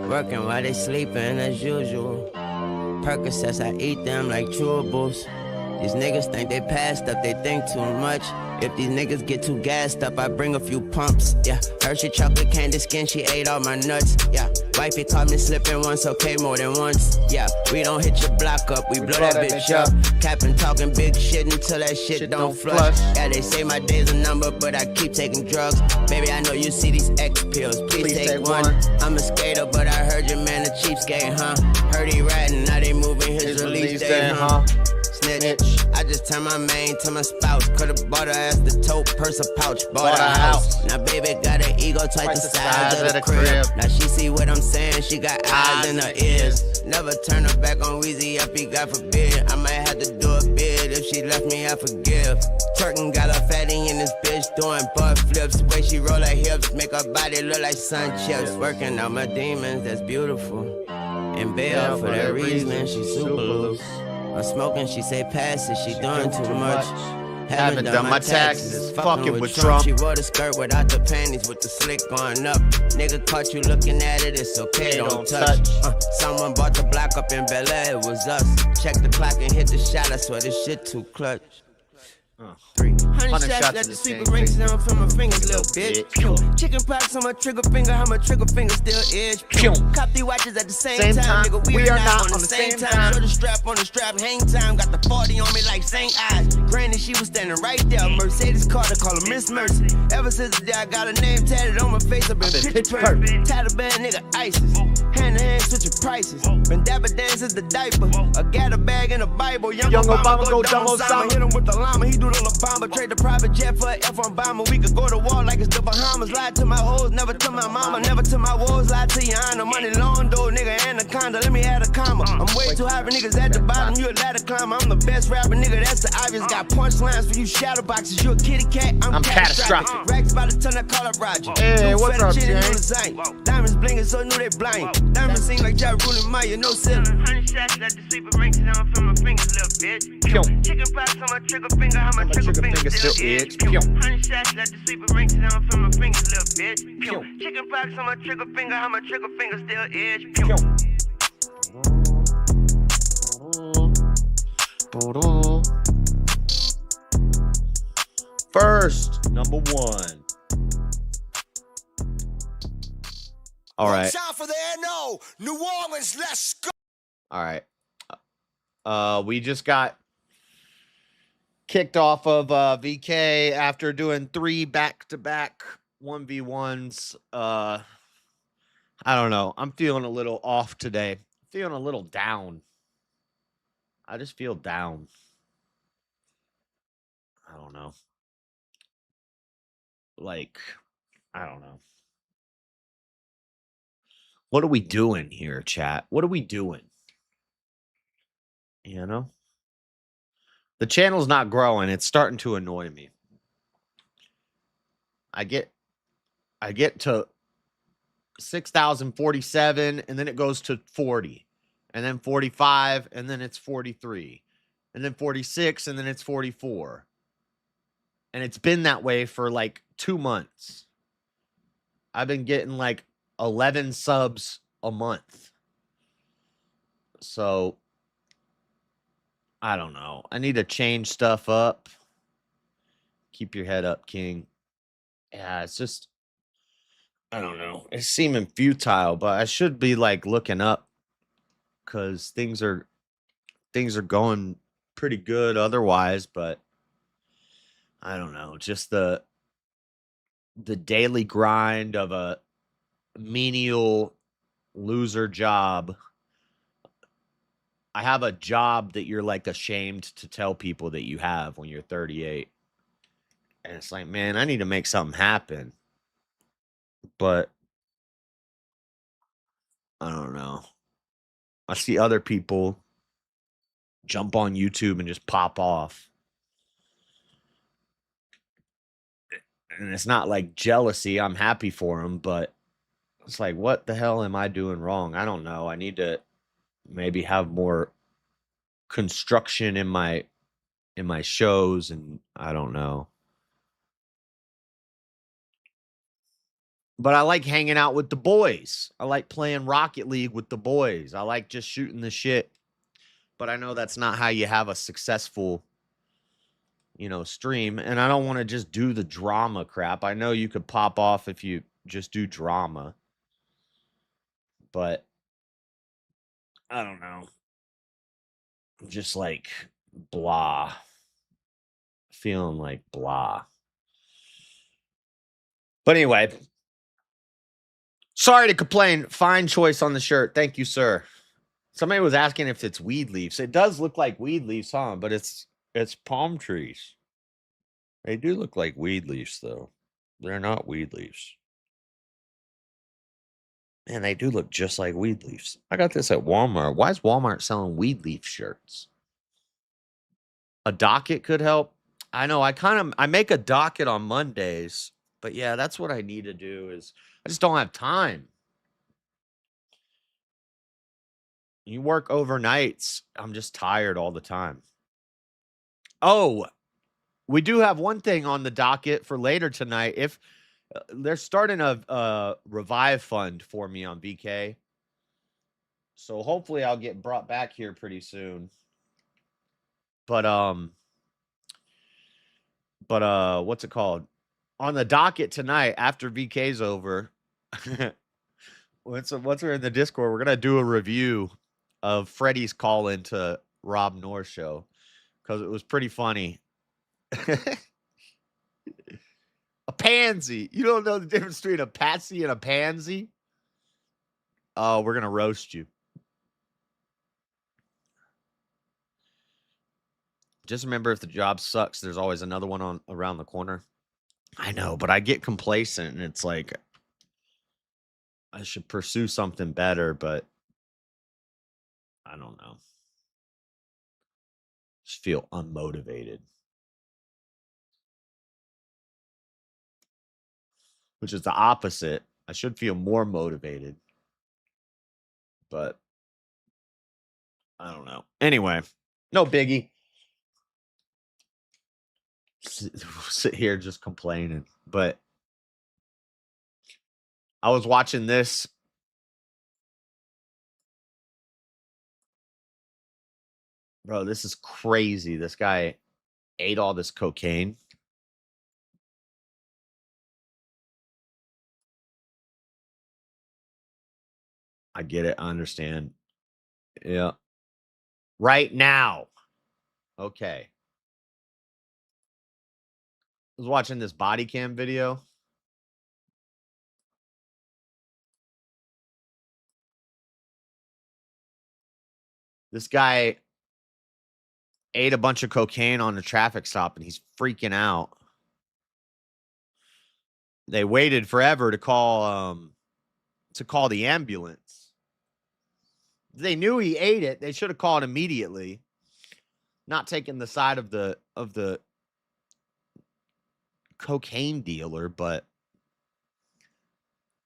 Working while they sleeping as usual. Percocets, I eat them like chewables. These niggas think they passed up, they think too much. If these niggas get too gassed up, I bring a few pumps. Yeah, Hershey chocolate candy skin, she ate all my nuts. Yeah, wifey caught me slipping once, okay, more than once. Yeah, we don't hit your block up, we blow that bitch up. Capping talking big shit until that shit don't flush. Yeah, they say my day's a number, but I keep taking drugs. Baby, I know you see these X pills, please take one. I'm a skater, but I heard your man a cheapskate, huh? Heard he ratting, now they moving his release day, huh? Snitch. I just turned my main to my spouse. Could've bought her ass the tote, purse, or pouch. Bought a house. Now baby got an ego twice the size of the crib. Now she see what I'm saying, she got eyes in her ears. Never turn her back on Weezy if he God forbid. I might have to do a bid, if she left me I forgive. Turkin got a fatty in this bitch doing butt flips. Way she roll her hips, make her body look like sun chips. Working out my demons, that's beautiful. In bail for that reason, she super loose. I'm smoking, she say pass it, she doing too much. Haven't done my taxes, fucking with Trump. She wore the skirt without the panties, with the slick going up. Nigga caught you looking at it, it's okay, don't touch. Someone bought the block up in Bel Air, it was us. Check the clock and hit the shot, I swear this shit too clutch. 300 shots, let the sweeper rings down from my fingers, little bitch. Chicken pox on my trigger finger, how my trigger finger still itch. Cop the watches at the same time, nigga. We are not on the same time. Show the strap on the strap, hang time. Got the 40 on me like St. Eyes. Granny, she was standing right there. Mercedes Carter, call her Miss Mercy. Ever since the day I got her name tatted on my face, I've been pitch perfect. Taliban nigga ISIS. Hand to hand switching prices. Been dapper dances the diaper. A gat a bag in a Bible. Young Obama go dumb Osama. Hit him with the llama, he do the La Bamba. Trade the private jet for an F on bomber. We could go to war like it's the Bahamas. Lie to my hoes, never to my mama, never to my woes. Lie to your honor. Money long though, nigga, anaconda. Let me add a comma. I'm way too high for niggas at the bottom. You a ladder climber. I'm the best rapper, nigga. That's the obvious. Got punchlines for you shadow boxes. You a kitty cat. I'm catastrophic. Racks by the ton, I call up Roger. Hey, what's up, James? Diamonds blinging, so new they blind. Diamonds sing like Ja Rule and Maya, no silly. 100 shots, let the sweeper rings down from my fingers, little bitch. Chicken pox on my trigger finger, how my trigger finger still itch. 100 shots, let the sweeper rings down from my fingers, little bitch. Chicken pox on my trigger finger, how my trigger finger still itch. First, number one. All right. Time for the NO. New Orleans, let's go. All right. We just got kicked off of VK after doing 3 back-to-back 1v1s. I don't know. I'm feeling a little off today. Feeling a little down. I just feel down. I don't know. Like, I don't know. What are we doing here, chat? What are we doing? You know? The channel's not growing. It's starting to annoy me. I get to 6,047, and then it goes to 40, and then 45, and then it's 43, and then 46, and then it's 44. And it's been that way for like 2 months. I've been getting like 11 subs a month. So I don't know. I need to change stuff up. Keep your head up, King. Yeah, it's just, I don't know. It's seeming futile, but I should be like looking up because things are going pretty good otherwise, but I don't know. Just the daily grind of a menial loser job. I have a job that you're like ashamed to tell people that you have when you're 38. And it's like, man, I need to make something happen. But I don't know. I see other people jump on YouTube and just pop off. And it's not like jealousy. I'm happy for them, but it's like, what the hell am I doing wrong? I don't know. I need to maybe have more construction in my shows, and I don't know. But I like hanging out with the boys. I like playing Rocket League with the boys. I like just shooting the shit. But I know that's not how you have a successful, stream. And I don't want to just do the drama crap. I know you could pop off if you just do drama. But I don't know. Just like blah. Feeling like blah. But anyway, sorry to complain. Fine choice on the shirt. Thank you, sir. Somebody was asking if it's weed leaves. It does look like weed leaves, huh? But it's palm trees. They do look like weed leaves, though. They're not weed leaves. Man, they do look just like weed leaves. I got this at Walmart. Why is Walmart selling weed leaf shirts? A docket could help. I know. I make a docket on Mondays, but yeah, that's what I need to do. Is I just don't have time. You work overnights. I'm just tired all the time. Oh, we do have one thing on the docket for later tonight. If they're starting a revive fund for me on VK, so hopefully I'll get brought back here pretty soon. But what's it called? On the docket tonight after VK's over, once we're in the Discord, we're gonna do a review of Freddie's call into Rob North show because it was pretty funny. A pansy. You don't know the difference between a patsy and a pansy? Oh, we're gonna roast you. Just remember, if the job sucks, there's always another one around the corner. I know, but I get complacent, and it's like I should pursue something better, but I don't know. Just feel unmotivated, which is the opposite. I should feel more motivated, but I don't know. Anyway, no biggie. Sit here just complaining, but I was watching this. Bro, this is crazy. This guy ate all this cocaine. I get it. I understand. Yeah. Right now. Okay. I was watching this body cam video. This guy ate a bunch of cocaine on a traffic stop and he's freaking out. They waited forever to call the ambulance. They knew he ate it. They should have called immediately. Not taking the side of the cocaine dealer, but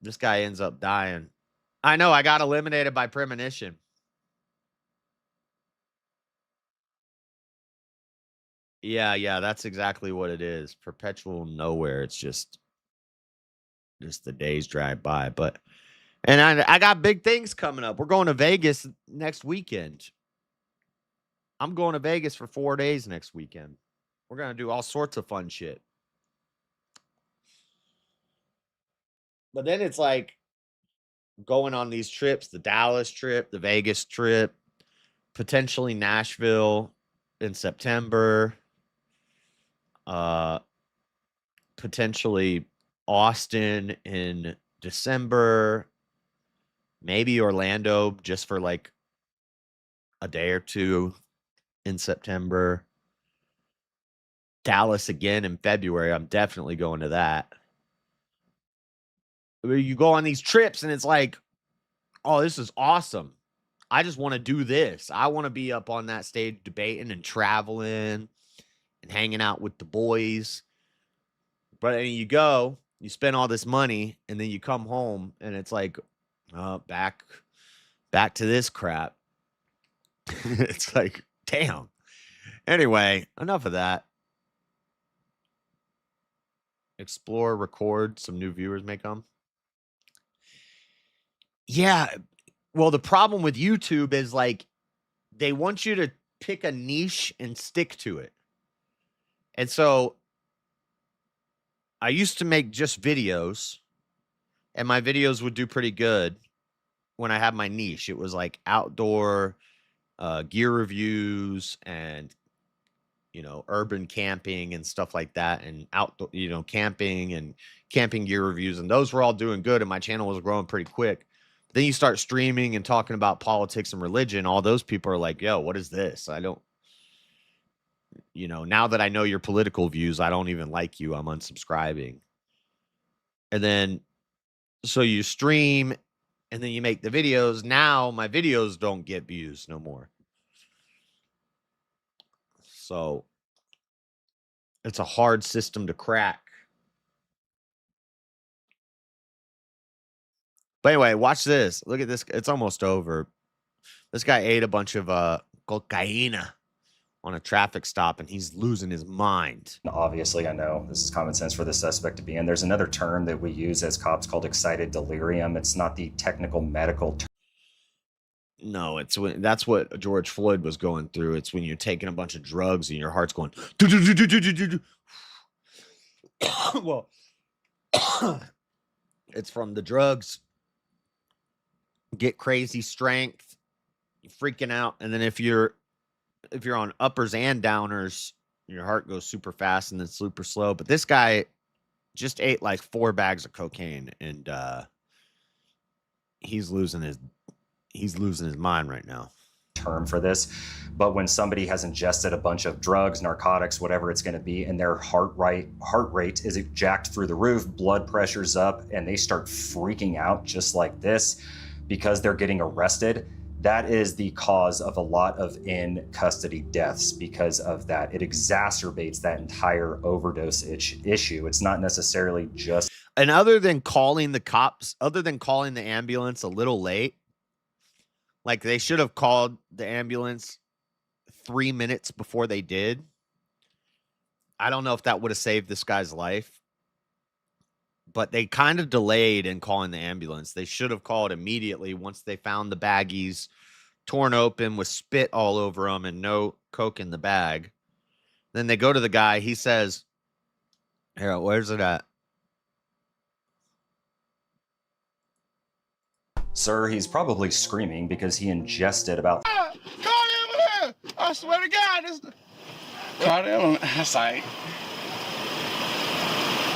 this guy ends up dying. I know, I got eliminated by premonition. Yeah, that's exactly what it is. Perpetual nowhere. It's just the days drag by. But and I got big things coming up. We're going to Vegas next weekend. I'm going to Vegas for 4 days next weekend. We're gonna do all sorts of fun shit. But then it's like going on these trips, the Dallas trip, the Vegas trip, potentially Nashville in September, potentially Austin in December, maybe Orlando just for like a day or two in September. Dallas again in February. I'm definitely going to that. You go on these trips and it's like, oh, this is awesome. I just want to do this. I want to be up on that stage debating and traveling and hanging out with the boys. But then you go, you spend all this money, and then you come home and it's like, back to this crap. It's like, damn. Anyway, enough of that. Explore, record, some new viewers may come. Yeah. Well, the problem with YouTube is like they want you to pick a niche and stick to it. And so I used to make just videos, and my videos would do pretty good when I had my niche. It was like outdoor gear reviews and, urban camping and stuff like that, and outdoor, camping and camping gear reviews. And those were all doing good, and my channel was growing pretty quick. Then you start streaming and talking about politics and religion. All those people are like, yo, what is this? I don't, now that I know your political views, I don't even like you. I'm unsubscribing. And then, so you stream and then you make the videos. Now my videos don't get views no more. So it's a hard system to crack. But anyway, watch this. Look at this. It's almost over. This guy ate a bunch of cocaine on a traffic stop, and he's losing his mind. Obviously, I know this is common sense for the suspect to be in. There's another term that we use as cops called excited delirium. It's not the technical medical term. No, that's what George Floyd was going through. It's when you're taking a bunch of drugs and your heart's going. Well, it's from the drugs. Get crazy strength, you're freaking out, and then if you're on uppers and downers, your heart goes super fast and then super slow. But this guy just ate like 4 bags of cocaine, and he's losing his mind right now. Term for this, but when somebody has ingested a bunch of drugs, narcotics, whatever it's going to be, and their heart rate is jacked through the roof, blood pressure's up, and they start freaking out just like this because they're getting arrested, that is the cause of a lot of in custody deaths. Because of that, it exacerbates that entire overdose issue. It's not necessarily just. And other than calling the cops, other than calling the ambulance a little late, like they should have called the ambulance 3 minutes before they did. I don't know if that would have saved this guy's life, but they kind of delayed in calling the ambulance. They should have called immediately once they found the baggies torn open with spit all over them and no coke in the bag. Then they go to the guy. He says, "Here, where's it at?" Sir, he's probably screaming because he ingested about. Call the ambulance! I swear to God, this. Call the ambulance. That's right.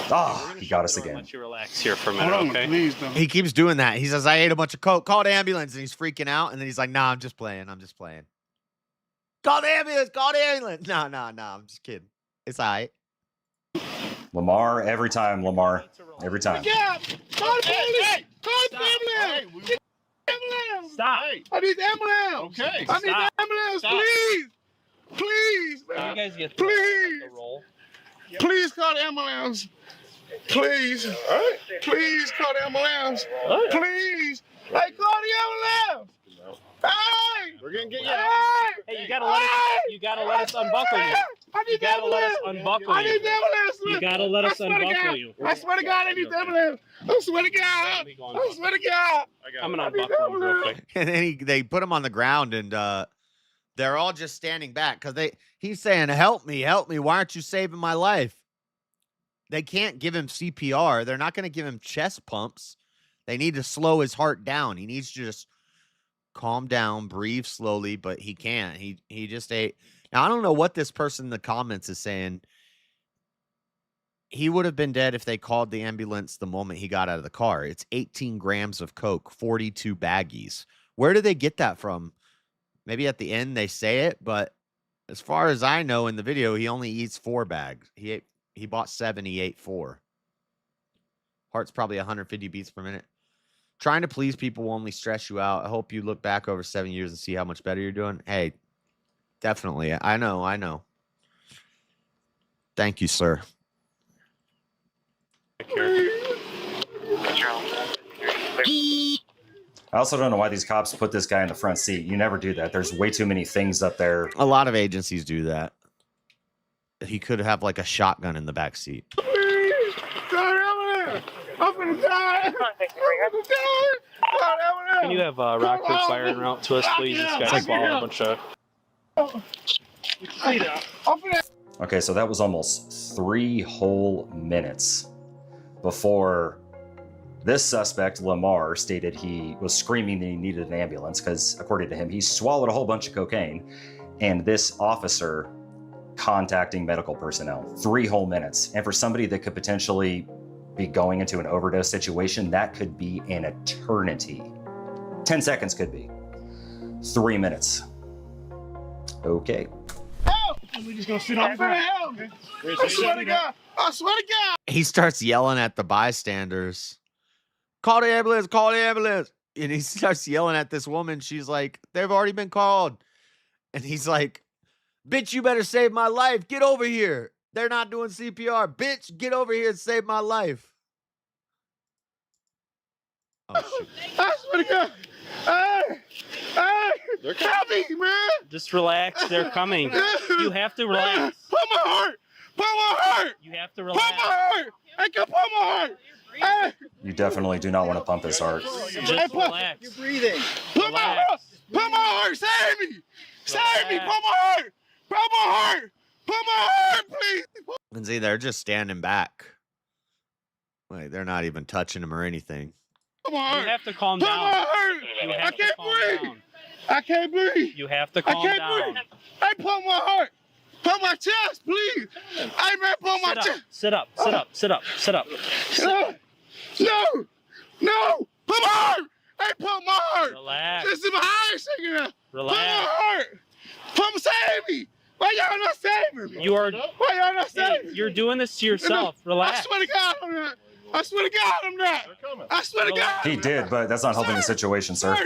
Ah, he got us again. Let you relax here for a minute, Hold on, okay? please don't. He keeps doing that. He says, "I ate a bunch of coke. Call the ambulance." And he's freaking out. And then he's like, "Nah, I'm just playing. I'm just playing. Call the ambulance. Call the ambulance." No, I'm just kidding. It's all right. Lamar, every time, Lamar. Every time. Yeah! Call the police! Call the ambulance! Ambulance! Stop. I need the ambulance! Okay, I need the ambulance, Stop. please! Please, man. You guys get Please. the roll. Please call the ambulance. Please. Please call the ambulance. Please. Hey, call the ambulance. Hey! We're gonna get you. Hey! Hey, you gotta let us unbuckle you. I need You gotta the let us ambulance. unbuckle I need you. the ambulance. You gotta let us I swear to unbuckle God. you. I swear to God, I need the ambulance. I swear to God. I swear to God. I'm gonna unbuckle you real quick. And then they put him on the ground, and they're all just standing back because he's saying, help me. Why aren't you saving my life? They can't give him CPR. They're not going to give him chest pumps. They need to slow his heart down. He needs to just calm down, breathe slowly, but he can't. He just ate. Now, I don't know what this person in the comments is saying. He would have been dead if they called the ambulance the moment he got out of the car. It's 18 grams of coke, 42 baggies. Where do they get that from? Maybe at the end they say it, but as far as I know in the video, he only eats 4 bags. He bought 7, he ate 4. Heart's probably 150 beats per minute. Trying to please people will only stress you out. I hope you look back over 7 years and see how much better you're doing. Hey, definitely. I know. Thank you, sir. I also don't know why these cops put this guy in the front seat. You never do that. There's way too many things up there. A lot of agencies do that. He could have like a shotgun in the back seat. Please. Call the ambulance. here. I'm finna die. I'm finna die. Can you have Rockford fire en route to us, please? This guy's swallowing a bunch of. Okay, so that was almost 3 whole minutes before this suspect, Lamar, stated he was screaming that he needed an ambulance because, according to him, he swallowed a whole bunch of cocaine. And this officer contacting medical personnel, 3 whole minutes. And for somebody that could potentially be going into an overdose situation, that could be an eternity. 10 seconds could be. 3 minutes. Okay. We just gonna sit on the ground. I swear to God. I swear to God. He starts yelling at the bystanders. Call the ambulance, call the ambulance. And he starts yelling at this woman. She's like, they've already been called. And he's like, bitch, you better save my life. Get over here. They're not doing CPR. Bitch, get over here and save my life. Oh, shoot. I swear to God. Hey, help me, man. Just relax. They're coming. You have to relax. Put my heart. Put my heart. You have to Put relax. my heart. I can put my heart. Hey, You definitely do not want to pump his heart. Just relax. You're breathing. Put my heart. Put my heart. Save me. Save me. Put my heart. Put my heart. Put my heart, please. Lindsay, they're just standing back. Like, they're not even touching him or anything. Put my heart. You have to calm Put my down. heart. You I have to can't calm breathe. down. I can't breathe. You have to I calm can't down. breathe. Hey, put my heart. Put my chest, please. Hey, man, put my chest. Sit up. Sit up. Sit up. Sit up. Sit up. No. No. Put my heart. Hey, put my heart. Relax. This is my heart shaking now. Relax. Put my heart. Put save me. Why y'all not saving me? You are. Why y'all not saving me? You're doing this to yourself. Relax. I swear to God, I'm not. I swear to God, I'm not. I swear to God. He did, but that's not helping the situation, sir.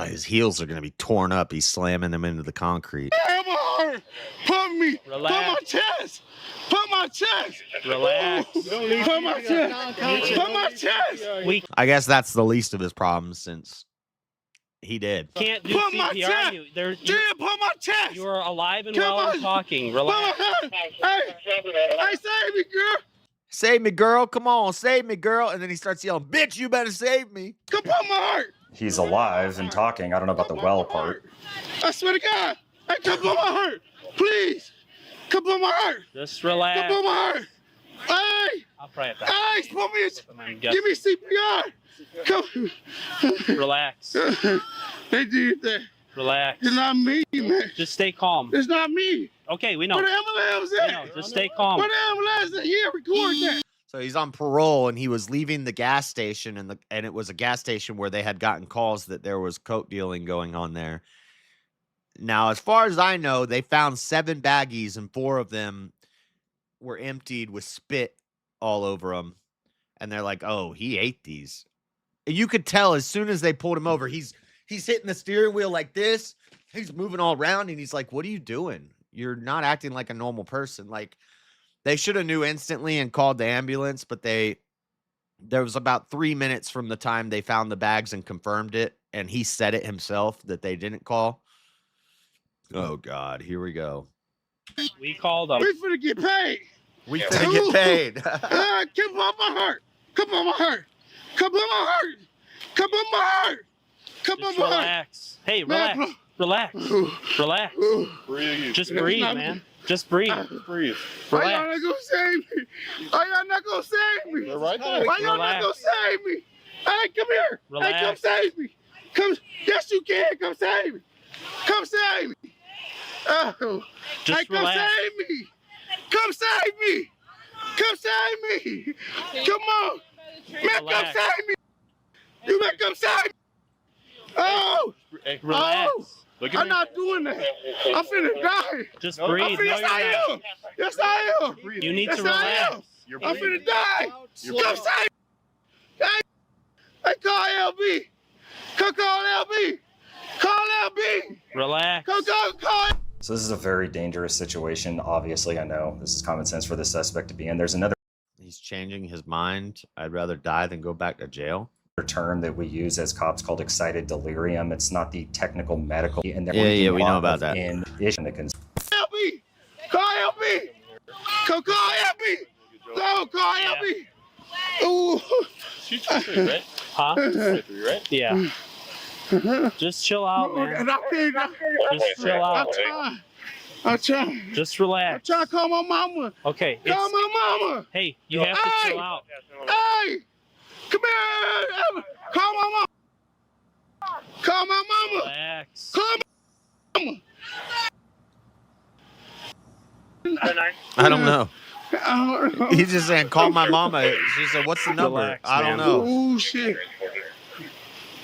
His heels are going to be torn up. He's slamming them into the concrete. Hey, my heart. Put me. Relax. Put my chest. Put my chest. Relax. Put my chest. Put my chest. We I guess that's the least of his problems since he did. can't do Put my CPR chest. on you. Dude, put my chest. You are alive and Come well on. and talking. Put my Relax. heart. Hey, save me, girl. Save me, girl. Come on, save me, girl. And then he starts yelling, bitch, you better save me. Come put my heart. He's alive and talking. I don't know about the well part. I swear to God. Hey, come put my heart. Please. Come put my heart. Just Come relax. put my heart. Hey. I'll pray it back. Hey, put me. And Give me CPR. Come. Relax. They did that. Relax. It's not me, man. Just stay calm. It's not me. Okay, we know. Where the ambulance We at? know. Just stay calm. Where the ambulance at? Yeah, record that. So he's on parole and he was leaving the gas station and it was a gas station where they had gotten calls that there was coke dealing going on there. Now, as far as I know, they found 7 baggies and 4 of them were emptied with spit all over them. And they're like, oh, he ate these. And you could tell as soon as they pulled him over, he's hitting the steering wheel like this. He's moving all around and he's like, what are you doing? You're not acting like a normal person. Like, they should have knew instantly and called the ambulance, but there was about 3 minutes from the time they found the bags and confirmed it, and he said it himself that they didn't call. Oh, God, here we go. We called them. We finna get paid. We finna get paid. Come on my heart. Come on my heart. Come on my heart. Come on my heart. Come on Just my heart. relax. Hey, relax. Relax. Relax. Breathe. Just breathe, man. Just breathe. Breathe. Why y'all Relax. not gonna save me? Why y'all not gonna save me? They're right there. Why y'all not Relax. gonna save me? Hey, come here. Hey, come Relax. save me. Come. Yes, you can. Come save me. Come save me. Oh. Just Hey, come relax. save me. Come save me. Come save me. Come on. Man, come Relax. save me. You man, come save me. Oh. Relax. Oh. I'm not doing that. I'm finna die. Just I'm breathe. finna, No, yes, you're I not. am. Yes, I am. You need Yes, to I relax. am. I'm finna die. Come save me. Hey, call LB. Come call LB. Call LB. Relax. Come call. So this is a very dangerous situation. Obviously, I know this is common sense for the suspect to be in. There's another He's changing his mind. I'd rather die than go back to jail. term that we use as cops called excited delirium. It's not the technical medical. And there Yeah, would be yeah, a we lot know about of that. LB. Call LB. Come call LB. No, call LB. Ooh. She's 23, right? Huh? 23, right? Yeah. Just chill out, man. Just chill out. I'm trying. Just relax. I'm trying to call my mama. Okay. Call my mama. Hey, you have to chill out. Hey, come here. Call my mama. Call my mama. Relax. Call my mama. I don't know. I don't know. He's just saying, call my mama. She said, what's the number? Relax, I don't man. know. Oh, shit.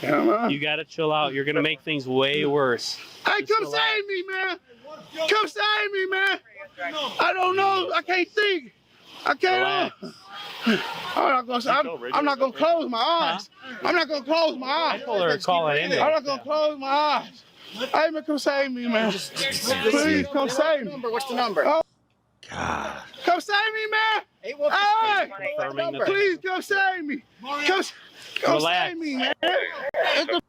You gotta chill out. You're gonna make things way worse. Hey, come save me, man. Come save me, man. I don't know. I can't think. I can't. I'm not gonna close my eyes. I'm not gonna close my eyes. I told her to call it in. I'm not gonna close my eyes. Hey, man, come save me, man. Please, come save me. What's the number? Oh, God. come save me, man. Hey, please come save me. Come save me, man. Come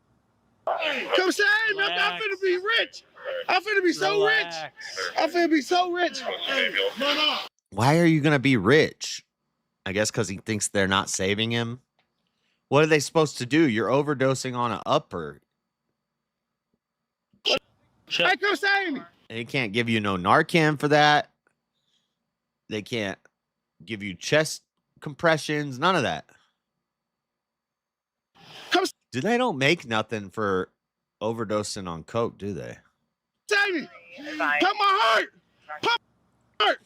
save me. I'm finna be rich. I'm finna be so rich. I'm finna be so rich. Why are you going to be rich? I guess because he thinks they're not saving him. What are they supposed to do? You're overdosing on an upper. Hey, come save me. They can't give you no Narcan for that. They can't give you chest compressions. None of that. They don't make nothing for overdosing on coke, do they? Save me. Put my heart. Put my heart.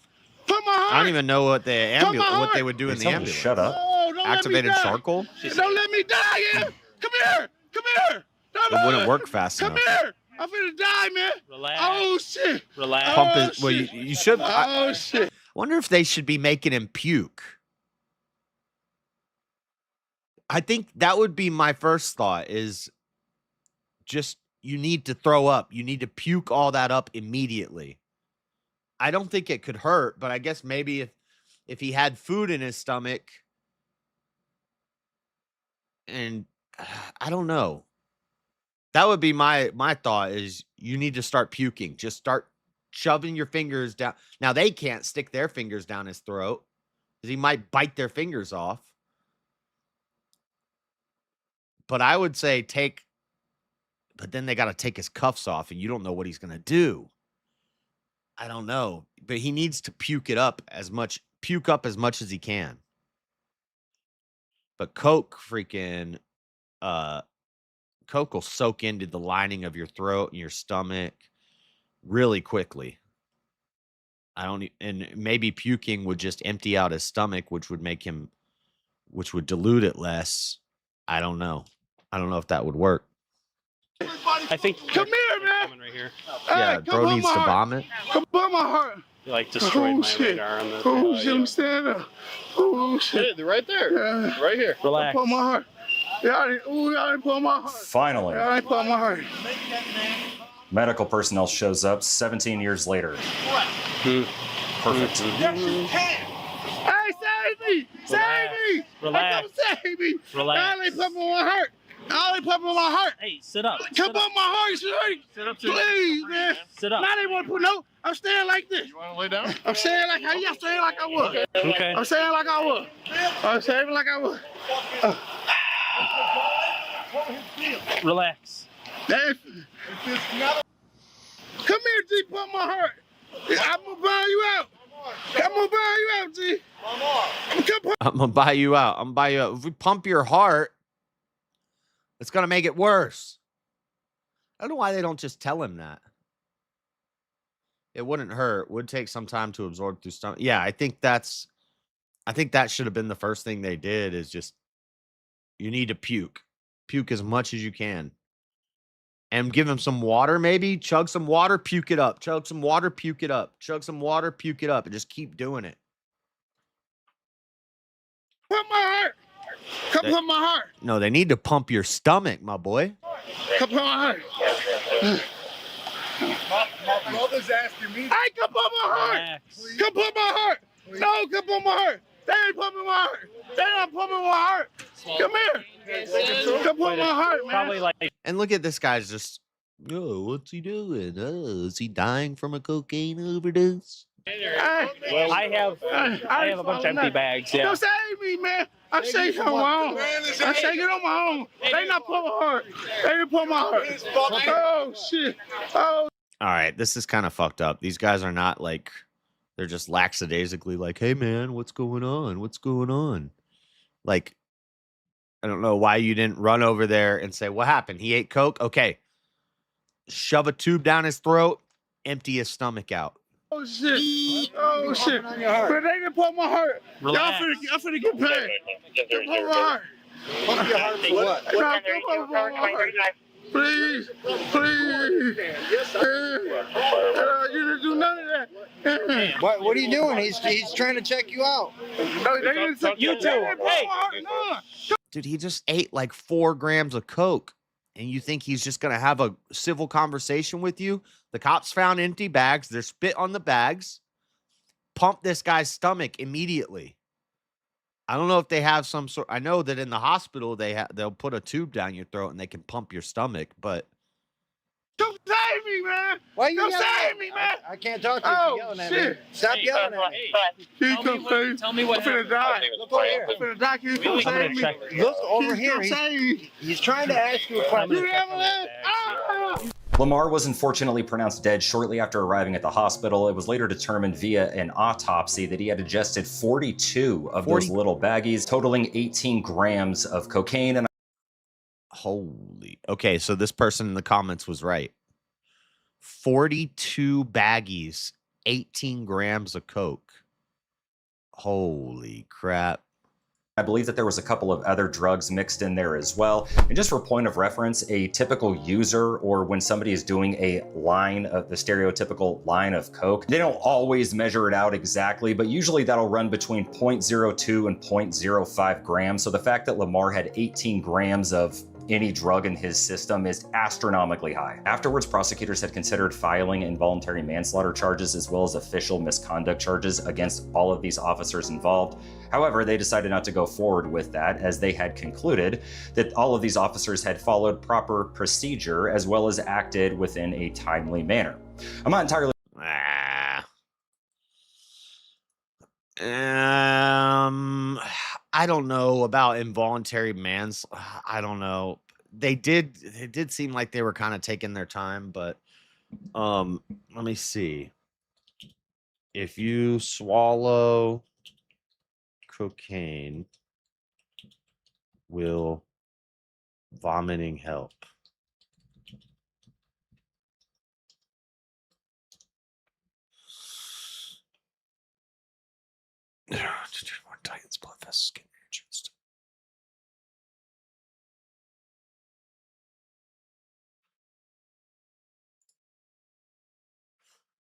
Put my heart. I don't even know what what they would do in the ambulance. Shut up. Oh, don't Activated let me die. charcoal? Don't let me die, yeah. Come here. Come here. It wouldn't work fast Come enough. here. I'm finna die, man. Relax. Oh, shit. Relax. Pump Oh, it. Well, shit. you should. I Shit. wonder if they should be making him puke. I think that would be my first thought is just you need to throw up. You need to puke all that up immediately. I don't think it could hurt, but I guess maybe if he had food in his stomach and I don't know. That would be my thought is you need to start puking. Just start shoving your fingers down. Now they can't stick their fingers down his throat because he might bite their fingers off. But I would say but then they got to take his cuffs off and you don't know what he's going to do. I don't know, but he needs to puke up as much as he can. But Coke will soak into the lining of your throat and your stomach really quickly. And maybe puking would just empty out his stomach, which would dilute it less. I don't know. I don't know if that would work. I think. Come here, man. Coming right here. Yeah, Hey, bro needs to vomit. Come put my heart. You like destroyed my shit. radar on the. Oh, shit. I'm standing up. Oh, shit. They're right there. Yeah. Right here. Relax. Put my heart. Y'all didn't put my heart. Finally, Y'all didn't put my heart. medical personnel shows up 17 years later. Perfect. Hey, save me! Save me! Relax. Hey, come save me! Relax. Y'all ain't pumping my heart. Y'all ain't pumping my heart. Hey, sit up. Come Sit on up. my heart, shorty. Sit up. Please, man. Sit up. Now they want to put no. I'm staying like this. You want to lay down? I'm staying like how y'all staying like I was. Okay. I'm staying like I was. I'm staying like I was. Relax. Come here, G. Pump my heart. I'm gonna buy you out. I'm gonna buy you out, G. I'm gonna buy you out. If we pump your heart, it's gonna make it worse. I don't know why they don't just tell him that. It wouldn't hurt. It would take some time to absorb through stomach. Yeah, I think that should have been the first thing they did is just you need to puke. Puke as much as you can. And give him some water, maybe. Chug some water, puke it up. Chug some water, puke it up. Chug some water, puke it up. And just keep doing it. Pump my heart. Come pump my heart. No, they need to pump your stomach, my boy. Come pump my heart. My mother's asking me. Hey, come pump my heart. Relax. Come pump my heart. No, come pump my heart. They ain't pumping my heart. They not pumping my heart. Come here. Come pump my heart, man. Probably like. And look at this guy's just, oh, what's he doing? Oh, is he dying from a cocaine overdose? I have a bunch of empty bags. Yeah. Don't save me, man. I say come on. I say get on my own. They not pull my heart. They didn't pull my heart. Oh shit. Oh. All right, this is kind of fucked up. These guys are not like, they're just lackadaisically like, hey man, what's going on? What's going on? Like, I don't know why you didn't run over there and say, what happened? He ate Coke? Okay. Shove a tube down his throat, empty his stomach out. Oh shit! Oh shit! But they didn't pull my heart. Y'all finna get paid. They pull my heart. Pump your heart for what? No, they pull my heart. Please, please. You didn't do none of that. What are you doing? He's trying to check you out. No, they didn't take You too. Hey. Dude, he just ate like 4 grams of Coke. And you think he's just going to have a civil conversation with you? The cops found empty bags. There's spit on the bags. Pump this guy's stomach immediately. I don't know if they have some sort. I know that in the hospital they'll put a tube down your throat and they can pump your stomach. But don't save me, man! Why you don't yelling save at me, man! I can't talk to you. Oh Yelling at shit! me. Stop yelling at me. Tell me what I'm finna die. Look over here. I'm finna die. Can you come save me? Look over Can you here. come save? He's trying to ask you a question. You ambulance! Ah! Lamar was unfortunately pronounced dead shortly after arriving at the hospital. It was later determined via an autopsy that he had ingested 42 of those little baggies, totaling 18 grams of cocaine. And holy. Okay, so this person in the comments was right. 42 baggies, 18 grams of Coke. Holy crap. I believe that there was a couple of other drugs mixed in there as well. And just for point of reference, a typical user, or when somebody is doing a line of the stereotypical line of Coke, they don't always measure it out exactly, but usually that'll run between 0.02 and 0.05 grams. So the fact that Lamar had 18 grams of any drug in his system is astronomically high. Afterwards, prosecutors had considered filing involuntary manslaughter charges as well as official misconduct charges against all of these officers involved. However, they decided not to go forward with that, as they had concluded that all of these officers had followed proper procedure as well as acted within a timely manner. I'm not entirely I don't know about involuntary I don't know. It did seem like they were kind of taking their time, but let me see. If you swallow cocaine, will vomiting help? Titans blood vessels skin reagents.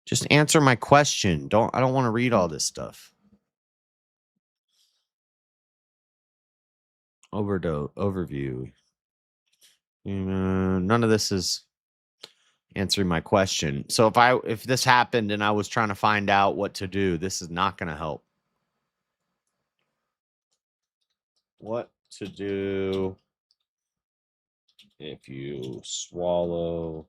Just answer my question. I don't want to read all this stuff. Overview. None of this is answering my question. So if this happened and I was trying to find out what to do, this is not going to help. What to do if you swallow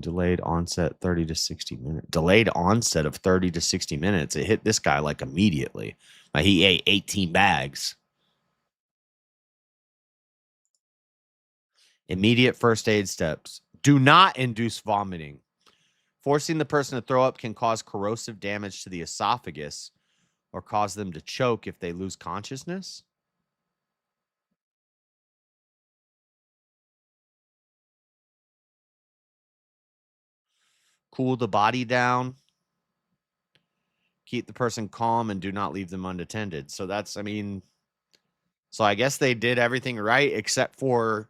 delayed onset 30 to 60 minutes. Delayed onset of 30 to 60 minutes. It hit this guy like immediately. Like he ate 18 bags. Immediate first aid steps. Do not induce vomiting. Forcing the person to throw up can cause corrosive damage to the esophagus or cause them to choke if they lose consciousness. Cool the body down. Keep the person calm and do not leave them unattended. So that's, so I guess they did everything right except for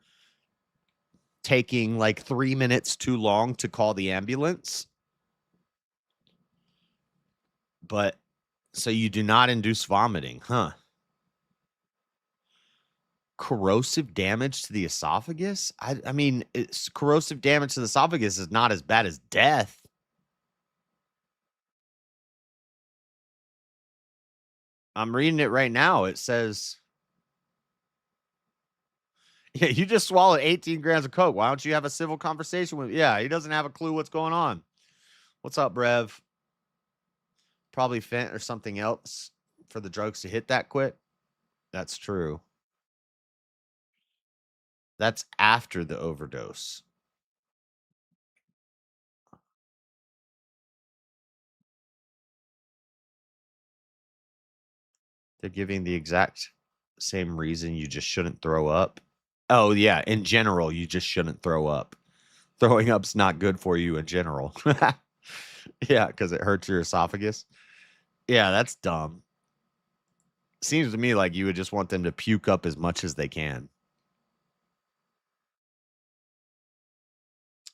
taking like 3 minutes too long to call the ambulance. But so you do not induce vomiting, huh? Corrosive damage to the esophagus? It's corrosive damage to the esophagus is not as bad as death. I'm reading it right now. It says Yeah, you just swallowed 18 grams of coke. Why don't you have a civil conversation with? Yeah, he doesn't have a clue what's going on. What's up, Brev? Probably fent or something else for the drugs to hit that quick. That's true. That's after the overdose. They're giving the exact same reason you just shouldn't throw up. Oh, yeah. In general, you just shouldn't throw up. Throwing up's not good for you in general. Yeah, because it hurts your esophagus. Yeah, that's dumb. Seems to me like you would just want them to puke up as much as they can.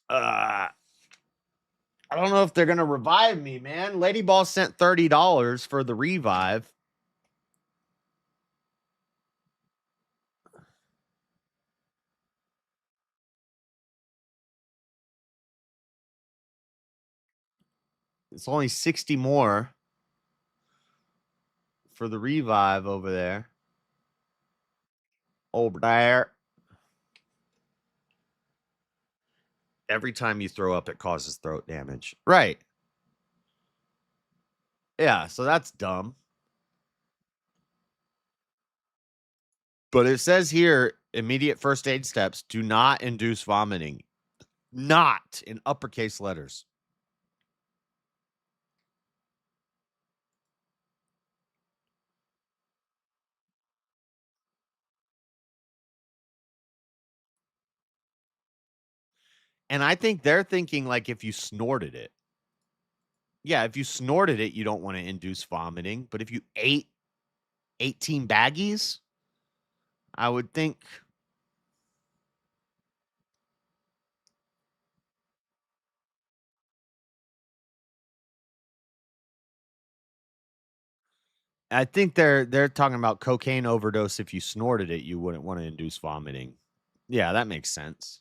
I don't know if they're going to revive me, man. Lady Ball sent $30 for the revive. It's only 60 more for the revive over there. Over there. Every time you throw up, it causes throat damage. Right. Yeah, so that's dumb. But it says here, immediate first aid steps do not induce vomiting. Not in uppercase letters. And I think they're thinking like if you snorted it. Yeah, if you snorted it, you don't want to induce vomiting. But if you ate 18 baggies, I would think. I think they're talking about cocaine overdose. If you snorted it, you wouldn't want to induce vomiting. Yeah, that makes sense.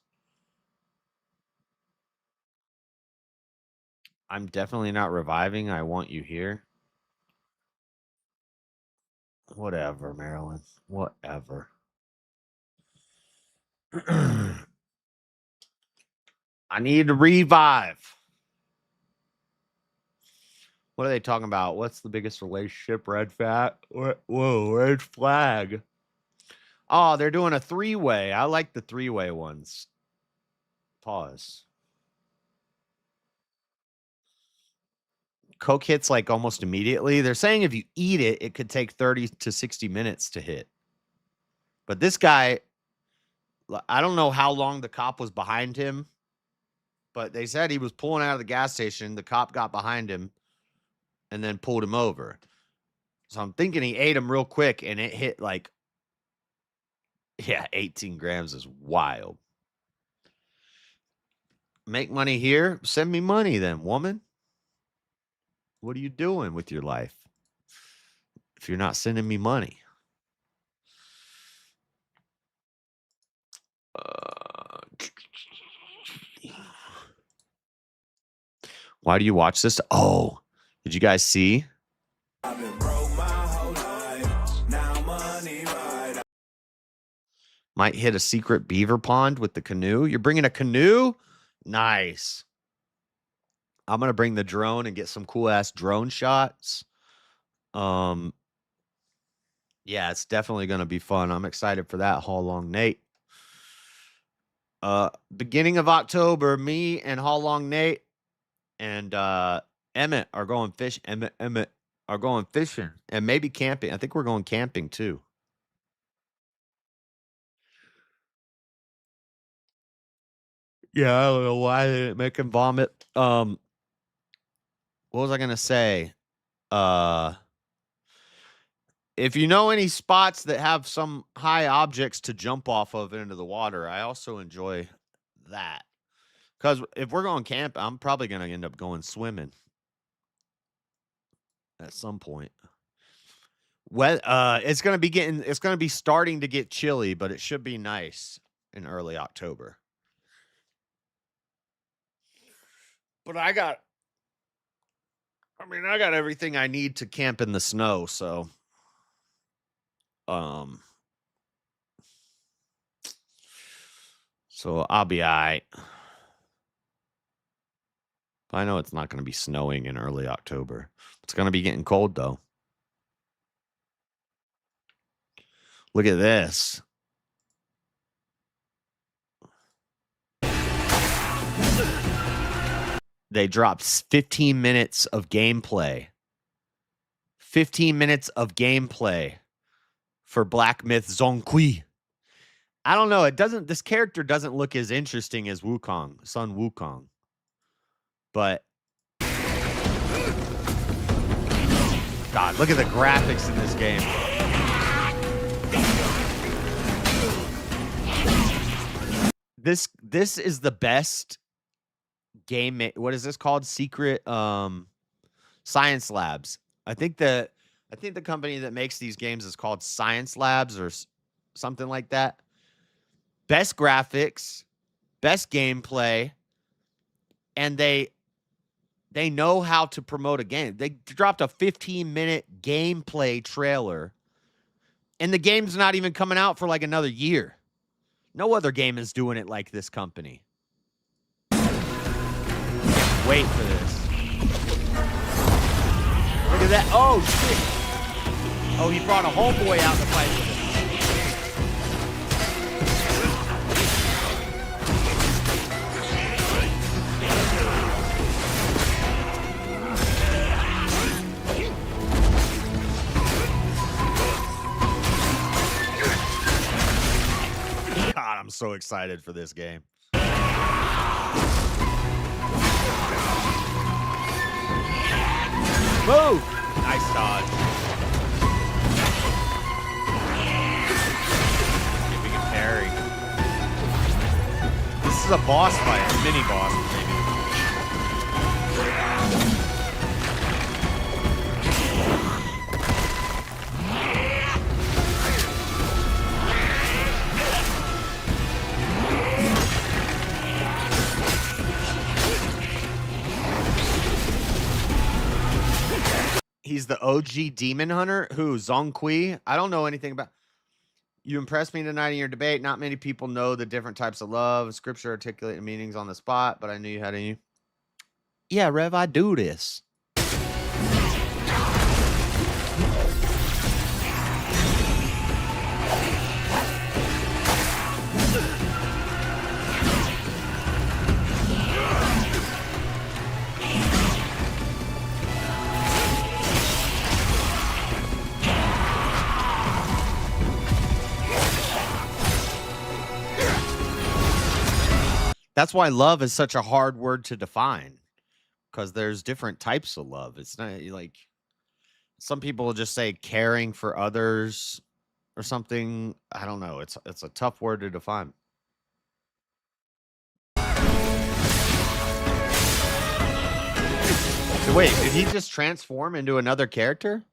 I'm definitely not reviving. I want you here. Whatever, Marilyn. Whatever. I need to revive. What are they talking about? What's the biggest relationship? Red Whoa, red flag. Oh, they're doing a three-way. I like the three-way ones. Pause. Coke hits like almost immediately. They're saying if you eat it, it could take 30 to 60 minutes to hit. But this guy, I don't know how long the cop was behind him, but they said he was pulling out of the gas station. The cop got behind him and then pulled him over. So I'm thinking he ate him real quick and it hit like, yeah, 18 grams is wild. Make money here? Send me money then, woman. What are you doing with your life if you're not sending me money? Why do you watch this? Oh, did you guys see? Might hit a secret beaver pond with the canoe. You're bringing a canoe? Nice. I'm going to bring the drone and get some cool ass drone shots. Yeah, it's definitely going to be fun. I'm excited for that. Haul Long Nate. Beginning of October, me and Haul Long Nate and Emmett are going fishing. Emmett are going fishing and maybe camping. I think we're going camping too. Yeah, I don't know why they didn't make him vomit. What was I gonna say? If you know any spots that have some high objects to jump off of into the water, I also enjoy that. Because if we're going camp, I'm probably gonna end up going swimming at some point. Well, it's gonna be starting to get chilly, but it should be nice in early October. But I got everything I need to camp in the snow, so So I'll be all right. I know it's not going to be snowing in early October. It's going to be getting cold, though. Look at this. They dropped 15 minutes of gameplay. 15 minutes of gameplay for Black Myth Zhongqi. I don't know. This character doesn't look as interesting as Wukong, Sun Wukong. But God, look at the graphics in this game. This is the best game. What is this called? Secret Science Labs. I think the company that makes these games is called Science Labs or something like that. Best graphics, best gameplay, and they know how to promote a game. They dropped a 15-minute gameplay trailer, and the game's not even coming out for like another year. No other game is doing it like this company. Wait for this. Look at that. Oh, shit. Oh, he brought a homeboy out to fight with him. God, I'm so excited for this game. Move! Nice dodge. See if we can parry. This is a boss fight, a mini boss, maybe. He's the OG demon hunter. Who? Zhongqi? I don't know anything about. You impressed me tonight in your debate. Not many people know the different types of love. Scripture articulating meanings on the spot, but I knew you had in you. Yeah, Rev, I do this. That's why love is such a hard word to define, because there's different types of love. It's not like some people will just say caring for others or something. I don't know. It's a tough word to define. So wait, did he just transform into another character?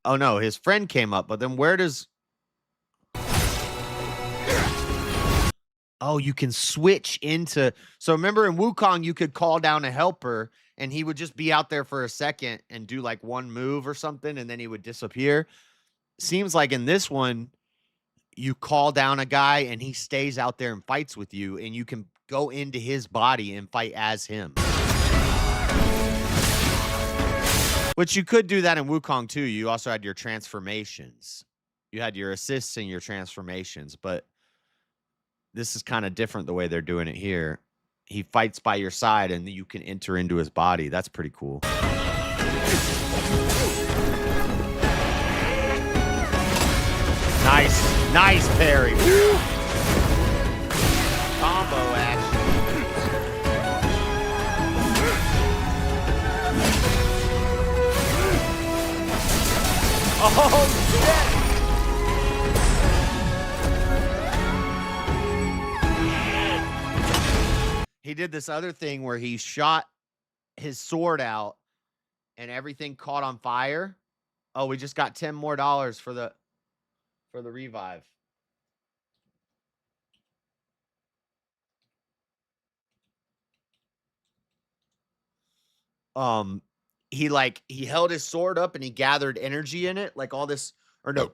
Oh no, his friend came up, but then where does... Oh, you can switch into... So remember in Wukong, you could call down a helper, and he would just be out there for a second and do like one move or something, and then he would disappear. Seems like in this one, you call down a guy, and he stays out there and fights with you, and you can go into his body and fight as him. Which you could do that in Wukong too. You also had your transformations. You had your assists and your transformations, but this is kind of different the way they're doing it here. He fights by your side and you can enter into his body. That's pretty cool. Nice. Nice parry. Woo! Combo action. Oh, shit. He did this other thing where he shot his sword out and everything caught on fire. Oh, we just got $10 more for the revive. He held his sword up and he gathered energy in it, like all this. Or no,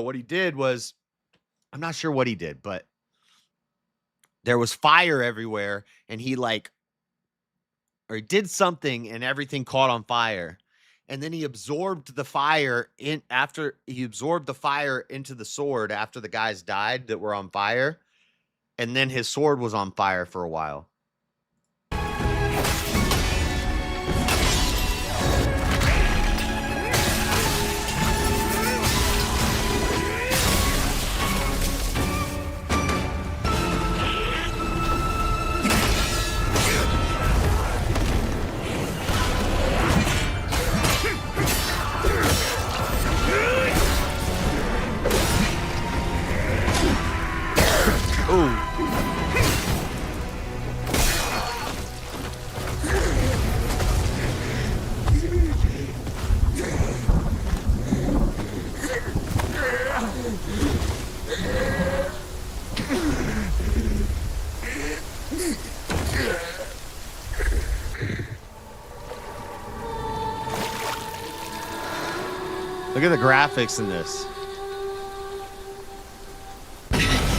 what he did was I'm not sure what he did, but there was fire everywhere, and he did something, and everything caught on fire. And then he absorbed the fire into the sword after the guys died that were on fire. And then his sword was on fire for a while. Look at the graphics in this.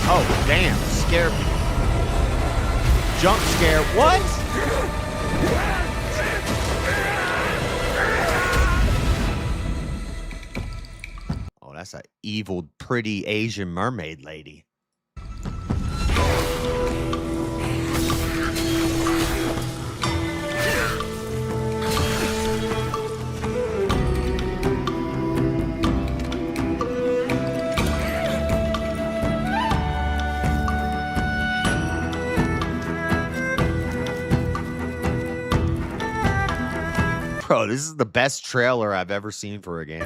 Oh, damn. Scare me. Jump scare. What? Oh, that's an evil, pretty Asian mermaid lady. Bro, this is the best trailer I've ever seen for a game.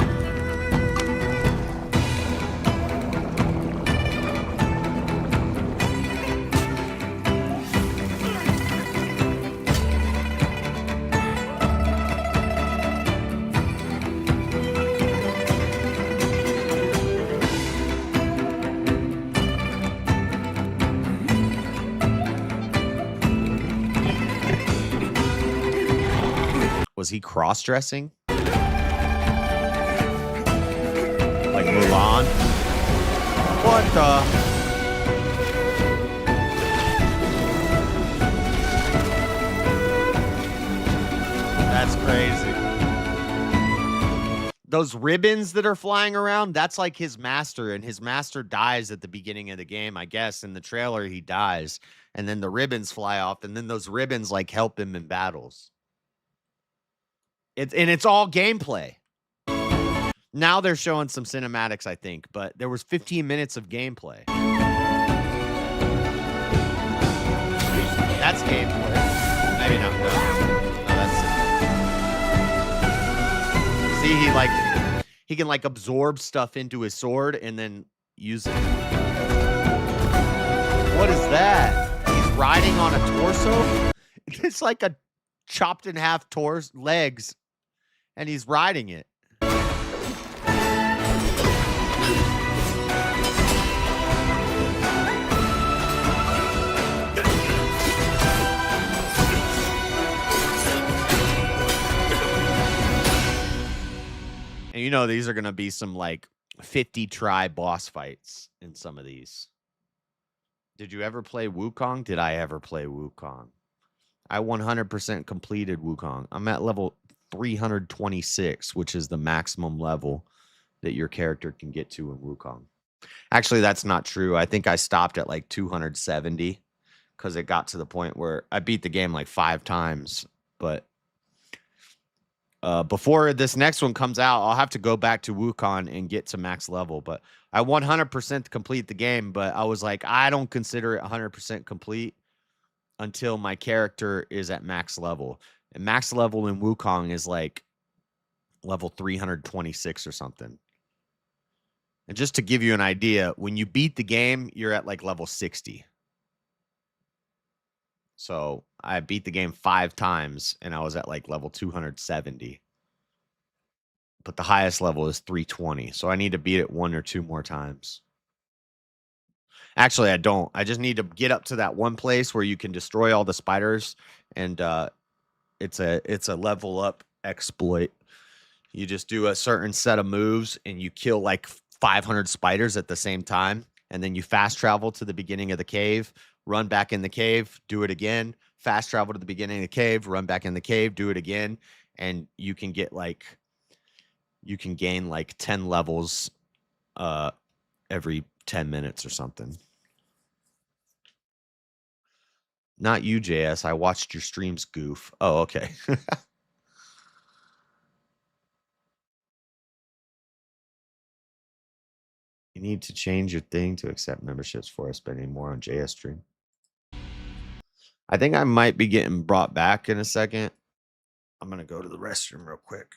Was he cross-dressing? Like Mulan? What the? That's crazy. Those ribbons that are flying around, that's like his master, and his master dies at the beginning of the game, I guess. In the trailer, he dies, and then the ribbons fly off, and then those ribbons like help him in battles. It's all gameplay. Now they're showing some cinematics, I think, but there was 15 minutes of gameplay. That's gameplay. Maybe not. No, that's it. See, he can like absorb stuff into his sword and then use it. What is that? He's riding on a torso? It's like a chopped in half legs. And he's riding it. And you know these are going to be some like 50 try boss fights in some of these. Did you ever play Wukong? Did I ever play Wukong? I 100% completed Wukong. I'm at level 326, which is the maximum level that your character can get to in Wukong. Actually, that's not true. I think I stopped at like 270 because it got to the point where I beat the game like 5 times. But before this next one comes out, I'll have to go back to Wukong and get to max level. But I 100% complete the game, but I was like, I don't consider it 100% complete until my character is at max level. And max level in Wukong is like level 326 or something. And just to give you an idea, when you beat the game, you're at like level 60. So I beat the game 5 times and I was at like level 270. But the highest level is 320. So I need to beat it 1 or 2 more times. Actually, I don't. I just need to get up to that one place where you can destroy all the spiders, and it's a level up exploit. You just do a certain set of moves and you kill like 500 spiders at the same time, and then you fast travel to the beginning of the cave, run back in the cave, do it again, fast travel to the beginning of the cave, run back in the cave, do it again, and you can get like you can gain like 10 levels every 10 minutes or something. Not you, JS. I watched your streams, goof. Oh, okay. You need to change your thing to accept memberships for us spending more on JS stream. I think I might be getting brought back in a second. I'm going to go to the restroom real quick.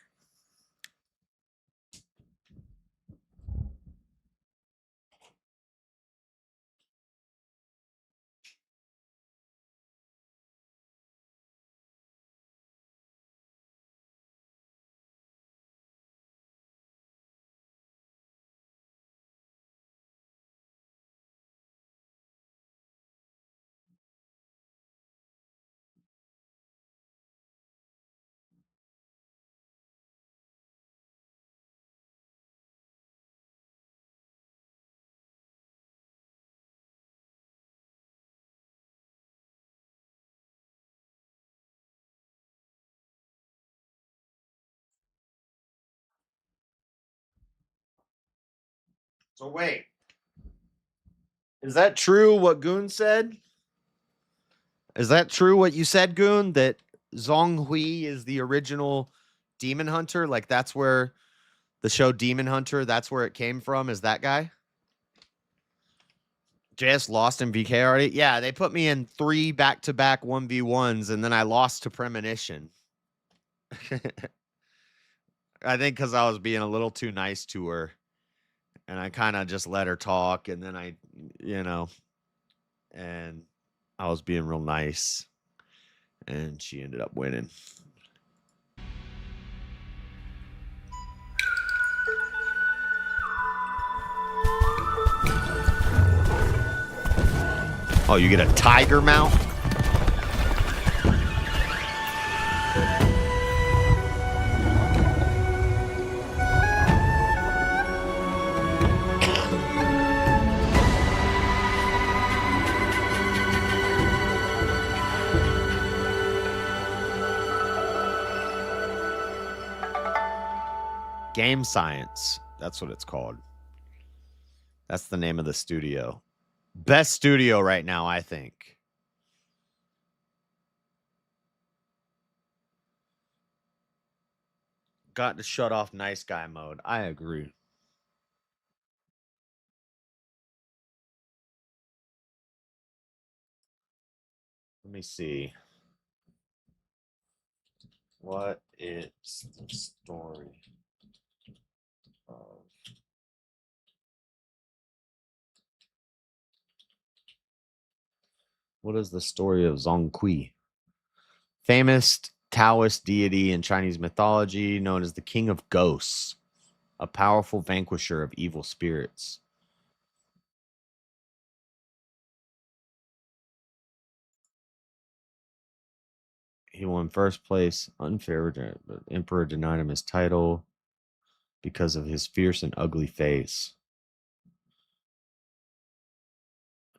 So wait. Is that true what Goon said? Is that true what you said, Goon? That Zhong Hui is the original demon hunter? Like that's where the show Demon Hunter, that's where it came from? Is that guy? JS lost in VK already? Yeah, they put me in 3 back-to-back 1v1s, and then I lost to Premonition. I think because I was being a little too nice to her. And I kind of just let her talk, and then I, and I was being real nice, and she ended up winning. Oh, you get a tiger mount? Game Science. That's what it's called. That's the name of the studio. Best studio right now, I think. Got to shut off nice guy mode. I agree. Let me see. What is the story of... What is the story of Zhong Kui? Famous Taoist deity in Chinese mythology known as the King of Ghosts, a powerful vanquisher of evil spirits. He won first place, unfair, but Emperor denied him his title because of his fierce and ugly face.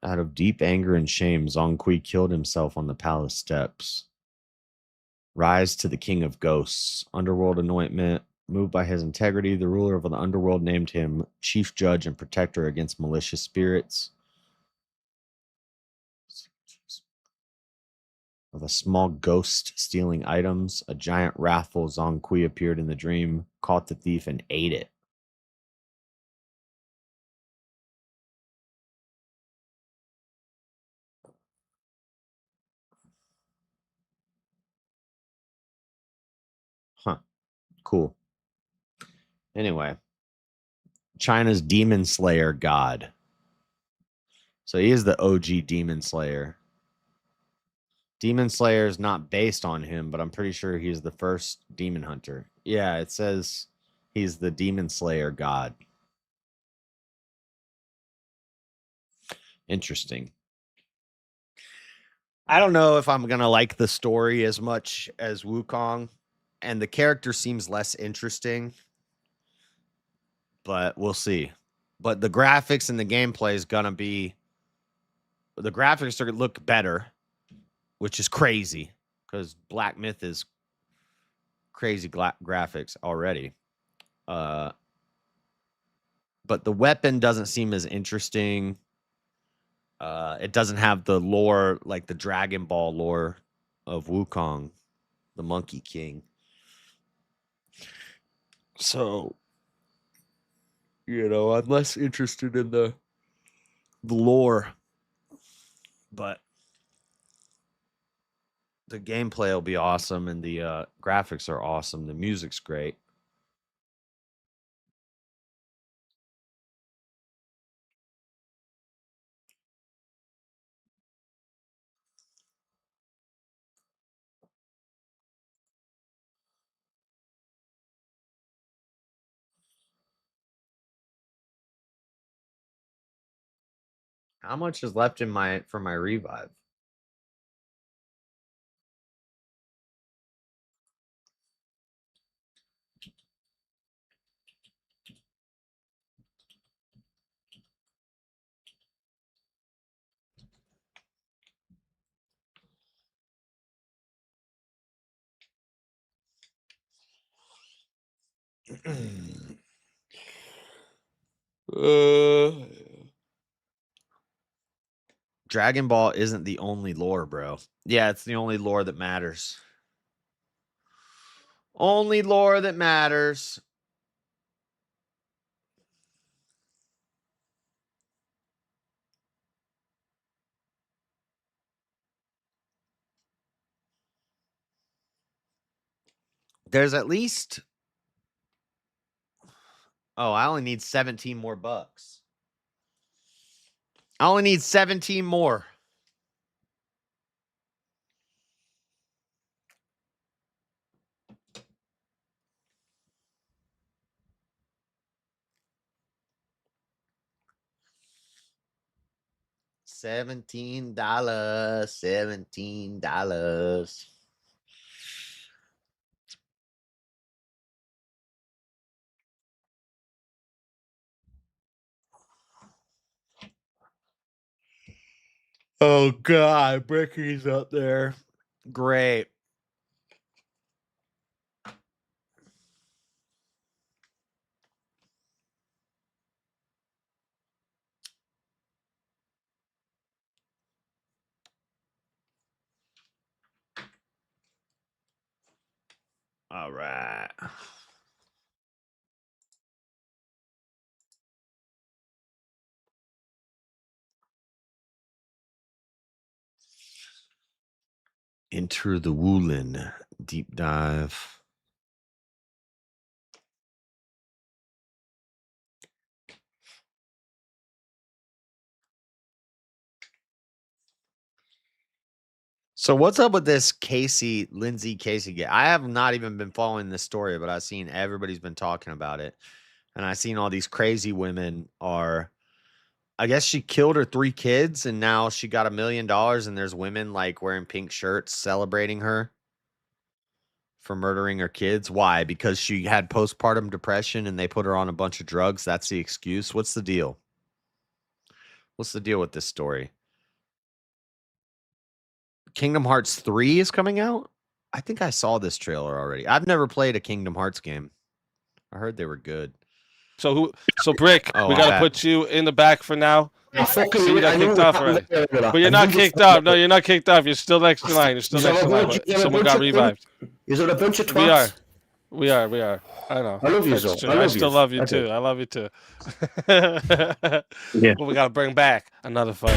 Out of deep anger and shame, Zhong Kui killed himself on the palace steps. Rise to the King of Ghosts. Underworld anointment. Moved by his integrity, the ruler of the underworld named him chief judge and protector against malicious spirits. Of a small ghost stealing items, a giant wrathful Zhong Kui appeared in the dream, caught the thief, and ate it. Huh. Cool. Anyway, China's demon slayer god. So he is the OG demon slayer. Demon Slayer is not based on him, but I'm pretty sure he's the first demon hunter. Yeah, it says he's the demon slayer god. Interesting. I don't know if I'm going to like the story as much as Wukong, and the character seems less interesting, but we'll see. but the graphics and the gameplay is gonna be. The graphics are gonna look better, which is crazy because Black Myth is crazy graphics already. But the weapon doesn't seem as interesting. It doesn't have the lore like the Dragon Ball lore of Wukong, the Monkey King. So, I'm less interested in the lore, but the gameplay will be awesome and the graphics are awesome. The music's great. How much is left in for my revive? Dragon Ball isn't the only lore, bro. Yeah, it's the only lore that matters. Only lore that matters. There's at least. Oh, I only need 17 more bucks. I only need 17 more. $17. Oh God, Bricky's up there. Great. All right. Enter the Wulin deep dive. So what's up with this Lindsay Casey? I have not even been following this story, but I've seen everybody's been talking about it. And I've seen all these crazy women I guess she killed her 3 kids and now she got $1 million and there's women like wearing pink shirts celebrating her for murdering her kids. Why? Because she had postpartum depression and they put her on a bunch of drugs. That's the excuse. What's the deal? What's the deal with this story? Kingdom Hearts 3 is coming out? I think I saw this trailer already. I've never played a Kingdom Hearts game. I heard they were good. So Brick, we gotta put you in the back for now. So you got kicked off already. But you're not kicked off. No, you're not kicked off. You're still next in line. You're still next in line. Someone got revived. Is it a bunch of twats? We are. I know. I love you, Zo. I still love you too. I love you too. Yeah. But we gotta bring back another fight.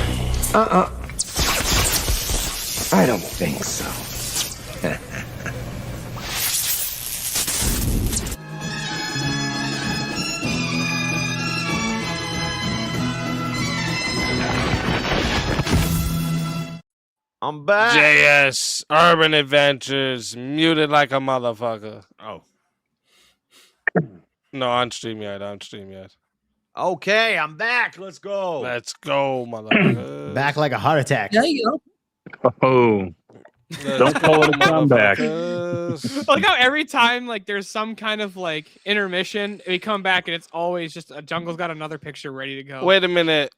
I don't think so. I'm back. JS Urban Adventures muted like a motherfucker. Oh. No, on stream yet. Okay, I'm back. Let's go. Let's go, motherfucker. Back like a heart attack. There you go. Oh. Don't call it a comeback. Like how every time like there's some kind of like intermission, we come back and it's always just a Jungle's got another picture ready to go. Wait a minute.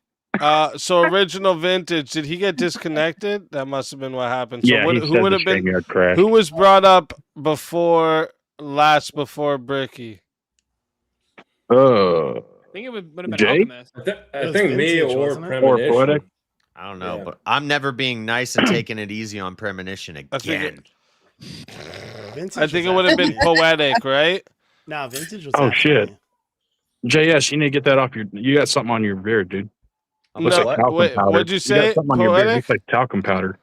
So original vintage, did he get disconnected? That must have been what happened. So Yeah, who would have been? Who was brought up before Bricky? I think it would have been Jay? Alchemist. I think me or Premonition. Poetic. I don't know, but I'm never being nice and taking it easy on Premonition again. I think it would have been Poetic, right? Nah, vintage was. Oh shit. JS, you need to get that off your. You got something on your beard, dude. Looks like talcum powder. What'd you say? You got something on your beard. Looks like talcum powder.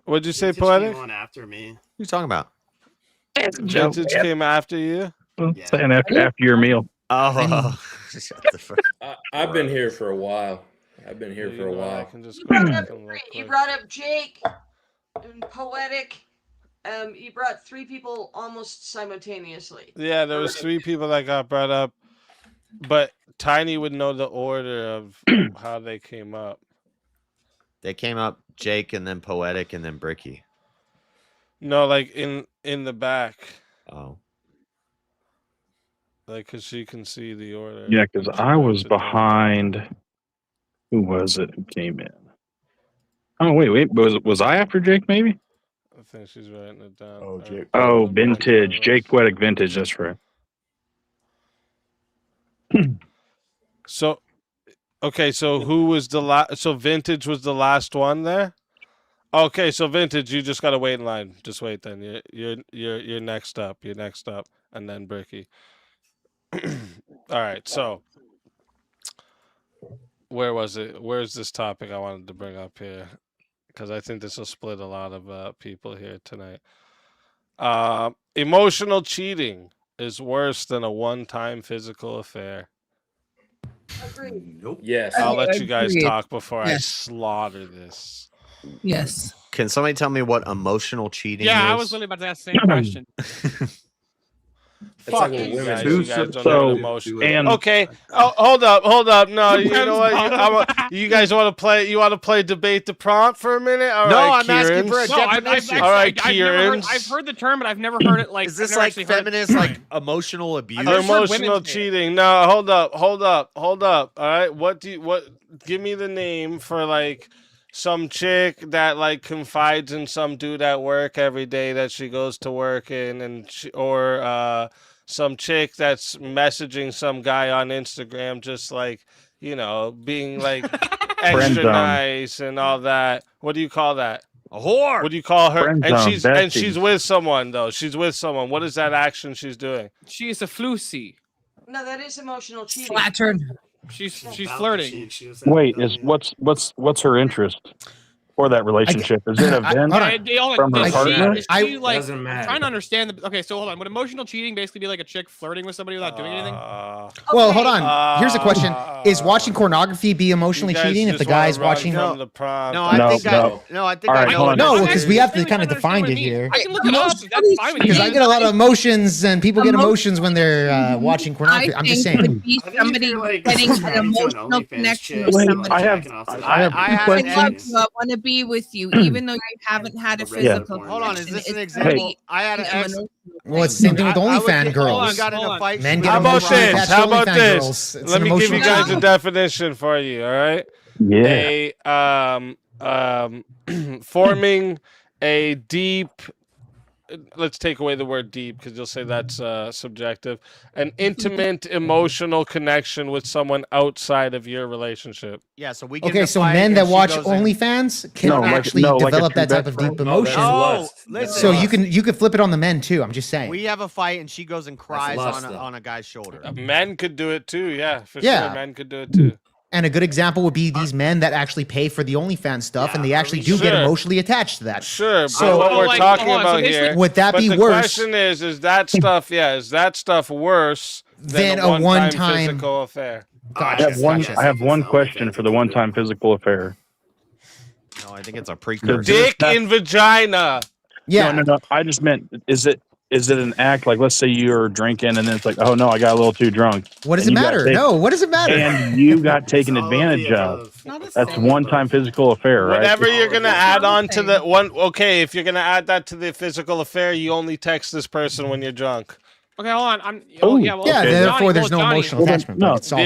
What'd you say, Vintage Poetic? came on after me. What are you talking about? Vintage came after you? Saying after your meal. Oh. I've been here for a while. I've been here for a while. You brought up Jake and Poetic. You brought 3 people almost simultaneously. Yeah, there was 3 people that got brought up, but Tiny would know the order of how they came up. They came up Jake and then Poetic and then Bricky. No, like in the back. Oh. Like, because she can see the order. Yeah, because I was behind. Who was it who came in? Oh wait, was I after Jake? Maybe. I think she's writing it down. Oh, Jake. Oh, vintage. Jake Poetic vintage. That's right. So, okay, so who was the last? So vintage was the last one there. Okay, so vintage, you just gotta wait in line. Just wait then. You're next up. You're next up, and then Bricky. All right, so where was it? Where's this topic I wanted to bring up here? Because I think this will split a lot of people here tonight. Emotional cheating is worse than a one-time physical affair. Agreed. Nope. Yes. I'll let you guys Agreed. talk before I Yes. slaughter this. Yes. Can somebody tell me what emotional cheating is? Yeah, I was literally about to ask the same question. Fuck like what you women guys. do. You guys don't So, have emotion. and- Okay. Oh, hold up. No, you know what? You guys want to play? You want to play debate the prompt for a minute? All No, right, I'm asking for a Kieran's. No, definition. All right, I've never heard, Kieran's. I've heard the term, but I've never heard it like. Is this I've never like actually heard it. feminist, like emotional abuse? I've never heard Emotional women say it. cheating. No, hold up. All right, what? Give me the name for like some chick that like confides in some dude at work every day that she goes to work in, or some chick that's messaging some guy on Instagram, just like, you know, being like extra nice and all that. What do you call that? A whore. What do you call her? Friend And zone, she's bestie. with someone though. She's with someone. What is that action she's doing? She is a flusy. No, that is emotional cheating. Flattered. She's About to flirting. cheat, she was Wait, out, is yeah. what's her interest for that relationship? Is it a vent from her partner? Is she like? Doesn't I'm matter. trying to understand. Okay, so hold on. Would emotional cheating basically be like a chick flirting with somebody without doing anything? Well, hold on. Here's a question: is watching pornography be emotionally cheating if the guy's watching? No, I think All right, I know. hold on. No, because we have to kind of define it here. I can look it up. If that's fine with you. Because I get a lot of emotions, and people get emotions when they're watching pornography. I'm just saying. Would be somebody getting an emotional connection with somebody. I have I want to be with you, even though you haven't had a physical. Hold on, is this an It's example? very I had an ex. Well, it's the same thing with OnlyFans girls. Got in a fight. Men get How about emotionally this? attached How to about OnlyFans this? girls. It's Let an me give you emotional guys a definition for you. All right. Yeah. Forming a deep. Let's take away the word deep because you'll say that's subjective. An intimate emotional connection with someone outside of your relationship. Yeah, so we get Okay, so men that watch OnlyFans can actually develop that type of deep emotion. Oh, listen. So you can flip it on the men too. I'm just saying. We have a fight and she goes and cries on a guy's shoulder. Men could do it too. Yeah, for Yeah. sure. Men could do it too. And a good example would be these men that actually pay for the OnlyFans stuff, and they actually do get Sure. emotionally attached to that. Sure, but So what we're talking about here, would that but be the worse question is that stuff? Yeah, is that stuff worse than a one-time physical affair? I have one question for the one-time physical affair. No, I think it's a precursor. Dick in vagina. Yeah. No. I just meant, is it is it an act? Like, let's say you're drinking and then it's like, oh no, I got a little too drunk. What does it matter? No, what does it matter? And you got taken advantage of. That's one-time physical affair, right? Whatever you're gonna add on to the one. Okay, if you're gonna add that to the physical affair, you only text this person when you're drunk. Okay, hold on. Therefore, there's no emotional attachment. No, it's all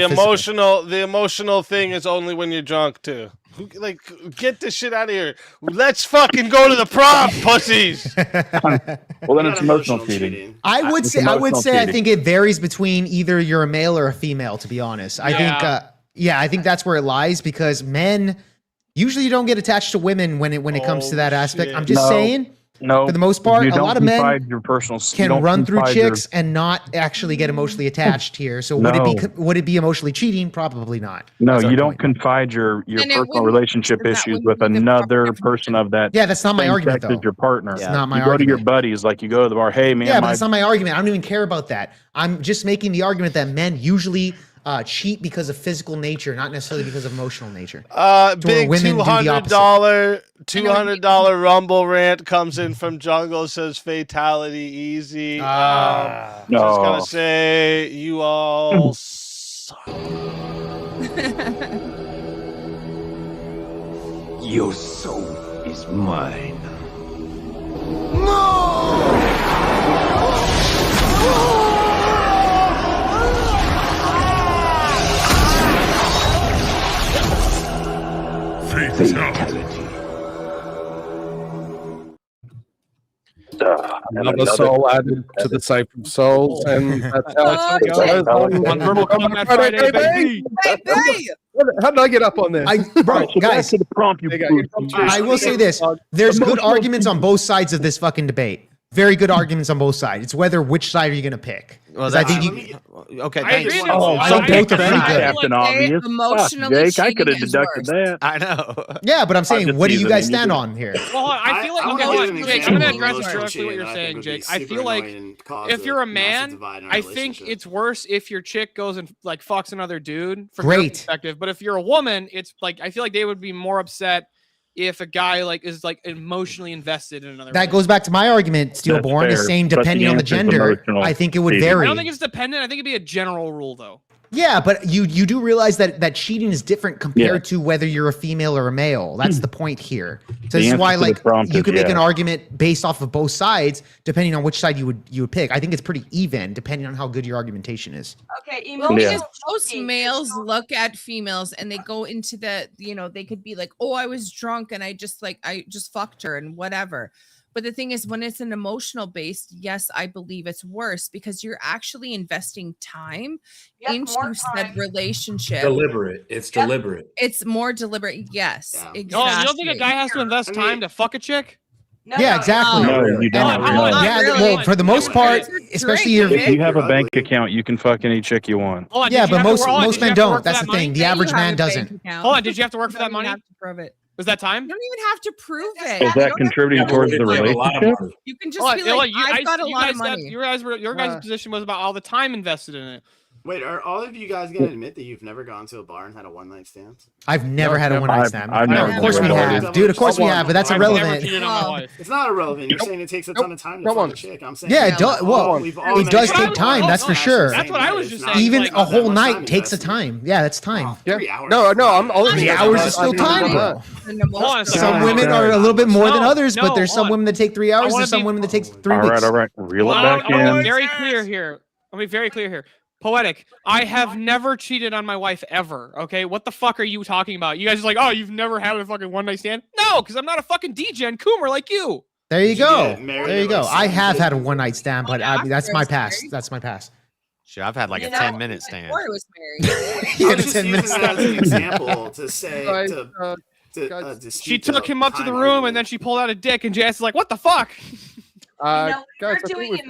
the emotional thing is only when you're drunk too. Like, get this shit out of here. Let's fucking go to the prom, pussies. Well, then it's emotional cheating. I would say I think it varies between either you're a male or a female. To be honest, I think that's where it lies because men usually you don't get attached to women when it comes to that aspect. I'm just saying. No, for the most part, a lot of men can run through chicks and not actually get emotionally attached here. So would it be emotionally cheating? Probably not. No, you don't confide your personal relationship issues with another person of that. Yeah, that's not my argument though. Your partner. It's not my you argument. go to your buddies, like you go to the bar. Hey man, yeah, but that's not my argument. I don't even care about that. I'm just making the argument that men usually cheat because of physical nature, not necessarily because of emotional nature. Big $200 Rumble rant comes in from Jungle, says fatality easy. Just gonna say you all suck. Your soul is mine. Fatality. Another soul added to the safe of souls, and that's how it goes on Verbal Combat Friday, baby. How did I get up on this? Guys, I will say this: there's good arguments on both sides of this fucking debate. Very good arguments on both sides. It's which side are you going to pick? Well, I think okay, thanks. so both are pretty good. Captain Obvious. Emotionally Jake, I could have deducted that. I know. Yeah, but I'm saying, what do you guys stand on here? Well, I feel like Jake, I'm going to address directly what you're saying, Jake. I feel like if you're a man, I think it's worse if your chick goes and like fucks another dude from your perspective. But if you're a woman, it's like I feel like they would be more upset if a guy like is like emotionally invested in another. That goes back to my argument, Steelborn, is saying depending on the gender, I think it would vary. I don't think it's dependent. I think it'd be a general rule though. Yeah, but you do realize that cheating is different compared to whether you're a female or a male. That's the point here. So this is why like you could make an argument based off of both sides, depending on which side you would pick. I think it's pretty even, depending on how good your argumentation is. Okay, because most males look at females and they go into the, they could be like, oh, I was drunk and I just fucked her and whatever. But the thing is, when it's an emotional based, yes, I believe it's worse because you're actually investing time into said relationship. Deliberate. It's deliberate. It's more deliberate. Yes, exactly. Oh, you don't think a guy has to invest time to fuck a chick? No, yeah, exactly. No, you don't. Well, for the most part, especially if you have a bank account, you can fuck any chick you want. Yeah, but most men don't. That's the thing. The average man doesn't. Hold on, did you have to work for that money? You have to prove it. Was that time? You don't even have to prove it. Is that contributing towards the relationship? You can just be like, I've got a lot of money. Your guys' position was about all the time invested in it. Wait, are all of you guys gonna admit that you've never gone to a bar and had a one-night stand? I've never had a one-night stand. I've never. Of course we have, dude. Of course we have, but that's irrelevant. It's not irrelevant. You're saying it takes a ton of time to fuck a chick. I'm saying it does. Well, it does take time. That's for sure. That's what I was just saying. Even a whole night takes a time. Yeah, that's time. Yeah. 3 hours. No. I'm 3 hours is still time, bro. Some women are a little bit more than others, but there's some women that take 3 hours. There's some women that takes 3 weeks. All right. Reel it back in. I'll be very clear here. Poetic. I have never cheated on my wife ever. Okay, what the fuck are you talking about? You guys are like, oh, you've never had a fucking one night stand? No, because I'm not a fucking degen coomer like you. There you go. There you go. I have had a one night stand, but that's my past. That's my past. Shit, I've had like a 10-minute stand. Before I was married. You had a 10-minute stand. As an example to say she took him up to the room and then she pulled out a dick and Jess is like, what the fuck? Guys,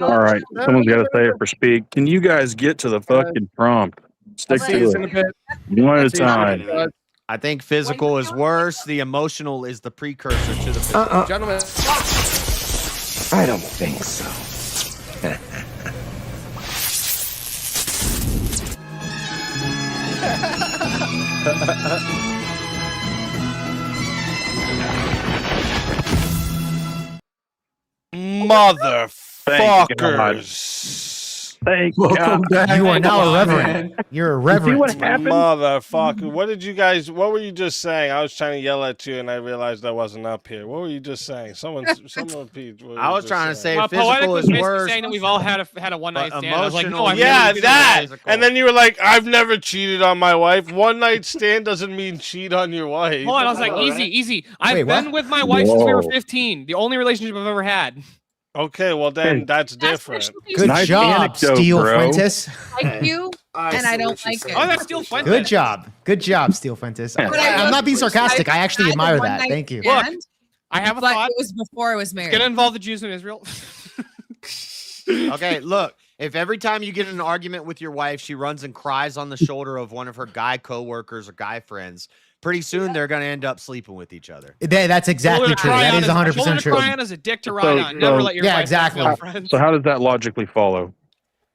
all right, someone's got to say it for speed. Can you guys get to the fucking prompt? Stick to it. One at a time. I think physical is worse. The emotional is the precursor to the physical. Gentlemen, I don't think so. Motherfucker. Motherfuckers. Thank Welcome God. back. You are now a Man. reverend. You're a You see reverend. what happened? Motherfucker. What were you just saying? I was trying to yell at you and I realized I wasn't up here. What were you just saying? Someone repeat. What I you was just trying to saying. say Well, physical Poetic was is basically worse. saying that we've all had a one night But stand. I was like, no, emotional- I've Yeah, never been that. physical. And then you were like, I've never cheated on my wife. One night stand doesn't mean cheat on your wife. Hold on, I was like, All right. easy. I've Wait, been what? with my wife since we were Whoa. 15. The only relationship I've ever had. Okay, well then Hey. that's different. Good Nice job, anecdote, Steel bro. Fuentes. Like you, and I don't like it. Oh, that's still fun. Good job. Good job, Steel Fuentes. But I I'm not being sarcastic. I actually had a admire that. one-night Thank you. stand, I have a but thought. it was before I was It's married. gonna involve the Jews in Israel. Okay, look. If every time you get in an argument with your wife, she runs and cries on the shoulder of one of her guy coworkers or guy friends, pretty soon they're gonna end up sleeping with each other. That's exactly true. That is 100% true. Crying as a dick to ride on. Never let your Yeah, wife exactly. have girlfriends. So how does that logically follow?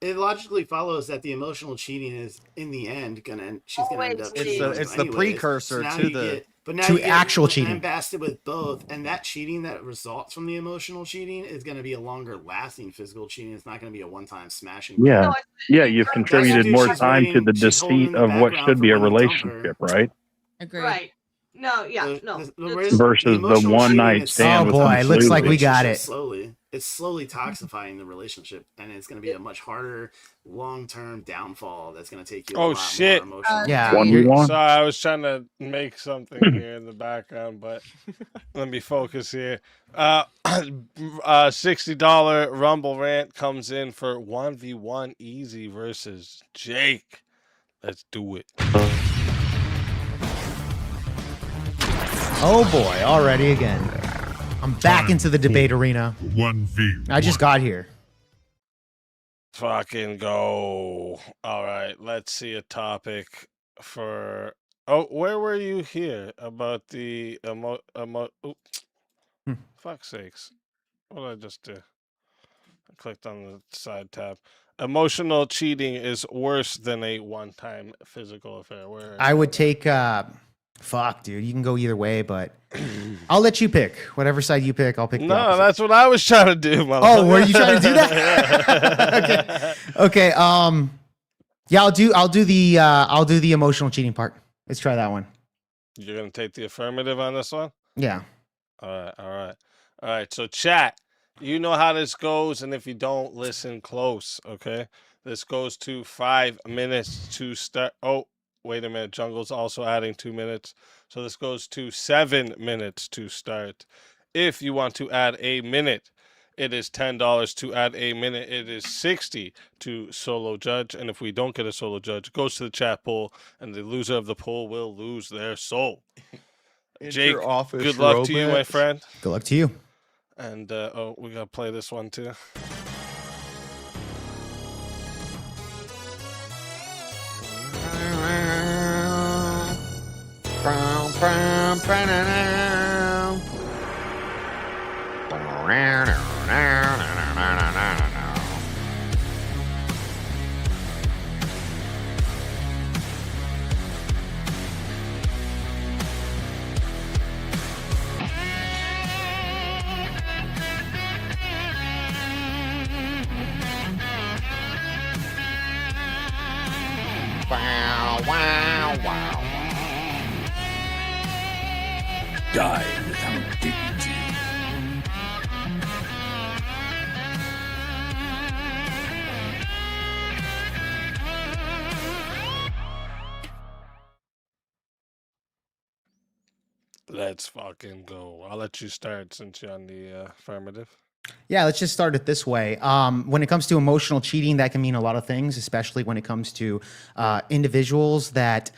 It logically follows that the emotional cheating is, in the end, she's gonna end up cheating. It's the precursor now to you the get actual cheating. Lambasted with both, and that cheating that results from the emotional cheating is going to be a longer lasting physical cheating. It's not going to be a one-time smashing. Yeah. Yeah, you've contributed more she's time to waiting- the she's holding in deceit the of what background should for be a when you dump her. relationship, right? Agreed. Right. No, yeah, Versus the one night stand. Oh with boy, looks like we completely- got it. It's slowly toxifying the relationship, and it's going to be a much harder long-term downfall. That's going to take you. Oh shit! More emotional. Yeah. So I was trying to make something here in the background, but let me focus here. $60 Rumble rant comes in for 1v1 Easy versus Jake. Let's do it. Oh boy, already again. I'm back into the debate arena. 1v. I just got here. Fucking go. All right, let's see a topic for. Oh, where were you here about the fuck's sakes. What did I just do? I clicked on the side tab. Emotional cheating is worse than a one-time physical affair. Where I would take fuck, dude. You can go either way, but I'll let you pick. Whatever side you pick, I'll pick. No, that's what I was trying to do. Oh, were you trying to do that? Okay. Yeah, I'll do the emotional cheating part. Let's try that one. You're gonna take the affirmative on this one? Yeah. All right. So chat, you know how this goes, and if you don't, listen close. Okay, this goes to 5 minutes to start. Oh, wait a minute. Jungle's also adding 2 minutes, so this goes to 7 minutes to start. If you want to add a minute, it is $10 to add a minute. It is $60 to solo judge. And if we don't get a solo judge, it goes to the chat poll, and the loser of the poll will lose their soul. Jake, good luck to you, my friend. Good luck to you. And we gotta play this one too. Die without dignity. Let's fucking go. I'll let you start since you're on the affirmative. Yeah, let's just start it this way. When it comes to emotional cheating, that can mean a lot of things, especially when it comes to individuals that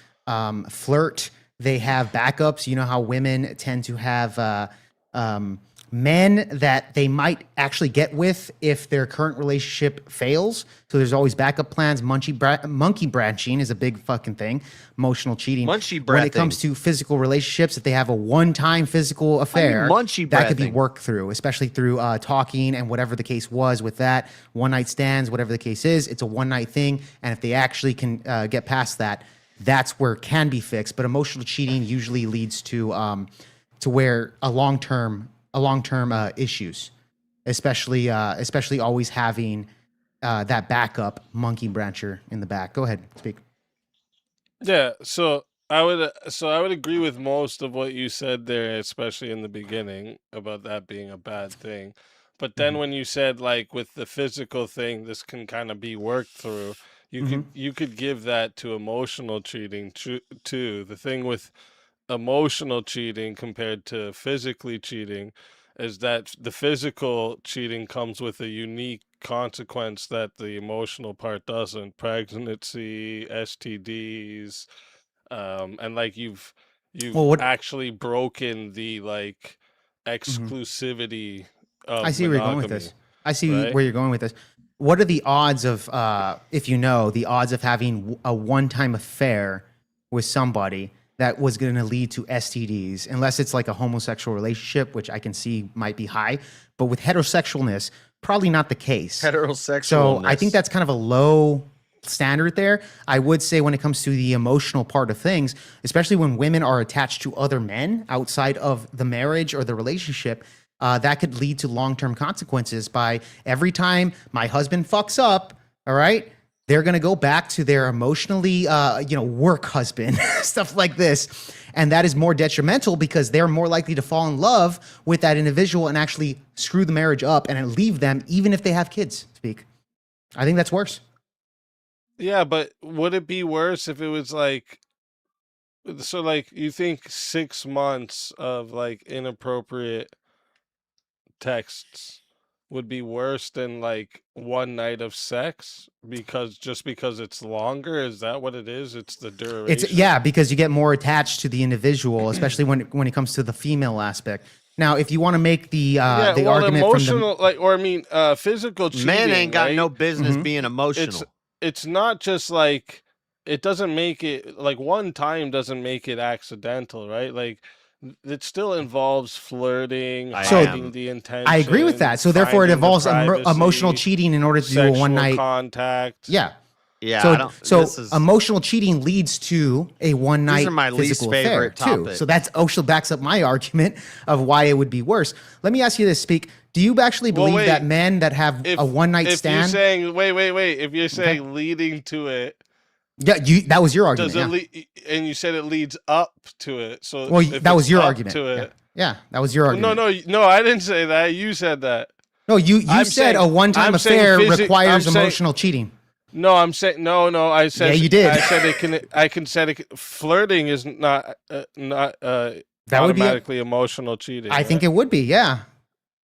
flirt. They have backups. You know how women tend to have men that they might actually get with if their current relationship fails. So there's always backup plans. Monkey branching is a big fucking thing. Emotional cheating. When it comes to physical relationships, if they have a one-time physical affair, that could be worked through, especially through talking and whatever the case was with that. One-night stands, whatever the case is, it's a one-night thing. And if they actually can get past that, that's where it can be fixed. But emotional cheating usually leads to where a long-term issues. especially always having that backup monkey brancher in the back. Go ahead, speak. Yeah, so I would agree with most of what you said there, especially in the beginning about that being a bad thing. But then when you said like with the physical thing, this can kind of be worked through. You could give that to emotional cheating too. The thing with emotional cheating compared to physically cheating is that the physical cheating comes with a unique consequence that the emotional part doesn't. Pregnancy, STDs, and like you've Well, what actually broken the like exclusivity of I see where you're going with monogamy, this. I see right? where you're going with this. What are the odds of, if you know, the odds of having a one-time affair with somebody that was going to lead to STDs, unless it's like a homosexual relationship, which I can see might be high, but with heterosexualness, probably not the case. Heterosexualness. So I think that's kind of a low standard there. I would say when it comes to the emotional part of things, especially when women are attached to other men outside of the marriage or the relationship, that could lead to long-term consequences by every time my husband fucks up, all right, they're going to go back to their emotionally, work husband, stuff like this. And that is more detrimental because they're more likely to fall in love with that individual and actually screw the marriage up and leave them, even if they have kids, speak. I think that's worse. Yeah, but would it be worse if it was like, so like you think 6 months of like inappropriate texts would be worse than like one night of sex because it's longer? Is that what it is? It's the duration. Because you get more attached to the individual, especially when it comes to the female aspect. Now, if you want to make the argument emotional, from physical cheating, Man ain't got right? no business being emotional. It's not just like, it doesn't make it like one time doesn't make it accidental, right? Like it still involves flirting, hiding the intention. I agree with that. So therefore, it involves emotional cheating in order to do a one night contact. Yeah. Yeah. So emotional cheating leads to a one night These are my physical least favorite affair too. topic. So that's also backs up my argument of why it would be worse. Let me ask you this, Speak. Do you actually believe that men that have a one night stand? If you're saying wait, if you're saying leading to it. Yeah, that was your argument. Does it and you said it leads up to it. So that was your argument. To it, yeah, that was your argument. No, I didn't say that. You said that. No, you said a one-time affair requires emotional cheating. No, I'm saying no. I said yeah, you did. I said it can. I can say flirting is not that automatically emotional cheating. I think it would be. Yeah.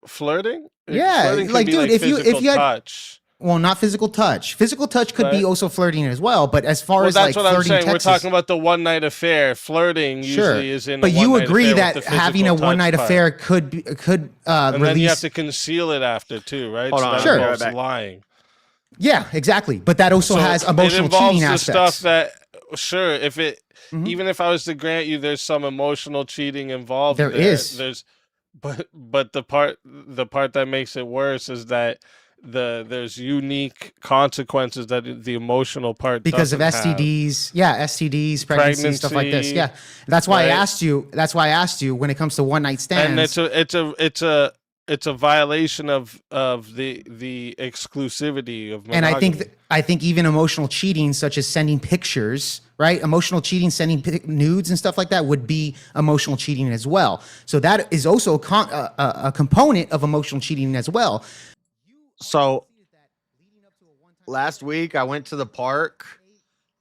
Flirting. Yeah, flirting like dude, if you had touch. Well, not physical touch. Physical touch could be also flirting as well, but as far as that's like what flirting, I'm saying. We're talking about the one night affair. Flirting usually is in. But you agree that having a one night affair could and release. Then you have to conceal it after too, right? Hold on, sure. Involves lying. Yeah, exactly. But that also has emotional cheating aspects. Stuff that if it even if I was to grant you there's some emotional cheating involved, there is. There's but the part that makes it worse is that there's unique consequences that the emotional part because of STDs, STDs, pregnancy, stuff like this. Yeah, that's why I asked you. That's why I asked you when it comes to one night stands. And it's a violation of the exclusivity of monogamy. And I think even emotional cheating, such as sending pictures, right? Emotional cheating, sending nudes and stuff like that, would be emotional cheating as well. So that is also a component of emotional cheating as well. So last week I went to the park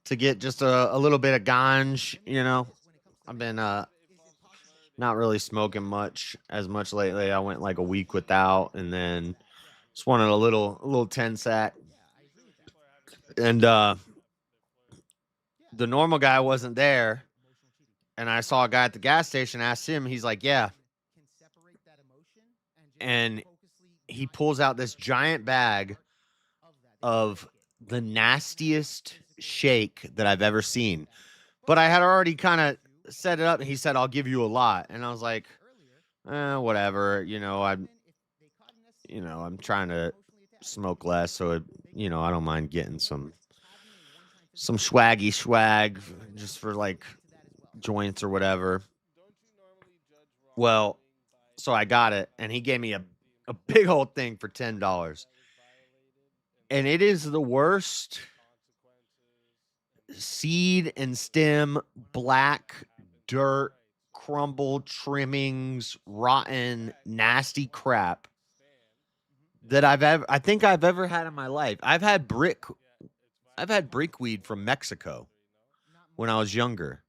to get just a little bit of ganj. You know, I've been not really smoking as much lately. I went like a week without, and then just wanted a little 10 sack. And the normal guy wasn't there, and I saw a guy at the gas station. Asked him, he's like, "Yeah," and he pulls out this giant bag of the nastiest shake that I've ever seen. But I had already kind of set it up, and he said, "I'll give you a lot." And I was like, whatever. I'm trying to smoke less, so I don't mind getting some swaggy swag just for like joints or whatever. Well, so I got it, and he gave me a big old thing for $10. And it is the worst seed and stem, black dirt, crumble, trimmings, rotten, nasty crap that I think I've ever had in my life. I've had brickweed from Mexico when I was younger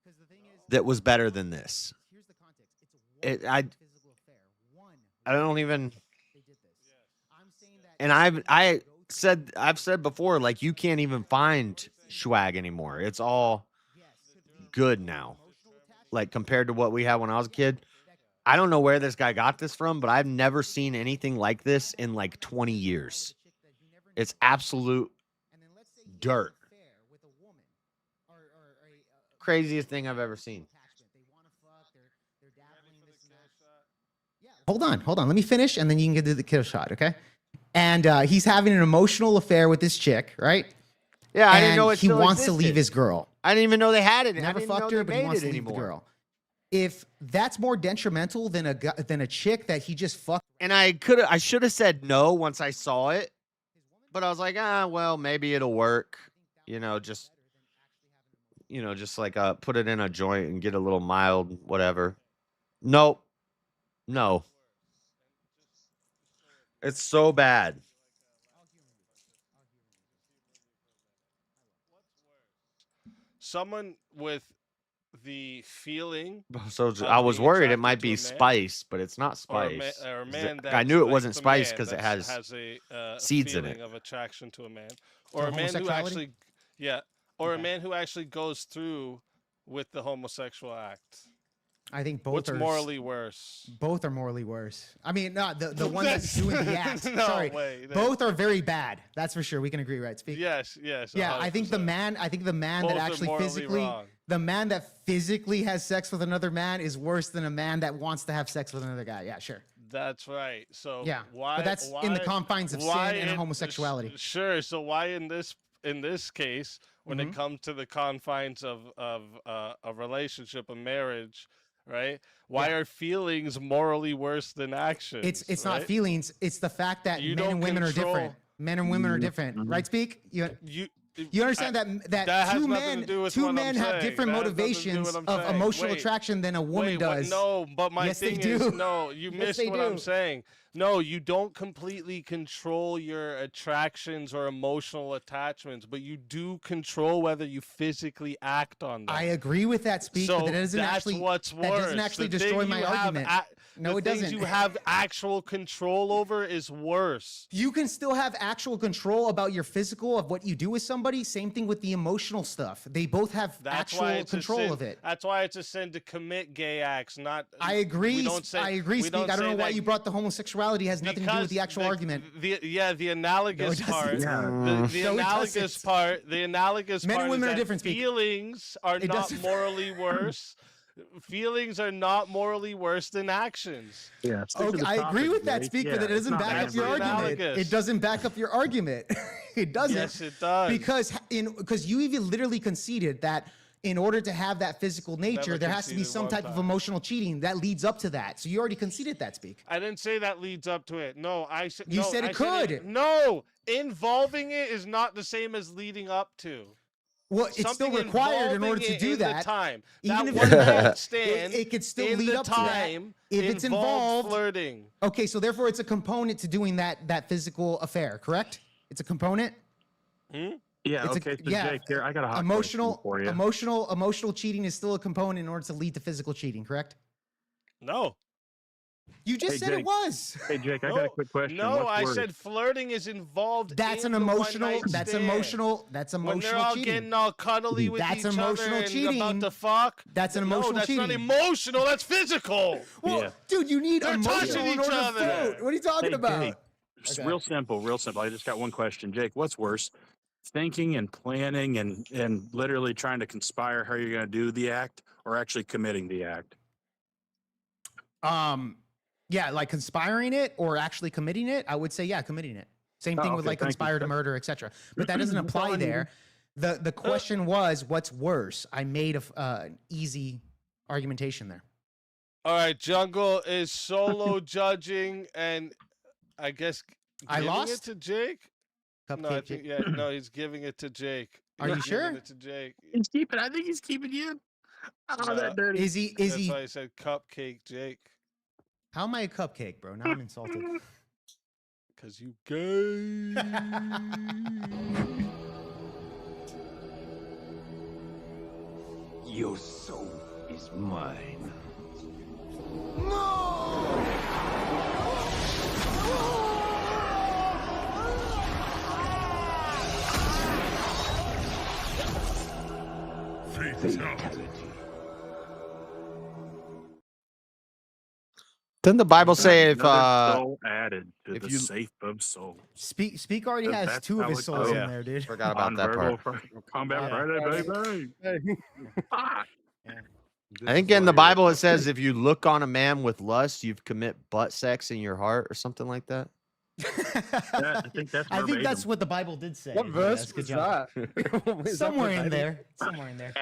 that was better than this. I don't even, and I've said before, like, you can't even find swag anymore. It's all good now, like, compared to what we had when I was a kid. I don't know where this guy got this from, but I've never seen anything like this in like 20 years. It's absolute dirt. Craziest thing I've ever seen. Hold on. Let me finish, and then you can get to the kill shot, okay? And he's having an emotional affair with this chick, right? Yeah, I didn't know it he still wants to existed. leave his girl. I didn't even know they had it. Never fucked her, but he wants to leave the girl. If that's more detrimental than a chick that he just fucked, and I should have said no once I saw it, but I was like, well, maybe it'll work. Just like put it in a joint and get a little mild, whatever. Nope. No. It's so bad. Someone with the feeling. So I was worried it might be spice, but it's not spice. Or a man I knew it wasn't likes a spice man because it that has a seeds in feeling it. of attraction to a man, or a man who actually, a man who actually goes through with the homosexual act. I think both What's are morally worse? Both are morally worse. I mean, no, the one that's doing the act. No Sorry, way. Both are very bad. That's for sure. We can agree, right? Speak. Yes. Yeah, 100%. I think the man Both that are actually morally physically, wrong. the man that physically has sex with another man is worse than a man that wants to have sex with another guy. Yeah, sure. That's right. So Yeah, why? but that's in the confines of sin and homosexuality. Sure. So why in this case, when it comes to the confines of a relationship, a marriage, right? Why are feelings morally worse than actions? It's not feelings. It's the fact that men and women are different. Men and women are different, right? Speak. You understand that two men have different motivations of emotional attraction than a woman does. No, but my Yes, thing they is, do. no, you Yes, missed they what I'm do. saying. No, you don't completely control your attractions or emotional attachments, but you do control whether you physically act on them. I agree with that, Speak, So but that doesn't that's actually what's that doesn't worse. actually The destroy thing my you have argument. No, the it things doesn't. you have actual control over is worse. You can still have actual control about your physical of what you do with somebody. Same thing with the emotional stuff. They both have That's why actual it's a control sin. of it. That's why it's a sin to commit gay acts. Not. I agree. We don't say, I agree, we Speak. I don't say know why that you brought the homosexuality. It has nothing to do with the actual argument. The analogous part. The analogous part. The analogous Men part and women is are that different, Speak. feelings are It not doesn't- morally worse. Feelings are not morally worse than actions. Yeah. Okay, I agree with that, Speak, but it doesn't back up your argument. analogous. It doesn't back up your argument. It doesn't. Yes, it does. Because you even literally conceded that in order to have that physical nature, Never there has to be conceded some one type of time. emotional cheating that leads up to that. So you already conceded that, Speak. I didn't say that leads up to it. No, I said You no, said it I could. No, involving it is not the same as leading up to. Well, it's still Something required in order involving to it do in the that. time. Even That if one it's night stand, it could still in lead the up time to that. If it's involved involved, flirting. Okay, so therefore it's a component to doing that physical affair, correct? It's a component. Hmm? Yeah. It's Okay. So Jake, here I got a hot emotional question for you. emotional cheating is still a component in order to lead to physical cheating, correct? No. You just Hey, said it Jake. was. Hey Jake, I got a quick question. No, What's I worse? said flirting is involved. That's in an the emotional. one-night That's stand. emotional. That's emotional When they're all cheating. getting all cuddly with That's each emotional other and cheating. about to fuck. That's an emotional no, that's cheating. not emotional. That's physical. Well, Yeah. dude, you need They're emotional touching in each order to other. float. What are you talking Hey, about? Jake, real simple, real simple. I just got one question, Jake. What's worse, thinking and planning and literally trying to conspire how you're going to do the act, or actually committing the act? Yeah, like conspiring it or actually committing it. I would say, yeah, committing it. Same Oh, thing with okay, like thank you. conspire to murder, etc. But that doesn't That's all apply I needed. there. The question was, what's worse? I made an easy argumentation there. All right, Jungle is solo judging, and I guess I giving lost? it to Jake. No, I think no, he's giving it to Jake. Are you He's sure? giving it to Jake. He's keeping. I think he's keeping you. Oh, that dirty. Is he? That's why I said cupcake, Jake. How am I a cupcake, bro? Now I'm insulted. Cause you gay. Your soul is mine. Fatality. Doesn't the Bible say if soul added to if the you safe of souls? Speak already has That's 2 of how his it souls goes. in there, dude. Forgot about that part. Combat Friday, baby. I think in the Bible it says if you look on a man with lust, you've commit butt sex in your heart or something like that. I think that's I think that's what the Bible did say. What verse Yes, good was job. that? Somewhere in there. Somewhere in there.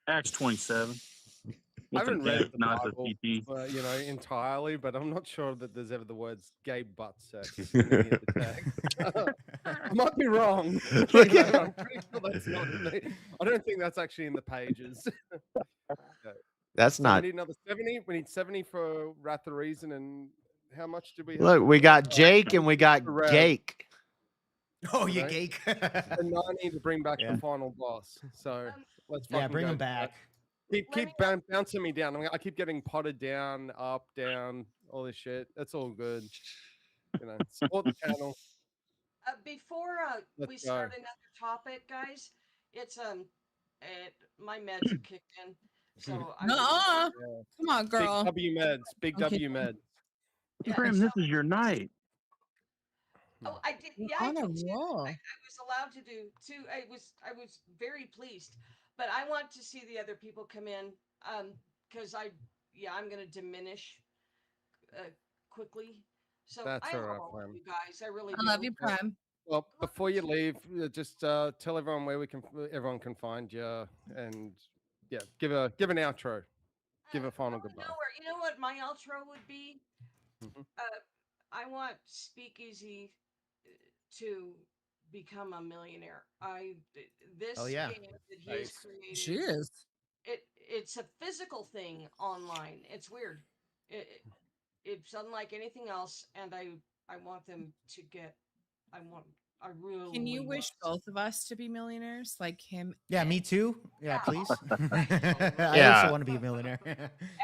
Acts 27. I haven't read the Not the Bible, PT. you know, entirely, but I'm not sure that there's ever the words "gay butt sex" in any of the text. I might be wrong. I'm pretty sure that's not. I don't think that's actually in the pages. That's So not. We need another 70. We need 70 for Wrath of Reason, and how much did we have? Look, we got Jake and we got Red. Jake. Oh, you Right? geek. And 90 to bring back the final boss. So let's Yeah, fucking bring go him for that. back. Keep bouncing me down. I keep getting potted down, up, down, all this shit. That's all good. You know, support the channel. Before we Let's start go. another topic, guys, it's my meds have kicked in, so I'm Nuh-uh. Come on, girl. Big W meds. Big W meds. Prim, this is your night. Oh, I did. Yeah, I did too. I was allowed to do too. I was very pleased, but I want to see the other people come in, because I'm gonna diminish quickly. So That's I all love right, all of Prem. you guys. I really I do. love you, Prem. Well, before you leave, just tell everyone where everyone can find you, and yeah, give an outro, give a final goodbye. You know what my outro would be? Mhm. I want Speakeasy to become a millionaire. This Oh, yeah. game that he has created. She is. It's a physical thing online. It's weird. It's unlike anything else, and I want them to get. I really. Can you want wish both of us to be millionaires like him? Yeah, me too. Yeah, please. I Yeah. also want to be a millionaire.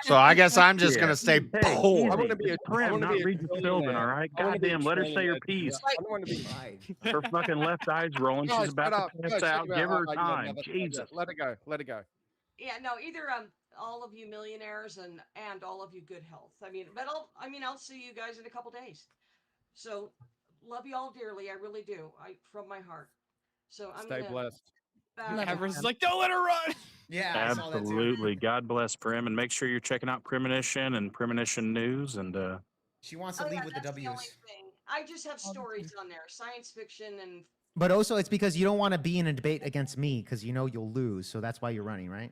So I guess I'm just gonna stay poor. I want to be a Prim, not be a Regis Philbin, trillionaire. all right? I wanna be a Goddamn, let her say her trillionaire. piece. I don't want to be. Her fucking left eye's rolling. No, She's about shut up. to No, pass shut out. your Give mouth. her Oh, yeah, no, time. that's not Jesus. good. Let it go. Let it go. Yeah, no, either all of you millionaires and all of you good health. I mean, but I'll see you guys in a couple days. So love you all dearly. I really do. From my heart. So I'm Stay gonna blessed. Everyone's like, don't let her run. Yeah, Absolutely. God bless Prim, and make sure you're checking out Premonition and Premonition News. And She wants to leave with the W's. I just have stories on there, science fiction and. But also, it's because you don't want to be in a debate against me because you know you'll lose. So that's why you're running, right?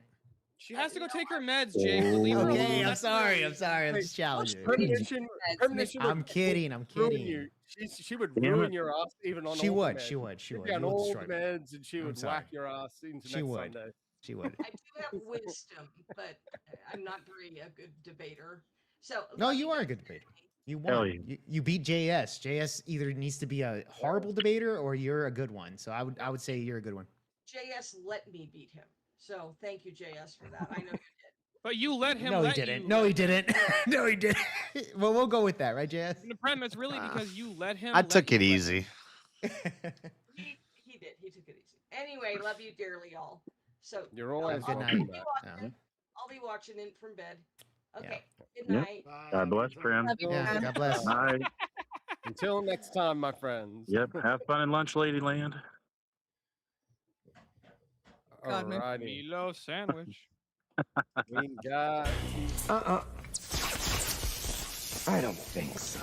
She has to go take her meds, Jake. Leave her Okay, alone. I'm That's the sorry. real I'm reason. sorry. I'm just challenging. Premonition I'm would kidding. I'm ruin kidding. you. She would Damn ruin it. your ass even on. She all would. the She meds. would. She She'd would. be on You would all destroy the me. meds, and she I'm would sorry. whack your ass into She next would. Sunday. She would. I do have wisdom, but I'm not very a good debater. So No, you are a good debater. You Hell won. yeah. You beat JS. JS either needs to be a horrible debater or you're a good one. So I would say you're a good one. JS let me beat him. So thank you, JS, for that. I know you did. But you let him. No, he let didn't. you No, let he him. didn't. No, he didn't. Well, we'll go with that, right, JS? The Prem, it's really because you let him. I let took you it let him. easy. He did. He took it easy. Anyway, love you dearly, all. So You're always Good welcome night. back. I'll be watching it from bed. Okay. Good Yep. night. God bless Prim. Yeah, God bless. All right. Until next time, my friends. Yep. Have fun in Lunch Ladyland. God, man. Alrighty. Meatloaf sandwich. We got. I don't think so.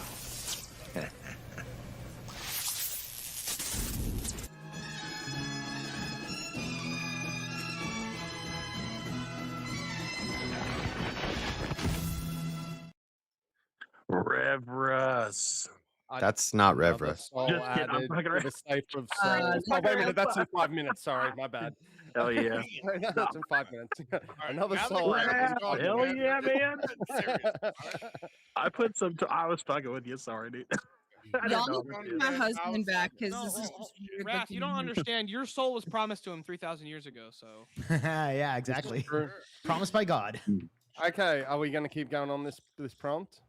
Rev Russ. That's not Another Revra. soul Just kidding, I'm added fucking for the sake of souls. Oh, wait a minute. That's in 5 minutes. Sorry, my bad. Hell yeah. That's in 5 minutes. Another now soul that added. Grass is Hell talking, yeah, man. serious. I put some. I was fucking with you. Sorry, dude. I didn't Y'all know. need to bring my husband back because this is just weird. Raph, you don't understand. Your soul was promised to him 3,000 years ago. So Yeah, exactly. Promised by God. Okay, are we going to keep going on this prompt?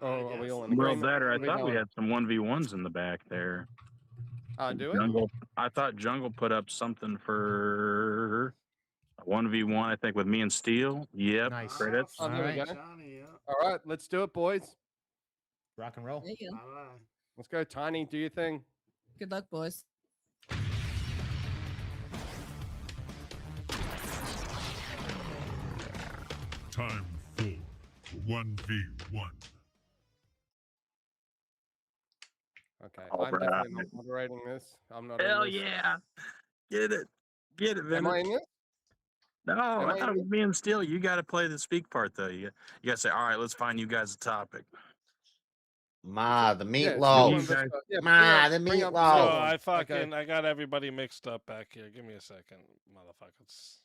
Or are we all in Well, agreement? better. I Where we thought we going? had some 1v1s in the back there. Do it? Jungle. I thought Jungle put up something for 1v1. I think with me and Steel. Yep. Nice. Credits. Oh, there we go. Johnny, yeah. All right, let's do it, boys. Rock and roll. There you go. Bye-bye. Let's go, Tiny. Do your thing. Good luck, boys. Time for 1v1. Okay, All I'm right. definitely not moderating this. I'm not. Hell in this. yeah. Get it. Get it, Am I Vince. in this? No, Am I I thought it in was me and Steel. You got to play the speak part, though. You got to say, all right, let's find you guys a topic. Ma, the Yeah, meatloaf. Steel one, yeah, Ma, the bring up meatloaf. Steel Oh, one. I got everybody mixed up back here. Give me a second, motherfuckers.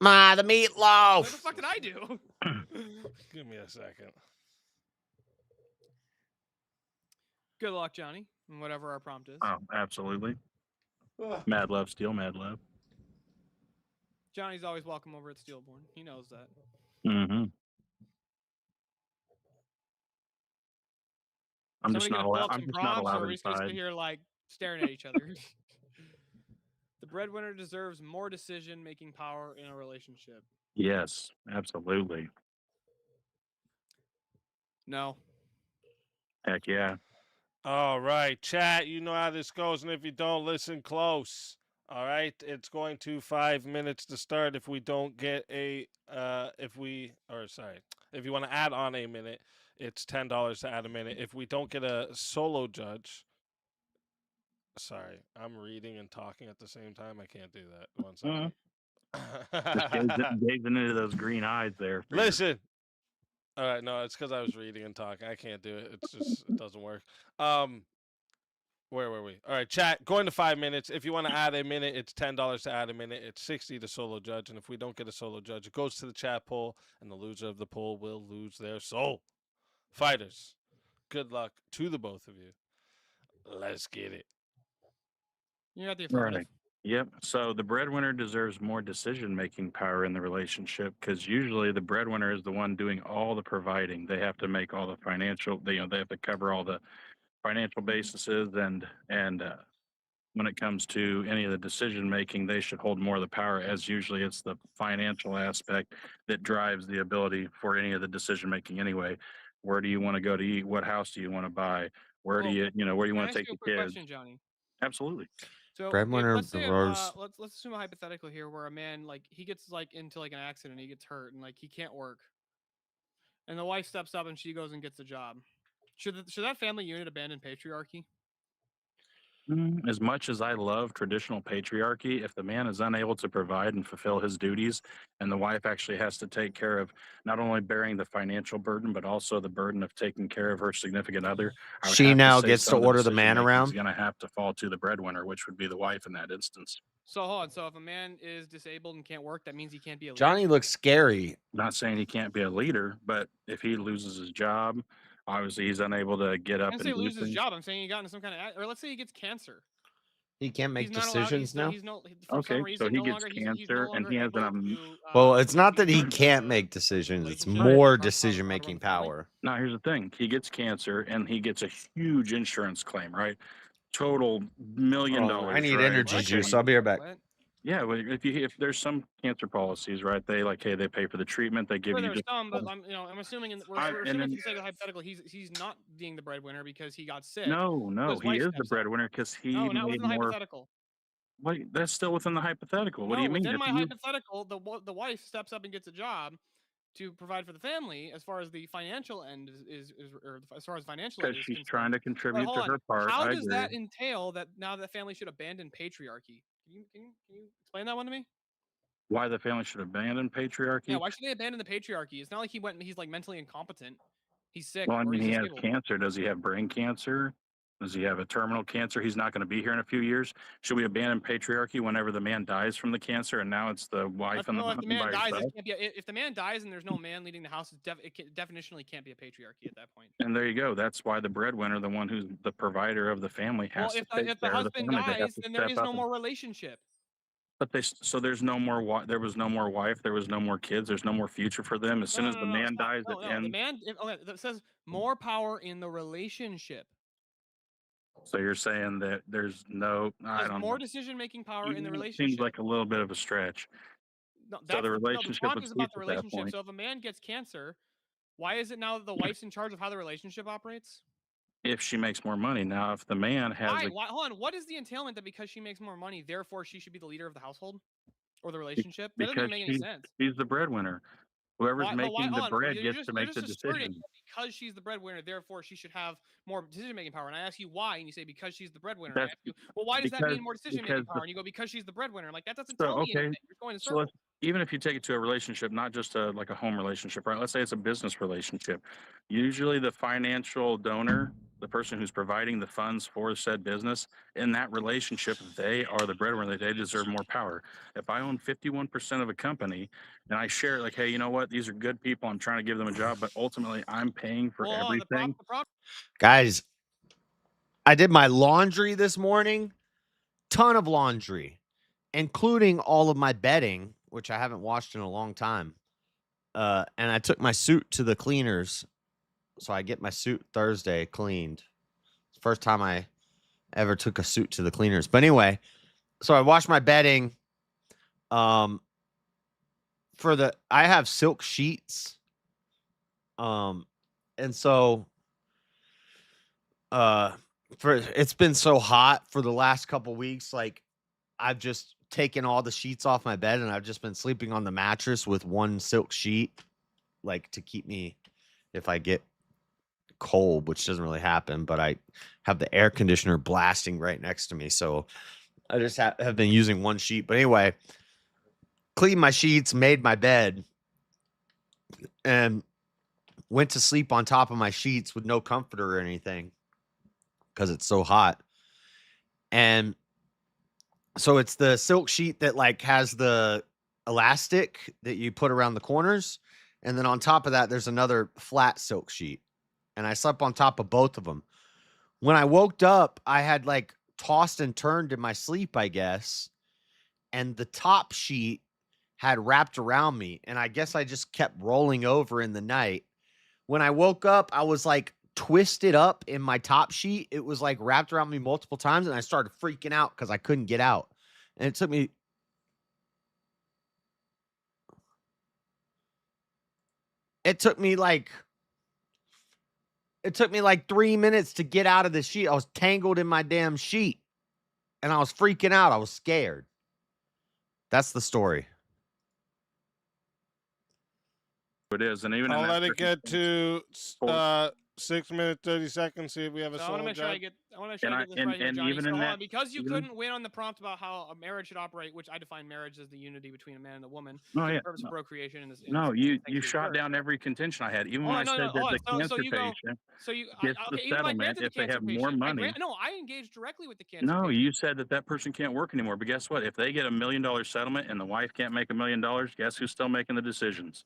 Ma, the what the meatloaf. fuck did I do? Give me a second. Good luck, Johnny, and whatever our prompt is. Oh, absolutely. Mad love, Steel, mad love. Johnny's always welcome over at Steelborn. He knows that. Mm-hmm. I'm Somebody just not gonna pull allowed. up I'm some just not prompts, or allowed are we just inside. here like staring at each other? The breadwinner deserves more decision-making power in a relationship. Yes, absolutely. No. Heck yeah. All right, chat. You know how this goes, and if you don't, listen close. All right, it's going to 5 minutes to start. If we don't get a, if you want to add on a minute, it's $10 to add a minute. If we don't get a solo judge, sorry, I'm reading and talking at the same time. I can't do that. One second. Just gazing into those green eyes there. Listen. All right, no, it's because I was reading and talking. I can't do it. It's just it doesn't work. Where were we? All right, chat. Going to 5 minutes. If you want to add a minute, it's $10 to add a minute. It's $60 to solo judge, and if we don't get a solo judge, it goes to the chat poll, and the loser of the poll will lose their soul. Fighters, good luck to the both of you. Let's get it. You got the affirmative. Right. Yep. So the breadwinner deserves more decision-making power in the relationship because usually the breadwinner is the one doing all the providing. They have to make all the financial. They have to cover all the financial bases, and when it comes to any of the decision-making, they should hold more of the power. As usually it's the financial aspect that drives the ability for any of the decision-making. Anyway, where do you want to go to eat? What house do you want to buy? Where do you where do you Can I want to ask take you the a quick kids? question, Johnny? Absolutely. So Breadwinner let's say Rose. let's assume a hypothetical here where a man he gets into an accident, he gets hurt, and he can't work, and the wife steps up and she goes and gets a job. Should that family unit abandon patriarchy? As much as I love traditional patriarchy, if the man is unable to provide and fulfill his duties, and the wife actually has to take care of not only bearing the financial burden, but also the burden of taking care of her significant other, I would She have now say gets to some of order the man decision-making around? is going to have to fall to the breadwinner, which would be the wife in that instance. So hold on. So if a man is disabled and can't work, that means he can't be a leader? Johnny looks scary. Not saying he can't be a leader, but if he loses his job, obviously he's unable to get I up didn't and say do lose his things. job. I'm saying he got into some kind of, or let's say he gets cancer. He can't make He's not allowed- decisions now? He's no, for Okay, some reason, so he no gets longer, he's cancer no and he longer has able an to, Well, it's not that he can't make decisions. It's more decision-making power. Now, here's the thing. He gets cancer and he gets a huge insurance claim, right? Total $1 million. I need right? energy Like, juice. I'll be right back. Yeah, well, if there's some cancer policies, right? They they pay for the treatment. They give Sure, you there's just some, but I'm assuming we're and assuming then- for the sake of the hypothetical, he's not being the breadwinner because he got sick. no, His he wife is the steps up. breadwinner because he No, not made within the more. hypothetical. Wait, that's still within the hypothetical. What do No, you mean? within If my you- hypothetical, the wife steps up and gets a job to provide for the family. As far as the financial end or as far as financial end Because is she's concerned. trying to But contribute hold to on. her part. How I does agree. that entail that now the family should abandon patriarchy? Can you explain that one to me? Why the family should abandon patriarchy? Yeah, why should they abandon the patriarchy? It's not like he's mentally incompetent. He's sick. Well, I or mean, he's he has disabled. cancer. Does he have brain cancer? Does he have a terminal cancer? He's not going to be here in a few years. Should we abandon patriarchy whenever the man dies from the cancer, and now it's the wife and the If the husband man by dies, it herself? can't be. If the man dies and there's no man leading the house, it definitionally can't be a patriarchy at that point. And there you go. That's why the breadwinner, the one who's the provider of the family, Well, has if to take the care of the husband family. They have dies, to then there step is up. no more relationship. But so there's no more. There was no more wife. There was no more kids. There's no more future for them. As soon as the man dies, it The ends. man. That says more power in the relationship. So you're saying that there's no. I don't more know. decision-making power in the relationship. Seems like a little bit of a stretch. No, So the the relationship prompt would is about cease the at that relationship. point. So if a man gets cancer, why is it now that the wife's in charge of how the relationship operates? If she makes more money. Now, if the man has Why? Hold on. What is the entailment that because she makes more money, therefore she should be the leader of the household or the relationship? That doesn't even make any sense. She's the breadwinner. Whoever's making the bread You're gets to make the just asserting decision. because she's the breadwinner, therefore she should have more decision-making power. And I ask you why, and you say because she's the breadwinner. And I ask you, well, why does that mean more decision-making power? And you go because she's the breadwinner. Like that doesn't tell me anything. You're going in So circles. even if you take it to a relationship, not just like a home relationship, right? Let's say it's a business relationship. Usually the financial donor, the person who's providing the funds for said business, in that relationship, they are the breadwinner. They deserve more power. If I own 51% of a company and I share it like, hey, you know what? These are good people. I'm trying to give them a job, but ultimately I'm paying for everything. Guys, I did my laundry this morning. Ton of laundry, including all of my bedding, which I haven't washed in a long time. And I took my suit to the cleaners. So I get my suit Thursday cleaned. First time I ever took a suit to the cleaners. But anyway, so I washed my bedding. I have silk sheets. And so it's been so hot for the last couple weeks, like I've just taken all the sheets off my bed and I've just been sleeping on the mattress with one silk sheet, like to keep me if I get cold, which doesn't really happen, but I have the air conditioner blasting right next to me. So I just have been using one sheet. But anyway, cleaned my sheets, made my bed, and went to sleep on top of my sheets with no comforter or anything because it's so hot. And so it's the silk sheet that like has the elastic that you put around the corners. And then on top of that, there's another flat silk sheet. And I slept on top of both of them. When I woke up, I had like tossed and turned in my sleep, I guess. And the top sheet had wrapped around me. And I guess I just kept rolling over in the night. When I woke up, I was like twisted up in my top sheet. It was like wrapped around me multiple times. And I started freaking out because I couldn't get out. And it took me like 3 minutes to get out of the sheet. I was tangled in my damn sheet and I was freaking out. I was scared. That's the story. It is. And even I'll let it get to 6 minutes, 30 seconds. See if we have a I soul want to make sure I judge. get this right here, and Johnny. even So in hold that- on, because you even- couldn't win on the prompt about how a marriage should operate, which I define marriage as the unity between a man and a woman Oh, for yeah. the purpose of procreation. In this, No, this you sanctuary shot church. down every contention I had. Even Hold when on, I no, said that hold the on. cancer So you go. patient So you gets the even if I settlement granted the if they cancer have more patient, money. I engaged directly with the cancer. No, you said that person can't work anymore. But guess what? If they get $1 million settlement and the wife can't make $1 million, guess who's still making the decisions?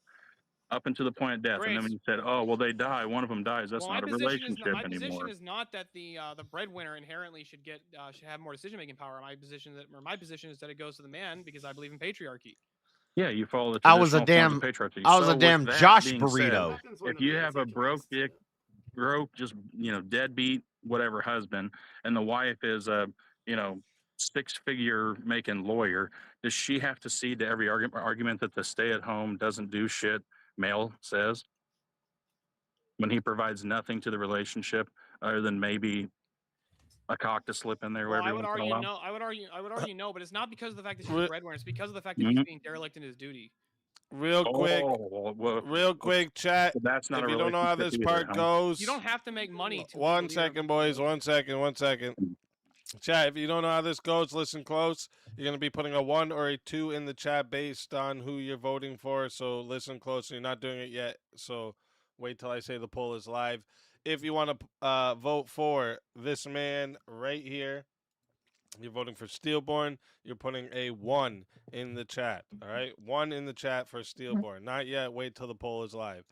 Up until the point of death. And then when you said, oh, well, they die, one of them dies. That's not a relationship my anymore. position is not that the breadwinner inherently should have more decision making power. My position is that it goes to the man because I believe in patriarchy. Yeah, you follow the I was a traditional forms damn of patriarchy. I was So a with damn that Josh being said, burrito. if you have a broke, just deadbeat, whatever husband, and the wife is a 6-figure making lawyer, does she have to cede to every argument that the stay-at-home doesn't do shit male says when he provides nothing to the relationship other than maybe a cock to slip in there Well, every I would once in a argue while? no. I would argue no, but it's not because of the fact that she's a breadwinner. It's because of the fact that he's being derelict in his duty. Real quick, chat. That's not if a you don't know how this relationship part either, huh? goes, You don't have to make money to. One second, boys. 1 second. 1 second. Chat, if you don't know how this goes, listen close. You're going to be putting a 1 or a 2 in the chat based on who you're voting for. So listen close. You're not doing it yet. So Wait till I say the poll is live. If you want to vote for this man right here, you're voting for Steelborn. You're putting a 1 in the chat. All right, 1 in the chat for Steelborn. Not yet. Wait till the poll is live.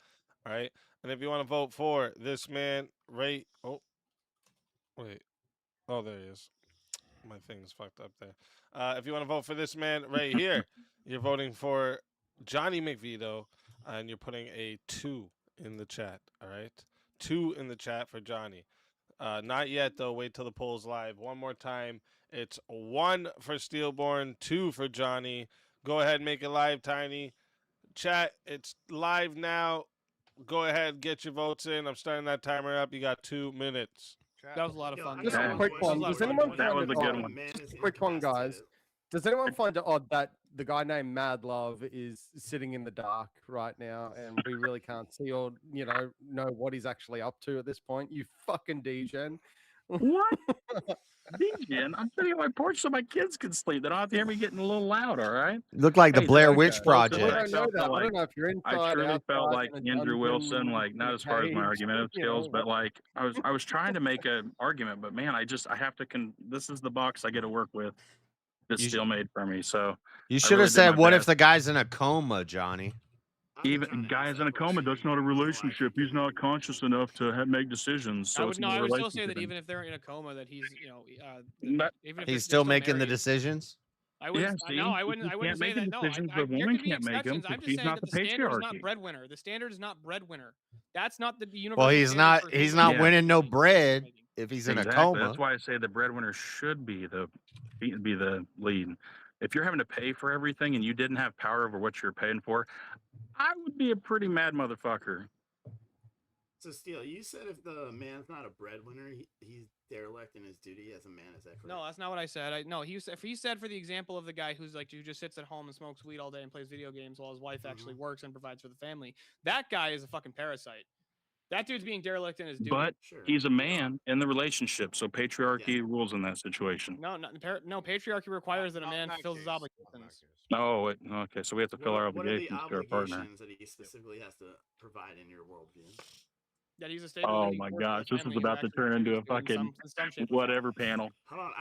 All right, and if you want to vote for this man right, oh, wait, oh, there he is. My thing's fucked up there. If you want to vote for this man right here, you're voting for Johnny McVito, and you're putting a 2 in the chat. All right, 2 in the chat for Johnny. Not yet, though. Wait till the poll's live. One more time. It's 1 for Steelborn, 2 for Johnny. Go ahead and make it live, Tiny. Chat, it's live now. Go ahead, get your votes in. I'm starting that timer up. You got 2 minutes. That was a lot of fun. Just a quick one. Does anyone That find was it a good odd? one. Just a quick one, guys. Does anyone find it odd that the guy named Mad Love is sitting in the dark right now, and we really can't see or know what he's actually up to at this point? You fucking degen. What? Degen? I'm sitting on my porch so my kids can sleep. They don't have to hear me getting a little loud. All right. Look like the Hey, Blair okay. Witch Project. I don't know that. I don't know if you're inside. I truly felt outside, like in a Andrew Wilson, dungeon, like in not a as far as my cage, argumentative skills, but like I was trying to make an argument, but man, I have to. This is the box I get to work with. It's still made for me. So You I should really have did said, my "What if best. the guy's in a coma, Johnny?" Even guys in a coma, that's not a relationship. He's not conscious enough to make decisions. So I would it's no. not a I would still say that relationship. even if they're in a coma, that he's even if He's they're still making the married. decisions. I would Yeah, no, I see? wouldn't. If I you wouldn't can't say make that. No, decisions, the there woman can be can't make them exceptions. I'm because just he's saying not that the the standard is not patriarchy. breadwinner. The standard is not breadwinner. That's not the universal. Well, he's standard not. for He's who not is winning no bread if he's in a Exactly. coma. That's why I say the breadwinner should be the lead. If you're having to pay for everything and you didn't have power over what you're paying for, I would be a pretty mad motherfucker. So, Steele, you said if the man's not a breadwinner, he's derelict in his duty as a man. Is that correct? No, that's not what I said. No, he said for the example of the guy who just sits at home and smokes weed all day and plays video games while his wife actually works and provides for the family. That guy is a fucking parasite. That dude's being derelict in his duty. But he's a man in the relationship, so patriarchy rules in that situation. No, patriarchy requires that a man fulfills his obligations. Oh, okay. So we have to fill our What are the obligations to our partner. obligations that he specifically has to provide in your worldview? That he's a stable Oh living my source for gosh, the this is family about to turn into a fucking whatever panel.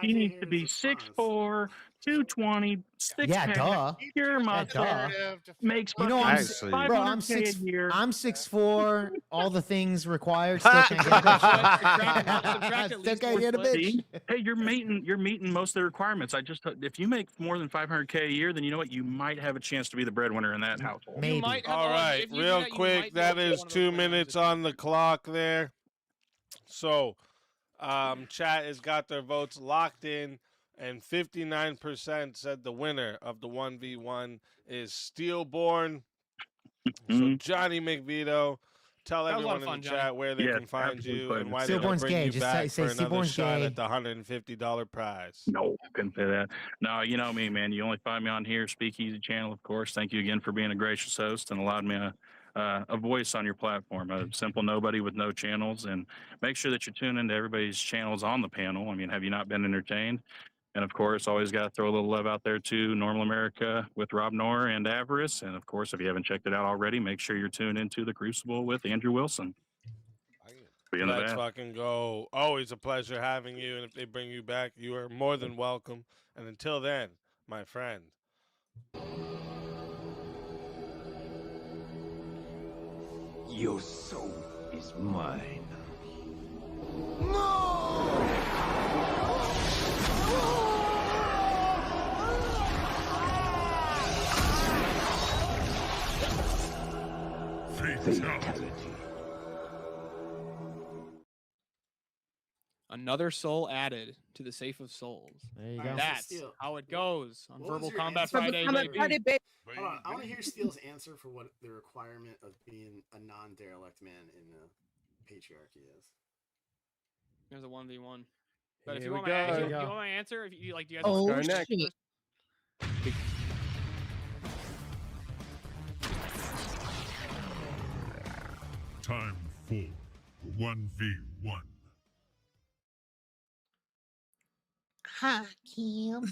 He needs to be 6'4", 220, 6 Yeah, duh. pure muscle, duh. makes You know, fucking bro, I'm 500K a year. I'm 6'4", all the things required. Still can't get a bitch. Still can't get a bitch. See? Hey, you're meeting most of the requirements. If you make more than 500K a year, then you know what? You might have a chance to be the breadwinner in that household. Maybe. All right, real quick. That is 2 minutes on the clock there. So, chat has got their votes locked in, and 59% said the winner of the 1v1 is Steelborn. So, Johnny McVito, tell everyone in the chat where they can find you and why they're going to bring you back for another shot at the $150 prize. No, couldn't say that. No, you know me, man. You only find me on here, Speakeasy channel, of course. Thank you again for being a gracious host and allowed me a voice on your platform. A simple nobody with no channels. And make sure that you tune into everybody's channels on the panel. I mean, have you not been entertained? And of course, always got to throw a little love out there to Normal America with Rob Knorr and Avarice. And of course, if you haven't checked it out already, make sure you're tuned into The Crucible with Andrew Wilson. Let's fucking go. Always a pleasure having you. And if they bring you back, you are more than welcome. And until then, my friend. Your soul is mine. Fatality. Another soul added to the Safe of Souls. There you go. That's Steele, how it goes on what was Verbal your Combat answer? Friday. baby. Hold on, I want to hear Steele's answer for what the requirement of being a non-derelict man in the patriarchy is. There's a 1v1. But if Here you we want, go. you want my answer, if you like, do you guys Oh, want to go next. shit. Time for 1v1. Hi, Kim.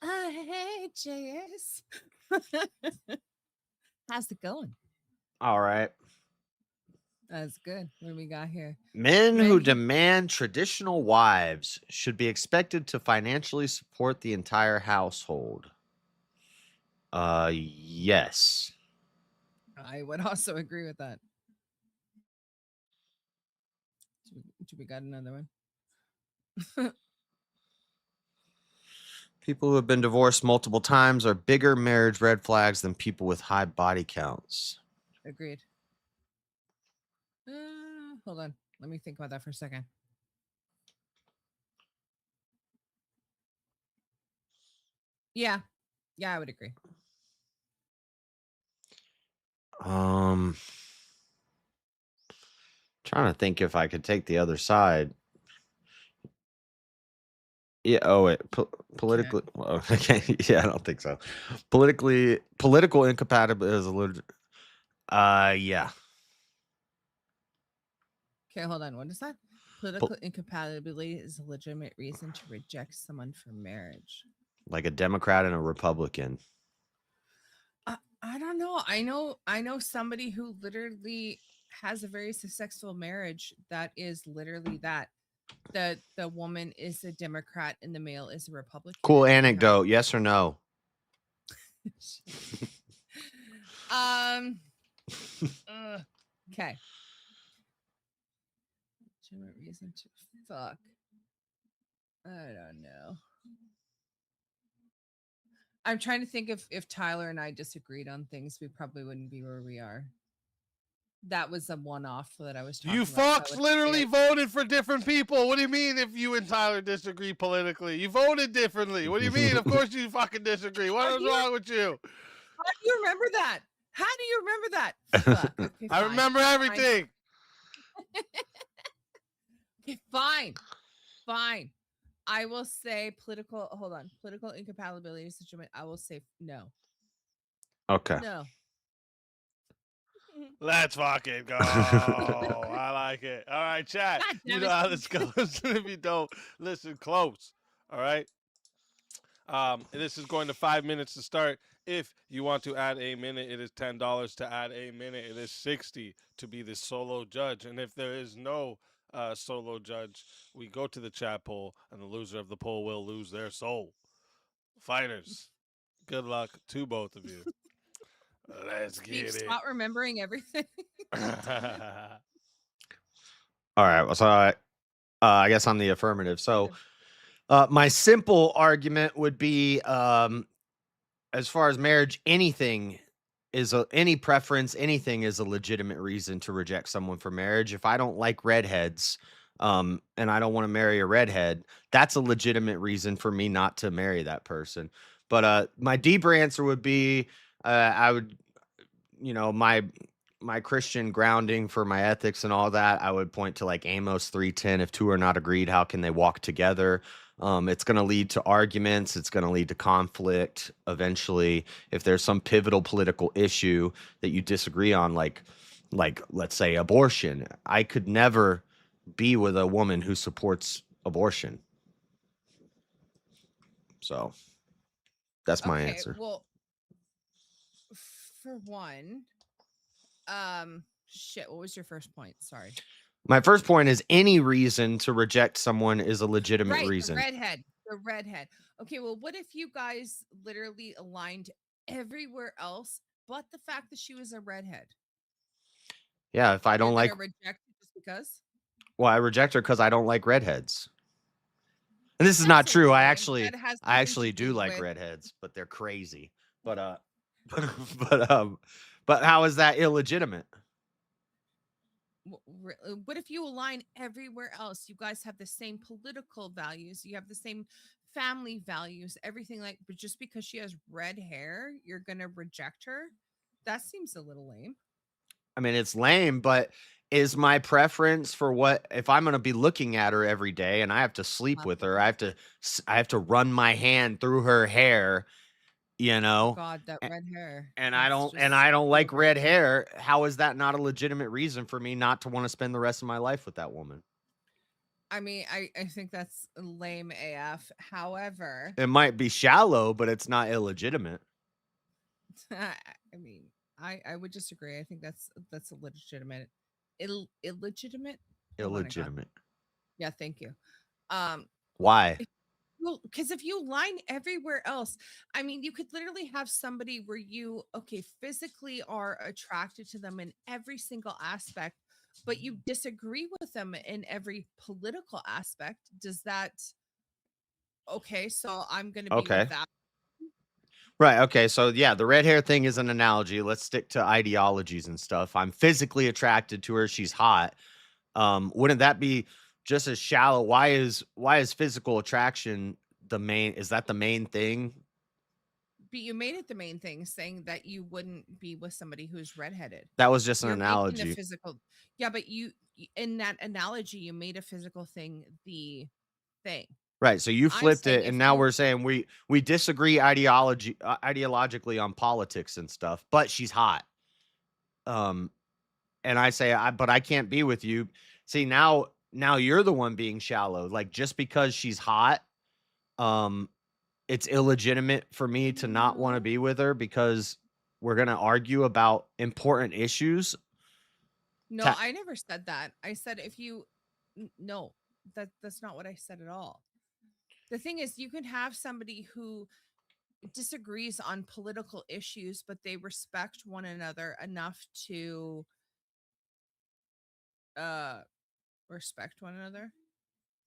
Hey, JS. How's it going? All right. That's good. What do we got here? Men who demand traditional wives should be expected to financially support the entire household. Yes. I would also agree with that. Do we got another one? People who have been divorced multiple times are bigger marriage red flags than people with high body counts. Agreed. Hold on. Let me think about that for a second. Yeah. Yeah, I would agree. Trying to think if I could take the other side. Yeah. Oh, wait. Politically. Well, okay. Yeah, I don't think so. Political incompatibility is a little. Yeah. Okay, hold on. What is that? Political incompatibility is a legitimate reason to reject someone for marriage. Like a Democrat and a Republican. I don't know. I know somebody who literally has a very successful marriage that is literally that. The woman is a Democrat and the male is a Republican. Cool anecdote. Yes or no? Okay. Legitimate reason to fuck. I don't know. I'm trying to think if Tyler and I disagreed on things, we probably wouldn't be where we are. That was a one-off that I was talking You about. fucks literally voted for different people. What do you mean if you and Tyler disagree politically? You voted differently. What do you mean? Of course you fucking disagree. What is wrong with you? How do you remember that? How do you remember that? Fuck. Okay, I remember everything. Okay, fine. Fine. I will say political incompatibility is legitimate. I will say no. Okay. No. Let's fucking go. I like it. All right, chat. You know how this goes. If you don't, listen close. All right. This is going to 5 minutes to start. If you want to add a minute, it is $10 to add a minute. It is $60 to be the solo judge. And if there is no solo judge, we go to the chat poll, and the loser of the poll will lose their soul. Fighters, good luck to both of you. Let's get it. Stop remembering everything. All right. So I guess I'm the affirmative. So my simple argument would be, as far as marriage, any preference, anything is a legitimate reason to reject someone for marriage. If I don't like redheads, and I don't want to marry a redhead, that's a legitimate reason for me not to marry that person. But my deeper answer would be, I would, my Christian grounding for my ethics and all that, I would point to like Amos 3:10. If two are not agreed, how can they walk together? It's going to lead to arguments. It's going to lead to conflict eventually. If there's some pivotal political issue that you disagree on, like let's say abortion, I could never be with a woman who supports abortion. So that's my answer. Well, for one, shit, what was your first point? Sorry. My first point is any reason to reject someone is a legitimate reason. The redhead. Okay, well, what if you guys literally aligned everywhere else but the fact that she was a redhead? Yeah, if I don't like reject her just because? Well, I reject her because I don't like redheads. And this is not true. I actually do like redheads, but they're crazy. But how is that illegitimate? What if you align everywhere else? You guys have the same political values. You have the same family values, everything but just because she has red hair, you're going to reject her? That seems a little lame. I mean, it's lame, but is my preference for what, if I'm going to be looking at her every day and I have to sleep with her, I have to run my hand through her hair, God, that red hair. And I don't like red hair. How is that not a legitimate reason for me not to want to spend the rest of my life with that woman? I mean, I think that's lame AF. However, it might be shallow, but it's not illegitimate. I mean, I would disagree. I think that's a legitimate illegitimate. Illegitimate. Yeah, thank you. Why? Well, because if you line everywhere else, I mean, you could literally have somebody where you, physically are attracted to them in every single aspect, but you disagree with them in every political aspect. Does that, so I'm going to be Okay. with that. Right. Okay. So yeah, the red hair thing is an analogy. Let's stick to ideologies and stuff. I'm physically attracted to her. She's hot. Wouldn't that be just as shallow? Why is physical attraction the main? Is that the main thing? But you made it the main thing, saying that you wouldn't be with somebody who's redheaded. That was just an You're making analogy. the physical. Yeah, but you in that analogy, you made a physical thing the thing. Right. So you flipped it, and now we're saying we disagree ideologically on politics and stuff, but she's hot. And I say, but I can't be with you. See, now you're the one being shallow. Like, just because she's hot, it's illegitimate for me to not want to be with her because we're gonna argue about important issues. No, I never said that. I said if you no, that's not what I said at all. The thing is, you can have somebody who disagrees on political issues, but they respect one another enough to respect one another.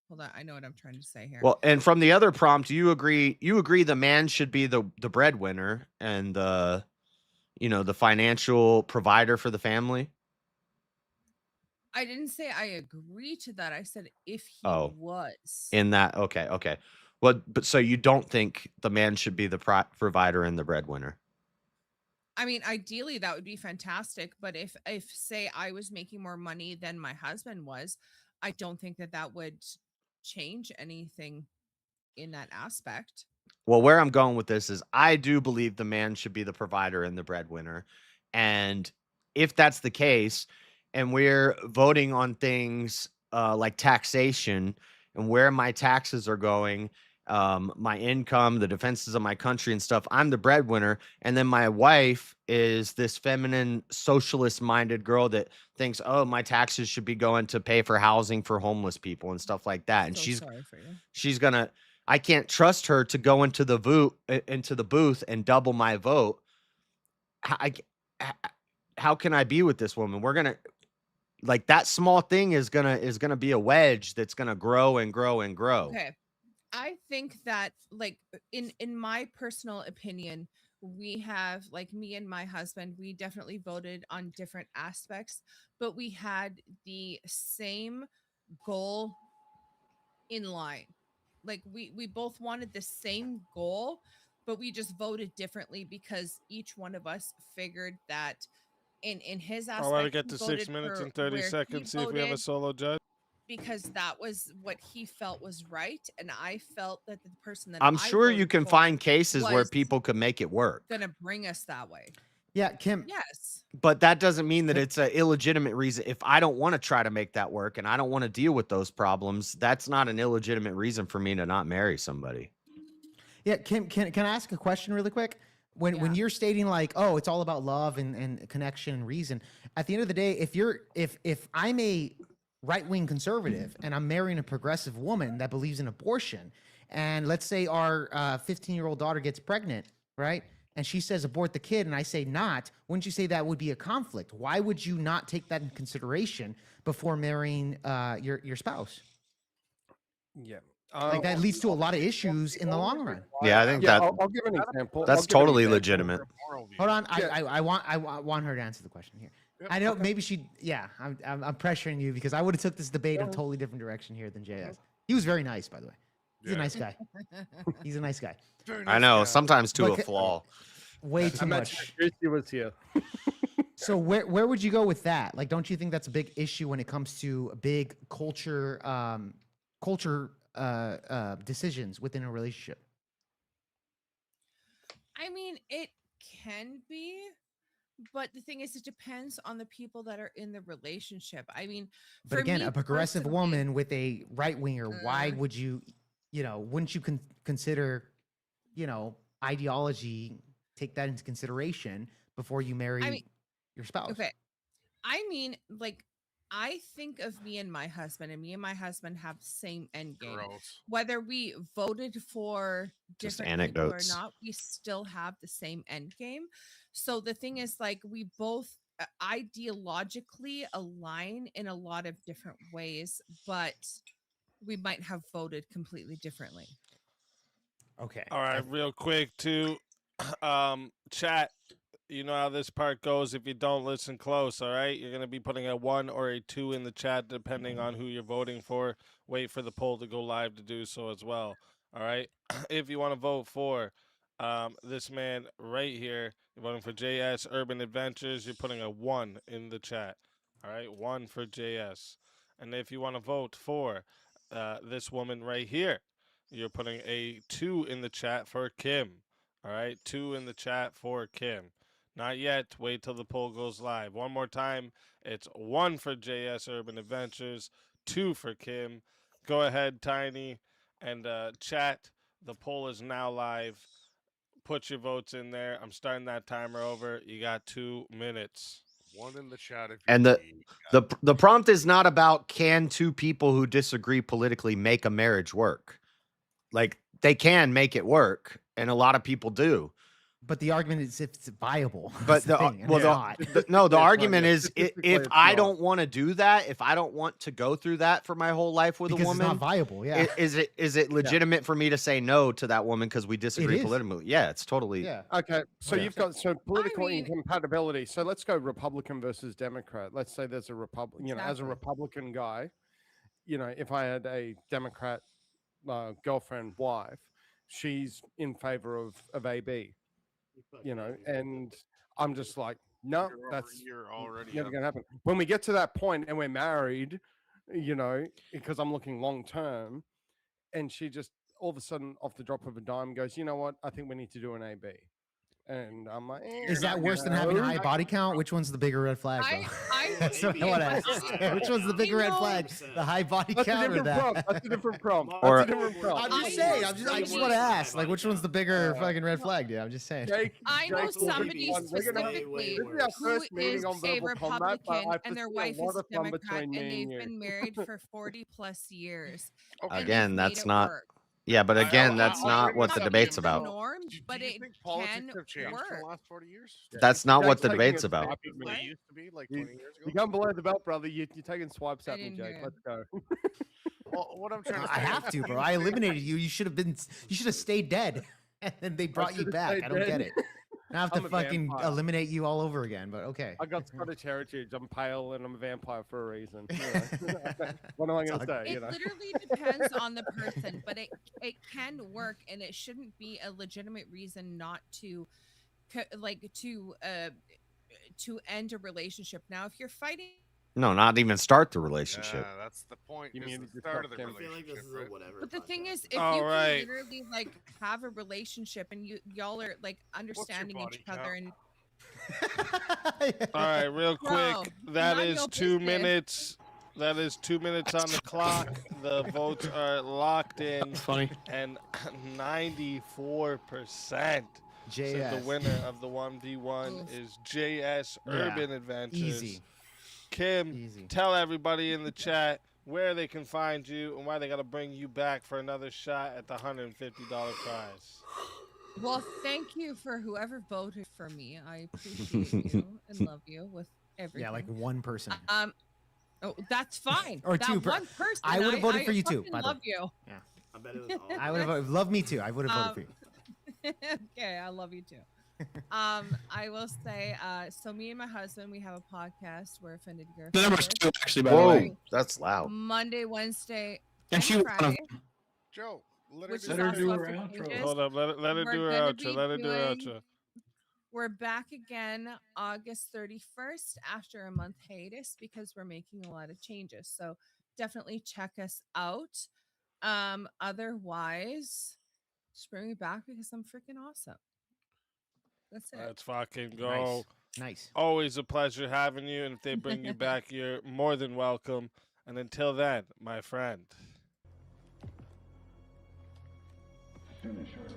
Hold on, I know what I'm trying to say here. Well, and from the other prompt, you agree the man should be the breadwinner and the financial provider for the family? I didn't say I agree to that. I said if he was. In that, okay. Well, but so you don't think the man should be the provider and the breadwinner? I mean, ideally that would be fantastic, but if say I was making more money than my husband was, I don't think that would change anything in that aspect. Well, where I'm going with this is I do believe the man should be the provider and the breadwinner. And if that's the case, and we're voting on things like taxation and where my taxes are going, my income, the defenses of my country and stuff, I'm the breadwinner. And then my wife is this feminine, socialist-minded girl that thinks, oh, my taxes should be going to pay for housing for homeless people and stuff like that. And Sorry for you. she's gonna. I can't trust her to go into the booth and double my vote. How can I be with this woman? We're gonna, like, that small thing is gonna be a wedge that's gonna grow and grow and grow. Okay. I think that, like, in my personal opinion, we have, like, me and my husband, we definitely voted on different aspects, but we had the same goal in line. Like, we both wanted the same goal, but we just voted differently because each one of us figured that in his aspect. I want to get to 6 minutes and 30 seconds, see if we have a solo judge. Because that was what he felt was right, and I felt that the person that I'm sure you can find cases where people could make it work. Gonna bring us that way. Yeah, Kim. Yes. But that doesn't mean that it's an illegitimate reason. If I don't want to try to make that work and I don't want to deal with those problems, that's not an illegitimate reason for me to not marry somebody. Yeah, Kim, can I ask a question really quick? When you're stating, like, oh, it's all about love and connection and reason, at the end of the day, if I'm a right-wing conservative and I'm marrying a progressive woman that believes in abortion, and let's say our 15-year-old daughter gets pregnant, right? And she says abort the kid, and I say not, wouldn't you say that would be a conflict? Why would you not take that in consideration before marrying your spouse? Yeah. Like, that leads to a lot of issues in the long run. Yeah, I think I'll give an example. That's totally legitimate. Hold on, I want her to answer the question here. I know maybe she. Yeah, I'm pressuring you because I would have took this debate in a totally different direction here than JS. He was very nice, by the way. He's a nice guy. He's a nice guy. I know, sometimes to a flaw. Way too much. She was here. So where would you go with that? Like, don't you think that's a big issue when it comes to big culture decisions within a relationship? I mean, it can be, but the thing is, it depends on the people that are in the relationship. I mean, but again, a progressive woman with a right winger, why would you, wouldn't you consider, ideology, take that into consideration before you marry your spouse? Okay. I mean, like, I think of me and my husband, and me and my husband have the same end game. Gross. Whether we voted for Just different people or anecdotes. not, we still have the same end game. So the thing is, like, we both ideologically align in a lot of different ways, but we might have voted completely differently. Okay. All right, real quick too. Chat, you know how this part goes. If you don't listen close, all right, you're gonna be putting a 1 or a 2 in the chat depending on who you're voting for. Wait for the poll to go live to do so as well. All right. If you want to vote for this man right here, you're voting for JS Urban Adventures. You're putting a 1 in the chat. All right, 1 for JS. And if you want to vote for this woman right here, you're putting a 2 in the chat for Kim. All right, 2 in the chat for Kim. Not yet. Wait till the poll goes live. One more time. It's 1 for JS Urban Adventures, 2 for Kim. Go ahead, Tiny, and chat. The poll is now live. Put your votes in there. I'm starting that timer over. You got 2 minutes. 1 in the chat. If And the prompt is not about can two people who disagree politically make a marriage work. Like, they can make it work, and a lot of people do. But the argument is if it's viable. But the argument is if I don't want to do that, if I don't want to go through that for my whole life with because a woman, it's not viable. Yeah. Is it legitimate for me to say no to that woman because we disagree politically? Yeah, it's totally. Yeah. Okay, so you've got political incompatibility. So let's go Republican versus Democrat. Let's say there's a Republican. You know, as a Republican guy, you know, if I had a Democrat girlfriend, wife, she's in favor of AB. You know, and I'm just like, no, that's already never gonna happen. When we get to that point and we're married, you know, because I'm looking long term, and she just all of a sudden, off the drop of a dime, goes, you know what? I think we need to do an AB. And I'm like, is that worse than having a high body count? Which one's the bigger red flag? That's what I want to ask. Which one's the bigger red flag? The high body count or that? That's a different prompt. Or, I'm just saying. I just want to ask. Like, which one's the bigger fucking red flag? Yeah, I'm just saying. I know somebody specifically who is a Republican and their wife is a Democrat, and they've been married for 40 plus years. Again, that's not. Yeah, but again, that's not what the debate's about. Norm, but it can work. For the last 40 years? That's not what the debate's about. It used to be like 20 years ago. You come below the belt, brother. You're taking swipes at me, Jake. Let's go. Well, what I'm trying to say, I have to, bro. I eliminated you. You should have stayed dead, and then they brought you back. I don't get it. I have to fucking eliminate you all over again, but okay. I got Scottish heritage. I'm pale and I'm a vampire for a reason. You know? What am I going to say? It literally depends on the person, but it can work, and it shouldn't be a legitimate reason not to, to end a relationship. Now, if you're fighting. No, not even start the relationship. Yeah, that's the point. You mean the start of the relationship? I feel like this is a whatever. But the thing is, if you can literally like have a relationship and y'all are like understanding each other and. All right, real quick. That is 2 minutes. That is 2 minutes on the clock. The votes are locked in. That's funny. And 94% said the winner of the 1v1 is JS Urban Adventures. Easy. Kim, tell everybody in the chat where they can find you and why they got to bring you back for another shot at the $150 prize. Well, thank you for whoever voted for me. I appreciate you and love you with everything. Yeah, like one person. Oh, that's fine. Or that two. One person. I would have voted for you too. I love you. Yeah. I bet it was all. I would have loved me too. I would have voted for you. Okay, I love you too. I will say, so me and my husband, we have a podcast. We're Offended Girl. The number's 2, actually, by the way. That's loud. Monday, Wednesday, and Friday. Joe, let her do her outro. Hold up, let her do her outro. Let her do her outro. We're back again August 31st after a month hiatus because we're making a lot of changes. So definitely check us out. Otherwise, just bring me back because I'm freaking awesome. That's it. Let's fucking go. Nice. Always a pleasure having you. And if they bring you back, you're more than welcome. And until then, my friend. Finish her.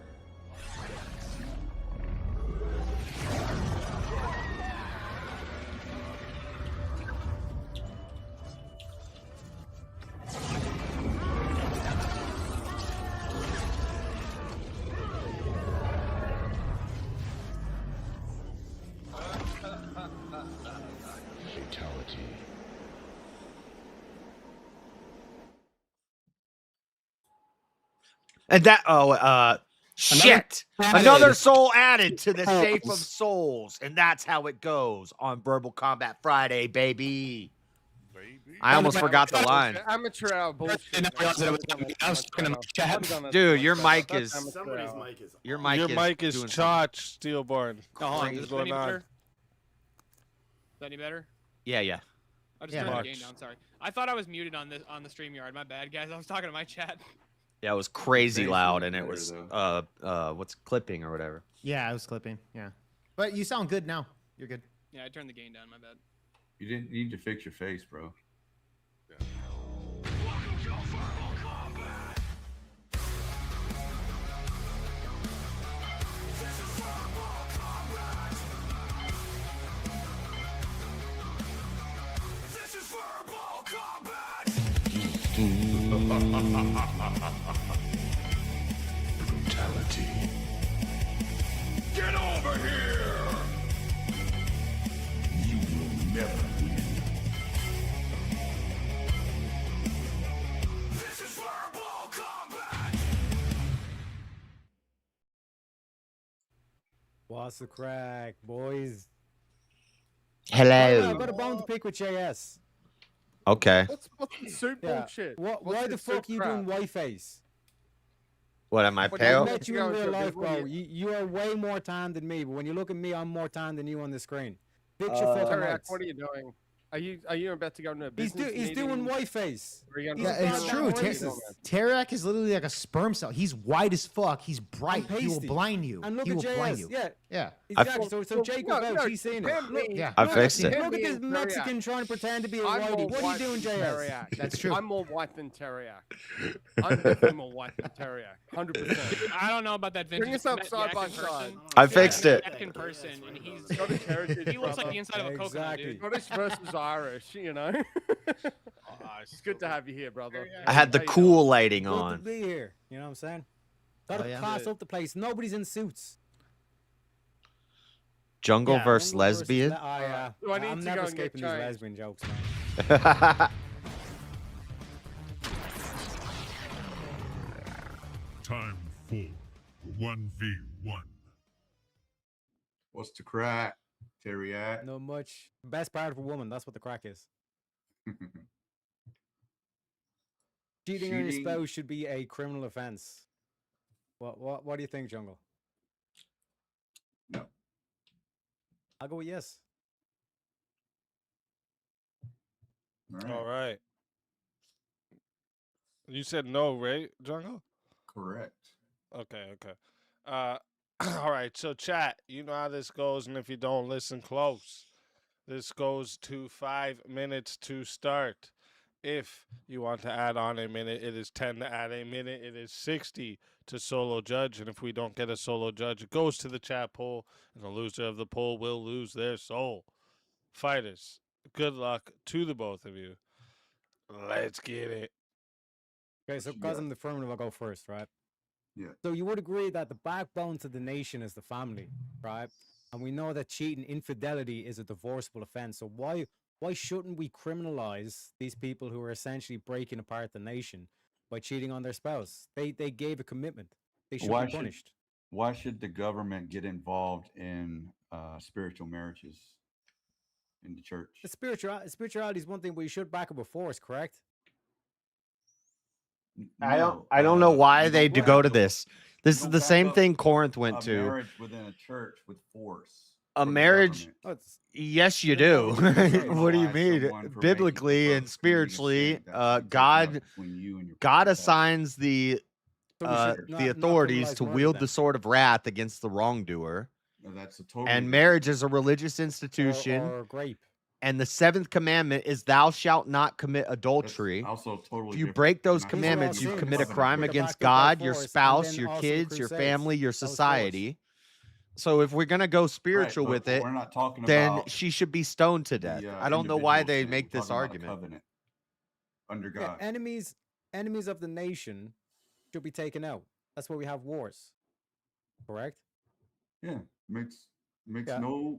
And that shit. Another soul added to the safe of souls, and that's how it goes on Verbal Combat Friday, baby. I almost forgot the line. Amateur hour bullshit. Dude, your mic is Somebody's mic is. your Your mic is doing charged, Steelborn. Is that any better? Is that any better? Yeah. I just turned the gain down. Sorry, I thought I was muted on the StreamYard. My bad, guys. I was talking to my chat. Yeah, it was crazy loud, and it was what's clipping or whatever. Yeah, it was clipping. Yeah, but you sound good now. You're good. Yeah, I turned the gain down. My bad. You didn't need to fix your face, bro. Brutality. Get over here! You will never win. This is verbal combat! What's the crack, boys? Hello. I got a bone to pick with JS. Okay. What's fucking soup bullshit? Why the fuck are you doing white face? What am I I pale? met you in real life, bro. You are way more tan than me, but when you look at me, I'm more tan than you on the screen. Fix your fucking Teriyaki, lights. what are you doing? Are you about to go into a business He's doing white face. Yeah, it's true. Tarak is literally like a sperm cell. He's white as fuck. He's bright. He will blind you. And look He at will blind JS. you. Yeah. Yeah. Exactly. So Jacob Belch, he's seen it. Look, Yeah. I fixed it. Look at this Mexican trying to pretend to be a whitey. What are you doing, JS? That's true. I'm more white than teriyaki. I'm definitely more white than teriyaki. 100%. I don't know about that vintage. Bring us up side by side. I fixed it. Mexican person, and he's Scottish heritage, he looks like brother. the inside of a coconut, dude. Scottish versus Irish, you know. It's good to have you here, brother. I had the cool lighting Good to on. be here. You know what I'm saying? Gotta class up the place. Nobody's in suits. Jungle Yeah, versus Jungle versus lesbian. Do I need I'm to never go and get escaping these changed? lesbian jokes, man. Time for 1v1. What's the crack, Teriyaki? No much. Best part of a woman. That's what the crack is. Cheating on your Cheating. spouse should be a criminal offense. What do you think, Jungle? No. I'll go with yes. All right. You said no, right, Jungle? Correct. Okay. All right. So, chat, you know how this goes, and if you don't listen close, this goes to 5 minutes to start. If you want to add on a minute, it is 10 to add a minute. It is 60 to solo judge, and if we don't get a solo judge, it goes to the chat poll, and the loser of the poll will lose their soul. Fighters, good luck to the both of you. Let's get it. Okay, so because I'm the affirmative, I'll go first, right? Yeah. So you would agree that the backbone to the nation is the family, right? And we know that cheating, infidelity is a divorceable offense. So why shouldn't we criminalize these people who are essentially breaking apart the nation by cheating on their spouse? They gave a commitment. They should be punished. Why should the government get involved in spiritual marriages in the church? The spirituality is one thing, but you should back up with force, correct? I don't know why they do go to this. This is the same thing Corinth went a to. marriage within a church with force. A marriage. Yes, you do. What do you mean? Biblically and spiritually, God assigns the authorities to wield the sword of wrath against the wrongdoer. That's a total. And marriage is a religious institution. Or grape. And the 7th commandment is thou shalt not commit adultery. Also totally. If you break those commandments, you commit a crime against God, your spouse, your kids, your family, your society. So if we're gonna go spiritual with it, we're not talking then about she should be stoned to death. I don't know why they make this argument. Covenant under Yeah, God. enemies of the nation should be taken out. That's why we have wars. Correct? Yeah, makes no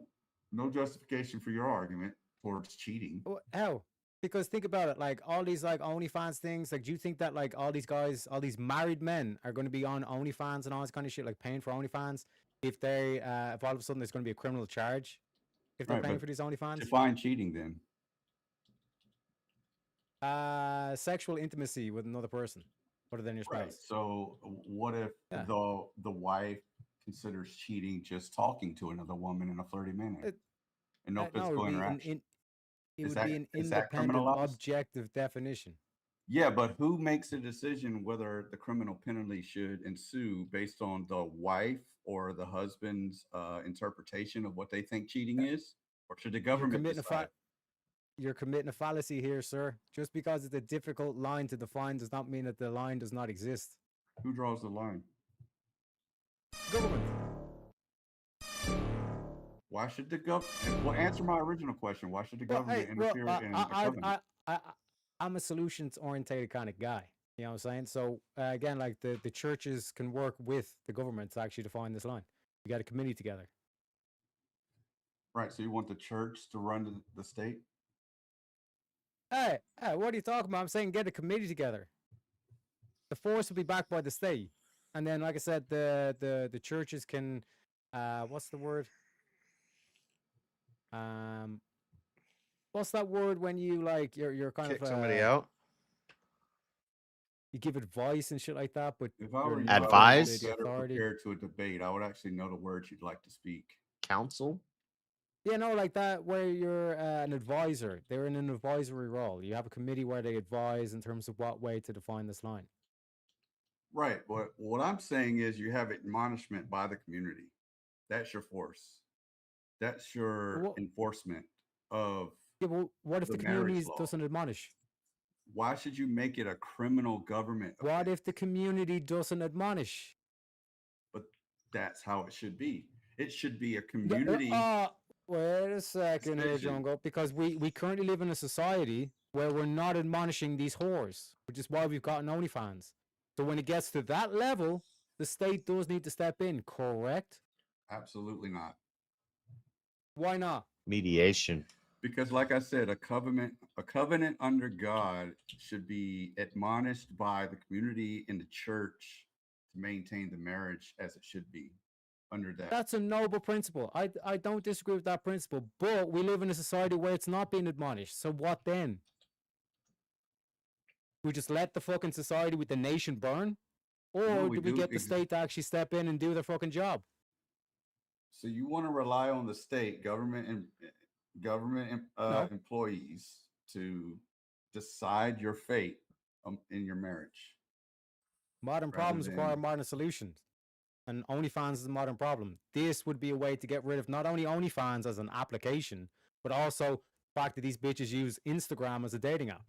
justification for your argument towards cheating. How? Because think about it, like all these like OnlyFans things, like do you think that like all these guys, all these married men are going to be on OnlyFans and all this kind of shit, like paying for OnlyFans if they, if all of a sudden there's going to be a criminal charge if they're paying for these OnlyFans? Define cheating then. Sexual intimacy with another person other than your spouse. Right. So what if the wife considers cheating just talking to another woman in a flirty manner and no physical interaction? It would be an independent, objective definition. Yeah, but who makes a decision whether the criminal penalty should ensue based on the wife or the husband's interpretation of what they think cheating is? Or should the government decide? You're committing a fallacy here, sir. Just because it's a difficult line to define does not mean that the line does not exist. Who draws the line? Government. Why should the government? Well, answer my original question. Why should the government interfere in the covenant? I'm a solutions-oriented kind of guy. You know what I'm saying? So again, like the churches can work with the government to actually define this line. We got a committee together. Right. So you want the church to run the state? Hey, what are you talking about? I'm saying get a committee together. The force will be backed by the state, and then, like I said, the churches can, what's the word? What's that word when you like you're kind Kick of somebody out? You give advice and shit like that, but if I were advise, better prepared to a debate, I would actually know the words you'd like to speak. Counsel. Yeah, no, like that, where you're an advisor. They're in an advisory role. You have a committee where they advise in terms of what way to define this line. Right. But what I'm saying is you have admonishment by the community. That's your force. That's your enforcement of. Yeah, well, what if the community doesn't admonish? Why should you make it a criminal government? What if the community doesn't admonish? But that's how it should be. It should be a community. Wait a second here, Jungle, because we currently live in a society where we're not admonishing these whores, which is why we've got OnlyFans. So when it gets to that level, the state does need to step in, correct? Absolutely not. Why not? Mediation. Because like I said, a covenant under God should be admonished by the community and the church to maintain the marriage as it should be. Under that. That's a noble principle. I don't disagree with that principle, but we live in a society where it's not being admonished. So what then? We just let the fucking society with the nation burn? Or do we get the state to actually step in and do their fucking job? So you want to rely on the state, government employees to decide your fate in your marriage? Modern problems require modern solutions. And OnlyFans is a modern problem. This would be a way to get rid of not only OnlyFans as an application, but also the fact that these bitches use Instagram as a dating app.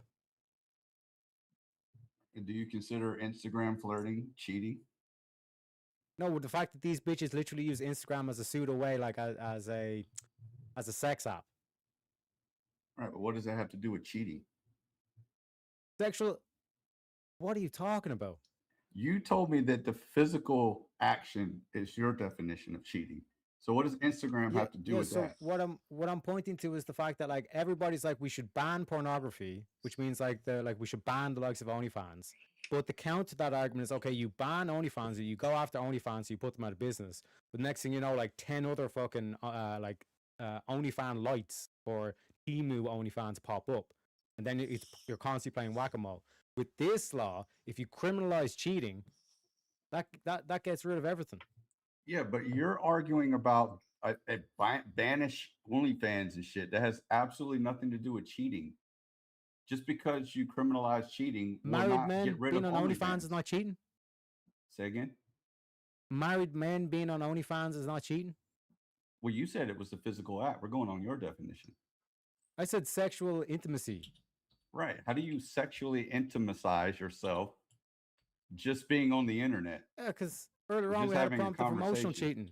And do you consider Instagram flirting cheating? No, with the fact that these bitches literally use Instagram as a pseudo way, like as a sex app. All right, but what does that have to do with cheating? Sexual. What are you talking about? You told me that the physical action is your definition of cheating. So what does Instagram have to do with that? What I'm pointing to is the fact that like everybody's like we should ban pornography, which means like we should ban the likes of OnlyFans. But the counter to that argument is okay, you ban OnlyFans, you go after OnlyFans, you put them out of business. But next thing you know, like 10 other fucking OnlyFans lights or Temu OnlyFans pop up, and then you're constantly playing whack-a-mole. With this law, if you criminalize cheating, that gets rid of everything. Yeah, but you're arguing about banish OnlyFans and shit. That has absolutely nothing to do with cheating. Just because you criminalize cheating, married men being on OnlyFans is not cheating. Say again. Married men being on OnlyFans is not cheating. Well, you said it was the physical act. We're going on your definition. I said sexual intimacy. Right. How do you sexually intimatize yourself just being on the internet? Yeah, because earlier on we had a prompt of emotional cheating.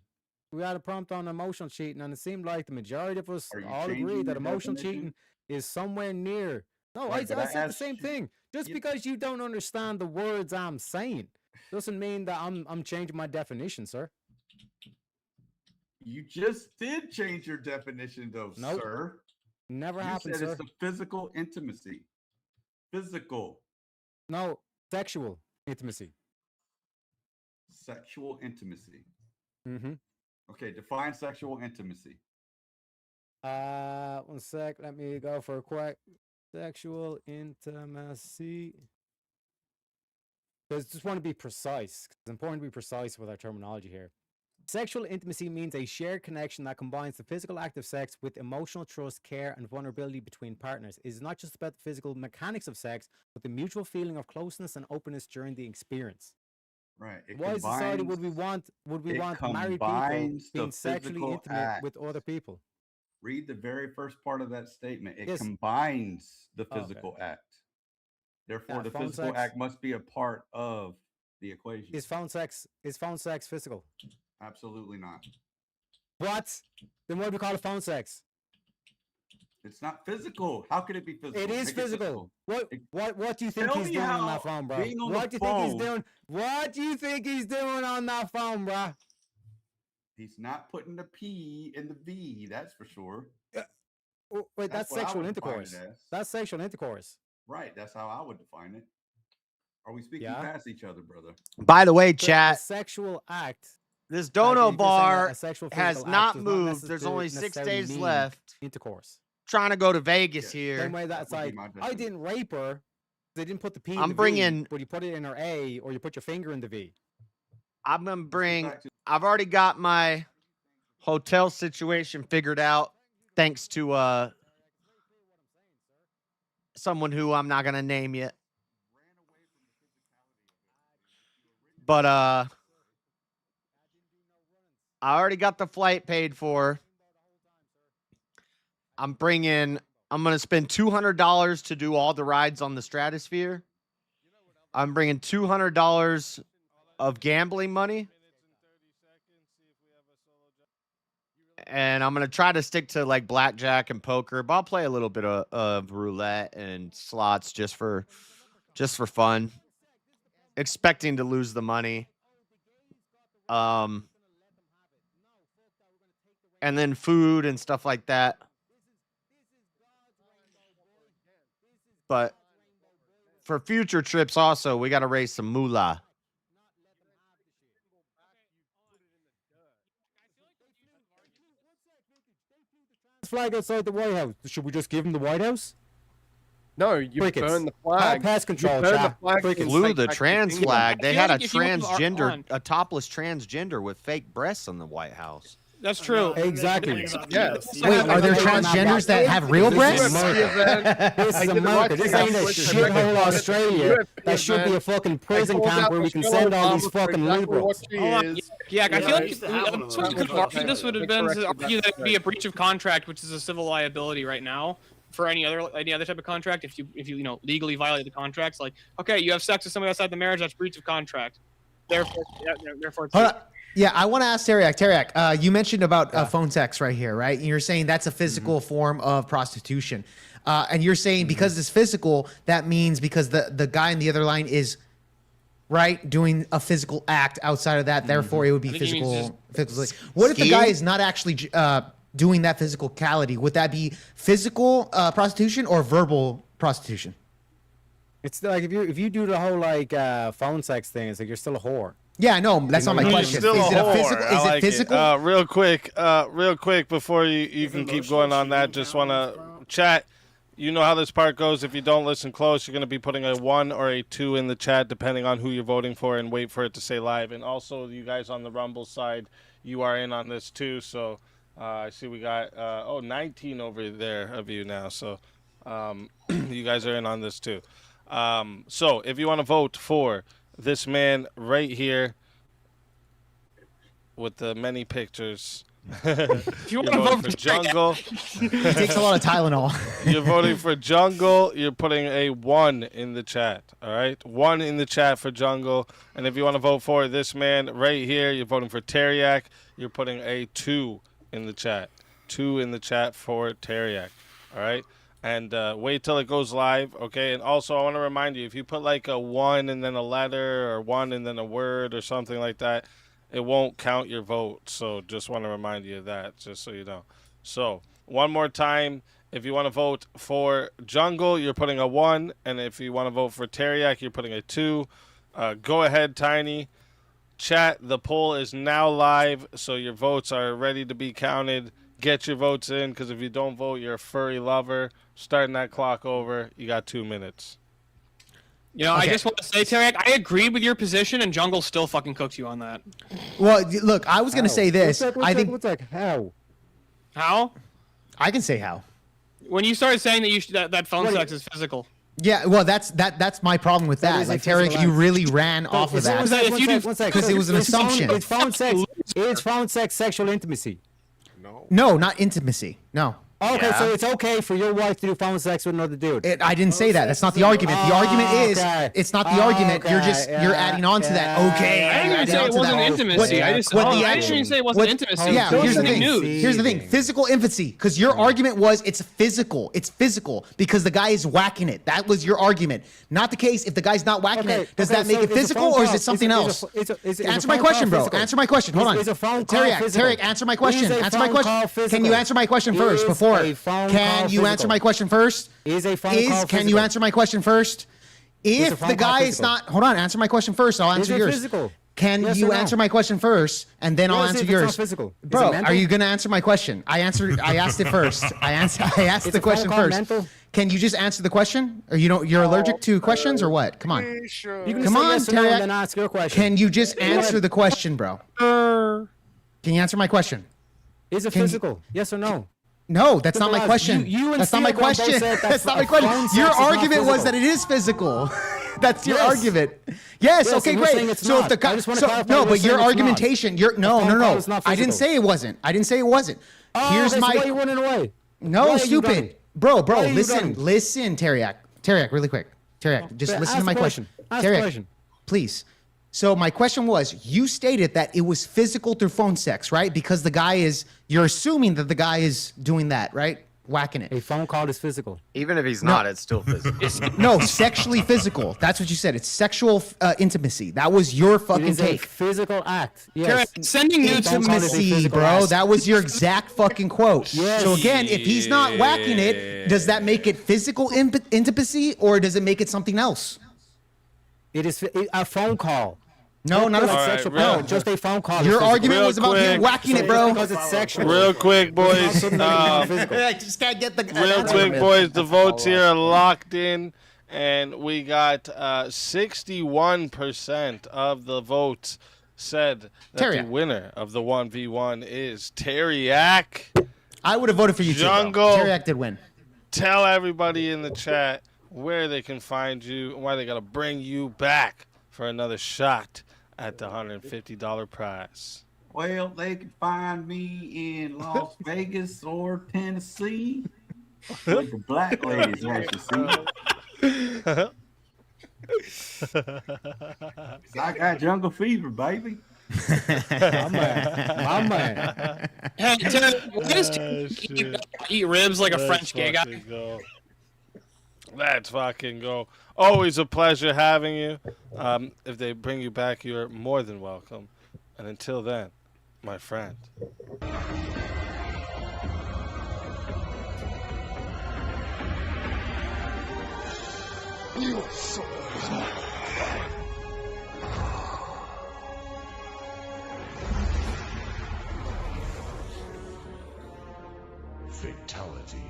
We had a prompt on emotional cheating, and it seemed like the majority of us all agree that emotional cheating is somewhere near. No, right, I said the same thing. Just because you don't understand the words I'm saying doesn't mean that I'm changing my definition, sir. You just did change your definition, though, sir. Never You happened, said sir. it's the physical intimacy. Physical. No, sexual intimacy. Sexual intimacy. Mm-hmm. Okay, define sexual intimacy. 1 sec. Let me go for a quick. Sexual intimacy. Because just want to be precise. It's important to be precise with our terminology here. Sexual intimacy means a shared connection that combines the physical act of sex with emotional trust, care, and vulnerability between partners. It is not just about the physical mechanics of sex, but the mutual feeling of closeness and openness during the experience. Right. Why society would we want married people being sexually intimate with other people? Read the very first part of that statement. It Yes. combines the physical act. Therefore, the phone physical sex. act must be a part of the equation. Is phone sex physical? Absolutely not. What? Then what do we call it phone sex? It's not physical. How could it be physical? It is Make physical. What do you think Tell he's me doing on how that phone, bro? being on What the do you think he's phone- doing? What do you think he's doing on that phone, bro? He's not putting the P in the V, that's for sure. Wait, that's what I sexual would define it intercourse. as. That's sexual intercourse. Right, that's how I would define it. Are we speaking Yeah. past each other, brother? By the way, But chat, a sexual act. this like, dono if you're saying bar a sexual has physical not act does moved. There's only 6 necessarily days mean left. Intercourse. Trying to go to Vegas Same here. way that's like, I didn't rape her. They didn't put the P in I'm the bringing- V, but you put it in her A, or you put your finger in the V. I'm gonna bring. I've already got my hotel situation figured out, thanks to someone who I'm not gonna name yet. But I already got the flight paid for. I'm gonna spend $200 to do all the rides on the Stratosphere. I'm bringing $200 of gambling money. And I'm gonna try to stick to like blackjack and poker, but I'll play a little bit of roulette and slots just for fun. Expecting to lose the money. And then food and stuff like that. But for future trips also, we got to raise some moolah. Flag outside the White House. Should we just give him the White House? No, you Crickets. burn the flag. Pest control, You burn the chat. flag. Crickets. Blew Take the back trans kingdom. flag. They feel had a like if you went to transgender, a topless transgender with fake breasts on the White House. That's true. Exactly. Yes. Wait, are there transgenders that have real breasts? This is America. This ain't a shithole Australia that should be a fucking prison camp where we can send all these fucking liberals. Yeah, I Yeah, feel I like used to have one of this would those. have been to argue that it'd be a breach of contract, which is a civil liability right now for any other type of contract. If you legally violate the contracts, like okay, you have sex with somebody outside the marriage, that's breach of contract. Therefore, Hold on. Yeah, I want to ask Teriak. Teriak, you mentioned about phone sex right here, right? And you're saying that's a physical form of prostitution. And you're saying because it's physical, that means because the guy in the other line is, right, doing a physical act outside of that, therefore it would be physical. What if the guy is not actually doing that physicality? Would that be physical prostitution or verbal prostitution? It's like if you do the whole like phone sex thing, it's like you're still a whore. Yeah, no, that's not my question. Still Is it a physical? I Is like it physical? Real quick, before you can keep going on that, just want to chat. You know how this part goes. If you don't listen close, you're going to be putting a 1 or a 2 in the chat, depending on who you're voting for, and wait for it to say live. And also, you guys on the Rumble side, you are in on this too. So I see we got 19 over there of you now. So you guys are in on this too. So if you want to vote for this man right here with the many pictures. If you You're want to voting vote for Jungle. He takes a lot of Tylenol. You're voting for Jungle. You're putting a 1 in the chat. All right, 1 in the chat for Jungle. And if you want to vote for this man right here, you're voting for Teriak. You're putting a 2 in the chat. 2 in the chat for Teriak. All right. And wait till it goes live, okay? And also, I want to remind you, if you put like a 1 and then a letter or 1 and then a word or something like that, it won't count your vote. So just want to remind you of that, just so you know. So, one more time. If you want to vote for Jungle, you're putting a 1. And if you want to vote for Teriak, you're putting a 2. Go ahead, Tiny. Chat, the poll is now live, so your votes are ready to be counted. Get your votes in, because if you don't vote, you're a furry lover. Starting that clock over, you got 2 minutes. You know, I just want to say, Teriak, I agree with your position, and Jungle still fucking cooks you on that. Well, look, I was going to say this. I think how? How? I can say how. When you started saying that that phone sex is physical. Yeah, well, that's my problem with that. Like, Tarek, you really ran off of that because it was an assumption. It's phone sex. It's phone sex sexual intimacy. No, not intimacy. No. Okay, so it's okay for your wife to do phone sex with another dude. I didn't say that. That's not the argument. The argument is it's not the argument. You're adding on to that. Okay. I didn't say it wasn't intimacy. I didn't say it wasn't intimacy. Yeah, here's the thing. Here's the thing. Physical intimacy. Because your argument was it's physical. It's physical because the guy is whacking it. That was your argument. Not the case. If the guy's not whacking it, does that make it physical or is it something else? Answer my question, bro. Answer my question. Hold on. Tarek, answer my question. Answer my question. Can you answer my question first before? Can you answer my question first? Can you answer my question first? If the guy is not, hold on, answer my question first. I'll answer yours. Physical? Can you answer my question first, and then I'll answer yours? Bro, are you gonna answer my question? I asked it first. I asked the question first. Can you just answer the question? Or you're allergic to questions or what? Come on. Come on, Terry. Then ask your question. Can you just answer the question, bro? Can you answer my question? Is it physical? Yes or no? No, that's not my question. That's not my question. That's not my question. Your argument was that it is physical. That's your argument. Yes. Okay. Great. So if the guy, no, but your argumentation, no. I didn't say it wasn't. I didn't say it wasn't. Here's my. Why are you running away? No, stupid, bro. Listen, Teriak, really quick. Teriak, just listen to my question. Teriak, please. So my question was, you stated that it was physical through phone sex, right? Because you're assuming that the guy is doing that, right? Whacking it. A phone call is physical. Even if he's not, it's still physical. No, sexually physical. That's what you said. It's sexual intimacy. That was your fucking take. A physical act. Yes. Sending nudes intimacy, bro. That was your exact fucking quote. Yes. So again, if he's not whacking it, does that make it physical intimacy or does it make it something else? It is a phone call. No, not a sexual call. Just a phone call. Your argument was about him whacking it, bro. Because it's sexual. Real quick, boys. I just can't get the. Real quick, boys. The votes here are locked in, and we got 61% of the votes said that the winner of the 1v1 is Teriak. I would have voted for you, Jungle. Teriak did win. Tell everybody in the chat where they can find you and why they got to bring you back for another shot at the $150 prize. Well, they can find me in Las Vegas or Tennessee with the black ladies, as you see. I got jungle fever, baby. My man. Hey, just eat ribs like a French gay guy. Let's fucking go. Always a pleasure having you. If they bring you back, you're more than welcome. And until then, my friend. You are so Fatality.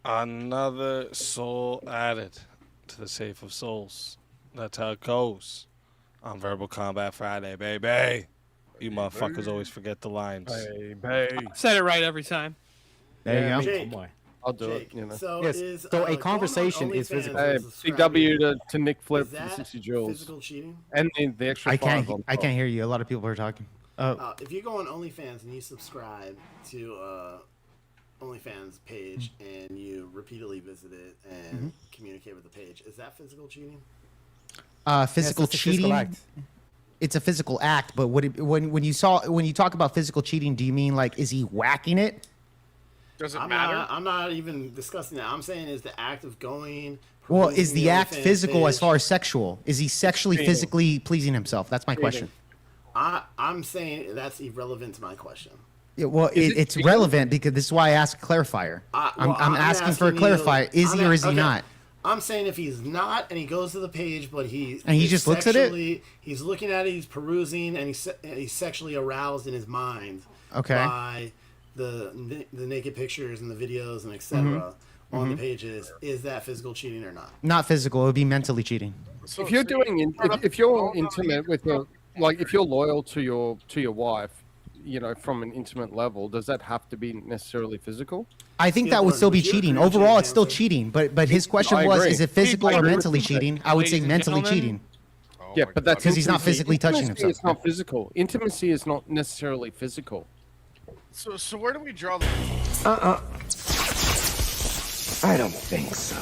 Another soul added to the Safe of Souls. That's how it goes on Verbal Combat Friday, baby. You motherfuckers always forget the lines. Baby. Said it right every time. There you go. Jake, I'll do Jake, it. You know. So Yes, is, so a conversation is physical. Big W to Nick Flip Is for that 60 joules. physical cheating? And the extra I five on can't top. hear you. A lot of people are talking. If you go on OnlyFans and you subscribe to OnlyFans page and you repeatedly visit it and communicate with the page, is that physical cheating? Physical cheating. It's a physical act, but when you talk about physical cheating, do you mean like is he whacking it? Does it matter? I'm not even discussing that. I'm saying is the act of going. Well, is the act OnlyFans physical page, as far as sexual? Is he sexually, physically pleasing himself? That's my question. I'm saying that's irrelevant to my question. Yeah, well, it's relevant because this is why I asked a clarifier. I'm asking for a clarifier. Is he or is he not? I'm saying if he's not, and he goes to the page, but he just looks at it. He's looking at it. He's perusing, and he's sexually aroused in his mind by the naked pictures and the videos and etc. On the pages. Is that physical cheating or not? Not physical. It would be mentally cheating. So if you're if you're intimate with if you're loyal to your wife, from an intimate level, does that have to be necessarily physical? I think that would still be cheating. Overall, it's still cheating. But his question was, is it physical or mentally cheating? I would say mentally cheating. Yeah, but that's because he's not physically touching himself. It's not physical. Intimacy is not necessarily physical. So where do we draw the? I don't think so.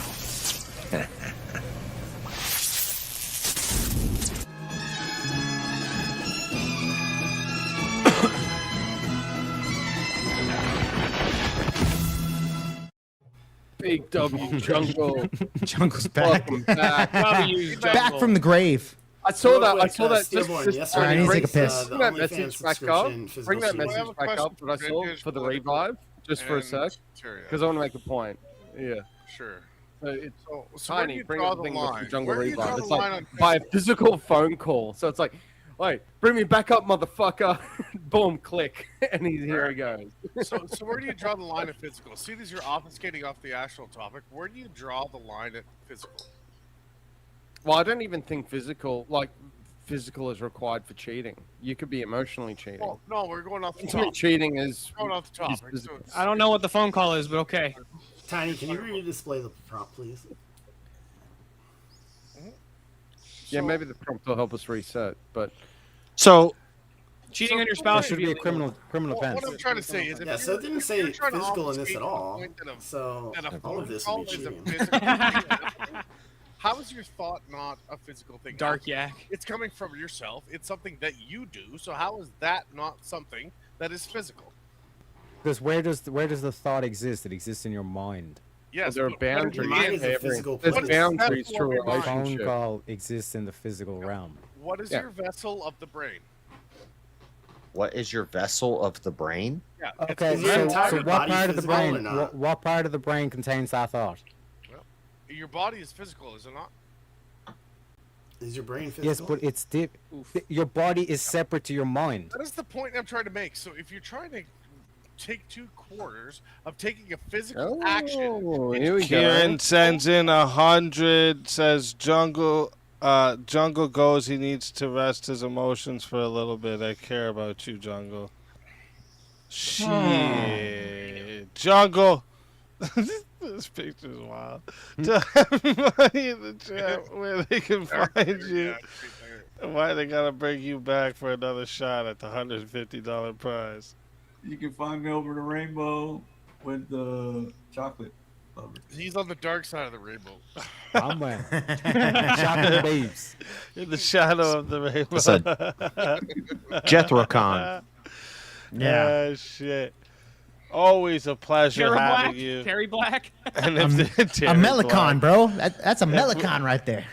Big W Jungle. Jungle's back. Welcome back. W Back from the grave. I saw that. I saw that. I need to take a piss. Bring that message back up. Bring that message back up that I saw for the revive, just for a sec, because I want to make a point. Yeah. Sure. So it's so where do tiny. you Bring draw up the the thing line? with the jungle Where do you draw revive. the It's line like on by a physical phone call. So it's like, wait, bring me back up, motherfucker. Boom, click, and here he goes. So where do you draw the line of physical? See, as you're obfuscating off the actual topic. Where do you draw the line at physical? Well, I don't even think physical is required for cheating. You could be emotionally cheating. Well, no, we're going off the Intimate top. cheating is Going off the topic. So I don't know what the phone call is, but okay. Tiny, can you re-display the prompt, please? Yeah, maybe the prompt will help us reset, but so cheating on your spouse should be a criminal offense. What I'm trying to say is, if so it didn't say you're trying to physical in this obfuscate at the all. point that So that a all of phone this call would be is a cheating. physical thing. How is your thought not a physical thing? Dark yak. It's coming from yourself. It's something that you do. So how is that not something that is physical? Because where does the thought exist? It exists in your mind. Yes, there are but what is boundaries. Mind is a physical There's place. boundaries to a A phone relationship. call exists in the physical realm. What is your vessel of the brain? What is your vessel of the brain? Yeah. Okay, Is your so entire what body part of the physical or brain? not? What part of the brain contains that thought? Well, your body is physical, is it not? Is your brain physical? Yes, but it's your body is separate to your mind. That is the point I'm trying to make. So if you're trying to take 2/4 of taking a physical action, Here we Kieran go. sends in 100. Says Jungle goes. He needs to rest his emotions for a little bit. I care about you, Jungle. Shit, Jungle. This picture's wild. Tell everybody in the chat where they can find you and why they gotta bring you back for another shot at the $150 prize. You can find me over the rainbow with the chocolate lover. he's on the dark side of the rainbow. I'm chocolate babes. In the shadow of the rainbow. It's a Jethro-con. Yeah. Shit. Always a pleasure Terry having Black. you. Terry Black. And A Terry Melicon, Black. bro. That's a Melicon right there.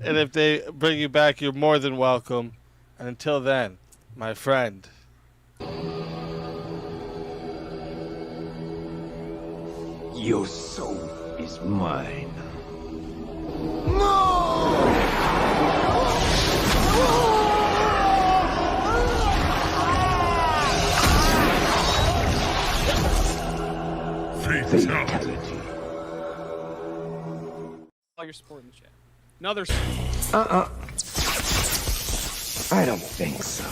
And if they bring you back, you're more than welcome. And until then, my friend. Your soul is mine. Fatality. All your support in the chat. Another. I don't think so.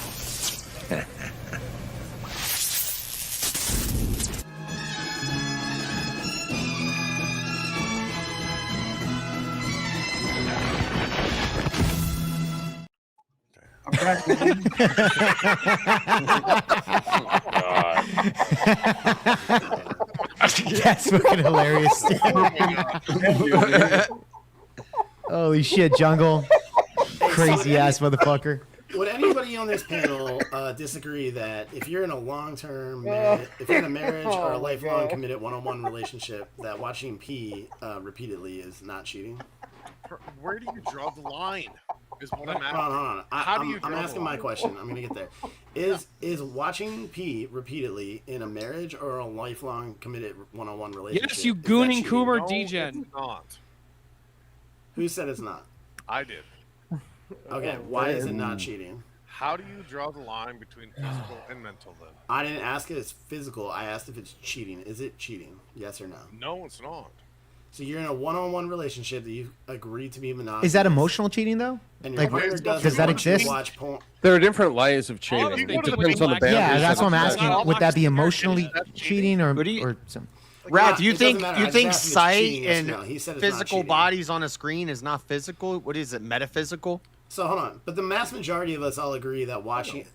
That's fucking hilarious. Holy shit, Jungle. Crazy ass motherfucker. Would anybody on this panel disagree that if you're in a long-term, if you're in a marriage or a lifelong committed one-on-one relationship, that watching pee repeatedly is not cheating? Where do you draw the line? Is what I'm asking. Hold on. How do you I'm draw the asking my line? question. I'm gonna get there. Is watching Pete repeatedly in a marriage or a lifelong committed one-on-one relationship? Yes, you is that gooning cheating? Coomer No, degen. it's not. Who said it's not? I did. Okay, why is it not cheating? How do you draw the line between physical and mental then? I didn't ask if it's physical. I asked if it's cheating. Is it cheating? Yes or no? No, it's not. So you're in a one-on-one relationship that you've agreed to be monogamous. Is that emotional cheating though? And your Like, partner does that want you to exist? watch porn. There are different layers of cheating. It depends on the boundaries. Yeah, that's what I'm of the asking. Would that be emotionally cheating or some? Rad, do you it doesn't think matter. you I think just asked him if it's sight cheating, yes or and no. He said it's not physical cheating. bodies on a screen is not physical? What is it? Metaphysical? So hold on, but the mass majority of us all agree that watching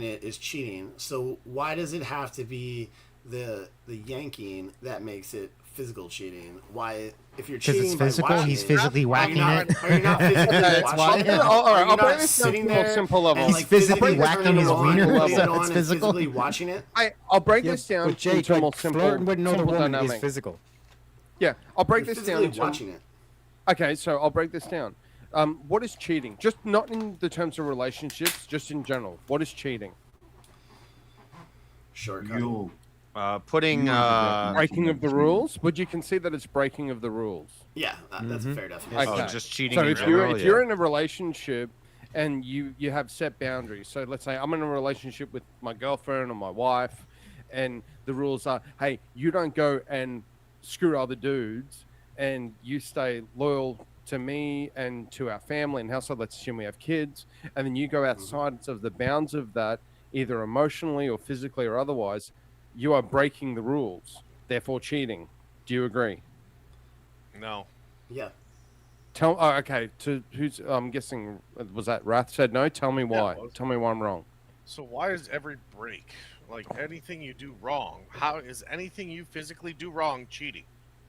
it is cheating. So why does it have to be the yanking that makes it physical cheating? Why, if you're Because cheating it's physical, he's physically whacking it. Are you not physically That's watching why. it? All right, Are you I'll break not this down sitting to a more there simple level. and, He's physically whacking turning his it on, wiener, putting so it on it's and physical. physically watching it. I'll break Yeah, this down but Jake, into a more like, simple, flirting with another simple woman dynamic. is physical. Yeah, I'll break You're this down physically into watching it. Okay, so I'll break this down. What is cheating? Just not in the terms of relationships, just in general. What is cheating? Shortcut. Putting breaking of the rules. Would you concede that it's breaking of the rules? Yeah, that's a fair definition. Okay. Oh, just cheating So in if general, you're in a relationship and you have set boundaries, so let's say I'm in a relationship with my girlfriend or my wife, and the rules are, hey, you don't go and screw other dudes, and you stay loyal to me and to our family and household. Let's assume we have kids, and then you go outside of the bounds of that, either emotionally or physically or otherwise. You are breaking the rules, therefore cheating. Do you agree? No. Yeah. Okay. To who's? I'm guessing was that Wrath said no. Tell me why. Yeah, Tell me why I'm wrong. So why is every break, like anything you do wrong, how is anything you physically do wrong cheating?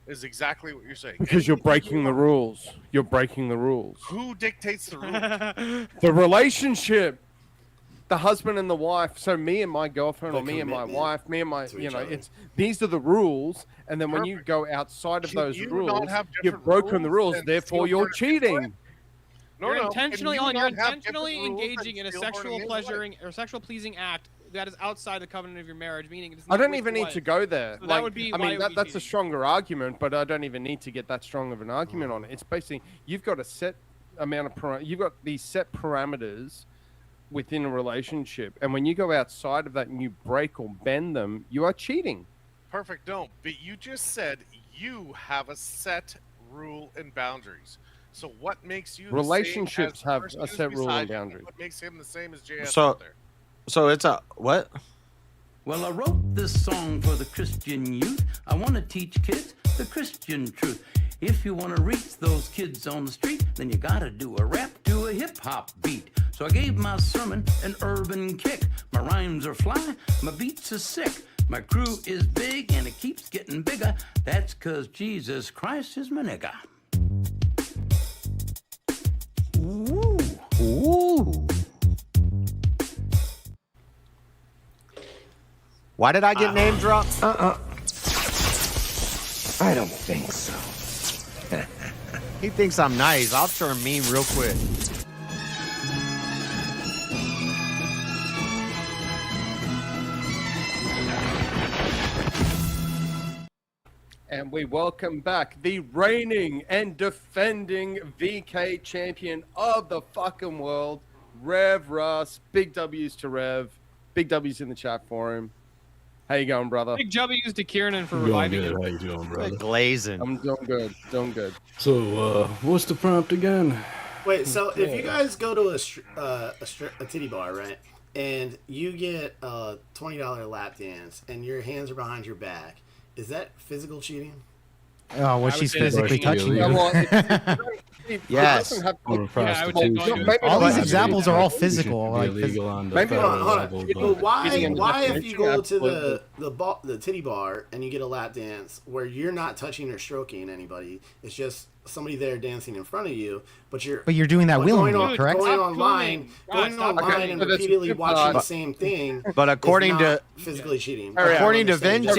Is exactly what you're saying. Because you're breaking the rules. You're breaking the rules. Who dictates the rules? The relationship. The husband and the wife. So me and my girlfriend, or The me and my commitment wife, me and my, to each other. it's these are the rules. And then when you go outside of Can those you rules, not have you've different broken the rules rules. and Therefore, still you're learn to enjoy cheating. No, You're no. intentionally Can you you're not have intentionally different rules and engaging in a still sexual learning to enjoy? pleasuring or sexual pleasing act that is outside the covenant of your marriage, meaning it is I not don't with even your need to wife. go there. So that would be I why mean, it would be that's a cheating. stronger argument, but I don't even need to get that strong of an argument on it. It's basically you've got a set amount of you've got these set parameters within a relationship, and when you go outside of that and you break or bend them, you are cheating. Perfect. No, but you just said you have a set rule and boundaries. So what makes you Relationships the same as have the person a who's set rule and beside you? boundary. What makes him the same as JS So, out there? so it's a what? Well, I wrote this song for the Christian youth. I want to teach kids the Christian truth. If you want to reach those kids on the street, then you got to do a rap to a hip-hop beat. So I gave my sermon an urban kick. My rhymes are fly, my beats are sick. My crew is big and it keeps getting bigger. That's 'cause Jesus Christ is my nigga. Ooh. Ooh. Why did I get name dropped? I don't think so. He thinks I'm nice. I'll turn mean real quick. And we welcome back the reigning and defending VK champion of the fucking world, Rev Russ. Big W's to Rev. Big W's in the chat for him. How you going, brother? Big W's to Kieran for Doing reviving good. him. How you doing, brother? Glazing. I'm doing good. Doing good. So, what's the prompt again? Wait, so if you guys go to a titty bar, right, and you get a $20 lap dance, and your hands are behind your back, is that physical cheating? Oh, well, she's physically touching you. Yes. All these examples are all physical. Like, Maybe hold on. Why if you go to the titty bar and you get a lap dance where you're not touching or stroking anybody. It's just somebody there dancing in front of you, but you're doing that willingly, correct? Going online and repeatedly watching the same thing. But according to physically cheating, according to Vintage,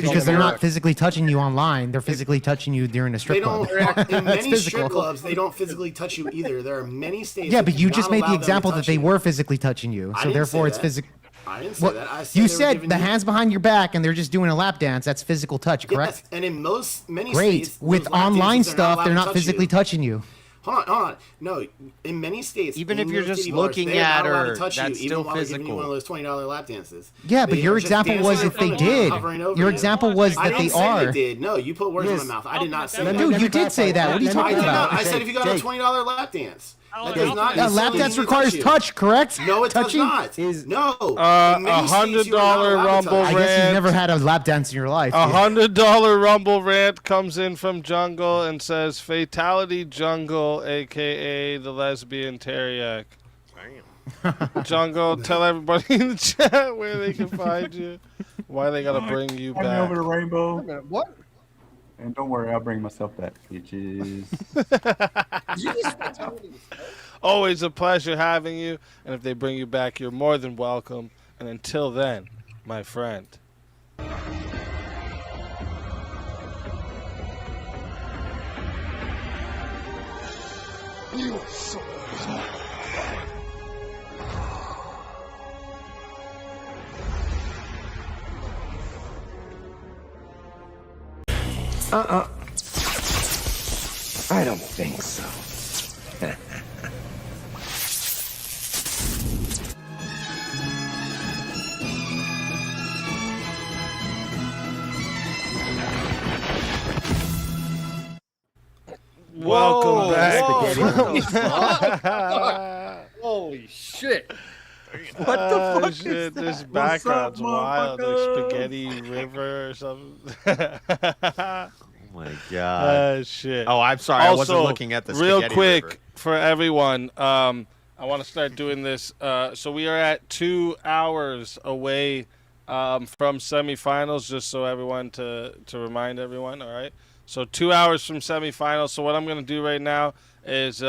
because they're not physically touching you online, they're physically touching you during a strip club. In many strip clubs, they don't physically touch you either. There are many states. Yeah, but you just made the example that they were physically touching you, so therefore it's physical. I didn't say that. I said you said the hands behind your back and they're just doing a lap dance. That's physical touch, correct? Yes, and in many Great. states, With online stuff, they're not physically touching you. Hold on. No, in many states, even if you're just looking at her, that's still physical. One of those $20 lap dances. Yeah, but your example was if they did. Your example was that they are. They did. No, you put words in my mouth. I did not say that. Dude, you did say that. What are you talking about? I said if you got a $20 lap dance. A lap dance requires touch, correct? No, it does not. No. $100 Rumble Rant. I guess you've never had a lap dance in your life. $100 Rumble Rant comes in from Jungle and says, Fatality Jungle, a.k.a. the lesbian Teriak. Damn. Jungle, tell everybody in the chat where they can find you. Why they got to bring you back. Over to Rainbow. What? And don't worry, I'll bring myself back, bitches. Always a pleasure having you. And if they bring you back, you're more than welcome. And until then, my friend. You so I don't think so. Welcome back. Holy shit. What the fuck shit, this background's wild. Like Spaghetti River or something. Oh my god. Shit. Oh, I'm sorry. I wasn't looking at the real Spaghetti quick River. for everyone. I want to start doing this. So we are at 2 hours away from semifinals, just so everyone to remind everyone. All right. So 2 hours from semifinals. So what I'm gonna do right now is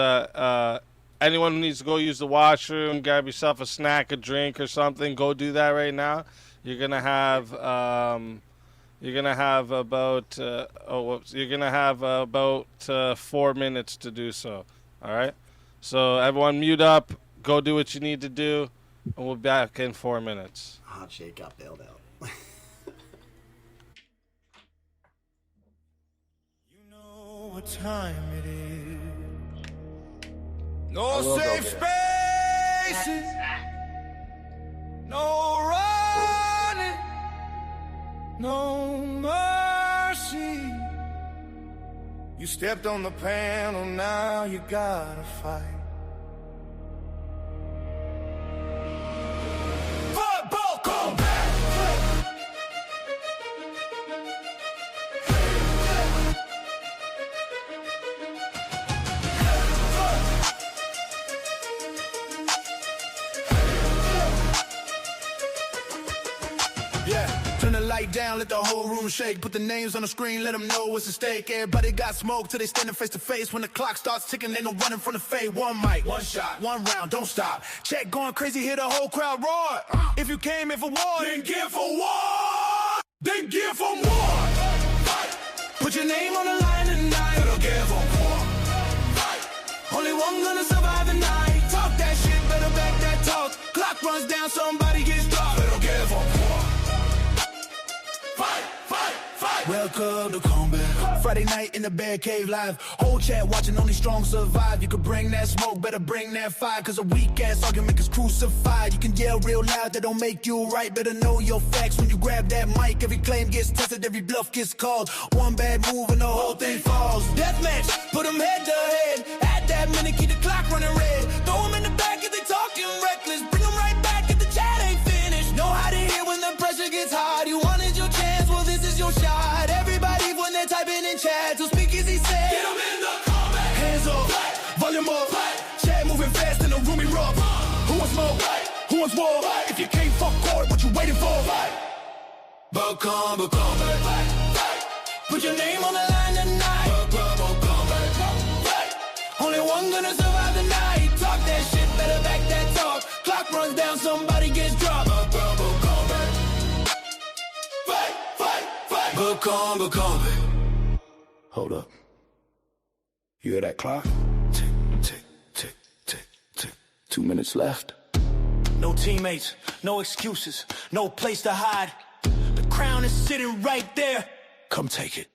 anyone who needs to go use the washroom, grab yourself a snack, a drink, or something. Go do that right now. You're gonna have about 4 minutes to do so. All right. So everyone, mute up. Go do what you need to do, and we'll be back in 4 minutes. Hot shake got bailed out. What time it is? No safe spaces, no running, no mercy. You stepped on the panel, now you gotta fight. Football combat. Light down, let the whole room shake. Put the names on the screen, let them know what's at stake. Everybody got smoke till they standing face to face. When the clock starts ticking, ain't no running from the fade. One mic, one shot, one round, don't stop. Check going crazy, hear the whole crowd roar. If you came in for war, then give for war. Then give for war. Put your name on the line tonight. It'll give for war. Only one gonna survive the night. Talk that shit, better back that talk. Clock runs down, somebody gets dropped. It'll give for war. Fight, fight, fight. Welcome to combat. Friday night in the Bear Cave live. Whole chat watching, only strong survive. You could bring that smoke, better bring that fire. Cause a weak ass argument is crucified. You can yell real loud, that don't make you right. Better know your facts when you grab that mic. Every claim gets tested, every bluff gets called. One bad move and the whole thing falls. Deathmatch, put them head to head. At that minute, keep the clock running red. Throw them in the back if they talking reckless. Bring them right back if the chat ain't finished. Know how to hear when the pressure gets hard. You wanted your chance, well this is your shot. Everybody when they're typing in chat, so speak as he said. Get them in the comment. Hands up, volume up, chat moving fast in the room erupt. Who wants more? Who wants war? If you can't fuck court, what you waiting for? Fight. Become. Put your name on the line tonight. Fight. Only one gonna survive the night. Talk that shit, better back that talk. Clock runs down, somebody gets dropped. Fight. Become. Hold up. You hear that clock? Tick, tick, tick, tick, tick. 2 minutes left. No teammates, no excuses, no place to hide. The crown is sitting right there. Come take it.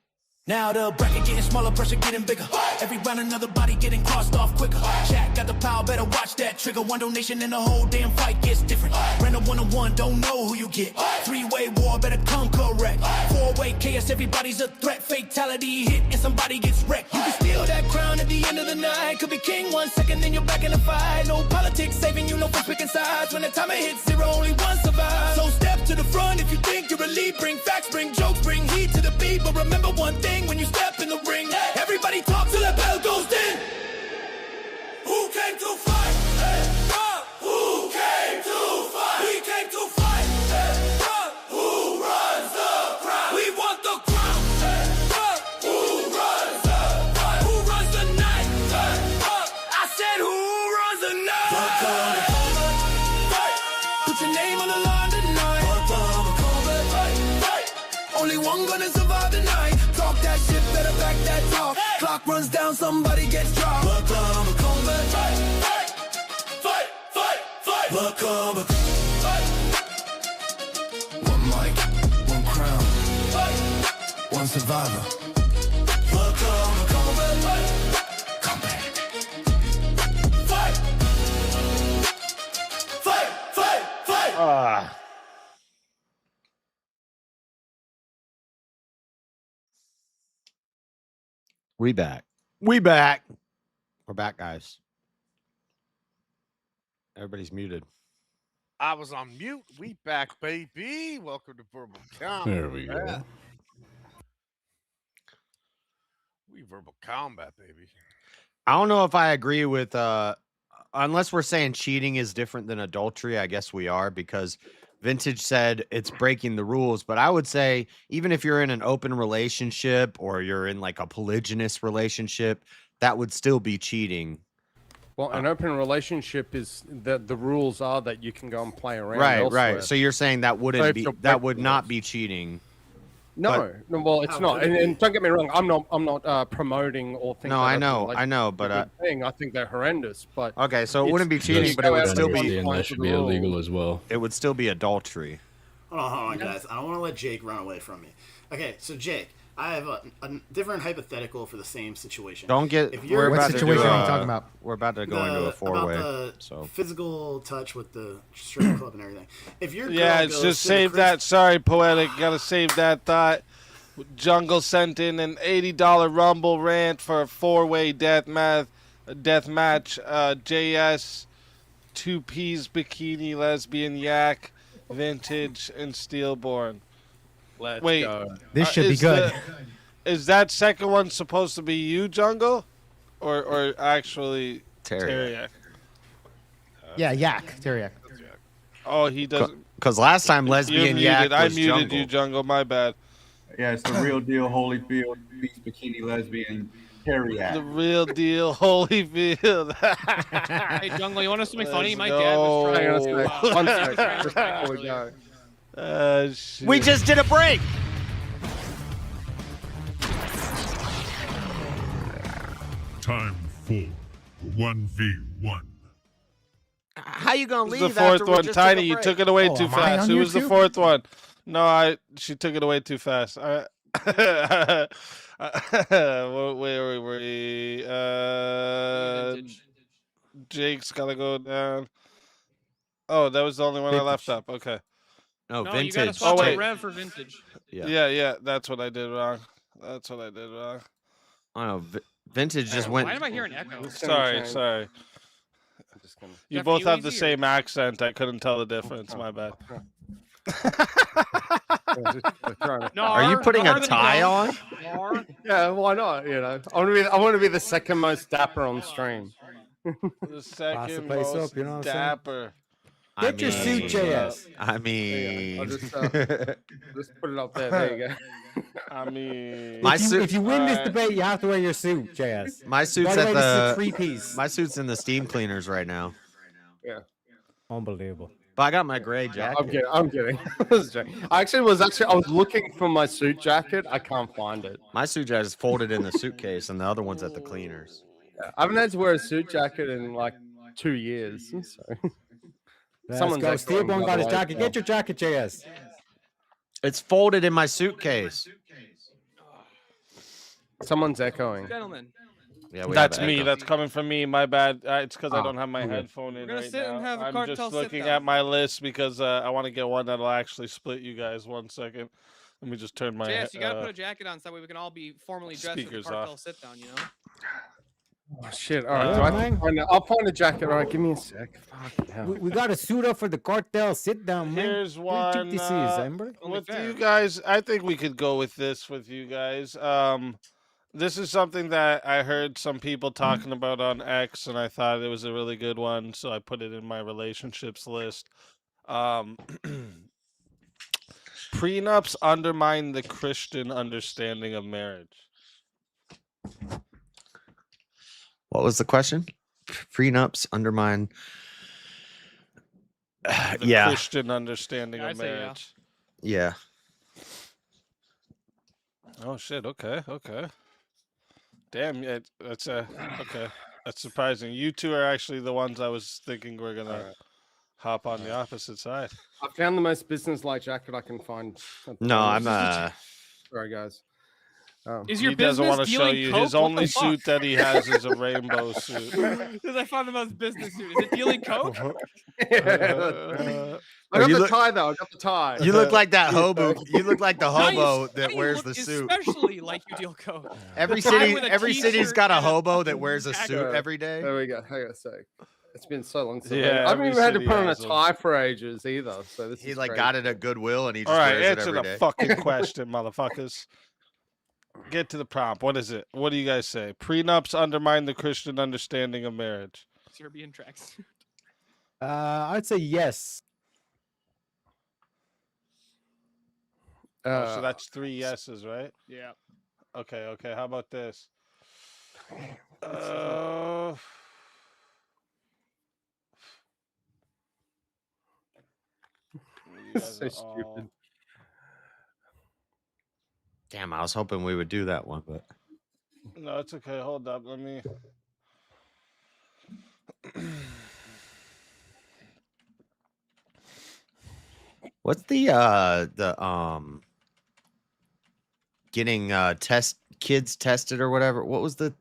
Now the bracket getting smaller, pressure getting bigger. Every round another body getting crossed off quicker. Jack got the power, better watch that trigger. One donation and the whole damn fight gets different. Random one-on-one, don't know who you get. Three-way war, better come correct. Four-way chaos, everybody's a threat. Fatality hit and somebody gets wrecked. You can steal that crown at the end of the night. Could be king 1 second, then you're back in the fight. No politics saving you, no for picking sides. When the timer hits zero, only one survives. So step to the front if you think you're a lead. Bring facts, bring jokes, bring heat to the beat. But remember one thing. When you step in the ring, everybody talk till the bell goes in. Who came to fight? Who came to fight? We came to fight. Who runs the crown? We want the crown. Who runs the fight? Who runs the night? I said who runs the night? Put your name on the line tonight. Only one gonna survive the night. Talk that shit, better back that talk. Clock runs down, somebody gets dropped. Fight. One mic, one crown, one survivor. Come back. Fight. We back. We're back, guys. Everybody's muted. I was on mute. We back, baby. Welcome to Verbal Combat. There we go. We Verbal Combat, baby. I don't know if I agree with unless we're saying cheating is different than adultery. I guess we are, because Vintage said it's breaking the rules, but I would say even if you're in an open relationship or you're in like a polygynous relationship, that would still be cheating. Well, an open relationship is that the rules are that you can go and play around. Right, elsewhere. right. So you're saying that wouldn't be, that would not be cheating. No, no, well, it's not. And don't get me wrong, I'm not promoting or thinking. No, I know, but I think they're horrendous. But okay, so it wouldn't be cheating, but it would still be. That should be illegal as well. It would still be adultery. Hold on, guys. I don't want to let Jake run away from me. Okay, so Jake, I have a different hypothetical for the same situation. Don't get. What situation are you talking about? We're about to go into a four-way. About the physical touch with the strip club and everything. If your girl it's goes just to save the that. Sorry, Poetic. Gotta save that thought. Jungle sent in an $80 Rumble rant for a four-way death match. JS, 2Ps, Bikini, Lesbian, Yak, Vintage, and Steelborn. Let's Wait, go. This should be good. Is that second one supposed to be you, Jungle, or actually Terriac? Yeah, Yak, Terriac. Oh, he doesn't. Because last time Lesbian Yak was I muted Jungle. you, Jungle. My bad. Yeah, it's the real deal, Holyfield, Beast Bikini Lesbian, Terriac. The real deal, Holyfield. Hey, Jungle, you want to know something funny? My dad was trying One to... second. Before we go. Shit. We just did a break. Time for 1v1. How you gonna Who's leave the fourth after we one? just Tiny, took a you break? took it away too am I fast. on Who here was the too? fourth one? No, she took it away too fast. Where were we? Jake's gotta go down. Oh, that was the only one I left up. Okay. No, No, Vintage. you got to swap Oh, the wait. Rev for Vintage. Yeah, that's what I did wrong. I don't know. Vintage just Why went. am I hearing echo? Sorry. You Jeff, both you have the easy, same accent. I couldn't tell the difference. My bad. No, Are you putting a tie on? Yeah, why not? You know, I want to be the second most dapper on stream. The second place most up, you know what I'm saying? dapper. I Get your suit, mean, JS. I I'll mean, just put it up there. There you go. I mean, My if you win this Alright. debate, you have to wear your suit, JS. my By suit's the at way, this is a the 3-piece. my suit's in the steam cleaners right now. Yeah. Unbelievable. But I got my gray jacket. I'm kidding. I was looking for my suit jacket. I can't find it. My suit jacket is folded in the suitcase, and the other one's at the cleaners. Yeah, I haven't had to wear a suit jacket in like 2 years. So. Let's go. Steelbone got his jacket. Get your jacket, JS. It's folded in my suitcase. Someone's echoing. Gentlemen. Yeah, we That's have me. echo. That's coming from me. My bad. It's because I Oh, don't have my okay. headphone in We're gonna right sit now. and have a I'm cartel just sit looking down. at my list because I want to get one that'll actually split you guys. 1 second. Let me just turn my. JS, you gotta put a jacket on so that way we can all be formally dressed for the speakers cartel off. sit down. You know. Oh shit! All right, I'll find a jacket. All right, give me a sec. Fucking hell. We got to suit up for the cartel sit down, man. Here's What do you one think this is, Amber? with you guys. I think we could go with this with you guys. This is something that I heard some people talking about on X, and I thought it was a really good one, so I put it in my relationships list. Prenups undermine the Christian understanding of marriage. What was the question? Prenups undermine. The Christian understanding of marriage. Yeah. Oh shit! Okay. Damn, yeah, that's okay. That's surprising. You two are actually the ones I was thinking we're gonna hop on the opposite side. I found the most business-like jacket I can find. No, I'm Sorry, guys. Is your He doesn't business want to show dealing you coke? his What only the fuck? suit that he has is a rainbow suit. Because I found the most business suit. Is it dealing coke? I got You the look- tie though. I got the tie. You look like that hobo. You look like the Now hobo that now you wears look the suit. Especially like you deal coke. Every Tie city, with a every city's t-shirt got a and hobo that wears a suit Yeah. every day. There we go. Hang on a sec. It's been so long. Since Yeah, I haven't every even had to city put on a has 'em. tie for ages either. So this He is like crazy. got it at Goodwill and he just All right, wears it answer every the day. fucking question, motherfuckers. Get to the prompt. What is it? What do you guys say? Prenups undermine the Christian understanding of marriage. Serbian tracks. I'd say yes. So that's 3 yeses, right? Yeah. Okay. How about this? It's so stupid. Damn, I was hoping we would do that one, but No, it's okay. Hold up. Let me. what's the getting kids tested or whatever? What was the? There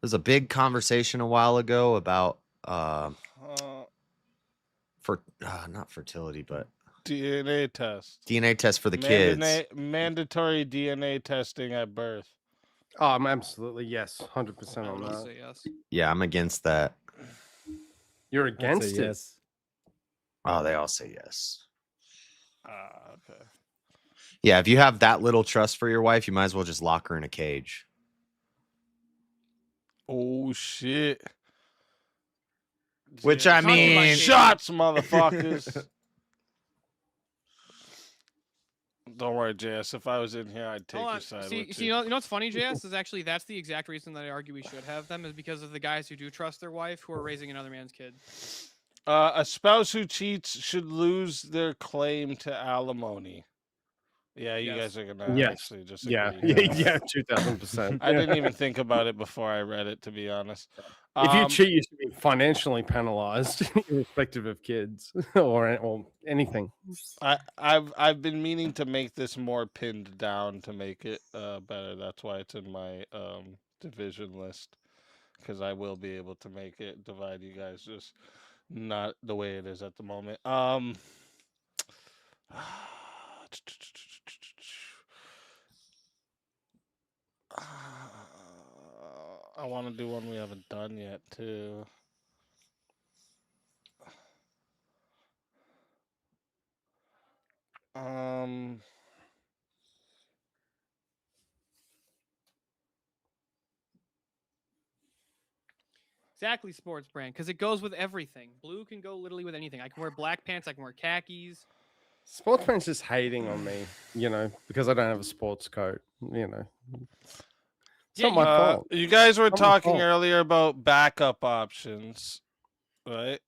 was a big conversation a while ago about not fertility, but DNA test. DNA test for the kids. Mandatory DNA testing at birth. Oh, I'm absolutely yes, 100% on I'll that. say yes. Yeah, I'm against that. You're I'd say against it. yes. Oh, they all say yes. Okay. Yeah, if you have that little trust for your wife, you might as well just lock her in a cage. Oh shit. Which I mean, shots, motherfuckers. Don't worry, JS. If I was in here, I'd take Hold your on. side. See, with you know what's funny, JS, is actually that's the exact reason that I argue we should have them is because of the guys who do trust their wife who are raising another man's kid. A spouse who cheats should lose their claim to alimony. Yeah, you guys are gonna actually just agree. Yeah, 2000%. I didn't even think about it before I read it, to be honest. If you cheat, you should be financially penalized, irrespective of kids or anything. I've been meaning to make this more pinned down to make it better. That's why it's in my division list, because I will be able to make it divide you guys, just not the way it is at the moment. I want to do one we haven't done yet too. Exactly, sports brand, because it goes with everything. Blue can go literally with anything. I can wear black pants. I can wear khakis. Sportsman's just hating on me, because I don't have a sports coat. It's not my fault. You guys were Not my talking fault. earlier about backup options, right?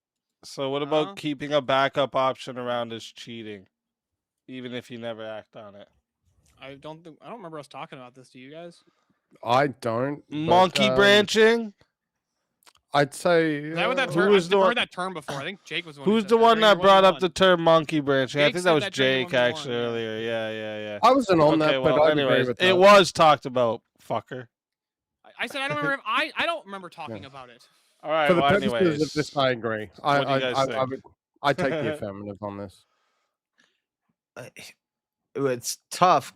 So what about keeping a backup option around as cheating, even if you never act on it? I don't remember us talking about this. Do you guys? I don't. Monkey branching. I'd say. Is that what that who term? was I've the never one- heard that term before. I think Jake was the one. Who's who the said one during that brought up 1v1. the term monkey branching? I Jake think that said was that during Jake 1v1, actually earlier. Yeah. I wasn't on that, but I'd agree anyways, with it that. was talked about, fucker. I said I don't remember. I don't remember talking about it. All right. For the well, purposes anyways, of this, I agree. what do you guys think? I take the affirmative on this. It's tough.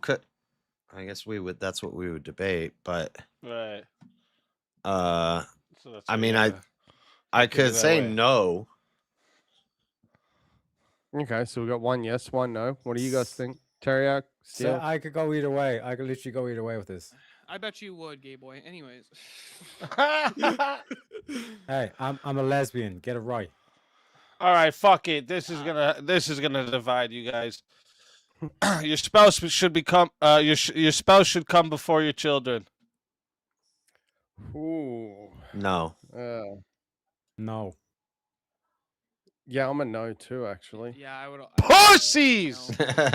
I guess we would. That's what we would debate. But Right. I what mean, you I look could at it that say way. no. Okay, so we got one yes, one no. What do you guys think? Teriak? So Steel? I could go either way. I could literally go either way with this. I bet you would, gay boy. Anyways. Hey, I'm a lesbian. Get it right. All right, fuck it. This is gonna divide you guys. Your spouse should become your spouse should come before your children. Ooh. No. No. Yeah, I'm a no too, actually. Yeah, I would. Pussies!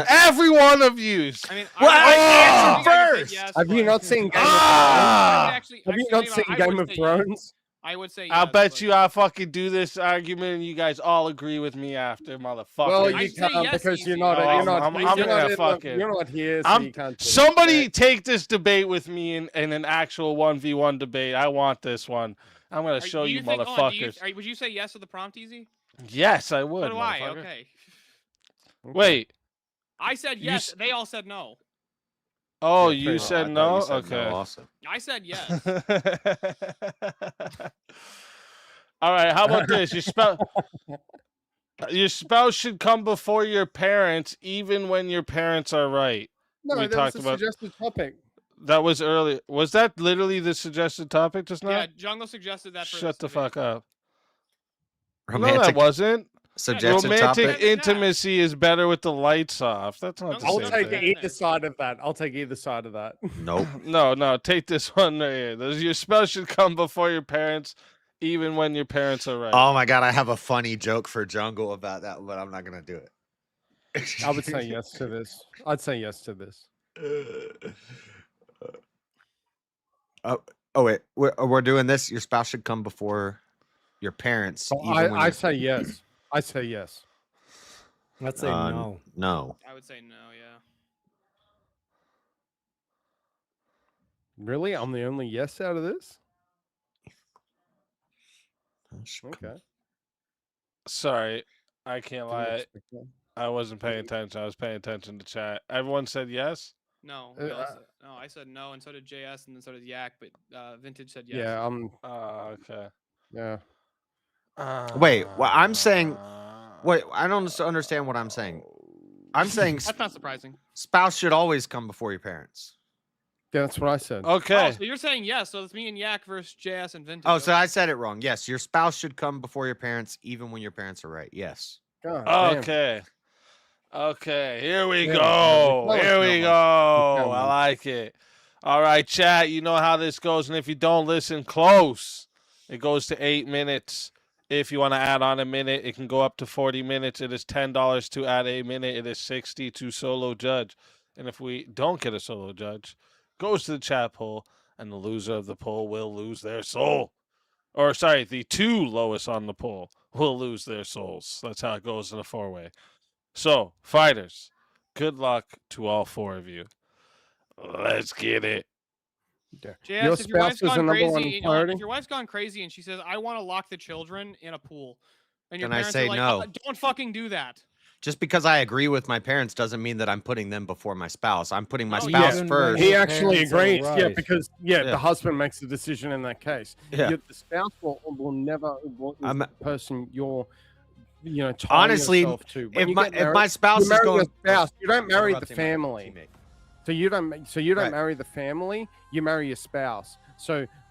Every one of you. I mean, I answered first. Yes, Have you but- not seen Game Ah! of Thrones? Have you not seen Game of Thrones? I would say. I'll yes, bet you I fucking do this argument and you guys all agree with me after, motherfucker. Well, you can't because you're not. You're not. I'm you're gonna not fucking. You're not here, so I'm, you can't. somebody take this debate with me in an actual 1v1 debate. I want this one. I'm gonna show you, hold on, motherfuckers. would you say yes to the prompt, Easy? Yes, I would. So do I. motherfucker. Okay. Wait. I said yes. They all said no. Oh, Yeah, you pretty said well. I no? thought you said no Okay. also. I said yes. All right, how about this? Your spouse should come before your parents, even when your parents are right. No, we that talked was a about suggested topic. that was early. Was that literally the suggested topic just now? Yeah, Jungle suggested that. Shut the fuck up. No, Romantic that wasn't. suggested Romantic topic. intimacy is better with the lights off. That's not the I'll same take thing. either side of that. I'll take either side of that. Nope. No, take this one right here. Your spouse should come before your parents, even when your parents are right. Oh my god, I have a funny joke for Jungle about that, but I'm not gonna do it. I would say yes to this. I'd say yes to this. Oh wait, we're doing this. Your spouse should come before your parents. So even when I you're- say yes. I say yes. Let's say no. No. I would say no. Yeah. Really? I'm the only yes out of this? Okay. Sorry, I can't Didn't lie. expect that. I wasn't paying attention. I was paying attention to chat. Everyone said yes. No. No, I said no, and so did JS, and then so did Yak, but Vintage said yes. Yeah, I'm. Okay. Yeah. Wait, well, I'm saying. Wait, I don't understand what I'm saying. I'm saying That's not surprising. spouse should always come before your parents. Yeah, that's what I said. Okay. Oh, so you're saying yes, so it's me and Yak versus JS and Vintage. Oh, so I said it wrong. Yes, your spouse should come before your parents, even when your parents are right. Yes. God damn. Okay. Okay. Here we Yeah, go. yeah, Here we go. Come I on. like it. All right, chat. You know how this goes, and if you don't listen close, it goes to 8 minutes. If you want to add on a minute, it can go up to 40 minutes. It is $10 to add a minute. It is $60 to solo judge. And if we don't get a solo judge, goes to the chat poll, and the loser of the poll will lose their soul. Or, sorry, the two lowest on the poll will lose their souls. That's how it goes in a four-way. So, fighters, good luck to all four of you. Let's get it. JS, if your wife's spouse is the gone number one crazy, priority? if your wife's gone crazy and she says, "I want to lock the children in a pool," and your Then I parents say are like, no. "Don't fucking do that." Just because I agree with my parents doesn't mean that I'm putting them before my spouse. I'm putting my No, spouse even first. He Your actually parents are agrees. Yeah, right. because Yeah. the husband makes the decision in that case. Yeah. The spouse will never. Is I'm- the person you're, tying Honestly, yourself to. When if you my get married, my spouse you is marry going, your spouse. You don't marry I'm the about to say my family. teammate. So you don't Right. marry the family. You marry your spouse. So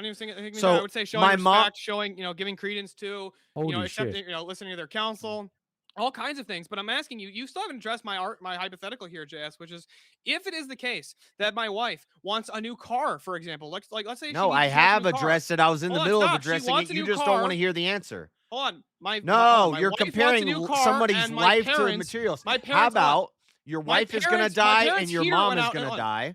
don't even think So, I would say showing my respect, mom- showing, giving credence to, Holy accepting, shit. listening to their counsel, all kinds of things. But I'm asking you, you still haven't addressed my hypothetical here, JS, which is if it is the case that my wife wants a new car, for example, let's say No, I have addressed it. I was in the middle of addressing it. You just don't want to hear the answer. Hold on. My you're wife comparing wants a new car, somebody's and my life to parents- materials. My How parents about your my wife is going to parents- my die parents and your here mom went is out going to and- die,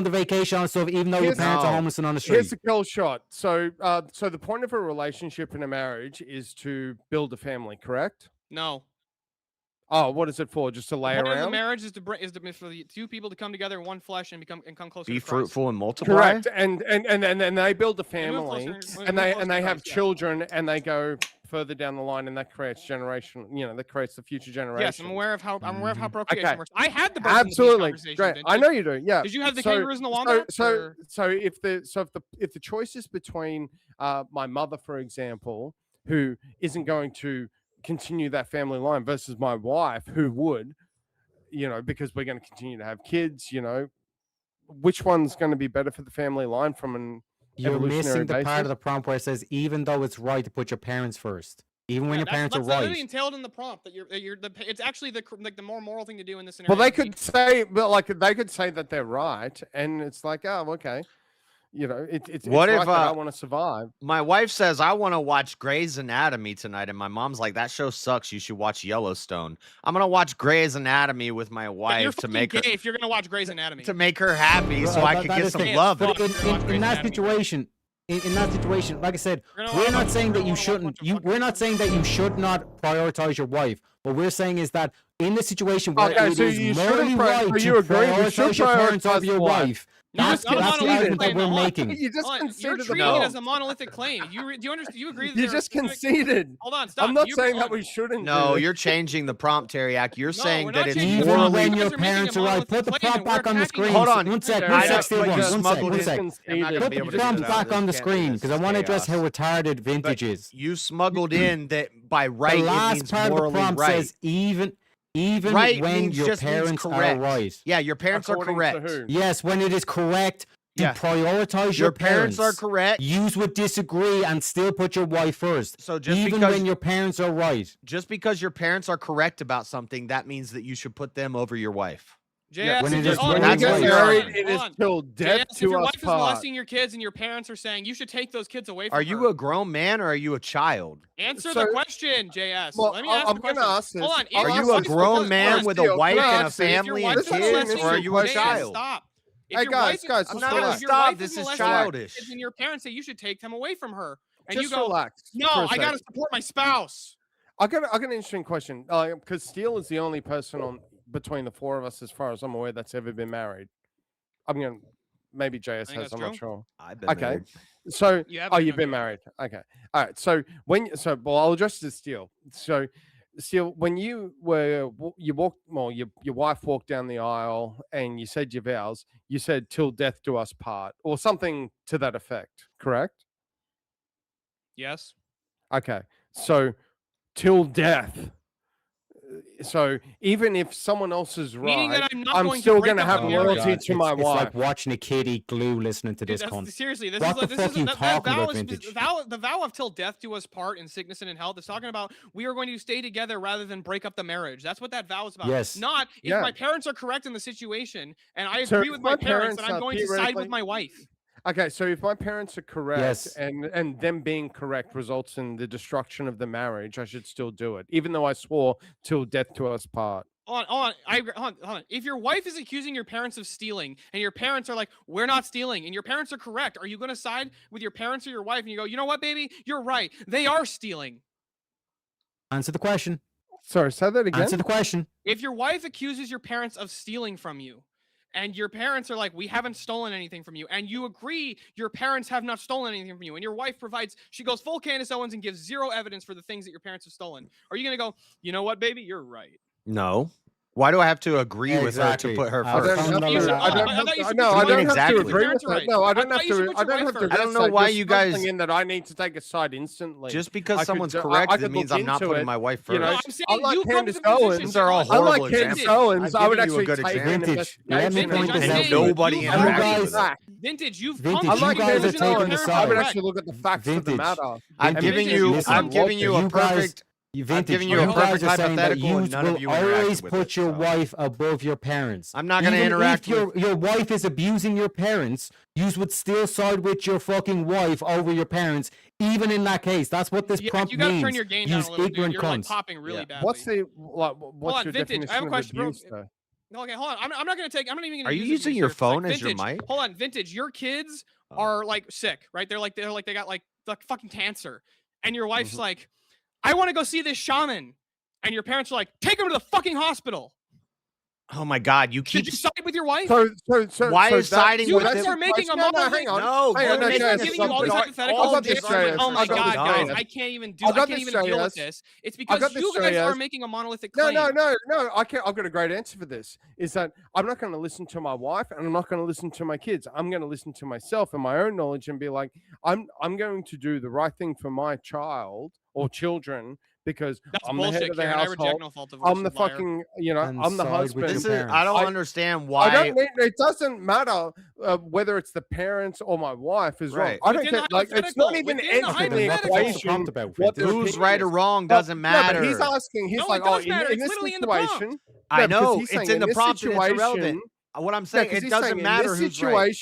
on the vacation and stuff, even though your parents are homeless and on the street. Here's the kill shot. So, so the point of a relationship and a marriage is to build a family, correct? No. Oh, what is it for? Just to lay Part of the around? marriage is for the two people to come together in one flesh and come closer. Be to Christ. fruitful and multiply. Correct. And they build a family, and they have children, and they go further down the line, and that creates generation. That creates the future generation. Yes, I'm aware of how procreation Okay. works. I had the birds Absolutely and the bees great. conversation, I know you do. Yeah. Did you have the kangaroos and the wombats? So if the choice is between my mother, for example, who isn't going to continue that family line, versus my wife, who would, because we're going to continue to have kids, which one's going to be better for the family line from an You're missing the basis? part of the prompt where it says, even though it's right to put your parents first, even when your parents are that's right. literally entailed in the prompt that it's actually the more moral thing to do in this scenario. Well, they could say that they're right, and it's like, oh, okay. It's What right if that I want to survive? My wife says I want to watch Grey's Anatomy tonight, and my mom's like, "That show sucks. You should watch Yellowstone." I'm gonna watch Grey's Anatomy with my wife to make her if you're gonna watch Grey's Anatomy to make her happy, so I could get some love. But in that situation, like I said, we're not saying that you shouldn't. We're not saying that you should not prioritize your wife. What we're saying is that in the situation where it is morally right to prioritize your parents over your wife. That's the argument that we're making. You just You're conceded. treating it as a monolithic claim. Do you understand? You agree? That You just conceded. Hold on, stop. I'm not saying that we shouldn't. No, you're changing the prompt, Teriak. You're saying that it's even morally. when your parents are right. Put the prompt back on the screen. Hold on. One sec. I know, One sec. but you One smuggled sec. in. I'm not gonna Put be the able to prompt do back that. on the Can't do screen this. because I want to address how Chaos. retarded vintage is. You smuggled in that by right The it last means part of the morally prompt right. says even Right when means your just means parents are correct. right. Yeah, your parents are According to correct. who? Yes, when it is correct to prioritize Your your parents are correct. Use would disagree and still put your wife first. So just even because when your parents are right. Just because your parents are correct about something, that means that you should put them over your wife. JS, when if it you're- is hold on, when you hold get on, married, hold it is on. till death JS, if to your us wife is part. molesting your kids and your parents are saying you should take those kids away from Are her. you a grown man or are you a child? Answer So- the question, JS. Well, Let me ask I'm the gonna question. ask this. Hold on. Are Are if you your a wife- grown hold on, man hold on. with a Steele, wife can I and a ask you? If your family wife and is kids, molesting or are your you a kids, child? Stop. If Hey, your guys, wife is- guys, I'm just not- relax. if your Stop, wife this is molesting childish. kids and your parents say you should take them away from her, and Just you go, relax. no, for a I gotta sec. support my spouse. I got an interesting question. Because Steele is the only person between the four of us, as far as I'm aware, that's ever been married. I'm going to maybe JS think has. that's I'm true. not sure. I've been Okay. married. So, You have you've been married. Okay. All right. So well, I'll address this, Steele. So, Steele, when you walked, well, your wife walked down the aisle and you said your vows, you said till death do us part, or something to that effect, correct? Yes. Okay. So, till death. So even if someone else is Meaning right, that I'm not I'm going to still break going to up have the marriage. loyalty to my It's wife. like watching a kid eat glue listening to Dude, this cunt. seriously, this What is the this fuck is you that talking vow about, is vintage? the vow of till death do us part in sickness and in health. It's talking about we are going to stay together rather than break up the marriage. That's what that vow is about. Yes. Not if Yeah. my parents are correct in the situation and I So agree if with my my parents, parents and I'm are going to side with theoretically- my wife. Okay, so if my parents are correct Yes. and them being correct results in the destruction of the marriage, I should still do it, even though I swore till death to us part. Hold on. Hold on. If your wife is accusing your parents of stealing and your parents are like, we're not stealing, and your parents are correct, are you going to side with your parents or your wife and you go, you know what, baby? You're right. They are stealing. Answer the question. Sorry, say that again. Answer the question. If your wife accuses your parents of stealing from you, and your parents are like, we haven't stolen anything from you, and you agree your parents have not stolen anything from you, and your wife provides, she goes full Candace Owens and gives zero evidence for the things that your parents have stolen, are you going to go, you know what, baby? You're right. No. Why do I have to agree with her to Exactly. put her I first? don't I thought you should No, I put your don't wife have Exactly. to agree with Parents are that. right. No, I I don't thought have you should to. put I your don't wife have to. first. I don't know that's why just you guys- something in that I need to take a side instantly. Just because I could someone's do- correct, I it could means look I'm not into putting it. my wife You first. know, No, I'm saying unlike you come to Candace the position. Owens, These are all unlike horrible Candace examples. Owens, I've I would given you a actually good take example. an Vintage, let me investigation point into this it. out And to you. nobody You've interacted guys- with it. Vintage, you've Vintage, come you to the Unlike guys are Candace conclusion that your taking Owens, the parents I are would side. actually look at the facts of the Vintage. matter. I'm Vintage, giving you you. listen, I'm giving you a you guys- perfect. Vintage, giving you a guys perfect are saying that hypothetical you and none of will you interacted always with put it, your so. wife above your parents. I'm not gonna Even interact if your wife is abusing your parents, you would still side with your fucking wife over your parents, even in that case. That's what this Yeah, prompt you gotta means. turn your game down Use a little, dude. ignorant You're like cunts. popping really Yeah. badly. What's the Hold what's on, your Vintage, I have definition a of question, bro. abuse, though? Okay, hold on. I'm not even gonna Are you use it using because your it's phone like, as your Vintage, mic? Hold on, Vintage. Your kids Oh. are like sick, right? They got like fucking cancer, and your wife's Mm-hmm. like, I want to go see this shaman. and your parents are like, take him to the fucking hospital. Oh my God! You keep. Did you side with your wife? Why is siding you with guys him? are making a No, monolith. hang on. No, they're JS, giving you all these hypotheticals. Oh my God, guys, I can't even deal with this. It's because you guys are making a monolithic claim. No. I've got a great answer for this. Is that I'm not going to listen to my wife and I'm not going to listen to my kids. I'm going to listen to myself and my own knowledge and be like, I'm going to do the right thing for my child or children. Because I'm the head of the household. I'm the fucking, I'm the husband. I don't understand why. It doesn't matter whether it's the parents or my wife is right. I don't care. Like, it's not even entering the equation. Who's right or wrong doesn't matter. But he's asking. He's like, oh, in this situation. I know it's in the prompt. It's irrelevant. What I'm saying, it doesn't matter who's right.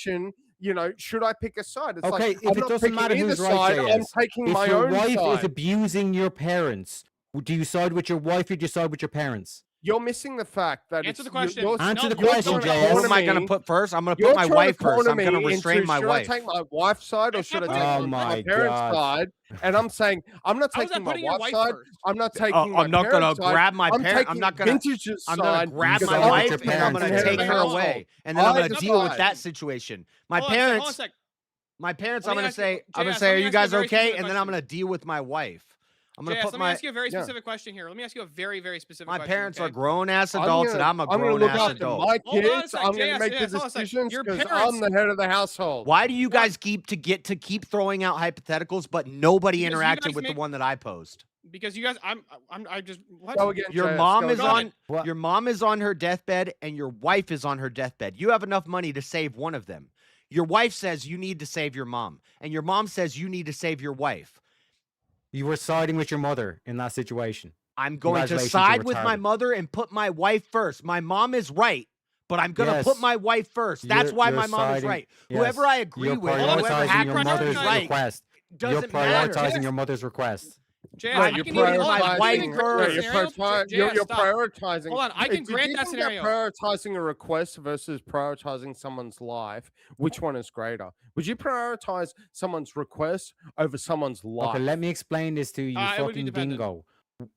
Should I pick a side? It's okay, like, if it doesn't matter who's right, I'm taking my own side. If your wife is abusing your parents, do you side with your wife or do you side with your parents? You're missing the fact that answer the question. Answer the question, JS. Who am I going to put first? I'm going to put my wife first. I'm going to restrain my wife. Should I take my wife's side or should I take my parents' side? And I'm saying I'm not taking my wife's side. I'm not taking. I'm not going to grab my parent. I'm not going to. I'm going to grab my wife and I'm going to take her away, and then I'm going to deal with that situation. My parents. My parents. I'm going to say. Are you guys okay? And then I'm going to deal with my wife. I'm gonna put let me ask you a very specific question here. Let me ask you a very, very specific question. My parents are grown-ass adults, and I'm a grown-ass adult. My kids, I'm going to make the decisions because I'm the head of the household. Why do you guys keep throwing out hypotheticals, but nobody interacted with the one that I posed? Because you guys, I just. What? Your mom is on her deathbed, and your wife is on her deathbed. You have enough money to save one of them. Your wife says you need to save your mom, and your mom says you need to save your wife. You were siding with your mother in that situation. I'm going to side with my mother and put my wife first. My mom is right, but I'm going to put my wife first. That's why my mom is right. Yes. Whoever I agree with, whoever your mother's right, request. doesn't You're prioritizing your mother's request. Jay, you're prioritizing. You're prioritizing. Hold on, I can grant that scenario. Prioritizing a request versus prioritizing someone's life. Which one is greater? Would you prioritize someone's request over someone's life? Okay, let me explain this to you, fucking dingo.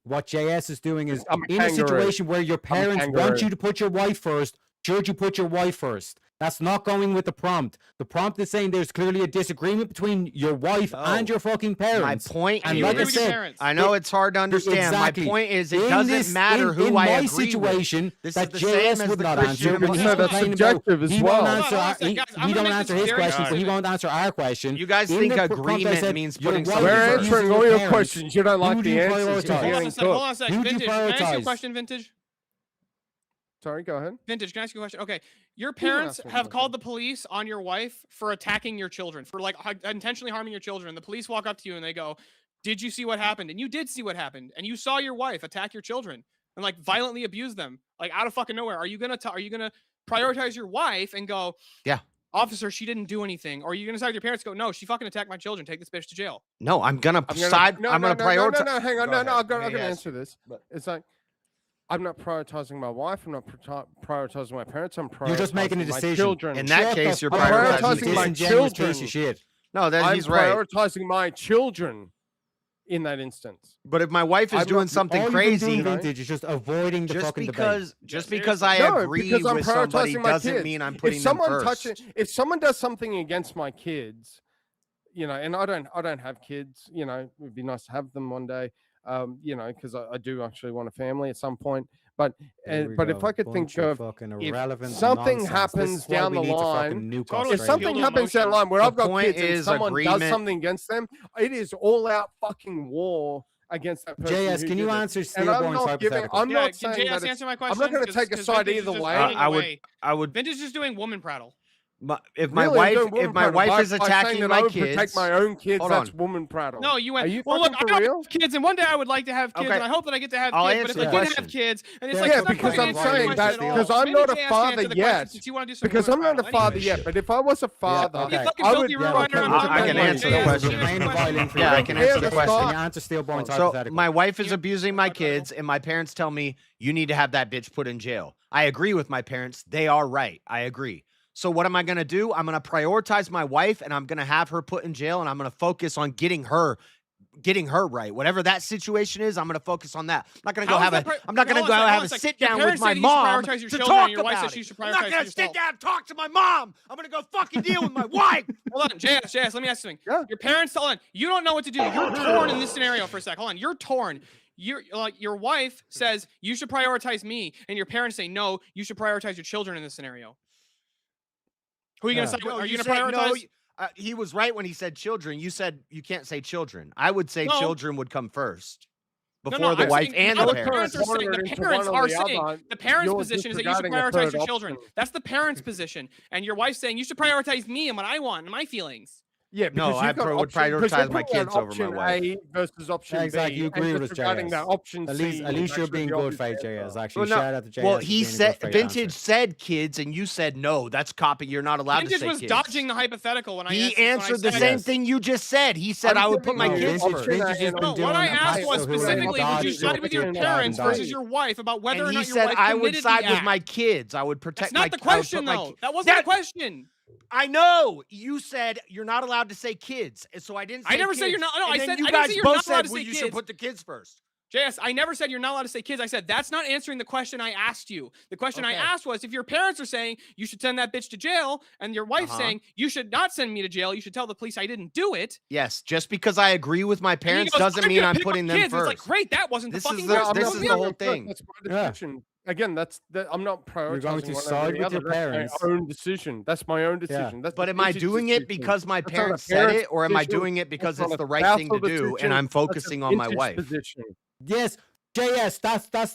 What JS is doing is I'm in a situation where your parents want you to put your wife first. Should you put your wife first? That's not going with the prompt. The prompt is saying there's clearly a disagreement between your wife and your fucking parents. My point and is, like I said, I know it's hard to understand. Exactly. My point is, it doesn't matter who I agree situation, with. This that is the same JS as would the not Christian answer. No, that's subjective as well. We don't answer his questions, but he won't answer our question. You guys think agreement means putting something We're first. answering all your questions. You don't like the answers. Hold on a second. Vintage, can I ask you a question, Vintage? Sorry, go ahead. Vintage, can I ask you a question? Okay. Your parents have called the police on your wife for attacking your children, for like intentionally harming your children. The police walk up to you and they go, "Did you see what happened?" And you did see what happened. And you saw your wife attack your children and like violently abuse them, like out of fucking nowhere. Are you going to prioritize your wife and go, "Yeah, officer, she didn't do anything"? Or are you going to side with your parents and go, "No, she fucking attacked my children. Take this bitch to jail"? No, I'm going to side. I'm going to prioritize. No, hang on. I'm going to answer this. It's like, I'm not prioritizing my wife. I'm not prioritizing my parents. I'm prioritizing You're just making a decision. my children. In that case, you're prioritizing my children. No, he's right. I'm prioritizing my children in that instance. But if my wife is doing something crazy, Vintage is just avoiding the fucking debate. Just because I agree with somebody doesn't mean I'm putting them first. If someone does something against my kids, and I don't have kids, it would be nice to have them one day. Because I do actually want a family at some point. But if I could think of if something happens down the line, if something happens down the line where I've got kids and someone does something against them, it is all out fucking war against that person. JS, can you answer Steelborn's hypothetical? I'm not saying JS, that answer my question. I'm not going to take a side either way. I would. Vintage is doing woman prattle. If my wife is attacking my kids, protect my own kids. That's woman prattle. No, you went. Are you well, look, for I real? have kids, and one day I would like to have kids, and I hope that I get to have kids. But if I didn't have kids, and it's like because I'm saying that because I'm not a father yet. Because I'm not a father yet. But if I was a father, I would. I can answer the question. Yeah, I can answer the question. Can you answer Steelborn's hypothetical? So my wife is abusing my kids, and my parents tell me you need to have that bitch put in jail. I agree with my parents. They are right. I agree. So what am I going to do? I'm going to prioritize my wife, and I'm going to have her put in jail, and I'm going to focus on getting her getting her right. Whatever that situation is, I'm going to focus on that. I'm not going to How go is have that I'm not going to go have a sit down with my mom to talk about it. I'm not going to sit down and talk to my mom. I'm going to go fucking deal with my wife. Hold on, JS, let me ask you something. Yeah. Your parents, hold on. You don't know what to do. You're torn in this scenario for a sec. Hold on. You're torn. You're like, your wife says you should prioritize me, and your parents say no, you should prioritize your children in this scenario. Who are you going to side with? Are you going to prioritize? No, he was right when he said children. You said you can't say children. I would say children would come first before the wife and the parents. The parents' position is that you should prioritize your children. That's the parents' position. And your wife's saying you should prioritize me and what I want and my feelings. Yeah, no, I would prioritize my kids over my wife. A versus option B. Exactly, you agree with JS. That option at C least you're being good, faith, JS. Actually, shout out to JS. Well, he said Vintage said kids, and you said no. That's copy. You're not allowed to say kids. Vintage was dodging the hypothetical when he answered the same thing you just said. He said I would put my kids first. No, what I asked was specifically, would you side with your parents versus your wife about whether or not your wife committed the act? I would side with my kids. I would protect. That's not the question, though. That wasn't the question. I know you said you're not allowed to say kids, and so I didn't. Say I never kids. said you're not. No, I said you I guys didn't say you're both not allowed said to say you kids. should put the kids first. JS, I never said you're not allowed to say kids. I said that's not answering the question I asked you. The question I asked was if your parents are saying you should send that bitch to jail, and your wife's saying you should not send me to jail, you should tell the police I didn't do it. Yes, just because I agree with my parents doesn't mean I'm putting them first. It's like, great, that wasn't this the fucking question. This is the whole thing. That's my decision. Again, I'm not prioritizing. You're going to side with your parents. That's my own decision. That's my own decision. Yeah. But am I doing it because my parents said it, or am I doing it because it's the right thing to do, and I'm focusing on my wife? Yes. JS,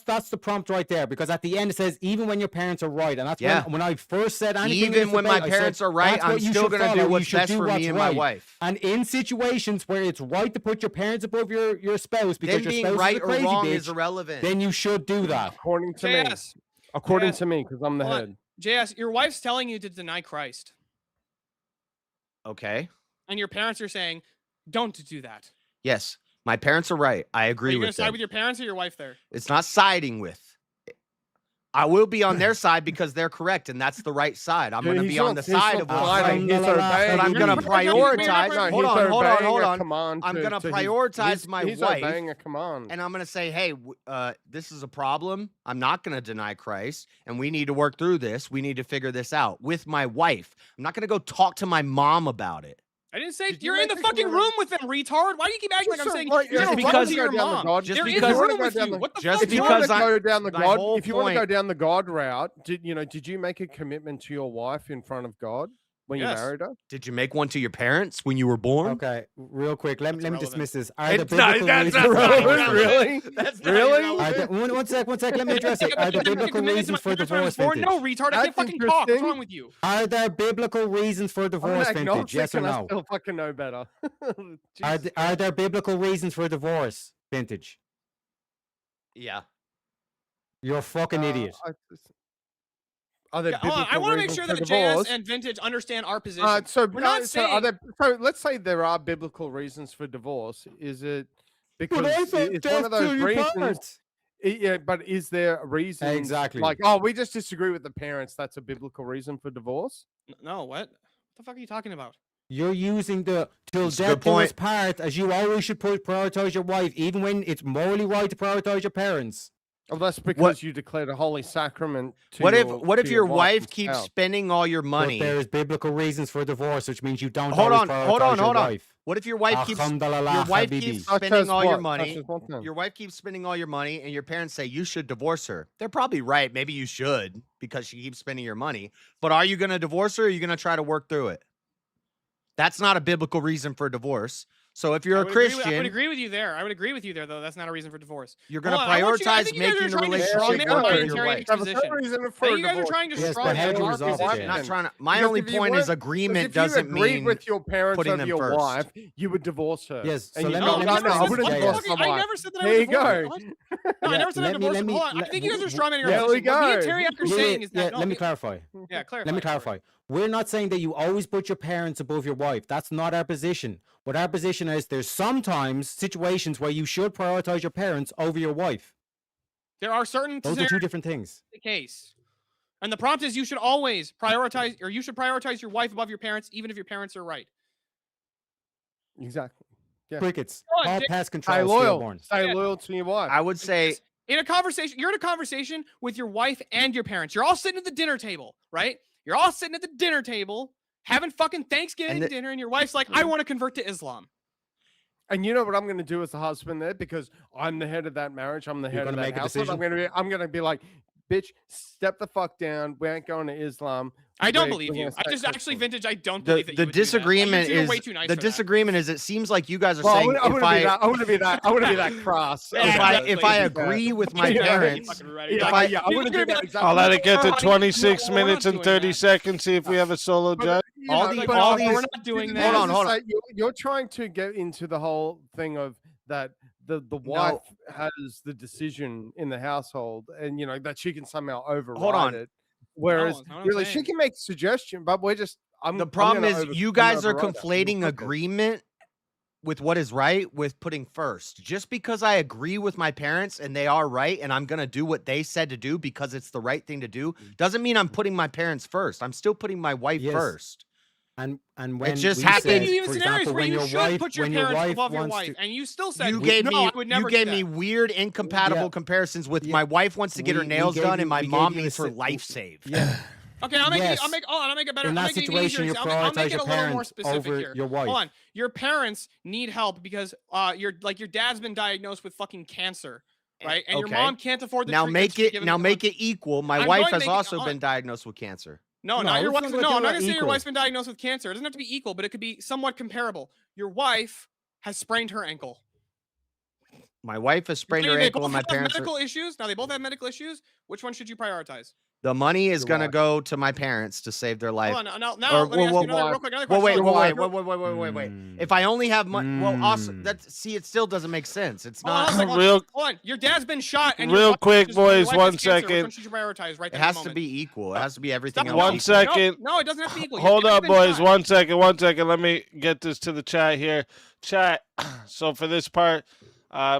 that's the prompt right there, because at the end it says even when your parents are right, and that's when I first said anything. Even when my parents are right, I'm still going to do what's best for me and my wife. And in situations where it's right to put your parents above your spouse because your spouse right is a crazy or wrong bitch, is irrelevant. then you should do that. According to me. According to me, because I'm the head. JS, your wife's telling you to deny Christ. Okay. And your parents are saying, don't do that. Yes. My parents are right. I agree with them. Are you going to side with your parents or your wife there? It's not siding with. I will be on their side because they're correct, and that's the right side. I'm going to be on the side of what's right. But I'm going to prioritize. Hold on. I'm going to prioritize my wife. And I'm going to say, hey, this is a problem. I'm not going to deny Christ, and we need to work through this. We need to figure this out with my wife. I'm not going to go talk to my mom about it. I didn't say you're in the fucking room with them, retard. Why do you keep acting like I'm saying just because your mom? Just They're because in the room with you. What the fuck? If you want to go down the God, if you want to go down the God route, did you make a commitment to your wife in front of God when you married her? Did you make one to your parents when you were born? Okay, real quick. Let me dismiss this. That's not relevant. Really? That's really? One sec. Let me address it. Are there biblical reasons for divorce? Vintage? No, retard. I can't fucking talk. What's wrong with you? Are there biblical reasons for divorce? Vintage? Yes or no? I still fucking know better. Are there biblical reasons for divorce? Vintage? Yeah. You're a fucking idiot. I want to make sure that JS and Vintage understand our position. We're not saying. So let's say there are biblical reasons for divorce. Is it because it's one of those reasons? Yeah, but is there a reason? Exactly. Like, we just disagree with the parents. That's a biblical reason for divorce? No, what? What the fuck are you talking about? You're using the till death do us part as you always should prioritize your wife, even when it's morally right to prioritize your parents. Well, that's because you declared a holy sacrament. What if your wife keeps spending all your money? But there is biblical reasons for divorce, which means you don't hold on. Wife. What if your wife keeps spending all your money? Your wife keeps spending all your money, and your parents say you should divorce her. They're probably right. Maybe you should because she keeps spending your money. But are you going to divorce her? Or are you going to try to work through it? That's not a biblical reason for divorce. So if you're a Christian, I would agree with you there. I would agree with you there, though. That's not a reason for divorce. You're going to prioritize making the relationship work with your wife. You guys are trying to straw man our position. Not trying to. My only point is agreement doesn't mean with your parents putting of your them wife, you would divorce her. Yes. So I wouldn't divorce my wife. I never said that I would divorce her. No, I never said I would divorce her. Hold on. I think you guys are straw manning our position. What me and Teriyaki are saying is that. Let me clarify. Yeah, clarify. Let me clarify. We're not saying that you always put your parents above your wife. That's not our position. What our position is, there's sometimes situations where you should prioritize your parents over your wife. There are certain. Those are two different things. The case, and the prompt is you should always prioritize, or you should prioritize your wife above your parents, even if your parents are right. Exactly. Crickets. Come on, All Jake. pest control. Stay is loyal. stillborn. Stay loyal to your wife. I would say in a conversation, you're in a conversation with your wife and your parents. You're all sitting at the dinner table, right? You're all sitting at the dinner table having fucking Thanksgiving dinner, and your wife's like, I want to convert to Islam. And you know what I'm going to do as the husband there, because I'm the head of that marriage. I'm the head of that household. I'm going to be like, bitch, step the fuck down. We ain't going to Islam. I don't believe you. I just actually vintage. I don't believe that. The disagreement is the disagreement is. It seems like you guys are saying I want to be that cross. If I agree with my parents, I'll let it get to 26 minutes and 30 seconds. See if we have a solo judge. We're not doing that. Hold on. You're trying to get into the whole thing of that. The wife has the decision in the household, and that she can somehow override it. Whereas really, she can make a suggestion, but we're just. The problem is you guys are conflating agreement with what is right with putting first. Just because I agree with my parents and they are right, and I'm gonna do what they said to do because it's the right thing to do, doesn't mean I'm putting my parents first. I'm still putting my wife first. And when it just happened, even scenarios where you should put your parents above your wife, and you still said you gave me weird, incompatible comparisons with my wife wants to get her nails done, and my mom needs her life saved. Yeah. Okay, I'll make it better. In that situation, you I'll make prioritize it your a little more parents specific over here. your wife. Hold on, your parents need help because your dad's been diagnosed with fucking cancer, right? And your mom can't afford the treatment. Make it equal. My wife has also been diagnosed with cancer. No, not your wife. No, I'm not gonna say your wife's been diagnosed with cancer. It doesn't have to be equal, but it could be somewhat comparable. Your wife has sprained her ankle. My wife has sprained her ankle, and my parents have medical issues. Now they both have medical issues. Which one should you prioritize? The money is going to go to my parents to save their life. Hold on, now let me ask you another real quick. Wait. If I only have money, well, also it still doesn't make sense. It's not hold on. Your dad's been shot, and real quick, boys. 1 second. Which one should you prioritize? Right. It has to be equal. It has to be everything else. 1 second. No, it doesn't have to be equal. Hold up, boys. 1 second. 1 second. Let me get this to the chat here. Chat. So for this part,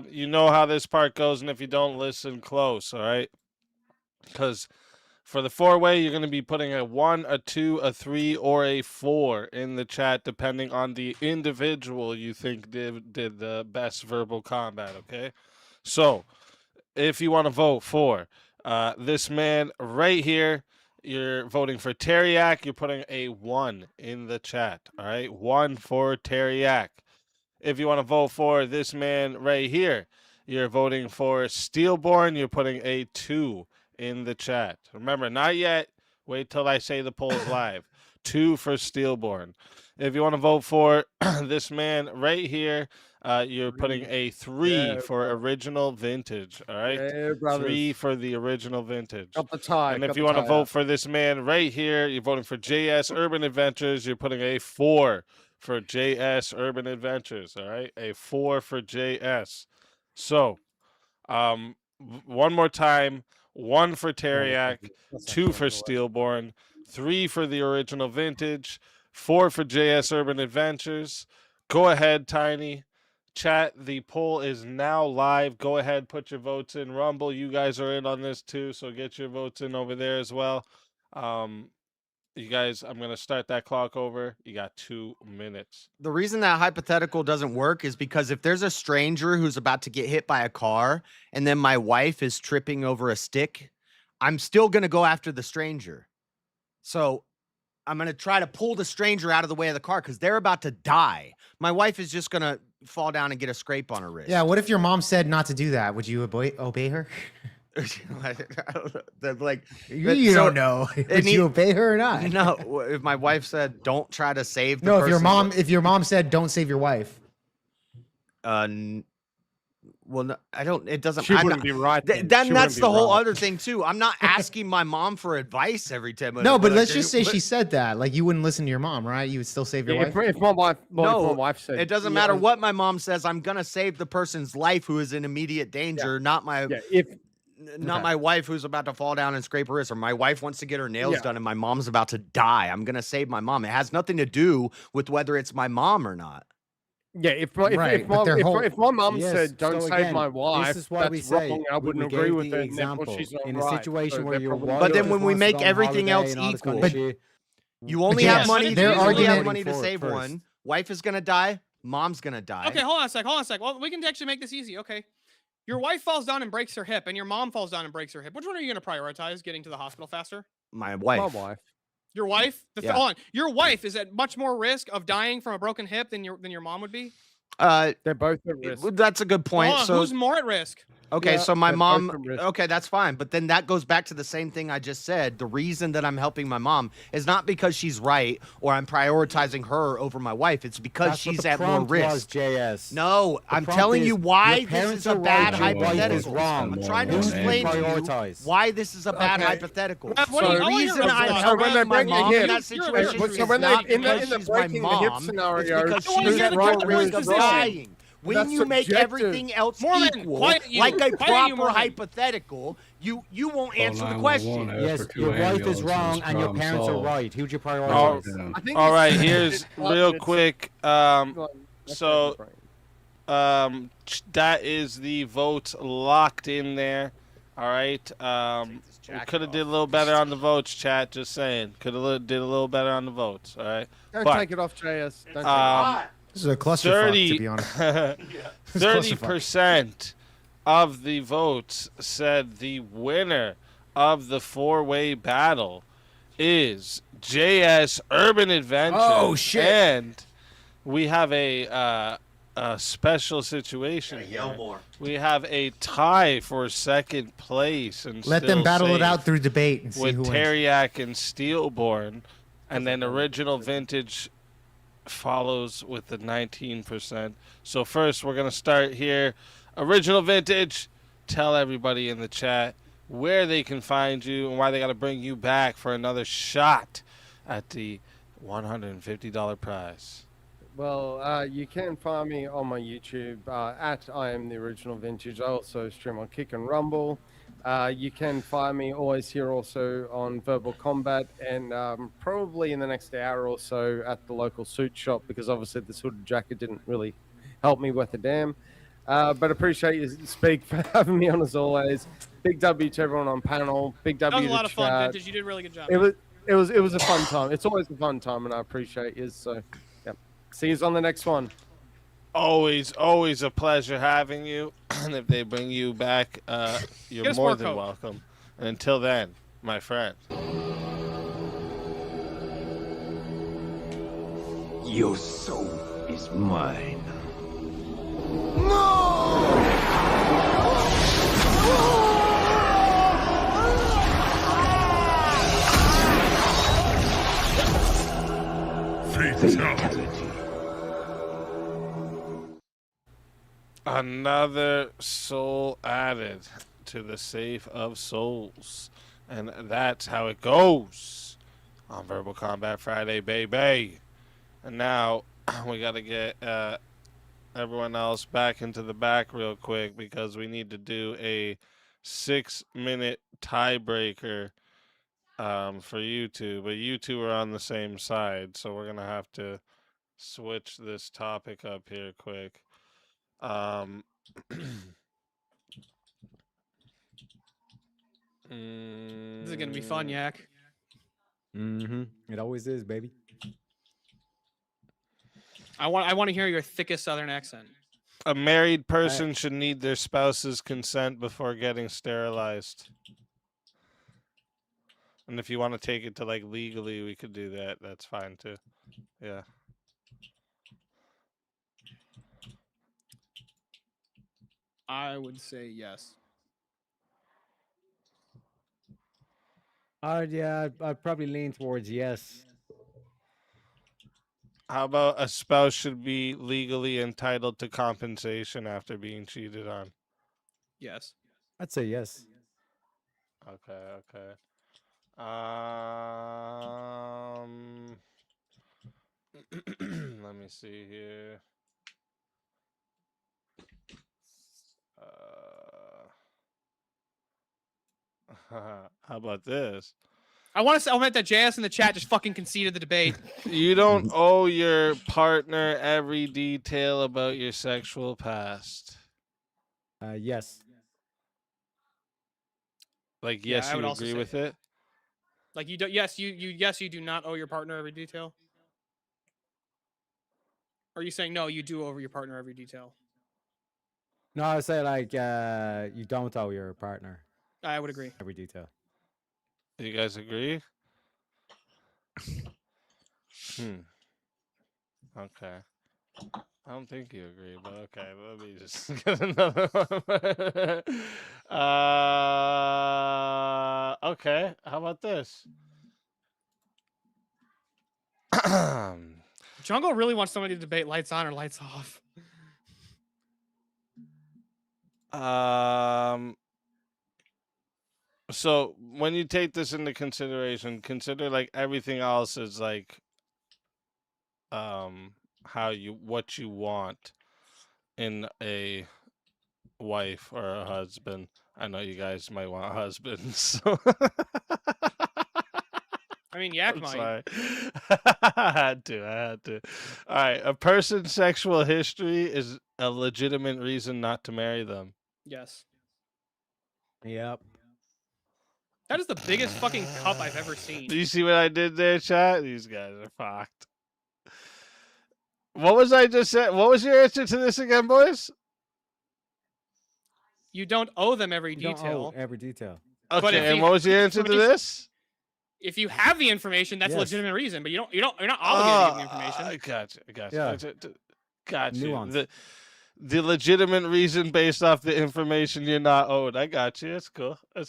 you know how this part goes, and if you don't, listen close. All right, because. For the 4-way, you're going to be putting a 1, a 2, a 3, or a 4 in the chat, depending on the individual you think did the best verbal combat, okay? So, if you want to vote for this man right here, you're voting for Teriak. You're putting a 1 in the chat, all right? 1 for Teriak. If you want to vote for this man right here, you're voting for Steelborn. You're putting a 2 in the chat. Remember, not yet. Wait till I say the poll's live. 2 for Steelborn. If you want to vote for this man right here, you're putting a 3 for original vintage. All right, 3 for the original vintage. Up the tie. And if you want to vote for this man right here, you're voting for JS Urban Adventures. You're putting a 4 for JS Urban Adventures. All right, a 4 for JS. So, one more time. 1 for Teriak, 2 for Steelborn, 3 for the original vintage, 4 for JS Urban Adventures. Go ahead, Tiny. Chat, the poll is now live. Go ahead, put your votes in. Rumble, you guys are in on this too, so get your votes in over there as well. You guys, I'm going to start that clock over. You got 2 minutes. The reason that hypothetical doesn't work is because if there's a stranger who's about to get hit by a car and then my wife is tripping over a stick, I'm still going to go after the stranger. So I'm going to try to pull the stranger out of the way of the car because they're about to die. My wife is just going to fall down and get a scrape on her wrist. Yeah, what if your mom said not to do that? Would you obey her? Like you don't know. Would you obey her or not? No. If my wife said, "Don't try to save," if your mom said, "Don't save your wife." Well, no, I don't. It doesn't. She wouldn't be right. Then that's the whole other thing too. I'm not asking my mom for advice every time. No, but let's just say she said that. Like you wouldn't listen to your mom, right? You would still save your wife. If my wife said, it doesn't matter what my mom says. I'm gonna save the person's life who is in immediate danger, not my. Not my wife who's about to fall down and scrape her wrist, or my wife wants to get her nails done and my mom's about to die. I'm going to save my mom. It has nothing to do with whether it's my mom or not. Yeah, if my mom said don't save my wife, this is why we say wrong. I wouldn't agree with that. Example. She's not in a right. situation where you're but then when we make everything else equal, you only have money. You only have money to save one. Wife is going to die. Mom's gonna die. Okay, hold on a sec. Well, we can actually make this easy. Okay. Your wife falls down and breaks her hip, and your mom falls down and breaks her hip. Which one are you going to prioritize, getting to the hospital faster? My wife. Your wife? Yeah. Hold on. Your wife is at much more risk of dying from a broken hip than your mom would be? They're both at risk. That's a good point. Hold on, So who's more at risk? Okay, Yeah, so my they're both mom, at risk. okay, that's fine. But then that goes back to the same thing I just said. The reason that I'm helping my mom is not because she's right or I'm prioritizing her over my wife. It's because That's what she's the at more prompt was, risk. JS. No, The I'm prompt telling is, you why your this parents is a are bad right, your wife is hypothetical. wrong. I'm trying to Who's explain to you prioritize? why this is a bad Okay. hypothetical. Rev, what do you- The I want your reason I'm response. helping Rev, my break mom your in that hip. situation So is when not they in because the she's my breaking the hip mom. It's scenario, because I wanna she's hear at the more counterpoint risk of position. dying. When That's you make subjective. everything else Mormon, equal, quiet you. like a Quiet you, proper Mormon. hypothetical, you won't answer the 911 question. asked Yes, for 2 your wife is ambulances, wrong and your problem parents are solved. right. Who'd you Oh, prioritize? I think all it's- right, it's here's hard, real but it's- quick. So That is the votes locked in there. All right. We could have did a little better on the votes, chat. Just saying. Could have did a little better on the votes. All right. Don't But, take it off, JS. Don't take it off. This is a clusterfuck, to be honest. 30% of the votes said the winner of the four-way battle is JS Urban Adventures. Oh, shit. And we have a special situation here. We have a tie for second place, and Let them still battle it safe out through debate and see with who wins. Teriak and Steelborn, and then Original Vintage follows with the 19%. So first, we're gonna start here. Original Vintage, tell everybody in the chat where they can find you and why they got to bring you back for another shot at the $150 prize. Well, you can find me on my YouTube at I Am The Original Vintage. I also stream on Kick and Rumble. You can find me always here also on Verbal Combat and probably in the next hour or so at the local suit shop because obviously this hooded jacket didn't really help me worth a damn. But appreciate you, Speak, for having me on as always. Big W to everyone on panel. Big W That was to a lot of fun, chat. Vintage. You did a really good job. It was a fun time. It's always a fun time, and I appreciate you. So, yeah. See you on the next one. Always a pleasure having you. And if they bring you back, you're Get a more sport than coat. welcome. And until then, my friend. Your soul is mine. Fatality. Another soul added to the safe of souls. And that's how it goes on Verbal Combat Friday, baby. And now we got to get everyone else back into the back real quick because we need to do a 6-minute tiebreaker for you two. But you two are on the same side, so we're going to have to switch this topic up here quick. This is gonna be fun, Yak. Mm-hmm. It always is, baby. I want to hear your thickest Southern accent. A married person should need their spouse's consent before getting sterilized. And if you want to take it to like legally, we could do that. That's fine too. Yeah. I would say yes. Yeah, I'd probably lean towards yes. How about a spouse should be legally entitled to compensation after being cheated on? Yes. I'd say yes. Okay. Let me see here. How about this? I want to admit that JS in the chat just fucking conceded the debate. You don't owe your partner every detail about your sexual past. Yes. Like, Yeah, yes, I would you also agree say with that. it? Like you do, yes, you do not owe your partner every detail. Or are you saying no? You do over your partner every detail. No, I would say like you don't owe your partner. I would agree. Every detail. Do you guys agree? Okay. I don't think you agree, but okay. Let me just get another one. Okay. How about this? Jungle really wants somebody to debate lights on or lights off. So when you take this into consideration, consider like everything else is like what you want in a wife or a husband. I know you guys might want husbands. So I mean, Yak I'm might. sorry. I had to. All right. A person's sexual history is a legitimate reason not to marry them. Yes. Yep. That is the biggest fucking cup I've ever seen. Do you see what I did there, chat? These guys are fucked. What was I just saying? What was your answer to this again, boys? You don't owe them every You don't detail. owe every detail. Okay, and what was your answer to this? If you have the information, that's a Yes. legitimate reason, but you're not obligated to give the information. I gotcha. Yeah. Gotcha. Nuance. The legitimate reason based off the information you're not owed. I got you. It's cool. We'll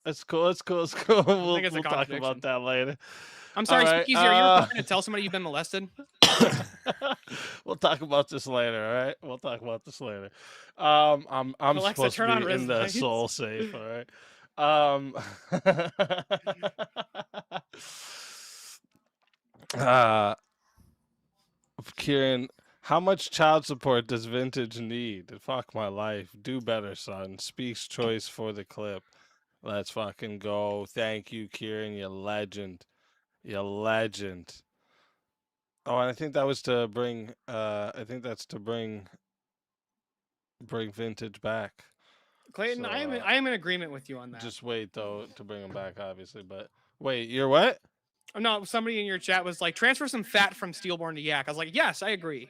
it's a talk contradiction. about that later. I'm sorry, All right, Speakeasy, are you trying to tell somebody you've been molested? We'll talk about this later, all right? We'll talk about this later. I'm Alexa, supposed turn to on be in the Res soul safe, all right? Kieran, how much child support does Vintage need? Fuck my life. Do better, son. Speaks choice for the clip. Let's fucking go. Thank you, Kieran. You legend. You legend. Oh, and I think that was to bring. I think that's to bring Vintage back. Clayton, So, I am in agreement with you on that. Just wait though to bring him back, obviously. But wait, you're what? Oh, no, somebody in your chat was like, transfer some fat from Steelborn to Yak. I was like, yes, I agree.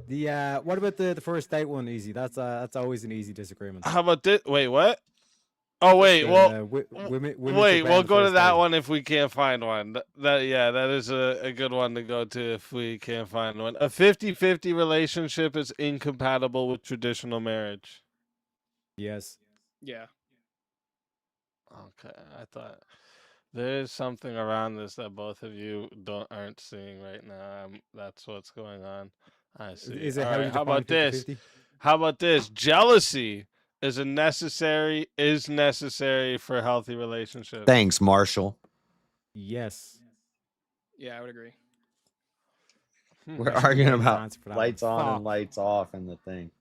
The what about the first date one? Easy. That's always an easy disagreement. How about this? Wait, what? Oh wait, well, women wait, should we'll ban go to first that date. one if we can't find one. That is a good one to go to if we can't find one. A 50-50 relationship is incompatible with traditional marriage. Yes. Yeah. Okay, I thought there's something around this that both of you aren't seeing right now. That's what's going on. I see. Is it All how right, you how about define this? 50-50? How about this? Jealousy is necessary for a healthy relationship. Thanks, Marshall. Yes. Yeah, I would agree. We're I should arguing be able to about answer for that lights one. on and Fuck. lights off in the thing.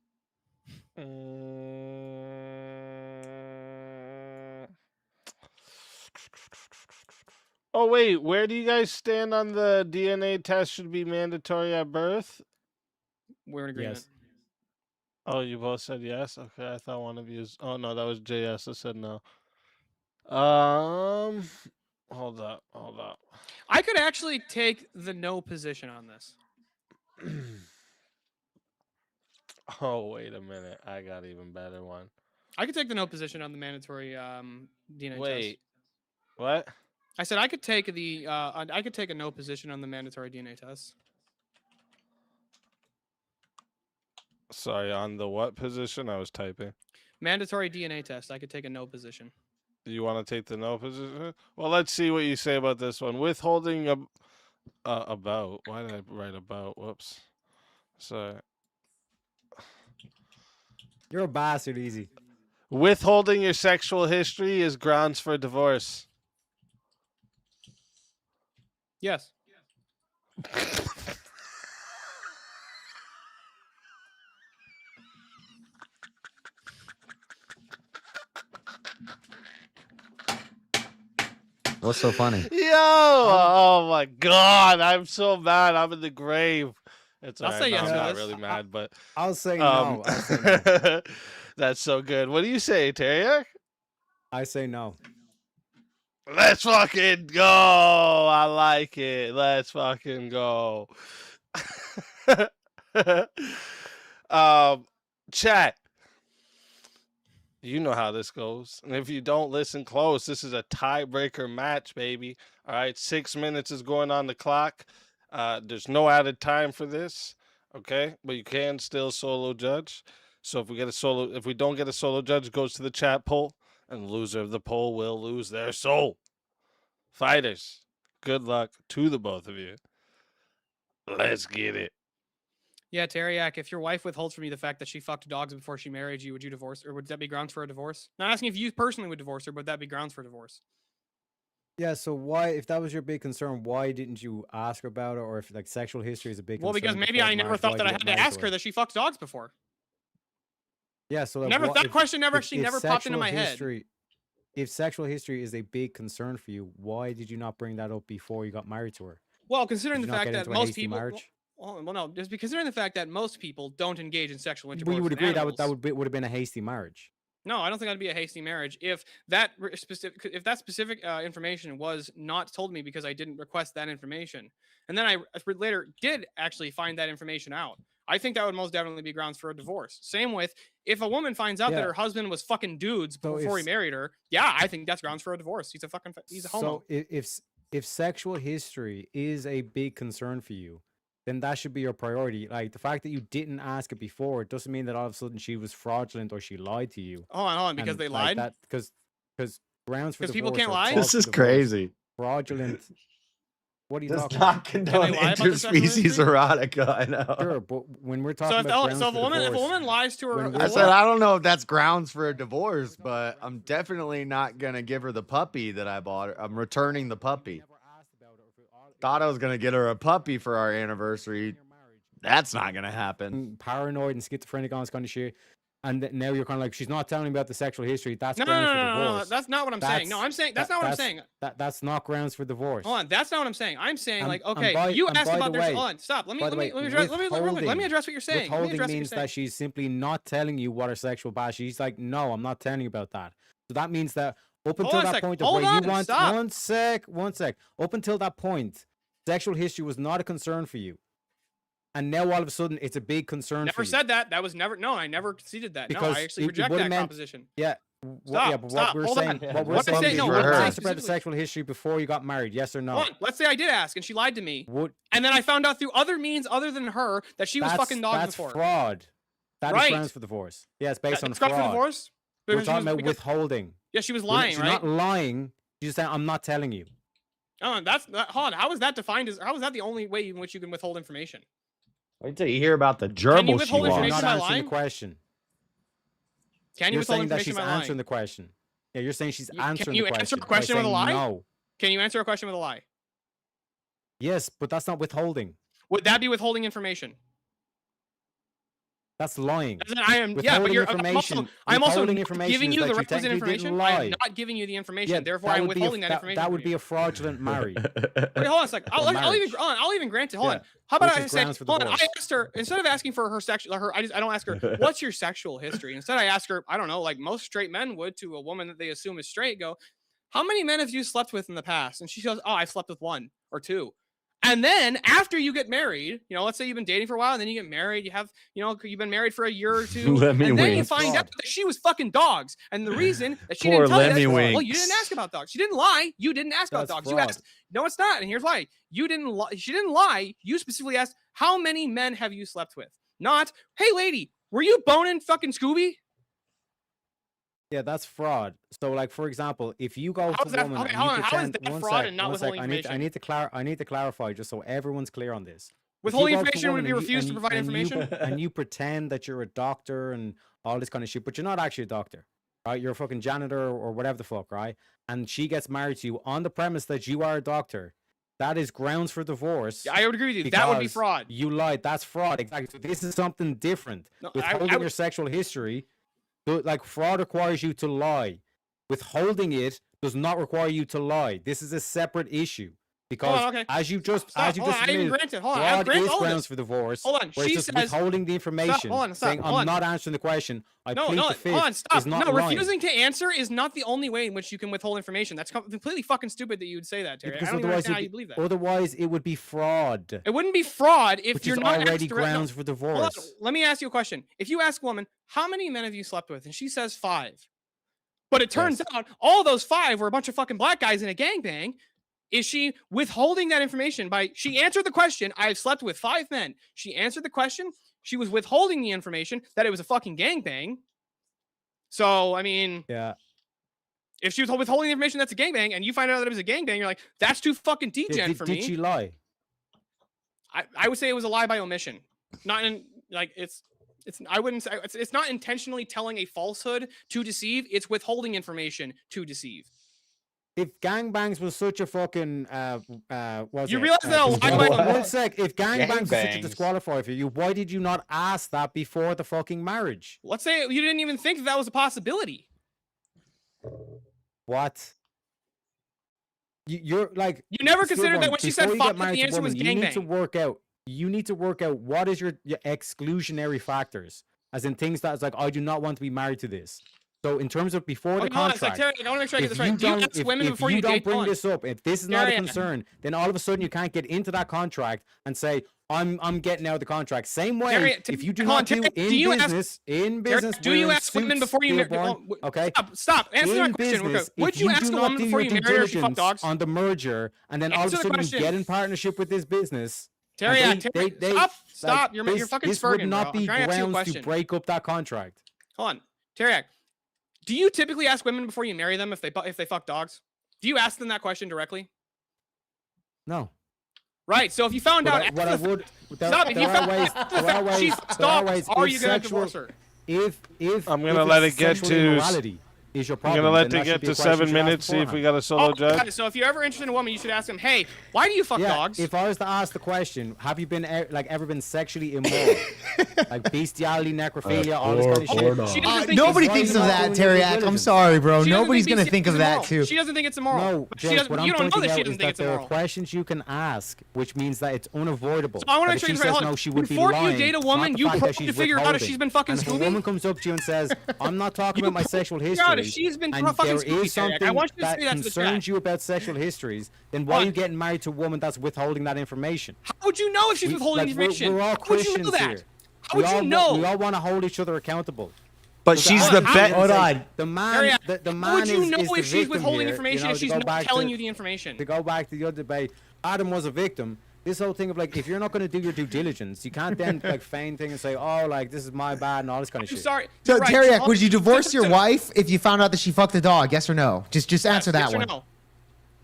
Oh wait, where do you guys stand on the DNA test should be mandatory at birth? We're in agreement. Yes. Oh, you both said yes? Okay, I thought one of you oh no, that was JS that said no. Hold up. I could actually take the no position on this. Oh, wait a minute. I got even better one. I could take the no position on the mandatory DNA test. Wait. What? I said I could take a no position on the mandatory DNA test. Sorry, on the what position? I was typing. Mandatory DNA test. I could take a no position. You want to take the no position? Well, let's see what you say about this one. Withholding about. Why did I write about? Whoops. Sorry. You're a bastard, Easy. Withholding your sexual history is grounds for divorce. Yes. What's so funny? Yo! Oh my god! I'm so mad. I'm in the grave. It's I'll all say right. yes No, to I'm not this. really mad, but I'll say no. I'll say no. That's so good. What do you say, Terrier? I say no. Let's fucking go. I like it. Let's fucking go. Chat. You know how this goes. And if you don't listen close, this is a tiebreaker match, baby. All right, 6 minutes is going on the clock. There's no added time for this, okay? But you can still solo judge. So if we don't get a solo judge, it goes to the chat poll, and the loser of the poll will lose their soul. Fighters, good luck to the both of you. Let's get it. Yeah, Teriak, if your wife withholds from you the fact that she fucked dogs before she married you, would you divorce, or would that be grounds for a divorce? Not asking if you personally would divorce her, but would that be grounds for divorce? Yeah, so why, if that was your big concern, why didn't you ask her about it, or if like sexual history is a big concern? Well, because maybe I never thought that I had to ask her that she fucked dogs before. Yeah, so like, that question never popped into my head. If sexual history is a big concern for you, why did you not bring that up before you got married to her? Well, considering the fact that most people, well, no, just considering the fact that most people don't engage in sexual intercourse. Well, you would agree animals, that would have been a hasty marriage. No, I don't think that'd be a hasty marriage if that specific information was not told me because I didn't request that information, and then I later did actually find that information out. I think that would most definitely be grounds for a divorce. Same with if a woman finds out that her husband was fucking dudes before he married her. Yeah, I think that's grounds for a divorce. He's a homo. So if sexual history is a big concern for you, then that should be your priority. Like the fact that you didn't ask it before, it doesn't mean that all of a sudden she was fraudulent or she lied to you. Hold on, because they lied. Because grounds for divorce. Because people can't lie. This is crazy. Fraudulent. What are you Does talking not about? condone interspecies erotica. I know. Sure, but when we're talking about if a woman lies to her, I said I don't know if that's grounds for a divorce, but I'm definitely not gonna give her the puppy that I bought her. I'm returning the puppy. Thought I was gonna get her a puppy for our anniversary. That's not gonna happen. Paranoid and schizophrenic, all this kind of shit. And now you're kind of like, she's not telling me about the sexual history. That's no, that's not what I'm saying. No, I'm saying that's not what I'm saying. That's not grounds for divorce. Hold on, that's not what I'm saying. I'm saying like, okay, you asked about their. Hold on, stop. Let me address what you're saying. Withholding means that she's simply not telling you what her sexual past. She's like, no, I'm not telling you about that. So that means that up until that point of where you want, one sec. Up until that point, sexual history was not a concern for you. And now all of a sudden it's a big concern. Never said that. That was never. No, I never conceded that. No, I actually reject that proposition. Yeah. What we're saying you asked about the sexual history before you got married. Yes or no? Let's say I did ask and she lied to me. And then I found out through other means other than her that she was fucking dogs before. That's fraud. That is grounds for divorce. Yeah, it's based on fraud. For divorce? We're talking about withholding. Yeah, she was lying, she's right? Not lying. She's saying, I'm not telling you. Oh, hold on. How is that defined as? How is that the only way in which you can withhold information? Wait till you hear about the gerbil she lost. lost. You're not answering the question. Can you withhold information by lying? You're saying that she's answering the question. Yeah, you're saying she's answering the question. Can you answer a question with a lie? No. Can you answer a question with a lie? Yes, but that's not withholding. Would that be withholding information? That's lying. I am. Yeah, but I'm also giving you the requisite information. I am not giving you the information. Yeah, therefore, I'm withholding that information. That would be a fraudulent marriage. Wait, hold on a second. I'll even grant it. Hold on. How about I say? Hold on. I asked her instead of asking for her sexual. I don't ask her what's your sexual history. Instead, I ask her. I don't know, like most straight men would to a woman that they assume is straight. Go, how many men have you slept with in the past? And she goes, oh, I've slept with 1 or 2. And then after you get married, let's say you've been dating for a while, and then you get married, you have, you've been married for a year or 2, and then you find out that she was fucking dogs. And the reason that she didn't tell you that, well, you didn't ask about dogs. She didn't lie. You didn't ask about dogs. You asked, no, it's not. And here's why. You didn't lie. She didn't lie. You specifically asked, how many men have you slept with? Not, hey, lady, were you boning fucking Scooby? Yeah, that's fraud. So, like, for example, if you go to a woman and you pretend, I need to clarify just so everyone's clear on this. Withholding information would be refused to provide information. And you pretend that you're a doctor and all this kind of shit, but you're not actually a doctor, right? You're a fucking janitor or whatever the fuck, right? And she gets married to you on the premise that you are a doctor. That is grounds for divorce. Yeah, I would agree with you. That would be fraud. You lied. That's fraud. Exactly. So this is something different. No, withholding your sexual history. Like, fraud requires you to lie. Withholding it does not require you to lie. This is a separate issue. Because okay. as you just I even admitted, granted. Hold on. fraud is all grounds this. for divorce. Hold on. Where it's She just says withholding the information, saying I'm not answering the question. I plead the fifth. Hold on, stop. Is not No, lying. refusing to answer is not the only way in which you can withhold information. That's completely fucking stupid that you would say that, Terry. I don't even understand how you believe that. Otherwise, it would be fraud. It wouldn't be fraud if Which you're is not already asked grounds for divorce. Hold on. Let me ask you a question. If you ask a woman, how many men have you slept with? And she says 5. But it turns out all those 5 were a bunch of fucking black guys in a gangbang. Is she withholding that information by she answered the question, I've slept with 5 men. She answered the question. She was withholding the information that it was a fucking gangbang. So, I mean, yeah. If she was withholding the information that's a gangbang and you find out that it was a gangbang, you're like, that's too fucking degen for me. Did she lie? I would say it was a lie by omission. Not in like I wouldn't say it's not intentionally telling a falsehood to deceive. It's withholding information to deceive. If gangbangs was such a fucking you realize that one sec, if gangbangs was such a disqualifier for you, why did you not ask that before the fucking marriage? Let's say you didn't even think that was a possibility. What? You're like you never considered that when she said fuck that the answer was gangbang. You need to work out what is your exclusionary factors, as in things that's like I do not want to be married to this. So in terms of before the contract, I want to make sure I get this right. Do you ask women before you don't bring this up, if this is not a concern, then all of a sudden you can't get into that contract and say I'm getting out of the contract. Same way, if you do not do in business, do you ask women before you marry? Okay, stop. Answer my question. Would you ask a woman before you marry her if she fucked dogs on the merger, and then all of a sudden you get in partnership with this business? Terry, stop! You're fucking This would not be grounds to break up that contract. Hold on, Terry. Do you typically ask women before you marry them if they fuck dogs? Do you ask them that question directly? No. Right. So if you found out, what I would stop. If you found out she fucks dogs, are you gonna divorce her? If I'm gonna let it get to. Is your I'm problem, gonna let it get to 7 minutes. See if we got a solo judge. So if you're ever interested in a woman, you should ask them, "Hey, why do you fuck dogs?" If I was to ask the question, have you been ever been sexually immoral, like bestiality, necrophilia, all this kind of shit? Nobody thinks of that, Teriak. I'm sorry, bro. Nobody's gonna think of that too. She doesn't think it's immoral. No, Jake, what I'm pointing out is that there are immoral. questions you can ask, which means that it's unavoidable. So I want to make sure no, she would be before lying. you date a woman, you probe to figure out if she's been fucking Scooby. If a woman comes up to you and says, "I'm not talking about my sexual history," she's been there is something that concerns you about sexual histories, then why are you getting married to a woman that's withholding that information? How would you know if she's withholding information? We're all Christians here. How would you know? We all want to hold each other accountable. But she's the best. Hold on. The man, the man How would you know is if she's withholding here, information if she's not telling you the information? To go back to the other debate, Adam was a victim. This whole thing of like, if you're not going to do your due diligence, you can't then like feign thing and say, "Oh, like this is my bad" and all this kind of shit. Sorry. So, Teriak, would you divorce your wife if you found out that she fucked a dog? Yes or no? Just answer that one.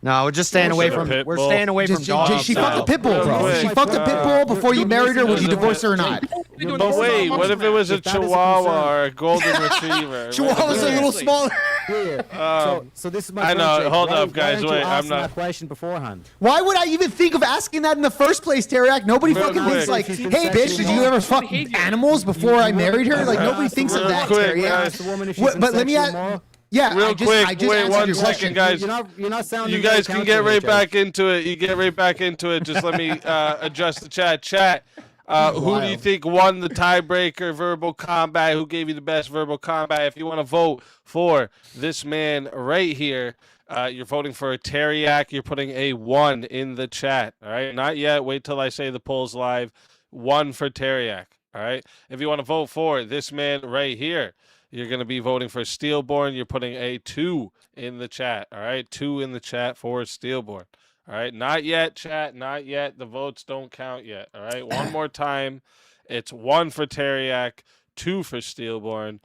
No, we're just staying away from. We're staying away from dogs. She fucked a pit bull, bro. She fucked a pit bull before you married her. Would you divorce her or not? But wait, what if it was a Chihuahua or a Golden Retriever? Chihuahua's a little smaller. So this is my. I know. Hold up, guys. Wait, I'm not. That question beforehand. Why would I even think of asking that in the first place, Teriak? Nobody fucking thinks like, "Hey, bitch, did you ever fuck animals before I married her?" Like nobody thinks of that, Teriak. But let me ask. Yeah, real quick. Wait 1 second, guys. You're not sounding. You guys can get right back into it. You get right back into it. Just let me adjust the chat. Chat. Who do you think won the tiebreaker verbal combat? Who gave you the best verbal combat? If you want to vote for this man right here, you're voting for a Teriak. You're putting a 1 in the chat. All right, not yet. Wait till I say the polls live. 1 for Teriak. All right. If you want to vote for this man right here, you're going to be voting for Steelborn. You're putting a 2 in the chat. All right, 2 in the chat for Steelborn. All right, not yet, chat, not yet. The votes don't count yet. All right, one more time. It's 1 for Teriak, 2 for Steelborn.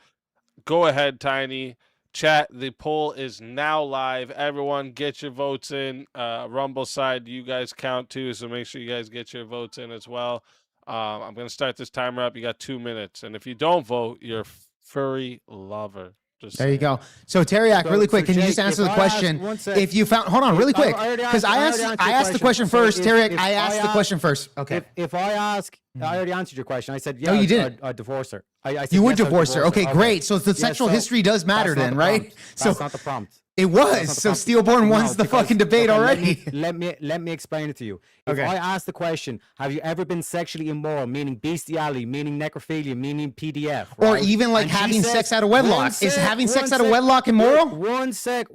Go ahead, Tiny. Chat, the poll is now live. Everyone get your votes in. Rumble side, you guys count too, so make sure you guys get your votes in as well. I'm going to start this timer up. You got 2 minutes. And if you don't vote, you're furry lover. There you go. So Teriak, really quick, can you just answer the question? If you found, hold on, really quick, because I asked the question first. Teriak, I asked the question first. Okay. If I ask, I already answered your question. I said, yeah, no, you didn't. I'd divorce her. You would divorce her. Okay, great. So the sexual history does matter then, right? That's not the prompt. It was. So Steelborn wins the fucking debate already. Let me explain it to you. If Okay. I ask the question, have you ever been sexually immoral, meaning bestiality, meaning necrophilia, meaning PDF, Or right? even like And she having says- sex out of wedlock. One Is sec, having sex one out of sec, wedlock immoral? One sec.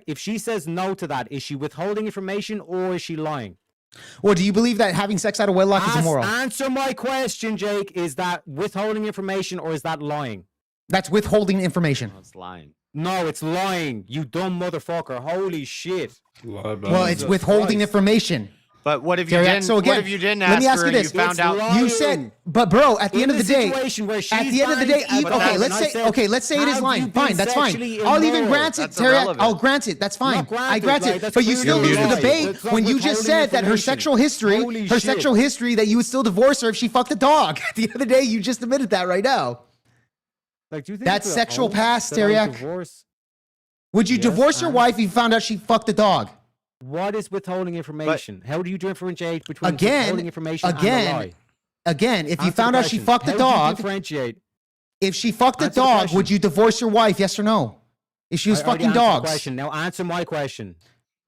If she says no to that, is she withholding information or is she lying? Well, do you believe that having sex out of wedlock is immoral? Answer my question, Jake. Is that withholding information or is that lying? That's withholding information. It's lying. No, it's lying. You dumb motherfucker. Holy shit. Well, it's withholding information. But what if you Terry, didn't? so again, what if you didn't let me ask ask her you and this. you found out? You said, but bro, at the end of the day, situation where at she's the end of the day, lying, okay, let's say it is lying. Fine, that's fine. I'll even grant it, Terry. I'll grant it. That's fine. I grant it. But you still lose the debate when you just said that her sexual history, that you would still divorce her if she fucked a dog. At the end of the day, you just admitted that right now. Like, do you think That's it's sexual oath past, that I Teriak. divorce? Would you Yes, divorce your wife if you found out she fucked a dog? What is withholding information? How do you differentiate between withholding information and a lie? Again, if you Answer found the out she question. fucked a How do you dog, differentiate? if she fucked a Answer the dog, question. would you divorce your wife? Yes or no? If she was I already fucking answered the dogs. question. Now answer my question.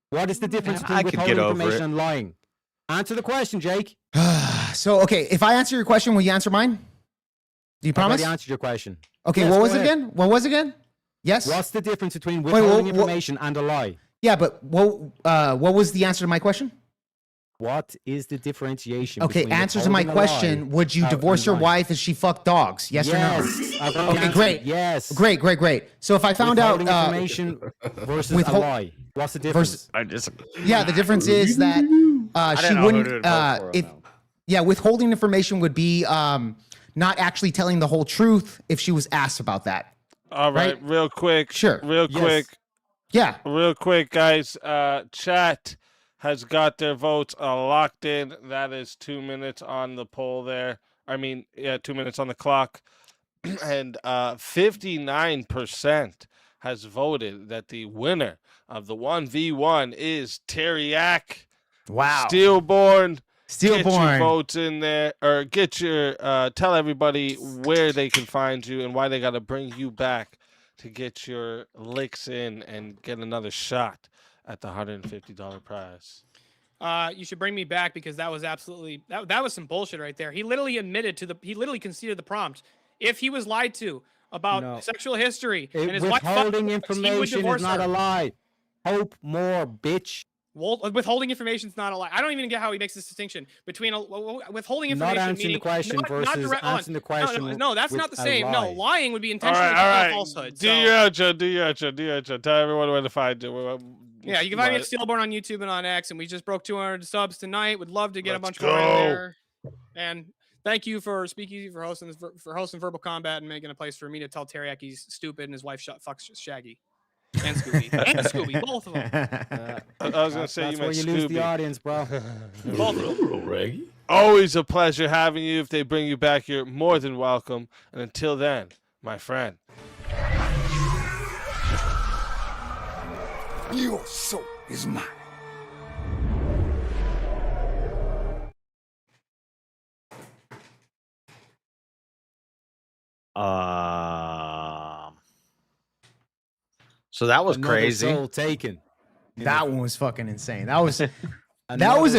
What is the difference I between could withholding get over information it. and lying? Answer the question, Jake. So, okay, if I answer your question, will you answer mine? Do you I've promise? already answered your question. Okay, Yes, what go was it ahead. again? What was it again? Yes? What's the difference between Wait, withholding what- information and a lie? Yeah, but what was the answer to my question? What is the differentiation? Okay, between answer to my withholding a lie question. Would you and divorce your lying? wife if she fucked dogs? Yes, Yes. or I've no? already Okay, answered. great. Yes. Great. So if I found out Withholding information versus a lie. What's the difference? I disagree. yeah, the difference is that she didn't know who wouldn't to vote for on if that one. yeah, withholding information would be not actually telling the whole truth if she was asked about that. All right, Right? real quick. Sure. Real Yes. quick. Yeah. Real quick, guys. Chat has got their votes locked in. That is 2 minutes on the poll there. 2 minutes on the clock. And 59% has voted that the winner of the 1v1 is Teriak. Wow. Steelborn. Get your Steelborn. votes in there, or get your tell everybody where they can find you and why they got to bring you back to get your licks in and get another shot at the $150 prize. You should bring me back because that was absolutely that was some bullshit right there. He literally conceded the prompt. If he was lied to about sexual history and his wife fucked Withholding dogs, he would information divorce is not her. a lie. Hope more, bitch. Well, withholding information is not a lie. I don't even get how he makes this distinction between withholding information. Not answering the meaning question versus answering the question. No, that's with not the a same. lie. No, lying would be All intentional right. falsehood. Do your outro. Tell everyone where to find you. Yeah, you can find me at Steelborn on YouTube and on X, and we just broke 200 subs tonight. Would love to get a bunch more in there. And thank you for Speakeasy for hosting Verbal Combat and making a place for me to tell Teriak he's stupid and his wife fucks Shaggy and Scooby and Scooby, both of them. I was gonna say That's you where meant you lose the Scooby. audience, bro. Both of them. Always a pleasure having you. If they bring you back, you're more than welcome. And until then, my friend. Your soul is mine. So that was Another crazy. soul taken. That one was fucking insane. That was a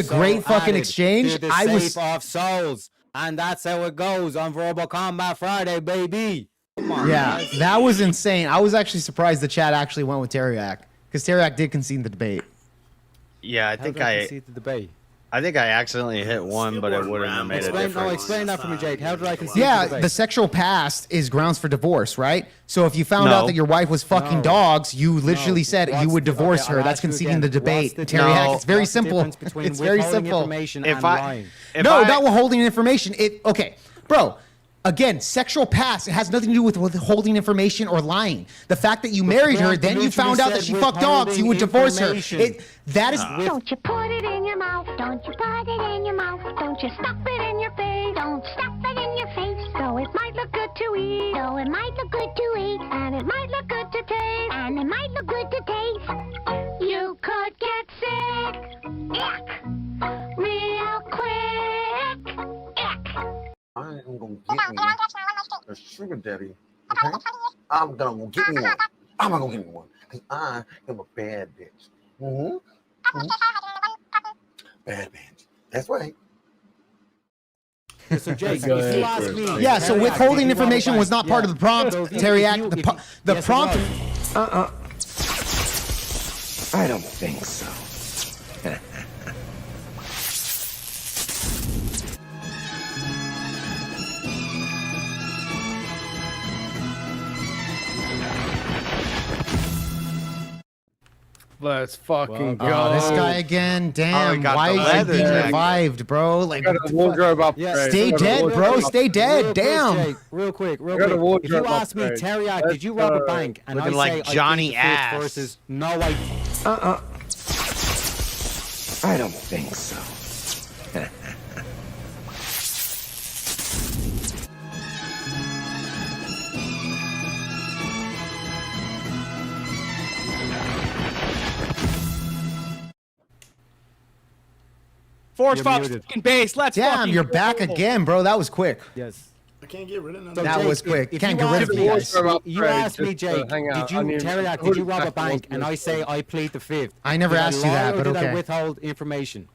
great fucking exchange. To the safe of souls, and that's how it goes on Verbal Combat Friday, baby. Come on, Yeah, guys. that was insane. I was actually surprised the chat actually went with Teriak because Teriak did concede the debate. Yeah, I How think did I I concede the debate? accidentally hit one, but it wouldn't have made a difference. Explain that for me, Jake. How did I concede the Yeah, debate? the sexual past is grounds for divorce, right? So if you found No. out that your wife was fucking No. dogs, you literally No. said you What's would the- divorce okay, her. I'll That's ask you conceding again. the debate. What's the Teriak, No. it's very What's the simple. difference between It's very withholding simple. information If and I- lying? Not withholding information. Okay, bro. Again, sexual past, it has nothing to do with withholding information or lying. The fact that you married her, then you found out that she fucked dogs, you would divorce her. That is Don't you put it in your mouth. Don't you put it in your mouth. Don't you stuff it in your face. Don't stuff it in your face. Though it might look good to eat. Though it might look good to eat. And it might look good to taste. And it might look good to taste. You could get sick. Ick. Real quick. Ick. I am gonna get me a sugar daddy. Okay? I'm gonna get me one. I'm not gonna give me one because I am a bad bitch. Bad bitch. That's right. So Jake, if you ask me, Yeah, so withholding information was not part of the prompt, Teriak. The prompt. I don't think so. Let's fucking go. Oh, this guy again. Damn. Why is he being revived, bro? Like, got a wardrobe upgrade. Stay dead, bro. Stay dead. Damn. Real quick. Got a If wardrobe you ask me, upgrade. Teriak, did you rob a bank? And I Looking say like I Johnny plead the fifth Ass. versus no, I. I don't think so. Forge You're Fox muted. fucking base. Let's Damn, fucking you're back go. again, bro. That was quick. Yes. I can't get rid of none. That was quick. If Can't you get rid of ask me, guys. You asked me, Jake, hang out. did you, Teriak, did you rob a bank? And I say I plead the fifth. I never Did asked you lie that, or but did I okay. withhold information?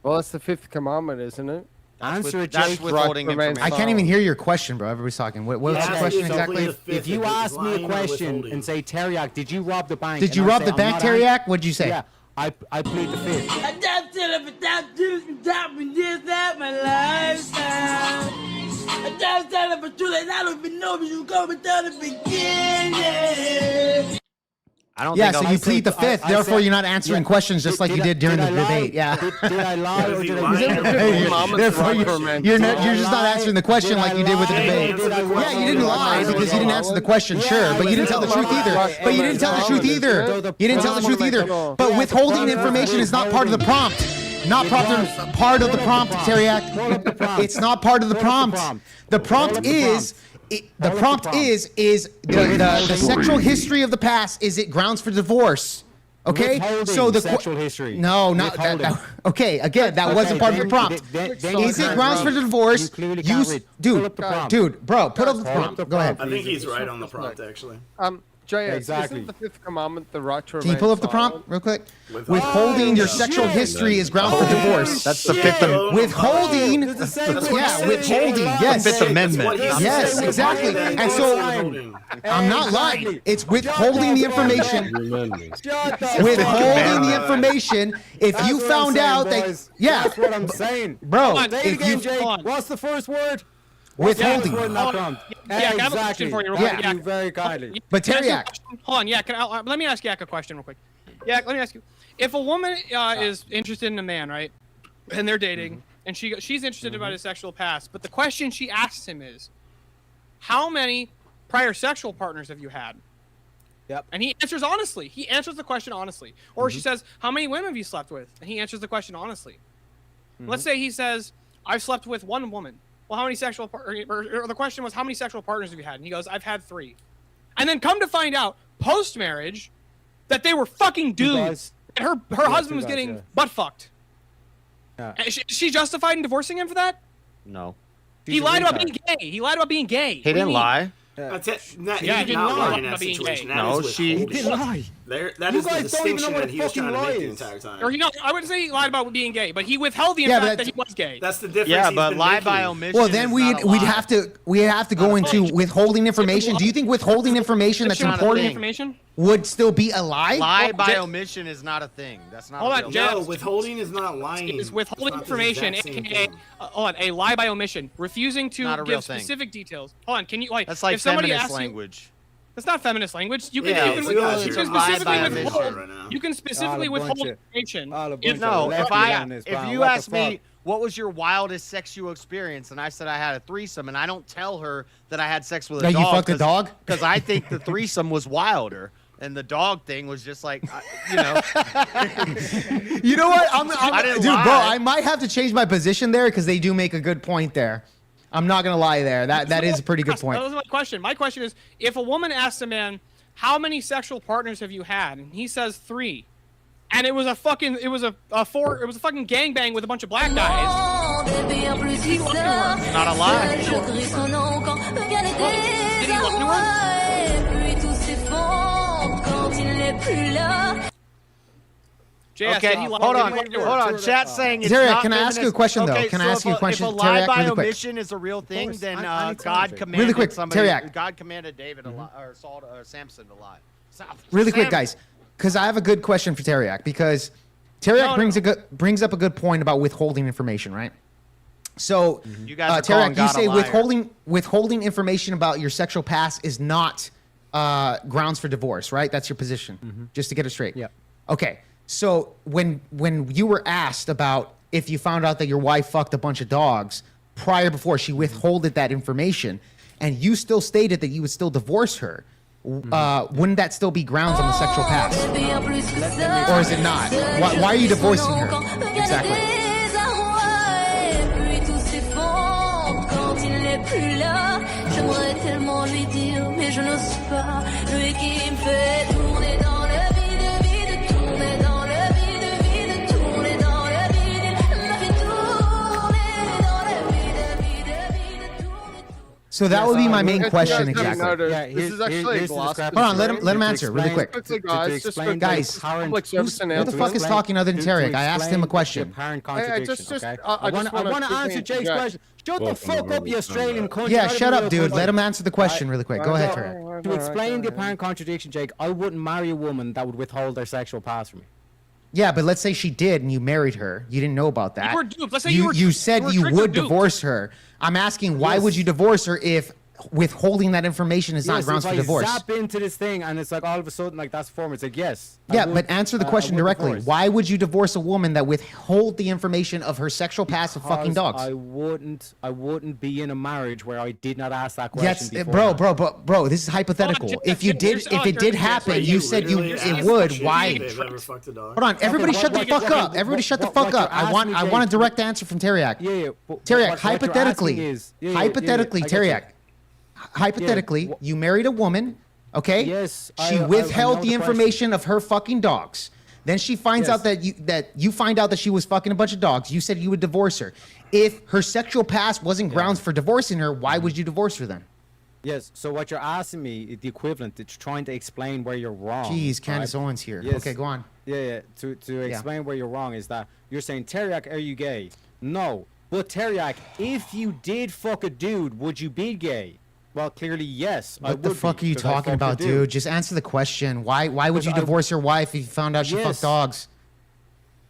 Well, that's the fifth commandment, isn't it? Answer it, That's Jake. withholding information. I can't even hear your question, bro. Everybody's talking. What's the question exactly? If you ask me a question and say, Teriak, did you rob the bank? Did you and I rob say, the I'm bank, not answering- Teriak? What'd you say? Yeah, I plead the fifth. I just said if without this, without me, this, that, my lifestyle. I just said if it's too late, I don't even know if you go without the beginning. I don't Yeah, think so I'll you plead the fifth. Therefore, you're not answering questions just like you did during the debate. Yeah. Did I lie or did I Therefore, you're just not answering the question like you did with the debate. Yeah, you didn't lie because you didn't answer the question, sure, but you didn't tell the truth either. But you didn't tell the truth either. You didn't tell the truth either. But withholding information is not part of the prompt. Not part of the prompt, Teriak. It's not part of the prompt. The prompt is. The sexual history of the past. Is it grounds for divorce? Okay, so the sexual history. No, not that. Okay, again, that wasn't part of the prompt. Is it grounds for divorce? Dude, bro, put up the prompt. Go ahead. I think he's right on the prompt, actually. JS, Exactly. isn't the fifth commandment the right to Can you pull up the prompt real quick? Withholding your sexual history is grounds for divorce. That's the Fifth Amendment. Withholding. Yeah, withholding. Yes. Fifth Amendment. Yes, exactly. And so I'm not lying. It's withholding the information. Withholding the information. If you found out that, yeah, That's what I'm saying. bro, Say it if again, you Jake. What's the first word? withholding. Word not prompt. Yeah, I have a question for you real quick. Thank you very kindly. But Can I ask you a Teriak, question? Hold on, yeah. Let me ask Yak a question real quick. Yak, let me ask you: if a woman is interested in a man, right, and they're dating, and she's interested about his sexual past, but the question she asks him is, "How many prior sexual partners have you had?" Yep. And he answers honestly. He answers the question honestly. Or she says, "How many women have you slept with?" And he answers the question honestly. Let's say he says, "I've slept with one woman." Well, how many sexual or the question was, how many sexual partners have you had? And he goes, "I've had 3." And then come to find out, post-marriage, that they were fucking dudes. And her husband was getting butt fucked. Yeah. Is she justified in divorcing him for that? No. He lied about being gay. He lied about being gay. He didn't lie. That's it. He Yeah, did not lie in that situation. No, He didn't lie. That is the distinction that he was trying to make the entire time. Or I wouldn't say he lied about being gay, but he withheld the fact that he was gay. That's the difference. Yeah, he's but been lie making. by omission. well, then we'd have to go into withholding information. Do you think withholding information that's important information would still be a lie? Lie by omission is not a thing. That's not. Hold a on, real Jeff. No, withholding is not lying. It's withholding It's not the information, exact same aka thing. a lie by omission, refusing to Not a real give thing. specific details. Hold on, can you like? That's like if somebody feminist asks you, language. that's not feminist language. You can Yeah, even it's a lie by omission. you can specifically withhold information. No, if you ask me what was your wildest sexual experience, and I said I had a threesome, and I don't tell her that I had sex with a That dog. you fucked a dog? Because I think the threesome was wilder. And the dog thing was just like, you know. You know what? I didn't dude, lie. bro, I might have to change my position there because they do make a good point there. I'm not gonna lie there. That is a pretty good point. That was my question. My question is, if a woman asks a man, "How many sexual partners have you had?" and he says 3, and it was a fucking gangbang with a bunch of black guys. Not a lie. Did he lie to her? Okay, hold on. Chat's saying it's Terry, not can I ask you a question, though? Okay, Can I so ask you a question, If a lie Terry, by really quick? omission is a real thing, then God commanded Really quick, somebody. Terry. God commanded David to lie, or Saul or Samson to lie. Really quick, guys, because I have a good question for Teriak. Because Teriak brings up a good point about withholding information, right? So, You guys are calling Teriak, you God say a liar. withholding information about your sexual past is not grounds for divorce, right? That's your position. Just to get it straight. Yeah. Okay. So when you were asked about if you found out that your wife fucked a bunch of dogs before she withholded that information, and you still stated that you would still divorce her, wouldn't that still be grounds on the sexual past? Or is it not? Why are you divorcing her? Exactly. So that would be my main question, exactly. This is actually a gloss. Hold on, let him answer really quick. Guys, Guys, who the fuck is talking other than Tarek? I asked him a question. I want to answer Jake's question. Shut the fuck up, you Australian cunt. Yeah, shut up, dude. Let him answer the question really quick. Go ahead, Tarek. To explain the apparent contradiction, Jake, I wouldn't marry a woman that would withhold their sexual past from me. Yeah, but let's say she did and you married her. You didn't know about that. You were duped. Let's say you said you would divorce her. I'm asking why would you divorce her if withholding that information is not grounds for divorce? If I zap into this thing and it's like all of a sudden like that's form, it's like yes. Yeah, but answer the question directly. Divorce. Why would you divorce a woman that withhold the information of her sexual past of fucking dogs? I wouldn't be in a marriage where I did not ask that question. Yes, bro. This is hypothetical. If it did happen, you said it would. Why? Hold on, everybody, shut the fuck up. Everybody, shut the fuck up. I want a direct answer from Teriak. Yeah. Teriak, hypothetically, Teriak, hypothetically, you married a woman. Okay. Yes. She withheld the information of her fucking dogs. Then she finds out that you find out that she was fucking a bunch of dogs. You said you would divorce her. If her sexual past wasn't grounds for divorcing her, why would you divorce her then? Yes. So what you're asking me is the equivalent. It's trying to explain where you're wrong. Jeez, Candace Owens here. Yes. Okay, go on. Yeah. To explain where you're wrong is that you're saying, Teriak, are you gay? No. But Teriak, if you did fuck a dude, would you be gay? Well, clearly, yes. What the fuck are you talking about, dude? Just answer the question. Why would you divorce your wife if you found out she fucked dogs?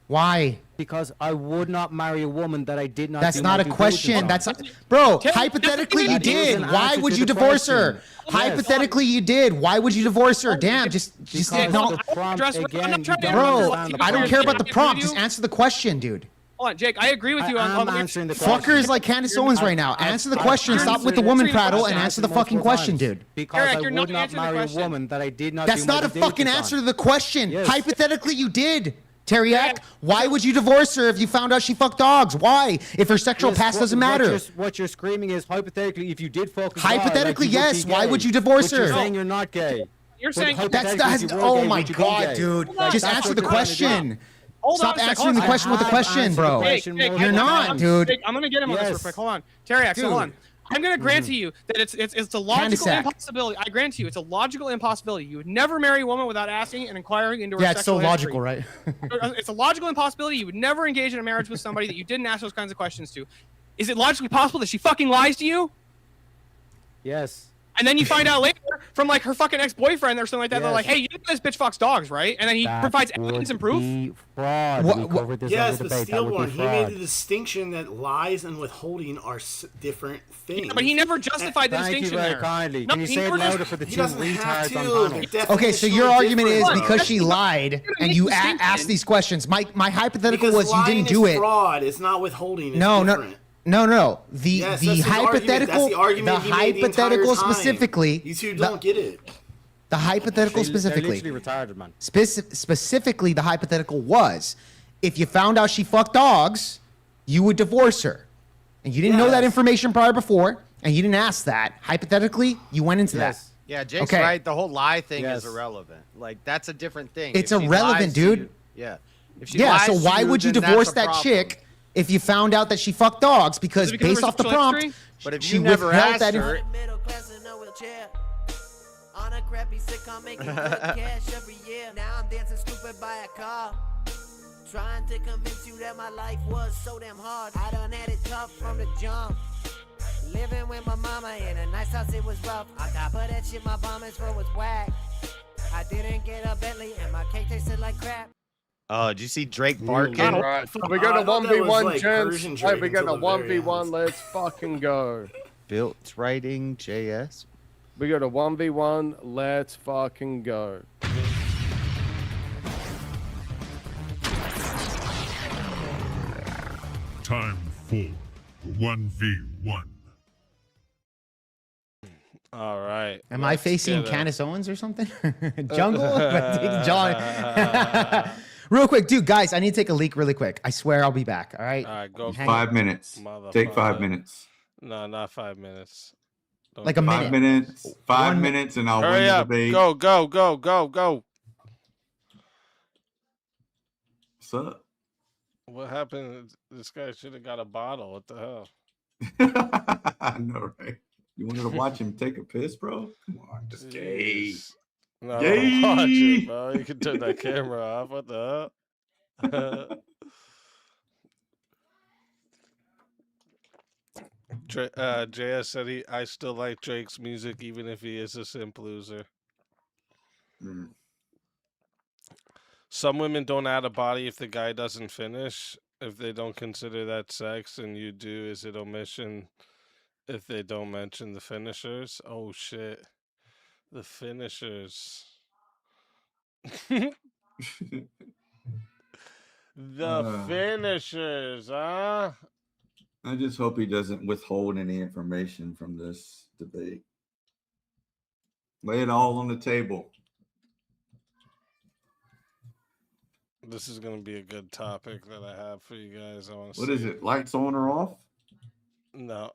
Why? Because I would not marry a woman that I did not. That's not a question. Bro, hypothetically you did. Why would you divorce her? Hypothetically you did. Why would you divorce her? Damn, just no. Bro, I don't care about the prompt. Just answer the question, dude. Hold on, Jake. I agree with you I'm answering the question. Fuckers like Candace Owens right now. Answer the question. Stop with the woman prattle and answer the fucking question, dude. Because I would not marry a woman that I did not. That's not a fucking answer to the question. Hypothetically, you did. Teriak, why would you divorce her if you found out she fucked dogs? Why? If her sexual past doesn't matter. What you're screaming is hypothetically, if you did fuck. Hypothetically, yes. Why would you divorce her? You're saying you're not gay. You're saying that's oh my god, dude. Just answer the question. Stop answering the question with the question, bro. You're not, dude. I'm gonna get him on this real quick. Hold on, Teriak, hold on. I'm gonna grant to you that it's a logical impossibility. I grant to you, it's a logical impossibility. You would never marry a woman without asking and inquiring into her sexual it's so logical, right? It's a logical impossibility. You would never engage in a marriage with somebody that you didn't ask those kinds of questions to. Is it logically possible that she fucking lies to you? Yes. And then you find out later from like her fucking ex-boyfriend or something like that. They're like, "Hey, you know this bitch fucks dogs, right?" And then he provides evidence and proof. Fraud. Yes, but Steelborn, he made the distinction that lies and withholding are different things. Yeah, but he never justified the distinction there. Kindly. Can you say it louder for the two retards on panel? Okay, so your argument is because she lied and you asked these questions. My hypothetical was you didn't do it. Fraud. It's not withholding. It's No. The hypothetical specifically. You two don't get it. The hypothetical specifically. They're literally retarded, man. Specifically, the hypothetical was if you found out she fucked dogs, you would divorce her, and you didn't know that information prior before, and you didn't ask that. Hypothetically, you went into that. Yeah, Jake's right. The whole lie thing is irrelevant. Like that's a different thing. It's irrelevant, dude. If she lies so to why you, would you then divorce that's a that problem. chick if you found out that she fucked dogs? Because based off the prompt, but if she you never withheld asked that. her, a crappy sitcom making good cash every year. Now I'm dancing stupid by a car. Trying to convince you that my life was so damn hard. I done had it tough from the jump. Living with my mama in a nice house, it was rough. On top of that shit, my bombers for was whack. I didn't get a Bentley and my cake tasted like crap. Oh, did you see Drake barking? All right, we got a 1v1 chance. Hey, we got a 1v1. Let's fucking go. Built writing JS. We got a 1v1. Let's fucking go. Time for 1v1. All right. Am I facing Candace Owens or something? Jungle? John. Real quick, dude, guys, I need to take a leak really quick. I swear I'll be back. All right. All right, go. 5 minutes. Take 5 minutes. No, not 5 minutes. Don't Like a do minute. 5 minutes. 5 minutes, and I'll win Hurry the up. debate. Go, go, go, go, go. What's up? What happened? This guy should have got a bottle. What the hell? I know, right? You wanted to watch him take a piss, bro? Come on, just gay. No, Gay. watch it, bro. You can turn that camera off. What the hell? JS said I still like Drake's music even if he is a simp loser. Some women don't add a body if the guy doesn't finish. If they don't consider that sex and you do, is it omission if they don't mention the finishers? Oh shit. The finishers. The finishers, huh? I just hope he doesn't withhold any information from this debate. Lay it all on the table. This is going to be a good topic that I have for you guys. I want to What is it? Lights on or off? No.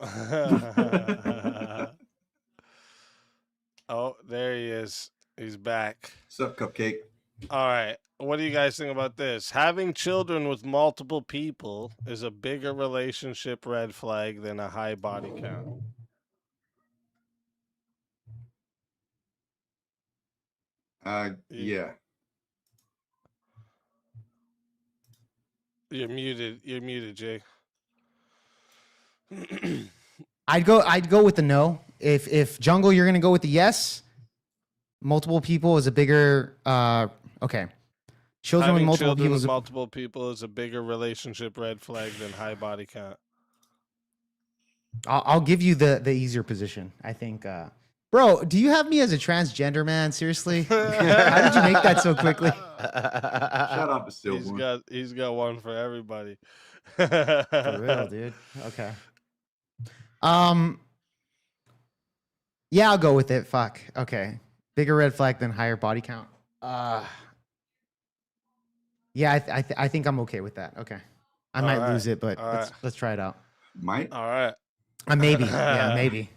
Oh, there he is. He's back. What's up, Cupcake? All right. What do you guys think about this? Having children with multiple people is a bigger relationship red flag than a high body count. Yeah. You're muted. You're muted, Jay. I'd go with the no. If Jungle, you're gonna go with the yes. Multiple people is a bigger okay. Children with Having multiple children people with is multiple people is a bigger relationship red flag than high body count. I'll give you the easier position. I think bro, do you have me as a transgender man? Seriously? How did you make that so quickly? Shut up, Stillborn. He's got one for everybody. For real, dude. Okay. Yeah, I'll go with it. Fuck. Okay. Bigger red flag than higher body count. Yeah, I think I'm okay with that. Okay. I might lose it, but let's try it out. Might? All right. Maybe. Yeah, maybe.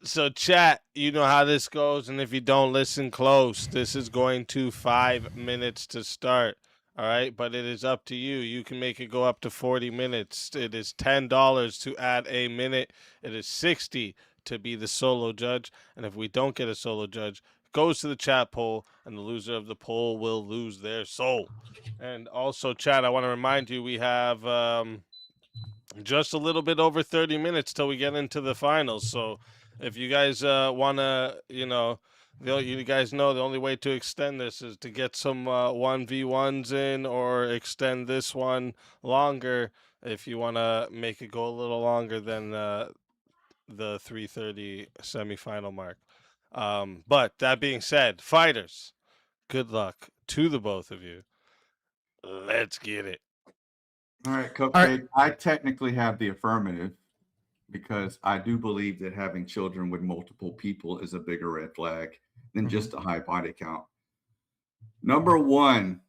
So chat, you know how this goes, and if you don't listen close, this is going to 5 minutes to start. All right, but it is up to you. You can make it go up to 40 minutes. It is $10 to add a minute. It is $60 to be the solo judge. And if we don't get a solo judge, it goes to the chat poll, and the loser of the poll will lose their soul. And also, chat, I want to remind you, we have just a little bit over 30 minutes till we get into the finals. So if you guys want to, you guys know the only way to extend this is to get some 1v1s in or extend this one longer if you want to make it go a little longer than the 3:30 semifinal mark. But that being said, fighters, good luck to the both of you. Let's get it. All right, Cupcake. I technically have the affirmative because I do believe that having children with multiple people is a bigger red flag than just a high body count. Number one,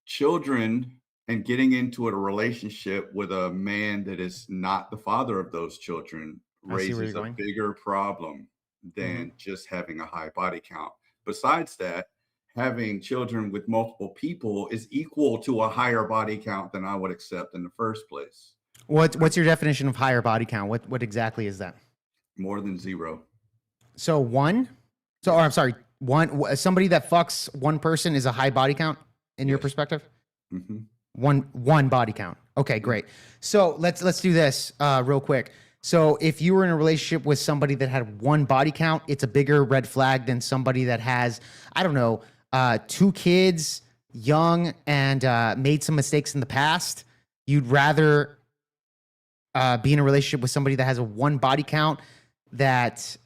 children and getting into a relationship with a man that is not the father of those children raises a bigger problem than just having a high body count. Besides that, having children with multiple people is equal to a higher body count than I would accept in the first place. What's your definition of higher body count? What exactly is that? More than 0. So 1? So, or I'm sorry, somebody that fucks one person is a high body count in your perspective? Mm-hmm. One body count. Okay, great. So let's do this real quick. So if you were in a relationship with somebody that had one body count, it's a bigger red flag than somebody that has, I don't know, 2 kids, young, and made some mistakes in the past. You'd rather be in a relationship with somebody that has a one body count that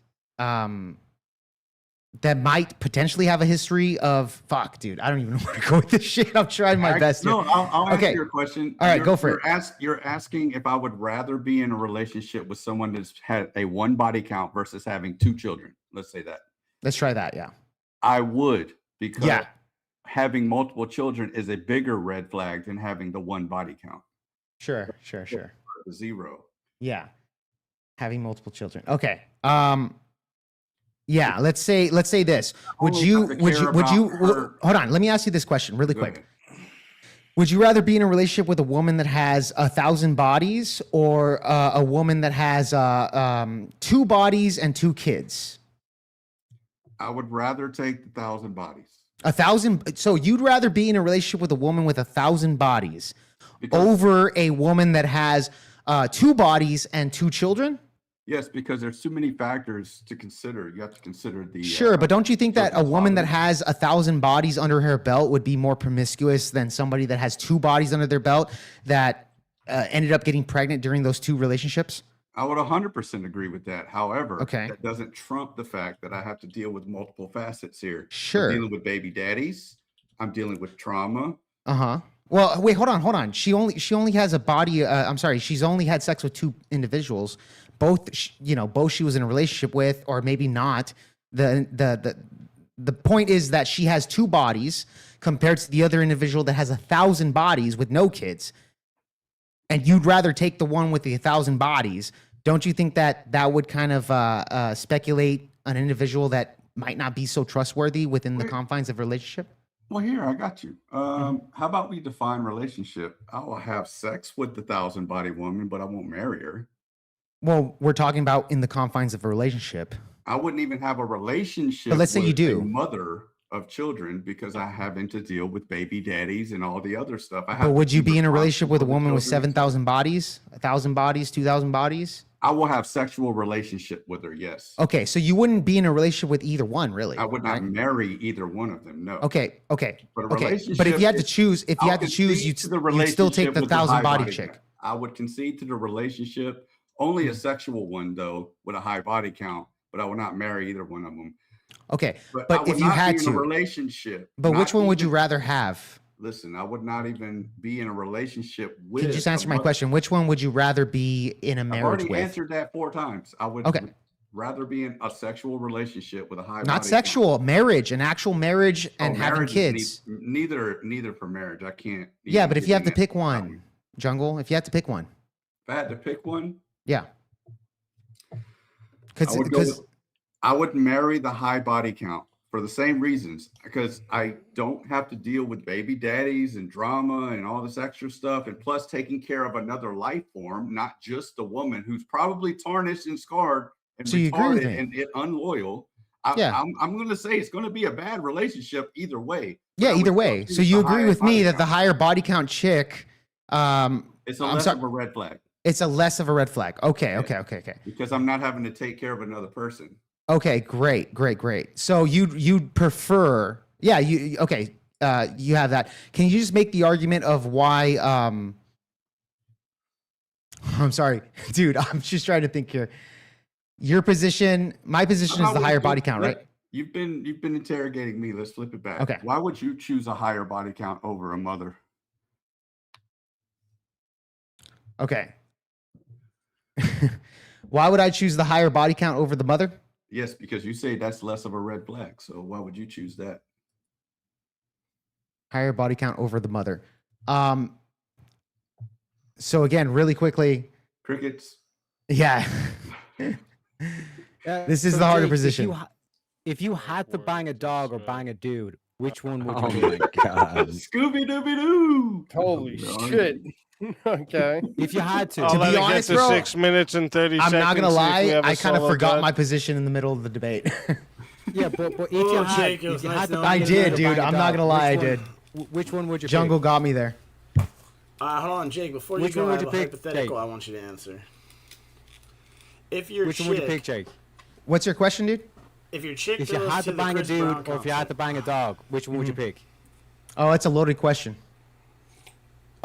that might potentially have a history of fuck, dude. I don't even know where to go with this shit. I'm trying my best. No, here. I'll answer your question. All right, go for it. You're asking if I would rather be in a relationship with someone that's had a one body count versus having 2 children. Let's say that. Let's try that. Yeah. I would, because having multiple children is a bigger red flag than having the one body count. Sure. 0. Yeah. Having multiple children. Okay. Yeah, let's say this. Would you hold on, let me ask you this question really quick. Would you rather be in a relationship with a woman that has 1,000 bodies or a woman that has 2 bodies and 2 kids? I would rather take the 1,000 bodies. 1,000. So you'd rather be in a relationship with a woman with 1,000 bodies over a woman that has 2 bodies and 2 children? Yes, because there's too many factors to consider. You have to consider the sure, but don't you think that a woman that has 1,000 bodies under her belt would be more promiscuous than somebody that has 2 bodies under their belt that ended up getting pregnant during those 2 relationships? I would 100% agree with that. However, that doesn't trump the fact that I have to deal with multiple facets here. Sure. I'm dealing with baby daddies. I'm dealing with trauma. Well, wait, hold on. She only has a body. I'm sorry. She's only had sex with 2 individuals. Both she was in a relationship with, or maybe not. The point is that she has 2 bodies compared to the other individual that has 1,000 bodies with no kids. And you'd rather take the one with the 1,000 bodies. Don't you think that would kind of speculate an individual that might not be so trustworthy within the confines of a relationship? Well, here, I got you. How about we define relationship? I will have sex with the 1,000 body woman, but I won't marry her. Well, we're talking about in the confines of a relationship. I wouldn't even have a relationship but let's say with you do. a mother of children because I having to deal with baby daddies and all the other stuff. But would you be in a relationship with a woman with 7,000 bodies, 1,000 bodies, 2,000 bodies? I will have sexual relationship with her, yes. Okay, so you wouldn't be in a relationship with either one, really. I would not marry either one of them, no. Okay. But But if you had to choose, you'd still take the 1,000 body chick. I would concede to the relationship. Only a sexual one, though, with a high body count, but I would not marry either one of them. Okay, but if you had to, a relationship. But which one would you rather have? Listen, I would not even be in a relationship with. Can you just answer my question? Which one would you rather be in a marriage I've already with? answered that 4 times. I would rather be in a sexual relationship with a high. Not body sexual, marriage, an actual marriage, and having marriage kids. Neither for marriage. I can't. Yeah, but if you have to pick one, Jungle, if you had to pick one. If I had to pick one. Yeah. I would marry the high body count for the same reasons, because I don't have to deal with baby daddies and drama and all this extra stuff. And plus taking care of another life form, not just the woman who's probably tarnished and scarred and So you agree with retarded and unloyal. I'm going to say it's going to be a bad relationship either way. Yeah, either way. So you agree with me that the higher body count chick, it's less of a red flag. It's a less of a red flag. Okay. Because I'm not having to take care of another person. Okay, great. So you'd prefer, you have that. Can you just make the argument of why? I'm sorry, dude. I'm just trying to think here. Your position, my position is the higher body count, right? You've been interrogating me. Let's flip it back. Okay. Why would you choose a higher body count over a mother? Okay. Why would I choose the higher body count over the mother? Yes, because you say that's less of a red flag. So why would you choose that? Higher body count over the mother. So again, really quickly. Crickets. Yeah. This is the harder position. If you had to bang a dog or bang a dude, which one would you? Oh my God. Scooby Dooby Doo. Holy shit. Okay. If you had to. To be honest, bro, 6 minutes and 30 I'm seconds. not gonna lie. I kind of forgot my position in the middle of the debate. Yeah, but if you had, Jake, it was if you nice had to knowing I bang a did, dog, dude. bang a I'm not dog, gonna lie, I which one- did. Which one would you Jungle pick? got me there. Hold on, Jake. Before you Which go, one I would have you a pick, hypothetical Jake? I want you to answer. If your Which chick, one would you pick, Jake? What's your question, dude? if your chick If you goes had to to the bang a Chris Brown dude or if you had to bang a dog, which one would you pick? Oh, it's a loaded question.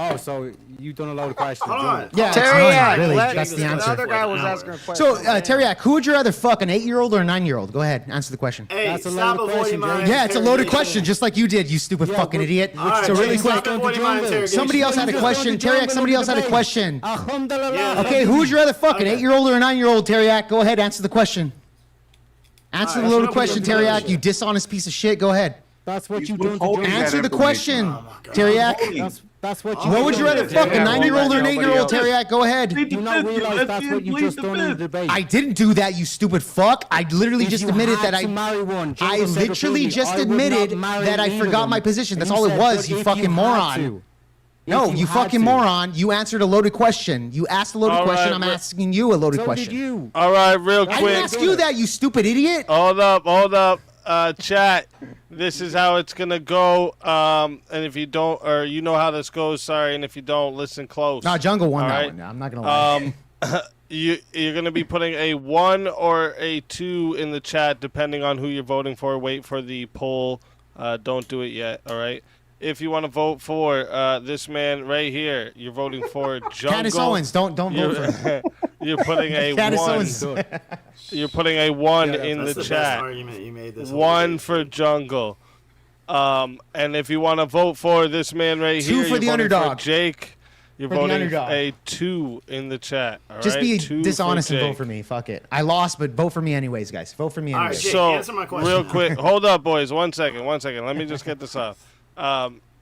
Oh, so you done a load of questions. Hold on. Yeah, Teriak, really, let- that's the the answer. other guy was asking a question. So, Teriak, who would you rather fuck, an 8-year-old or a 9-year-old? Go ahead, answer the question. Hey, That's a stop loaded avoiding question, my Jake. Yeah, it's a loaded interrogation. question, just like you did, you stupid Yeah, fucking but- idiot. All right, So really Jake, quick, stop avoiding my interrogation. somebody else had a question. Teriak, somebody else had a question. Yeah. Okay, who would you rather fuck, an Okay. 8-year-old or a 9-year-old? Teriak, go ahead, answer the question. Answer All the right, loaded shut up, question, you Teriak, bullshit. you dishonest piece of shit. Go ahead. That's what you was done holding to that Answer the information. question, Oh my God. Teriak. That's what Oh, What would you rather yeah, fuck, a yeah, 9-year-old or an nobody 8-year-old? else. Teriak, go ahead. Do you not realize that's what you just done in the debate? I didn't do that, you stupid fuck. I literally If just you admitted had that to marry one, I Jungle said literally repeatedly, just I would not admitted marry that I either of forgot them. my position. And That's you all it said, was, but you if fucking had moron. to. No, If you had fucking to. moron. You answered a loaded question. You asked a loaded All question. right, I'm but- asking you a loaded So question. did you. All right, real I quick. didn't ask you that, you stupid idiot. Hold up. Chat. This is how it's gonna go. And if you don't, or you know how this goes, sorry. And if you don't, listen close. No, Jungle won All that right? one. No, I'm not gonna lie. You're gonna be putting a 1 or a 2 in the chat, depending on who you're voting for. Wait for the poll. Don't do it yet. All right. If you want to vote for this man right here, you're voting for Jungle. Candace Owens, don't vote for him. You're putting a Candace 1. Owens. You're putting a 1 in That's the the best chat. argument you made this whole 1 debate. for Jungle. And if you want to vote for this man right 2 here, for you're the voting underdog. for Jake. You're For the voting underdog. a 2 in the chat. All Just right? be 2 for dishonest and vote Jake. for me. Fuck it. I lost, but vote for me anyways, guys. Vote for me All right, anyways. Jake, So, answer my question. real quick, hold up, boys. 1 second. Let me just get this off.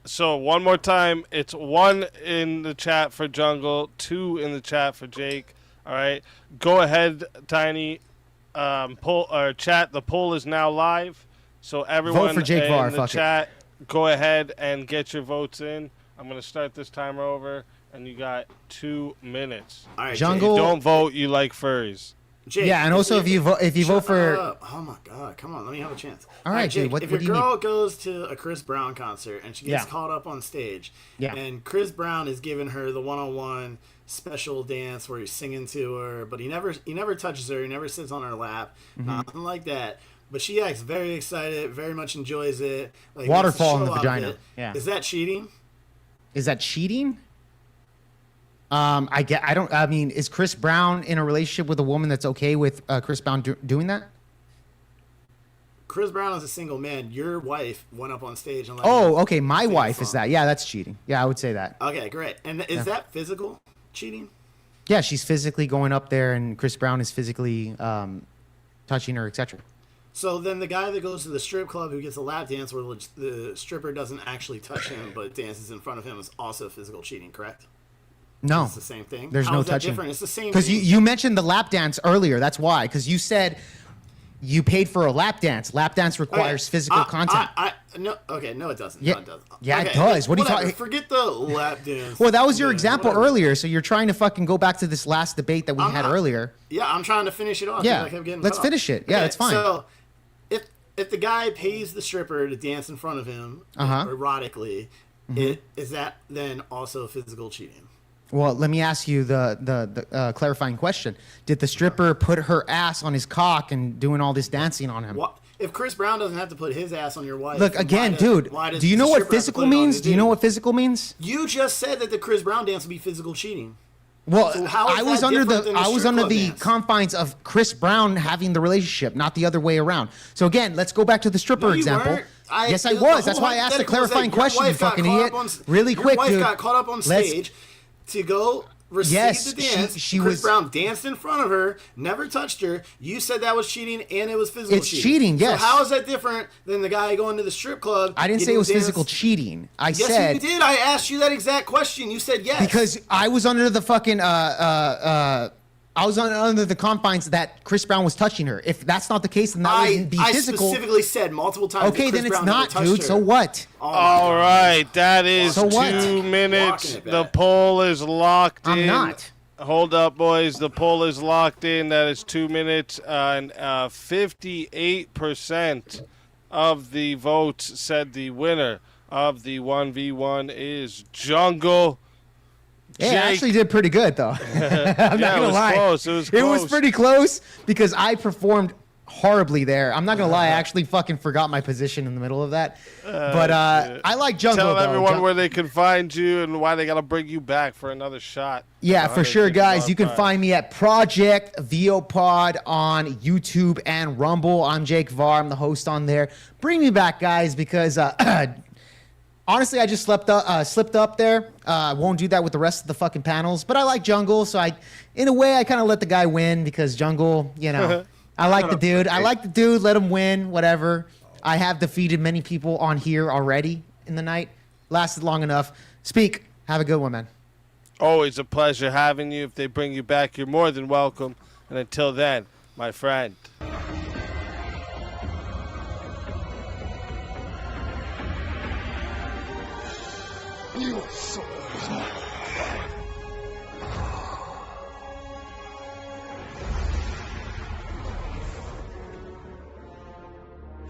So, one more time. It's 1 in the chat for Jungle, 2 in the chat for Jake. All right. Go ahead, Tiny. Poll or chat. The poll is now live. So, everyone for Jake in Var, the fuck it. chat, go ahead and get your votes in. I'm going to start this timer over, and you got 2 minutes. All right, Jungle- If you don't vote, you like furries. Jake, Yeah, and also if you vote shut for up. Oh my God, come on, let me have a chance. All right, Jake, dude, what if do your you girl need? goes to a Chris Brown concert and she gets Yeah. caught up on stage, Yeah. and Chris Brown is giving her the one-on-one special dance where he's singing to her, but he never touches her, he never sits on her lap, Mm-hmm. nothing like that. But she acts very excited, very much enjoys it. Like, Waterfall makes a in the show out of vagina. it. Yeah. Is that cheating? Is that cheating? I mean, is Chris Brown in a relationship with a woman that's okay with Chris Brown doing that? Chris Brown is a single man. Your wife went up on stage and let Oh, him okay. My sing a wife is song. that. Yeah, that's cheating. Yeah, I would say that. Okay, great. And is that physical cheating? Yeah, she's physically going up there, and Chris Brown is physically touching her, etc. So then the guy that goes to the strip club who gets a lap dance where the stripper doesn't actually touch him but dances in front of him is also physical cheating, correct? No, It's the same thing. There's How no is that touching. different? It's the same Because thing. you mentioned the lap dance earlier. That's why. Because you said you paid for a lap dance. Lap dance requires physical content. No, it doesn't. Yeah. No, it doesn't. Yeah, it Okay, does. What are you whatever. talking? Forget the lap dance. Well, that was your thing, example whatever. earlier. So you're trying to fucking go back to this last debate that we had earlier. Yeah, I'm trying to finish it off. Yeah, 'cause I kept getting let's cut off. finish it. Yeah, Okay, that's fine. So if the guy pays the stripper to dance in front of him erotically, is that then also physical cheating? Well, let me ask you the clarifying question. Did the stripper put her ass on his cock and doing all this dancing on him? What? If Chris Brown doesn't have to put his ass on your wife, Look, why again, does- dude, why does do you the know what stripper have to physical put it on means? the Do you know dude? what physical means? You just said that the Chris Brown dance would be physical cheating. Well, So how is I was that under different the than a I was strip under club the dance? confines of Chris Brown having the relationship, not the other way around. So again, let's go back to the stripper No, you example. weren't. Yes, I the was. whole That's why I asked the hypothetical was that clarifying your question, you wife got fucking caught idiot. up on- Really your quick, wife dude. got caught up on Let's- stage to go receive Yes, the dance. she Chris was- Brown danced in front of her, never touched her. You said that was cheating and it was physical It's cheating, yes. So how is that different than the guy going to the strip club? I didn't say getting it was danced- physical cheating. I Yes, said you did. I asked you that exact question. You said yes. because I was under the fucking I was under the confines that Chris Brown was touching her. If that's not the case, then that wouldn't be I physical. specifically said multiple times. Okay, that Chris then it's Brown never not, touched dude. her. So what? All right, that is So what? 2 minutes. Walking it The back. poll is locked I'm in. not. Hold up, boys. The poll is locked in. That is 2 minutes. And 58% of the votes said the winner of the 1v1 is Jungle. Yeah, I actually did pretty good, though. I'm not going to lie. Close. It was pretty close because I performed horribly there. I'm not going to lie. I actually fucking forgot my position in the middle of that. But I like Jungle, Tell though. everyone where they can find you and why they got to bring you back for another shot. Yeah, for sure, guys. You can find me at Project VOPod on YouTube and Rumble. I'm Jake Var. I'm the host on there. Bring me back, guys, because honestly, I just slipped up there. I won't do that with the rest of the fucking panels. But I like Jungle, so in a way, I kind of let the guy win because Jungle, you know, I like the dude. I like the dude. Let him win, whatever. I have defeated many people on here already in the night. Lasted long enough. Speak. Have a good one, man. Always a pleasure having you. If they bring you back, you're more than welcome. And until then, my friend.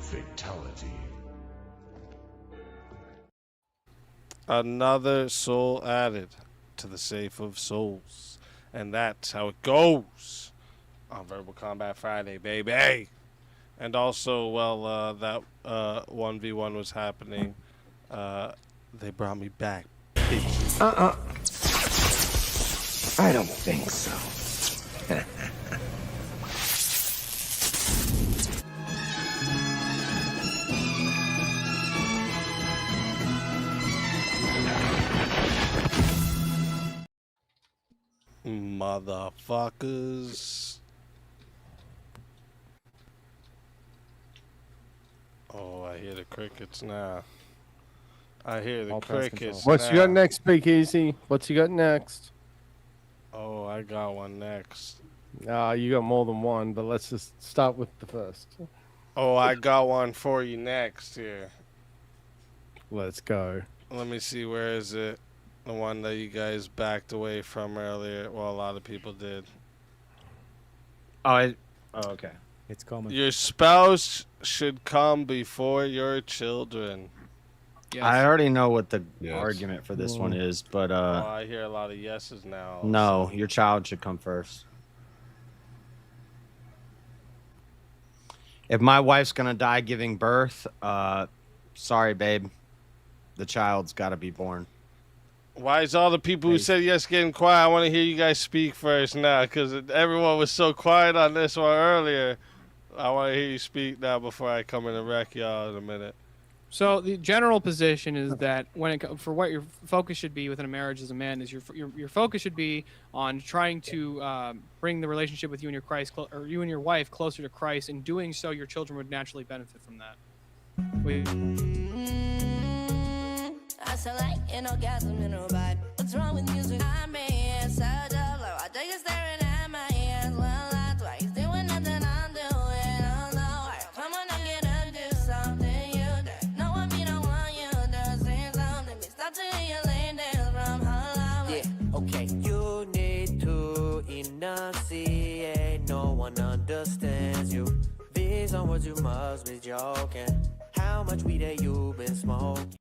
Fatality. Another soul added to the safe of souls. And that's how it goes on Verbal Combat Friday, baby. And also, well, that 1v1 was happening. They brought me back. I don't think so. Motherfuckers. Oh, I hear the crickets now. I hear the crickets. What's you got next, Speakeasy? What's you got next? Oh, I got one next. You got more than one, but let's just start with the first. Oh, I got one for you next here. Let's go. Let me see, where is it? The one that you guys backed away from earlier. Well, a lot of people did. Oh, okay. It's coming. Your spouse should come before your children. Yes. I already know what the argument for this one is, but I hear a lot of yeses now. No, your child should come first. If my wife's gonna die giving birth, sorry, babe, the child's got to be born. Why is all the people who said yes getting quiet? I want to hear you guys speak first now, because everyone was so quiet on this one earlier. I want to hear you speak now before I come in and wreck y'all in a minute. So the general position is that for what your focus should be within a marriage as a man is your focus should be on trying to bring the relationship with you and your wife closer to Christ. In doing so, your children would naturally benefit from that. I sound like an orgasm in a ride. What's wrong with music? I'm being so low. I think you're staring at my hands. Well, that's why he's doing nothing I'm doing. Oh no, come on and get up, do something you do. No, I mean, I want you to say something. Stop till you lay down from Hollywood. Yeah, okay. You need to enunciate. No one understands you. These are words you must be joking. How much weed have you been smoking?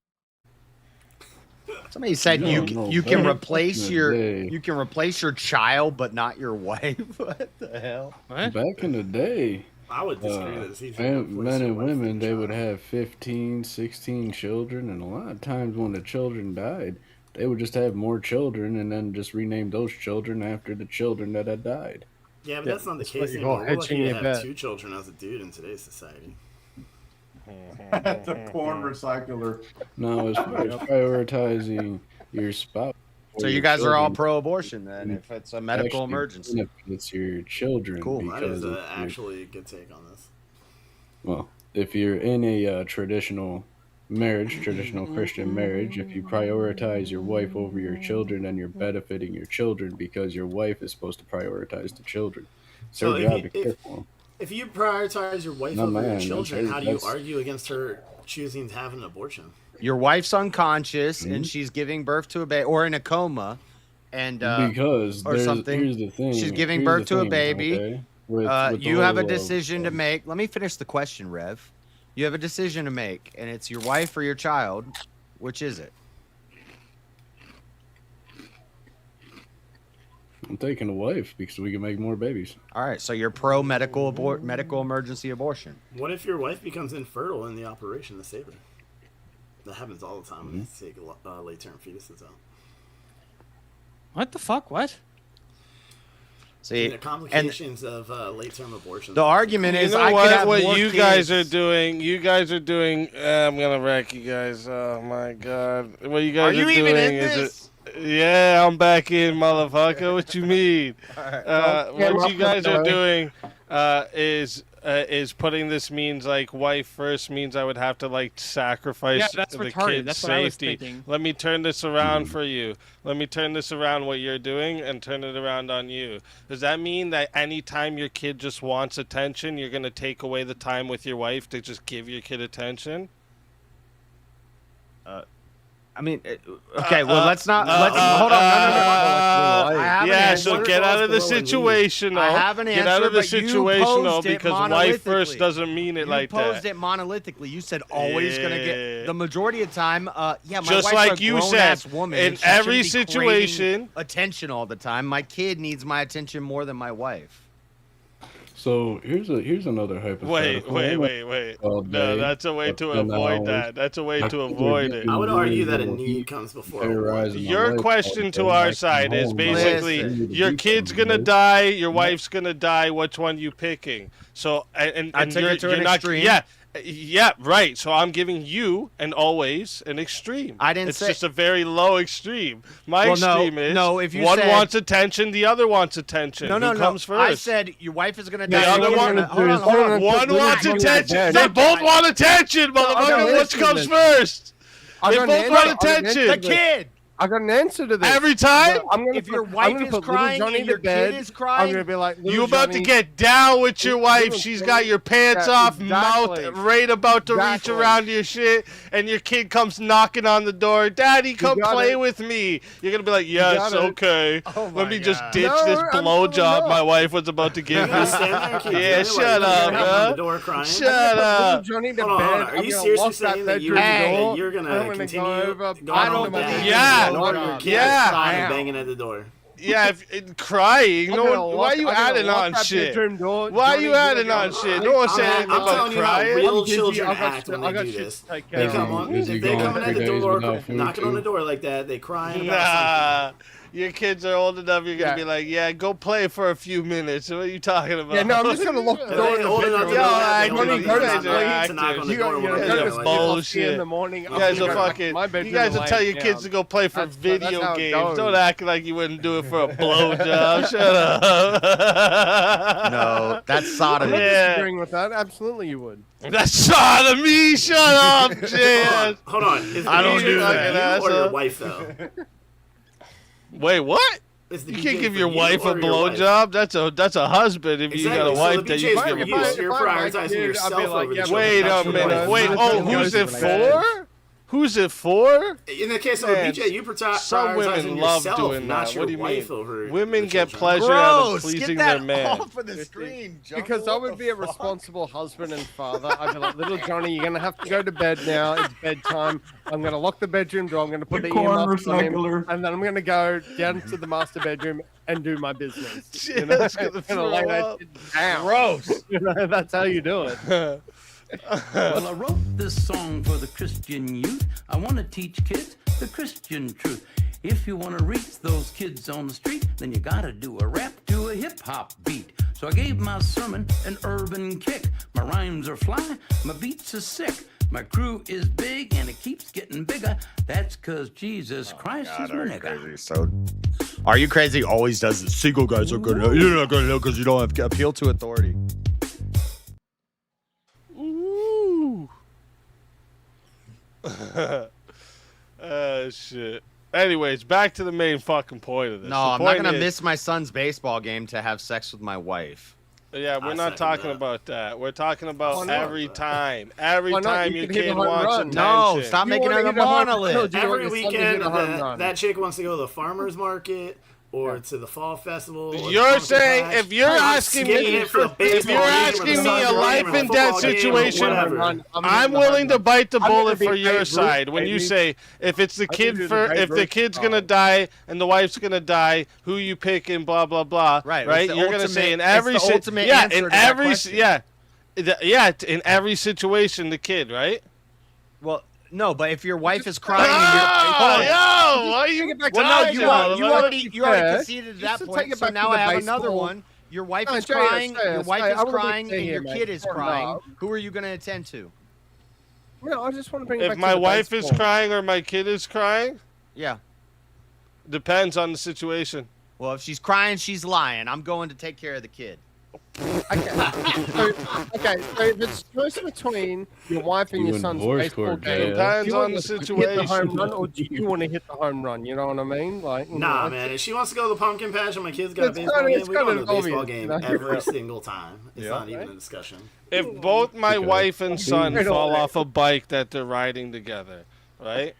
Somebody said you can replace your child, but not your wife. What the hell? What? Back in the day, I would disagree that it's easy. Men and women, they would have 15, 16 children, and a lot of times when the children died, they would just have more children and then just rename those children after the children that had died. Yeah, but that's not the case anymore. We're lucky to have 2 children as a dude in today's society. That's a porn recycler. No, it's prioritizing your spouse. So you guys are all pro-abortion then, if it's a medical emergency. It's your children. Cool. That is actually a good take on this. Well, if you're in a traditional Christian marriage, if you prioritize your wife over your children, then you're benefiting your children because your wife is supposed to prioritize the children. So if you prioritize your wife over your children, how do you argue against her choosing to have an abortion? Your wife's unconscious and she's giving birth to a baby or in a coma, and because or something. Here's the thing. She's giving birth to a baby. Okay? You have a decision to make. Let me finish the question, Rev. You have a decision to make, and it's your wife or your child. Which is it? I'm taking a wife because we can make more babies. All right, so you're pro medical emergency abortion. What if your wife becomes infertile in the operation to save her? That happens all the time when they take late-term fetuses out. What the fuck? What? See, the complications of late-term abortion. The argument is, you know I could have what more you kids. guys are doing. You guys are doing. I'm gonna wreck you guys. Oh my god, what you guys are doing even in is this? Yeah, I'm back in, motherfucker. What you mean? What you guys are doing is putting this means like wife first means I would have to like sacrifice that's the retarded. kid's That's what I was safety. thinking. Let me turn this around for you. Let me turn this around what you're doing and turn it around on you. Does that mean that anytime your kid just wants attention, you're gonna take away the time with your wife to just give your kid attention? I mean, okay. Well, let's not. Hold on. No. Yeah. So get out of the situation. I have an answer. Get out of the but you situation, posed it because wife first monolithically. doesn't mean it like You posed that. it monolithically. You said always gonna get the majority of time. Yeah, my Just wife's like a you grown-ass said, woman, in and she every shouldn't be craving situation- attention all the time. My kid needs my attention more than my wife. So here's another hypothetical. Wait. No, that's a way to avoid that. That's a way to avoid it. I would argue that a need comes before a want. Your question to our side is basically your kid's gonna die, your wife's gonna die. Which one you picking? So and I took it to an not, extreme. Yeah, right. So I'm giving you an always an extreme. I didn't it's say just a very low extreme. My extreme is if you one said, wants attention, the other wants attention. No, Who comes first? I said your wife is gonna die. The other one, Hold on. One wants attention. They both want attention, motherfucker. Which comes first? They both want attention. The kid. I got an answer to this. Every time? If your wife is crying and your kid is crying, I'm gonna be like, you about to get down with your wife. She's got your pants off, mouth right about to reach around your shit, and your kid comes knocking on the door. Daddy, come play with me. You're gonna be like, yes, okay. Let me just ditch this blowjob my wife was about to give me. Yeah, shut up, man. Shut up. Are you seriously saying that you're gonna continue going on with that? Yeah. Crying, banging at the door. Yeah, crying. Why are you adding on shit? Why are you adding on shit? No one's saying anything about crying. Real children act when they do this. They come on, if they coming at the door, knocking on the door like that, they crying about something. Your kids are old enough, you're going to be like, yeah, go play for a few minutes. What are you talking about? Yeah, no, I'm just going to lock the door. Bullshit. You guys will fucking, you guys will tell your kids to go play for video games. Don't act like you wouldn't do it for a blowjob. Shut up. No, that's sodomy. I'm not disagreeing with that. Absolutely, you would. That's sodomy. Shut up, Jan. Hold on. I don't do that. Or your wife, though? Wait, what? You can't give your wife a blowjob. That's a husband. If you got a wife that you can give a you're prioritizing yourself over the Wait a minute. Wait. Oh, who's it for? Who's it for? In the case of BJ, you some women love yourself, doing not that. your What do you wife mean? over Women get pleasure out of pleasing their man. Off of the screen, because I would be a responsible husband and father. I'd be like, little Johnny, you're gonna have to go to bed now. It's bedtime. I'm gonna lock the bedroom door. I'm gonna put the earmuffs on him, and then I'm gonna go down to the master bedroom and do my business. You know, lay that shit down. Gross. You know, that's how you do it. Well, I wrote this song for the Christian youth. I want to teach kids the Christian truth. If you want to reach those kids on the street, then you gotta do a rap to a hip-hop beat. So I gave my sermon an urban kick. My rhymes are fly, my beats are sick. My crew is big and it keeps getting bigger. That's cause Jesus Christ is my nigga. So, Are You Crazy always does it. Single guys are gonna, you're not gonna know because you don't have appeal to authority. Ooh. Shit. Anyways, back to the main fucking point of this. No, I'm not gonna miss my son's baseball game to have sex with my wife. Yeah, we're not talking about that. We're talking about every time. Every Why not? time You your can hit a kid home wants run. attention. No, stop making it a monolith. Every weekend, that chick wants to go to the farmer's market or to the fall festival. You're saying if you're asking me, a life and death situation, I'm willing to bite the bullet for your side. When you say if it's the kid if the kid's gonna die and the wife's gonna die, who you pick and blah blah blah. Right. You're gonna say in every in every situation the kid, right? Well, no, but if your wife is crying, you already conceded to that point. So now I have another one. Your wife is crying. Your wife is crying, and your kid is crying. Who are you going to attend to? No, I just want to bring it back If my wife is crying or my kid is crying, yeah, depends on the situation. Well, if she's crying, she's lying. I'm going to take care of the kid. Okay, so if it's choice between your wife and your son's baseball game, depends on the situation. Hit the home run, or do you want to hit the home run? You know what I mean? Like, nah, man. If she wants to go to the pumpkin patch and my kid's got a baseball game, we go to the baseball game every single time. It's not even a discussion. If both my wife and son fall off a bike that they're riding together, right?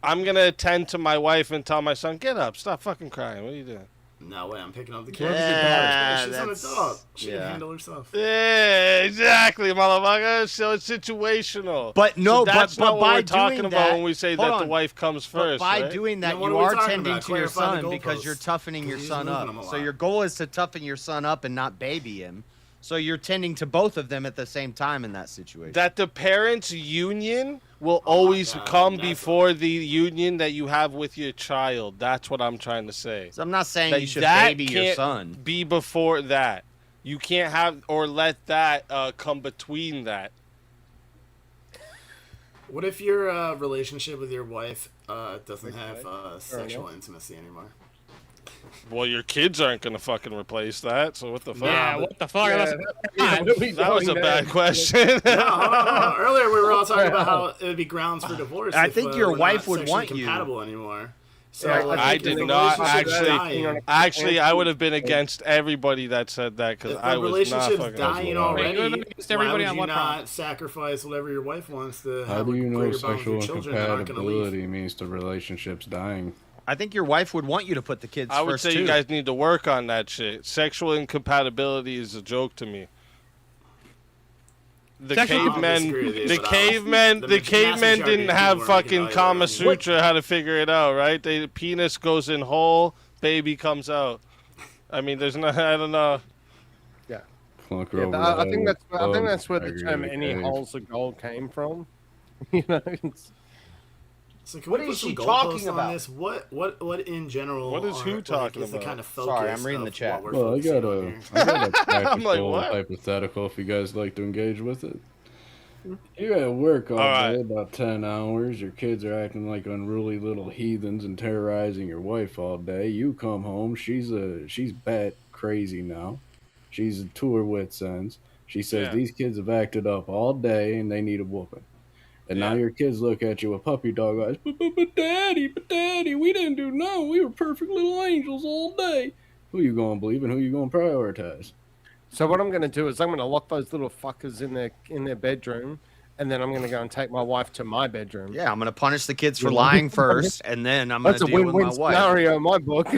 I'm gonna attend to my wife and tell my son, "Get up, stop fucking crying. What are you doing?" No way, I'm picking up the kid. She's an adult. She can handle herself. Yeah, exactly, motherfucker. So it's situational. But no, so that's but not what by we're talking doing about that, when we say that the wife comes first. By right? doing that, you are tending to your son because you're toughening your son up. So your goal is to toughen your son up and not baby him. So you're tending to both of them at the same time in that situation. That the parents' union will always come before the union that you have with your child. That's what I'm trying to say. So I'm not saying you should baby your son. Be before that. You can't have or let that come between that. What if your relationship with your wife doesn't have sexual intimacy anymore? Well, your kids aren't going to fucking replace that, so what the fuck? Yeah, what the fuck? That was a bad question. No. Earlier we were all talking about how it would be grounds for divorce. I think your wife would want you compatible anymore. So I did not actually. I would have been against everybody that said that because I was not fucking dying already. Why would you not sacrifice whatever your wife wants to have? How do you know sexual incompatibility means the relationship's dying? I think your wife would want you to put the kids first, I would say you guys need to work on that shit. Sexual incompatibility is a joke to me. The cavemen didn't have fucking Kama Sutra how to figure it out, right? The penis goes in hole, baby comes out. I mean, there's no, I don't know. Yeah. I think that's where the term "any holes of gold" came from. You know. So what is she talking about? This? What in general? What is who talking is about? The kind of focus Sorry, I'm reading the chat. Well, I got a practical hypothetical if you guys like to engage with it. You're at work all day, about 10 hours. Your kids are acting like unruly little heathens and terrorizing your wife all day. You come home, she's bat crazy now. She's to her wit's ends. She says these kids have acted up all day and they need a whooping. And now your kids look at you with puppy dog eyes. But daddy, we didn't do nothing. We were perfect little angels all day. Who you gonna believe and who you gonna prioritize? So what I'm gonna do is I'm gonna lock those little fuckers in their bedroom, and then I'm gonna go and take my wife to my bedroom. Yeah, I'm gonna punish the kids for lying first, and then I'm gonna deal with my wife. Scenario in my book.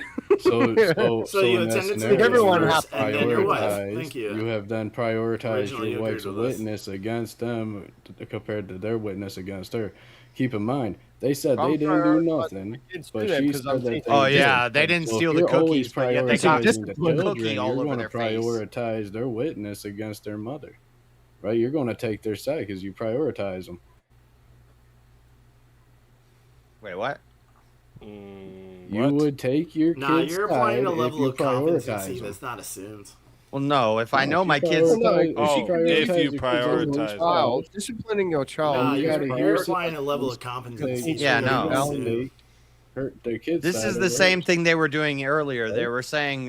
So you attended to everyone and then your wife. Thank you. You have then prioritized your wife's witness against them compared to their witness against her. Keep in mind, they said they didn't do nothing, but she said that they did. They didn't steal the cookies, but yet they got the cookie all over their face. You're going to prioritize their witness against their mother, right? You're going to take their side because you prioritize them. Wait, what? You would take your kids' side you're applying a level of competency them. that's not assumed. Well, no. If I know my kids, if you prioritize child, disciplining your child, you're applying a level of competency. Yeah, no. Their kids. This is the same thing they were doing earlier. They were saying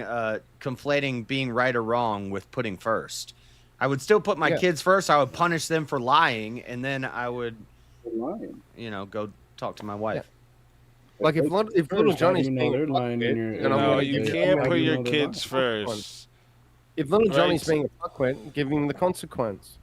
conflating being right or wrong with putting first. I would still put my kids first. I would punish them for lying, and then I would, go talk to my wife. Yeah. Like if little Johnny's they're lying in your, you can't put your kids first. If little Johnny's Right. being a fuckwit, give him the consequence.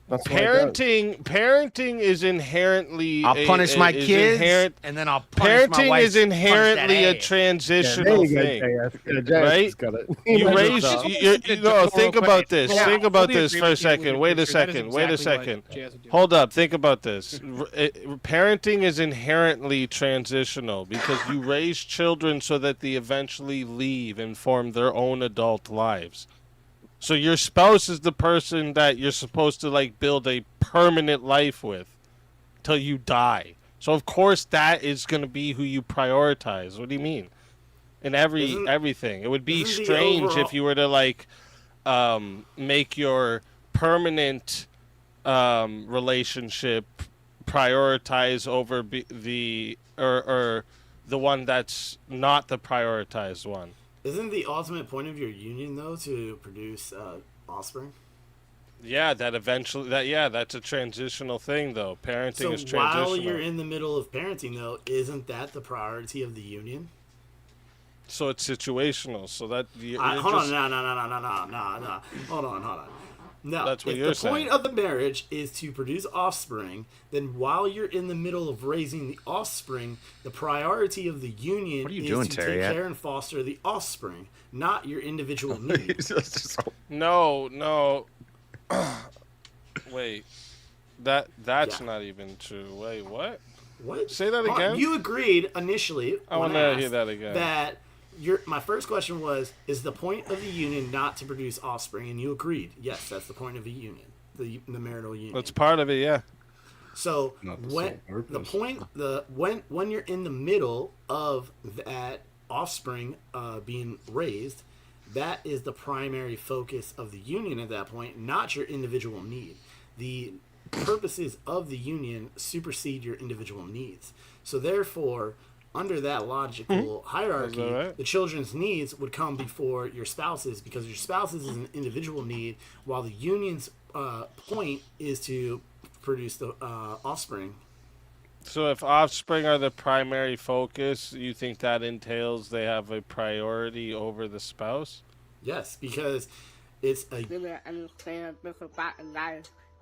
That's the way it goes. Parenting is inherently. I'll punish my is kids, inherent- and then I'll punish my Parenting wife. is inherently a Yeah, transitional there you go, thing, JS. JS right? has got it. You He raise. knows No, think about this. Yeah, Think about fully this agree for a with you, second. with Wait a Richard. That is second. Wait a exactly second. what Jazz would do. Hold up. Think about this. Parenting is inherently transitional because you raise children so that they eventually leave and form their own adult lives. So your spouse is the person that you're supposed to like build a permanent life with till you die. So of course that is going to be who you prioritize. What do you mean? In everything. It would be strange if you were to like make your permanent relationship prioritize over the one that's not the prioritized one. Isn't the ultimate point of your union though to produce offspring? Yeah, that's a transitional thing though. Parenting is transitional. While you're in the middle of parenting though, isn't that the priority of the union? So it's situational. So that hold on, no. Hold on. No, that's what if you're the saying. point of the marriage is to produce offspring, then while you're in the middle of raising the offspring, the priority of the union is to take care and foster the offspring, not your individual needs. No. Wait. That's not even true. Wait, what? What? Say that again? You agreed initially. I want to hear that again. That my first question was, is the point of the union not to produce offspring? And you agreed. Yes, that's the point of a union, the marital union. That's part of it, yeah. So when you're in the middle of that offspring being raised, that is the primary focus of the union at that point, not your individual need. The purposes of the union supersede your individual needs. So therefore, under that logical hierarchy, the children's needs would come before your spouse's, because your spouse's is an individual need, while the union's point is to produce the offspring. So if offspring are the primary focus, you think that entails they have a priority over the spouse? Yes, because it's a...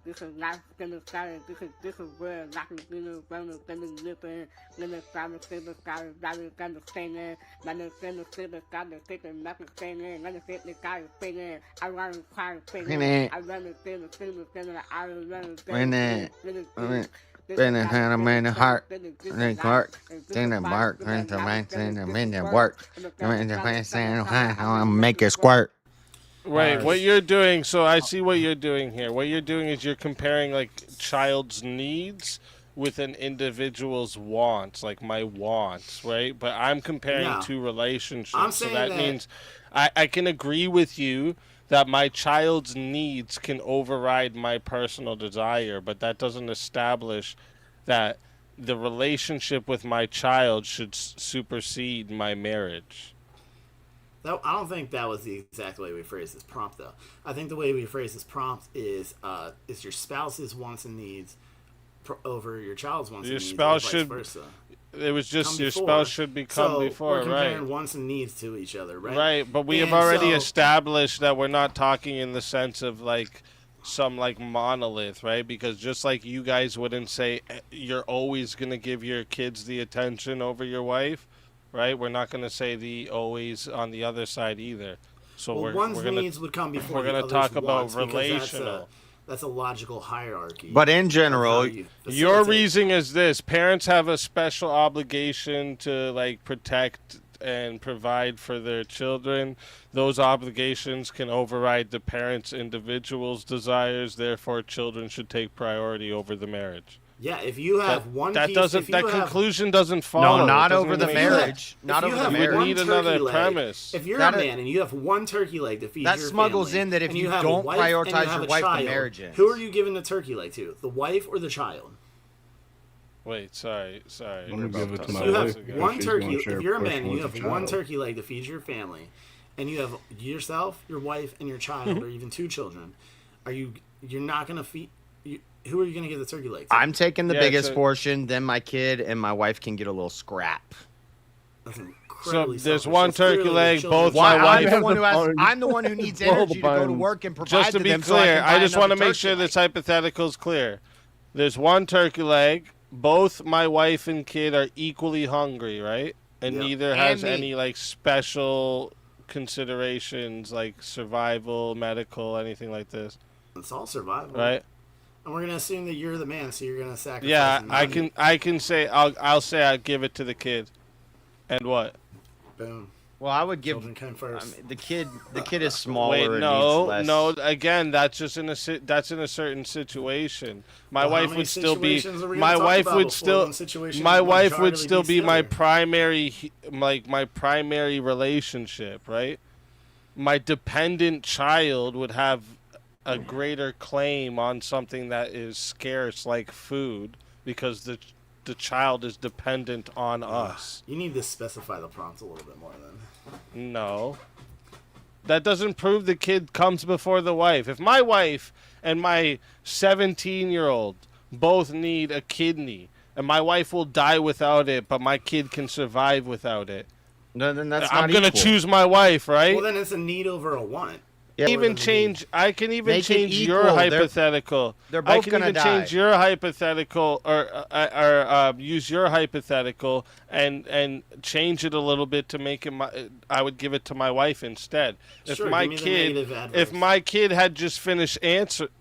This is life gonna start. This is where life is gonna run, gonna live in. Gonna start to see the sky, gonna stay there. Gonna see the sky, to take the nothing staying. Gonna see the sky staying. I run to cry staying. I run to see the thing, I run to when that been a kind of man heart and Clark in the bark and the man in the minute work and the man saying how I'm make it squirt. Wait, what you're doing, so I see what you're doing here. What you're doing is you're comparing, like, child's needs with an individual's wants, like my wants, right? But I'm comparing two relationships. So that means I can agree with you that my child's needs can override my personal desire, but that doesn't establish that the relationship with my child should supersede my marriage. I don't think that was the exact way we phrased this prompt, though. I think the way we phrased this prompt is your spouse's wants and needs over your child's wants and needs, spouse or vice should. versa. It was just your spouse should become before, we're comparing right? wants and needs to each other, right? Right, but we have already established that we're not talking in the sense of like some like monolith, right? Because just like you guys wouldn't say you're always gonna give your kids the attention over your wife. Right, we're not going to say the always on the other side either. So we're gonna, needs would come before we're going to talk about relational. That's a logical hierarchy. But in general, your reasoning is this: parents have a special obligation to like protect and provide for their children. Those obligations can override the parents' individual's desires. Therefore, children should take priority over the marriage. Yeah, if you have conclusion doesn't follow. No, not over the marriage. Not over the marriage. We need another premise. If you're a man and you have one turkey leg to feed your family, that smuggles in that if you don't prioritize your wife, the marriage ends. Who are you giving the turkey leg to? The wife or the child? Wait, sorry. I'm gonna give it to my you wife. have one turkey. If you're a man and you have one turkey leg to feed your family, and you have yourself, your wife, and your child, or even two children, you're not gonna feed? Who are you going to give the turkey leg to? I'm taking the biggest portion, then my kid and my wife can get a little scrap. That's So incredibly there's selfish. one That's turkey clearly leg, children. both my wife. I'm the one who needs energy to go to work and provide Just to to be them so I clear, can buy I just want to another make sure turkey this hypothetical is clear. There's one turkey leg. Both my wife and kid are equally hungry, right? And Yep. neither And has me. any like special considerations like survival, medical, anything like this. It's all survival, Right? And we're gonna assume that you're the man, so you're gonna sacrifice. Yeah, him. I can say I'll say I'll give it to the kid. And what? Boom. Well, I would give Children come first. the kid. The kid is smaller. Wait, and no, needs less. no. Again, that's just in a certain situation. My Well, how wife many would still be. situations are we My gonna talk wife about would before still. one situation My would wife would majority still beats be the my other? primary, my primary relationship, right? My dependent child would have a greater claim on something that is scarce, like food, because the child is dependent on us. You need to specify the prompt a little bit more then. No. That doesn't prove the kid comes before the wife. If my wife and my 17-year-old both need a kidney, and my wife will die without it, but my kid can survive without it, no, then that's I'm not gonna equal. choose my wife, right? Well, then it's a need over a want. I can even Make it change your equal. They're- hypothetical. they're I both can gonna even die. change your hypothetical, or use your hypothetical and change it a little bit to make it I would give it to my wife instead. Sure, if my give me the kid, negative adverse. if my kid had just finished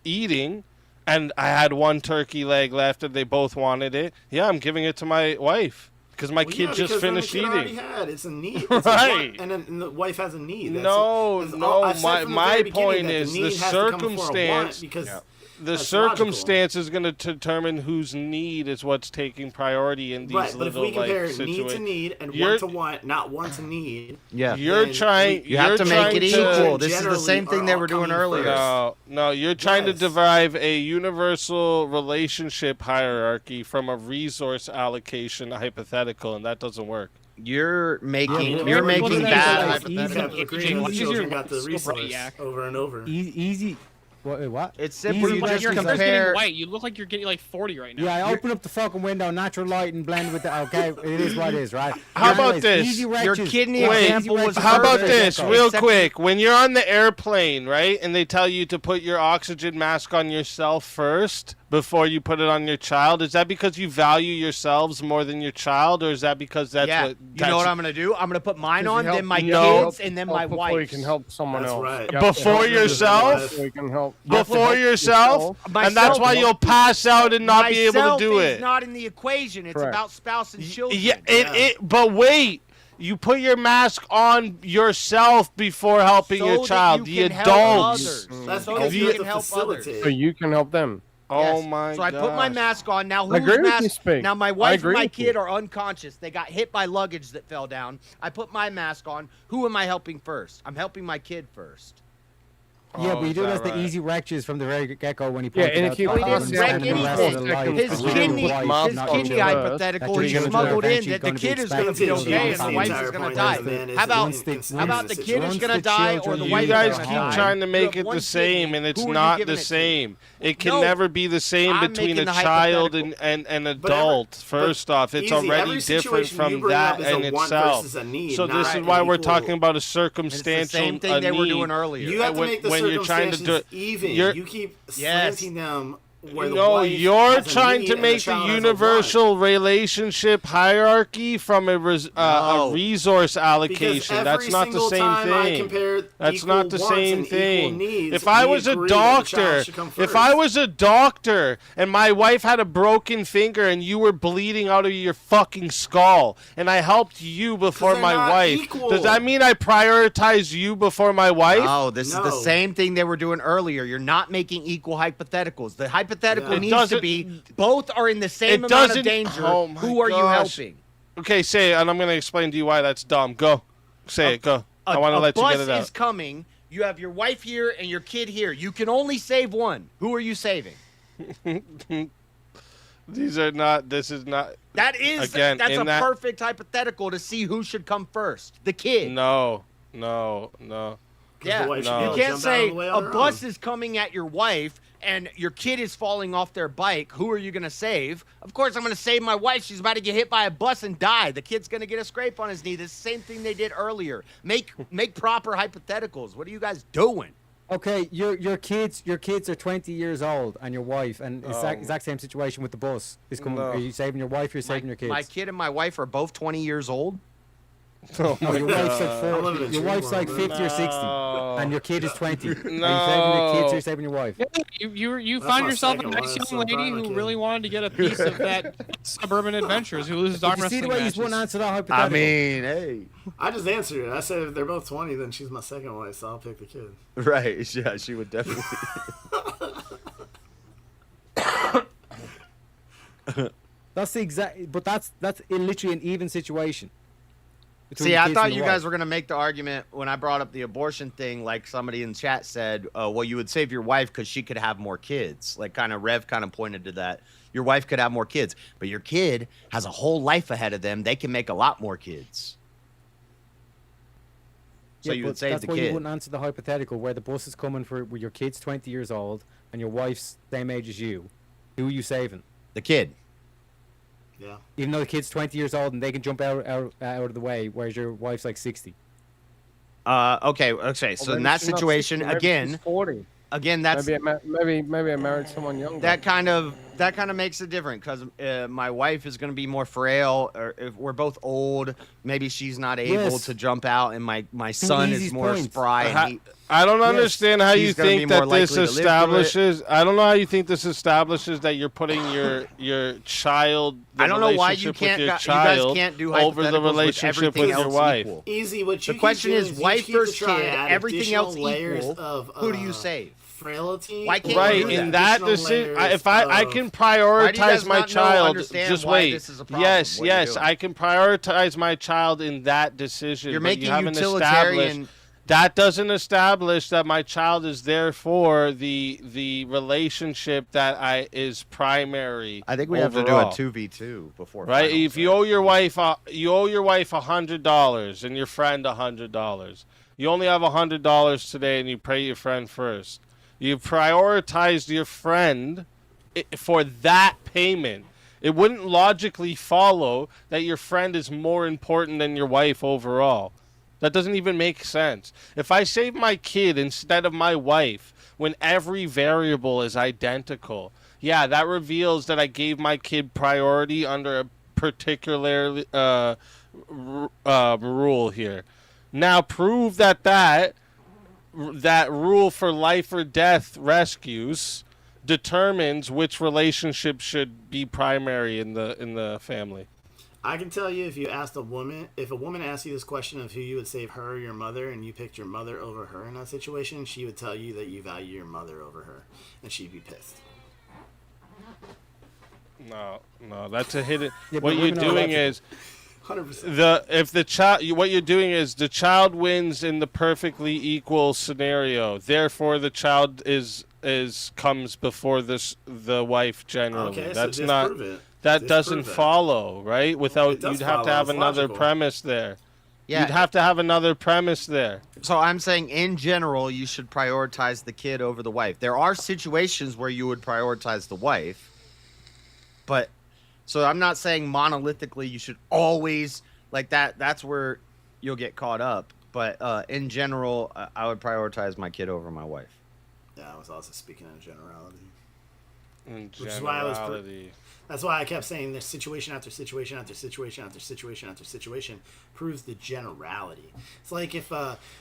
eating, and I had one turkey leg left, and they both wanted it, yeah, I'm giving it to my wife. Because my kid just finished then the kid eating. already had. It's a need. It's Right. A want, and then the wife has a need. No, I've said from the my very beginning point that is the the need has to come before a want circumstance. because The that's circumstance is going to determine whose need is what's taking priority in these right, but if little we compare like need to situations. need and You're- want to want, not want to need. Yeah. You're then trying. You have you're to make trying it to- equal. This is the generally same thing are they all were doing coming earlier. first. No, you're trying to Yes. derive a universal relationship hierarchy from a resource allocation hypothetical, and that doesn't work. You're making Yeah, you're well, making then bad it's easy. hypotheticals. Children got the resource over and over. Easy. What? It's simple. You just Your hair's compare. getting white. You look like you're getting like 40 right now. Yeah, I open up the fucking window, natural light, and blend with the. Okay, it is what it is, right? How about Anyways, this? Easy Your wretches. kidney Wait, example was how about perfect. this, real Except- quick? When you're on the airplane, right, and they tell you to put your oxygen mask on yourself first before you put it on your child, is that because you value yourselves more than your child, or is that because that's yeah. what? You know what I'm gonna do? I'm gonna put mine on, then my No. kids, and then my wife. Before you can help someone That's else. right. You have to Before help yourself? before you can help. Before yourself, and that's why you'll pass out and not be able to Myself do is it. not in the equation. It's Correct. about spouse and children. Yeah, but wait. You put your mask on yourself before helping So your that child. you The can help adults. others. That's So because that you you have can to help others. facilitate. So you can help them. Oh Yes. my So I put my gosh. mask on. Now I whose agree with you, mask? Spink. Now my I wife and agree my with kid you. are unconscious. They got hit by luggage that fell down. I put my mask on. Who am I helping first? I'm helping my kid first. Yeah, Oh, but you is do that that's the right? easy wrectures from the very get-go when he Yeah, pointed and out if you the No, he pass didn't others out wreck and the in rest of the anything. life seconds His is before your kidney, wife, Mom's his not talking kidney your to child. us. hypothetical, That's he your smuggled in eventually that the gonna be kid is going to expected be to okay and the Clancy, wife entire is going to point die. is the man is How about inconsistent how about the kid is Once going to the die or children the leave wife You is guys going to keep die? trying to You make have it one the same, kidney. and it's Who are you not giving the it to? same. It can No, never be the same I'm between making a the child hypothetical. and an But every- adult. First off, it's easy, already every different situation you from bring that up is a in want itself. versus a need, So this not is why an we're equal. talking about a And it's the circumstantial same thing they were need. doing earlier. You have to when- make the when you're trying to circumstances do- even. you're- You keep Yes. slanting them where the No, wife you're has a trying need to and make the child has a want. universal relationship hierarchy from a No. resource Because allocation. That's every not the single same time I thing. compare That's equal not the wants same and equal thing. needs, If I we was a agree that the child doctor, should come if first. I was a doctor and my wife had a broken finger and you were bleeding out of your fucking skull and I helped you before they're my not wife, equal. does that mean I prioritize you before my wife? No, this is the No. same thing they were doing earlier. You're not making equal hypotheticals. The hypothetical It needs to doesn't- be both are in the same It amount of doesn't- danger. oh my Who are you gosh. helping? Okay, say it, and I'm going to explain to you why that's dumb. Go. Say it, go. I want to let you get it A bus out. is coming. You have your wife here and your kid here. You can only save one. Who are you saving? These are not, this is not. That is Again, that's in a that- perfect hypothetical to see who should come first. The kid. No. Yeah. wife should be able You to can't jump out say of the way a on her bus own. is coming at your wife. and your kid is falling off their bike, who are you going to save? Of course, I'm going to save my wife. She's about to get hit by a bus and die. The kid's going to get a scrape on his knee. The same thing they did earlier. Make proper hypotheticals. What are you guys doing? Okay, your kids are 20 years old, and your wife, and exact same situation with the bus is coming. Are you saving your wife? You're saving your kids. My kid and my wife are both 20 years old. No, your wife's like 40. Your wife's like 50 or 60, and your kid is 20. Are you saving your kids or you're saving your wife? Yeah, you found yourself a nice young lady who really wanted to get a piece of that Suburban Adventures who loses arm wrestling See the way matches. you wouldn't answer that hypothetical. I mean, hey. I just answered it. I said if they're both 20, then she's my second wife, so I'll pick the kid. Right? Yeah, she would definitely. That's the exact. But that's literally an even situation. See, I thought you guys were going to make the argument when I brought up the abortion thing, like somebody in chat said, well, you would save your wife because she could have more kids. Like Rev kind of pointed to that. Your wife could have more kids, but your kid has a whole life ahead of them. They can make a lot more kids. So you would save the kid. That's why you wouldn't answer the hypothetical where the bus is coming with your kid's 20 years old and your wife's same age as you. Who are you saving? The kid. Yeah. Even though the kid's 20 years old and they can jump out of the way, whereas your wife's like 60. Okay. So in that situation, again, 40. Again, that's maybe I married someone younger. That kind of makes it different because my wife is going to be more frail. Or if we're both old, maybe she's not able to jump out, and my son is more spry. And I don't understand how you think that this establishes. I don't know how you think this establishes that you're putting your child. I don't know why you can't. You guys can't do over the relationship with your wife. Easy. What you the question is wife versus kid. Everything else layers equal. Of, who do you save? Frailty. Why can't right you do in that decision, if I can prioritize my child, just wait. Yes, I can prioritize my child in that decision. You're but making you haven't utilitarian. That doesn't establish that my child is therefore the relationship that is primary. I think we have to do a 2v2 before. Right? If you owe your wife $100 and your friend $100, you only have $100 today, and you pay your friend first. You prioritized your friend for that payment. It wouldn't logically follow that your friend is more important than your wife overall. That doesn't even make sense. If I save my kid instead of my wife when every variable is identical, yeah, that reveals that I gave my kid priority under a particular rule here. Now prove that rule for life or death rescues determines which relationship should be primary in the family. I can tell you, if a woman asks you this question of who you would save, her or your mother, and you picked your mother over her in that situation, she would tell you that you value your mother over her, and she'd be pissed. No, that's a hidden. What you're doing is 100%. What you're doing is the child wins in the perfectly equal scenario. Therefore, the child comes before the wife generally. Okay, that's so not. Prove it. That doesn't follow, right? Without you'd have to have another premise there. Yeah, you'd have to have another premise there. So I'm saying, in general, you should prioritize the kid over the wife. There are situations where you would prioritize the wife, but so I'm not saying monolithically you should always like that. That's where you'll get caught up. But in general, I would prioritize my kid over my wife. Yeah, I was also speaking in generality. Which is why that's why I kept saying this situation after situation after situation after situation after situation proves the generality. It's like if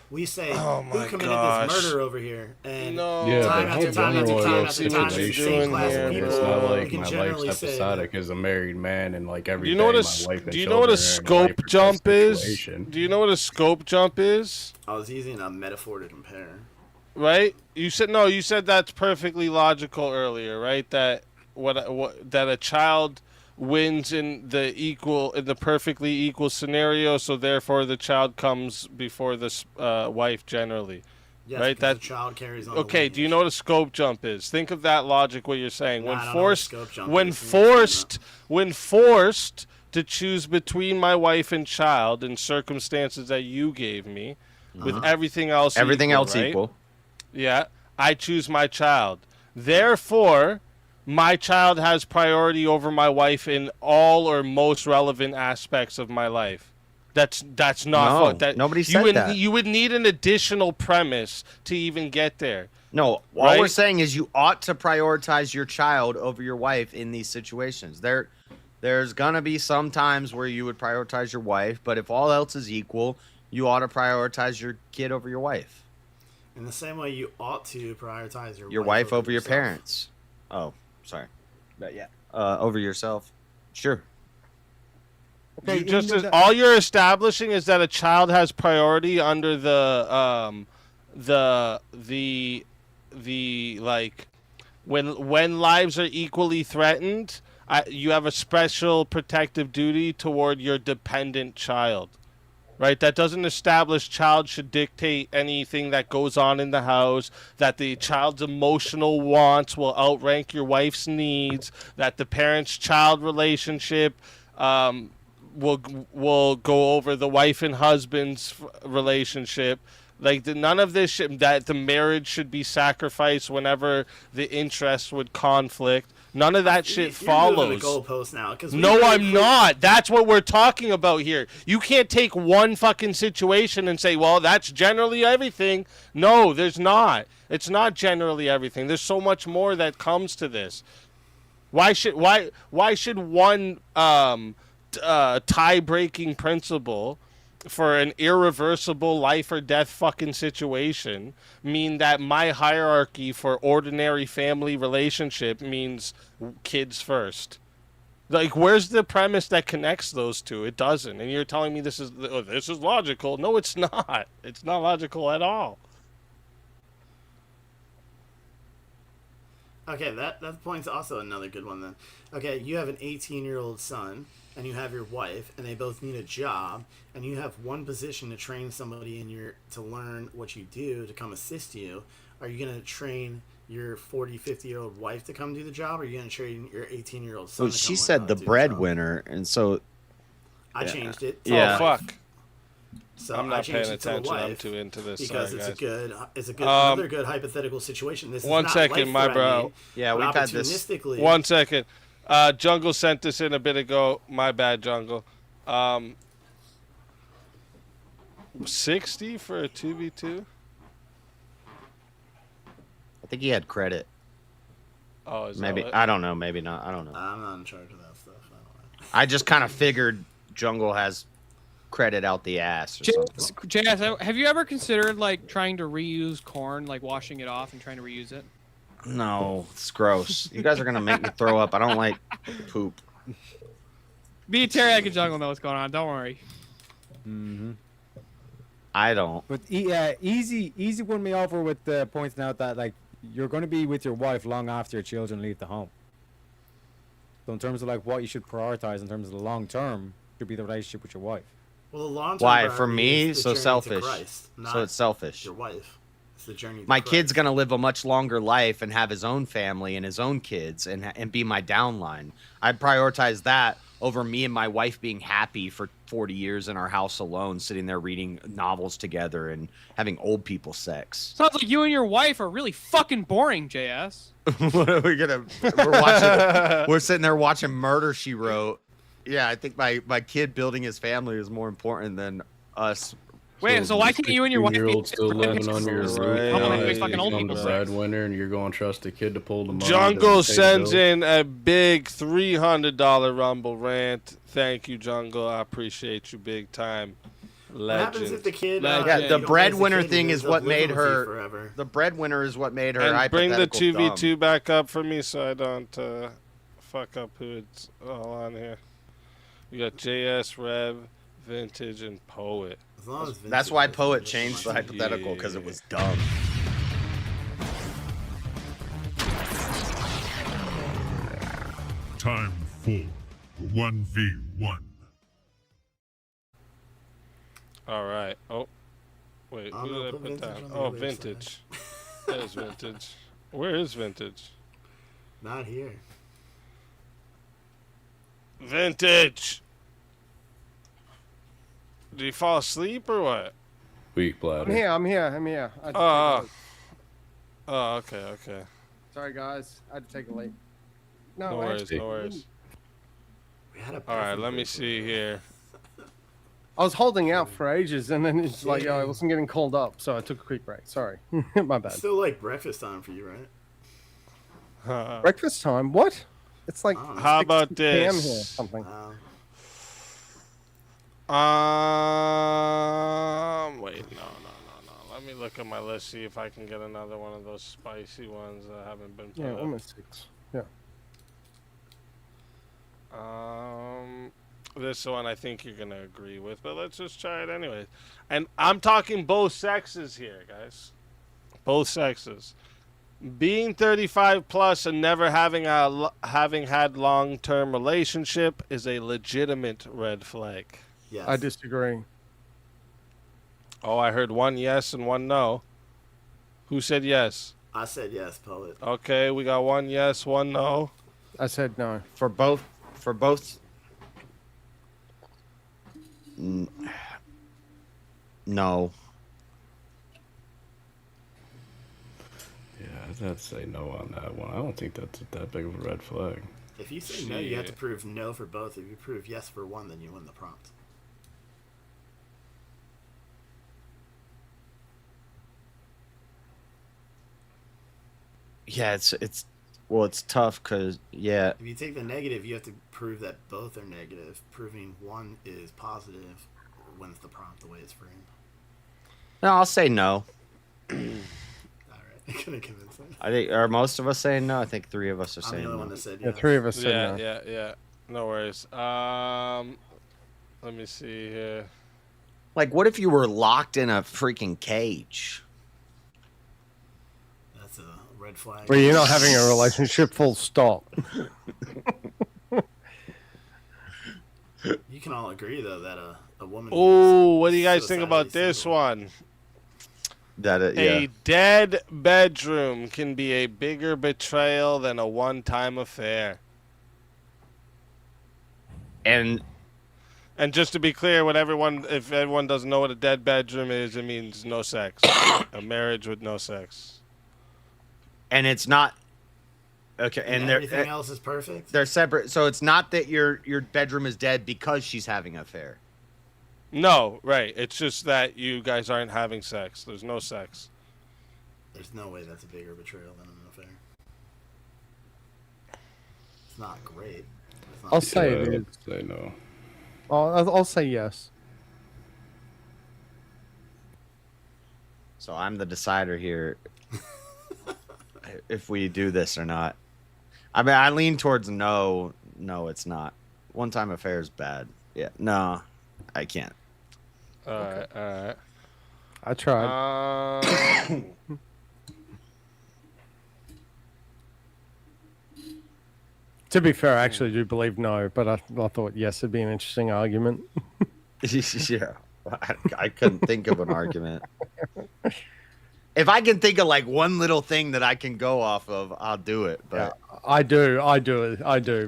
we say who committed this murder over here, and time after time after time after time, the same class of people. It's not like we can my generally life's say episodic as a married man, and like every do you know day what my wife and do you know what a scope jump is? Do you know what a scope jump is? I was using a metaphor to compare. Right? You said that's perfectly logical earlier, right? That that a child wins in the perfectly equal scenario, so therefore the child comes before the wife generally. Yes, right? That the child carries on. Okay, do you know what a scope jump is? Think of that logic, what you're saying. When forced to choose between my wife and child in circumstances that you gave me, with everything else equal. Yeah, I choose my child. Therefore, my child has priority over my wife in all or most relevant aspects of my life. That's not nobody said that. You would need an additional premise to even get there. No, all we're saying is you ought to prioritize your child over your wife in these situations. There's gonna be some times where you would prioritize your wife, but if all else is equal, you ought to prioritize your kid over your wife. In the same way, you ought to prioritize your wife over your parents. Oh, sorry, but yeah, over yourself. Sure. Okay, all you're establishing is that a child has priority under the like when lives are equally threatened, you have a special protective duty toward your dependent child. Right? That doesn't establish child should dictate anything that goes on in the house, that the child's emotional wants will outrank your wife's needs, that the parents-child relationship will go over the wife and husband's relationship. Like none of this that the marriage should be sacrificed whenever the interests would conflict. None of that shit follows. The goalpost now, no, I'm not. That's what we're talking about here. You can't take one fucking situation and say, well, that's generally everything. No, there's not. It's not generally everything. There's so much more that comes to this. Why should one tie-breaking principle for an irreversible life or death fucking situation mean that my hierarchy for ordinary family relationship means kids first? Like, where's the premise that connects those two? It doesn't. And you're telling me this is logical. No, it's not. It's not logical at all. Okay, that point's also another good one then. Okay, you have an 18-year-old son and you have your wife, and they both need a job, and you have one position to train somebody to learn what you do to come assist you. Are you going to train your 40, 50-year-old wife to come do the job, or are you going to train your 18-year-old son? Well, she said the breadwinner, and so I changed it. Oh, fuck. So I'm not paying attention. I'm too into this because another good hypothetical situation. This one is not second, my bro. Yeah, we've had this. 1 second. Jungle sent this in a bit ago. My bad, Jungle. 60 for a 2v2. I think he had credit. Oh, is maybe I don't know. Maybe not. I don't know. I'm not in charge of that stuff. I don't know. I just kind of figured Jungle has credit out the ass. Or something. JS, have you ever considered like trying to reuse corn, like washing it off and trying to reuse it? No, it's gross. You guys are gonna make me throw up. I don't like poop. Me and Terry, I can Jungle know what's going on. Don't worry. Mm-hmm. I don't. But easy won me over with the points now that like you're going to be with your wife long after your children leave the home. So in terms of like what you should prioritize in terms of the long term, should be the relationship with your wife. Well, the long term. Why? For me, so selfish. Christ, so it's selfish. Your wife. The journey my kid's gonna live a much longer life and have his own family and his own kids and be my downline. I'd prioritize that over me and my wife being happy for 40 years in our house alone, sitting there reading novels together and having old people sex. Sounds like you and your wife are really fucking boring, JS. What are we gonna? We're watching. We're sitting there watching Murder, She Wrote. Yeah, I think my kid building his family is more important than us. Wait, so why can't you and your wife be still living on your roof? I'm the breadwinner, and you're going to trust a kid to pull the money. Jungle sends in a big $300 Rumble rant. Thank you, Jungle. I appreciate you big time. Legend. What happens if the kid? Yeah, the breadwinner thing is what made her. The breadwinner is what made her. And bring the 2v2 back up for me so I don't fuck up who it's all on here. We got JS, Rev, Vintage, and Poet. That's why Poet changed the hypothetical, because it was dumb. Time for 1v1. All right. Oh, wait. Who did I put down? Oh, Vintage. There's Vintage. Where is Vintage? Not here. Vintage. Did you fall asleep or what? Weak bladder. I'm here. Oh, okay. Sorry, guys. I had to take a leak. No worries, no worries. All right, let me see here. I was holding out for ages, and then it's like, I wasn't getting called up, so I took a quick break. Sorry. My bad. It's still like breakfast time for you, right? Breakfast time? What? It's like How about 6 p.m. this? here. Something. Wait, no. Let me look at my list, see if I can get another one of those spicy ones that haven't been put Yeah, up. almost 6. Yeah. This one I think you're gonna agree with, but let's just try it anyway. And I'm talking both sexes here, guys. Both sexes. Being 35 plus and never having had long-term relationship is a legitimate red flag. Yes. I disagree. Oh, I heard one yes and one no. Who said yes? I said yes, poet. Okay, we got one yes, one no. I said no. For both. No. Yeah, I'd say no on that one. I don't think that's that big of a red flag. If you say no, you have to prove no for both. If you prove yes for one, then you win the prompt. Yeah, it's tough because If you take the negative, you have to prove that both are negative. Proving one is positive wins the prompt the way it's framed. No, I'll say no. All right, couldn't convince me. I think are most of us saying no. I think 3 of us are I'm saying the only no. one that said Yeah, yes. 3 of us said no. Yeah. No worries. Let me see here. Like, what if you were locked in a freaking cage? That's a red flag. Well, you're not having a relationship, full stop. You can all agree, though, that a woman... Oh, what do you guys think about this one? A dead bedroom can be a bigger betrayal than a one-time affair. And just to be clear, if everyone doesn't know what a dead bedroom is, it means no sex. A marriage with no sex. And it's not okay. And everything else is perfect. They're separate, so it's not that your bedroom is dead because she's having an affair. No, right. It's just that you guys aren't having sex. There's no sex. There's no way that's a bigger betrayal than an affair. It's not great. It's not I'll say it is. Say no. I'll say yes. So I'm the decider here. If we do this or not. I mean, I lean towards no. No, it's not. One-time affair is bad. Yeah, no, I can't. All right. I tried. To be fair, I actually do believe no, but I thought yes would be an interesting argument. Yeah, I couldn't think of an argument. If I can think of like one little thing that I can go off of, I'll do it. But yeah, I do,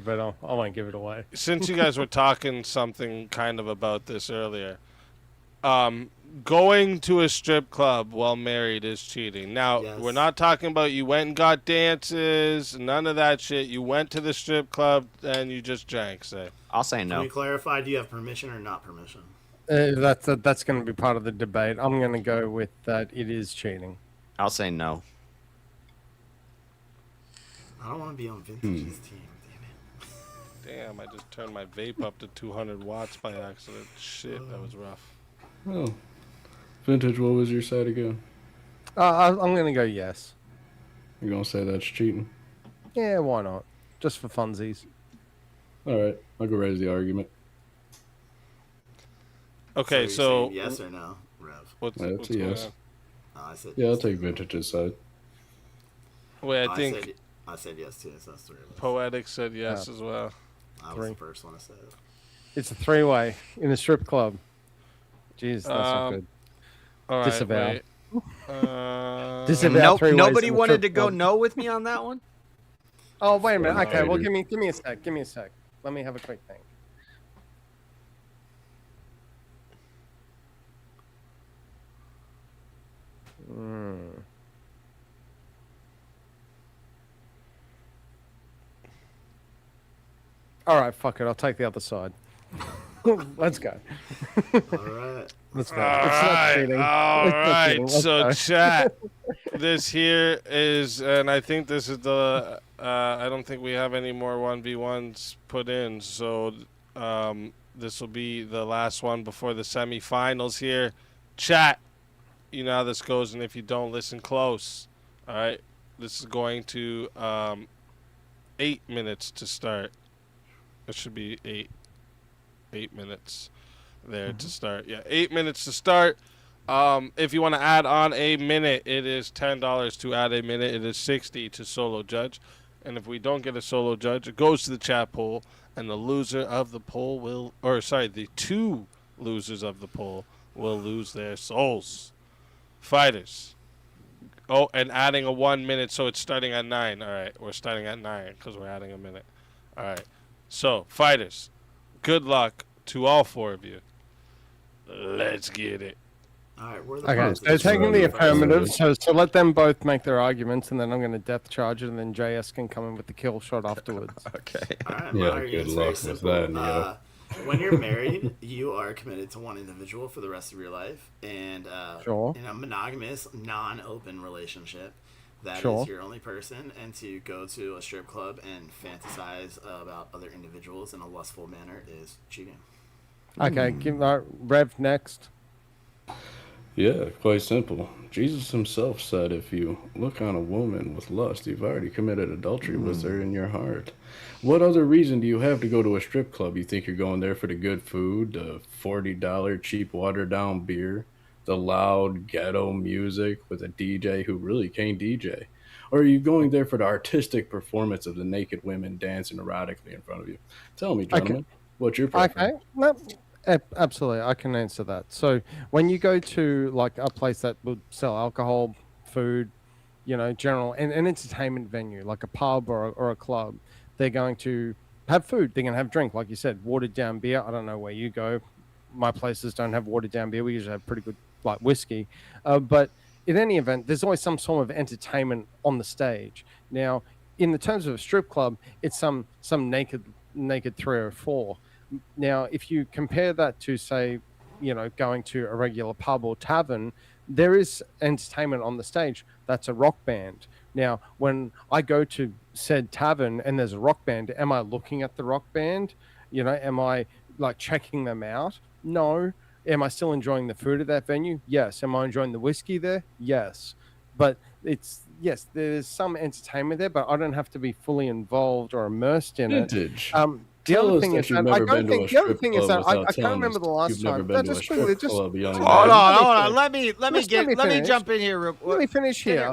but I won't give it away. Since you guys were talking something kind of about this earlier, going to a strip club while married is cheating. Now, we're not talking about you went and got dances, none of that shit. You went to the strip club and you just drank, say. I'll say no. Can we clarify, do you have permission or not permission? That's going to be part of the debate. I'm going to go with that it is cheating. I'll say no. I don't want to be on Vintage's team. Damn, I just turned my vape up to 200 watts by accident. Shit, that was rough. Oh. Vintage, what was your side again? I'm going to go yes. You're going to say that's cheating? Yeah, why not? Just for funsies. All right, I'll go raise the argument. Okay, so you're saying yes or no, Rev? What's a yes. I said yeah, yes. I'll take Vintage's side. Wait, I think I said yes too, so that's 3 of us. Poetic said yes as well. I was the first one to say it. It's a 3-way in a strip club. Jeez, that's not good. All right, disavow. Disavow. Nobody wanted to go no with me on that one. Oh, wait a minute. Okay, well, give me a sec. Give me a sec. Let me have a quick think. All right, fuck it. I'll take the other side. Let's go. All right. Let's go. All right. So, chat. This here is, and I think this is the. I don't think we have any more 1v1s put in. So, this will be the last one before the semifinals here. Chat. You know how this goes, and if you don't, listen close. All right. This is going to 8 minutes to start. It should be 8 minutes there to start. Yeah, 8 minutes to start. If you want to add on a minute, it is $10 to add a minute. It is $60 to solo judge. And if we don't get a solo judge, it goes to the chat poll, and the loser of the poll will, the 2 losers of the poll will lose their souls. Fighters. Oh, and adding a 1 minute, so it's starting at 9. All right, we're starting at 9 because we're adding a minute. All right. So, fighters, good luck to all 4 of you. Let's get it. All right, we're the Okay, so taking the affirmative, so let them both make their arguments, and then I'm going to death charge it, and then JS can come in with the kill shot afterwards. Okay. All right, Yeah, my good argument's luck very with simple. that, Neo. When you're married, you are committed to one individual for the rest of your life, and Sure. in a monogamous, non-open relationship, that Sure. is your only person, and to go to a strip club and fantasize about other individuals in a lustful manner is cheating. Okay, give Rev next. Yeah, quite simple. Jesus himself said if you look on a woman with lust, you've already committed adultery with her in your heart. What other reason do you have to go to a strip club? You think you're going there for the good food, the $40 cheap watered-down beer, the loud ghetto music with a DJ who really can't DJ? Or are you going there for the artistic performance of the naked women dancing erotically in front of you? Tell me, gentlemen, what's your preference? Okay, no, absolutely, I can answer that. So when you go to like a place that would sell alcohol, food, general and an entertainment venue like a pub or a club, they're going to have food. They're going to have drink, like you said, watered down beer. I don't know where you go. My places don't have watered down beer. We usually have pretty good like whiskey, but in any event, there's always some sort of entertainment on the stage. Now, in the terms of a strip club, it's some naked 3 or 4. Now, if you compare that to, say, going to a regular pub or tavern, there is entertainment on the stage. That's a rock band. Now, when I go to said tavern and there's a rock band, am I looking at the rock band? Am I like checking them out? No. Am I still enjoying the food at that venue? Yes. Am I enjoying the whiskey there? Yes. But yes, there's some entertainment there, but I don't have to be fully involved or immersed in it. The other thing is that I don't think. The other thing is that I can't remember the last time. Hold on. Let me jump in here. Let me finish here.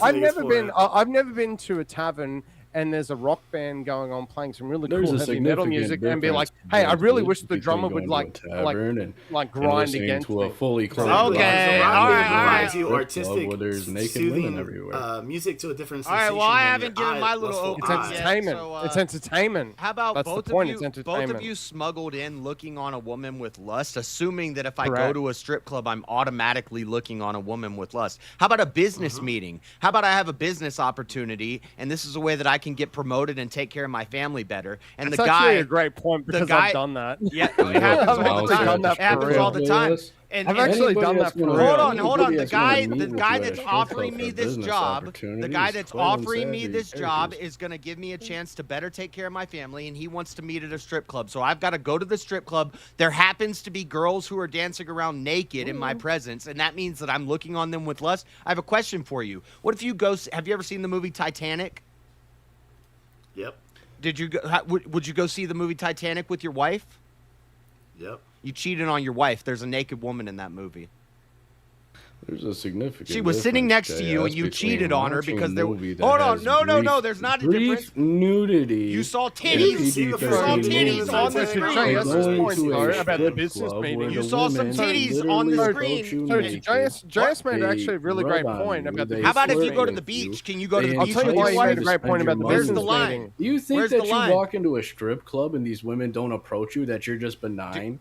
I've never been to a tavern and there's a rock band going on playing some really cool heavy metal music and be like, hey, I really wish the drummer would like grind against me. Okay, all right. Artistic, there's naked women everywhere. Music to a different sensation. All right, well, I haven't given my little. It's entertainment. It's entertainment. How about That's both the point. of you? It's Both of you smuggled in looking on a woman with lust, assuming that if I go to a strip club, I'm automatically looking on a woman with lust. How about a business meeting? How about I have a business opportunity, and this is a way that I can get promoted and take care of my family better. And That's actually a great point because I've done that. Yeah, it happens all the time. It happens all the time. And I've actually done that for real. Hold on. The guy that's offering me this job, is going to give me a chance to better take care of my family, and he wants to meet at a strip club. So I've got to go to the strip club. There happens to be girls who are dancing around naked in my presence, and that means that I'm looking on them with lust. I have a question for you. What if you go? Have you ever seen the movie Titanic? Yep. Did you go? Would you go see the movie Titanic with your wife? Yep. You cheated on your wife. There's a naked woman in that movie. There's a significant. She was sitting next to you, and you cheated on her because there. Hold on, no. There's not a difference. Nudity. You saw titties. You saw titties on the screen. About the business meeting. You saw some titties on the screen. JS made actually a really great point about the. How about if you go to the beach? Can you go to the beach? I'll tell you why he made a great point about the business meeting. Do you think that you walk into a strip club and these women don't approach you, that you're just benign?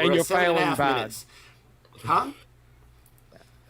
and We're you're at 7.5 failing bad. minutes. Huh?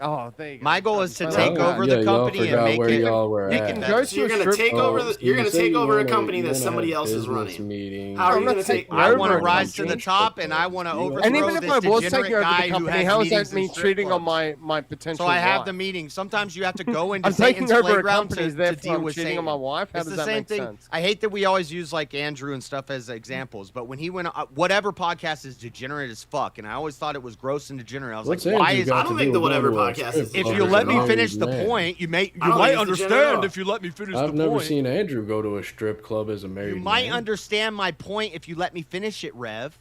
Oh, there you go. My goal is to Well, take over the company and make it. So you're going to take over. You're going to take over a company that somebody else is running. How are you going to take? I want to rise to the top, and I want to overthrow And even if I was taking over guy the who company, has how is meetings that me in strip cheating on clubs. my potential So I have wife? the meeting. Sometimes you have to go into I'm taking Satan's over a playground company, to therefore deal I'm with cheating Satan. on my wife? How It's does the that same make thing. sense? I hate that we always use like Andrew and stuff as examples, but when he went, whatever podcast is degenerate as fuck, and I always thought it was gross and degenerate. I was What's like, why Andrew is? got I don't to think do the with whatever going to a podcast strip is. If club you as let a me married finish the man? point, you I don't might think it's degenerate at understand all. if you let me finish I've the never point. seen Andrew go to a strip club as a married You might man. understand my point if you let me finish it, Rev.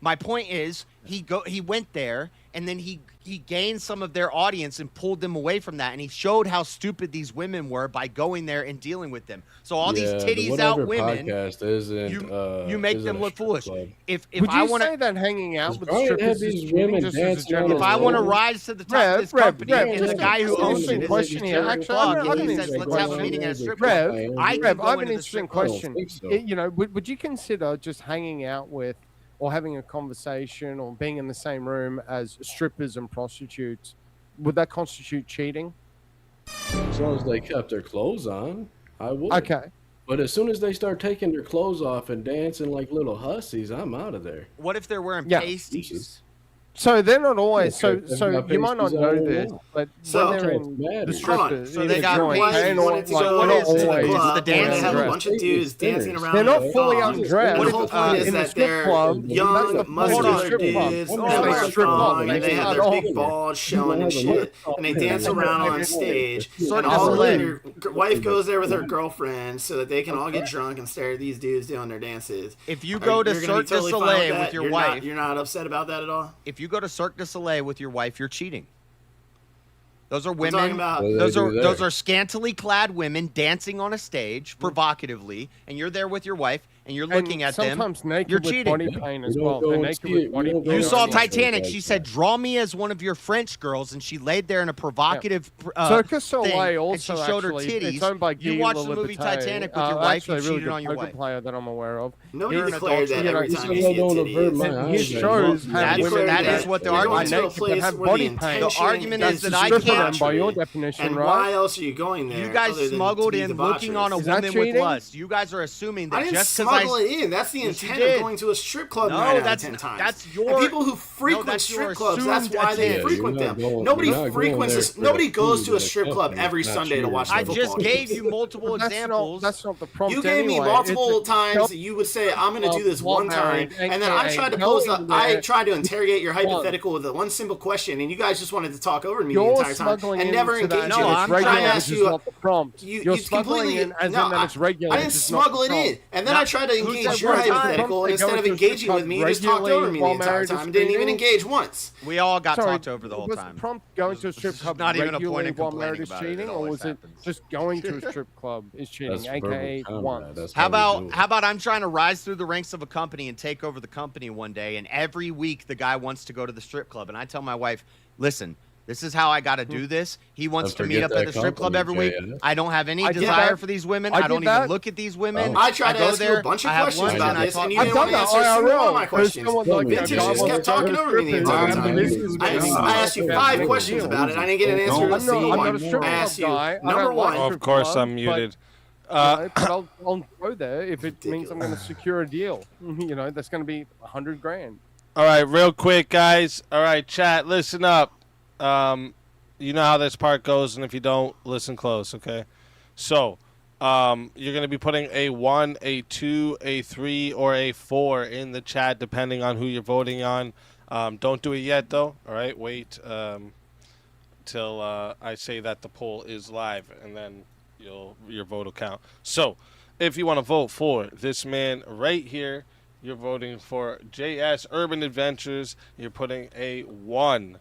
My point is, he went there, and then he gained some of their audience and pulled them away from that, and he showed how stupid these women were by going there and dealing with them. So all these titties out women, you make them look foolish. If would I you want say that hanging out with strippers is cheating, just as a general if I want to rule? rise to the top of this company, and the guy who owns it question here. Actually, I have an interesting let's have a meeting at a strip club. I have an interesting question. Would you consider just hanging out with, or having a conversation, or being in the same room as strippers and prostitutes, would that constitute cheating? As long as they kept their clothes on, I would. Okay. But as soon as they start taking their clothes off and dancing like little hussies, I'm out of there. What if they're wearing pasties? So they're not always. Okay, So you might not know this, but when they're in the strippers, so they got joint, they're not the dance. Have a bunch of dudes dancing around. They're not fully undressed. The whole point is that they're young, muscular dudes. They have their big balls showing and shit, and they dance around on stage. And all your wife goes there with her girlfriend so that they can all get drunk and stare at these dudes doing their dances. If you go to Cirque du Soleil with your wife, you're not upset about that at all. If you go to Cirque du Soleil with your wife, you're cheating. Those are women. Those are scantily clad women dancing on a stage provocatively, and you're there with your wife, and you're looking at them. Sometimes naked you're with cheating. body paint as well. They're naked with body paint. You saw Titanic. She said, "Draw me as one of your French girls," and she laid there in a provocative Cirque du Soleil thing, also and she showed her titties. It's owned by You watched the movie Titanic with your wife. You cheated on your wife. Player that I'm aware of. Nobody declared that every time you see a titty. His shows that is what the argument is. The argument is that I can't. By your definition, and right? why else are you going there? You guys smuggled in looking on a woman with lust. You guys are assuming that I didn't just because smuggle it in. That's the intent of going to a strip club 9 out of 10 times. That's your. And people who frequent strip clubs, that's why they frequent them. Nobody frequents. Nobody goes to a strip club every Sunday to watch the football. I just gave you multiple examples. That's not the prompt. You gave me multiple times that you would say, "I'm going to do this one time," and then I tried to pose. I tried to interrogate your hypothetical with one simple question, and you guys just wanted to talk over me the entire time and never engage you. I'm trying to ask you. You completely I didn't smuggle it in, and then I tried to engage your hypothetical, and instead of engaging with me, you just talked over me the entire time and didn't even engage once. We all got talked over the whole time. Was prompt going to a strip club not even a point of while married is complaining cheating, about it. or was it just going to a strip club is cheating, aka once? How about I'm trying to rise through the ranks of a company and take over the company one day, and every week the guy wants to go to the strip club, and I tell my wife, listen, this is how I got to do this. He wants to meet up at the strip club every week. I don't have any desire for these women. I don't even look at these women. I tried to ask you a bunch of questions about this, and you didn't want to answer a single one of my questions. Vintage just kept talking over me the entire time. I asked you 5 questions about it. I didn't get an answer to a single one. I asked you, number one. Of course, I'm muted. But I'll go there if it means I'm going to secure a deal. That's going to be $100,000. All right, real quick, guys. All right, chat, listen up. You know how this part goes, and if you don't, listen close, okay? So, you're going to be putting a 1, a 2, a 3, or a 4 in the chat, depending on who you're voting on. Don't do it yet, though, all right? Wait till I say that the poll is live, and then your vote will count. So, if you want to vote for this man right here, you're voting for JS Urban Adventures. You're putting a 1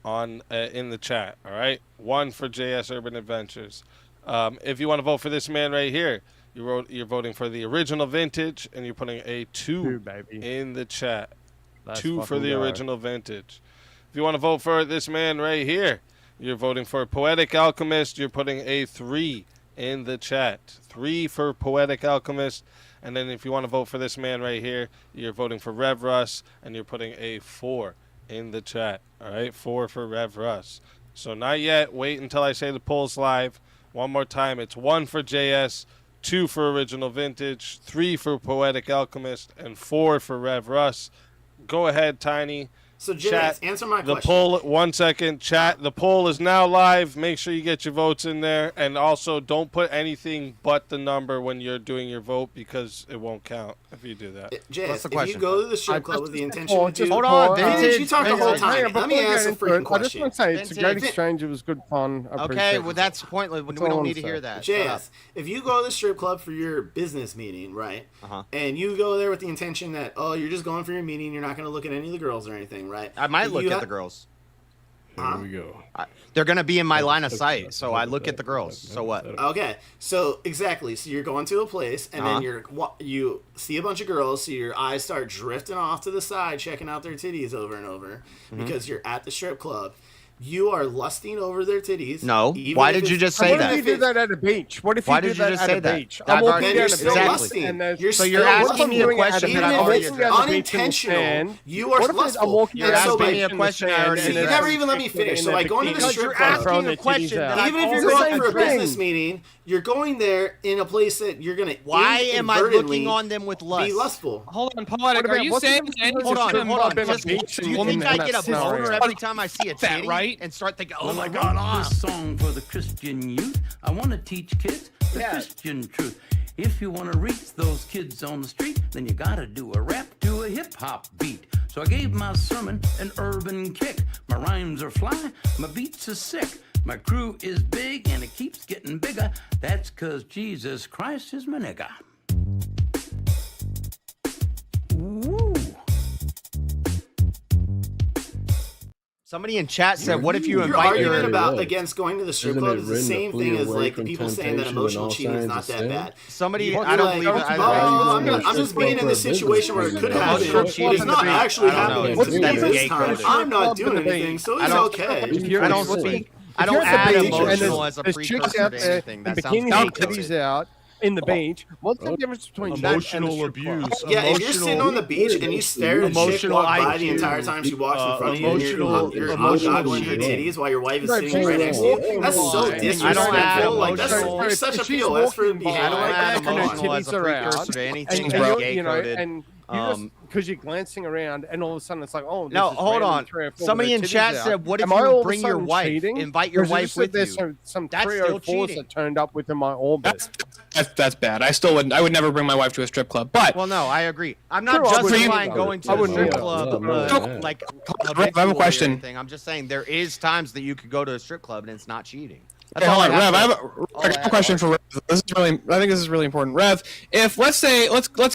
on in the chat, all right? 1 for JS Urban Adventures. If you want to vote for this man right here, you're voting for the original vintage, and you're putting a 2 in the chat. 2 for the original vintage. If you want to vote for this man right here, you're voting for Poetic Alchemist. You're putting a 3 in the chat. 3 for Poetic Alchemist. And then if you want to vote for this man right here, you're voting for Rev Russ, and you're putting a 4 in the chat. All right, 4 for Rev Russ. So not yet. Wait until I say the poll's live. One more time. It's 1 for JS, 2 for Original Vintage, 3 for Poetic Alchemist, and 4 for Rev Russ. Go ahead, Tiny. So, JS, Chat, answer my the question. poll. 1 second, chat. The poll is now live. Make sure you get your votes in there, and also don't put anything but the number when you're doing your vote because it won't count if you do that. JS, if you go to the strip club with the intention to do... Hold on, Vintage, you talked the whole Hang time. on, Let me before we ask get a into freaking it, question. I just want to say it's a great exchange. It was good fun. I Okay, appreciate well it. that's pointless. We That's all I don't wanna need to say. hear that. JS, if you go to the strip club for your business meeting, right? And you go there with the intention that, oh, you're just going for your meeting, you're not going to look at any of the girls or anything, right? I might If look you at ha- the girls. There we go. They're gonna be in my line of sight, so I look at the girls. So what? Okay, so exactly. So you're going to a place, and then you see a bunch of girls, so your eyes start drifting off to the side, checking out their titties over and over, because you're at the strip club. You are lusting over their titties. No. Why did you just say that? What if you do that at a beach? What if Why you do did you that just at say a that? beach? I've I'm walking already- down the still beach, lusting. and there's- You're So still you're asking lusting. me a question that I've already addressed. Unintentional. You are What if I'm lustful. walking You're And so asking by- me a question I already So you addressed. never even let me finish. So like going to the Because strip you're club, asking a question that I've even if you're already going for a addressed. business meeting, you're going there in a place that you're going to Why am I looking on them with lust? Be lustful. Hold on, Poetic, are you saying Hold on. Just, do you think I get a boner every time I see a that titty right? and start thinking, oh Well, my I god, wrote this song for the Christian youth. I want to teach kids the Christian truth. If you want to reach those kids on the street, then you gotta do a rap to a hip-hop beat. So I gave my sermon an urban kick. My rhymes are fly, my beats are sick. My crew is big and it keeps getting bigger. That's 'cause Jesus Christ is my nigga. Woo. Somebody in chat said, what if you Your invite argument your... about against going to the strip Isn't club it is the written to same flee thing as away like from people saying that temptation emotional and all cheating is signs not of that sin? bad. Somebody, You're I don't like, believe it. I'm just being in this situation where it could happen. It's not actually happening to me this time. I'm not doing anything, so it's okay. I don't speak. I don't add emotional as a precursor to anything. That sounds titties out in the beach. What's the difference between Emotional abuse. Yeah, if you're sitting on the beach and you stare at a chick walk by the entire time she walks in front of you, and you're goggling her titties while your wife is sitting right next to you, that's so disrespectful. Like that's such a POS that's for behavior. I don't like add that. emotional as a precursor to anything and that's you gay know, coded. and you just because you're glancing around and all of a sudden it's like, oh, No, hold on. Somebody in chat said, "What if you bring your wife? Invite your wife with you?" There's some That's still 304s cheating. that turned up within my orbit. That's bad. I would never bring my wife to a strip club. But Well, no, I agree. I'm not Sure, I wouldn't justifying either. going to I a wouldn't strip either. club like I have a habitually or question. anything. I'm just saying there is times that you could go to a strip club and it's not cheating. Okay, hold on, Rev. I have a question for Rev. I think this is really important. Rev, if let's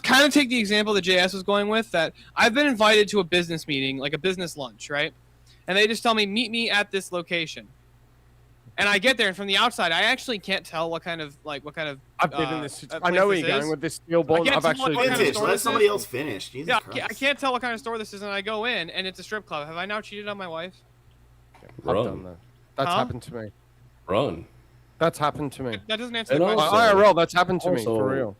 kind of take the example that JS was going with, that I've been invited to a business meeting, like a business lunch, right? And they just tell me, meet me at this location. And I get there, and from the outside, I actually can't tell what kind of. I've been in this. I know where you're going with this steel ball. I've actually. Vintage. Let somebody else finish. Jesus Yeah, Christ. I can't tell what kind of store this is, and I go in, and it's a strip club. Have I now cheated on my wife? I've done that. That's happened to me. Run. That's happened to me. That doesn't answer And the question. also- IRL, that's happened to me Also, for real.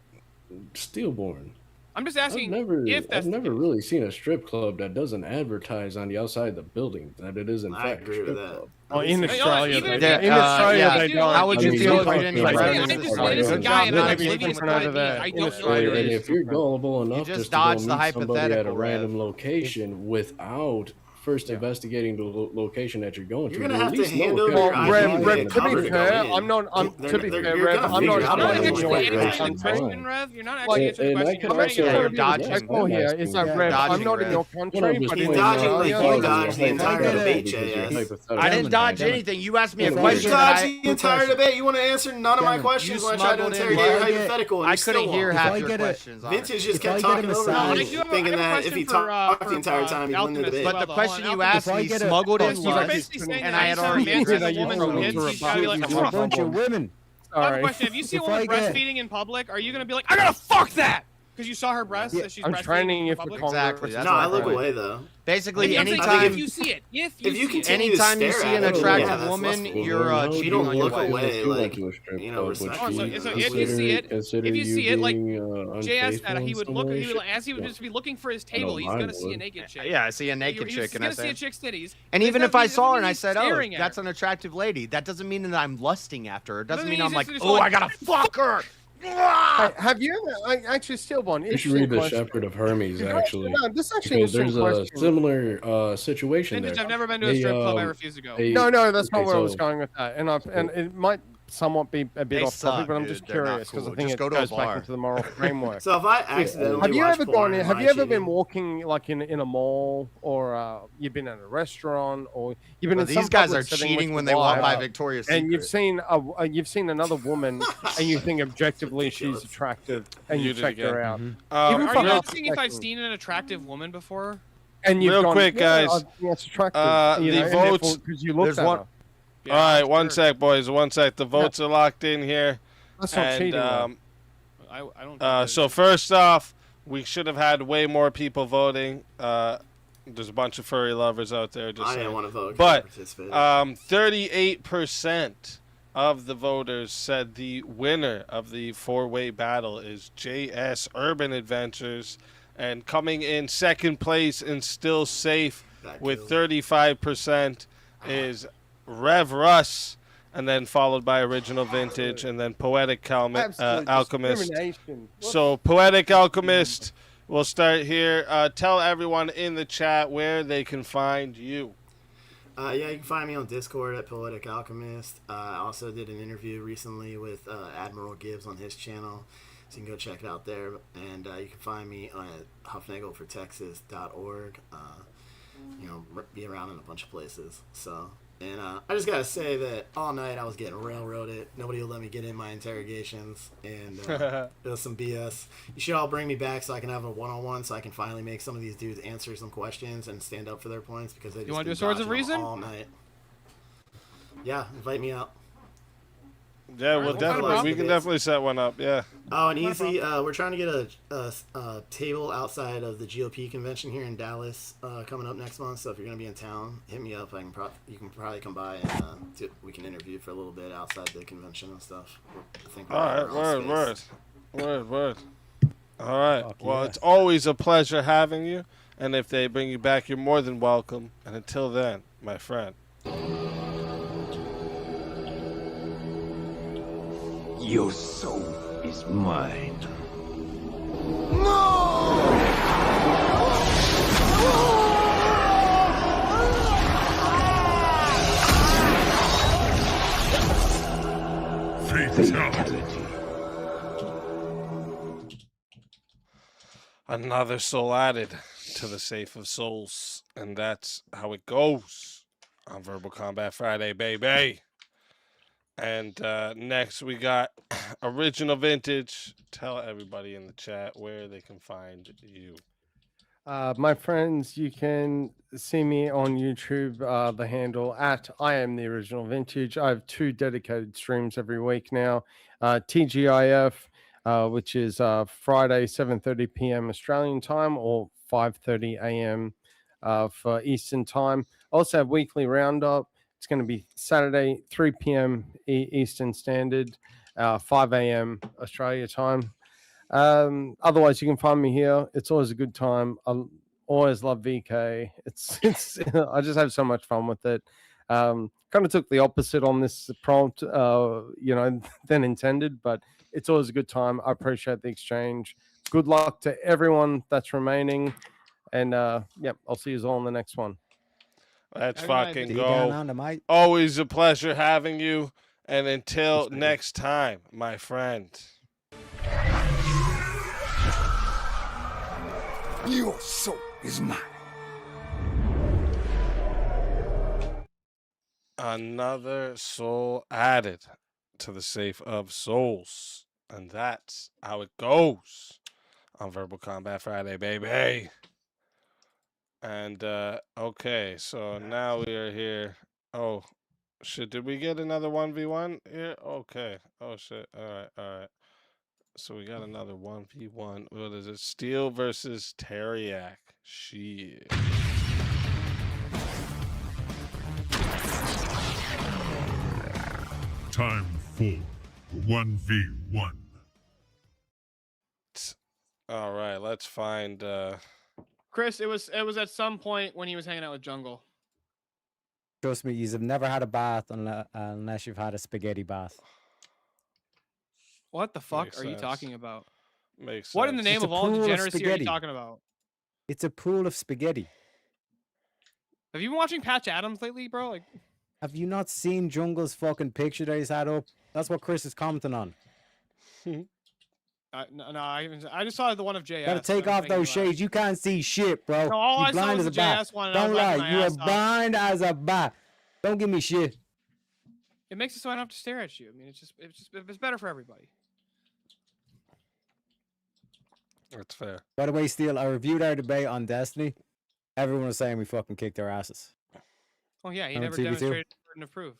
Stillborn. I'm just asking if that's I've never really seen a strip club that doesn't advertise on the outside of the building that it is in fact a strip club. Well, in Australia, even they if- in Australia they don't. How would you feel if you I didn't just invite made this Good guy job, and I'm Vintage. living with different over my there. I In don't Australia, know. And if you're gullible enough just just to go dodged meet the somebody at a hypothetical, random Rev. location without first investigating the location that you're going to, You're gonna you have at to least know hand what over kind your of ID person and you're Rev, get to gonna be covered fair, going in. I'm not. To be fair, You're Rev, gonna I'm figure not. out I'm how not to in do your it. country. Question, Rev. You're not Like, actually answering the and I question. can You're also- trying to you're get dodging. My call here is that Rev, I'm not in your country, but He's in dodging like Australia, you dodged the entire debate, JS. I didn't dodge anything. You asked me a You question. dodged that the entire debate. You want to answer none of my questions when I tried to smuggled in interrogate your one. hypothetical. And I you still couldn't hear won't. half your questions. Vintage just If I kept get a talking over massage- me, I do have a thinking that if he talked the entire time, he'd win the debate. But the question you asked If I me get a- smuggled in You're You're was, basically saying and that I had anytime a already man answered sees that a you woman told with me kids, to he's gotta be like, You're a bunch of women. I have a Sorry. question. If you see a If woman I get- breastfeeding in public, are you gonna be like, I gotta fuck that? Because you saw her breasts that she's I'm breastfeeding training in you for public? Exactly. That's No, my I look point. away though. Basically, I'm saying anytime if you see it, if you If you see it. continue to anytime you stare see at an it, attractive yeah, that's woman, lustful. you're You cheating don't on your look wife. away, like, you know, Oh, respectfully. so if you see it, like JS said, he would look, as he would just be looking for his table, he's gonna see a naked chick. Yeah, I see a naked He's chick, and I gonna see say, a chick's titties. and But even it if I doesn't saw her mean and I he's said, "Oh, staring at that's her. an attractive lady," that doesn't mean that I'm lusting after her. It doesn't Doesn't mean mean I'm like, he's just "Oh, like, I gotta fuck her." Hey, have you ever actually Steelborn? You should read The Shepherd of Hermes, actually. No, this actually Okay, there's a similar situation Vintage, there. I've never been to a strip club. I refuse to go. No, that's not okay, where I was so- going with that. And it might somewhat be a bit They off topic, suck, but I'm dude. just They're not curious because cool. I think Just it go to a goes back bar. into the moral framework. So if I accidentally have you watch ever porn, gone? am Have I you ever been cheating? walking like in a mall, or you've been at a restaurant, or you've been Well, in some these guys public are setting cheating with when your they walk by wife, Victoria's and Secret. you've seen another woman, and you think objectively she's attractive, and you did check her again. out. Are Even you from asking if I've perspective. seen an attractive woman before? And you've Real gone, quick, yeah, guys. I think that's attractive. The votes. because you looked There's at one. her. Yeah, All right, sure. one sec, boys. One sec. The votes are locked in here. That's not and, cheating, though. I don't. think so first off, we should have had way more people voting. There's a bunch of furry lovers out there. Just I didn't saying. want to vote. But 38% of the voters said the winner of the four-way battle is JS Urban Adventures, and coming in second place and still safe with 35% is Rev Russ, and then followed by Original Vintage, and then Poetic Alchemist. So Poetic Alchemist, we'll start here. Tell everyone in the chat where they can find you. Yeah, you can find me on Discord at Poetic Alchemist. I also did an interview recently with Admiral Gibbs on his channel, so you can go check it out there. And you can find me at huffnagelfortexas.org. Be around in a bunch of places. So, and I just gotta say that all night I was getting railroaded. Nobody will let me get in my interrogations, and it was some BS. You should all bring me back so I can have a one-on-one, so I can finally make some of these dudes answer some questions and stand up for their points, because they just want to been do Swords of dodging them Reason? all night. Yeah, invite me out. Yeah, we can definitely set one up. Yeah. Oh, and easy. We're trying to get a table outside of the GOP convention here in Dallas coming up next month. So if you're gonna be in town, hit me up. You can probably come by and we can interview for a little bit outside the convention and stuff. I think All right, word. All right. Well, it's always a pleasure having you, and if they bring you back, you're more than welcome. And until then, my friend. Your soul is mine. Fatality. Another soul added to the Safe of Souls, and that's how it goes on Verbal Combat Friday, baby. And next we got Original Vintage. Tell everybody in the chat where they can find you. My friends, you can see me on YouTube, the handle at I am the Original Vintage. I have 2 dedicated streams every week now. TGIF, which is Friday, 7:30 p.m. Australian time, or 5:30 a.m. For Eastern time. Also have weekly roundup. It's going to be Saturday, 3 p.m. Eastern Standard, 5 a.m. Australia time. Otherwise, you can find me here. It's always a good time. I always love VK. It's I just have so much fun with it. Kind of took the opposite on this prompt, than intended, but it's always a good time. I appreciate the exchange. Good luck to everyone that's remaining, and I'll see you all in the next one. Let's fucking go. Always a pleasure having you, and until next time, my friend. Your soul is mine. Another soul added to the Safe of Souls, and that's how it goes on Verbal Combat Friday, baby. And okay, so now we are here. Oh shit, did we get another 1v1 here? Okay. Oh shit. All right. So we got another 1v1. What is it? Steel versus Teriak. Shit. Time for 1v1. All right, let's find Chris, it was at some point when he was hanging out with Jungle. Trust me, you've never had a bath unless you've had a spaghetti bath. What the fuck are you talking about? Makes sense. What in the name of all degeneracy are you talking about? It's a pool of spaghetti. Have you been watching Patch Adams lately, bro? Like, have you not seen Jungle's fucking picture that he's had up? That's what Chris is commenting on. No, I just saw the one of JS. Gotta take off those shades. You can't see shit, bro. No, all you I saw blind was as the a bat. JS one. Don't lie. You are blind as a bat. Don't give me shit. It makes it so I don't have to stare at you. I mean, it's better for everybody. That's fair. By the way, Steele, I reviewed our debate on Destiny. Everyone was saying we fucking kicked their asses. Oh yeah, he On never TV2? demonstrated the burden of proof.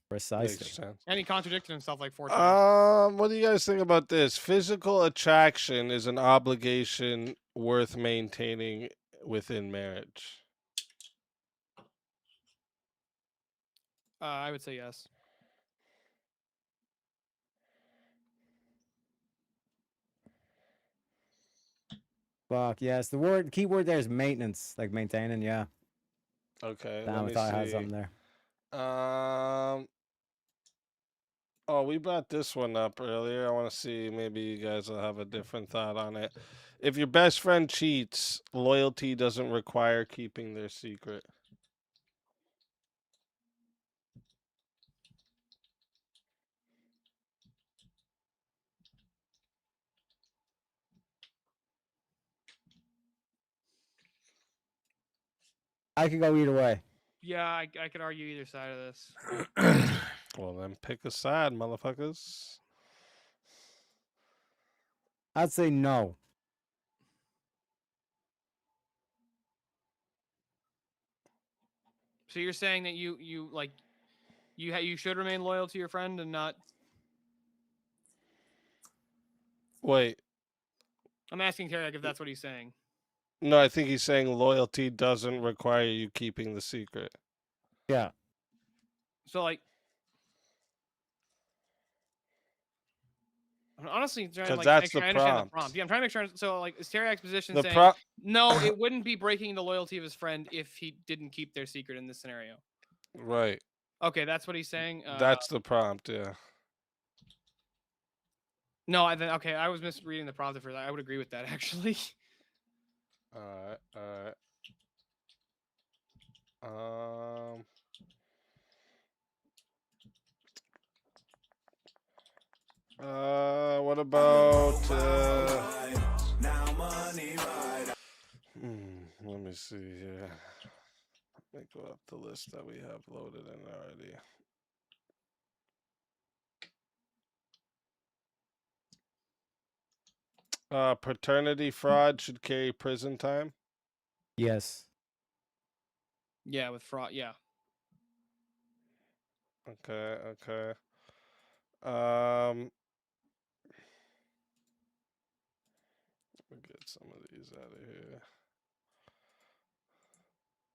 Precisely. And he contradicted himself like 4 times. What do you guys think about this? Physical attraction is an obligation worth maintaining within marriage. I would say yes. Fuck yes. The key word there is maintenance, like maintaining. Yeah. Okay. Damn, I thought I had something there. Oh, we brought this one up earlier. I want to see, maybe you guys will have a different thought on it. If your best friend cheats, loyalty doesn't require keeping their secret. I could go either way. Yeah, I could argue either side of this. Well, then pick a side, motherfuckers. I'd say no. So you're saying that you should remain loyal to your friend and not. Wait. I'm asking Terry if that's what he's saying. No, I think he's saying loyalty doesn't require you keeping the secret. Yeah. So like, honestly, because like, that's the I understand the prompt. prompt. Yeah, I'm trying to make sure. So like, is Terry's position The saying no? It wouldn't be breaking the loyalty of his friend if he didn't keep their secret in this scenario. Right. Okay, that's what he's saying. That's the prompt, yeah. No, okay, I was misreading the prompt for that. I would agree with that actually. All right. What about let me see here. Let me go up the list that we have loaded in already. Paternity fraud should carry prison time. Yes. Yeah, with fraud. Yeah. Okay. Let me get some of these out of here.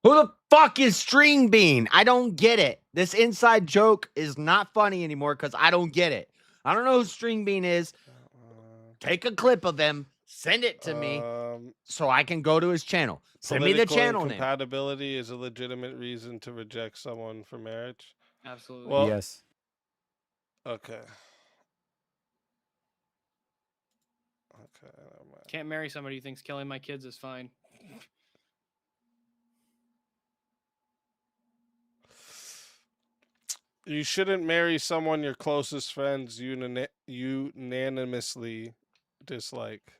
Who the fuck is String Bean? I don't get it. This inside joke is not funny anymore because I don't get it. I don't know who String Bean is. Take a clip of him, send it to me so I can go to his channel. Send me the channel name. Incompatibility is a legitimate reason to reject someone for marriage. Absolutely. Well, yes. Okay. Can't marry somebody who thinks killing my kids is fine. You shouldn't marry someone your closest friends unanimously dislike.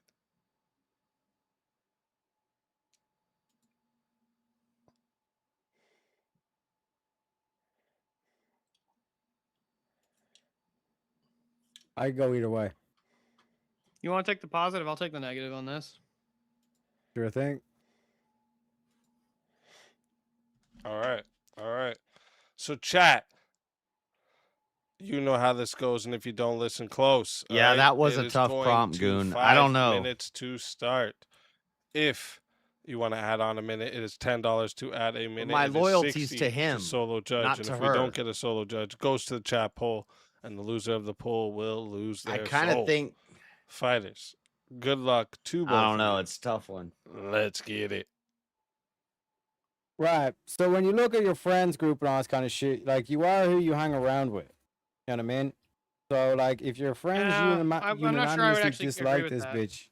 I go either way. You want to take the positive? I'll take the negative on this. Sure thing. All right. So chat. You know how this goes, and if you don't listen close. Yeah, right, that was it a is tough going prompt, to Goon. 5 I don't know. minutes to start. If you want to add on a minute, it is $10 to add a minute. My It is loyalty's 60 to him, solo judge, not and to if her. we don't get a solo judge, goes to the chat poll, and the loser of the poll will lose their I kind of soul. think. Fighters, good luck to both. I don't of know. you. It's a tough one. Let's get it. Right. So when you look at your friends group and all this kind of shit, like you are who you hang around with. You know what I mean? So, like, if your friends I'm not sure I would unanimously actually agree dislike with this that. bitch,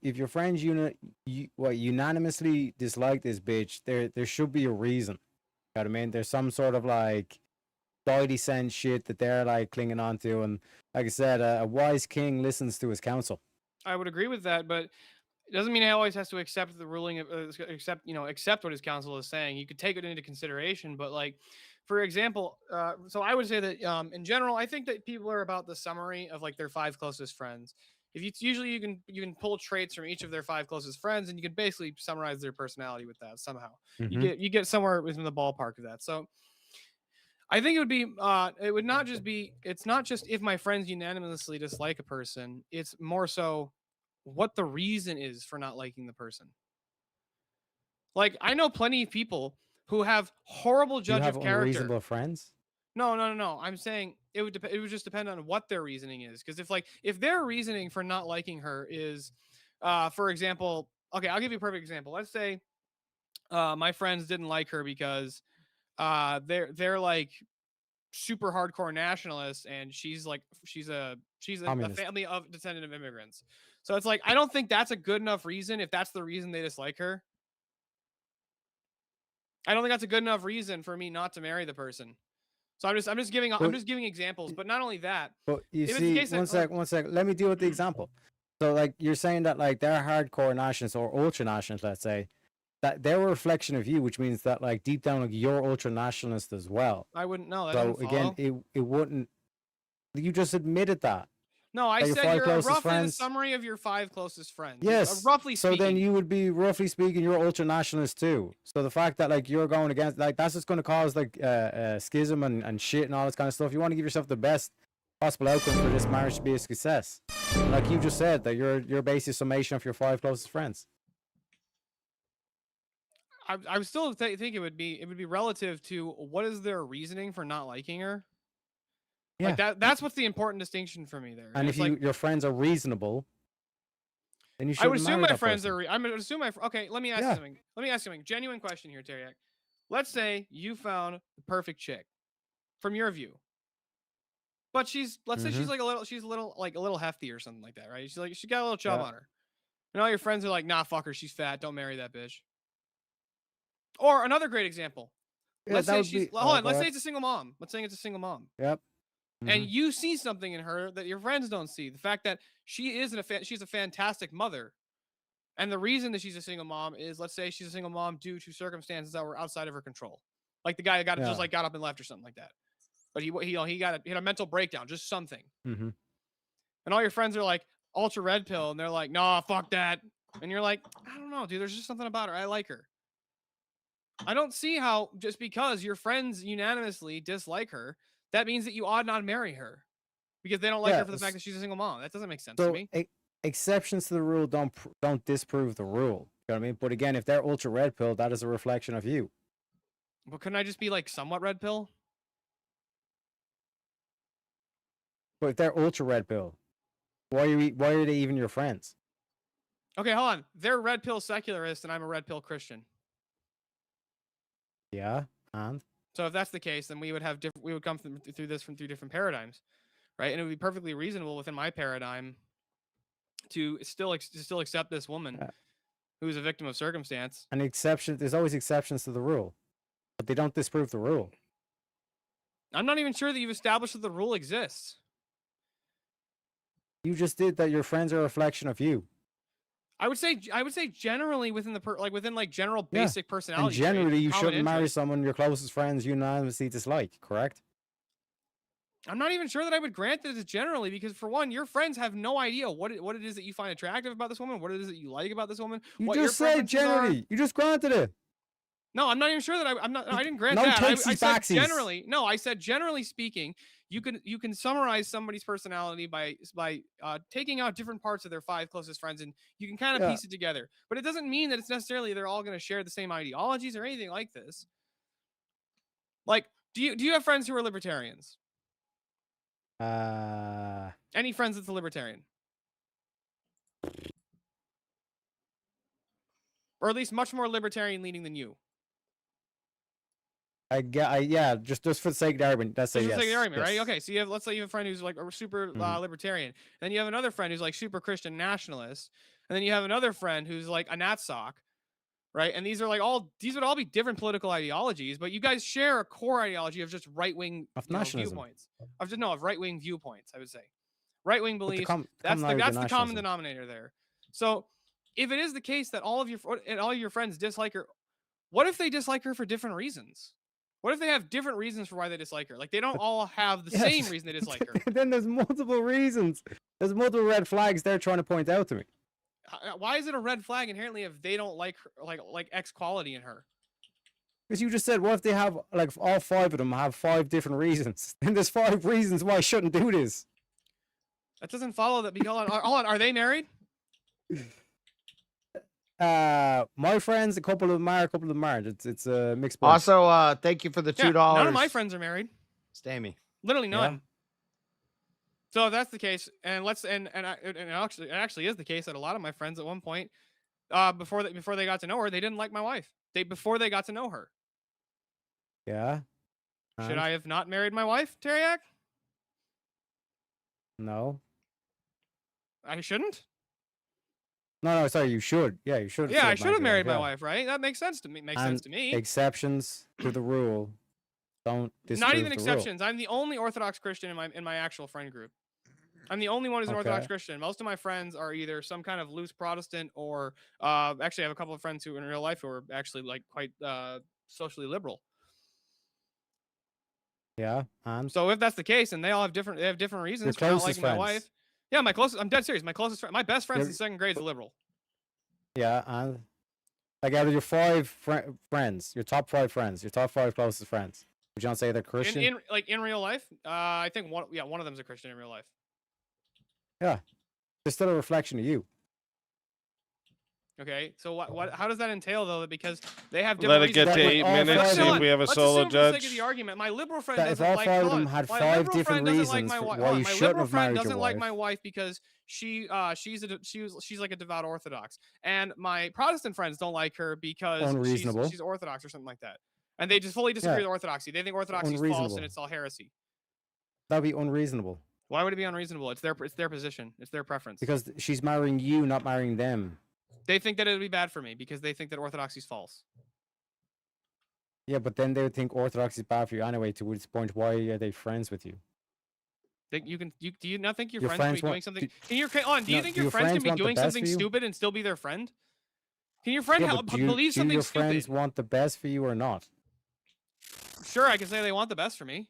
if your friends unanimously dislike this bitch, there should be a reason. You know what I mean? There's some sort of like spidey sense shit that they're like clinging on to, and like I said, a wise king listens to his counsel. I would agree with that, but it doesn't mean he always has to accept the ruling of accept what his counsel is saying. You could take it into consideration, but like, for example, so I would say that in general, I think that people are about the summary of like their 5 closest friends. If usually you can pull traits from each of their 5 closest friends, and you can basically summarize their personality with that somehow. You get somewhere within the ballpark of that. So I think it would be it would not just be, it's not just if my friends unanimously dislike a person, it's more so what the reason is for not liking the person. Like, I know plenty of people who have horrible Do you judge have of character. unreasonable friends? No. I'm saying it would just depend on what their reasoning is. Because if their reasoning for not liking her is, for example, okay, I'll give you a perfect example. Let's say my friends didn't like her because they're like super hardcore nationalists, and she's a family of descendant of immigrants. So it's like, I don't think that's a good enough reason. If that's the reason they dislike her, I don't think that's a good enough reason for me not to marry the person. So I'm just giving examples. But not only that, But you see, one sec. Let me deal with the example. So, like, you're saying that like they're hardcore nationalists or ultra nationalists, let's say, that they're a reflection of you, which means that like deep down, like, you're ultra nationalist as well. I wouldn't know. So again, it wouldn't. You just admitted that. No, I That said you're roughly the friends. summary of your 5 closest friends. Yes. Roughly speaking. So then you would be, roughly speaking, you're ultra nationalist too. So the fact that like you're going against, like, that's just going to cause like schism and shit and all this kind of stuff. You want to give yourself the best possible outcome for this marriage to be a success. Like you just said, that you're basically a summation of your 5 closest friends. I still think it would be relative to what is their reasoning for not liking her. Yeah. Like that's what's the important distinction for me there. And if your friends are reasonable, then you should. I would assume my friends are. I'm gonna assume okay. Let me ask you something. Genuine question here, Teriak. Let's say you found the perfect chick, from your view. But let's say she's a little hefty or something like that, right? She got a little chub on her. And all your friends are like, nah, fuck her, she's fat. Don't marry that bitch. Or another great example. Let's say let's say it's a single mom. Let's say it's a single mom. Yep. And you see something in her that your friends don't see. The fact that she's a fantastic mother. And the reason that she's a single mom is, let's say she's a single mom due to circumstances that were outside of her control. Like the guy that got up and left or something like that. But he had a mental breakdown, just something. Mm-hmm. And all your friends are like ultra red pill, and they're like, nah, fuck that. And you're like, I don't know, dude, there's just something about her. I like her. I don't see how just because your friends unanimously dislike her, that means that you ought not marry her because they don't like her for the fact that she's a single mom. That doesn't make sense to me. Exceptions to the rule don't disprove the rule. You know what I mean? But again, if they're ultra red pill, that is a reflection of you. But couldn't I just be like somewhat red pill? But if they're ultra red pill, why are they even your friends? Okay, hold on. They're red pill secularist, and I'm a red pill Christian. Yeah, and so if that's the case, then we would come through this from 3 different paradigms, right? And it would be perfectly reasonable within my paradigm to still accept this woman who's a victim of circumstance. An exception. There's always exceptions to the rule, but they don't disprove the rule. I'm not even sure that you've established that the rule exists. You just did that. Your friends are a reflection of you. I would say generally within within general basic personality. And generally, you shouldn't marry interest. someone your closest friends unanimously dislike. Correct? I'm not even sure that I would grant that it's generally, because for one, your friends have no idea what it is that you find attractive about this woman, what it is that you like about this woman. You what just your said generally. You just granted it. No, I'm not even sure that I didn't grant no that. I takesies said backsies. generally. No, I said generally speaking, you can summarize somebody's personality by taking out different parts of their 5 closest friends, and you can kind of piece it together. But it doesn't mean that it's necessarily they're all going to share the same ideologies or anything like this. Like, do you have friends who are libertarians? Any friends that's a libertarian? Or at least much more libertarian leaning than you? Yeah, just for the sake of the argument, let's say Just yes. for the sake of the argument, yes. right? Okay, so let's say you have a friend who's like a super libertarian, then you have another friend who's like super Christian nationalist, and then you have another friend who's like a natsock, right? And these would all be different political ideologies, but you guys share a core ideology of just right-wing viewpoints. Of right-wing viewpoints, I would say. Right-wing beliefs. That's the common denominator there. So if it is the case that all of your friends dislike her, what if they dislike her for different reasons? What if they have different reasons for why they dislike her? Like they don't all have the same reason they dislike her. Then there's multiple reasons. There's multiple red flags they're trying to point out to me. Why is it a red flag inherently if they don't like her, like X quality in her? Because you just said, what if they have like all 5 of them have 5 different reasons? Then there's 5 reasons why I shouldn't do this. That doesn't follow that. Hold on. Are they married? My friends, a couple of them are, It's a mixed bag. Also, thank you for the $2. None of my friends are married. Stammy. Literally none. Yeah. So if that's the case, and it actually is the case that a lot of my friends at one point, before they got to know her, they didn't like my wife. Before they got to know her. Yeah. Should I have not married my wife, Teriak? No. I shouldn't. No, sorry, you should. Yeah, you should. Yeah, I should have married my wife, right? That makes sense to me. Sense to me. Exceptions to the rule don't disprove Not even the exceptions. rule. I'm the only Orthodox Christian in my actual friend group. I'm the only one who's an Orthodox Christian. Most of my friends are either some kind of loose Protestant or actually I have a couple of friends who in real life who are actually like quite socially liberal. Yeah. And so if that's the case, and they have different reasons for not liking my wife. Yeah, I'm dead serious. My closest friend, my best friend since second grade is a liberal. Yeah, and like out of your 5 friends, your top 5 friends, your top 5 closest friends, would you not say they're Christian? In real life, I think one of them's a Christian in real life. Yeah, they're still a reflection of you. Okay, so how does that entail though? Because they have different Let it get to 8 minutes. See if we have a solo judge. For the sake of the argument, my liberal friend That doesn't if all like 5 of them had 5 different reasons why you shouldn't have married your wife. doesn't like my wife because she's like a devout Orthodox, and my Protestant friends don't like her because she's Orthodox or something like that, and they just fully disagree with Orthodoxy. They think Orthodoxy is false and it's all heresy. That'd be unreasonable. Why would it be unreasonable? It's their position. It's their preference. Because she's marrying you, not marrying them. They think that it would be bad for me because they think that Orthodoxy is false. Yeah, but then they would think Orthodoxy is bad for you anyway. To which point, why are they friends with you? Do you not think your friends can be doing something? Do you think your friends can be doing something stupid and still be their friend? Can your friend believe something stupid? Do your friends want the best for you or not? Sure, I can say they want the best for me.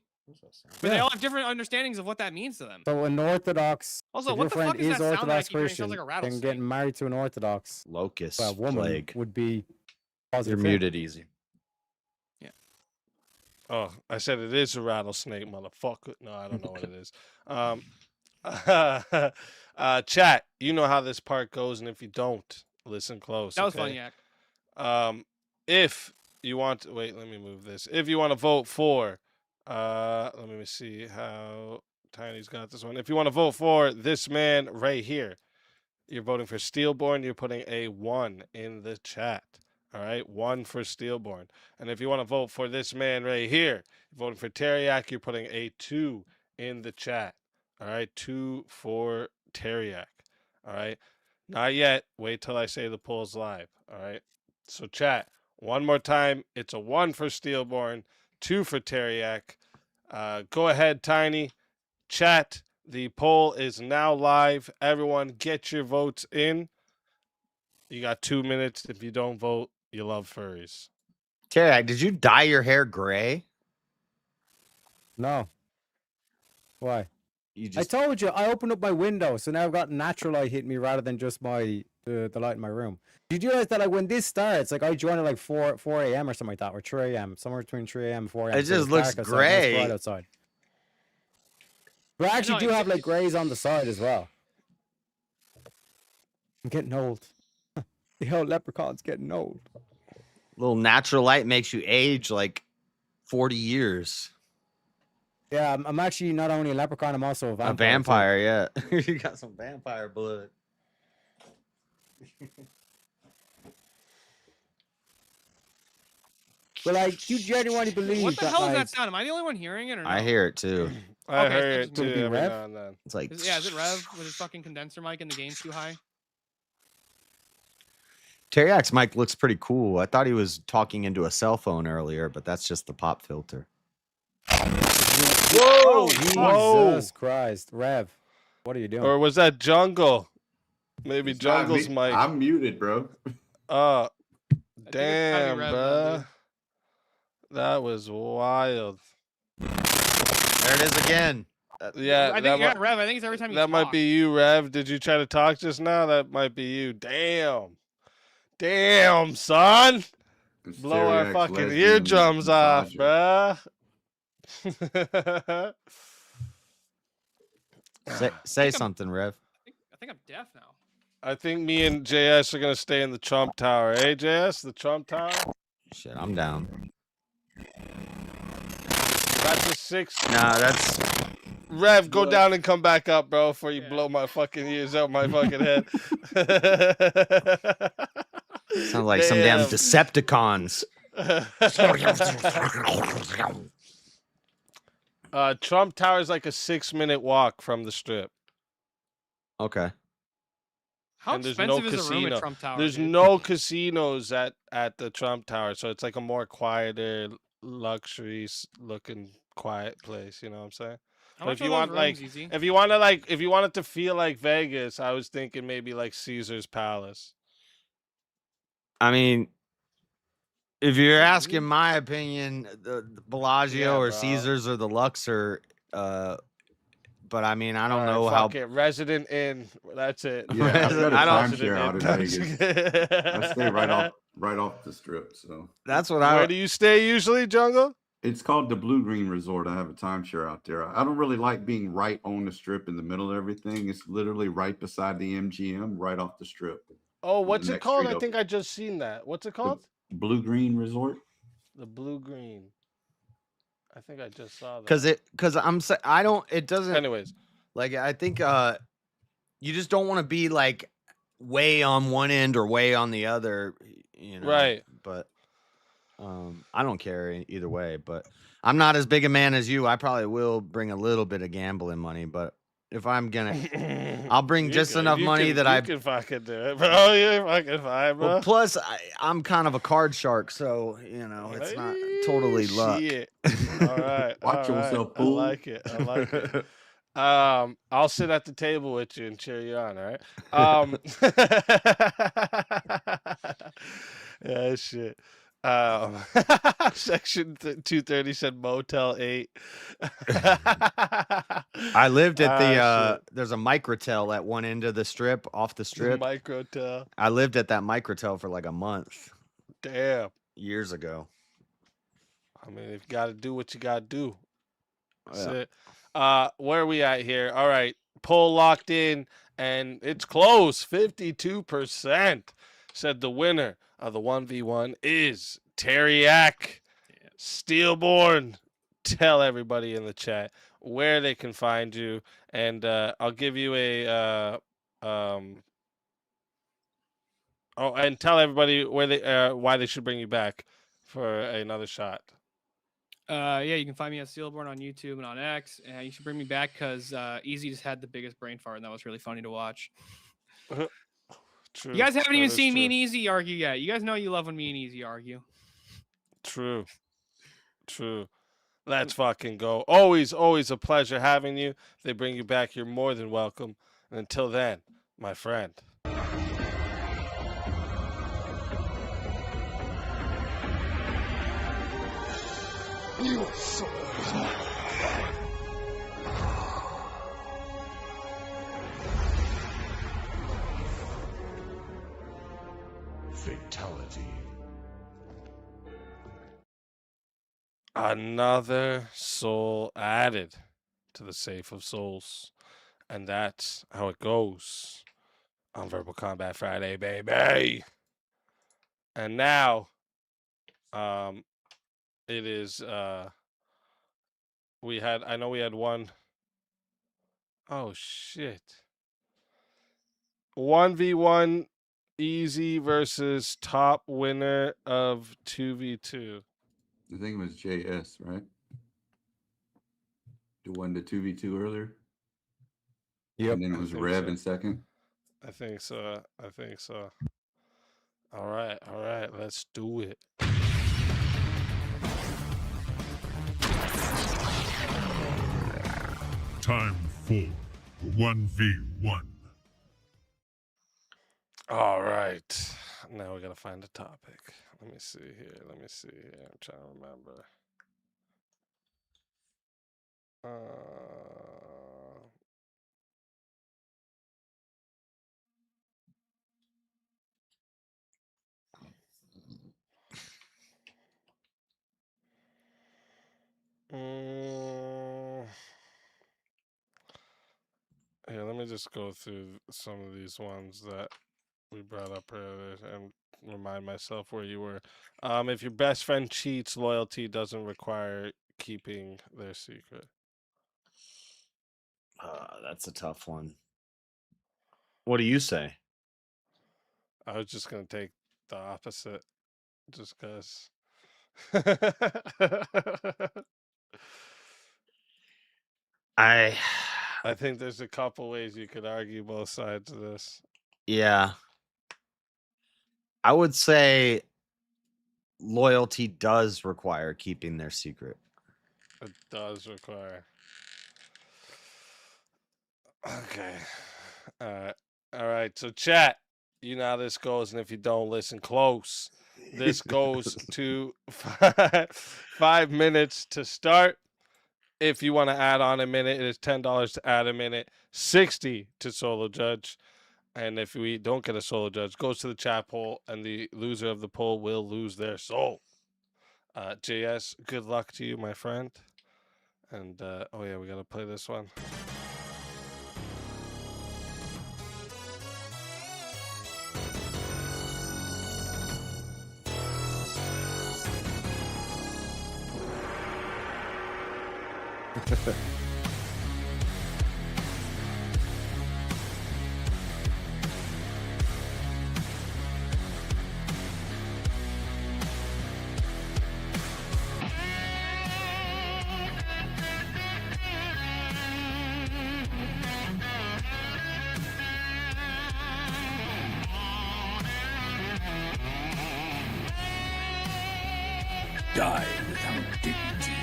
But they all have different understandings of what that means to them. So an Orthodox, also, if what your the friend fuck is is that sound Orthodox like Christian, sounds like a then getting married to an Orthodox woman plague. would be positive. You're muted easy. Yeah. Oh, I said it is a rattlesnake, motherfucker. No, I don't know what it is. Chat, you know how this part goes, and if you don't, listen close. That was fun, Yak. If you want, wait, let me move this. If you want to vote for. Let me see how Tiny's got this one. If you want to vote for this man right here, you're voting for Steelborn. You're putting a 1 in the chat. All right, 1 for Steelborn. And if you want to vote for this man right here, you're voting for Teriak. You're putting a 2 in the chat. All right, 2 for Teriak. All right, not yet. Wait till I say the poll's live. All right, so chat one more time. It's a 1 for Steelborn. 2 for Teriak. Go ahead, Tiny. Chat. The poll is now live. Everyone, get your votes in. You got 2 minutes. If you don't vote, you love furries. Teriak, did you dye your hair gray? No. Why? I told you, I opened up my window, so now I've got natural light hitting me rather than just the light in my room. Did you realize that like when this starts, like I joined at like 4 a.m. or something like that, or 3 a.m., somewhere between 3 a.m. and 4 a.m. It just looks gray. Right outside. We actually do have like grays on the side as well. I'm getting old. The old leprechaun's getting old. Little natural light makes you age like 40 years. Yeah, I'm actually not only a leprechaun, I'm also a vampire. A vampire, yeah. You got some vampire blood. But like, you genuinely believe What the that, hell is like, that sound? Am I the only one hearing it or no? I hear it too. I Okay, heard it's it just too me. every Rev? now and then. It's like, Is it Rev with his fucking condenser mic and the gain's too high? Teriak's mic looks pretty cool. I thought he was talking into a cell phone earlier, but that's just the pop filter. Whoa! Jesus Christ, Rev, what are you doing? Or was that Jungle? Maybe It's not Jungle's me. mic. I'm muted, bro. Damn, Rev, bro. dude. That was wild. There it is again. Yeah, I think Rev. I think it's every time you that talk. might be you, Rev. Did you try to talk just now? That might be you. Damn, son. It's Blow our Teriak's fucking lesbian eardrums off, massager. bruh. Say something, Rev. I think I'm deaf now. I think me and JS are gonna stay in the Trump Tower. Hey, JS, the Trump Tower. Shit, I'm down. That's a 6. Nah, that's Rev. Go down and come back up, bro, before you blow my fucking ears out my fucking head. sounds like some damn Decepticons. Trump Tower is like a 6-minute walk from the Strip. Okay. How And there's expensive no is a room casino. at Trump Tower? There's dude? no casinos at the Trump Tower, so it's like a more quieter, luxury looking, quiet place. You know what I'm saying? How But much if you are want those like, rooms, Easy? if you want it to feel like Vegas, I was thinking maybe like Caesar's Palace. I mean, if you're asking my opinion, the Bellagio Yeah, or bro. Caesars or the Luxor, but I mean, I don't All right, know how. fuck it. Resident Inn. That's it. Yeah, I've got a I don't- timeshare out in Vegas. I stay right off the Strip. So That's what Where do you stay usually, Jungle? it's called the Blue Green Resort. I have a timeshare out there. I don't really like being right on the Strip in the middle of everything. It's literally right beside the MGM, right off the Strip. Oh, On the what's it next called? street I up. think I just seen that. What's it called? Blue Green Resort. The Blue Green. I think I just saw that. It doesn't. Anyways, like I think you just don't want to be like way on one end or way on the other, you know. Right. But I don't care either way. But I'm not as big a man as you. I probably will bring a little bit of gambling money, but if I'm gonna, I'll bring just enough money that I can fucking do it, bro. You're fucking fine, bro. Well, plus I'm kind of a card shark, so you know it's not totally luck. Shit. All right. Watch all yourself, right. I fool. like it. I like it. I'll sit at the table with you and cheer you on. All right. Yeah, shit. Section 230 said Motel 8. I lived at the there's a microtel at one end of the strip, off the strip. Microtel. I lived at that microtel for like a month. Damn. Years ago. I mean, if you got to do what you got to do. That's Yeah. it. Where are we at here? All right. Poll locked in, and it's close. 52% said the winner of the 1v1 is Teriak Steelborn. Tell everybody in the chat where they can find you, and I'll give you a and tell everybody where they why they should bring you back for another shot. Yeah, you can find me at Steelborn on YouTube and on X. You should bring me back because Easy just had the biggest brain fart, and that was really funny to watch. True. You guys haven't That even is seen me true. and Easy argue yet. You guys know you love when me and Easy argue. True. Let's fucking go. Always a pleasure having you. If they bring you back, you're more than welcome. And until then, my friend. You so Fatality. Another soul added to the Safe of Souls. And that's how it goes on Verbal Combat Friday, baby. And now, it is, I know we had one. Oh, shit. 1v1 Easy versus top winner of 2v2. I think it was JS, right? The one, the 2v2 earlier. Yep. And then it was Rev in second. I think so. I think so. All right. Let's do it. Time for 1v1. All right. Now we gotta find a topic. Let me see here. I'm trying to remember. Here, let me just go through some of these ones that we brought up earlier and remind myself where you were. If your best friend cheats, loyalty doesn't require keeping their secret. That's a tough one. What do you say? I was just gonna take the opposite, just because. I think there's a couple ways you could argue both sides of this. Yeah. I would say loyalty does require keeping their secret. It does require. Okay. All right. So chat, you know how this goes, and if you don't listen close, this goes to 5 minutes to start. If you want to add on a minute, it is $10 to add a minute, 60 to solo judge. And if we don't get a solo judge, goes to the chat poll, and the loser of the poll will lose their soul. JS, good luck to you, my friend. And oh yeah, we gotta play this one. Die without dignity.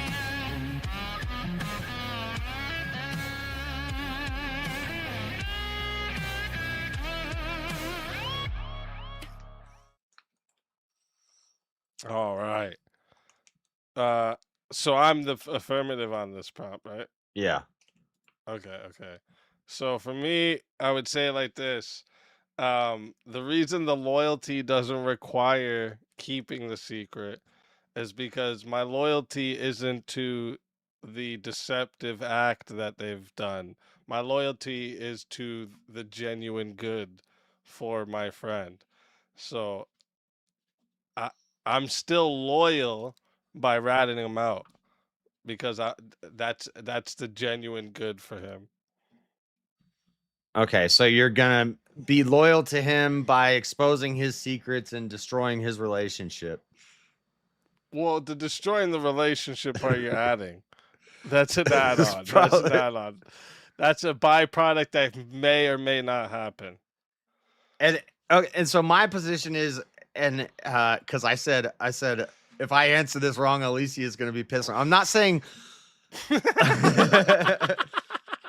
All right. So I'm the affirmative on this prompt, right? Yeah. Okay. So for me, I would say it like this. The reason the loyalty doesn't require keeping the secret is because my loyalty isn't to the deceptive act that they've done. My loyalty is to the genuine good for my friend. So I'm still loyal by ratting him out because that's the genuine good for him. Okay, so you're gonna be loyal to him by exposing his secrets and destroying his relationship. Well, the destroying the relationship part you're adding. That's an add-on. That's probably- an add-on. That's a byproduct that may or may not happen. And so my position is, and because I said if I answer this wrong, Alicia is gonna be pissed. I'm not saying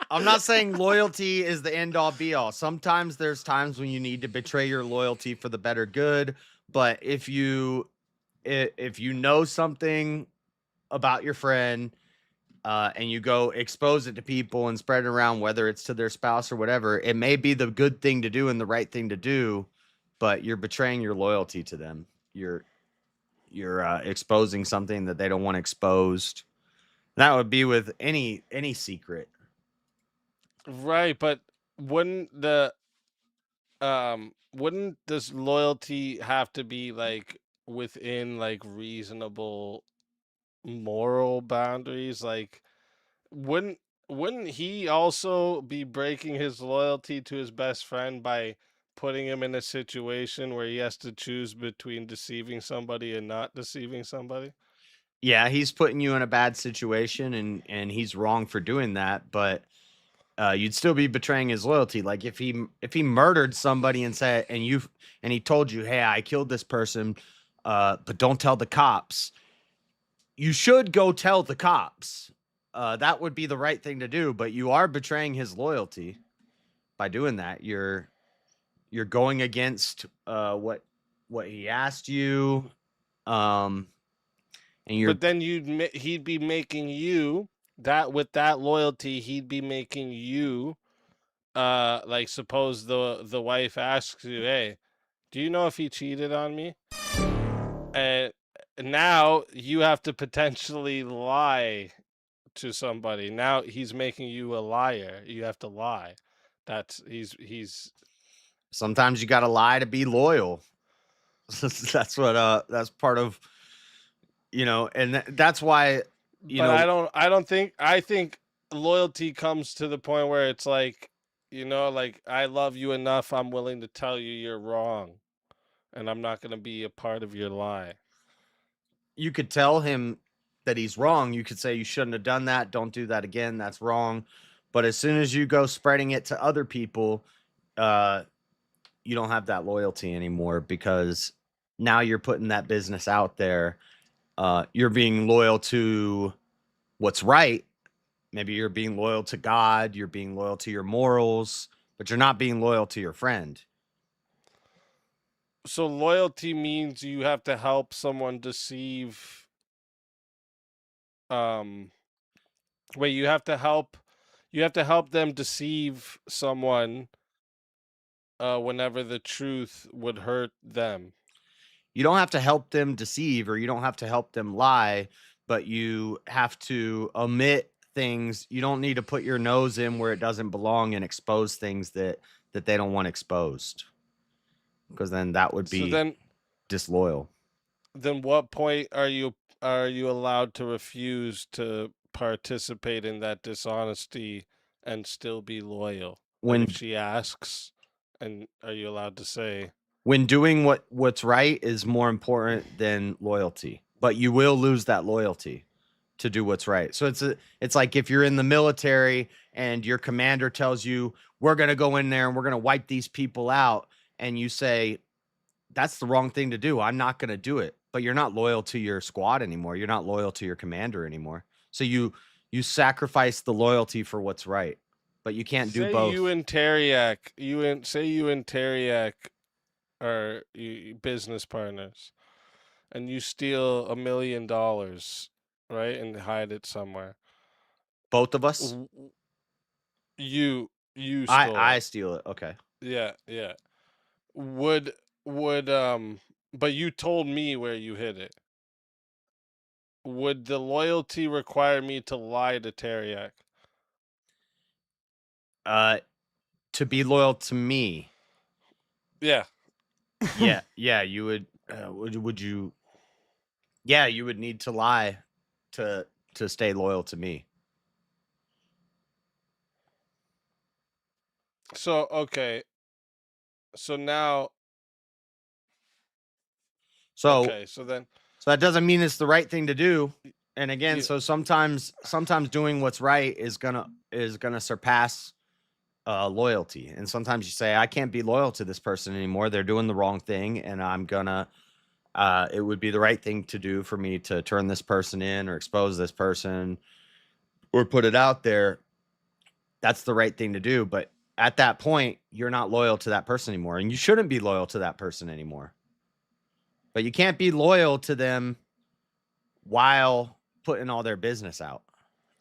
I'm not saying loyalty is the end all be all. Sometimes there's times when you need to betray your loyalty for the better good. But if you know something about your friend and you go expose it to people and spread it around, whether it's to their spouse or whatever, it may be the good thing to do and the right thing to do, but you're betraying your loyalty to them. You're exposing something that they don't want exposed. That would be with any secret. Right, but wouldn't this loyalty have to be like within like reasonable moral boundaries? Like wouldn't he also be breaking his loyalty to his best friend by putting him in a situation where he has to choose between deceiving somebody and not deceiving somebody? Yeah, he's putting you in a bad situation, and he's wrong for doing that. But you'd still be betraying his loyalty. Like if he murdered somebody and he told you, "Hey, I killed this person, but don't tell the cops." You should go tell the cops. That would be the right thing to do. But you are betraying his loyalty by doing that. You're going against what he asked you. But then he'd be making you that with that loyalty. He'd be making you, like suppose the wife asks you, "Hey, do you know if he cheated on me?" And now you have to potentially lie to somebody. Now he's making you a liar. You have to lie. He's. Sometimes you got to lie to be loyal. That's what that's part of, and that's why I think loyalty comes to the point where it's like, like I love you enough, I'm willing to tell you you're wrong, and I'm not going to be a part of your lie. You could tell him that he's wrong. You could say you shouldn't have done that. Don't do that again. That's wrong. But as soon as you go spreading it to other people, you don't have that loyalty anymore, because now you're putting that business out there. You're being loyal to what's right. Maybe you're being loyal to God. You're being loyal to your morals, but you're not being loyal to your friend. So loyalty means you have to help someone deceive. You have to help them deceive someone whenever the truth would hurt them. You don't have to help them deceive, or you don't have to help them lie, but you have to omit things. You don't need to put your nose in where it doesn't belong and expose things that they don't want exposed, because then that would be disloyal. Then what point are you allowed to refuse to participate in that dishonesty and still be loyal? When if she asks, and are you allowed to say, when doing what's right is more important than loyalty, but you will lose that loyalty to do what's right. So it's like if you're in the military and your commander tells you, we're going to go in there and we're going to wipe these people out, and you say, that's the wrong thing to do, I'm not going to do it. But you're not loyal to your squad anymore. You're not loyal to your commander anymore. So you sacrifice the loyalty for what's right, but you can't do both. You and Teriak are business partners, and you steal $1 million, right, and hide it somewhere. Both of us? You stole I steal it. Okay. Yeah. Would but you told me where you hid it. Would the loyalty require me to lie to Teriak? To be loyal to me. Yeah. Yeah, you would. Would you? Yeah, you would need to lie to stay loyal to me. So okay. So now. So okay. So that doesn't mean it's the right thing to do. And again, so sometimes doing what's right is gonna surpass loyalty. And sometimes you say, I can't be loyal to this person anymore. They're doing the wrong thing, and I'm gonna. It would be the right thing to do for me to turn this person in, or expose this person, or put it out there. That's the right thing to do. But at that point, you're not loyal to that person anymore, and you shouldn't be loyal to that person anymore. But you can't be loyal to them while putting all their business out.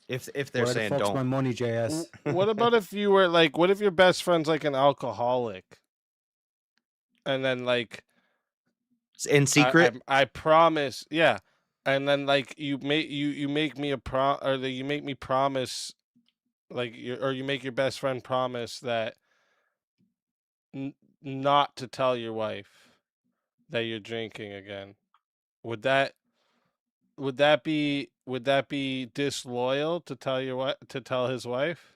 If they're saying the fuck's don't. my money, JS. What about if you were like, what if your best friend's like an alcoholic? And then like in secret? I promise, yeah. And then like you make me you make me promise, like you make your best friend promise that not to tell your wife that you're drinking again. Would that be disloyal to tell his wife?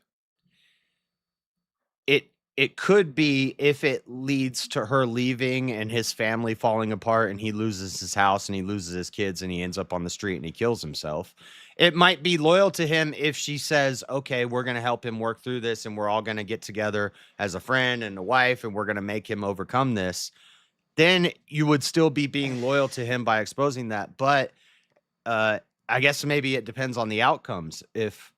it could be if it leads to her leaving and his family falling apart and he loses his house and he loses his kids and he ends up on the street and he kills himself. It might be loyal to him if she says, okay, we're going to help him work through this and we're all going to get together as a friend and a wife and we're going to make him overcome this. Then you would still be being loyal to him by exposing that. But I guess maybe it depends on the outcomes. If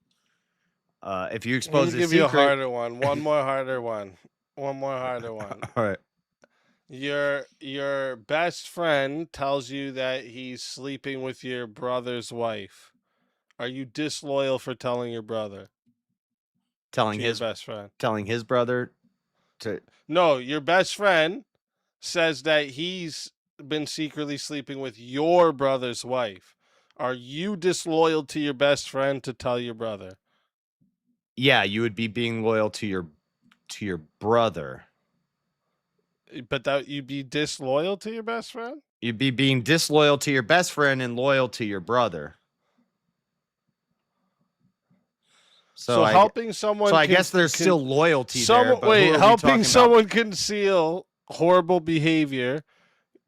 you expose the give secret, you a harder one. One more harder one. One more harder one. All right. Your best friend tells you that he's sleeping with your brother's wife. Are you disloyal for telling your brother? Telling your his best friend. Telling his brother to. No, your best friend says that he's been secretly sleeping with your brother's wife. Are you disloyal to your best friend to tell your brother? Yeah, you would be being loyal to your brother. But that you'd be disloyal to your best friend? You'd be being disloyal to your best friend and loyal to your brother. So helping someone. So I guess there's still loyalty there. But wait, helping someone conceal horrible behavior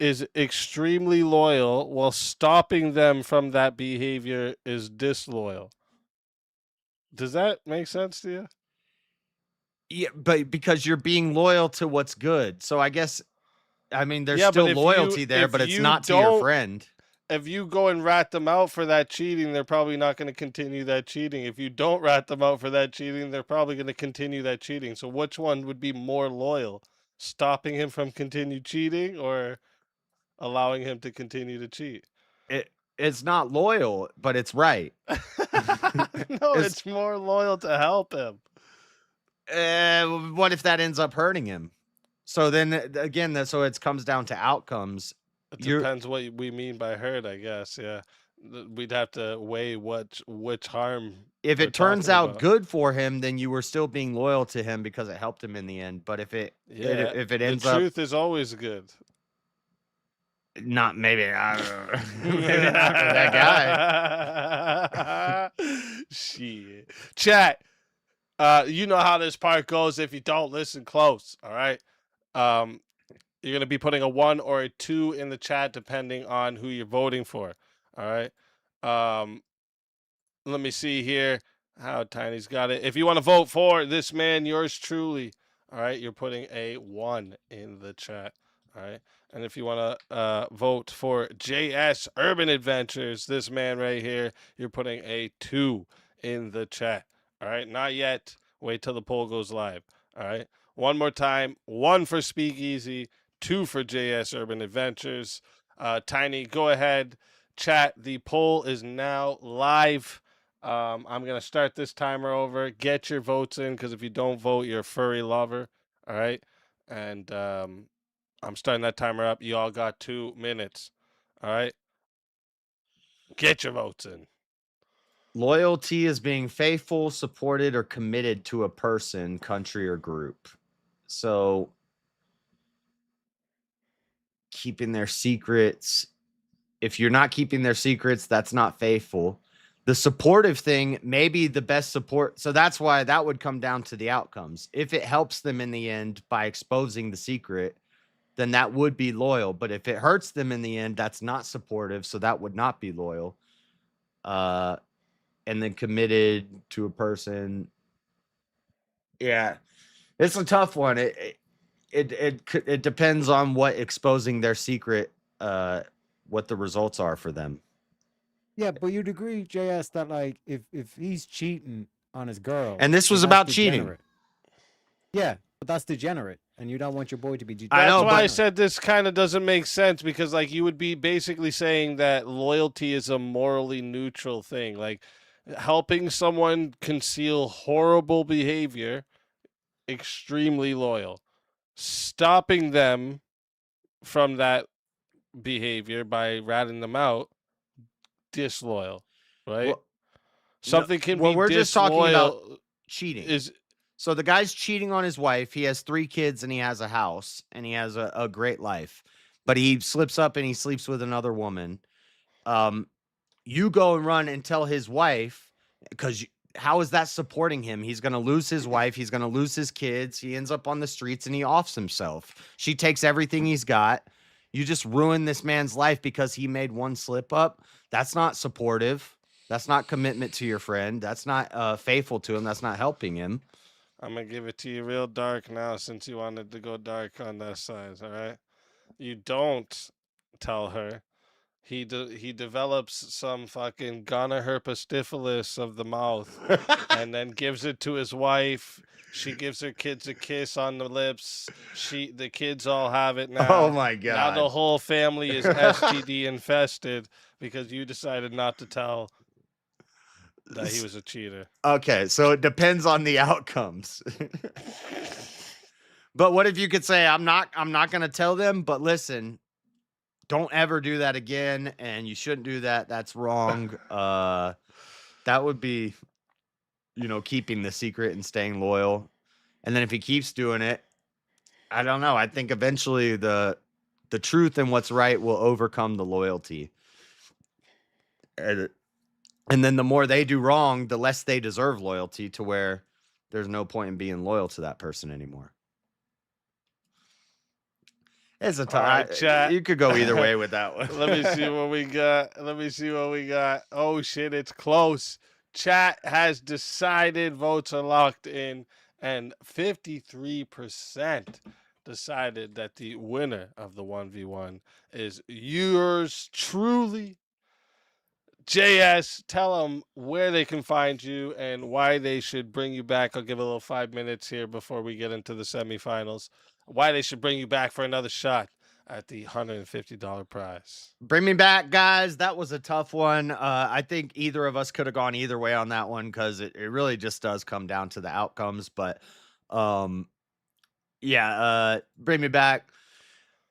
is extremely loyal, while stopping them from that behavior is disloyal. Does that make sense to you? Yeah, but because you're being loyal to what's good. So I guess, I mean, there's still loyalty there, but it's not to your friend. If you go and rat them out for that cheating, they're probably not going to continue that cheating. If you don't rat them out for that cheating, they're probably going to continue that cheating. So which one would be more loyal? Stopping him from continued cheating or allowing him to continue to cheat? It's not loyal, but it's right. No, it's more loyal to help him. What if that ends up hurting him? So then again, so it comes down to outcomes. It depends what we mean by hurt, I guess. Yeah, we'd have to weigh which harm. If it turns out good for him, then you were still being loyal to him because it helped him in the end. But if it ends up, the truth is always good. Not maybe. I don't know. Maybe not for that guy. Shit. Chat. You know how this part goes if you don't listen close. All right. You're going to be putting a 1 or a 2 in the chat depending on who you're voting for. All right. Let me see here how Tiny's got it. If you want to vote for this man, yours truly. All right. You're putting a 1 in the chat. All right. And if you want to vote for JS Urban Adventures, this man right here, you're putting a 2 in the chat. All right. Not yet. Wait till the poll goes live. All right. One more time. 1 for Speakeasy, 2 for JS Urban Adventures. Tiny, go ahead. Chat. The poll is now live. I'm going to start this timer over. Get your votes in, because if you don't vote, you're a furry lover. All right. And I'm starting that timer up. You all got 2 minutes. All right. Get your votes in. Loyalty is being faithful, supported, or committed to a person, country, or group. So keeping their secrets. If you're not keeping their secrets, that's not faithful. The supportive thing, maybe the best support. So that's why that would come down to the outcomes. If it helps them in the end by exposing the secret, then that would be loyal. But if it hurts them in the end, that's not supportive. So that would not be loyal. And then committed to a person. Yeah, it's a tough one. It depends on what exposing their secret, what the results are for them. Yeah, but you'd agree, JS, that like if he's cheating on his girl, and this was about cheating. Yeah, but that's degenerate, and you don't want your boy to be degenerate. That's why I said this kind of doesn't make sense, because like you would be basically saying that loyalty is a morally neutral thing, like helping someone conceal horrible behavior, extremely loyal. Stopping them from that behavior by ratting them out, disloyal, right? Well, Something can be we're just talking about cheating. So the guy's cheating on his wife. He has 3 kids and he has a house and he has a great life, but he slips up and he sleeps with another woman. You go and run and tell his wife, because how is that supporting him? He's going to lose his wife. He's going to lose his kids. He ends up on the streets and he offs himself. She takes everything he's got. You just ruin this man's life because he made one slip up. That's not supportive. That's not commitment to your friend. That's not faithful to him. That's not helping him. I'm going to give it to you real dark now since you wanted to go dark on that side, all right? You don't tell her. He develops some fucking gonorrhea of the mouth and then gives it to his wife. She gives her kids a kiss on the lips. The kids all have it now. Oh my God. Now the whole family is STD infested because you decided not to tell that he was a cheater. Okay, so it depends on the outcomes. But what if you could say, I'm not going to tell them, but listen, don't ever do that again, and you shouldn't do that. That's wrong. That would be, keeping the secret and staying loyal. And then if he keeps doing it, I don't know. I think eventually the truth and what's right will overcome the loyalty. And then the more they do wrong, the less they deserve loyalty, to where there's no point in being loyal to that person anymore. It's a tie. Right, you could go either way with that one. Let me see what we got. Oh, shit, it's close. Chat has decided. Votes are locked in. And 53% decided that the winner of the 1v1 is yours truly. JS, tell them where they can find you and why they should bring you back. I'll give a little 5 minutes here before we get into the semifinals. Why they should bring you back for another shot at the $150 prize. Bring me back, guys. That was a tough one. I think either of us could have gone either way on that one because it really just does come down to the outcomes. But bring me back.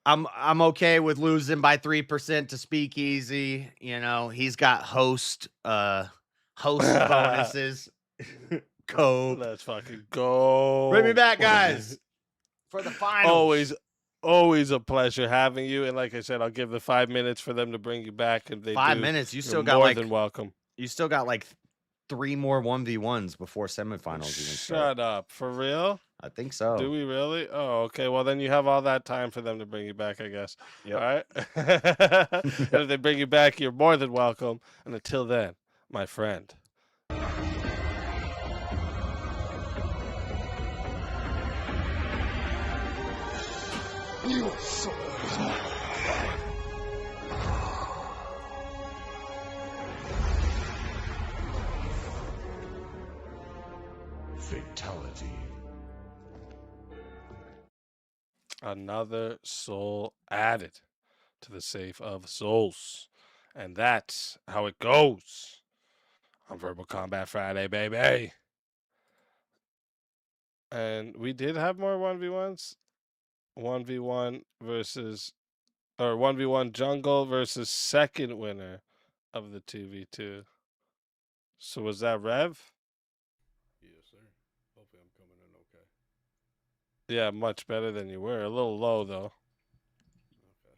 I'm okay with losing by 3% to Speakeasy. He's got host bonuses. Go. Let's fucking go. Bring me back, guys. For the finals. Always a pleasure having you. And like I said, I'll give the 5 minutes for them to bring you back. If they 5 do, minutes. You still you're got more than welcome. You still got like 3 more 1v1s before semifinals even start. Shut up. For real? I think so. Do we really? Oh, okay. Well, then you have all that time for them to bring you back, I guess. Yep. All right. And if they bring you back, you're more than welcome. And until then, my friend. You so Fatality. Another soul added to the safe of souls. And that's how it goes on Verbal Combat Friday, baby. And we did have more 1v1s. 1v1 versus, or 1v1 jungle versus second winner of the 2v2. So was that Rev? Yes, sir. Hopefully I'm coming in okay. Yeah, much better than you were. A little low, though. Okay.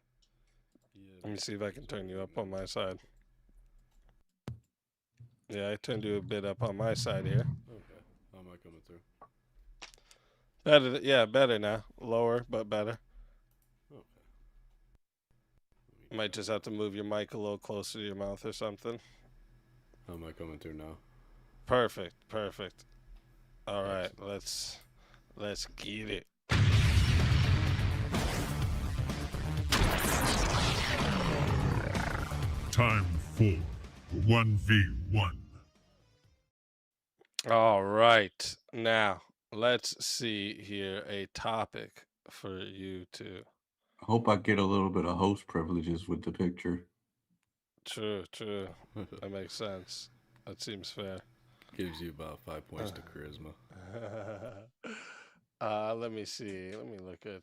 Yeah, Let me see if I can turn you up on my side. Yeah, I turned you a bit up on my side here. Okay. How am I coming through? Better, yeah, better now. Lower, but better. Okay. Might just have to move your mic a little closer to your mouth or something. How am I coming through now? Perfect. All right, let's get it. Time for 1v1. All right, now let's see here a topic for you two. I hope I get a little bit of host privileges with the picture. True. That makes sense. That seems fair. Gives you about 5 points to charisma. Let me see. Let me look at.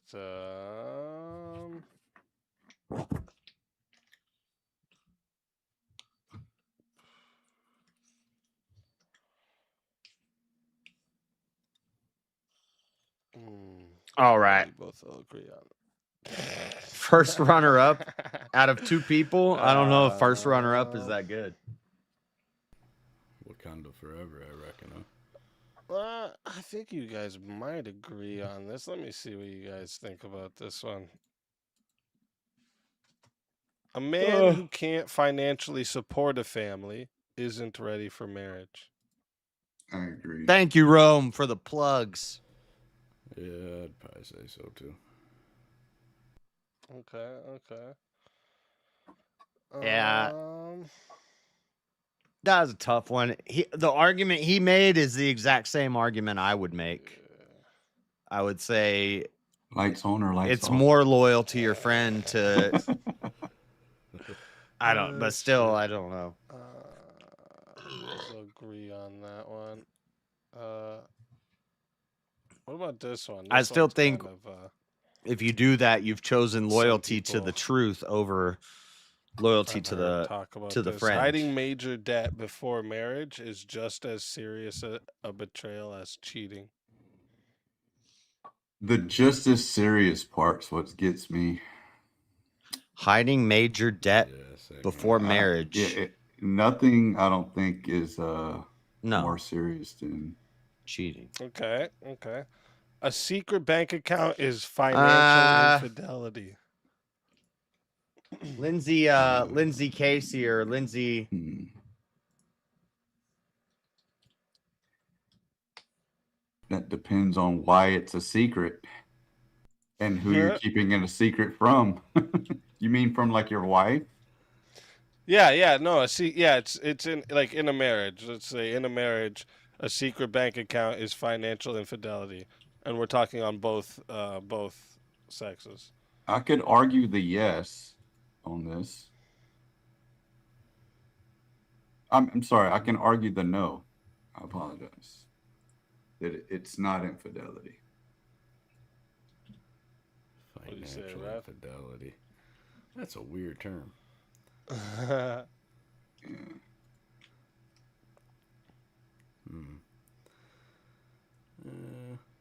All right. We both all agree on it. First runner up out of 2 people. I don't know if first runner up is that good. What Wakanda forever, I reckon. Huh? I think you guys might agree on this. Let me see what you guys think about this one. A man who can't financially support a family isn't ready for marriage. I agree. Thank you, Rome, for the plugs. Yeah, I'd probably say so too. Okay. Yeah. That was a tough one. The argument he made is the exact same argument I would make. I would say lights on or lights it's off. more loyal to your friend to I don't know. Let's agree on that one. What about this one? I still think kind of, if you do that, you've chosen loyalty to the truth over loyalty to the friend. Hiding major debt before marriage is just as serious a betrayal as cheating. The just as serious part's what gets me. Hiding major debt before marriage. Nothing I don't think is more serious than cheating. Okay. A secret bank account is financial infidelity. Lindsay Casey or Lindsay. That depends on why it's a secret and who you're keeping it a secret from. You mean from like your wife? Yeah. No, it's in like in a marriage. Let's say in a marriage, a secret bank account is financial infidelity, and we're talking on both sexes. I could argue the yes on this. I'm sorry. I can argue the no. I apologize. That it's not infidelity. Financial infidelity. That's a weird term. Yeah.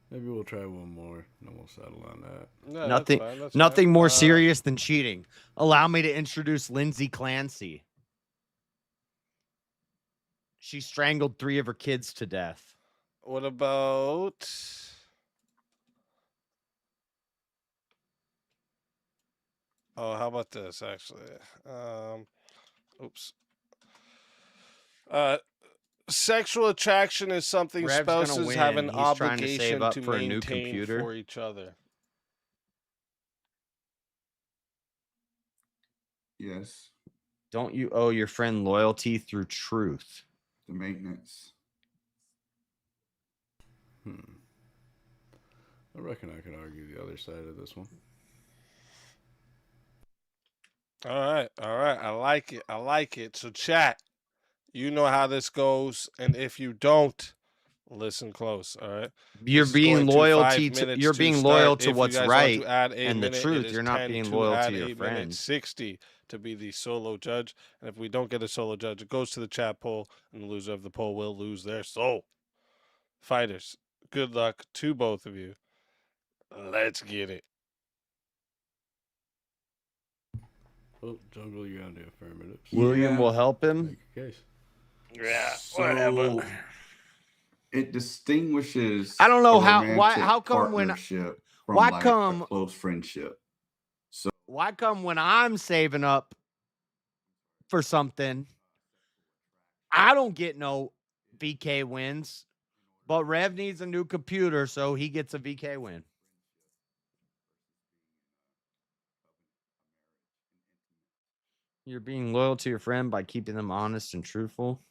Maybe we'll try one more, and then we'll settle on that. No, nothing more serious than cheating. Allow me to introduce Lindsay Clancy. She strangled 3 of her kids to death. What about? Oh, how about this? Actually, oops. Sexual attraction is something Rev's spouses have an He's trying to save obligation up to for a new maintain computer. for each other. Yes. Don't you owe your friend loyalty through truth? The maintenance. I reckon I can argue the other side of this one. All right. I like it. So chat, you know how this goes, and if you don't, listen close. All right. You're being loyal to what's right and the truth. You're not being loyal to your friend. 60 to be the solo judge, and if we don't get a solo judge, it goes to the chat poll, and the loser of the poll will lose their soul. Fighters, good luck to both of you. Let's get it. Oh, Jungle, you gotta do affirmative. William will help him. Make a case. Yeah, So it distinguishes. I don't know a how. romantic How come when? partnership from Why like come? a close friendship? So Why come when I'm saving up for something, I don't get no VK wins, but Rev needs a new computer, so he gets a VK win. You're being loyal to your friend by keeping them honest and truthful.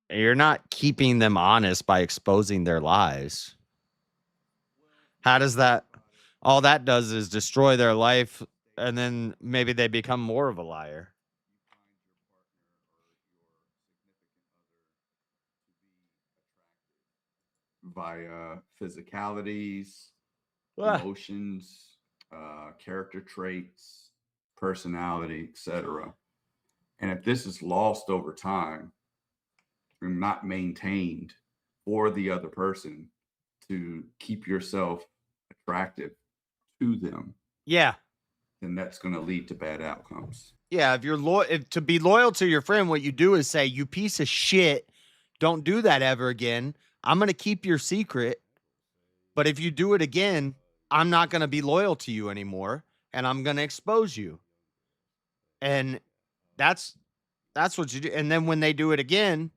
You're not keeping them honest by exposing their lies. How does that? All that does is destroy their life, and then maybe they become more of a liar. via physicalities, emotions, character traits, personality, etc. And if this is lost over time and not maintained for the other person to keep yourself attractive to them, yeah, then that's going to lead to bad outcomes. Yeah, if you're to be loyal to your friend, what you do is say, "You piece of shit, don't do that ever again. I'm going to keep your secret, but if you do it again, I'm not going to be loyal to you anymore, and I'm going to expose you." And that's what you do. And then when they do it again,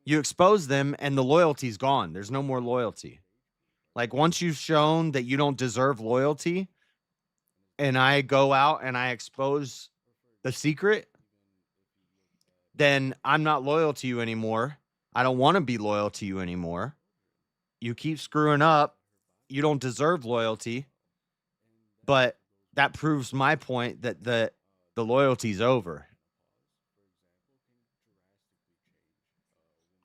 you expose them, and the loyalty's gone. There's no more loyalty. Like once you've shown that you don't deserve loyalty, and I go out and I expose the secret, then I'm not loyal to you anymore. I don't want to be loyal to you anymore. You keep screwing up. You don't deserve loyalty. But that proves my point that the loyalty's over.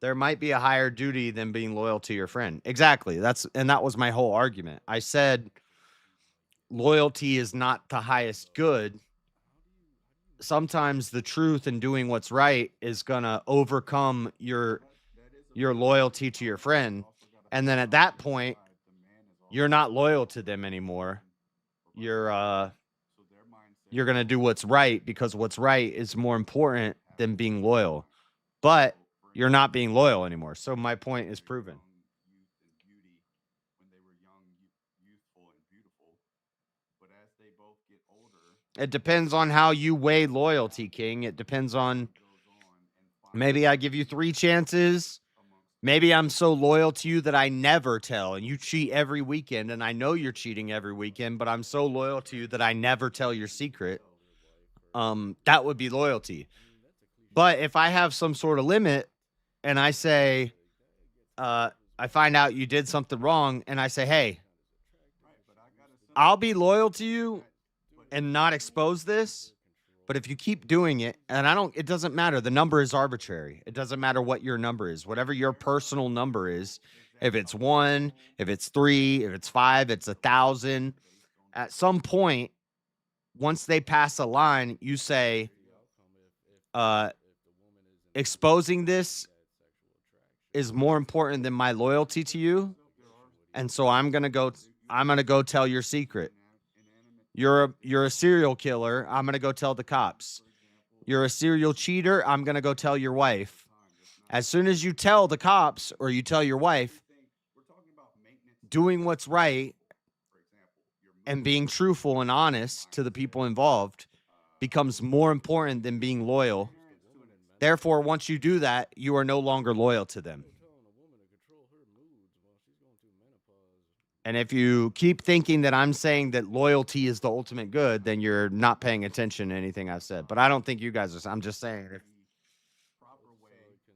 There might be a higher duty than being loyal to your friend. Exactly. That was my whole argument. I said loyalty is not the highest good. Sometimes the truth and doing what's right is going to overcome your loyalty to your friend. And then at that point, you're not loyal to them anymore. You're going to do what's right because what's right is more important than being loyal. But you're not being loyal anymore. So my point is proven. It depends on how you weigh loyalty, King. It depends on, maybe I give you 3 chances. Maybe I'm so loyal to you that I never tell, and you cheat every weekend, and I know you're cheating every weekend, but I'm so loyal to you that I never tell your secret. That would be loyalty. But if I have some sort of limit and I say, I find out you did something wrong, and I say, hey, I'll be loyal to you and not expose this, but if you keep doing it, and it doesn't matter. The number is arbitrary. It doesn't matter what your number is. Whatever your personal number is, if it's 1, if it's 3, if it's 5, it's 1,000. At some point, once they pass a line, you say, exposing this is more important than my loyalty to you. And so I'm going to go tell your secret. You're a serial killer. I'm going to go tell the cops. You're a serial cheater. I'm going to go tell your wife. As soon as you tell the cops or you tell your wife, doing what's right and being truthful and honest to the people involved becomes more important than being loyal. Therefore, once you do that, you are no longer loyal to them. And if you keep thinking that I'm saying that loyalty is the ultimate good, then you're not paying attention to anything I've said. But I don't think you guys are. I'm just saying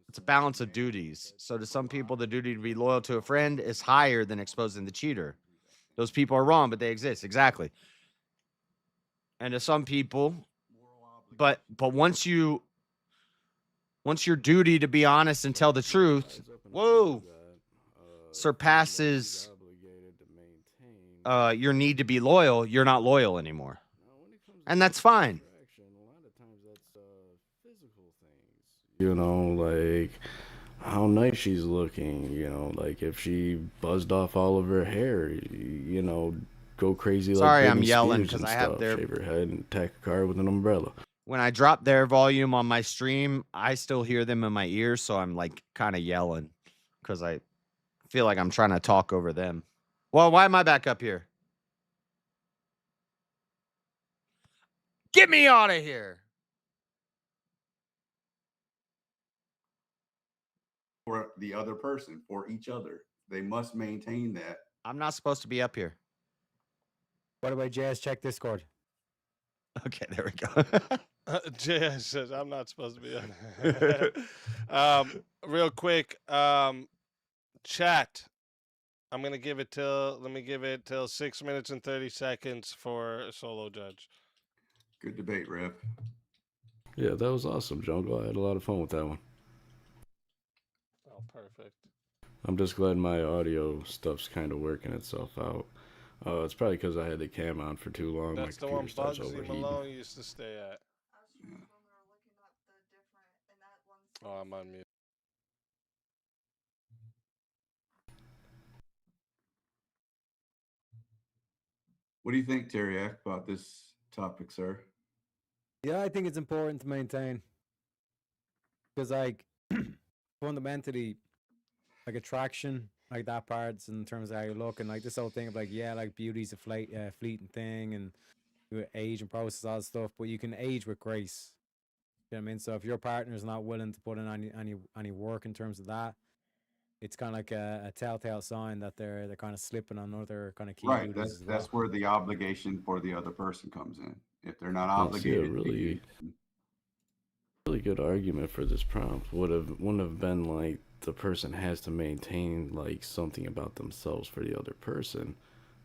it's a balance of duties. So to some people, the duty to be loyal to a friend is higher than exposing the cheater. Those people are wrong, but they exist. Exactly. And to some people, but once your duty to be honest and tell the truth, surpasses your need to be loyal, you're not loyal anymore. And that's fine. You know, like how nice she's looking, you know, like if she buzzed off all of her hair, you know, go crazy. Sorry, like I'm Britney yelling Spears because and I have stuff. their... Shave her head and attack a car with an umbrella. When I drop their volume on my stream, I still hear them in my ears, so I'm like kind of yelling because I feel like I'm trying to talk over them. Well, why am I back up here? Get me out of here. For the other person, for each other. They must maintain that. I'm not supposed to be up here. By the way, JS, check Discord. Okay, there we go. JS says I'm not supposed to be on. Real quick, chat. I'm gonna give it till 6 minutes and 30 seconds for a solo judge. Good debate, Rev. Yeah, that was awesome, Jungle. I had a lot of fun with that one. Oh, perfect. I'm just glad my audio stuff's kind of working itself out. It's probably because I had the cam on for too long. That's my the one computer starts Bugsy overheating. Malone used to stay at. Oh, I'm on mute. What do you think, Terry, about this topic, sir. Yeah, I think it's important to maintain because, like, fundamentally, like attraction, like that part's in terms of how you look, and like this whole thing of like, yeah, like beauty's a fleeting thing, and you age and process all that stuff, but you can age with grace. You know what I mean? So if your partner's not willing to put in any work in terms of that, it's kind of like a telltale sign that they're kind of slipping on other kind of key Right. duties as well. That's where the obligation for the other person comes in. If they're not obligated, really good argument for this prompt wouldn't have been like the person has to maintain like something about themselves for the other person,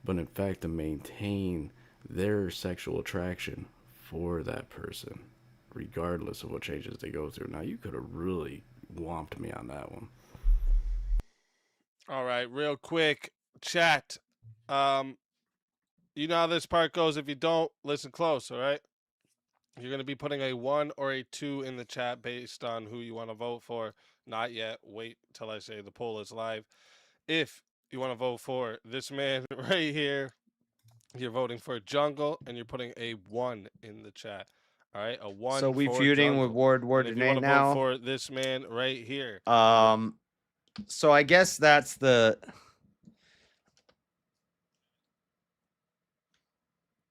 but in fact to maintain their sexual attraction for that person, regardless of what changes they go through. Now you could have really whomped me on that one. All right, real quick, chat. You know how this part goes. If you don't, listen close, all right? You're going to be putting a 1 or a 2 in the chat based on who you want to vote for. Not yet. Wait till I say the poll is live. If you want to vote for this man right here, you're voting for Jungle, and you're putting a 1 in the chat. All right, a 1 So we for feuding Jungle. with Ward And if you want Nate to vote now? for this man right here. So I guess that's the...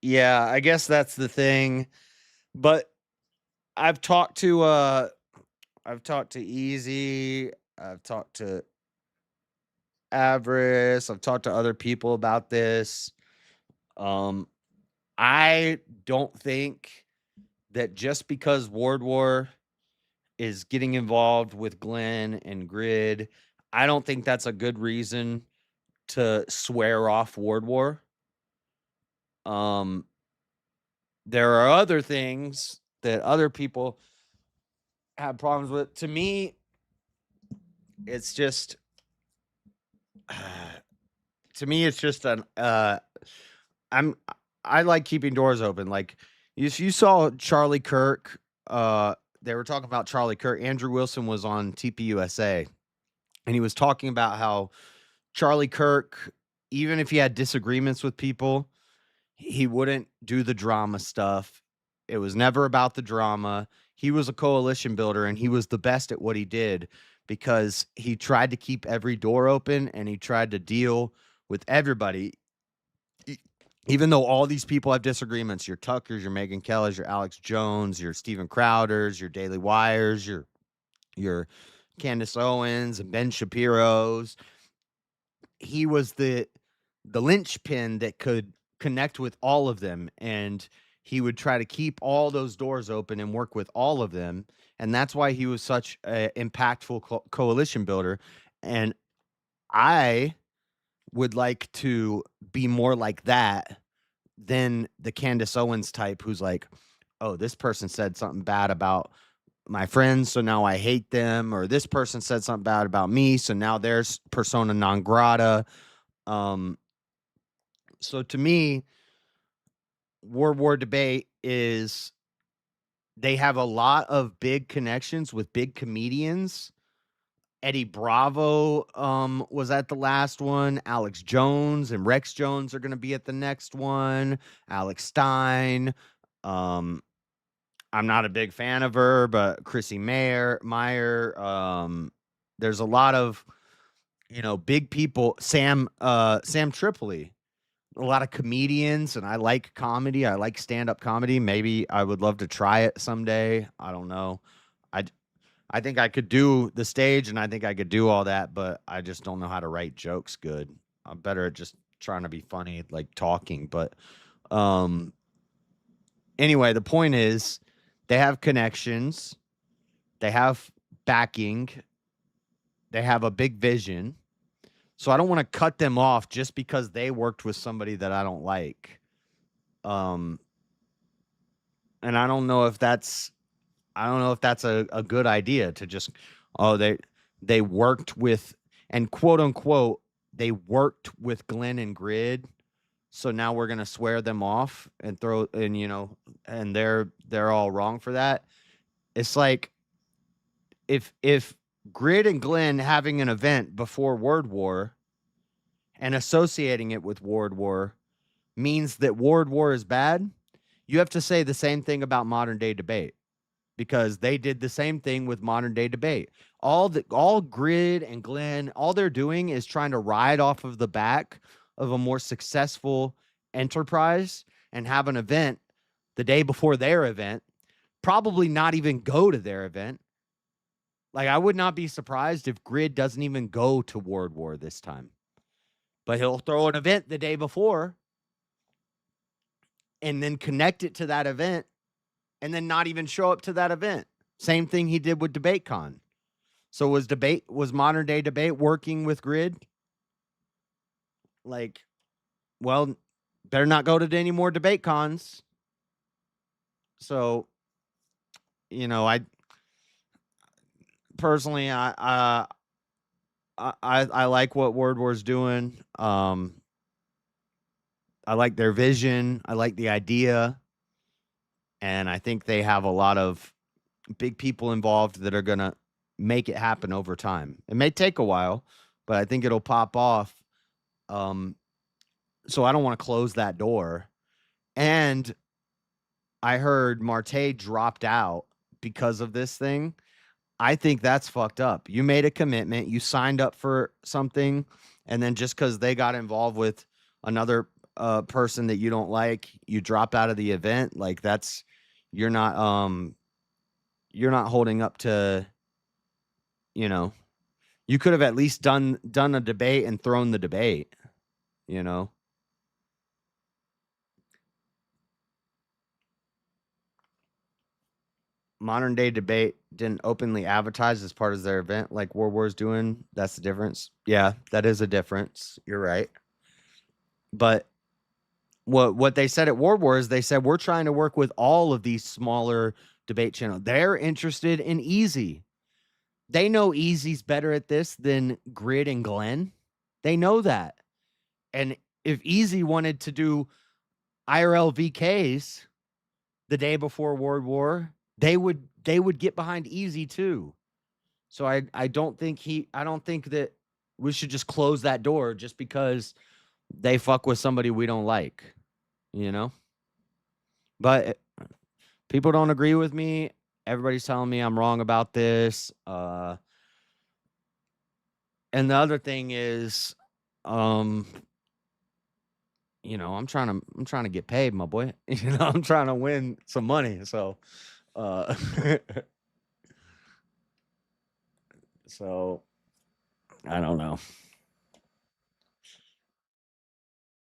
Yeah, I guess that's the thing. But I've talked to Easy, I've talked to Avarice, I've talked to other people about this. I don't think that just because War is getting involved with Glenn and Grid, I don't think that's a good reason to swear off War. There are other things that other people have problems with. To me, it's just an I like keeping doors open. Like if you saw Charlie Kirk, they were talking about Charlie Kirk. Andrew Wilson was on TPUSA, and he was talking about how Charlie Kirk, even if he had disagreements with people, he wouldn't do the drama stuff. It was never about the drama. He was a coalition builder, and he was the best at what he did because he tried to keep every door open, and he tried to deal with everybody. Even though all these people have disagreements, your Tuckers, your Megyn Kellys, your Alex Jones, your Steven Crowders, your Daily Wires, your Candace Owens and Ben Shapiro's, he was the linchpin that could connect with all of them, and he would try to keep all those doors open and work with all of them, and that's why he was such an impactful coalition builder. And I would like to be more like that than the Candace Owens type who's like, oh, this person said something bad about my friends, so now I hate them, or this person said something bad about me, so now there's persona non grata. So to me, War Debate is they have a lot of big connections with big comedians. Eddie Bravo was at the last one. Alex Jones and Rex Jones are going to be at the next one. Alex Stein. I'm not a big fan of her, but Chrissy Meyer. There's a lot of, big people. Sam Tripoli. A lot of comedians, and I like comedy. I like stand-up comedy. Maybe I would love to try it someday. I don't know. I think I could do the stage, and I think I could do all that, but I just don't know how to write jokes good. I'm better at just trying to be funny, like talking. But anyway, the point is they have connections. They have backing. They have a big vision. So I don't want to cut them off just because they worked with somebody that I don't like. And I don't know if that's a good idea to just, they worked with, and quote unquote, they worked with Glenn and Grid. So now we're going to swear them off and and they're all wrong for that. It's like if Grid and Glenn having an event before Word War and associating it with Ward War means that Ward War is bad, you have to say the same thing about modern day debate, because they did the same thing with modern day debate. All Grid and Glenn, all they're doing is trying to ride off of the back of a more successful enterprise and have an event the day before their event, probably not even go to their event. Like, I would not be surprised if Grid doesn't even go to Word War this time, but he'll throw an event the day before and then connect it to that event and then not even show up to that event. Same thing he did with DebateCon. So was modern day debate working with Grid? Like, well, better not go to any more debate cons. So, you know, I personally, I like what Word War's doing. I like their vision. I like the idea. And I think they have a lot of big people involved that are going to make it happen over time. It may take a while, but I think it'll pop off. So I don't want to close that door. And I heard Marte dropped out because of this thing. I think that's fucked up. You made a commitment. You signed up for something. And then just because they got involved with another person that you don't like, you drop out of the event. Like, that's, you're not holding up to, you know, you could have at least done a debate and thrown the debate, you know. Modern day debate didn't openly advertise as part of their event like World War's doing. That's the difference. Yeah, that is a difference. You're right. But what they said at World War is they said, we're trying to work with all of these smaller debate channels. They're interested in Easy. They know Easy's better at this than Grid and Glenn. They know that. And if Easy wanted to do IRL VKs the day before World War, they would get behind Easy too. So I don't think that we should just close that door just because they fuck with somebody we don't like, you know? But people don't agree with me. Everybody's telling me I'm wrong about this. And the other thing is, you know, I'm trying to get paid, my boy. You know, I'm trying to win some money. So, so I don't know.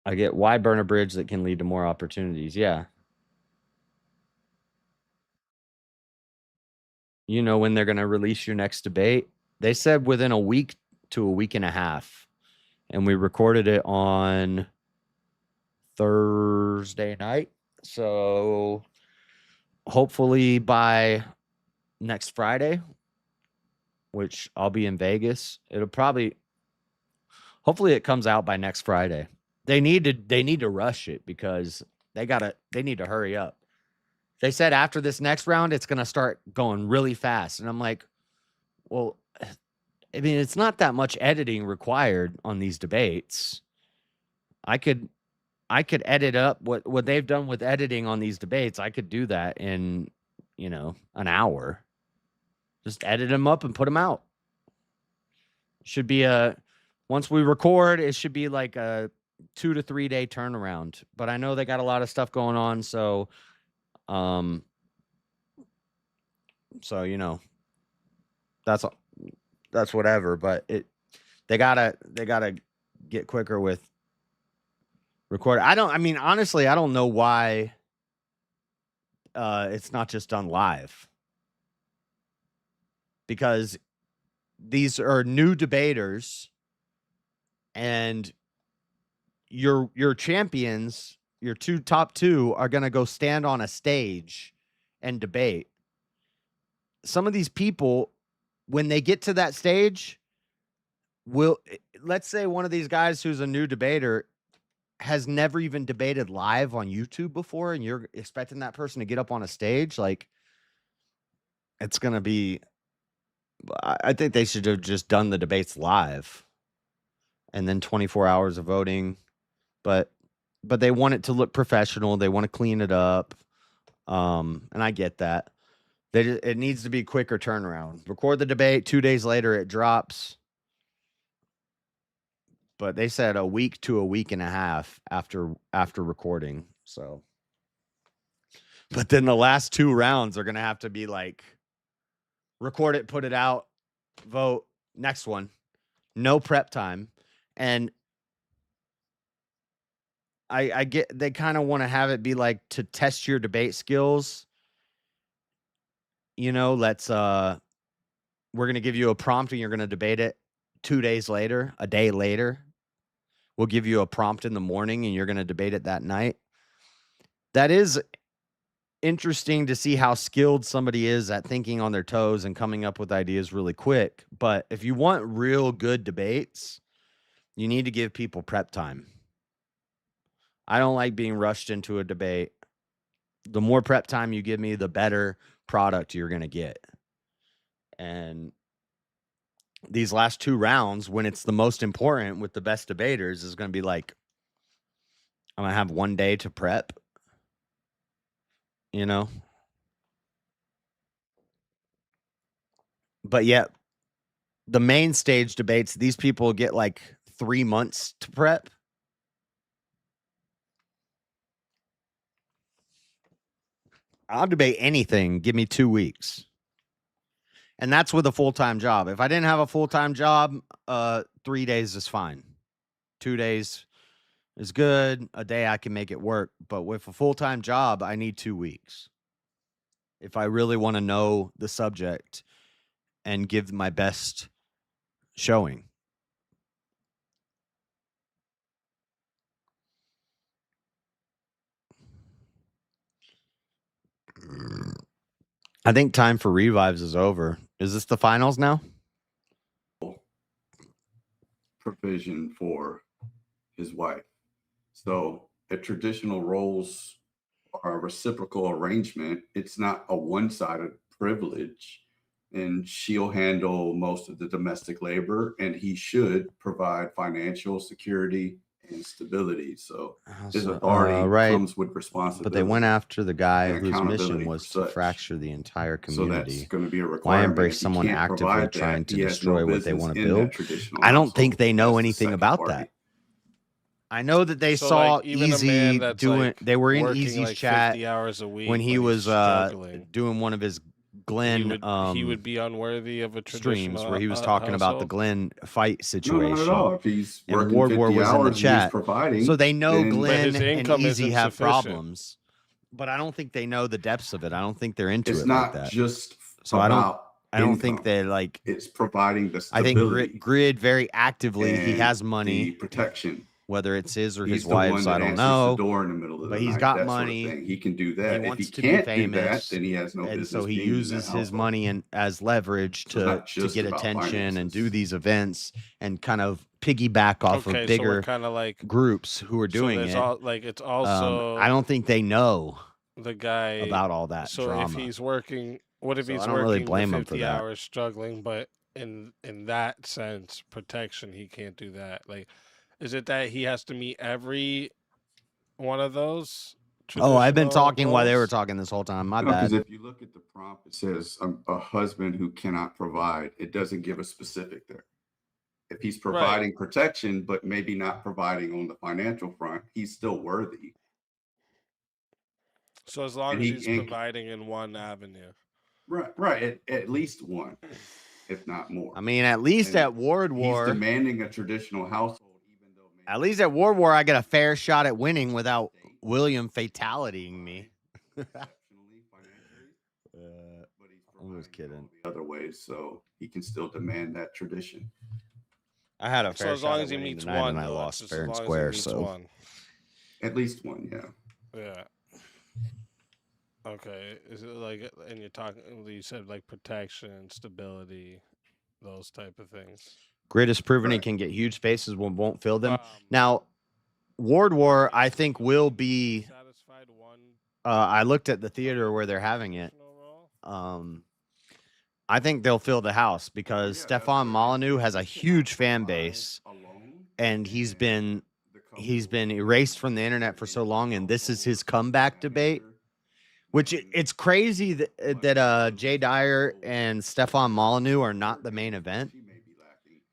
I get, why burn a bridge that can lead to more opportunities? Yeah. You know when they're going to release your next debate? They said within a week to a week and a half. And we recorded it on Thursday night. So hopefully by next Friday, which I'll be in Vegas, hopefully it comes out by next Friday. They need to rush it because they need to hurry up. They said after this next round, it's going to start going really fast. And I'm like, well, I mean, it's not that much editing required on these debates. I could edit up what they've done with editing on these debates. I could do that in, you know, an hour. Just edit them up and put them out. Should be once we record, it should be like a 2 to 3 day turnaround. But I know they got a lot of stuff going on, so you know, that's whatever. But they gotta get quicker with recording. Honestly, I don't know why it's not just done live, because these are new debaters and your champions, your top two are going to go stand on a stage and debate. Some of these people, when they get to that stage, let's say one of these guys who's a new debater has never even debated live on YouTube before, and you're expecting that person to get up on a stage. Like, it's going to be, I think they should have just done the debates live and then 24 hours of voting. But they want it to look professional. They want to clean it up. And I get that. It needs to be quicker turnaround. Record the debate, 2 days later it drops. But they said a week to a week and a half after recording. So, but then the last 2 rounds are gonna have to be like record it, put it out, vote, next one, no prep time, and I get they kind of want to have it be like to test your debate skills. You know, we're going to give you a prompt and you're going to debate it 2 days later, a day later. We'll give you a prompt in the morning and you're going to debate it that night. That is interesting to see how skilled somebody is at thinking on their toes and coming up with ideas really quick. But if you want real good debates, you need to give people prep time. I don't like being rushed into a debate. The more prep time you give me, the better product you're going to get. And these last 2 rounds, when it's the most important with the best debaters, is going to be like, I'm going to have 1 day to prep, you know? But yet, the main stage debates, these people get like 3 months to prep. I'll debate anything. Give me 2 weeks. And that's with a full-time job. If I didn't have a full-time job, 3 days is fine. 2 days is good. A day I can make it work. But with a full-time job, I need 2 weeks. If I really want to know the subject and give my best showing. I think time for revives is over. Is this the finals now? Provision for his wife. So a traditional roles are a reciprocal arrangement. It's not a one-sided privilege. And she'll handle most of the domestic labor, and he should provide financial security and stability. So his authority comes with responsibility. But they went after the guy whose mission was to fracture the entire community. So that's going to be a Why requirement. embrace someone actively trying to destroy what they want to build? I don't think they know anything about that. I know that they saw like, even Easy doing. Like they were in working Easy's like chat 50 hours a week when he was doing one of his Glenn. He would be unworthy of a streams where he was talking about the Glenn fight situation. No, not at all. If he's and working Ward 50 War was hours in the chat, providing, so they know Glenn his and income Easy isn't have sufficient. problems. But I don't think they know the depths of it. I don't think they're into it's it not like that. just so about I don't income. think they like. It's providing the I stability. think Grid very actively. He and has money, the protection. Whether it's his or He's his the wife's, one that I don't answers know. the door in the middle of but the he's night, got that sort of money. thing. He can do that. He If wants he to can't be do famous, that, then he has no and business so he being in that uses his household. money and as leverage So it's not to just get about attention and finances. do these events and kind of piggyback off Okay, of so bigger we're kind of like groups who are doing so there's it. it's also I don't think they know the guy about all that so drama. if he's working, what if So he's I don't really working blame the him for 50 that. hours struggling, but in that sense, protection, he can't do that. Like, is it that he has to meet every one of those? Oh, I've been traditional talking while they were roles? talking this whole time. My No, because bad. if you look at the prompt, it says a husband who cannot provide. It doesn't give a specific there. If he's providing protection, but maybe not providing on the financial front, he's still worthy. So as long And as he he's ain't- providing in one avenue. Right. At least one, if not more. I mean, at least And at Ward he's War, demanding a traditional household. at least at Ward War, I get a fair shot at winning without William fatalitying me. I'm just kidding. The other ways, so he can still demand that tradition. I had a So fair as shot long at as he winning meets tonight, one, and I though, lost just fair as and long as he square. meets So one. At least one, yeah. Yeah. Okay. Is it like, and you're talking, you said like protection, stability, those type of things. Grid has proven he can get huge spaces when won't fill them. Now, Ward War, I think, will be. I looked at the theater where they're having it. I think they'll fill the house because Stefan Molyneux has a huge fan base, and he's been erased from the internet for so long, and this is his comeback debate. Which it's crazy that Jay Dyer and Stefan Molyneux are not the main event.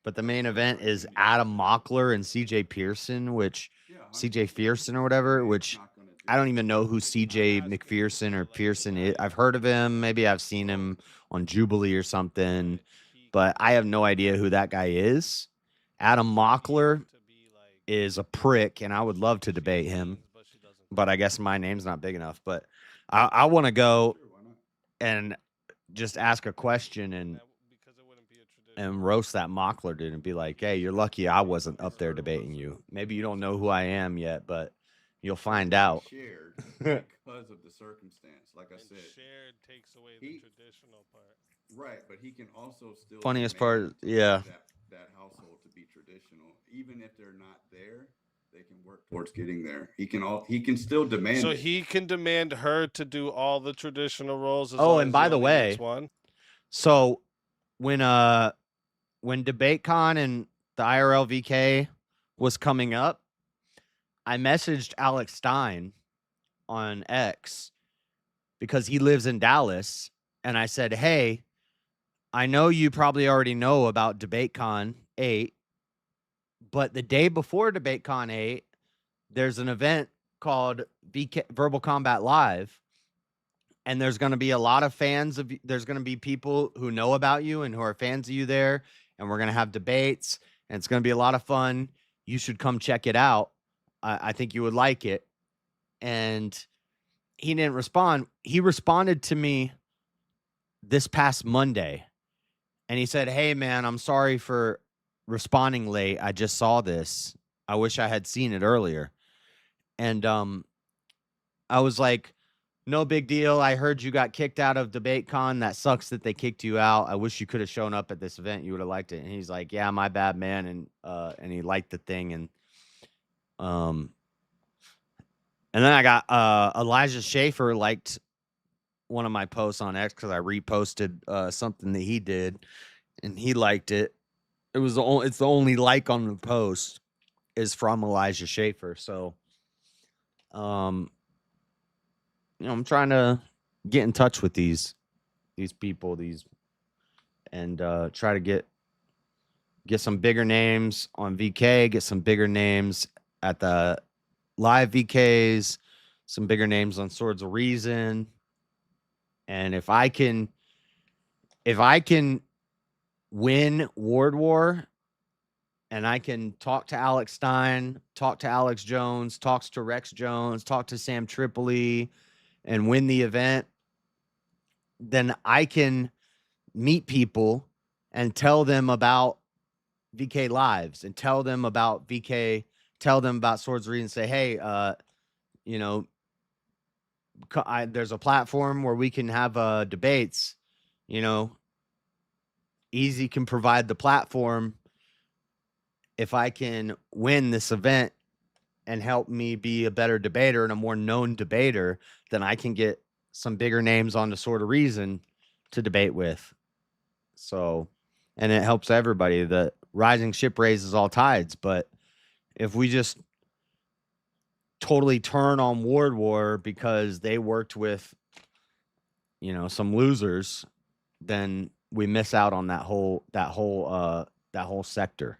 But the main event is Adam Mockler and CJ Pearson, which CJ Pearson or whatever, which I don't even know who CJ McPherson or Pearson is. I've heard of him. Maybe I've seen him on Jubilee or something, but I have no idea who that guy is. Adam Mockler is a prick, and I would love to debate him, but I guess my name's not big enough. But I want to go and just ask a question and roast that Mockler dude and be like, hey, you're lucky I wasn't up there debating you. Maybe you don't know who I am yet, but you'll find out. Shared because of the circumstance. Like I said, shared takes away the traditional part. Right, but he can also still Funniest part, yeah. that household to be traditional. Even if they're not there, they can work towards getting there. He can still demand. So it. he can demand her to do all the traditional roles. Oh, and by the way, so when DebateCon and the IRL VK was coming up, I messaged Alex Stein on X because he lives in Dallas, and I said, hey, I know you probably already know about DebateCon 8, but the day before DebateCon 8, there's an event called VK Verbal Combat Live, and there's going to be a lot of fans of. There's going to be people who know about you and who are fans of you there, and we're going to have debates, and it's going to be a lot of fun. You should come check it out. I think you would like it. And he didn't respond. He responded to me this past Monday, and he said, hey, man, I'm sorry for responding late. I just saw this. I wish I had seen it earlier. And I was like, no big deal. I heard you got kicked out of DebateCon. That sucks that they kicked you out. I wish you could have shown up at this event. You would have liked it. And he's like, yeah, my bad, man. And he liked the thing. And then I got Elijah Schaefer liked one of my posts on X because I reposted something that he did, and he liked it. It's the only like on the post is from Elijah Schaefer. So, I'm trying to get in touch with these people, and try to get some bigger names on VK, get some bigger names at the live VKs, some bigger names on Swords of Reason. And if I can win Ward War, and I can talk to Alex Stein, talk to Alex Jones, talks to Rex Jones, talk to Sam Tripoli, and win the event, then I can meet people and tell them about VK Lives and tell them about VK, tell them about Swords of Reason, say, hey, there's a platform where we can have debates. Easy can provide the platform. If I can win this event and help me be a better debater and a more known debater, then I can get some bigger names on the Sword of Reason to debate with. So, and it helps everybody. The rising ship raises all tides. But if we just totally turn on Ward War because they worked with, some losers, then we miss out on that whole sector.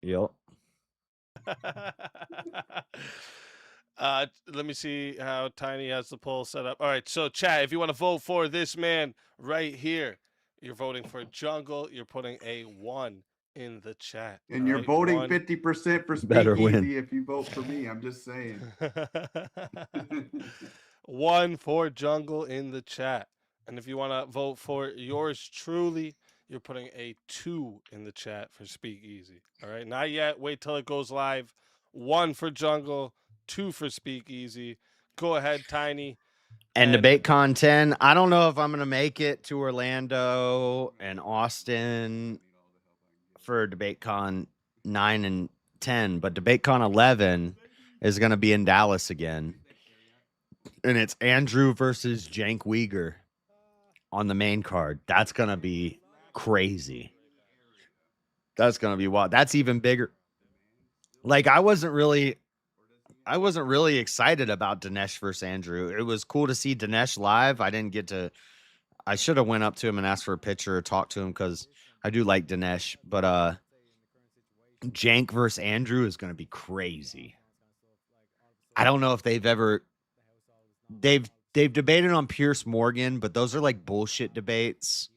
Yep. Let me see how Tiny has the poll set up. All right, so chat, if you want to vote for this man right here, you're voting for Jungle. You're putting a 1 in the chat. And you're voting 50% for Speakeasy if you vote for me. I'm just saying. 1 for Jungle in the chat. And if you want to vote for yours truly, you're putting a 2 in the chat for Speakeasy. All right, not yet. Wait till it goes live. 1 for Jungle, 2 for Speakeasy. Go ahead, Tiny. And DebateCon 10. I don't know if I'm going to make it to Orlando and Austin for DebateCon 9 and 10, but DebateCon 11 is going to be in Dallas again. And it's Andrew versus Jank Uyghur on the main card. That's going to be crazy. That's going to be wild. That's even bigger. Like I wasn't really excited about Dinesh versus Andrew. It was cool to see Dinesh live. I should have went up to him and asked for a picture or talked to him because I do like Dinesh. But Jank versus Andrew is going to be crazy. I don't know if they've debated on Pierce Morgan, but those are like bullshit debates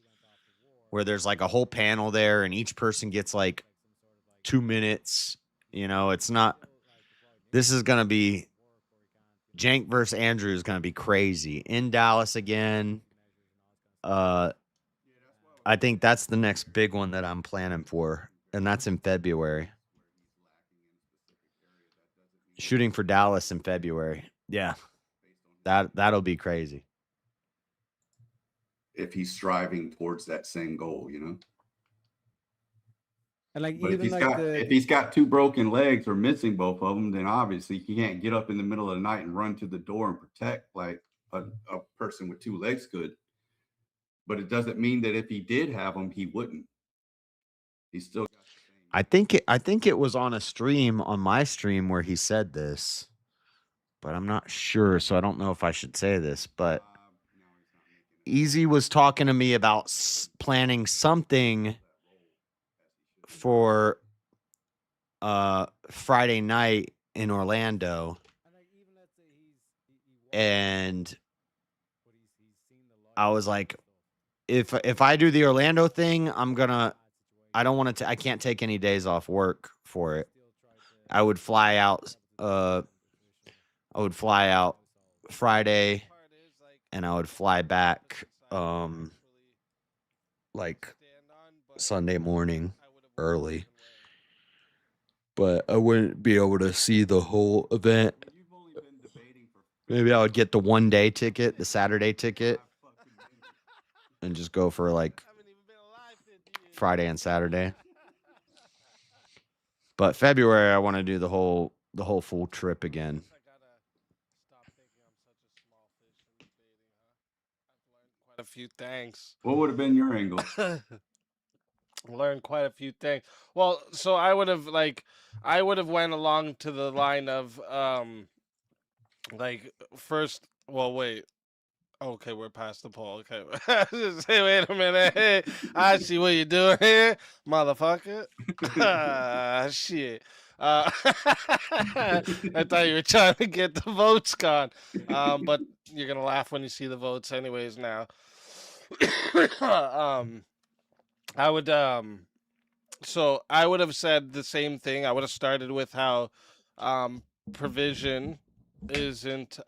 where there's like a whole panel there and each person gets like 2 minutes. You know, it's not. This is going to be Jank versus Andrew is going to be crazy in Dallas again. I think that's the next big one that I'm planning for, and that's in February. Shooting for Dallas in February. Yeah. That'll be crazy. If he's striving towards that same goal, you know. And like, but even if he's got 2 broken legs or missing both of them, then obviously he can't get up in the middle of the night and run to the door and protect like a person with 2 legs could. But it doesn't mean that if he did have them, he wouldn't. He's still. I think it was on a stream, on my stream, where he said this, but I'm not sure, so I don't know if I should say this. But Easy was talking to me about planning something for Friday night in Orlando, and I was like, if I do the Orlando thing, I don't want to. I can't take any days off work for it. I would fly out. I would fly out Friday, and I would fly back like Sunday morning early. But I wouldn't be able to see the whole event. Maybe I would get the 1-day ticket, the Saturday ticket, and just go for like Friday and Saturday. But February, I want to do the whole full trip again. A few things. What would have been your angle? Learned quite a few things. Well, so I would have went along to the line of like first. Well, wait. Okay, we're past the poll. Okay, hey, wait a minute. Hey, I see what you're doing here, motherfucker. Shit. I thought you were trying to get the votes gone, but you're gonna laugh when you see the votes, anyways. Now, I would so I would have said the same thing. I would have started with how provision isn't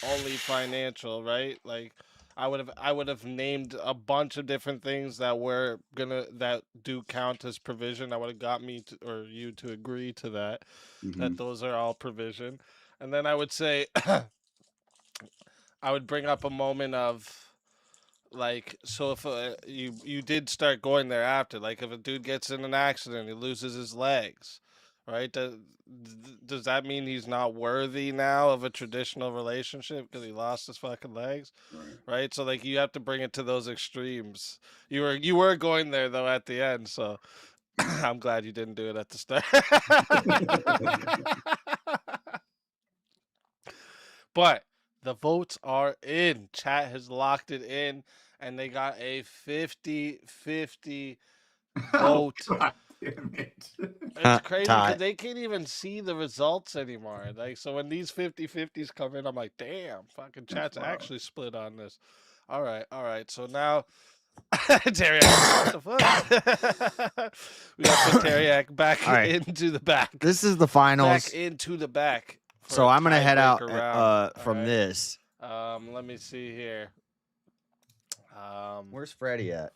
only financial, right? Like I would have named a bunch of different things that do count as provision. That would have got me or you to agree to that, that those are all provision. And then I would say I would bring up a moment of like, so if you did start going there after, like if a dude gets in an accident, he loses his legs, right? Does that mean he's not worthy now of a traditional relationship because he lost his fucking legs, right? So like you have to bring it to those extremes. You were going there though at the end, so I'm glad you didn't do it at the start. But the votes are in. Chat has locked it in, and they got a 50-50 vote. God damn it. It's crazy because they can't even see the results anymore. Like, so when these 50-50s come in, I'm like, damn, fucking chat's actually split on this. All right. So now, Teriak, what the fuck? We got to put Teriak back into the back. This is the finals. Back into the back. So I'm gonna head out from this. Let me see here. Where's Freddie at?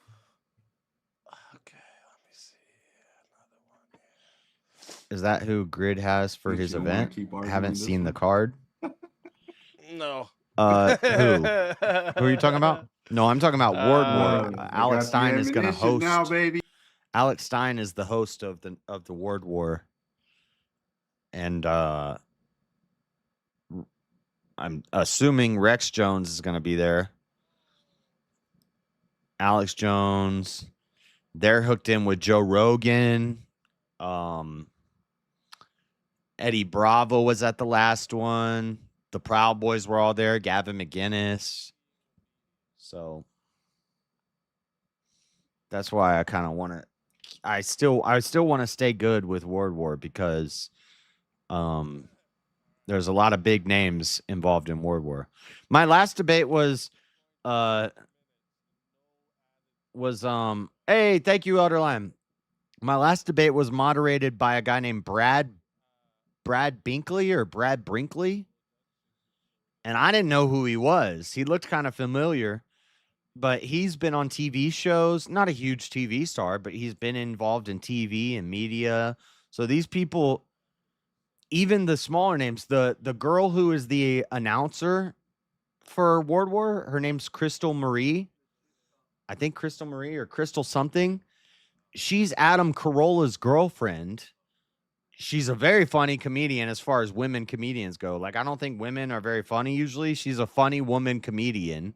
Okay, let me see. Another one. Is that who Grid has for his event? Haven't seen the card. No. Who? Who are you talking about? No, I'm talking about Ward War. Alex Stein is gonna host. Now, baby. Alex Stein is the host of the Ward War, and I'm assuming Rex Jones is going to be there. Alex Jones. They're hooked in with Joe Rogan. Eddie Bravo was at the last one. The Proud Boys were all there. Gavin McGinnis. So that's why I kind of want to. I still want to stay good with World War because there's a lot of big names involved in World War. My last debate was hey, thank you, Elderline. My last debate was moderated by a guy named Brad Binkley or Brad Brinkley. And I didn't know who he was. He looked kind of familiar, but he's been on TV shows, not a huge TV star, but he's been involved in TV and media. So these people, even the smaller names, the girl who is the announcer for World War, her name's Crystal Marie. I think Crystal Marie or Crystal something. She's Adam Carolla's girlfriend. She's a very funny comedian as far as women comedians go. Like, I don't think women are very funny usually. She's a funny woman comedian.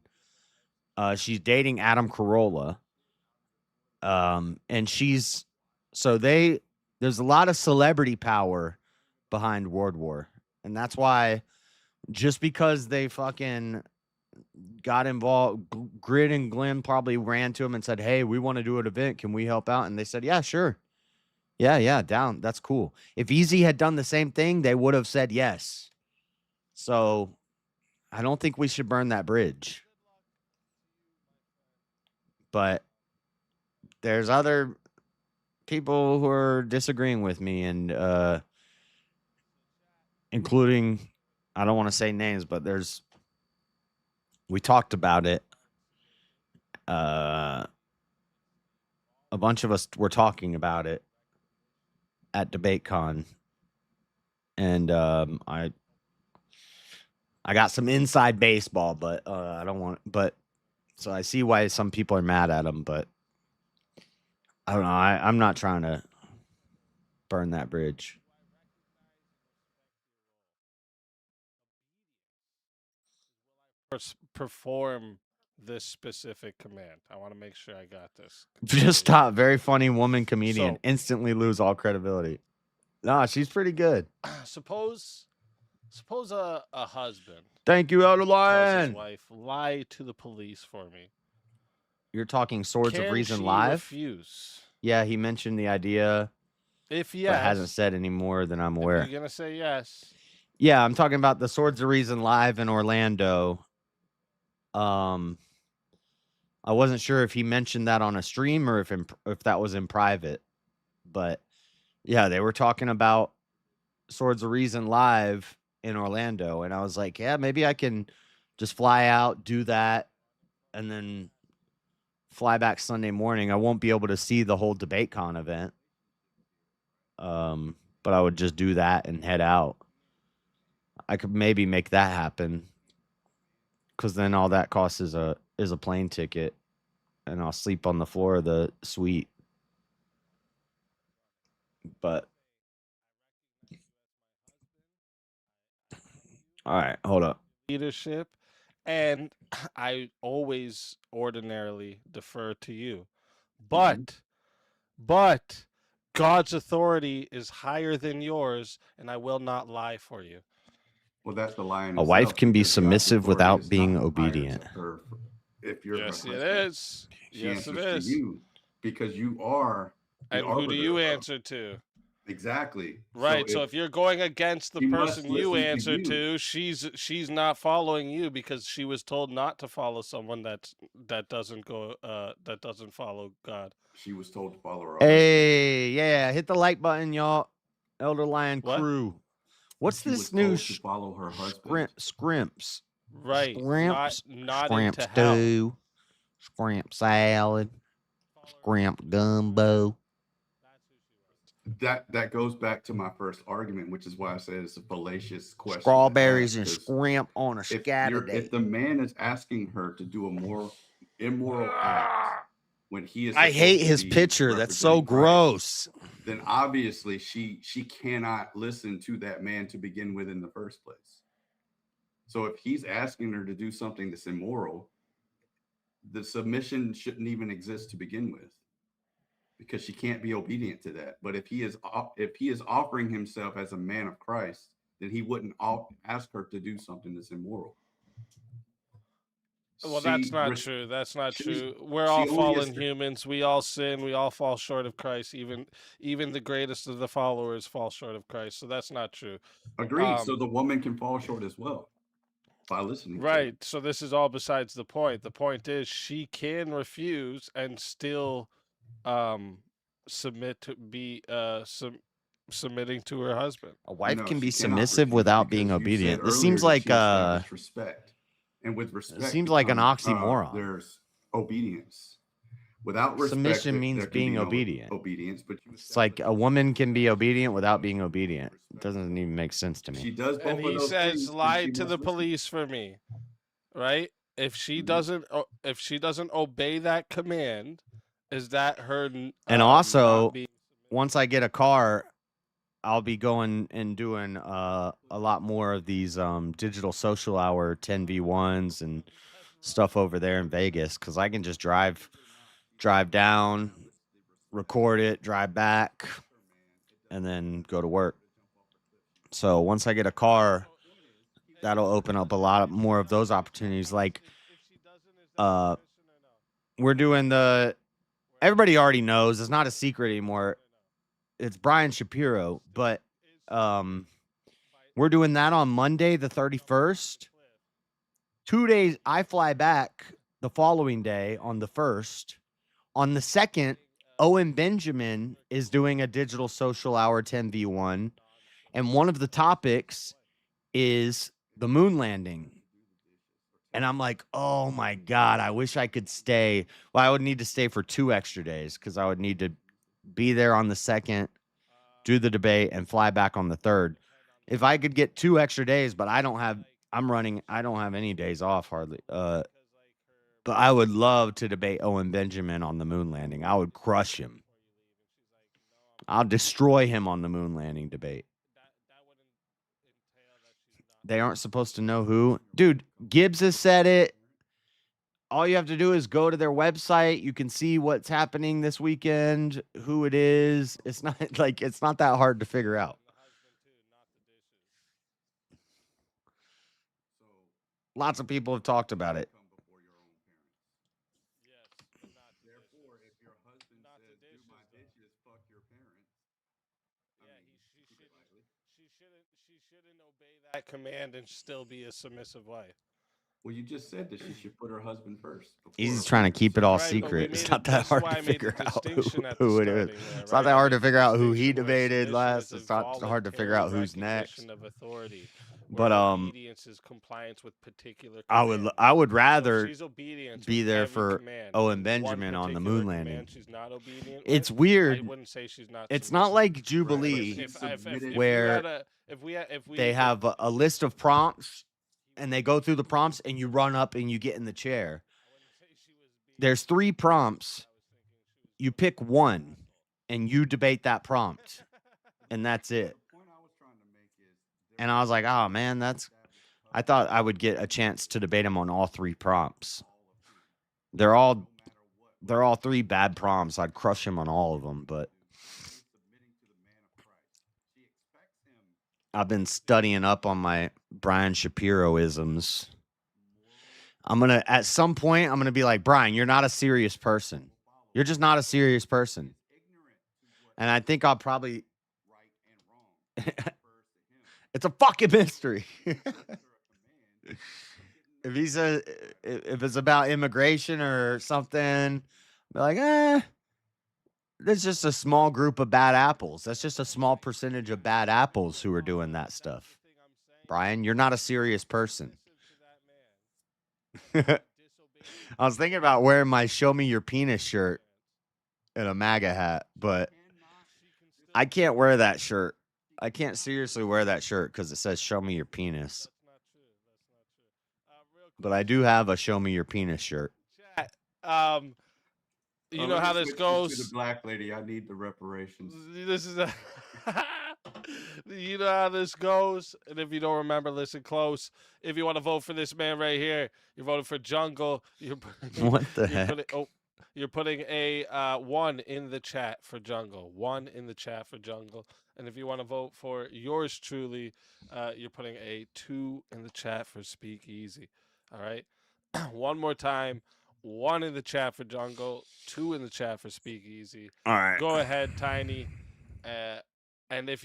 She's dating Adam Carolla. And there's a lot of celebrity power behind World War. And that's why just because they fucking got involved, Grid and Glenn probably ran to him and said, hey, we want to do an event. Can we help out? And they said, yeah, sure. Yeah, down. That's cool. If Easy had done the same thing, they would have said yes. So I don't think we should burn that bridge. But there's other people who are disagreeing with me, and including, I don't want to say names, but we talked about it. A bunch of us were talking about it at DebateCon, and I got some inside baseball, but I don't want. But so I see why some people are mad at him, but I don't know. I'm not trying to burn that bridge. Perform this specific command. I want to make sure I got this. Just stop. Very funny woman comedian. So, instantly lose all credibility. Nah, she's pretty good. Suppose a husband. Thank you, Elderline. His wife lie to the police for me. You're talking Swords of Reason live? Refuse? Yeah, he mentioned the idea. If yes, but hasn't said any more than I'm aware. You're gonna say yes. Yeah, I'm talking about the Swords of Reason live in Orlando. I wasn't sure if he mentioned that on a stream or if that was in private, but yeah, they were talking about Swords of Reason live in Orlando, and I was like, yeah, maybe I can just fly out, do that, and then fly back Sunday morning. I won't be able to see the whole DebateCon event, but I would just do that and head out. I could maybe make that happen. Because then all that costs is a plane ticket, and I'll sleep on the floor of the suite. But all right, hold up. Leadership, and I always ordinarily defer to you, but God's authority is higher than yours, and I will not lie for you. Well, that's the line. A wife can be submissive without being obedient. If you're yes, it is. Yes, it is. You, because you are. And who do you answer to? Exactly. Right. So if you're going against the person you answer to, she's not following you because she was told not to follow someone that doesn't follow God. She was told to follow her. Hey, yeah, hit the like button, y'all. Elder Lion crew. What's this new to follow her husband? Scrimps? Right. Scrimps. Not Scrimp into stew. Scrimp salad. Scrimp gumbo. That goes back to my first argument, which is why I said it's a fallacious question. Strawberries and scrimp on a Saturday. If the man is asking her to do a more immoral act when he is, I hate his picture. That's so gross. Then obviously she cannot listen to that man to begin with in the first place. So if he's asking her to do something that's immoral, the submission shouldn't even exist to begin with. because she can't be obedient to that. But if he is offering himself as a man of Christ, then he wouldn't ask her to do something that's immoral. Well, that's not true. That's not true. We're all fallen humans. We all sin. We all fall short of Christ. Even the greatest of the followers fall short of Christ. So that's not true. Agreed. So the woman can fall short as well by listening. Right. So this is all besides the point. The point is she can refuse and still submit to be submitting to her husband. A wife can be submissive without being obedient. This seems like respect. And with respect, it seems like an oxymoron. There's obedience. Without respect, submission means being obedient. Obedience, but it's like a woman can be obedient without being obedient. It doesn't even make sense to me. She does both and he says, "Lie to the police for me," right? If she doesn't obey that command, is that her? And also, once I get a car, I'll be going and doing a lot more of these digital social hour 10v1s and stuff over there in Vegas, because I can just drive down, record it, drive back, and then go to work. So once I get a car, that'll open up a lot more of those opportunities. Like we're doing everybody already knows, it's not a secret anymore. It's Brian Shapiro, but we're doing that on Monday, the 31st. 2 days, I fly back the following day on the 1st. On the 2nd, Owen Benjamin is doing a digital social hour 10v1, and one of the topics is the moon landing. And I'm like, oh my God, I wish I could stay. Well, I would need to stay for 2 extra days because I would need to be there on the 2nd, do the debate, and fly back on the 3rd. If I could get 2 extra days, but I don't have any days off hardly. But I would love to debate Owen Benjamin on the moon landing. I would crush him. I'll destroy him on the moon landing debate. They aren't supposed to know who. Dude, Gibbs has said it. All you have to do is go to their website. You can see what's happening this weekend, who it is. It's not that hard to figure out. Lots of people have talked about it. She shouldn't obey that command and still be a submissive wife. Well, you just said that she should put her husband first. He's trying to keep it all secret. It's not that hard to figure out who it is. It's not that hard to figure out who he debated last. It's not hard to figure out who's next. But obedience is compliance with particular commands. I would rather be there for Owen Benjamin on the moon landing. It's weird. I wouldn't say she's not. It's not like Jubilee where they have a list of prompts and they go through the prompts and you run up and you get in the chair. There's 3 prompts. You pick one and you debate that prompt, and that's it. And I was like, oh man, I thought I would get a chance to debate him on all 3 prompts. They're all 3 bad prompts. I'd crush him on all of them, but I've been studying up on my Brian Shapiro-isms. At some point, I'm gonna be like, Brian, you're not a serious person. You're just not a serious person. And I think I'll probably it's a fucking mystery. If it's about immigration or something, be like, there's just a small group of bad apples. That's just a small percentage of bad apples who are doing that stuff. Brian, you're not a serious person. I was thinking about wearing my "Show Me Your Penis" shirt and a MAGA hat, but I can't wear that shirt. I can't seriously wear that shirt because it says "Show Me Your Penis." But I do have a "Show Me Your Penis" shirt. You know how this goes. To the black lady, I need the reparations. This is you know how this goes. And if you don't remember, listen close. If you want to vote for this man right here, you're voting for Jungle. What the heck? you're putting a 1 in the chat for Jungle. 1 in the chat for Jungle. And if you want to vote for yours truly, you're putting a 2 in the chat for Speakeasy. All right. One more time. 1 in the chat for Jungle. 2 in the chat for Speakeasy. All right. Go ahead, Tiny. And if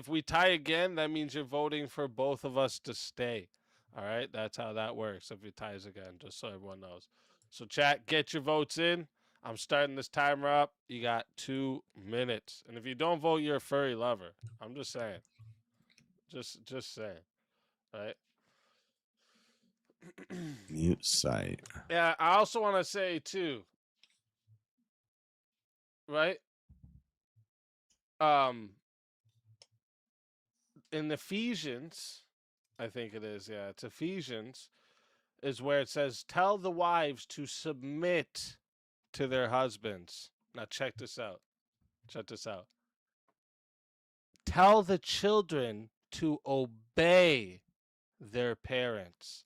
we tie again, that means you're voting for both of us to stay. All right. That's how that works. If it ties again, just so everyone knows. So chat, get your votes in. I'm starting this timer up. You got 2 minutes. And if you don't vote, you're a furry lover. I'm just saying. Just saying. All right. Mute site. Yeah, I also want to say too. Right? In Ephesians, I think it is, yeah, it's Ephesians, is where it says, tell the wives to submit to their husbands. Now check this out. Check this out. Tell the children to obey their parents.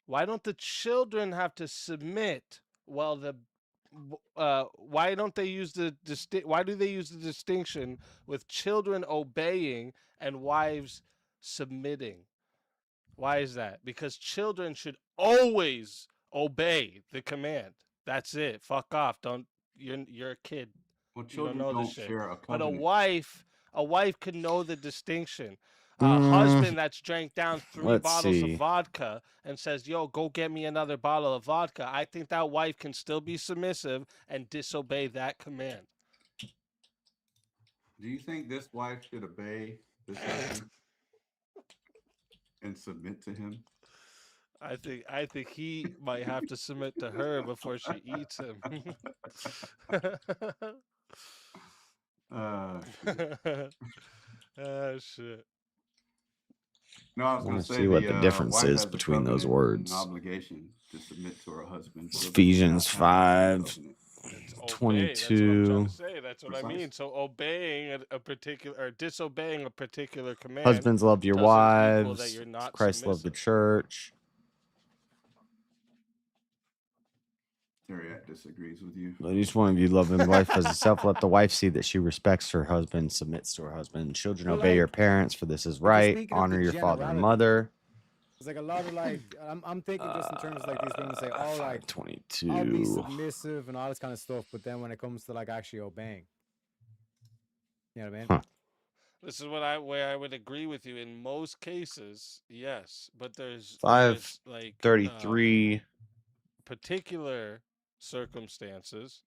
Why don't the children have to submit while why don't they use why do they use the distinction with children obeying and wives submitting? Why is that? Because children should always obey the command. That's it. Fuck off. You're a kid. Well, You don't children know don't this shit. share a But a covenant. wife could know the distinction. A husband that's drank down 3 bottles of vodka and says, yo, go get me another bottle of vodka. I think that wife can still be submissive and disobey that command. Do you think this wife should obey this husband and submit to him? I think he might have to submit to her before she eats him. Shit. No, I was going to say see what the difference is between those words. An obligation to submit to her husband. Ephesians 5, That's 22. That's what I mean. So obeying a particular or disobeying a particular command. Husbands, love your wives. Christ loved the church. Ariat disagrees with you. Let each one of you love his wife as herself. Let the wife see that she respects her husband, submits to her husband. Children, obey your parents, for this is right. Honor your father and mother. It's like a lot of I'm thinking just in terms of like these women say, oh, like 22. I'll be submissive and all this kind of stuff, but then when it comes to like actually obeying, you know what I mean? Huh. This is where I would agree with you in most cases, yes, but there's 5:33 particular circumstances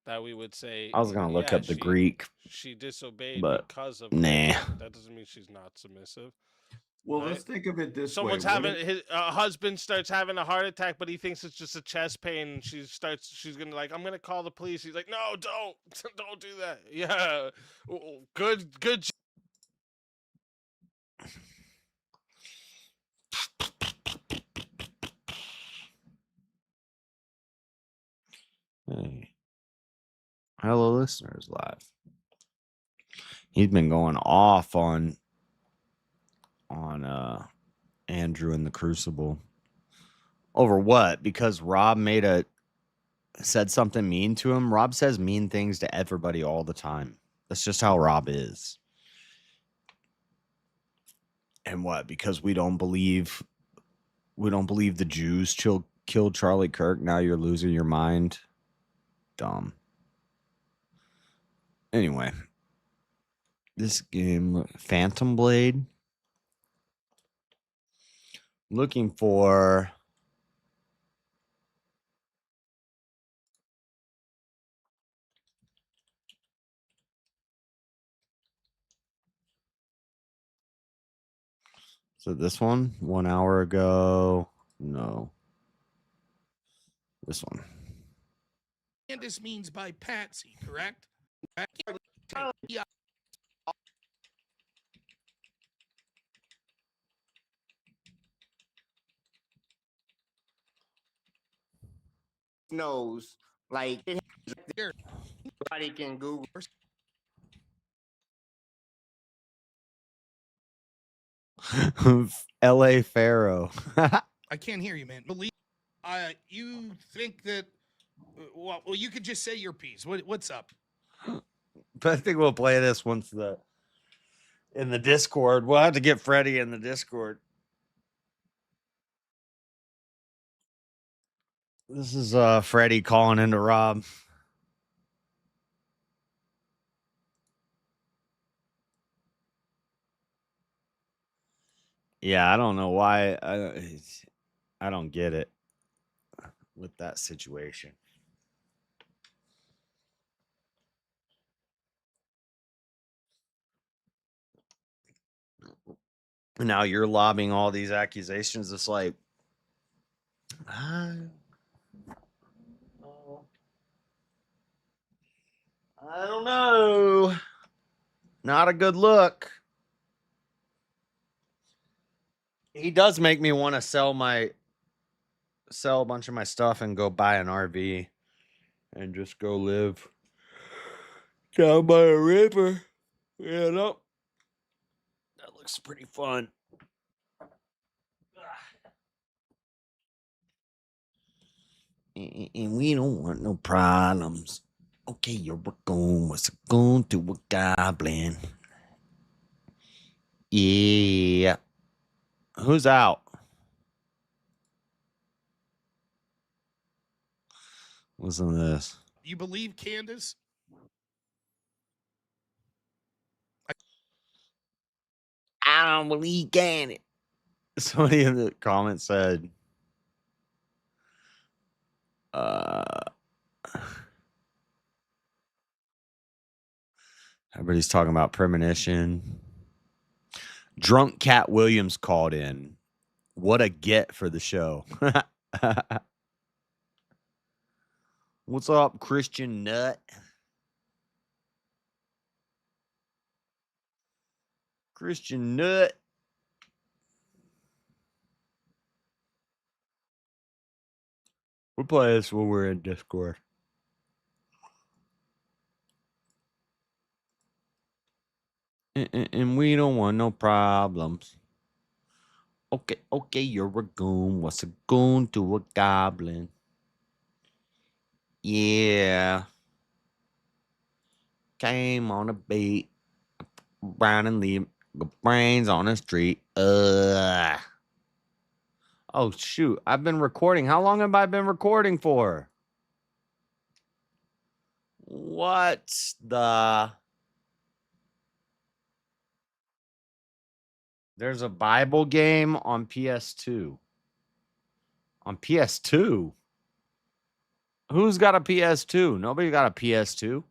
that we would say. I was gonna look up the Greek. She disobeyed but because of nah. That doesn't mean she's not submissive. Well, let's think of it this Someone's way. having his husband starts having a heart attack, but he thinks it's just a chest pain. And she's gonna I'm gonna call the police. He's like, no, don't do that. Yeah, good. Hey, hello, listeners, live. He's been going off on Andrew and the Crucible over what? Because Rob said something mean to him. Rob says mean things to everybody all the time. That's just how Rob is. And what? Because we don't believe the Jews killed Charlie Kirk. Now you're losing your mind. Dumb. Anyway, this game, Phantom Blade. Looking for so this one 1 hour ago. No. This one. And this means by Patsy, correct? Knows, like, everybody can Google. L.A. Pharaoh. I can't hear you, man. Believe you think that Well, you could just say your piece. What's up? But I think we'll play this once in the Discord. We'll have to get Freddie in the Discord. This is Freddie calling into Rob. Yeah, I don't know why. I don't get it with that situation. Now you're lobbing all these accusations. It's like, I don't know. Not a good look. He does make me want to sell a bunch of my stuff and go buy an RV and just go live down by a river. You know, that looks pretty fun. And we don't want no problems. Okay, you're going. What's going to a goblin? Yeah. Who's out? Listen to this. You believe Candace? I don't believe Candace. Somebody in the comments said, everybody's talking about premonition. Drunk Cat Williams called in. What a get for the show. What's up, Christian Nut? Christian Nut. We'll play this when we're in Discord. And we don't want no problems. Okay, you're a goon. What's a goon to a goblin? Yeah. Came on a beat. Brown and leave. Brains on the street. Oh, shoot. I've been recording. How long have I been recording for? What the... There's a Bible game on PS2. On PS2? Who's got a PS2? Nobody got a PS2.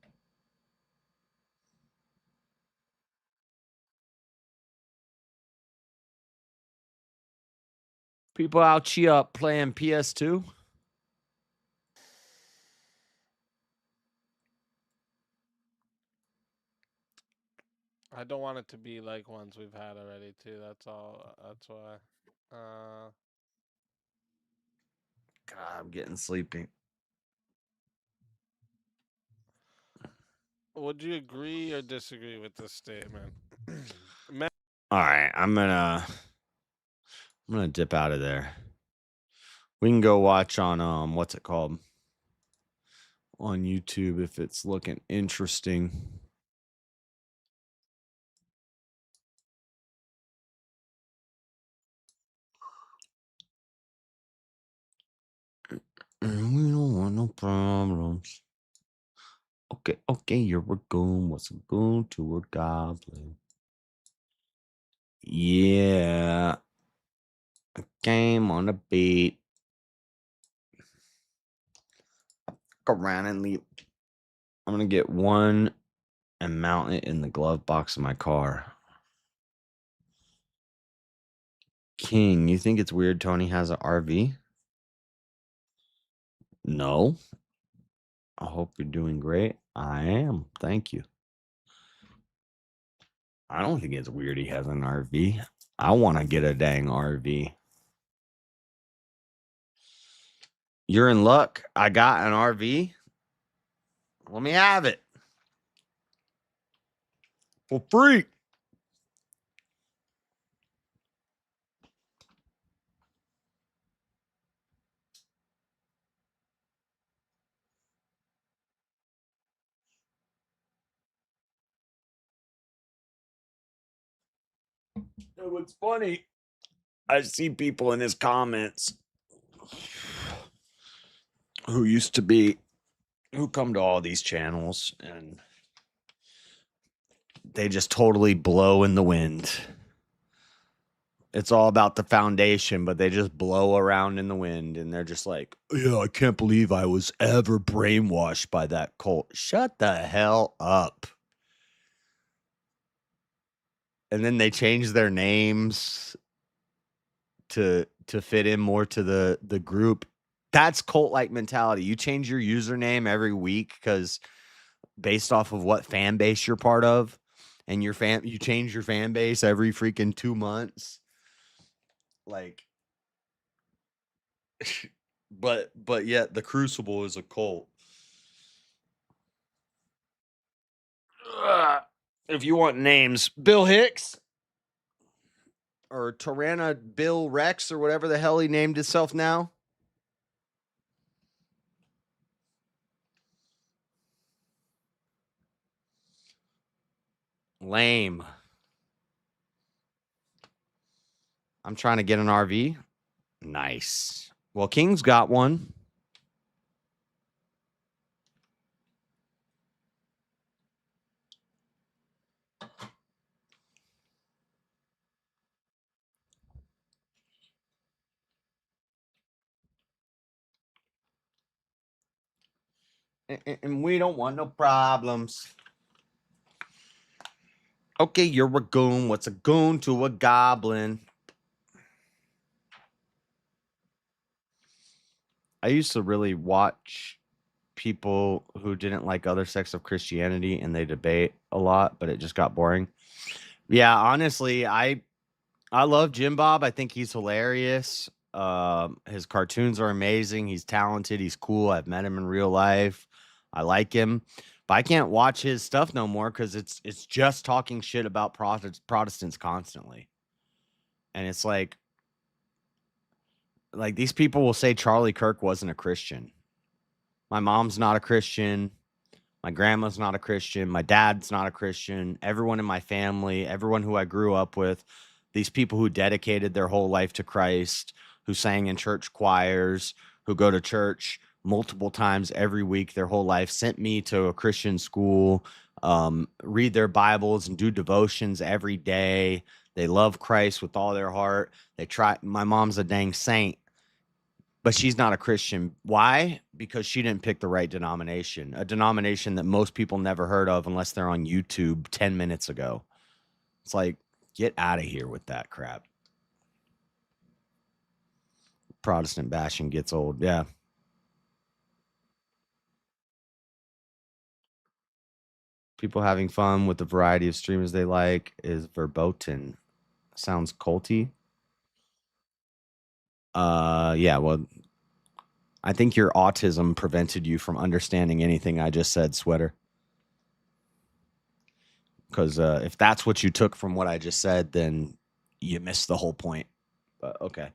People out here playing PS2? I don't want it to be like ones we've had already, too. That's all. That's why. God, I'm getting sleepy. Would you agree or disagree with this statement? All right, I'm gonna dip out of there. We can go watch on what's it called? On YouTube if it's looking interesting. And we don't want no problems. Okay, you're a goon. What's a goon to a goblin? Yeah. A game on the beat. Go around and leave. I'm gonna get one and mount it in the glove box of my car. King, you think it's weird Tony has an RV? No. I hope you're doing great. I am. Thank you. I don't think it's weird he has an RV. I want to get a dang RV. You're in luck. I got an RV. Let me have it. For free. And what's funny, I see people in his comments who come to all these channels, and they just totally blow in the wind. It's all about the foundation, but they just blow around in the wind, and they're just like, yeah, I can't believe I was ever brainwashed by that cult. Shut the hell up. And then they change their names to fit in more to the group. That's cult-like mentality. You change your username every week because based off of what fan base you're part of, and you change your fan base every freaking 2 months. Like, but yet the Crucible is a cult. If you want names, Bill Hicks or Tyranna Bill Rex or whatever the hell he named himself now. Lame. I'm trying to get an RV. Nice. Well, King's got one. And we don't want no problems. Okay, you're a goon. What's a goon to a goblin? I used to really watch people who didn't like other sects of Christianity, and they debate a lot, but it just got boring. Yeah, honestly, I love Jim Bob. I think he's hilarious. His cartoons are amazing. He's talented. He's cool. I've met him in real life. I like him, but I can't watch his stuff no more because it's just talking shit about Protestants constantly. And it's like these people will say Charlie Kirk wasn't a Christian. My mom's not a Christian. My grandma's not a Christian. My dad's not a Christian. Everyone in my family, everyone who I grew up with, these people who dedicated their whole life to Christ, who sang in church choirs, who go to church multiple times every week their whole life, sent me to a Christian school, read their Bibles and do devotions every day. They love Christ with all their heart. My mom's a dang saint, but she's not a Christian. Why? Because she didn't pick the right denomination, a denomination that most people never heard of unless they're on YouTube 10 minutes ago. It's like, get out of here with that crap. Protestant bashing gets old. Yeah. People having fun with the variety of streamers they like is verboten. Sounds culty. Yeah, well, I think your autism prevented you from understanding anything I just said, Sweater. Because if that's what you took from what I just said, then you missed the whole point. But okay.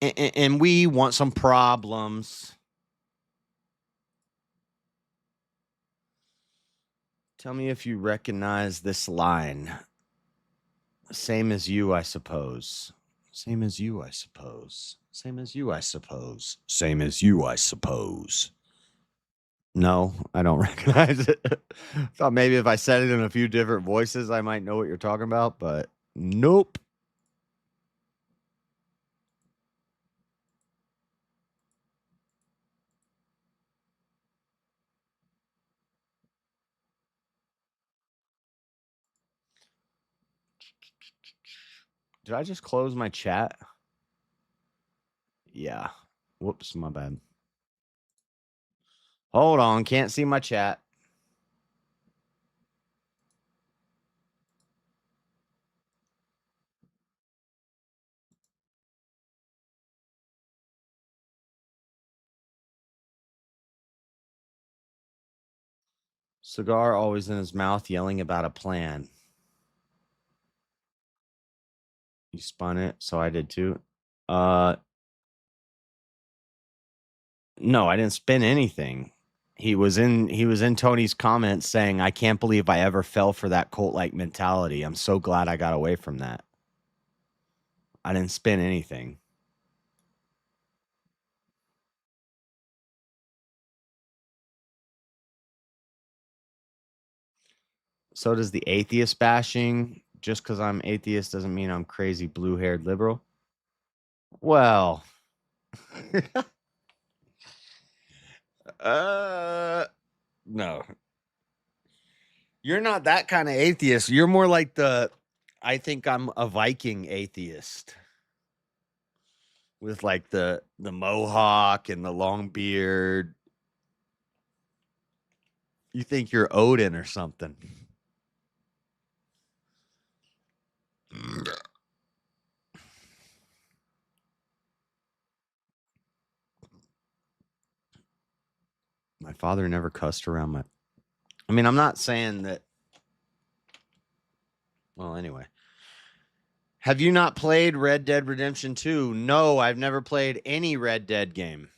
And we want some problems. Tell me if you recognize this line. Same as you, I suppose. Same as you, I suppose. Same as you, I suppose. Same as you, I suppose. No, I don't recognize it. Thought maybe if I said it in a few different voices, I might know what you're talking about, but nope. Did I just close my chat? Yeah. Whoops, my bad. Hold on, can't see my chat. Cigar always in his mouth, yelling about a plan. You spun it, so I did too. No, I didn't spin anything. He was in Tony's comments saying, "I can't believe I ever fell for that cult-like mentality. I'm so glad I got away from that. I didn't spin anything." So does the atheist bashing. Just because I'm atheist doesn't mean I'm crazy blue-haired liberal. Well, no. You're not that kind of atheist. You're more like I think I'm a Viking atheist. With like the mohawk and the long beard. You think you're Odin or something. My father never cussed around my... I mean, I'm not saying that... Well, anyway. Have you not played Red Dead Redemption 2? No, I've never played any Red Dead game.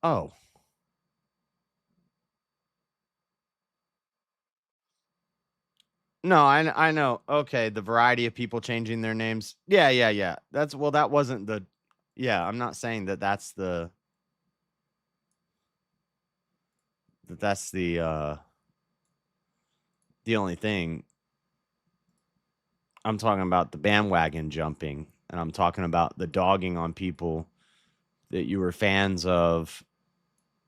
Oh. No, I know. Okay, the variety of people changing their names. Yeah. That wasn't the... Yeah, I'm not saying that that's the... That's the only thing. I'm talking about the bandwagon jumping, and I'm talking about the dogging on people that you were fans of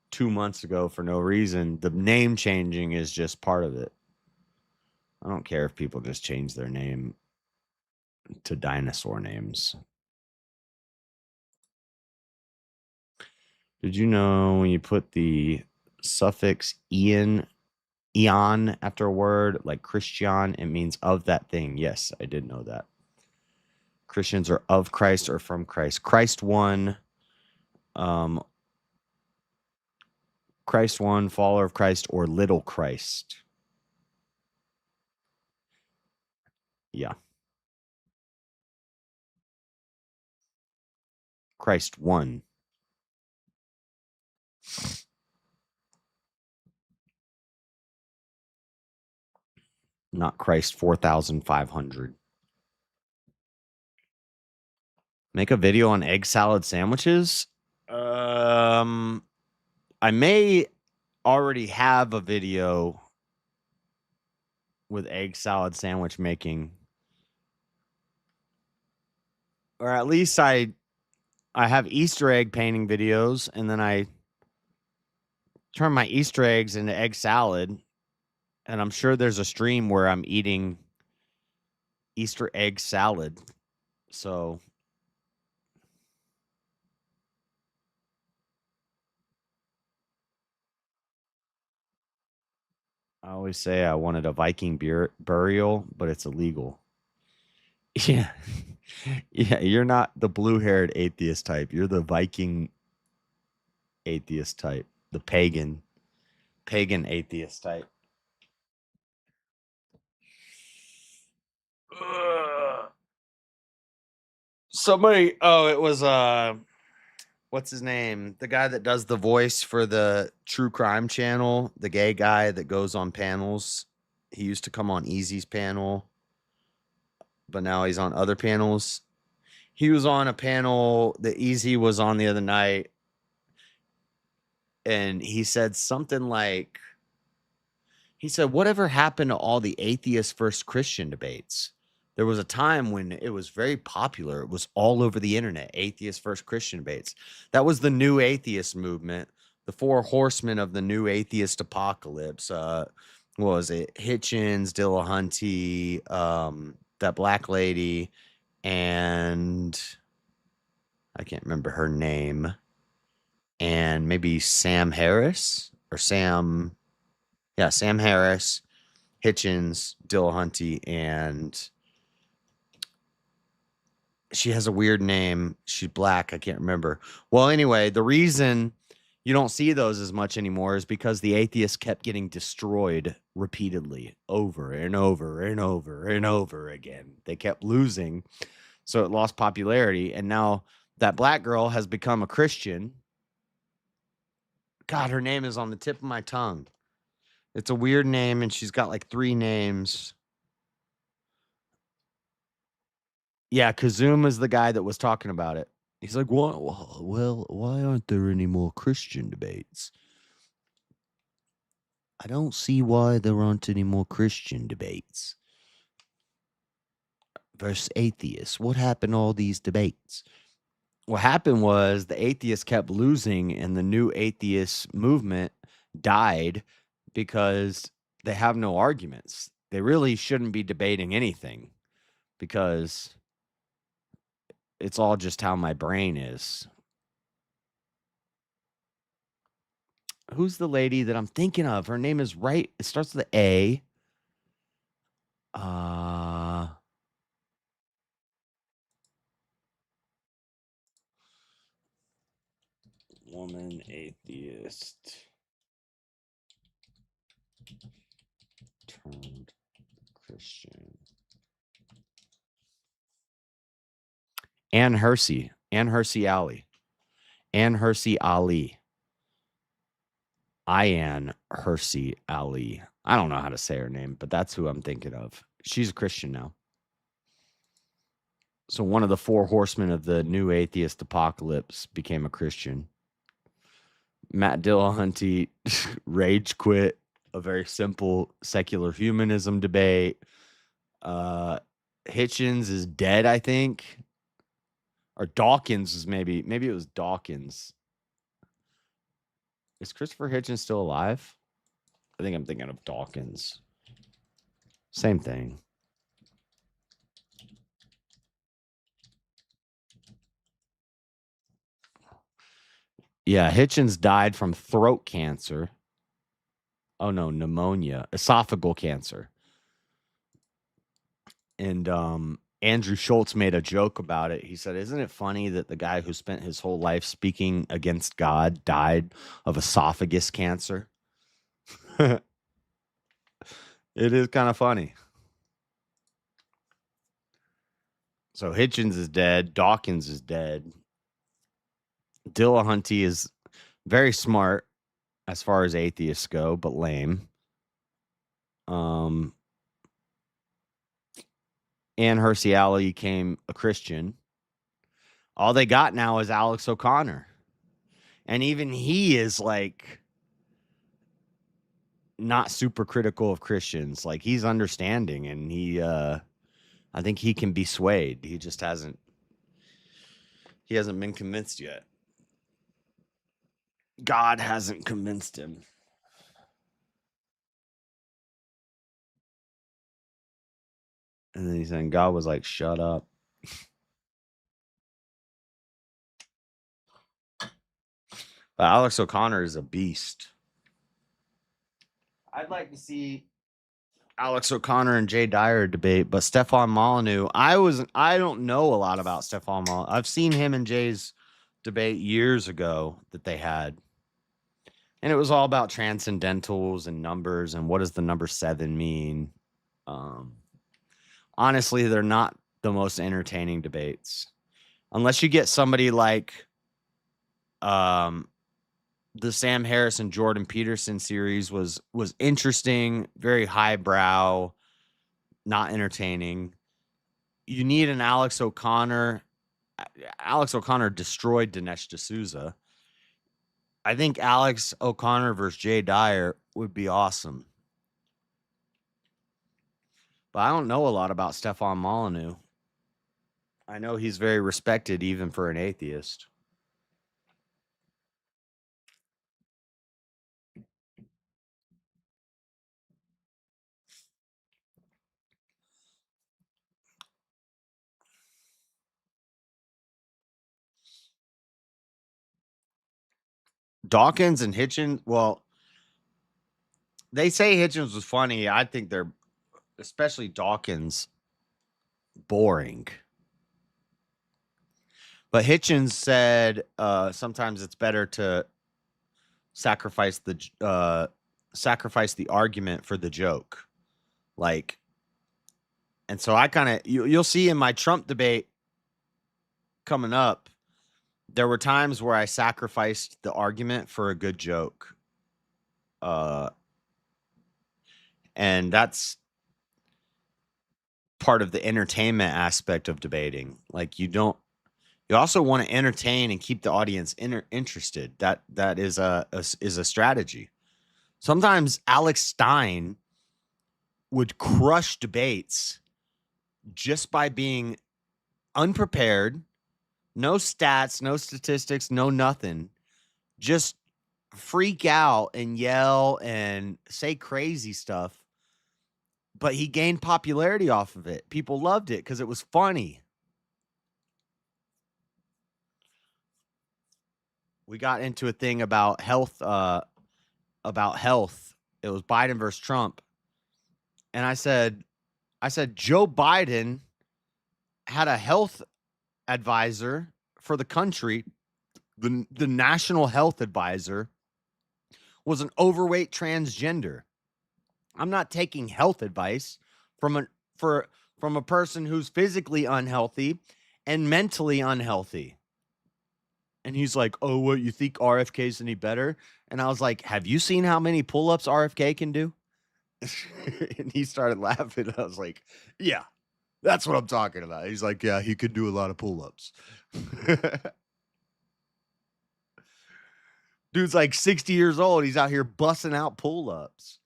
2 months ago for no reason. The name changing is just part of it. I don't care if people just change their name to dinosaur names. Did you know when you put the suffix eon after a word like Christian, it means of that thing? Yes, I did know that. Christians are of Christ or from Christ. Christ one, follower of Christ, or little Christ. Yeah. Christ one. Not Christ 4,500. Make a video on egg salad sandwiches? I may already have a video with egg salad sandwich making. Or at least I have Easter egg painting videos, and then I turn my Easter eggs into egg salad. And I'm sure there's a stream where I'm eating Easter egg salad. So I always say I wanted a Viking burial, but it's illegal. Yeah. Yeah, you're not the blue-haired atheist type. You're the Viking atheist type. The pagan atheist type. Somebody, it was what's his name? The guy that does the voice for the true crime channel, the gay guy that goes on panels. He used to come on Easy's panel, but now he's on other panels. He was on a panel that Easy was on the other night, and he said something like, whatever happened to all the atheist versus Christian debates? There was a time when it was very popular. It was all over the internet, atheist versus Christian debates. That was the new atheist movement, the 4 horsemen of the new atheist apocalypse. What was it? Hitchens, Dillahunty, that black lady, and I can't remember her name, and maybe Sam Harris or Sam Harris, Hitchens, Dillahunty, and she has a weird name. She's black. I can't remember. Well, anyway, the reason you don't see those as much anymore is because the atheists kept getting destroyed repeatedly over and over and over and over again. They kept losing, so it lost popularity. And now that black girl has become a Christian. God, her name is on the tip of my tongue. It's a weird name, and she's got like 3 names. Yeah, Kazum is the guy that was talking about it. He's like, well, why aren't there any more Christian debates? I don't see why there aren't any more Christian debates versus atheists. What happened to all these debates? What happened was the atheists kept losing, and the new atheist movement died because they have no arguments. They really shouldn't be debating anything because it's all just how my brain is. Who's the lady that I'm thinking of? Her name is right. It starts with an A. Woman atheist turned Christian. Ann Hersey. Ann Hersey Ali. Ann Hersey Ali. Ian Hersey Ali. I don't know how to say her name, but that's who I'm thinking of. She's a Christian now. So one of the 4 horsemen of the new atheist apocalypse became a Christian. Matt Dillahunty rage quit a very simple secular humanism debate. Hitchens is dead, I think. Or Dawkins is maybe it was Dawkins. Is Christopher Hitchens still alive? I think I'm thinking of Dawkins. Same thing. Yeah, Hitchens died from throat cancer. Oh no, pneumonia, esophageal cancer. And Andrew Schultz made a joke about it. He said, "Isn't it funny that the guy who spent his whole life speaking against God died of esophagus cancer?" It is kind of funny. So Hitchens is dead. Dawkins is dead. Dillahunty is very smart as far as atheists go, but lame. Ann Hersey Ali became a Christian. All they got now is Alex O'Connor. And even he is like not super critical of Christians. Like he's understanding, and I think he can be swayed. He just hasn't been convinced yet. God hasn't convinced him. And then he's saying God was like, shut up. But Alex O'Connor is a beast. I'd like to see Alex O'Connor and Jay Dyer debate, but Stefan Molyneux, I don't know a lot about Stefan Molyneux. I've seen him and Jay's debate years ago that they had. And it was all about transcendentals and numbers and what does the number 7 mean. Honestly, they're not the most entertaining debates. Unless you get somebody like the Sam Harris and Jordan Peterson series was interesting, very highbrow, not entertaining. You need an Alex O'Connor. Alex O'Connor destroyed Dinesh D'Souza. I think Alex O'Connor versus Jay Dyer would be awesome. But I don't know a lot about Stefan Molyneux. I know he's very respected even for an atheist. Dawkins and Hitchens, well, they say Hitchens was funny. I think they're, especially Dawkins, boring. But Hitchens said sometimes it's better to sacrifice the argument for the joke. Like, and so I kind of you'll see in my Trump debate coming up, there were times where I sacrificed the argument for a good joke. And that's part of the entertainment aspect of debating. Like, you also want to entertain and keep the audience interested. That is a strategy. Sometimes Alex Stein would crush debates just by being unprepared, no stats, no statistics, no nothing. Just freak out and yell and say crazy stuff. But he gained popularity off of it. People loved it because it was funny. We got into a thing about health. It was Biden versus Trump. And I said, Joe Biden had a health advisor for the country. The national health advisor was an overweight transgender. I'm not taking health advice from a person who's physically unhealthy and mentally unhealthy. And he's like, oh, what, you think RFK's any better? And I was like, have you seen how many pull-ups RFK can do? And he started laughing. I was like, yeah, that's what I'm talking about. He's like, yeah, he could do a lot of pull-ups. Dude's like 60 years old. He's out here busting out pull-ups.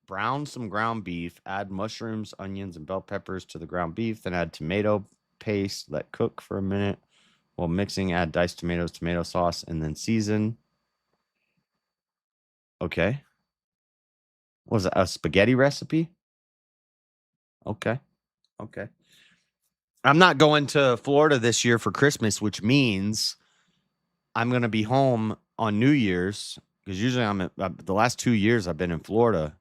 Brown some ground beef, add mushrooms, onions, and bell peppers to the ground beef, then add tomato paste, let cook for a minute. While mixing, add diced tomatoes, tomato sauce, and then season. Okay. Was it a spaghetti recipe? Okay. I'm not going to Florida this year for Christmas, which means I'm going to be home on New Year's, because usually the last 2 years I've been in Florida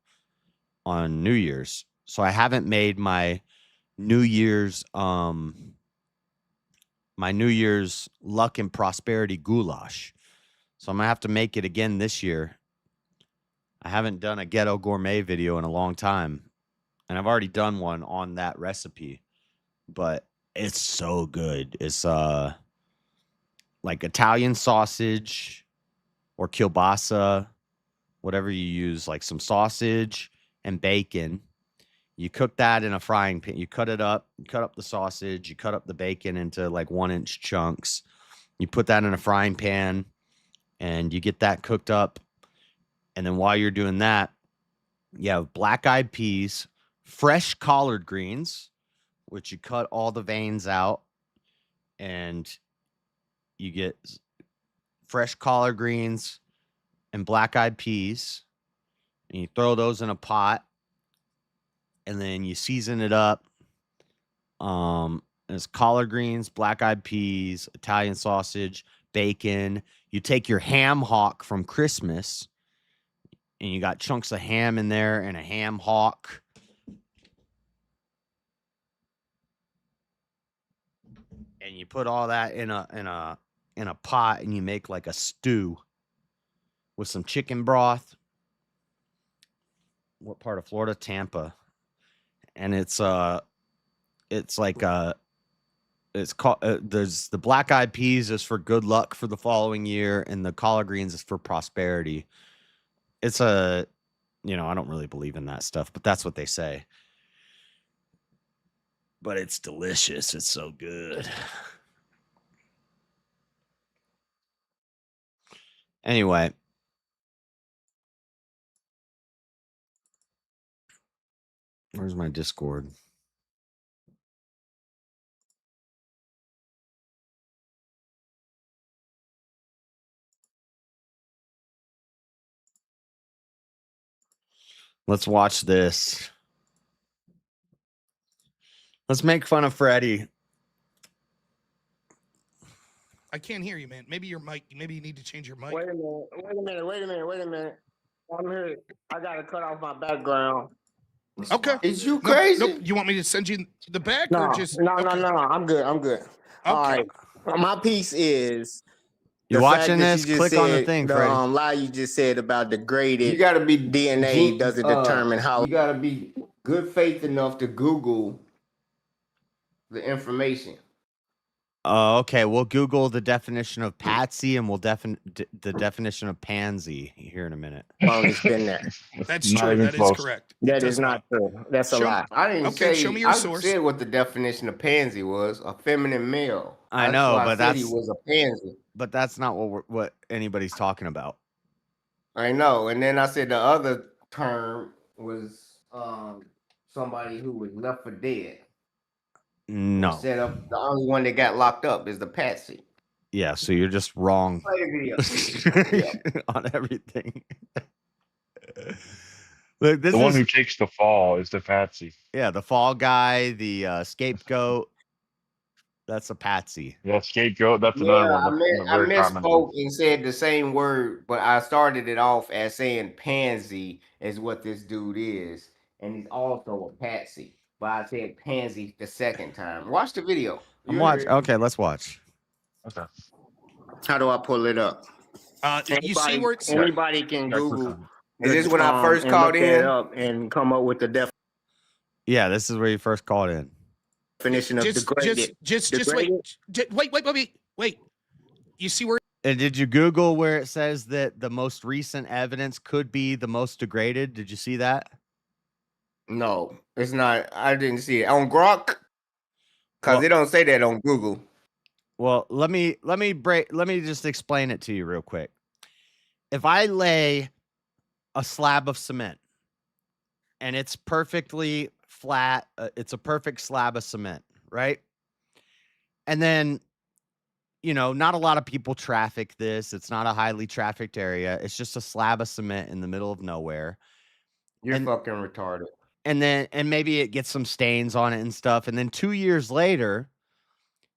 on New Year's. So I haven't made my New Year's luck and prosperity goulash. So I'm going to have to make it again this year. I haven't done a ghetto gourmet video in a long time. And I've already done one on that recipe. But it's so good. It's like Italian sausage or kielbasa, whatever you use, like some sausage and bacon. You cook that in a frying pan. You cut it up. You cut up the sausage. You cut up the bacon into like 1-inch chunks. You put that in a frying pan, and you get that cooked up. And then while you're doing that, you have black-eyed peas, fresh collard greens, which you cut all the veins out, and you get fresh collard greens and black-eyed peas, and you throw those in a pot, and then you season it up. It's collard greens, black-eyed peas, Italian sausage, bacon. You take your ham hock from Christmas, and you got chunks of ham in there and a ham hock. And you put all that in a pot, and you make like a stew with some chicken broth. What part of Florida? Tampa. And it's called there's the black-eyed peas is for good luck for the following year, and the collard greens is for prosperity. It's I don't really believe in that stuff, but that's what they say. But it's delicious. It's so good. Anyway. Where's my Discord? Let's watch this. Let's make fun of Freddie. I can't hear you, man. Maybe your mic. Maybe you need to change your mic. Wait a minute. I'm here. I gotta cut off my background. Okay. Is you crazy? Nope. You want me to send you the back No, or just no. I'm good. All right. My piece is You the watching fact that this? you just Click on the said thing, the Freddie. lie you just said about degraded You gotta be DNA doesn't determine how. You gotta be good faith enough to Google the information. Okay, we'll Google the definition of patsy and we'll the definition of pansy here in a minute. Well, it's been there. That's true. That is correct. That is not true. That's a lie. I didn't say. Show me your source. I said what the definition of pansy was: a feminine male. I know, but I said he was a pansy. But that's not what anybody's talking about. I know, and then I said the other term was somebody who was left for dead. No. Set up. The only one that got locked up is the patsy. Yeah, so you're just wrong Play the video. on everything. Look, The one who takes the fall is the patsy. Yeah, the fall guy, the scapegoat. That's a patsy. Yeah, scapegoat. That's another one. I misspoke and said the same word, but I started it off as saying pansy is what this dude is, and he's also a patsy. But I said pansy the second time. Watch the video. I'm watching. Okay, let's watch. Okay. How do I pull it up? You see where it's anybody can Google. Is this when I first called in? Up and come up with the Yeah, this is where you first called in. definition of degraded. Just wait. You see where? And did you Google where it says that the most recent evidence could be the most degraded? Did you see that? No, it's not. I didn't see it on Grok because they don't say that on Google. Well, let me just explain it to you real quick. If I lay a slab of cement and it's perfectly flat, it's a perfect slab of cement, right? And then, not a lot of people traffic this. It's not a highly trafficked area. It's just a slab of cement in the middle of nowhere. You're fucking retarded. And maybe it gets some stains on it and stuff. And then 2 years later,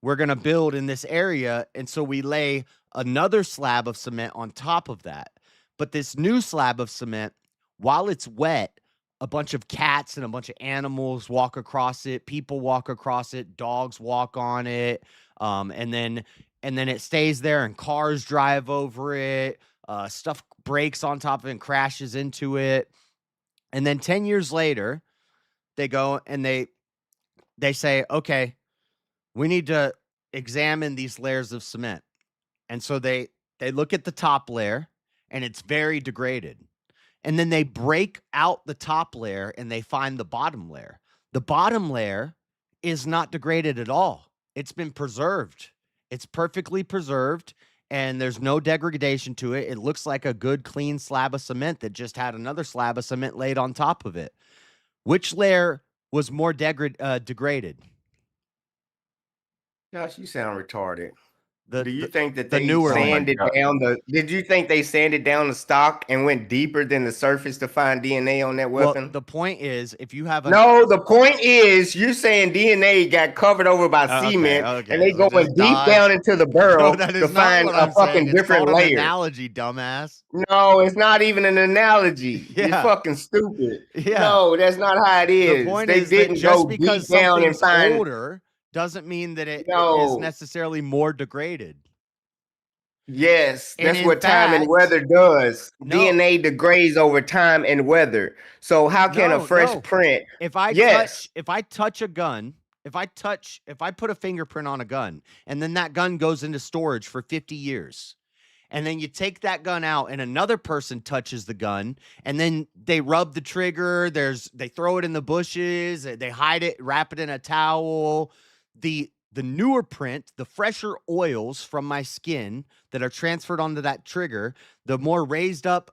we're going to build in this area. And so we lay another slab of cement on top of that. But this new slab of cement, while it's wet, a bunch of cats and a bunch of animals walk across it. People walk across it. Dogs walk on it. And then it stays there and cars drive over it. Stuff breaks on top of it and crashes into it. And then 10 years later, they go and they say, okay, we need to examine these layers of cement. And so they look at the top layer and it's very degraded. And then they break out the top layer and they find the bottom layer. The bottom layer is not degraded at all. It's been preserved. It's perfectly preserved. And there's no degradation to it. It looks like a good, clean slab of cement that just had another slab of cement laid on top of it. Which layer was more degraded? Gosh, you sound retarded. Do you the- think that the they newer one. sanded down did you think they sanded down the stock and went deeper than the surface to find DNA on that weapon? Well, the point is, if you have a No, the point is you're saying DNA got covered over by cement and they so going just deep dodge. down into the barrel No, that to is not find what a I'm fucking saying. It's different called an layer. analogy, dumbass. No, it's not even an analogy. You're Yeah. fucking stupid. Yeah. No, that's not how it is. The point They is that didn't just go because deep down and something's find older doesn't mean that it is No. necessarily more degraded. Yes, And that's in what time and fact- weather does. No. DNA degrades over time and weather. So how can a fresh No. print? If I Yes. touch a gun, if I put a fingerprint on a gun and then that gun goes into storage for 50 years, and then you take that gun out and another person touches the gun and then they rub the trigger, they throw it in the bushes, they hide it, wrap it in a towel, the newer print, the fresher oils from my skin that are transferred onto that trigger, the more raised up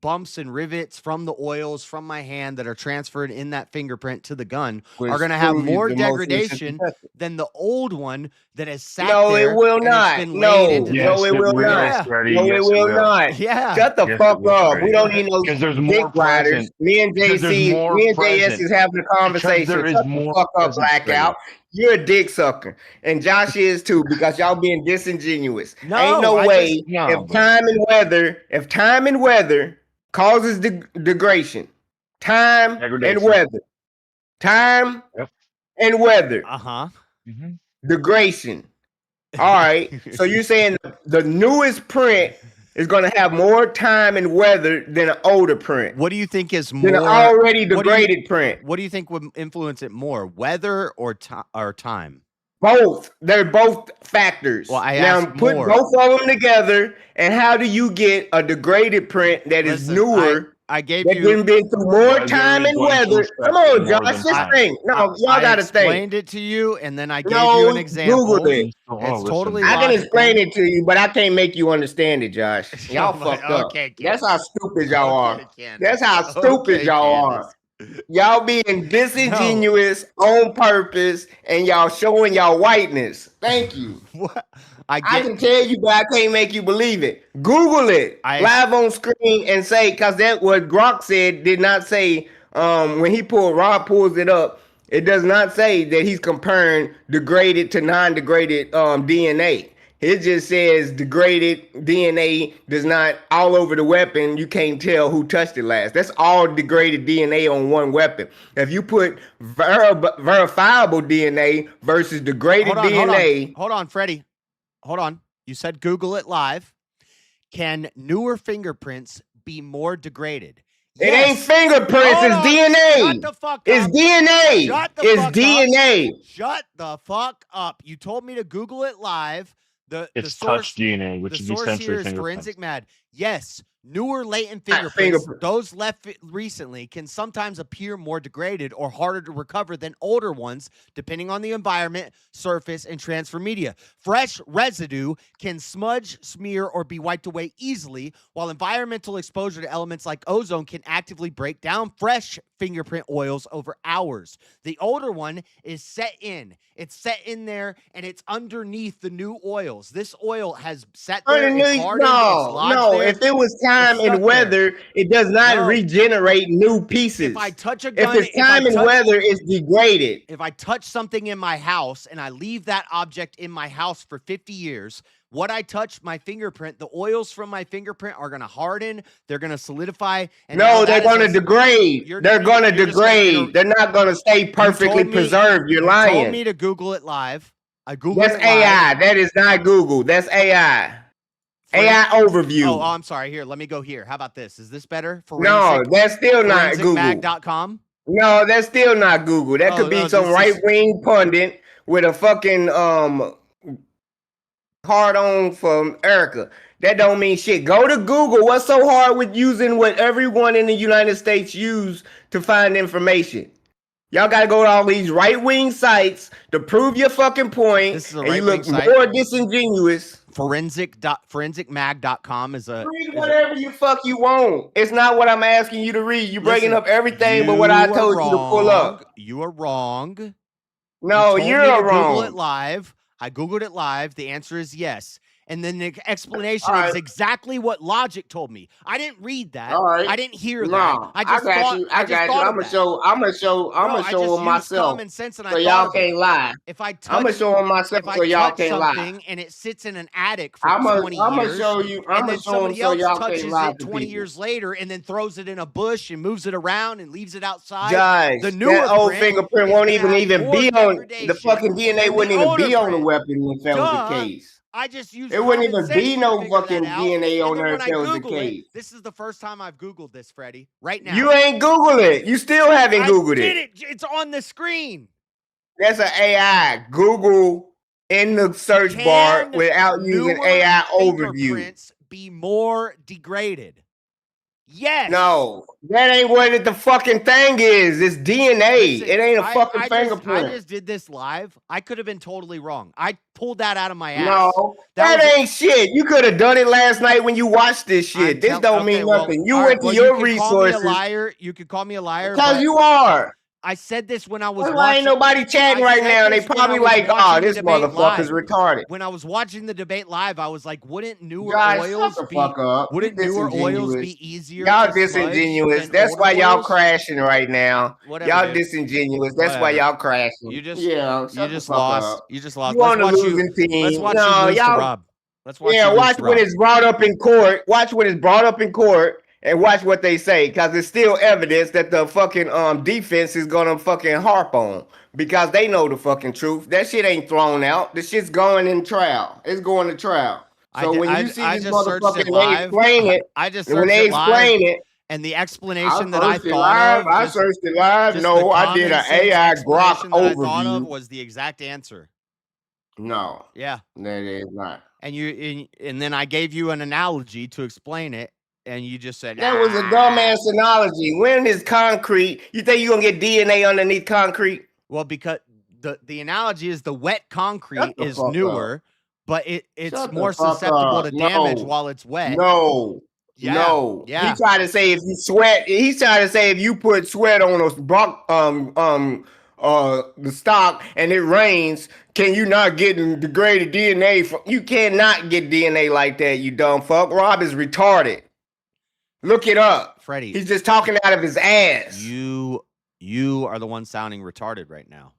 bumps and rivets from the oils from my hand that are transferred in that fingerprint to the gun Which are going to have proves more the most recent degradation method. than the old one that has sat No, there. it will and it's not. been No, laid into no, the- it will not. No, it will not. Yeah. Shut the Yes, fuck it will, up. Freddie. We don't need no Because there's dick more riders. present. Me and Because there's JC, more me and JS present. is having a conversation. there is Shut the more fuck up, present, Blackout. You're a dick sucker. And Josh is too, because y'all being disingenuous. No, Ain't no I way just- if time and weather causes degradation, time and weather. Time and weather. Degradation. All right. So you're saying the newest print is going to have more time and weather than an older print. What do you think is more than an already degraded print? What do you think would influence it more, weather or time? Both. They're both factors. Well, I now asked put more. both of them together, and how do you get a degraded print that is newer? I gave that you been through more time and weather. Come on, Josh. Just think. No, y'all got to think. I explained it to you, and then I gave you an example. Google it. It's totally I can logical. explain it to you, but I can't make you understand it, Josh. Y'all fucked up. That's how stupid y'all are. That's how stupid y'all are. Y'all being disingenuous on purpose, and y'all showing y'all whiteness. Thank you. What? I can tell you, but I can't make you believe it. Google it live on screen and say, because that what Gronk said did not say. When Rob pulls it up, it does not say that he's comparing degraded to non-degraded DNA. It just says degraded DNA does not all over the weapon. You can't tell who touched it last. That's all degraded DNA on one weapon. If you put verifiable DNA versus degraded DNA. Hold on, Freddie. Hold on. You said Google it live. Can newer fingerprints be more degraded? It ain't fingerprints, it's DNA. Shut the fuck up. It's DNA. It's DNA. Shut the fuck up. You told me to Google it live. It's touch DNA, which the is source essentially here is fingerprints. Forensic Mad. Yes, newer latent fingerprints, those left recently, can sometimes appear more degraded or harder to recover than older ones, depending on the environment, surface, and transfer media. Fresh residue can smudge, smear, or be wiped away easily, while environmental exposure to elements like ozone can actively break down fresh fingerprint oils over hours. The older one is set in. It's set in there, and it's underneath the new oils. This oil has sat there. It's hardened, it's lodged there. If it was time and weather, it does not regenerate new pieces. If I touch a gun, if it's time and weather, it's degraded. If I touch something in my house and I leave that object in my house for 50 years, what I touch, my fingerprint, the oils from my fingerprint are going to harden. They're going to solidify. And no, they're going to degrade. They're going to degrade. They're not going to stay perfectly preserved. You're lying. You told me to Google it live. I Googled That's it AI. live. That is not Google. That's AI. AI overview. Oh, I'm sorry. Here, let me go here. How about this? Is this better? No, that's still not Google. ForensicMag.com? No, that's still not Google. That could be some right-wing pundit with a fucking hard on from Erica. That don't mean shit. Go to Google. What's so hard with using what everyone in the United States use to find information? Y'all gotta go to all these right-wing sites to prove your fucking point. This is a and you right-wing look site. more disingenuous. ForensicMag.com is a... Read whatever you fuck you want. It's not what I'm asking you to read. You're breaking up everything but what I told you to pull up. You are wrong. No, you're wrong. Google it live. I Googled it live. The answer is yes. And then the explanation is exactly what logic told me. I didn't read that. I didn't hear that. I just got you. I'm gonna show them myself. Common sense and so y'all can't lie. If I touch, I'm gonna show them myself so y'all can't lie. And it sits in an attic for 20 years. I'm gonna show you. And then somebody else touches it 20 years later and then throws it in a bush and moves it around and leaves it outside. Guys, the newer that old fingerprint won't even be on the fucking DNA. Wouldn't even be on the weapon if that was the case. I just used it wouldn't even be no fucking DNA on there if that was the case. This is the first time I've Googled this, Freddie. Right now. You ain't Googled it. You still haven't Googled it. It's on the screen. That's an AI. Google in the search bar without using AI overview. Be more degraded. Yes. No, that ain't what the fucking thing is. It's DNA. It ain't a fucking fingerprint. I just did this live. I could have been totally wrong. I pulled that out of my ass. No, that ain't shit. You could have done it last night when you watched this shit. This don't mean nothing. You went to your resources. You could call me a liar. Because you are. I said this when I was watching. Why ain't nobody chatting right now? They probably like, oh, this motherfucker's retarded. When I was watching the debate live, I was like, wouldn't newer oils be easier? Y'all disingenuous. That's why y'all crashing right now. Y'all disingenuous. That's why y'all crashing. You just lost. You just lost. You on the losing team. Let's watch you lose to Rob. Let's watch. Yeah, watch when it's brought up in court. Watch when it's brought up in court. and watch what they say, because it's still evidence that the fucking defense is gonna fucking harp on, because they know the fucking truth. That shit ain't thrown out. The shit's going in trial. It's going to trial. So when you see this motherfucker, they explain it. I just when they explain it, and the explanation I I thought of, I searched it live. No, I did an AI Grok overview. Was the exact answer. No. Yeah. That is not. And then I gave you an analogy to explain it, and you just said that was a dumbass analogy. When is concrete? You think you're gonna get DNA underneath concrete? Well, because the analogy is the wet concrete is newer, but it's more susceptible to damage while it's wet. No. Yeah. No. Yeah. He tried to say if you sweat, he's trying to say if you put sweat on the stock and it rains, can you not get degraded DNA? You cannot get DNA like that, you dumb fuck. Rob is retarded. Look it up. Freddie. He's just talking out of his ass. You are the one sounding retarded right now.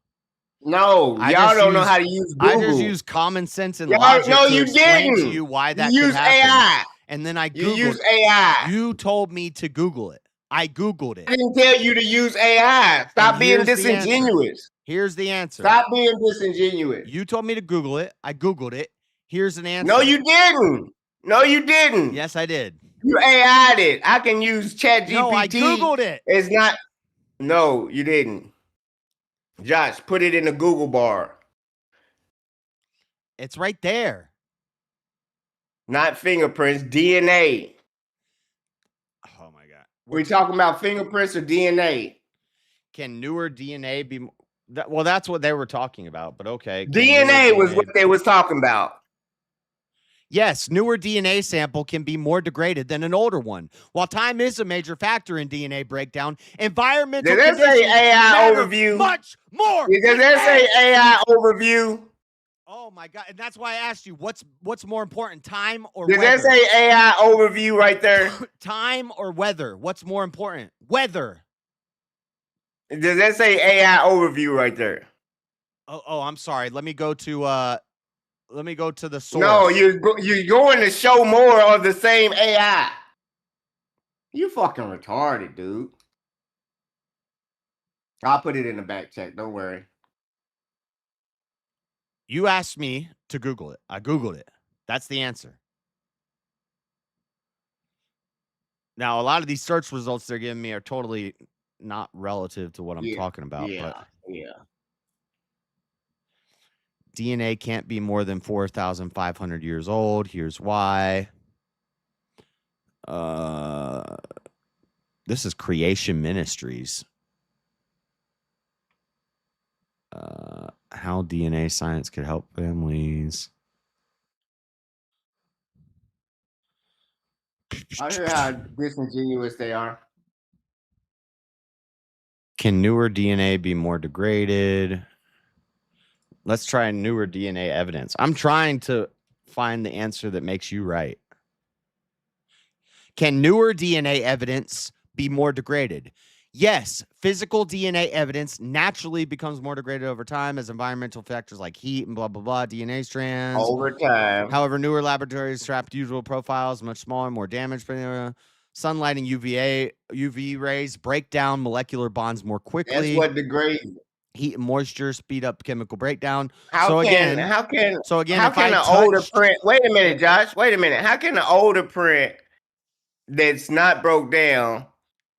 No, y'all don't know how to use Google. I just use common sense and logic to explain to you why that you could use happen. AI. And then I Googled You use AI. You told me to Google it. I Googled it. I didn't tell you to use AI. Stop being disingenuous. Here's the answer. Stop being disingenuous. You told me to Google it. I Googled it. Here's an answer. No, you didn't. No, you didn't. Yes, I did. You AI'd it. I can use ChatGPT. No, I Googled it. It's not. No, you didn't. Josh, put it in the Google bar. It's right there. Not fingerprints, DNA. Oh my God. We talking about fingerprints or DNA? Can newer DNA be? Well, that's what they were talking about, but okay. DNA was what they was talking about. Yes, newer DNA sample can be more degraded than an older one. While time is a major factor in DNA breakdown, environmental conditions say AI overview much more. Does that say AI overview? Oh my God! And that's why I asked you, what's more important, time or weather? Does that say AI overview right there? Time or weather? What's more important? Weather. Does that say AI overview right there? Oh, I'm sorry. Let me go to the source. No, you're going to show more of the same AI. You fucking retarded, dude. I'll put it in the back check. Don't worry. You asked me to Google it. I Googled it. That's the answer. Now, a lot of these search results they're giving me are totally not relative to what I'm talking about. Yeah. DNA can't be more than 4,500 years old. Here's why. This is Creation Ministries. How DNA science could help families. I hear how disingenuous they are. Can newer DNA be more degraded? Let's try newer DNA evidence. I'm trying to find the answer that makes you right. Can newer DNA evidence be more degraded? Yes, physical DNA evidence naturally becomes more degraded over time as environmental factors like heat and blah, blah, blah, DNA strands. Over time. However, newer laboratories trap usual profiles, much smaller, more damage. Sunlight and UV rays break down molecular bonds more quickly. That's what degrades. Heat and moisture speed up chemical breakdown. How can an older print? Wait a minute, Josh. Wait a minute. How can an older print that's not broke down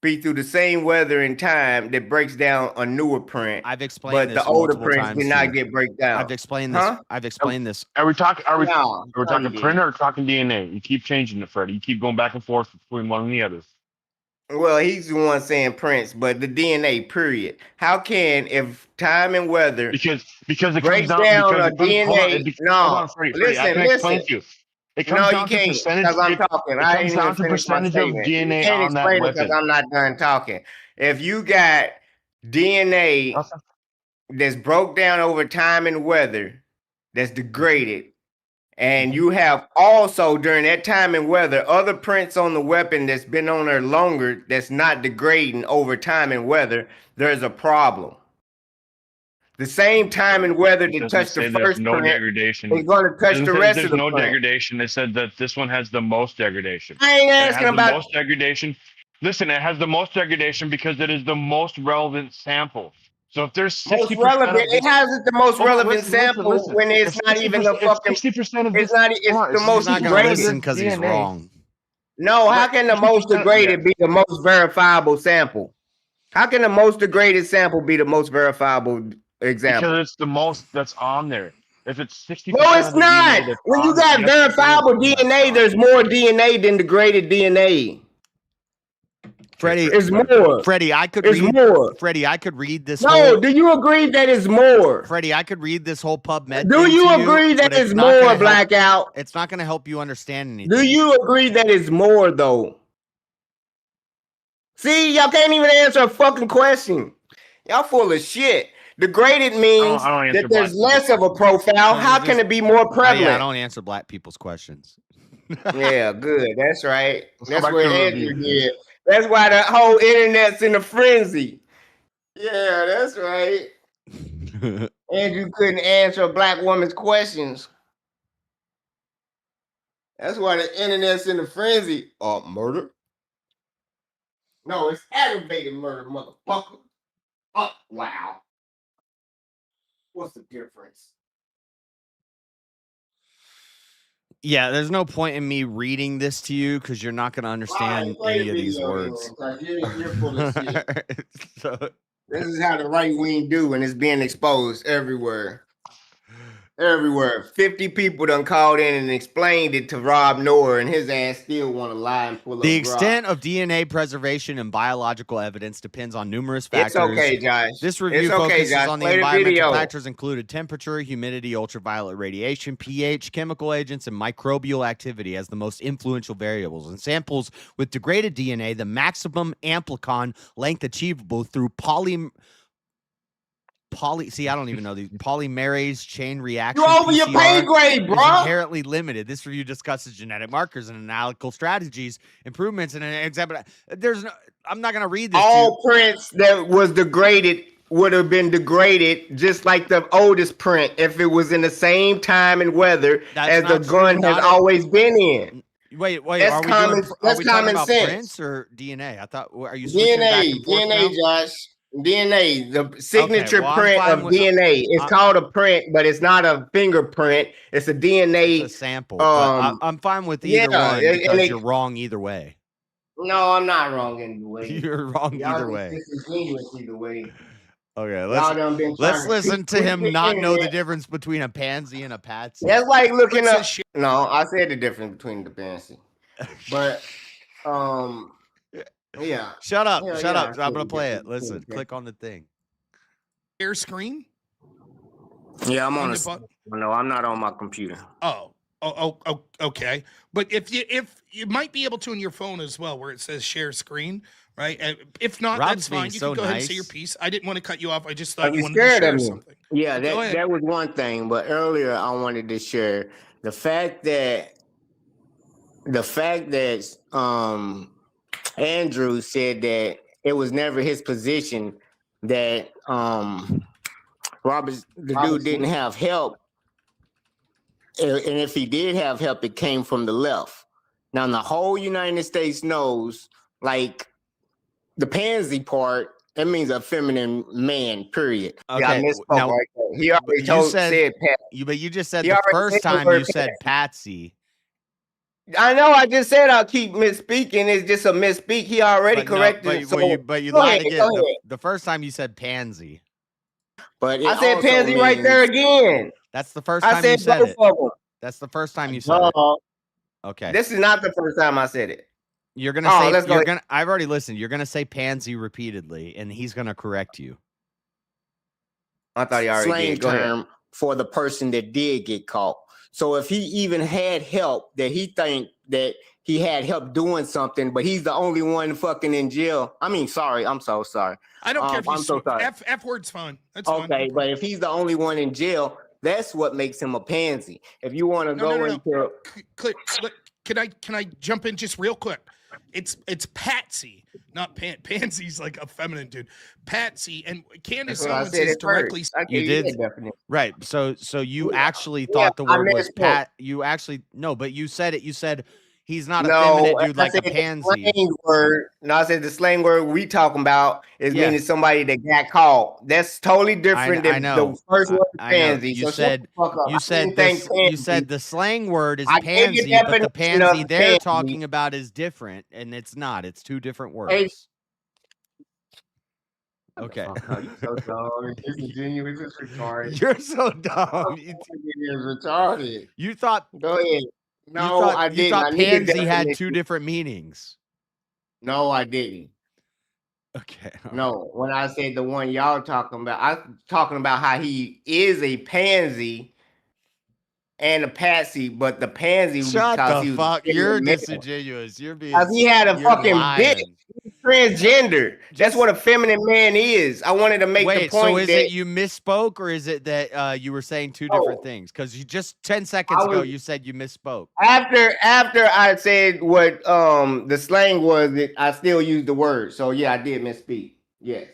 be through the same weather and time that breaks down a newer print? I've explained but this the older multiple prints times did not here. get break down. I've explained this. Huh? I've explained this. Are we talking No, printer or talking DNA? You keep changing it, Freddie. You keep going back and forth between one and the other. Well, he's the one saying prints, but the DNA, period. How can, if time and weather because it breaks comes down because a DNA? Listen. It comes down to percentage. Because I'm talking. I ain't even finished my percentage of statement. DNA You can't on that explain it weapon. because I'm not done talking. If you got DNA that's broke down over time and weather, that's degraded, and you have also during that time and weather other prints on the weapon that's been on there longer that's not degrading over time and weather, there's a problem. the same time and weather that touched the first no print degradation. is going to touch the rest of the no print. degradation. They said that this one has the most degradation. I ain't asking about the most degradation. Listen, it has the most degradation because it is the most relevant sample. So if there's 60% most relevant, it has the most relevant sample listen. when it's not even the fucking. 60% of it's not. It's the most not gonna degraded. listen because he's wrong. No, how can the most degraded be the most verifiable sample? How can the most degraded sample be the most verifiable example? Because it's the most that's on there. If it's 60%, no, it's not. When you got verifiable DNA, there's more DNA than degraded DNA. Freddie, it's more. Freddie, I could it's read more. Freddie, I could read this. No, do you agree that it's more? Freddie, I could read this whole PubMed. Do you agree that it's more, Blackout? It's not going to help you understand anything. Do you agree that it's more though? See, y'all can't even answer a fucking question. Y'all full of shit. Degraded means that there's less of a profile. How can it be more prevalent? I don't answer black people's questions. Yeah, good. That's right. That's what Andrew did. That's why the whole internet's in a frenzy. Yeah, that's right. Andrew couldn't answer a black woman's questions. That's why the internet's in a frenzy. Murder? No, it's aggravated murder, motherfucker. Oh, wow. What's the difference? Yeah, there's no point in me reading this to you because you're not going to understand any of these words. You're full of shit. This is how the right wing do when it's being exposed everywhere. Everywhere. 50 people done called in and explained it to Rob Noah, and his ass still want to lie and pull up. The extent of DNA preservation and biological evidence depends on numerous factors. It's okay, Josh. This review focuses on the environmental factors included temperature, humidity, ultraviolet radiation, pH, chemical agents, and microbial activity as the most influential variables. In samples with degraded DNA, the maximum amplicon length achievable through see, I don't even know these polymerase chain reaction. You over your pay grade, bro. Is inherently limited. This review discusses genetic markers and analytical strategies, improvements in an example. I'm not going to read this. All prints that was degraded would have been degraded just like the oldest print if it was in the same time and weather as the gun has always been in. Wait. That's common. That's common sense. Prints or DNA? I thought. Are you switching back and forth DNA, now? Josh? DNA, the signature print of DNA. It's called a print, but it's not a fingerprint. It's a DNA sample. I'm fine with either one because you're wrong either way. No, I'm not wrong either way. You're wrong either way. Disingenuous either way. Okay, let's listen to him not know the difference between a pansy and a patsy. That's like looking up. No, I said the difference between the pansy, but yeah. Shut up. I'm gonna play it. Listen, click on the thing. Share screen? Yeah, I'm on no, I'm not on my computer. Oh, okay. But if you might be able to on your phone as well, where it says share screen, right? If not, that's fine. You can go ahead and say your piece. I didn't want to cut you off. I just thought you wanted to share something. Yeah, that was one thing. But earlier I wanted to share the fact that Andrew said that it was never his position that dude didn't have help. And if he did have help, it came from the left. Now, the whole United States knows, like, the pansy part, that means a feminine man, period. Okay. Yeah, I misspoke Now, right there. He already said Patsy. But you just said He the already first said the time word you said Patsy. I know. I just said I'll keep misspeaking. It's just a misspeak. He already corrected it. But you lied again. The first time you said pansy. But I said pansy right there again. That's the first time you said it. That's the first time you said it. Okay. This is not the first time I said it. You're gonna say. I've already listened. You're gonna say pansy repeatedly, and he's gonna correct you. I thought he already did. Go ahead. For the person that did get caught. So if he even had help, that he think that he had help doing something, but he's the only one fucking in jail. I mean, sorry, I'm so sorry. I don't care if I'm so sorry. F word's fine. That's fine. Okay, but if he's the only one in jail, that's what makes him a pansy. If you want to go into can I jump in just real quick? It's Patsy, not Pansy's like a feminine dude. Patsy and Candace Owens is directly. You did right. So you actually thought the word was Pat. You actually but you said it. You said he's not a feminine dude like a pansy. I said the slang word we talking about is meaning somebody that got caught. That's totally different than the first word pansy. You said the slang word is pansy, but the pansy they're talking about is different, and it's not. It's two different words. Okay. You're so dumb. Disingenuous. It's retarded. You're so dumb. It's retarded. You thought. Go ahead. No, I didn't. You thought pansy had two different meanings. No, I didn't. Okay. No, when I said the one y'all talking about, I'm talking about how he is a pansy and a patsy, but the pansy because he was you're disingenuous. You're being because he had a fucking bitch. Transgender. That's what a feminine man is. I wanted to make the point. So is it you misspoke, or is it that you were saying two different things? Because you just 10 seconds ago you said you misspoke. After I said what the slang was, I still used the word. So yeah, I did misspeak. Yes.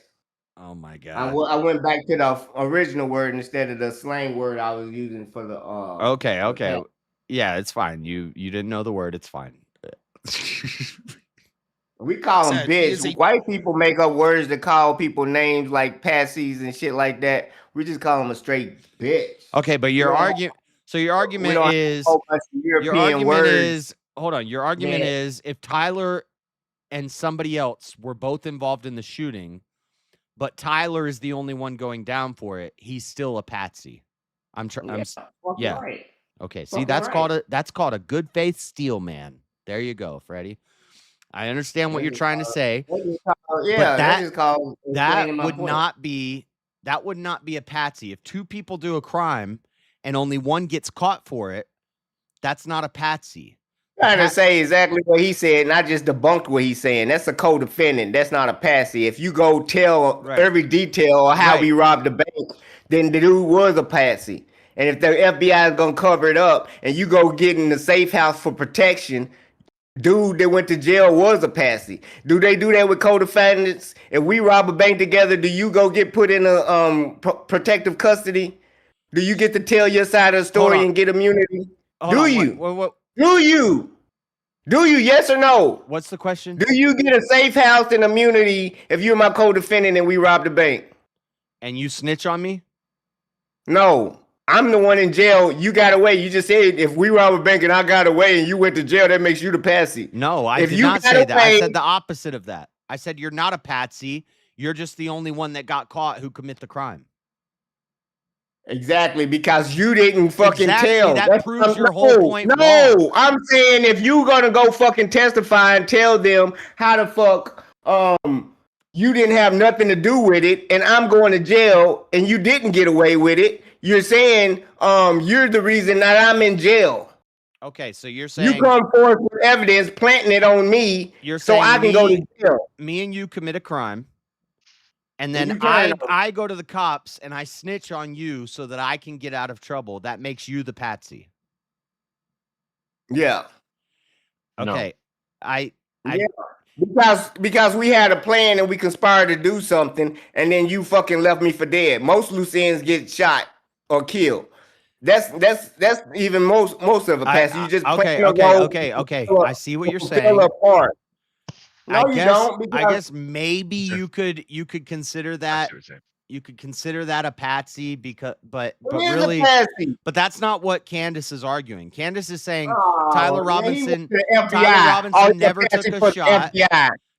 Oh my god. I went back to the original word instead of the slang word I was using for the. Okay. Yeah, it's fine. You didn't know the word. It's fine. We call them bitch. White people make up words to call people names like patsies and shit like that. We just call them a straight bitch. Okay, but your argument. So your argument is. Your argument is. Hold on. Your argument is if Tyler and somebody else were both involved in the shooting, but Tyler is the only one going down for it, he's still a patsy. Yeah. Right. Okay. See, that's called a good faith steal man. There you go, Freddie. I understand what you're trying to say, but that would not be a patsy. If two people do a crime and only one gets caught for it, that's not a patsy. I'm trying to say exactly what he said, and I just debunked what he's saying. That's a co-defendant. That's not a patsy. If you go tell every detail of how we robbed the bank, then the dude was a patsy. And if the FBI is gonna cover it up, and you go get in the safe house for protection. Dude that went to jail was a patsy. Do they do that with co-defendants? If we rob a bank together, do you go get put in a protective custody? Do you get to tell your side of the story and get immunity? Do you? Do you? Do you? Yes or no? What's the question? Do you get a safe house and immunity if you're my co-defendant and we rob the bank? And you snitch on me? No. I'm the one in jail. You got away. You just said if we rob a bank and I got away and you went to jail, that makes you the patsy. No, I did not say that. I said the opposite of that. I said you're not a patsy. You're just the only one that got caught who commit the crime. Exactly, because you didn't fucking tell. That proves your whole point. No, I'm saying if you gonna go fucking testify and tell them how the fuck you didn't have nothing to do with it, and I'm going to jail and you didn't get away with it. You're saying you're the reason that I'm in jail. Okay, so you're saying you come forth with evidence, planting it on me, so I can go to jail. Me and you commit a crime, and then I go to the cops and I snitch on you so that I can get out of trouble. That makes you the patsy. Yeah. Okay. Because we had a plan and we conspired to do something, and then you fucking left me for dead. Most loose ends get shot or killed. That's even most of a pass. You just okay. I see what you're saying. No, you don't. I guess maybe you could consider that. You could consider that a patsy but really, that's not what Candace is arguing. Candace is saying Tyler Robinson never took a shot.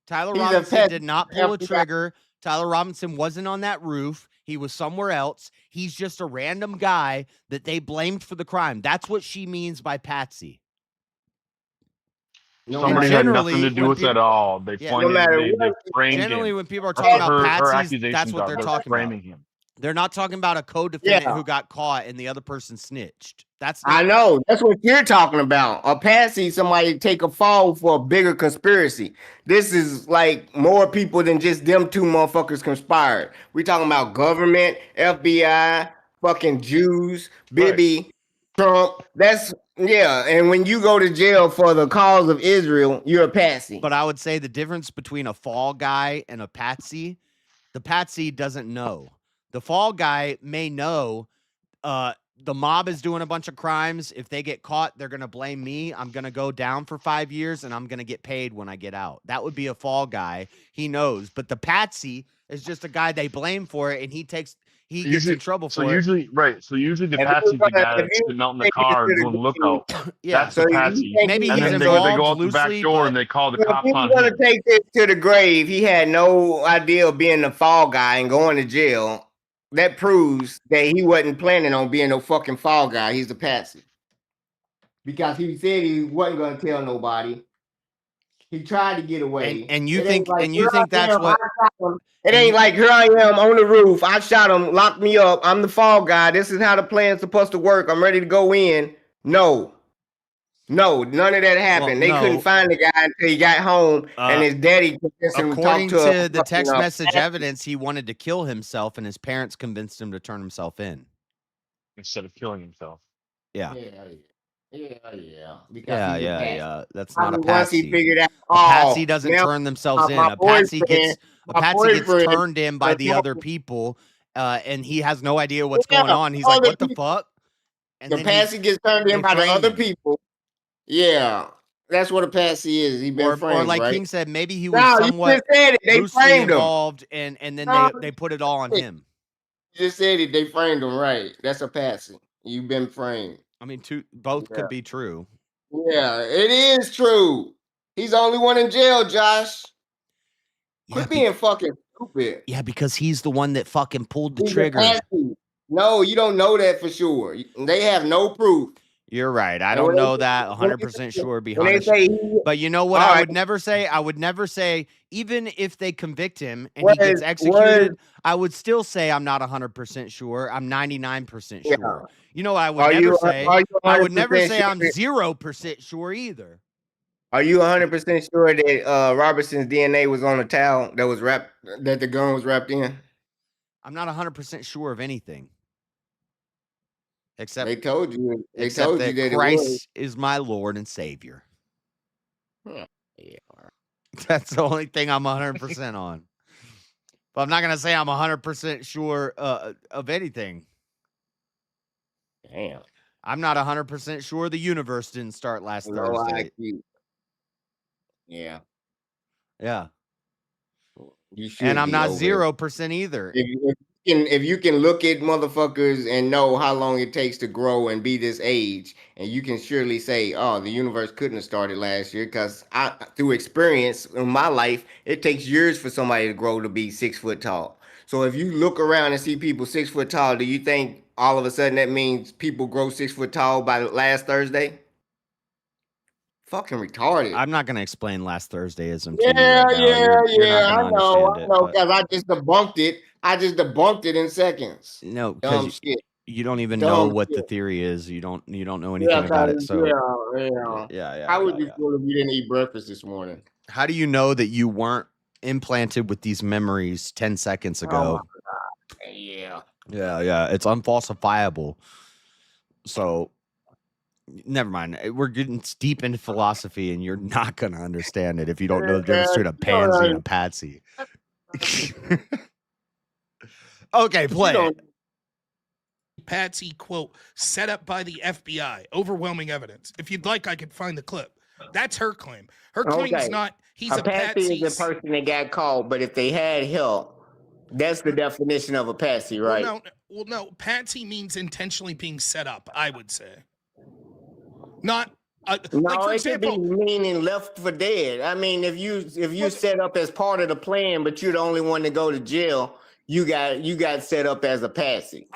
Tyler Robinson did not pull a trigger. Tyler Robinson wasn't on that roof. He was somewhere else. He's just a random guy that they blamed for the crime. That's what she means by patsy. Somebody had nothing to do with it at all. They pointed, they framed generally him. When people are talking about patsies, that's what they're talking about. Him. They're not talking about a co-defendant who got caught and the other person snitched. I know. That's what you're talking about. A patsy, somebody take a fall for a bigger conspiracy. This is like more people than just them two motherfuckers conspired. We talking about government, FBI, fucking Jews, Bibi. Trump. And when you go to jail for the cause of Israel, you're a patsy. But I would say the difference between a fall guy and a patsy, the patsy doesn't know. The fall guy may know the mob is doing a bunch of crimes. If they get caught, they're going to blame me. I'm going to go down for 5 years and I'm going to get paid when I get out. That would be a fall guy. He knows. But the patsy is just a guy they blame for it, and he gets in trouble for it. So usually the patsy's the guy that's sitting out in the car and doing lookout. Yeah. That's the patsy. Maybe and he's then involved they go out the back loosely, door but and they call the If cops he's on gonna him. take this to the grave, he had no idea of being the fall guy and going to jail. That proves that he wasn't planning on being no fucking fall guy. He's a patsy. Because he said he wasn't gonna tell nobody. He tried to get away. And you think that's what it ain't like, here I am on the roof. I shot him, locked me up. I'm the fall guy. This is how the plan's supposed to work. I'm ready to go in. No, none of that happened. They couldn't find the guy until he got home, and his daddy convinced him to talk according to the text message evidence, he wanted to kill himself, and his parents convinced him to turn himself in instead of killing himself. Yeah. Yeah. That's not a patsy. Once he figured out, a patsy doesn't turn themselves in. A patsy gets turned in by the other people, and he has no idea what's going on. He's like, "What the fuck?" And the patsy gets turned in by the other people. Yeah, that's what a patsy is. He been framed, or like right? King said, maybe he was somewhat loosely involved, and then they put it all on him. You just said it. They framed him, right? That's a patsy. You've been framed. I mean, both could be true. Yeah, it is true. He's the only one in jail, Josh. Quit being fucking stupid. Yeah, because he's the one that fucking pulled the trigger. No, you don't know that for sure. They have no proof. You're right. I don't know that 100% sure behind it. But you know what I would never say? I would never say, even if they convict him and he gets executed, I would still say I'm not 100% sure. I'm 99% sure. You know what I would never say? I would never say I'm 0% sure either. Are you 100% sure that Robertson's DNA was on the towel that was wrapped, that the gun was wrapped in? I'm not 100% sure of anything. Except they told you. They except told that you that Christ is my Lord and Savior. Yeah. That's the only thing I'm 100% on. But I'm not gonna say I'm 100% sure of anything. Damn. I'm not 100% sure the universe didn't start last Thursday. Yeah. Yeah. You should. And I'm not 0% either. If you can look at motherfuckers and know how long it takes to grow and be this age, and you can surely say, oh, the universe couldn't have started last year, because through experience in my life, it takes years for somebody to grow to be 6 foot tall. So if you look around and see people 6 foot tall, do you think all of a sudden that means people grow 6 foot tall by last Thursday? Fucking retarded. I'm not going to explain last Thursdayism to you right now. I know, because I just debunked it. I just debunked it in seconds. No, because you don't even know what the theory is. You don't know anything about it. So yeah. How would you feel if you didn't eat breakfast this morning? How do you know that you weren't implanted with these memories 10 seconds ago? Oh, yeah. It's unfalsifiable. So never mind. We're getting deep into philosophy, and you're not gonna understand it if you don't know the difference between a pansy and a patsy. Okay, play it. Patsy, quote, set up by the FBI. Overwhelming evidence. If you'd like, I could find the clip. That's her claim. Her claim is not, he's a patsy. Is the person that got called, but if they had help, that's the definition of a patsy, right? Well, no. Patsy means intentionally being set up, I would say. Not... like, for example, it could be meaning left for dead. I mean, if you set up as part of the plan, but you're the only one to go to jail, you got set up as a patsy.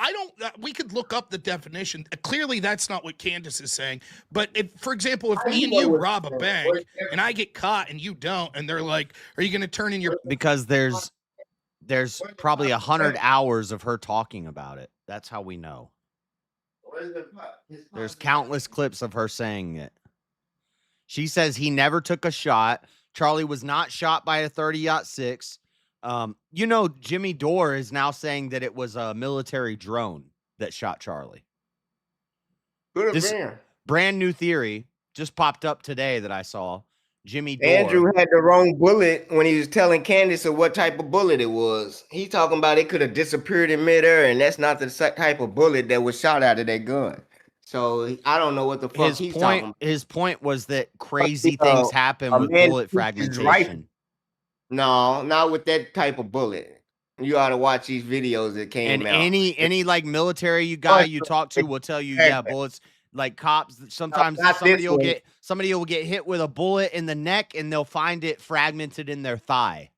We could look up the definition. Clearly, that's not what Candace is saying. But if, for example, if me and you rob a bank and I get caught and you don't, and they're like, "Are you going to turn in your?" Because there's probably 100 hours of her talking about it. That's how we know. There's countless clips of her saying it. She says he never took a shot. Charlie was not shot by a 30-06. Jimmy Dore is now saying that it was a military drone that shot Charlie. This brand new theory just popped up today that I saw. Jimmy Dore. Andrew had the wrong bullet when he was telling Candace what type of bullet it was. He talking about it could have disappeared in midair, and that's not the type of bullet that was shot out of that gun. So I don't know what the fuck he's talking about. His point was that crazy things happen with bullet fragmentation. No, not with that type of bullet. You ought to watch these videos that came out. And any like military guy you talk to will tell you, yeah, bullets. Like cops, sometimes somebody will get hit with a bullet in the neck and they'll find it fragmented in their thigh.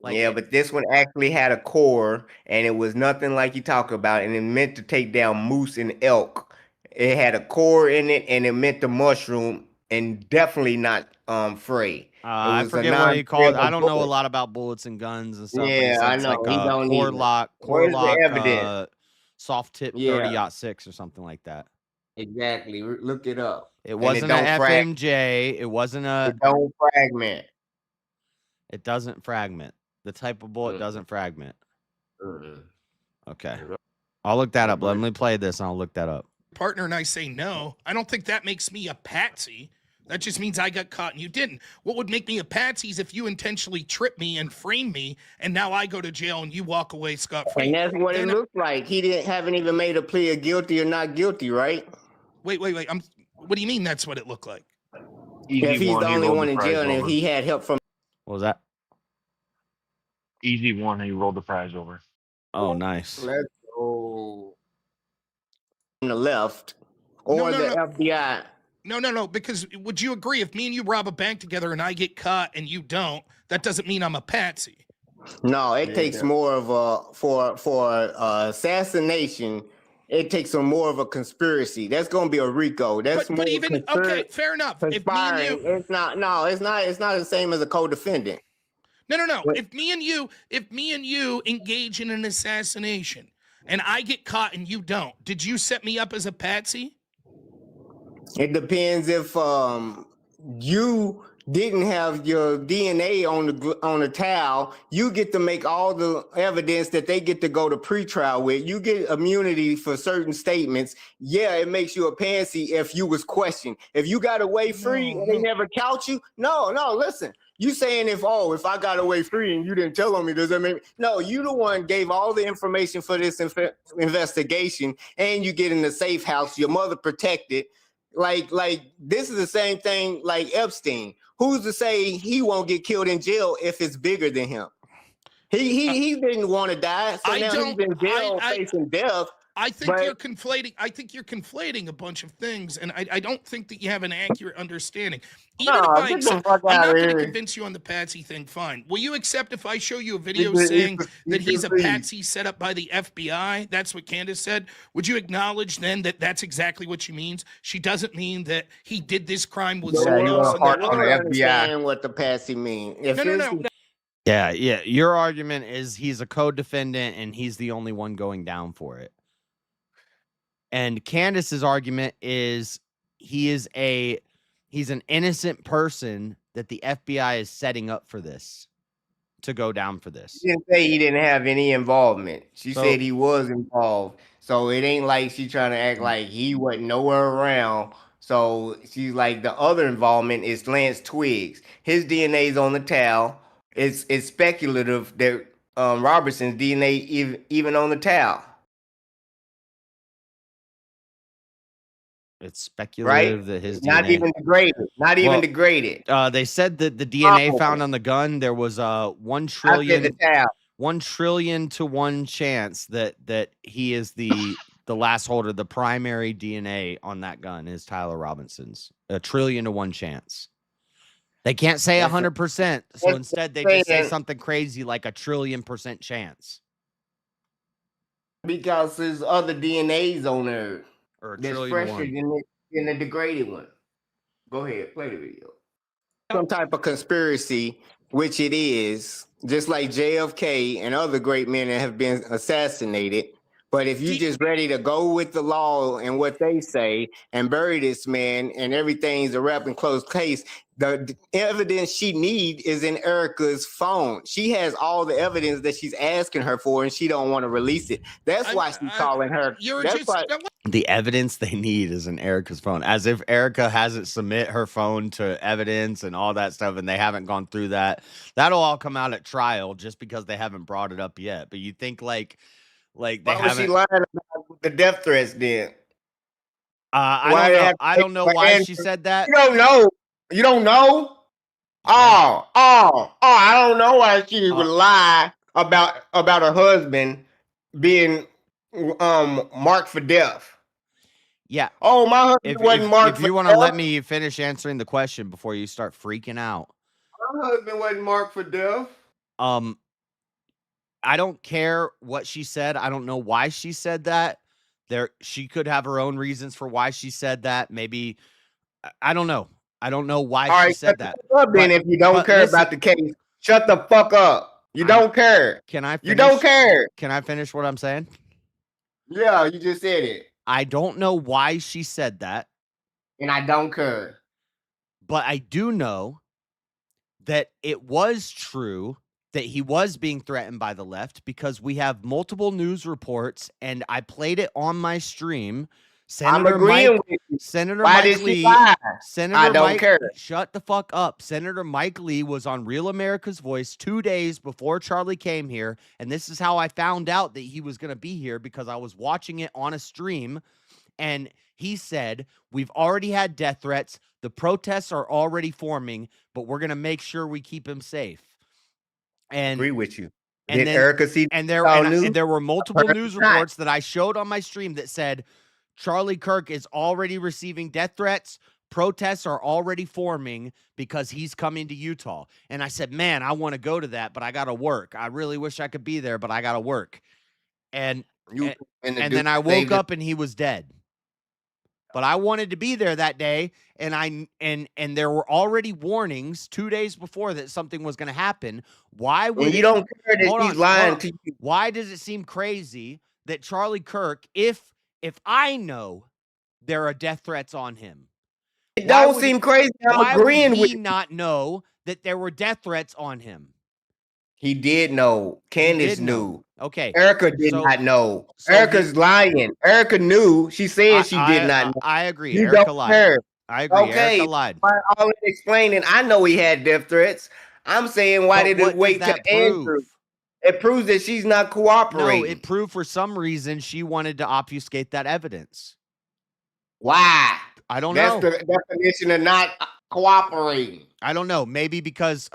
But this one actually had a core, and it was nothing like you talk about, and it meant to take down moose and elk. It had a core in it, and it meant to mushroom, and definitely not Frey. I forget what he called. I don't know a lot about bullets and guns and stuff. Yeah, I know. Like he don't core lock, soft tip 30-06 or something like that. Exactly. Look it up. It wasn't an FMJ. It wasn't a. It don't fragment. It doesn't fragment. The type of bullet doesn't fragment. Okay. I'll look that up. Let me play this and I'll look that up. Partner and I say no. I don't think that makes me a patsy. That just means I got caught and you didn't. What would make me a patsy is if you intentionally trip me and frame me, and now I go to jail and you walk away scot-free. And that's what it looked like. He haven't even made a plea of guilty or not guilty, right? Wait. What do you mean that's what it looked like? If he's the only one in jail and if he had help from... What was that? Easy one, and he rolled the prize over. Oh, nice. Let's go. On the left. Or the FBI... No, because would you agree if me and you rob a bank together and I get caught and you don't, that doesn't mean I'm a patsy? No, it takes more of a, for assassination, it takes more of a conspiracy. That's going to be a RICO. That's but even, okay, fair enough. If me and you, it's not the same as a co-defendant. No. If me and you engage in an assassination and I get caught and you don't, did you set me up as a patsy? It depends if you didn't have your DNA on the towel. You get to make all the evidence that they get to go to pretrial with. You get immunity for certain statements. Yeah, it makes you a patsy if you was questioned. If you got away free and they never count you, no. Listen, you saying if I got away free and you didn't tell on me, does that mean no? You the one gave all the information for this investigation, and you get in the safe house. Your mother protected. Like this is the same thing like Epstein. Who's to say he won't get killed in jail if it's bigger than him? He didn't want to die, so now he's in jail facing death. I think you're conflating a bunch of things, and I don't think that you have an accurate understanding. Even if I'm not going to convince you on the patsy thing, fine. Will you accept if I show you a video saying that he's a patsy set up by the FBI? That's what Candace said. Would you acknowledge then that that's exactly what she means? She doesn't mean that he did this crime with someone else. I don't understand what the patsy means. No. Yeah. Your argument is he's a co-defendant and he's the only one going down for it. And Candace's argument is he's an innocent person that the FBI is setting up for this, to go down for this. She didn't say he didn't have any involvement. She said he was involved. So it ain't like she's trying to act like he wasn't nowhere around. So she's like, the other involvement is Lance Twiggs. His DNA is on the towel. It's speculative that Robertson's DNA even on the towel. It's speculative that his not DNA... even degraded. They said that the DNA found on the gun, there was a 1 trillion to 1 chance that he is the last holder. The primary DNA on that gun is Tyler Robinson's. 1 trillion to 1 chance. They can't say 100%, so instead they just say something crazy like 1 trillion% chance. Because there's other DNAs on there. Or that's fresher than the degraded one. Go ahead, play the video. Some type of conspiracy, which it is, just like JFK and other great men that have been assassinated. But if you just ready to go with the law and what they say and bury this man and everything's a wrap and closed case, the evidence she need is in Erica's phone. She has all the evidence that she's asking her for, and she don't want to release it. That's why she's calling her. the evidence they need is in Erica's phone, as if Erica hasn't submit her phone to evidence and all that stuff, and they haven't gone through that. That'll all come out at trial just because they haven't brought it up yet. But you think like they Why was she haven't. lying about the death threats then? I don't know why she said that. You don't know. You don't know. I don't know why she would lie about her husband being marked for death. Yeah. Oh, my husband wasn't marked for death. If you want to let me finish answering the question before you start freaking out. My husband wasn't marked for death. I don't care what she said. I don't know why she said that. She could have her own reasons for why she said that. Maybe I don't know. I don't know why she said that. Then if you don't care about the case, shut the fuck up. You don't care. Can I? You don't care. Can I finish what I'm saying? Yeah, you just said it. I don't know why she said that. And I don't care. But I do know that it was true that he was being threatened by the left, because we have multiple news reports, and I played it on my stream. Senator Mike Lee. I don't care. Shut the fuck up. Senator Mike Lee was on Real America's Voice 2 days before Charlie came here, and this is how I found out that he was going to be here, because I was watching it on a stream, and he said, we've already had death threats. The protests are already forming, but we're going to make sure we keep him safe. And agree with you. And did then, Erica see and there were multiple news reports that I showed on my stream that said Charlie Kirk is already receiving death threats. Protests are already forming because he's coming to Utah. And I said, man, I want to go to that, but I got to work. I really wish I could be there, but I got to work. And then I woke up and he was dead. But I wanted to be there that day, and there were already warnings 2 days before that something was going to happen. Why would you don't care that he's lying to you? Why does it seem crazy that Charlie Kirk, if I know there are death threats on him, it don't seem crazy. I'm agreeing with you. Why would he not know that there were death threats on him? He did know. Candace knew. Okay. Erica did not know. Erica's lying. Erica knew. She said she did not know. I agree. You Erica don't lied. care. I agree. Okay. Erica lied. All that explaining, I know he had death threats. I'm saying, why did it wait till Andrew? It proves that she's not cooperating. No, it proved for some reason she wanted to obfuscate that evidence. Why? I don't know. That's the definition of not cooperating. I don't know. Maybe because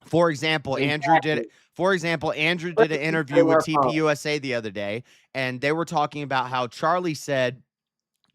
for example, Andrew did an interview with TPUSA the other day, and they were talking about how Charlie said,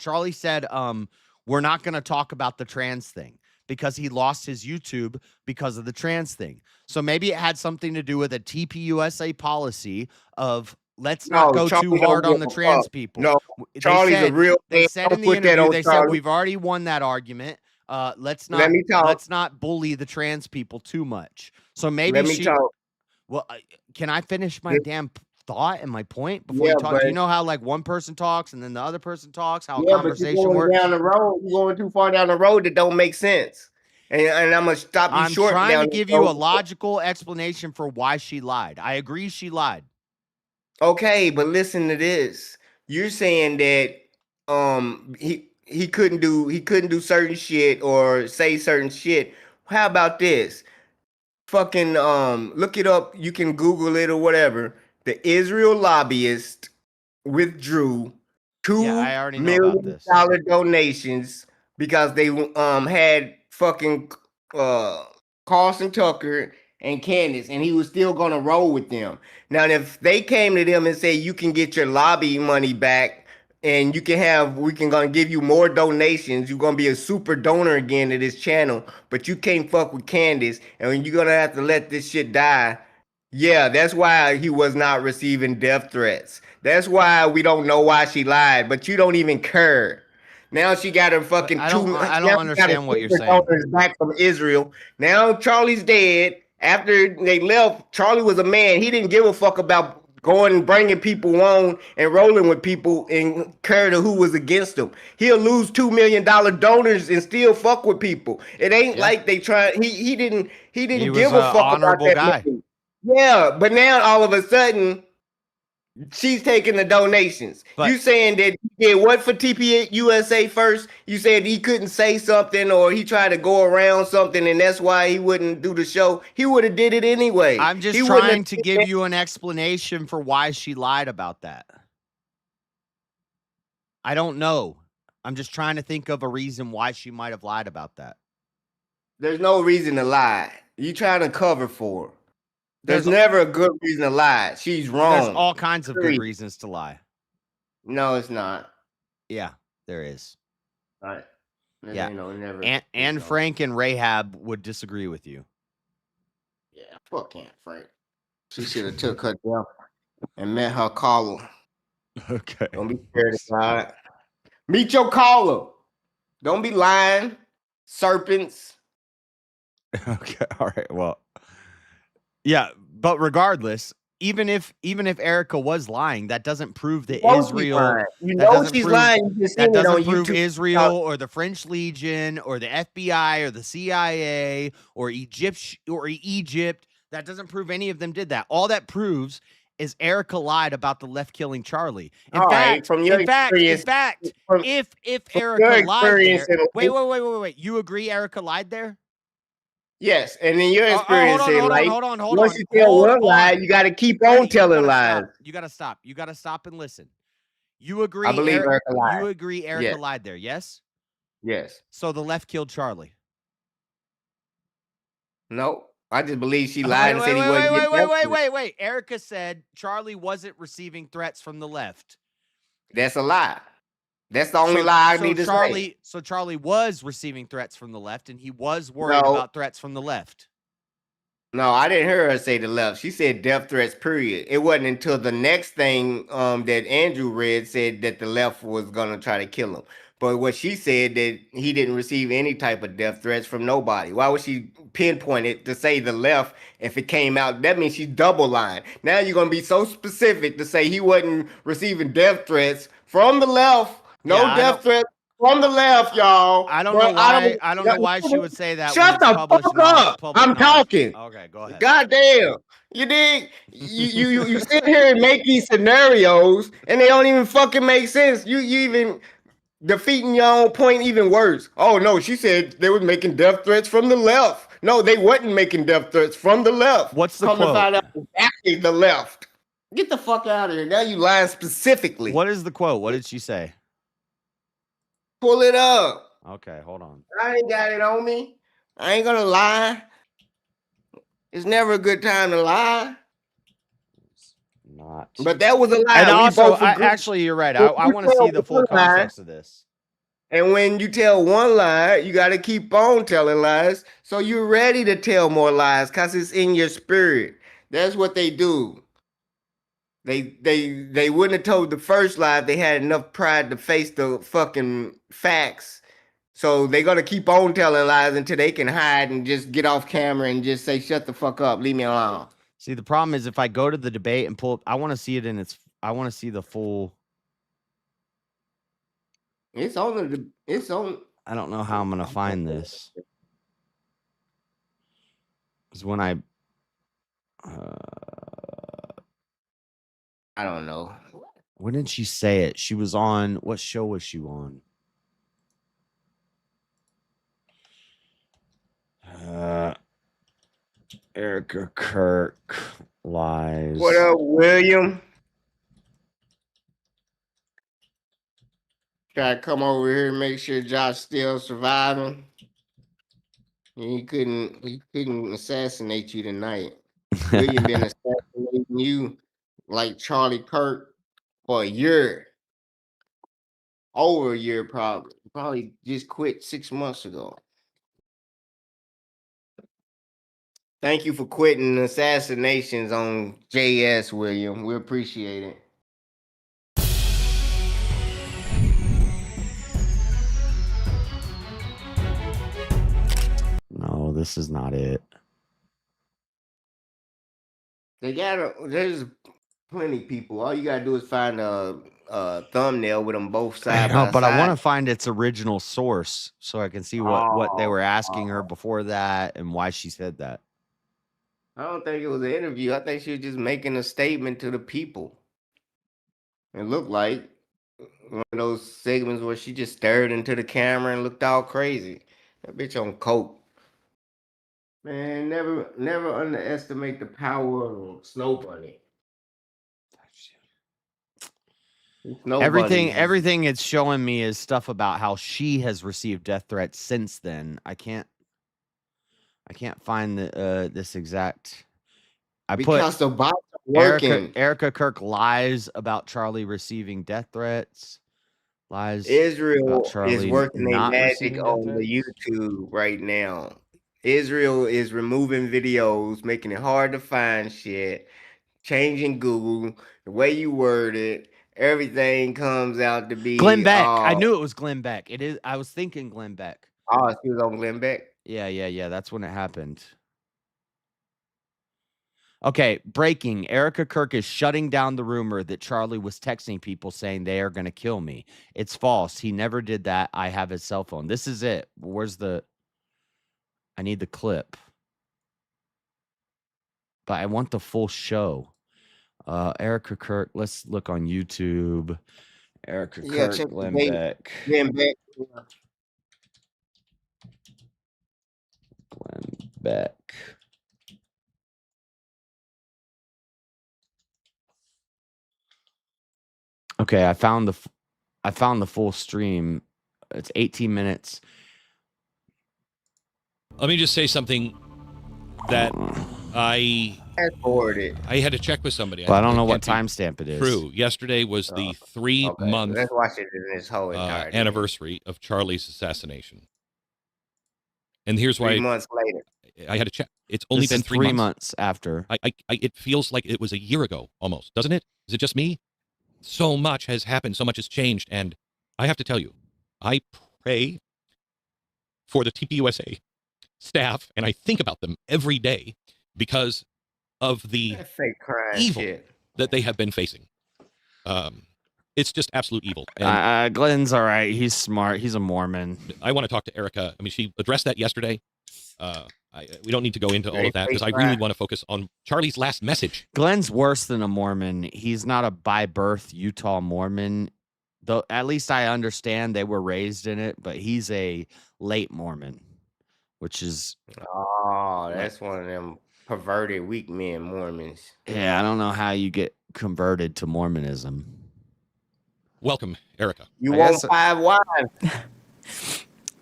we're not going to talk about the trans thing because he lost his YouTube because of the trans thing. So maybe it had something to do with a TPUSA policy of let's not go too hard on the trans people. No, Charlie's a real. They said in the interview, they said we've already won that argument. Let's not bully the trans people too much. So maybe well, can I finish my damn thought and my point before you talk? Do you know how like one person talks and then the other person talks? How a conversation works? Down the road, you're going too far down the road that don't make sense. And I'm gonna stop you short. I'm trying to give you a logical explanation for why she lied. I agree she lied. Okay, but listen to this. You're saying that he couldn't do certain shit or say certain shit. How about this? Fucking look it up. You can Google it or whatever. The Israel lobbyist withdrew $2 million donations because they had fucking Carson Tucker and Candace, and he was still gonna roll with them. Now, if they came to them and say you can get your lobby money back, and gonna give you more donations, you're gonna be a super donor again to this channel, but you can't fuck with Candace, and you're gonna have to let this shit die. Yeah, that's why he was not receiving death threats. That's why we don't know why she lied, but you don't even care. Now she got her fucking I don't understand what you're saying. Back from Israel. Now Charlie's dead. After they left, Charlie was a man. He didn't give a fuck about going and bringing people on and rolling with people and care to who was against him. He'll lose $2 million donors and still fuck with people. It ain't like they try. He didn't give a fuck about that. Yeah, but now all of a sudden She's taking the donations. But, you saying that he did what for TP USA first? You said he couldn't say something or he tried to go around something and that's why he wouldn't do the show. He would have did it anyway. I'm just trying to give you an explanation for why she lied about that. I don't know. I'm just trying to think of a reason why she might have lied about that. There's no reason to lie. You trying to cover for her. There's never a good reason to lie. She's wrong. There's all kinds of good reasons to lie. No, it's not. Yeah, there is. All right. Yeah. Never. And Frank and Rahab would disagree with you. Yeah, fuck Aunt Frank. She should have took her down and met her caller. Okay. Don't be scared of God. Meet your caller. Don't be lying. Serpents. Okay. All right. Well. Yeah, but regardless, even if Erica was lying, that doesn't prove that Israel. You know she's lying. That doesn't prove Israel or the French Legion or the FBI or the CIA or Egypt. That doesn't prove any of them did that. All that proves is Erica lied about the left killing Charlie. In fact, if Erica lied there, wait. You agree Erica lied there? Yes, and in your experience, hold on. Once you tell one lie, you got to keep on telling lies. You got to stop. You got to stop and listen. You agree? I believe Erica lied. You agree Erica lied there? Yes. Yes. So the left killed Charlie. No, I just believe she lied and said he wasn't. Wait. Erica said Charlie wasn't receiving threats from the left. That's a lie. That's the only lie I need to say. So Charlie was receiving threats from the left, and he was worried about threats from the left. No, I didn't hear her say the left. She said death threats, period. It wasn't until the next thing that Andrew read said that the left was going to try to kill him. But what she said that he didn't receive any type of death threats from nobody. Why would she pinpoint it to say the left if it came out? That means she's double lying. Now you're going to be so specific to say he wasn't receiving death threats from the left. No death threats from the left, y'all. I don't know why. I don't know why she would say that. Shut the fuck up! I'm talking. Okay, go ahead. Goddamn, you dig? You sit here and make these scenarios, and they don't even fucking make sense. You even defeating your own point even worse. Oh no, she said they were making death threats from the left. No, they wasn't making death threats from the left. What's the quote? To find out exactly the left. Get the fuck out of here. Now you lying specifically. What is the quote? What did she say? Pull it up. Okay, hold on. I ain't got it on me. I ain't gonna lie. It's never a good time to lie. Not. But that was a lie. And also, actually, you're right. I want to see the full context of this. And when you tell one lie, you got to keep on telling lies. So you're ready to tell more lies because it's in your spirit. That's what they do. They wouldn't have told the first lie if they had enough pride to face the fucking facts. So they're going to keep on telling lies until they can hide and just get off camera and just say, shut the fuck up. Leave me alone. See, the problem is if I go to the debate and pull, I want to see it in its, I want to see the full. It's on. I don't know how I'm going to find this. Because when I don't know. When did she say it? She was on, what show was she on? Erica Kirk lies. What up, William? Try to come over here and make sure Josh still surviving. He couldn't assassinate you tonight. William been assassinating you like Charlie Kirk for a year. Over a year, probably. Probably just quit 6 months ago. Thank you for quitting assassinations on JS, William. We appreciate it. No, this is not it. There's plenty of people. All you gotta do is find a thumbnail with them both side by But side. I want to find its original source so I can see what they were asking her before that and why she said that. I don't think it was an interview. I think she was just making a statement to the people. It looked like one of those segments where she just stared into the camera and looked all crazy. That bitch on coke. Man, never underestimate the power of Snow Bunny. Everything it's showing me is stuff about how she has received death threats since then. I can't find this exact. Because the bots are working. Erica Kirk lies about Charlie receiving death threats. Lies. Israel Charlie is working their not magic receiving death on the YouTube right now. Israel is removing videos, making it hard to find shit, changing Google, the way you word it. Everything comes out to be Glenn Beck. I knew it was Glenn Beck. It is. I was thinking Glenn Beck. Oh, she was on Glenn Beck? Yeah. That's when it happened. Okay, breaking. Erica Kirk is shutting down the rumor that Charlie was texting people saying they are going to kill me. It's false. He never did that. I have his cell phone. This is it. Where's the... I need the clip. But I want the full show. Erica Kirk. Let's look on YouTube. Erica Kirk, Glenn Beck. Glenn Beck. Glenn Beck. Okay, I found the full stream. It's 18 minutes. Let me just say something that I had to check with somebody. Well, I don't know what timestamp it is. True. Yesterday was the 3-month Let's watch it in its whole entirety. anniversary of Charlie's assassination. And here's why 3 months later. I had to check. It's only been 3 months after. It feels like it was a year ago almost, doesn't it? Is it just me? So much has happened. So much has changed. And I have to tell you, I pray for the TPUSA staff, and I think about them every day because of the evil that they have been facing. It's just absolute evil. And Glenn's all right. He's smart. He's a Mormon. I want to talk to Erica. I mean, she addressed that yesterday. We don't need to go into all of that because I really want to focus on Charlie's last message. Glenn's worse than a Mormon. He's not a by birth Utah Mormon. Though at least I understand they were raised in it, but he's a late Mormon, which is that's one of them perverted weak men Mormons. Yeah, I don't know how you get converted to Mormonism. Welcome, Erica. You want 5 wives.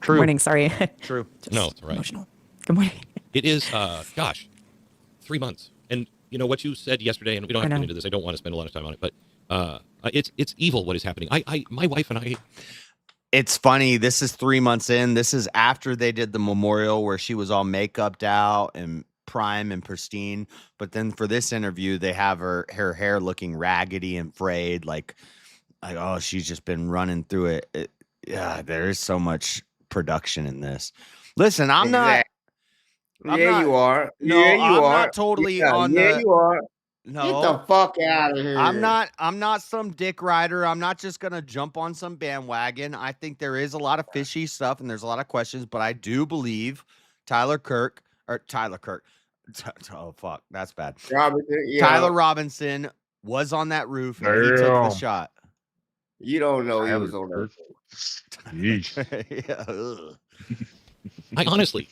True. Good morning. Sorry. True. No, it's all right. Emotional. Good morning. It is, 3 months. And you know what you said yesterday, and we don't have to get into this. I don't want to spend a lot of time on it, but it's evil what is happening. My wife and I. It's funny. This is 3 months in. This is after they did the memorial where she was all makeuped out and prime and pristine. But then for this interview, they have her hair looking raggedy and frayed, like oh, she's just been running through it. Yeah, there is so much production in this. Listen, I'm not. You are. No, yeah, you I'm are. not totally on yeah, the. you are. No, get the fuck out of here. I'm not some dick rider. I'm not just gonna jump on some bandwagon. I think there is a lot of fishy stuff and there's a lot of questions, but I do believe Tyler Kirk. Oh fuck, that's bad. Tyler Robinson was on that roof and he took the shot. You don't know he was on that roof. I honestly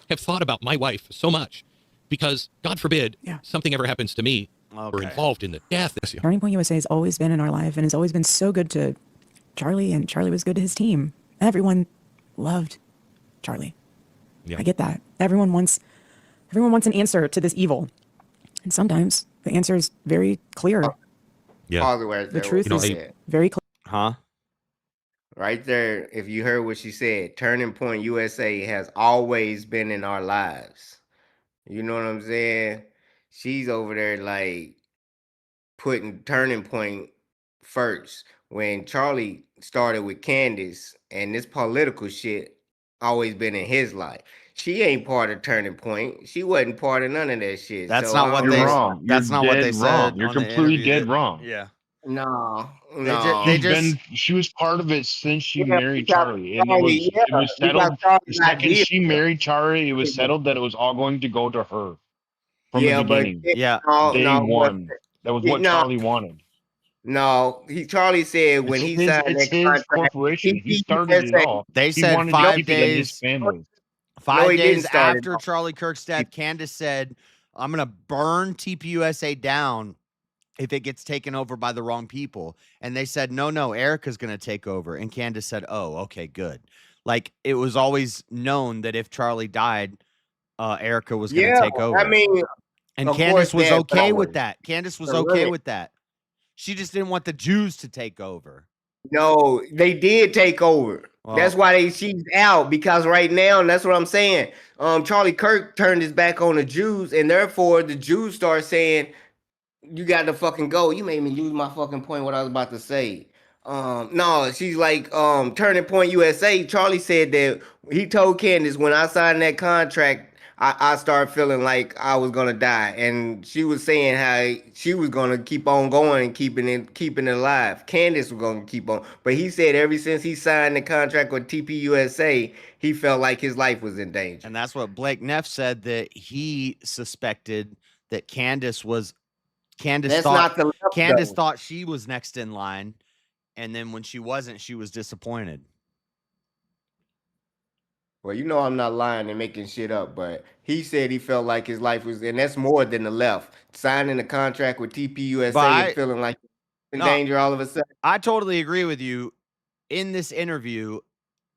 have thought about my wife so much because, God forbid, something ever happens to me. We're involved in the death. Turning Point USA has always been in our life and has always been so good to Charlie, and Charlie was good to his team. Everyone loved Charlie. Yeah. I get that. Everyone wants an answer to this evil, and sometimes the answer is very clear. Yeah, the truth is very clear. Huh? Right there, if you heard what she said, Turning Point USA has always been in our lives. You know what I'm saying? She's over there like putting Turning Point first. When Charlie started with Candace and this political shit always been in his life. She ain't part of Turning Point. She wasn't part of none of that shit. That's not what they wrong. That's not what they said. You're completely dead wrong. Yeah. No. She was part of it since she married Charlie. And it was settled. The second she married Charlie, it was settled that it was all going to go to her from the beginning. Yeah. Day one. That was what Charlie wanted. No, Charlie said when he signed it's that his contract, corporation. He started it all. They He said wanted to 5 keep it in his days. family. 5 he days didn't start it after off. Charlie Kirk's death, Candace said, "I'm gonna burn TPUSA down if it gets taken over by the wrong people." And they said, no, Erica's gonna take over. And Candace said, "Oh, okay, good." Like it was always known that if Charlie died, Erica was gonna take over. I mean, and Candace was okay with that. Candace was okay with that. She just didn't want the Jews to take over. No, they did take over. Well, that's why she's out, because right now, and that's what I'm saying. Charlie Kirk turned his back on the Jews, and therefore the Jews start saying, "You got to fucking go." You made me lose my fucking point. What I was about to say. No, she's like Turning Point USA. Charlie said that he told Candace, when I signed that contract, I started feeling like I was gonna die, and she was saying how she was gonna keep on going and keeping it alive. Candace was gonna keep on, but he said ever since he signed the contract with TPUSA, he felt like his life was in danger. And that's what Blake Neff said, that he suspected that Candace thought she was next in line, and then when she wasn't, she was disappointed. Well, you know I'm not lying and making shit up, but he said he felt like his life was, and that's more than the left. Signing a contract with TPUSA and feeling like in danger all of a sudden. I totally agree with you. In this interview,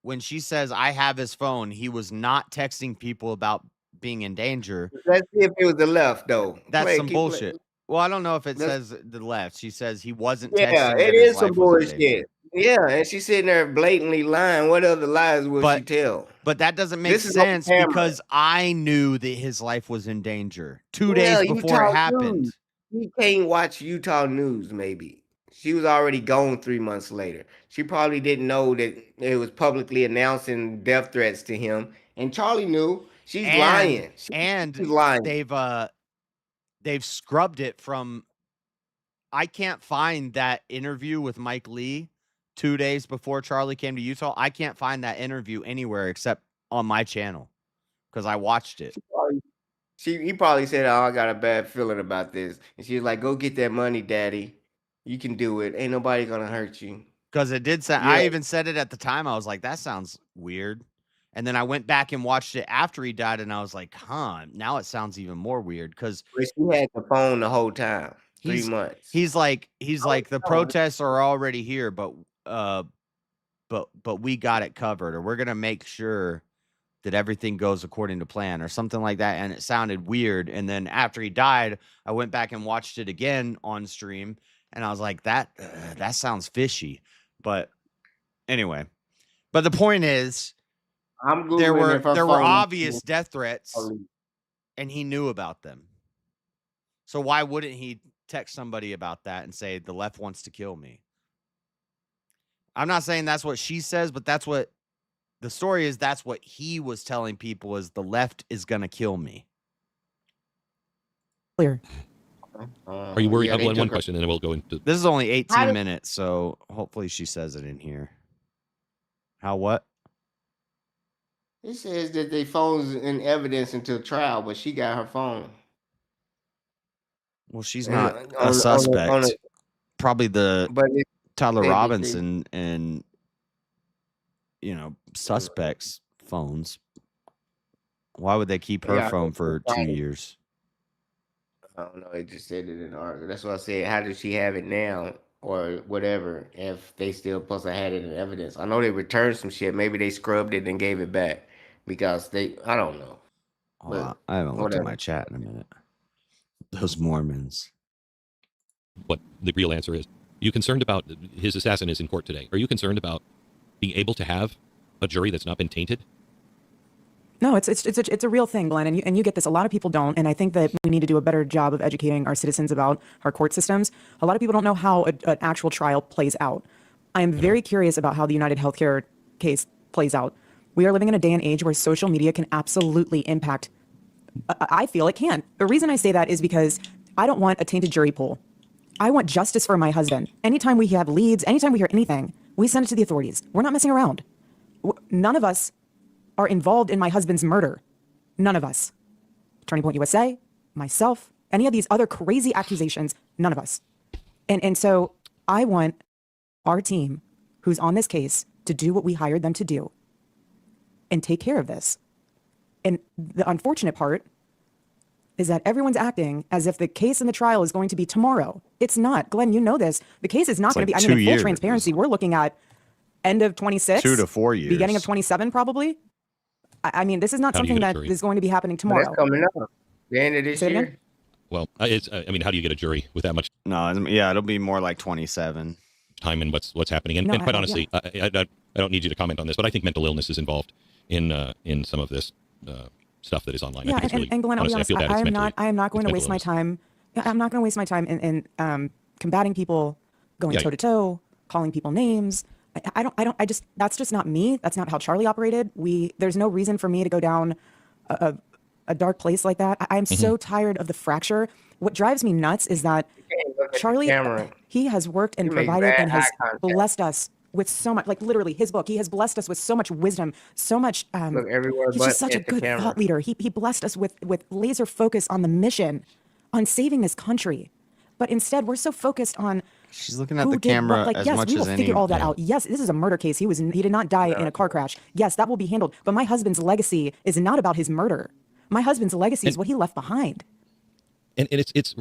when she says, "I have his phone," he was not texting people about being in danger. Let's see if it was the left, though. That's some bullshit. Well, I don't know if it says the left. She says he wasn't texting. Yeah, it is some bullshit. Yeah, and she's sitting there blatantly lying. What other lies will she tell? But that doesn't make sense, because I knew that his life was in danger 2 days before it happened. He can't watch Utah news, maybe. She was already gone 3 months later. She probably didn't know that it was publicly announcing death threats to him. And Charlie knew. She's lying. She's lying. They've scrubbed it from. I can't find that interview with Mike Lee 2 days before Charlie came to Utah. I can't find that interview anywhere except on my channel, because I watched it. He probably said, "Oh, I got a bad feeling about this," and she was like, "Go get that money, Daddy. You can do it. Ain't nobody gonna hurt you." Because it did sound. Yeah. I even said it at the time. I was like, "That sounds weird," and then I went back and watched it after he died, and I was like, "Huh." Now it sounds even more weird, because she had the phone the whole time. 3 months. He's like the protests are already here, but we got it covered, or we're gonna make sure that everything goes according to plan, or something like that. And it sounded weird. And then after he died, I went back and watched it again on stream, and I was like, that sounds fishy. But anyway, but the point is, there were obvious death threats, and he knew about them. So why wouldn't he text somebody about that and say, "The left wants to kill me"? I'm not saying that's what she says, but that's what the story is. That's what he was telling people, is the left is going to kill me. Clear. Are you worried? One question, and then we'll go into. This is only 18 minutes, so hopefully she says it in here. How what? It says that they phone's in evidence until trial, but she got her phone. Well, she's not a suspect. Probably Tyler Robinson and suspects' phones. Why would they keep her phone for 2 years? I don't know. It just said it in the article. That's why I said, how does she have it now, or whatever, if they still supposed to have it in evidence? I know they returned some shit. Maybe they scrubbed it and gave it back because I don't know. I haven't looked at my chat in a minute. Those Mormons. What the real answer is. Are you concerned about his assassin is in court today? Are you concerned about being able to have a jury that's not been tainted? No, it's a real thing, Glenn, and you get this. A lot of people don't, and I think that we need to do a better job of educating our citizens about our court systems. A lot of people don't know how an actual trial plays out. I am very curious about how the United Healthcare case plays out. We are living in a day and age where social media can absolutely impact. I feel it can. The reason I say that is because I don't want a tainted jury pool. I want justice for my husband. Anytime we have leads, anytime we hear anything, we send it to the authorities. We're not messing around. None of us are involved in my husband's murder. None of us. Turning Point USA, myself, any of these other crazy accusations, none of us. And so I want our team who's on this case to do what we hired them to do and take care of this. And the unfortunate part is that everyone's acting as if the case and the trial is going to be tomorrow. It's not. Glenn, you know this. The case is not going to be, I mean, in full transparency, we're looking at end of 26. 2 to 4 years. Beginning of 27, probably. I mean, this is not something that is going to be happening tomorrow. That's coming up. The end of this year. Well, it's, I mean, how do you get a jury with that much? No, yeah, it'll be more like 27. Time and what's happening. And, quite honestly, I don't need you to comment on this, but I think mental illness is involved in some of this stuff that is online. Yeah, I think really, and Glenn, I'll be honest, I am not going to waste my time. I'm not going to waste my time in combating people, going toe to toe, calling people names. That's just not me. That's not how Charlie operated. There's no reason for me to go down a dark place like that. I'm so tired of the fracture. What drives me nuts is that Charlie, he has worked and provided and has blessed us with so much, like literally his book, he has blessed us with so much wisdom, so much, he's just such a good thought leader. He blessed us with laser focus on the mission, on saving this country. But instead, we're so focused on she's looking at the camera as yes, much we will as figure all that out. Yes, this is a murder case. He did not die in a car crash. Yes, that will be handled. But my husband's legacy is not about his murder. My husband's legacy is what he left behind. And it's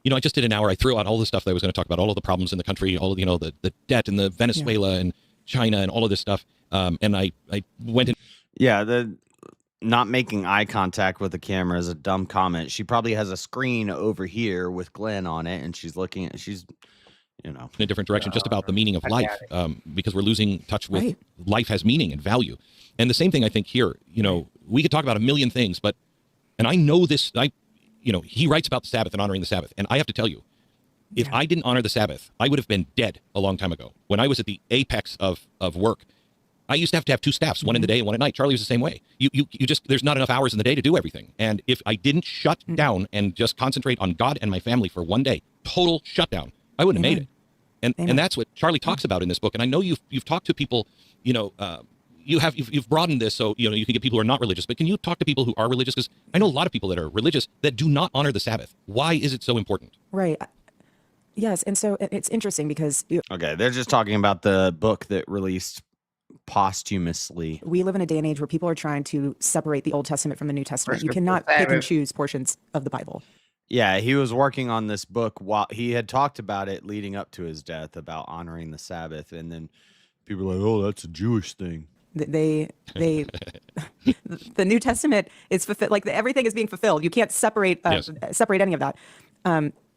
you know, I just did an hour. I threw out all the stuff that I was going to talk about, all of the problems in the country, all of, you know, the debt and the Venezuela and China and all of this stuff. And I went in. Yeah, the not making eye contact with the camera is a dumb comment. She probably has a screen over here with Glenn on it, and she's looking at, you know, in a different direction, just about the meaning of life, because we're losing touch with life has meaning and value. And the same thing I think here, you know, we could talk about a million things, but, and I know this, you know, he writes about the Sabbath and honoring the Sabbath. And I have to tell you, if I didn't honor the Sabbath, I would have been dead a long time ago. When I was at the apex of work, I used to have two staffs, one in the day and one at night. Charlie was the same way. You just, there's not enough hours in the day to do everything. And if I didn't shut down and just concentrate on God and my family for one day, total shutdown, I wouldn't have made it. And that's what Charlie talks about in this book. And I know you've talked to people, you know, you've broadened this so, you know, you can get people who are not religious, but can you talk to people who are religious? Because I know a lot of people that are religious that do not honor the Sabbath. Why is it so important? Right. Yes. And so it's interesting because okay, they're just talking about the book that released posthumously. We live in a day and age where people are trying to separate the Old Testament from the New Testament. You cannot pick and choose portions of the Bible. Yeah, he was working on this book while he had talked about it leading up to his death about honoring the Sabbath, and then people were like, "Oh, that's a Jewish thing." The New Testament is fulfilled. Like everything is being fulfilled. You can't separate separate any of that.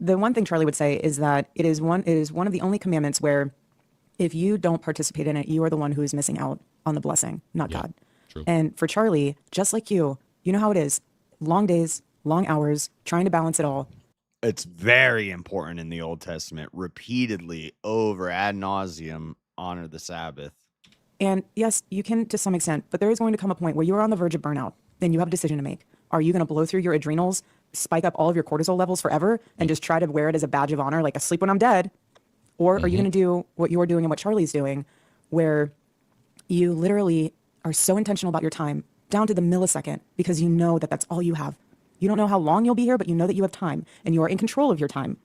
The one thing Charlie would say is that it is one of the only commandments where if you don't participate in it, you are the one who is missing out on the blessing, not God. True. And for Charlie, just like you know how it is. Long days, long hours, trying to balance it all. It's very important in the Old Testament, repeatedly over ad nauseum, honor the Sabbath. And yes, you can to some extent, but there is going to come a point where you are on the verge of burnout. Then you have a decision to make. Are you going to blow through your adrenals, spike up all of your cortisol levels forever, and just try to wear it as a badge of honor, like I sleep when I'm dead? Or are you going to do what you're doing and what Charlie's doing, where you literally are so intentional about your time, down to the millisecond, because you know that that's all you have. You don't know how long you'll be here, but you know that you have time, and you are in control of your time,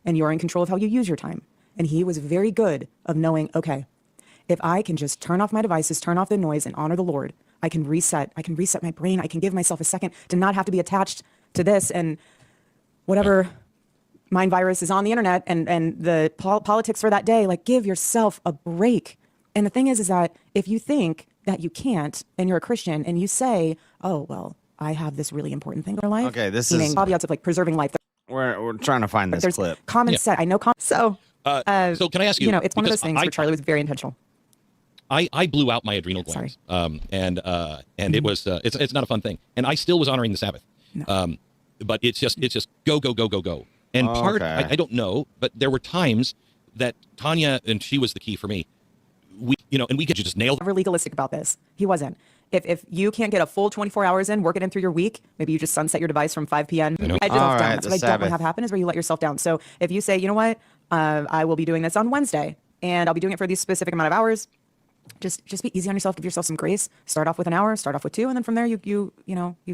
and you are in control of how you use your time. And he was very good of knowing, okay, if I can just turn off my devices, turn off the noise, and honor the Lord, I can reset my brain. I can give myself a second to not have to be attached to this and whatever mind virus is on the internet and the politics for that day. Like, give yourself a break. And the thing is that if you think that you can't, and you're a Christian, and you say, oh, well, I have this really important thing in my life. Okay, this meaning is caveats of like preserving life. We're trying to find this there's clip. Common sense. I know. So can I ask you? You know, it's one of those things where Charlie was very intentional. I blew out my adrenal glands. And it was it's not a fun thing. And I still was honoring the Sabbath. No. But it's just go. And I don't know, but there were times that Tanya, and she was the key for me. We could just nail. Never legalistic about this. He wasn't. If you can't get a full 24 hours in, work it in through your week, maybe you just sunset your device from 5 p.m. That's what I don't want to have happen is where you let yourself down. So if you say, you know what, I will be doing this on Wednesday, and I'll be doing it for these specific amount of hours, just be easy on yourself. Give yourself some grace. Start off with an hour. Start off with 2, and then from there you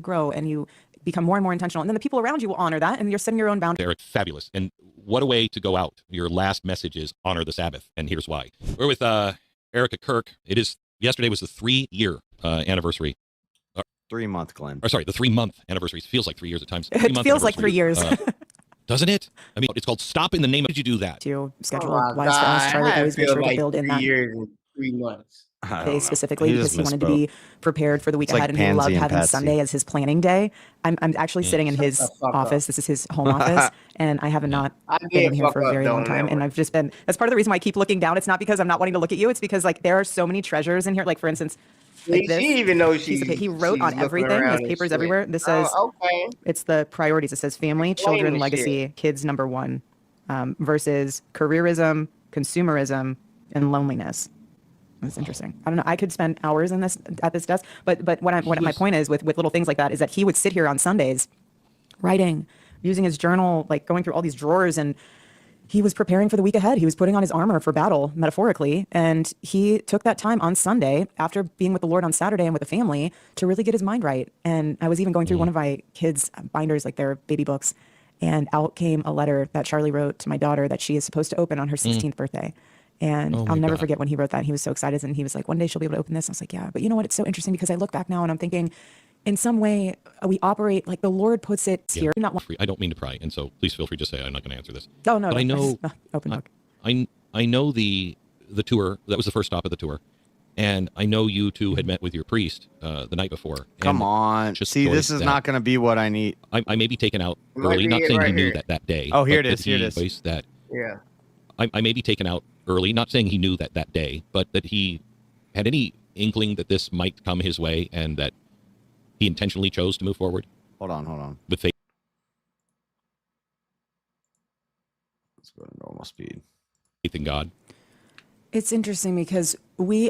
grow and you become more and more intentional. And then the people around you will honor that, and you're setting your own boundaries. They're fabulous. And what a way to go out. Your last message is honor the Sabbath, and here's why. We're with Erica Kirk. Yesterday was the 3-year anniversary. 3 month, Glenn. Or sorry, the 3-month anniversary. It feels like 3 years at times. It feels like 3 years. Doesn't it? I mean, it's called Stop in the Name. Did you do that? To schedule Wise for Us, Charlie always made sure to build in that. 3 years and 3 months. Day specifically because he wanted to be prepared for the week ahead, and he loved having Sunday as his planning day. I'm actually sitting in his office. This is his home office, and I have not been in here for a very long time. And I've just been. That's part of the reason why I keep looking down. It's not because I'm not wanting to look at you. It's because like there are so many treasures in here. Like for instance, like this. She even knows he wrote on everything. There's papers everywhere. This says it's the priorities. It says family, children, legacy, kids number one, versus careerism, consumerism, and loneliness. That's interesting. I don't know. I could spend hours in this at this desk, but my point is with little things like that is that he would sit here on Sundays, writing, using his journal, like going through all these drawers, and he was preparing for the week ahead. He was putting on his armor for battle, metaphorically, and he took that time on Sunday after being with the Lord on Saturday and with the family to really get his mind right. And I was even going through one of my kids' binders, like their baby books, and out came a letter that Charlie wrote to my daughter that she is supposed to open on her 16th birthday. And I'll never forget when he wrote that. He was so excited, and he was like, one day she'll be able to open this. I was like, yeah. But you know what? It's so interesting because I look back now and I'm thinking, in some way, we operate like the Lord puts it here. Not one. I don't mean to pry, and so please feel free to say I'm not going to answer this. Oh, no. But I know, open book. I know the tour. That was the first stop of the tour. And I know you two had met with your priest the night before. Come on. See, this is not going to be what I need. I may be taken out early, not saying he knew that day. Oh, here it is. Here it is. Yeah. I may be taken out early, not saying he knew that day, but that he had any inkling that this might come his way and that he intentionally chose to move forward. Hold on. With faith. Let's go to normal speed. Faith in God. It's interesting because I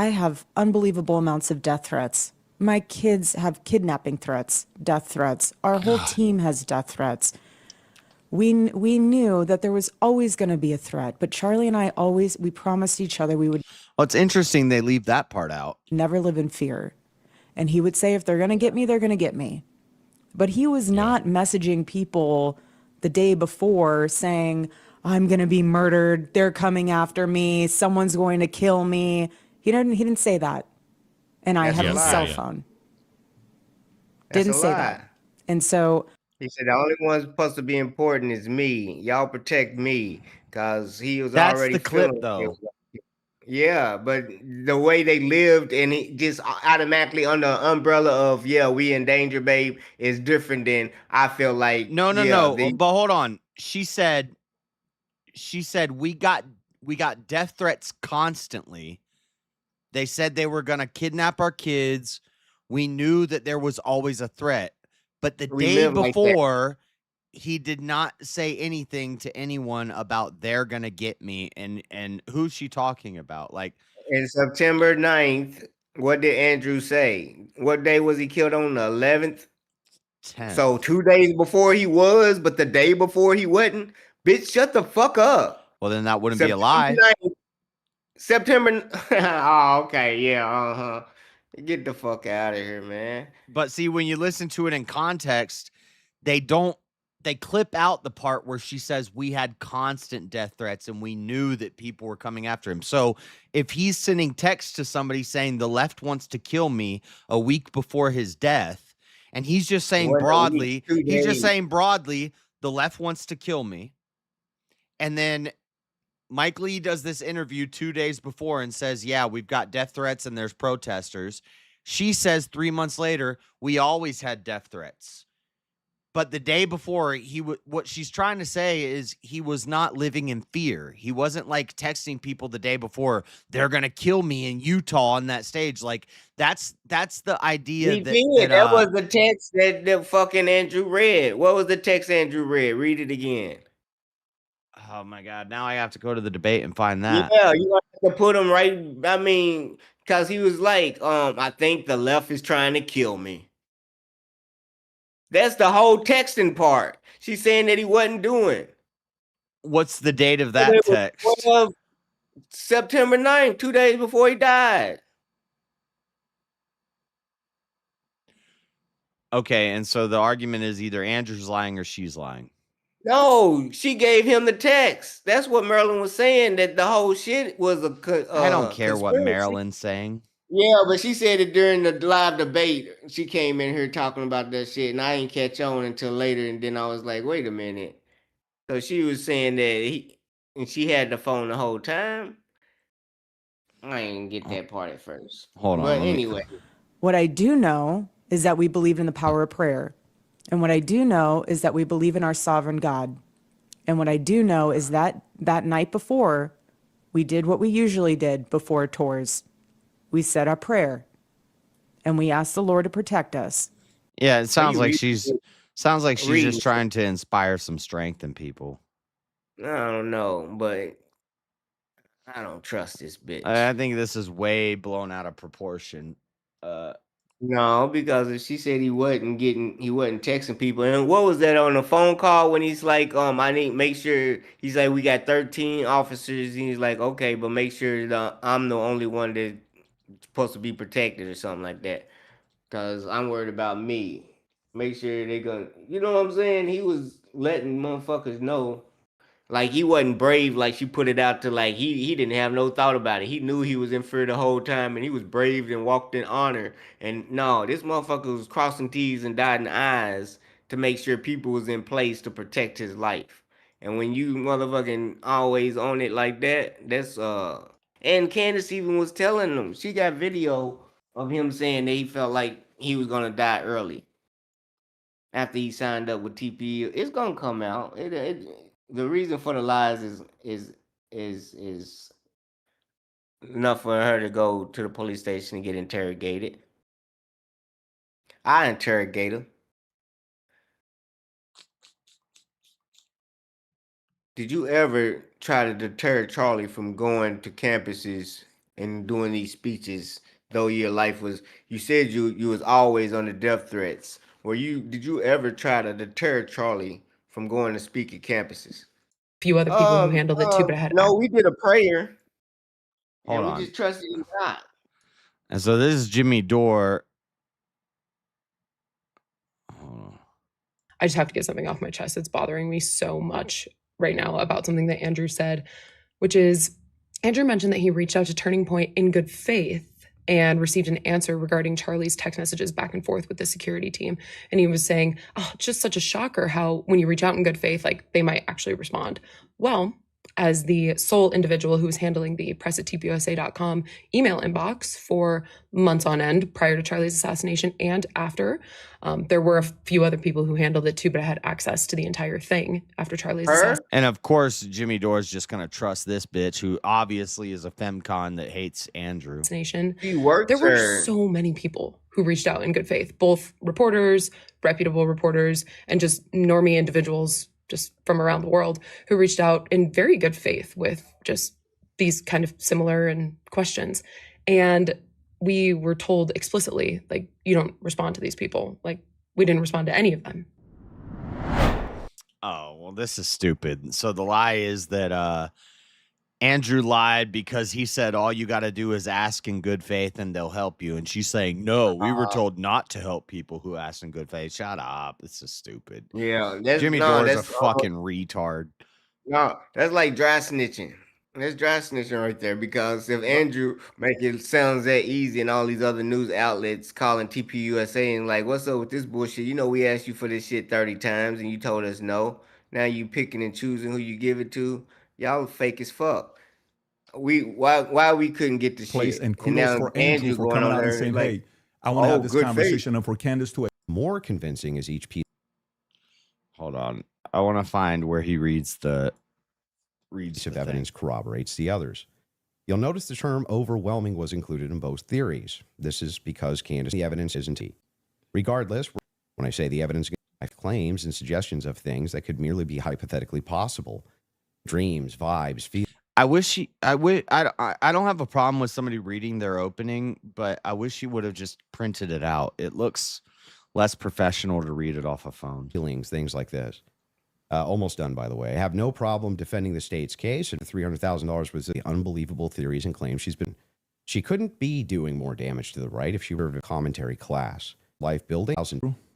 have unbelievable amounts of death threats. My kids have kidnapping threats, death threats. Our whole team has death threats. We knew that there was always going to be a threat, but Charlie and I we promised each other we would. Well, it's interesting they leave that part out. Never live in fear. And he would say, if they're going to get me, they're going to get me. But he was not messaging people the day before saying, I'm going to be murdered. They're coming after me. Someone's going to kill me. He didn't say that. And I have his cell phone. Didn't say that. And so he said the only one supposed to be important is me. Y'all protect me, because he was That's already the clip though. Yeah, but the way they lived and he just automatically under the umbrella of we in danger, babe, is different than I feel like. No. But hold on. She said we got death threats constantly. They said they were gonna kidnap our kids. We knew that there was always a threat. But the day before, he did not say anything to anyone about they're going to get me. And who's she talking about? Like, in September 9th, what did Andrew say? What day was he killed on? The 11th? 10th. So 2 days before he was, but the day before he wasn't. Bitch, shut the fuck up. Well, then that wouldn't be a lie. September. Oh, okay. Yeah. Get the fuck out of here, man. But see, when you listen to it in context, they clip out the part where she says we had constant death threats and we knew that people were coming after him. So if he's sending text to somebody saying the left wants to kill me a week before his death, and he's just saying broadly, the left wants to kill me. And then Mike Lee does this interview 2 days before and says, yeah, we've got death threats and there's protesters. She says 3 months later, we always had death threats. But the day before, what she's trying to say is he was not living in fear. He wasn't like texting people the day before, they're going to kill me in Utah on that stage. Like that's the idea. That was the text that fucking Andrew read. What was the text Andrew read? Read it again. Oh my God! Now I have to go to the debate and find that. Yeah, you have to put him right. I mean, because he was like, I think the left is trying to kill me. That's the whole texting part. She's saying that he wasn't doing. What's the date of that text? September 9th, 2 days before he died. Okay, and so the argument is either Andrew's lying or she's lying. No, she gave him the text. That's what Marilyn was saying, that the whole shit was a I don't care conspiracy. what Marilyn's saying. Yeah, but she said it during the live debate. She came in here talking about that shit, and I didn't catch on until later. And then I was like, wait a minute. So she was saying that and she had the phone the whole time. I didn't get that part at first. Hold on. But anyway. What I do know is that we believe in the power of prayer. And what I do know is that we believe in our sovereign God. And what I do know is that that night before, we did what we usually did before tours. We said our prayer. And we asked the Lord to protect us. Yeah, it sounds like she's just trying to inspire some strength in people. I don't know, but I don't trust this bitch. I think this is way blown out of proportion. No, because she said he wasn't texting people. And what was that on the phone call when he's like, I need make sure, he's like, we got 13 officers, and he's like, okay, but make sure that I'm the only one that's supposed to be protected or something like that. Because I'm worried about me. Make sure they're gonna, you know what I'm saying? He was letting motherfuckers know. Like, he wasn't brave, like she put it out to, like, he didn't have no thought about it. He knew he was in fear the whole time, and he was brave and walked in honor. And no, this motherfucker was crossing T's and dotting I's to make sure people was in place to protect his life. And when you motherfucking always on it like that, that's and Candace even was telling them, she got video of him saying that he felt like he was gonna die early after he signed up with TPU. It's gonna come out. The reason for the lies is enough for her to go to the police station and get interrogated. I interrogate her. Did you ever try to deter Charlie from going to campuses and doing these speeches, though your life was, you said you was always under death threats. Did you ever try to deter Charlie from going to speak at campuses? Few other people who handled it too, but I had no, we did a prayer. Hold on. We just trusted in God. And so this is Jimmy Dore. I just have to get something off my chest. It's bothering me so much right now about something that Andrew said, which is Andrew mentioned that he reached out to Turning Point in good faith and received an answer regarding Charlie's text messages back and forth with the security team. And he was saying, oh, it's just such a shocker how when you reach out in good faith, like they might actually respond. Well, as the sole individual who was handling the press@tpusa.com email inbox for months on end prior to Charlie's assassination and after, there were a few other people who handled it too, but I had access to the entire thing after Charlie's assassination. And of course, Jimmy Dore's just going to trust this bitch who obviously is a femcon that hates Andrew. He works there were so many people who reached out in good faith, both reporters, reputable reporters, and just normie individuals just from around the world who reached out in very good faith with just these kind of similar and questions. And we were told explicitly, like, you don't respond to these people. Like, we didn't respond to any of them. Oh, well, this is stupid. So the lie is that Andrew lied because he said all you got to do is ask in good faith and they'll help you. And she's saying, no, we were told not to help people who ask in good faith. Shut up. This is stupid. Yeah. Jimmy Dore's a fucking retard. No, that's like dry snitching. That's dry snitching right there, because if Andrew make it sounds that easy and all these other news outlets calling TPUSA and like, what's up with this bullshit? You know, we asked you for this shit 30 times and you told us no. Now you picking and choosing who you give it to. Y'all fake as fuck. Why we couldn't get the shit? And kudos for Andrew for coming out and saying, hey, I want to have this conversation and for Candace to more convincing as each piece. Hold on. I want to find where he reads the of evidence corroborates the others. You'll notice the term overwhelming was included in both theories. This is because Candace, the evidence isn't he. Regardless, when I say the evidence, claims and suggestions of things that could merely be hypothetically possible. Dreams, vibes, feelings. I don't have a problem with somebody reading their opening, but I wish he would have just printed it out. It looks less professional to read it off a phone. Feelings, things like this. Almost done, by the way. I have no problem defending the state's case, and $300,000 was the unbelievable theories and claims she couldn't be doing more damage to the right if she were in a commentary class. Life building.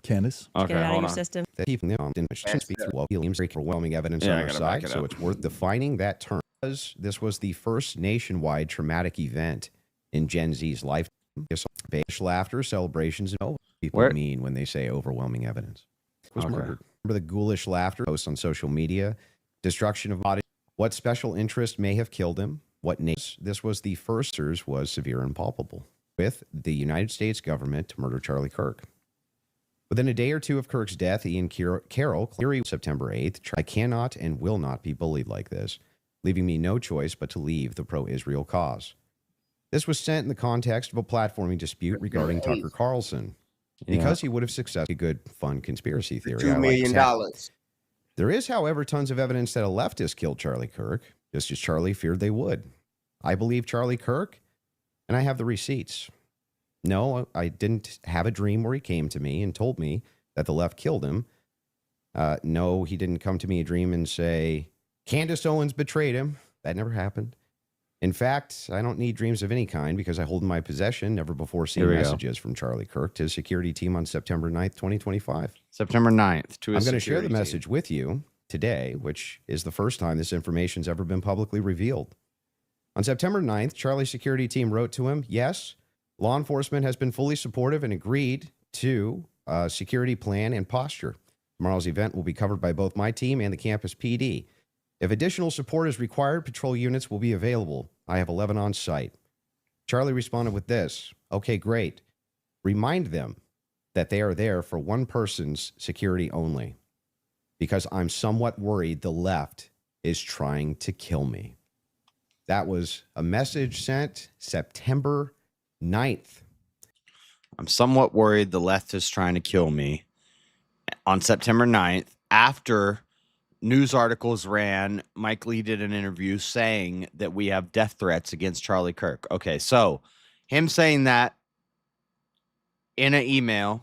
Candace. Get it out of your system. That even now didn't speak through overwhelming evidence on our side, so it's worth defining that term. This was the first nationwide traumatic event in Gen Z's lifetime. Laughter, celebrations, and what people mean when they say overwhelming evidence. Was murdered. Remember the ghoulish laughter posts on social media, destruction of bodies, what special interest may have killed him, what names. This was the first was severe and palpable with the United States government to murder Charlie Kirk. Within a day or two of Kirk's death, Ian Carroll, September 8th, I cannot and will not be bullied like this, leaving me no choice but to leave the pro-Israel cause. This was sent in the context of a platforming dispute regarding Tucker Carlson, because he would have successfully a good, fun conspiracy theory. $2 million. There is, however, tons of evidence that a leftist killed Charlie Kirk, just as Charlie feared they would. I believe Charlie Kirk, and I have the receipts. No, I didn't have a dream where he came to me and told me that the left killed him. No, he didn't come to me a dream and say, Candace Owens betrayed him. That never happened. In fact, I don't need dreams of any kind because I hold in my possession never before seen messages from Charlie Kirk to his security team on September 9th, 2025. September 9th. I'm going to share the message with you today, which is the first time this information's ever been publicly revealed. On September 9th, Charlie's security team wrote to him, yes, law enforcement has been fully supportive and agreed to a security plan and posture. Tomorrow's event will be covered by both my team and the campus PD. If additional support is required, patrol units will be available. I have 11 on site. Charlie responded with this. Okay, great. Remind them that they are there for one person's security only, because I'm somewhat worried the left is trying to kill me. That was a message sent September 9th. I'm somewhat worried the left is trying to kill me on September 9th after news articles ran. Mike Lee did an interview saying that we have death threats against Charlie Kirk. Okay, so him saying that in an email,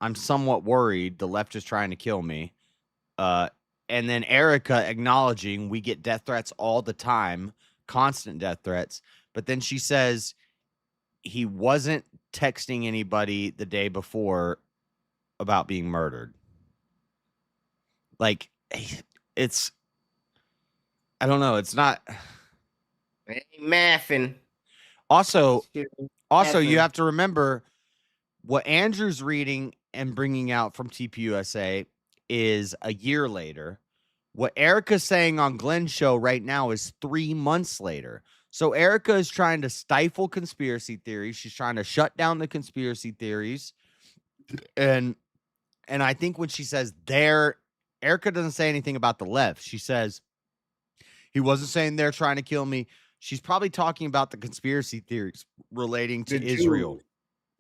I'm somewhat worried the left is trying to kill me. And then Erica acknowledging we get death threats all the time, constant death threats. But then she says he wasn't texting anybody the day before about being murdered. Like, it's, I don't know. It's not. It ain't mathing. Also, you have to remember what Andrew's reading and bringing out from TPUSA is a year later. What Erica's saying on Glenn's show right now is 3 months later. So Erica is trying to stifle conspiracy theories. She's trying to shut down the conspiracy theories. And I think when she says there, Erica doesn't say anything about the left. She says he wasn't saying they're trying to kill me. She's probably talking about the conspiracy theories relating to Israel.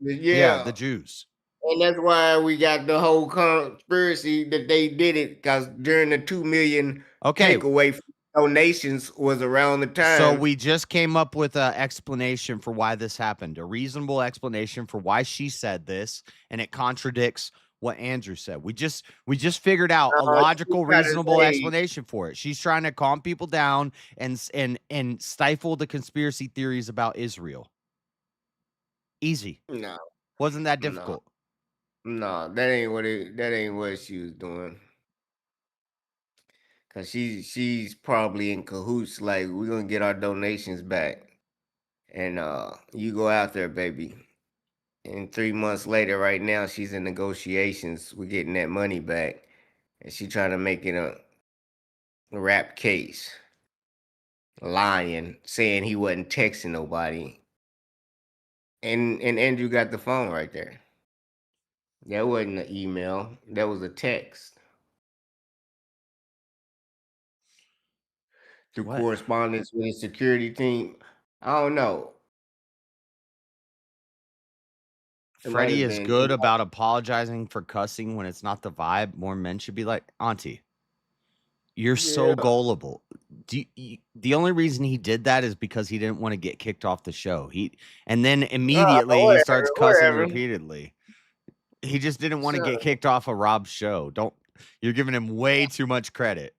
Yeah, the Jews. And that's why we got the whole conspiracy that they did it, because during the 2 million takeaway donations was around the time. So we just came up with an explanation for why this happened, a reasonable explanation for why she said this, and it contradicts what Andrew said. We just figured out a logical, reasonable explanation for it. She's trying to calm people down and stifle the conspiracy theories about Israel. Easy. No. Wasn't that difficult? No, that ain't what she was doing. Cause she's probably in cahoots, like, we're gonna get our donations back. And you go out there, baby. And 3 months later, right now, she's in negotiations. We're getting that money back. And she trying to make it a rap case. Lying, saying he wasn't texting nobody. And Andrew got the phone right there. That wasn't an email. That was a text. Through correspondence with his security team. I don't know. Freddie is good about apologizing for cussing when it's not the vibe. More men should be like, Auntie, you're so gullible. The only reason he did that is because he didn't want to get kicked off the show. And then immediately he starts cussing repeatedly. He just didn't want to get kicked off of Rob's show. You're giving him way too much credit.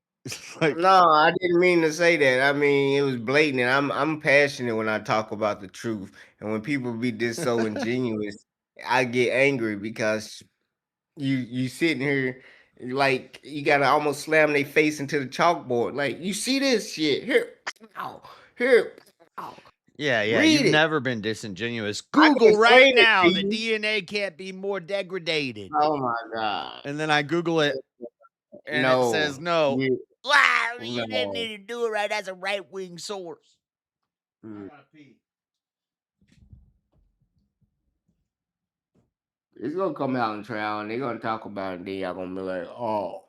No, I didn't mean to say that. I mean, it was blatant. And I'm passionate when I talk about the truth. And when people be this so ingenuous, I get angry because You sitting here like you gotta almost slam their face into the chalkboard. Like, you see this shit here, here. Yeah, Read you've it. never been disingenuous. I can Google right explain it now. to The you. DNA can't be more degraded. Oh my god. And then I Google it, and it says no. Wow, you didn't need to do it right. That's a right-wing source. It's gonna come out in trial, and they're gonna talk about it. And then y'all gonna be like, oh.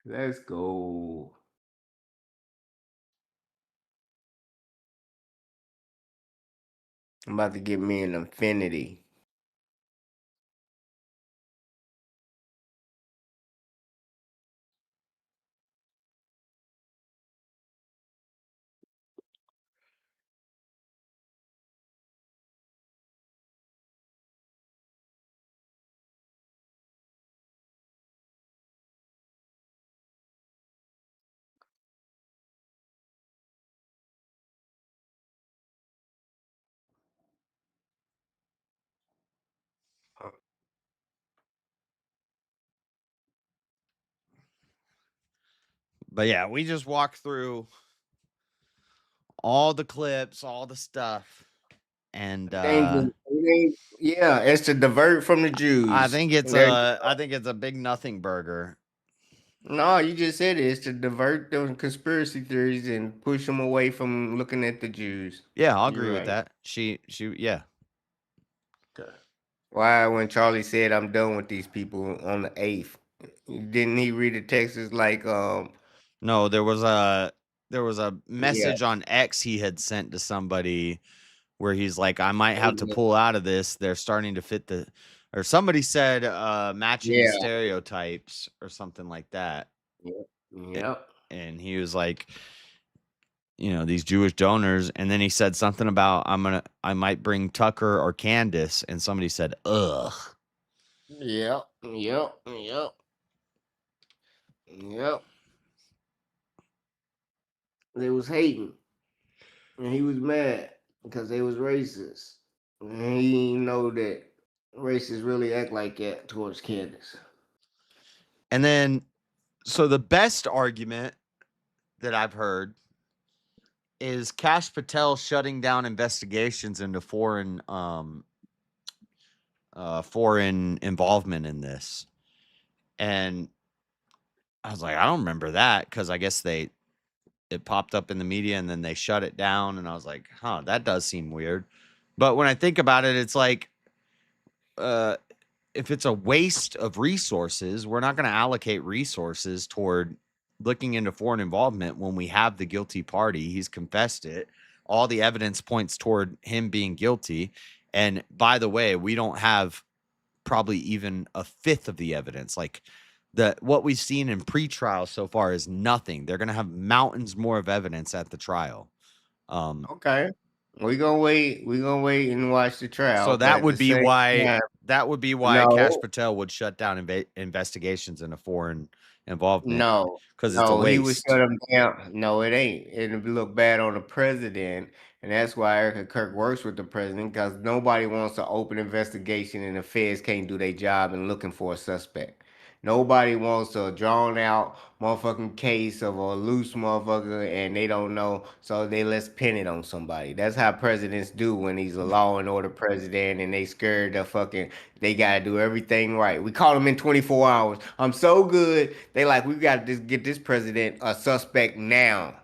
Let's go. I'm about to get me an Infinity. But yeah, we just walked through all the clips, all the stuff. And yeah, it's to divert from the Jews. I think it's a big nothing burger. No, you just said it's to divert those conspiracy theories and push them away from looking at the Jews. Yeah, I'll agree with that. Yeah. Why, when Charlie said I'm done with these people on the 8th, didn't he read the text as like No, there was a message on X he had sent to somebody where he's like, I might have to pull out of this. They're starting to fit or somebody said matching stereotypes or something like that. Yep. And he was like, these Jewish donors, and then he said something about I might bring Tucker or Candace, and somebody said, ugh. Yep. They was hating, and he was mad because they was racist, and he didn't know that racists really act like that towards Candace. And then, so the best argument that I've heard is Kash Patel shutting down investigations into foreign involvement in this. And I was like, I don't remember that, because I guess it popped up in the media and then they shut it down. And I was like, that does seem weird. But when I think about it, it's like, if it's a waste of resources, we're not going to allocate resources toward looking into foreign involvement when we have the guilty party. He's confessed it. All the evidence points toward him being guilty. And by the way, we don't have probably even a fifth of the evidence. Like, what we've seen in pre-trial so far is nothing. They're going to have mountains more of evidence at the trial. Okay. We're gonna wait and watch the trial. So that would be why Kash Patel would shut down investigations into foreign involvement. No, because it's a waste. He would shut them down. No, it ain't. It'll look bad on the president, and that's why Erica Kirk works with the president, because nobody wants to open investigation and the feds can't do their job in looking for a suspect. Nobody wants a drawn out motherfucking case of a loose motherfucker and they don't know, so let's pin it on somebody. That's how presidents do when he's a law and order president and they scared they gotta do everything right. We call them in 24 hours. I'm so good. They like, we gotta just get this president a suspect now.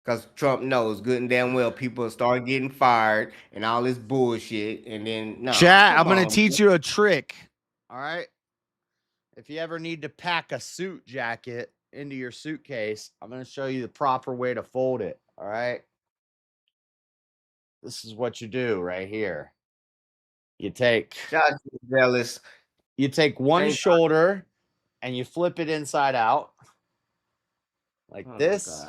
Because Trump knows good and damn well people start getting fired and all this bullshit. And then, no. Chat, I'm going to teach you a trick. All right? If you ever need to pack a suit jacket into your suitcase, I'm going to show you the proper way to fold it. All right? This is what you do right here. You take one shoulder and you flip it inside out like this.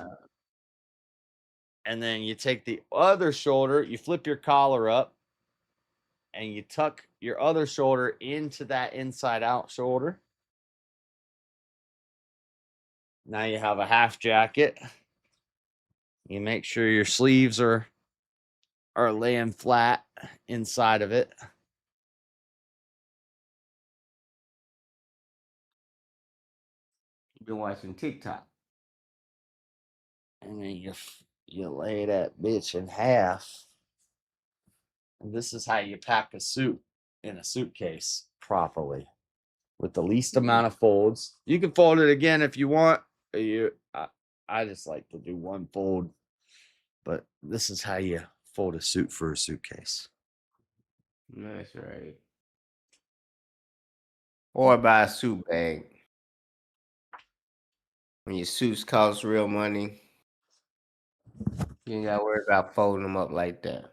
And then you take the other shoulder, you flip your collar up and you tuck your other shoulder into that inside out shoulder. Now you have a half jacket. You make sure your sleeves are are laying flat inside of it. You've been watching TikTok. And then you lay that bitch in half. And this is how you pack a suit in a suitcase properly with the least amount of folds. You can fold it again if you want. I just like to do one fold, but this is how you fold a suit for a suitcase. That's right. Or buy a suit bag. When your suits cost real money, you ain't gotta worry about folding them up like that.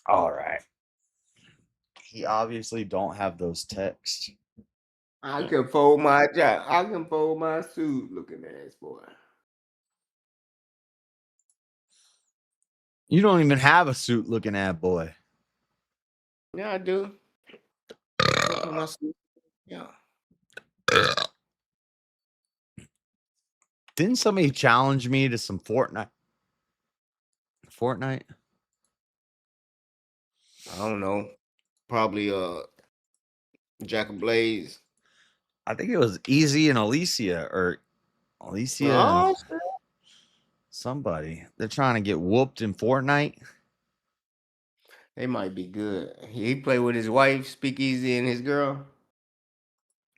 All right. He obviously don't have those texts. I can fold my suit looking ass boy. You don't even have a suit looking at boy. Yeah, I do. My suit. Yeah. Didn't somebody challenge me to some Fortnite? I don't know. Probably Jack of Blaze. I think it was Easy and Alicia or Alicia. Oh, somebody. They're trying to get whooped in Fortnite. They might be good. He play with his wife, Speakeasy, and his girl.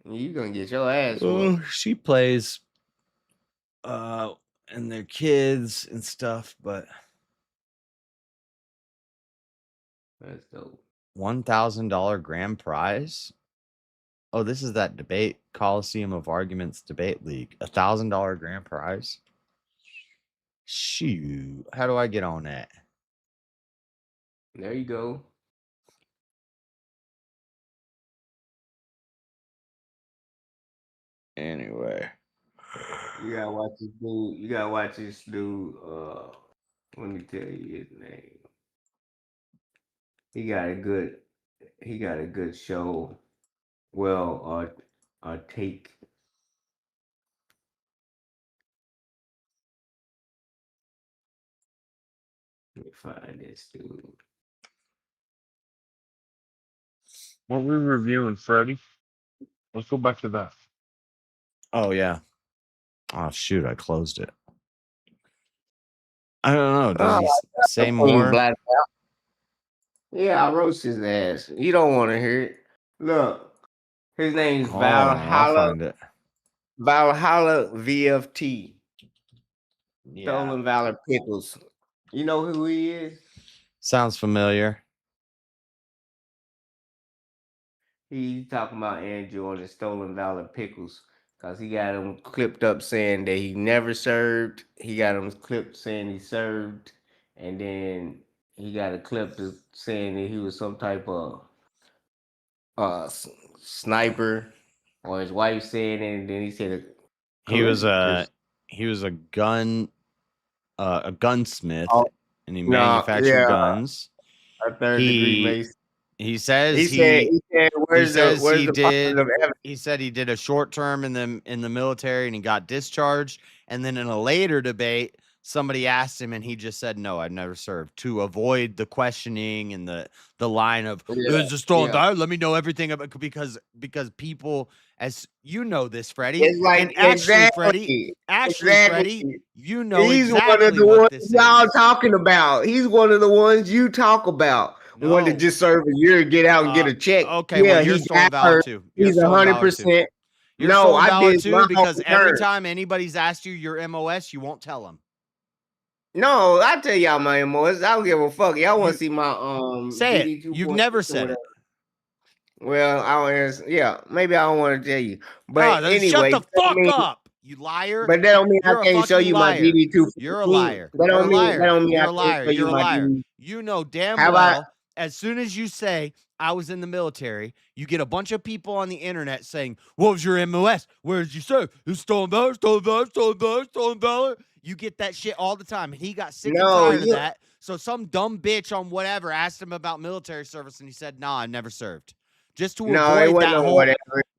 You gonna get your ass whooped. She plays and their kids and stuff, but that's dope. $1,000 grand prize. Oh, this is that debate Coliseum of Arguments debate league. $1,000 grand prize. Shoot, how do I get on that? There you go. Anyway, you gotta watch this dude. You gotta watch this dude. Let me tell you his name. He got a good show. Well, take. Let me find this dude. What were we reviewing, Freddie? Let's go back to that. Oh, yeah. Oh, shoot. I closed it. I don't know. Does he say more? Yeah, I roast his ass. You don't want to hear it. Look, his name's Valhalla. Valhalla VFT. Yeah. Stolen Valor Pickles. You know who he is? Sounds familiar. He's talking about Andrew on the Stolen Valor Pickles because he got him clipped up saying that he never served. He got him clipped saying he served, and then he got a clip saying that he was some type of sniper, or his wife saying it, and then he said he was a gunsmith, and he manufactured guns. A third-degree Mason. He says he said he did a short term in the military and he got discharged. And then in a later debate, somebody asked him and he just said, "No, I've never served," to avoid the questioning and the line of "Is a stolen valor? Let me know everything about," because people, as you know this, Freddie, it's like, and actually, Freddie, Freddie, you know he's exactly one of the what ones this y'all is. talking about. He's one of the ones you talk about. No. One to just serve a year, get out and get a check. Okay, well, you're stolen valor too. He's 100%. No, I did too, because every time anybody's asked you your MOS, you won't tell them. No, I tell y'all my MOS. I don't give a fuck. Y'all want to see my say it. You've never said it. Well, maybe I don't want to tell you. But anyway, shut the fuck up, you liar. But that don't mean I can't show you my DD2. You're a liar. That don't mean you're a liar. You're a liar. You know damn well. As soon as you say I was in the military, you get a bunch of people on the internet saying, "What was your MOS? Where did you serve? It's stolen valor, stolen valor, stolen valor, stolen valor." You get that shit all the time. And he got sick and tired of that. So some dumb bitch on whatever asked him about military service, and he said, "Nah, I never served." Just to avoid that whole.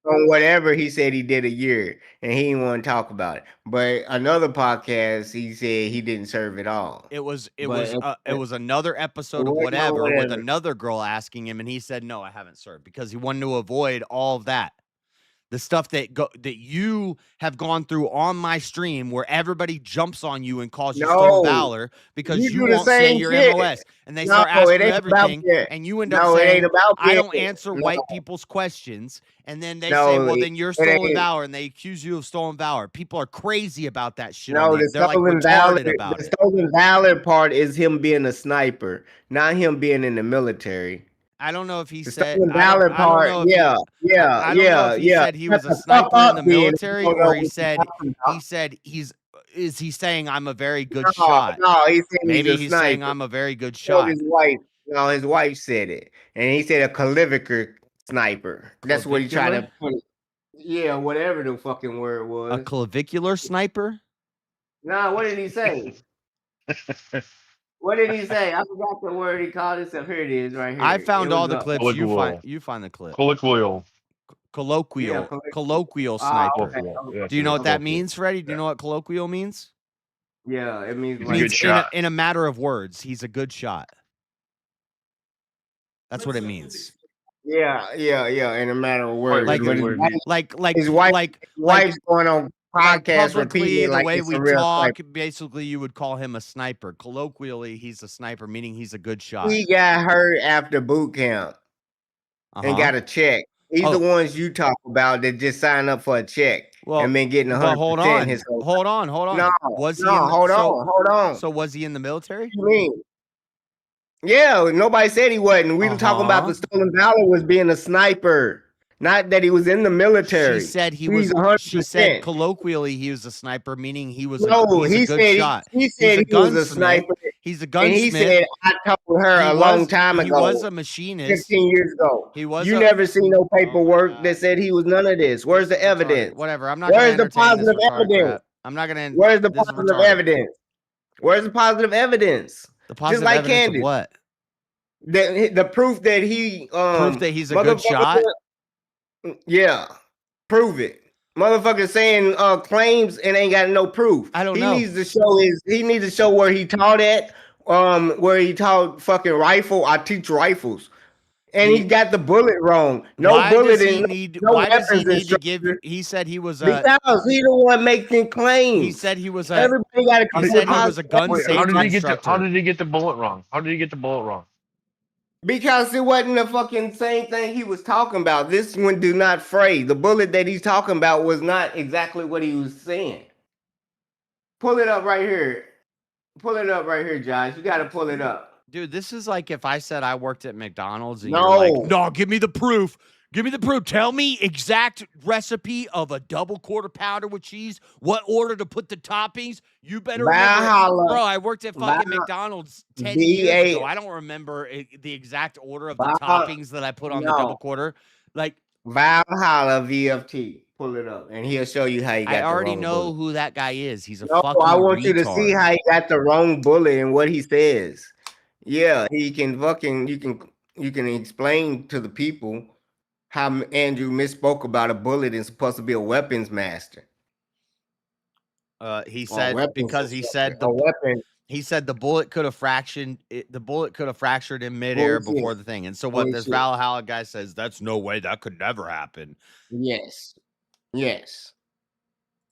on whatever he said he did a year, and he didn't want to talk about it. But another podcast, he said he didn't serve at all. It was another episode of whatever with another girl asking him, and he said, "No, I haven't served," because he wanted to avoid all of that. The stuff that you have gone through on my stream, where everybody jumps on you and calls you stolen valor because you won't say your MOS, and they start asking you everything, and you end up saying, "I don't answer white people's questions," and then they say, "Well, then you're stolen valor," and they accuse you of stolen valor. People are crazy about that shit. No, They're like retarded about it. The stolen valor part is him being a sniper, not him being in the military. I don't know if he The said. stolen valor part, I don't know if he said he was a sniper in the military, or he said is he saying I'm a very good shot? No, he said maybe he's saying I'm a very good shot. His wife said it, and he said a clavicular sniper. That's what he tried to put. Yeah, whatever the fucking word was. A clavicular sniper? Nah, what did he say? What did he say? I forgot the word he called himself. Here it is, right here. I found all the clips. You find the clip. Colloquial sniper. Okay. Do you know what that means, Freddie? Do you know what colloquial means? Yeah, it means a good shot. In a matter of words, he's a good shot. That's what it means. Yeah. In a matter of words, like his wife's going on podcast publicly, the way we talk, basically you would call him a sniper. Colloquially, he's a sniper, meaning he's a good shot. He got hurt after boot camp and got a check. He's the ones you talk about that just sign up for a check and been getting 100%. Hold on. No, hold on. So was he in the military? What do you mean? Yeah, nobody said he wasn't. We were talking about the stolen valor was being a sniper. Not that he was in the military. She said he was. 100%. She said colloquially he was a sniper, meaning he was. He said shot. He said he was a sniper. He's a gunsmith. And he said I told her a long time ago. He was a machinist. 15 years ago. He was. You never seen no paperwork that said he was none of this. Where's the evidence? Whatever. I'm not. Where's the positive evidence? I'm not gonna. Where's the positive evidence? Where's the positive evidence? The positive just like evidence Candace. Of what? The proof that he proof that he's a good shot. Yeah, prove it. Motherfucker saying claims and ain't got no proof. I don't know. He needs to show where he taught at, where he taught fucking rifle. I teach rifles. And he got the bullet wrong. Why does he need to give? He said he was because he the one making claims. He said he was everybody got to. He said he was a gun safety instructor. How did he get the bullet wrong? Because it wasn't the fucking same thing he was talking about. This one do not fray. The bullet that he's talking about was not exactly what he was saying. Pull it up right here. Pull it up right here, Josh. You got to pull it up. Dude, this is like if I said I worked at McDonald's and No. you're like, no, give me the proof. Give me the proof. Tell me exact recipe of a double quarter pounder with cheese. What order to put the toppings. You better remember. Bro, I worked at fucking McDonald's 10 years ago. I don't remember the exact order of the toppings that I put on the double quarter. Like Valhalla VFT. Pull it up, and he'll show you how you got I already the wrong know bullet. who that guy is. He's a fucking I want you to retard. see how he got the wrong bullet and what he says. Yeah, he can fucking you can explain to the people how Andrew misspoke about a bullet and supposed to be a weapons master. He said because he said the bullet could have fractured. The bullet could have fractured in midair before the thing. And so what this Valhalla guy says, that's no way. That could never happen. Yes,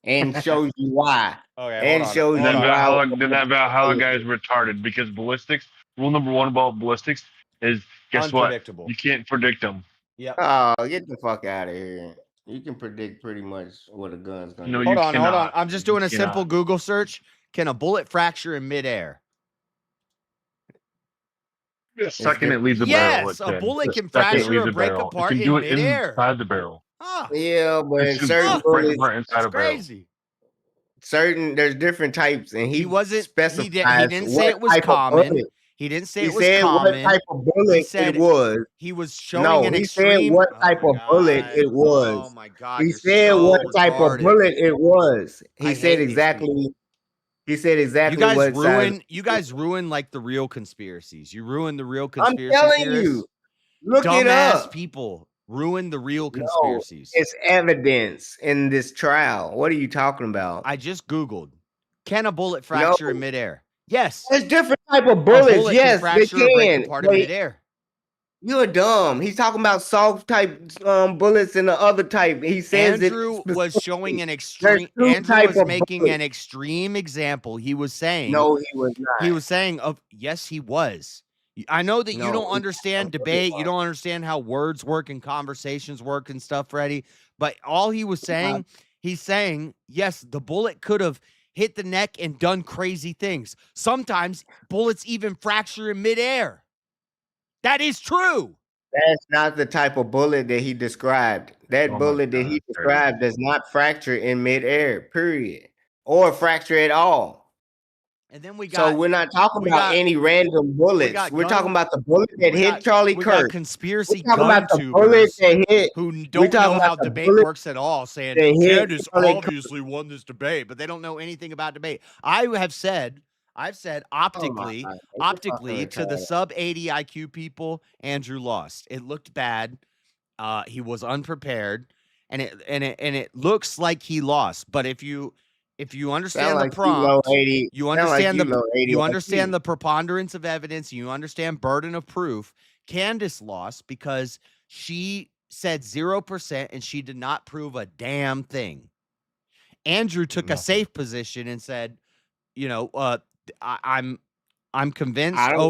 and shows you why. Okay, and shows you that why. That Valhalla guy is retarded because ballistics. Rule number one about ballistics is guess what? You can't predict them. Yeah. Oh, get the fuck out of here. You can predict pretty much what a gun's gonna do. Hold on. I'm just doing a simple Google search. Can a bullet fracture in midair? The second it leaves the barrel. Yes, a bullet can fracture or break apart in midair. Inside the barrel. Yeah, but certain bullets, inside a barrel. Crazy. There's different types, and he wasn't specified. He didn't say it was common. He didn't say it was common. What type of bullet it was. He was showing an extreme. He said what type of bullet it was. Oh my god! He said what type of bullet it was. He said exactly. He said exactly you guys ruin like the real conspiracies. You ruin the real conspiracy. I'm telling you. Look it up. People. ruin the real conspiracies. No, it's evidence in this trial. What are you talking about? I just Googled. Can a bullet fracture in midair? Yes. There's different type of bullets. Yes, they fracture or break can. apart in midair. You're dumb. He's talking about soft type bullets and the other type. He says Andrew was showing an extreme. Andrew was making an extreme example. He was saying, no, he was not. He was saying, yes, he was. I know that you don't understand debate. You don't understand how words work and conversations work and stuff, Freddie. But all he was saying, he's saying, yes, the bullet could have hit the neck and done crazy things. Sometimes bullets even fracture in midair. That is true. That's not the type of bullet that he described. That bullet that he described does not fracture in midair, period. Or fracture at all. And then we got. So we're not talking about any random bullets. We're talking about the bullet that hit Charlie Kirk. Conspiracy gun about the bullet that hit. Who don't know how debate works at all, saying Candace obviously won this debate, but they don't know anything about debate. I've said optically to the sub 80 IQ people, Andrew lost. It looked bad. He was unprepared, and it looks like he lost. But if you understand the prompt, you understand the preponderance of evidence, you understand burden of proof. Candace lost because she said 0% and she did not prove a damn thing. Andrew took a safe position and said, I'm convinced. I'm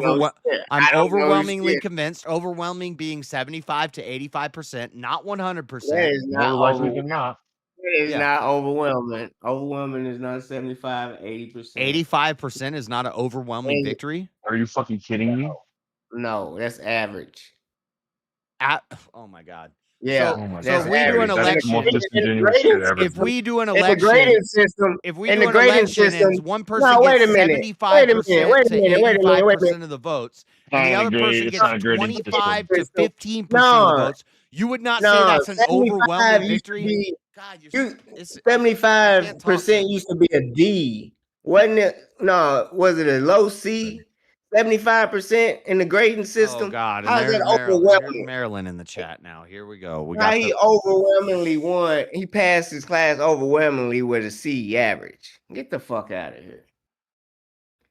overwhelmingly convinced. Overwhelming being 75 to 85%, not 100%. More likely than not. It is not overwhelming. Overwhelming is not 75, 80%. 85% is not an overwhelming victory. Are you fucking kidding me? No, that's average. Oh my God. Yeah. So if we do an election, if we do an election, if we do an election and one person gets 75% to 85% of the votes, and the other person gets 25 to 15% of the votes, you would not say that's an overwhelming victory? God, 75% used to be a D, wasn't it? No, was it a low C? 75% in the grading system. Oh God! How's that overwhelming? Maryland in the chat now. Here we go. He overwhelmingly won. He passed his class overwhelmingly with a C average. Get the fuck out of here.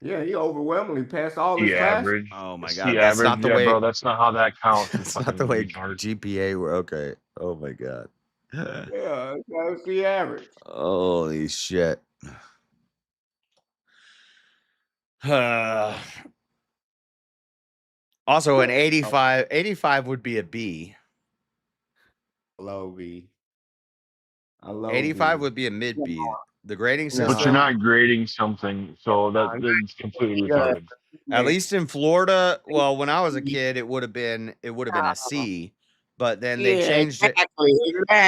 Yeah, he overwhelmingly passed all his average. Oh my God! That's not the way, bro. That's not how that counts. That's not the way GPA were. Okay. Oh my God. Yeah, that's the average. Holy shit. Also, an 85 would be a B. Low B. 85 would be a mid B. The grading system. But you're not grading something, so that's completely retarded. At least in Florida, well, when I was a kid, it would have been a C. But then they changed it.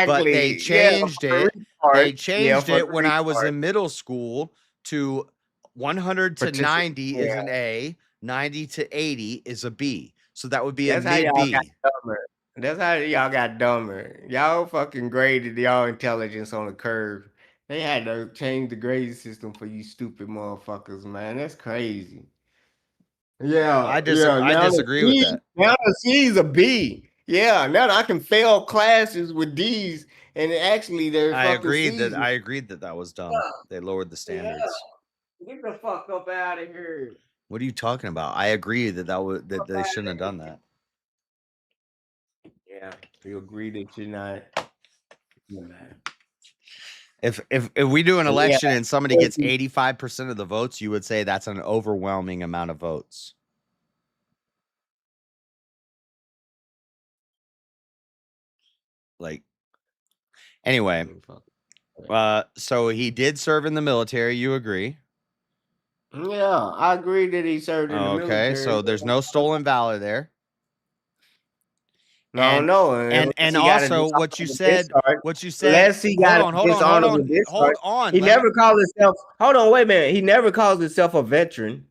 But they changed it. They changed it when I was in middle school to 100 to 90 is an A, 90 to 80 is a B. So that would be a mid B. That's how y'all got dumber. Y'all fucking graded y'all intelligence on a curve. They had to change the grading system for you stupid motherfuckers, man. That's crazy. Yeah, I disagree with that. Now the C's a B. Yeah, now I can fail classes with D's, and actually they're. I agreed that was dumb. They lowered the standards. Yeah. Get the fuck up out of here. What are you talking about? I agree that they shouldn't have done that. Yeah, you agree that you're not. If we do an election and somebody gets 85% of the votes, you would say that's an overwhelming amount of votes. Like, anyway, so he did serve in the military. You agree? Yeah, I agree that he served in the military. Okay, so there's no stolen valor there. No, and also what you said. Unless he got hold on. He never called himself. Hold on, wait a minute. He never calls himself a veteran.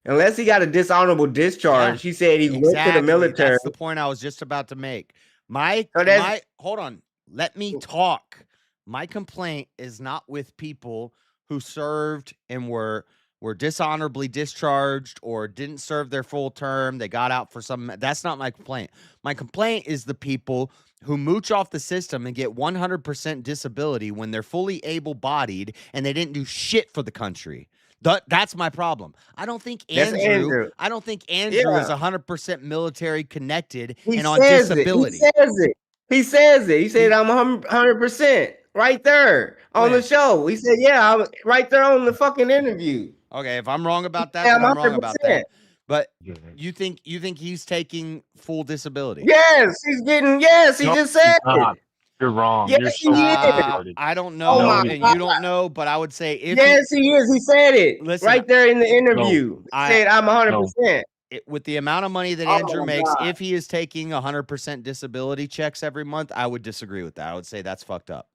Unless he got a dishonorable discharge. He said he went to the military. That's the point I was just about to make. Hold on. Let me talk. My complaint is not with people who served and were were dishonorably discharged or didn't serve their full term. They got out for some. That's not my complaint. My complaint is the people who mooch off the system and get 100% disability when they're fully able-bodied and they didn't do shit for the country. That's my problem. I don't think Andrew. I don't think Andrew is 100% military connected and on disability. He says it. He says it. He said, "I'm 100% right there on the show." He said, "Yeah, I'm right there on the fucking interview." Okay, if I'm wrong about that, then I'm wrong about that. But you think he's taking full disability? Yes, he's getting. Yes, he just said it. You're wrong. Yes, You're he is. I don't know, and you don't know, but I would say if yes, he is. He said it right there in the interview. He said, "I'm 100%." With the amount of money that Andrew makes, if he is taking 100% disability checks every month, I would disagree with that. I would say that's fucked up.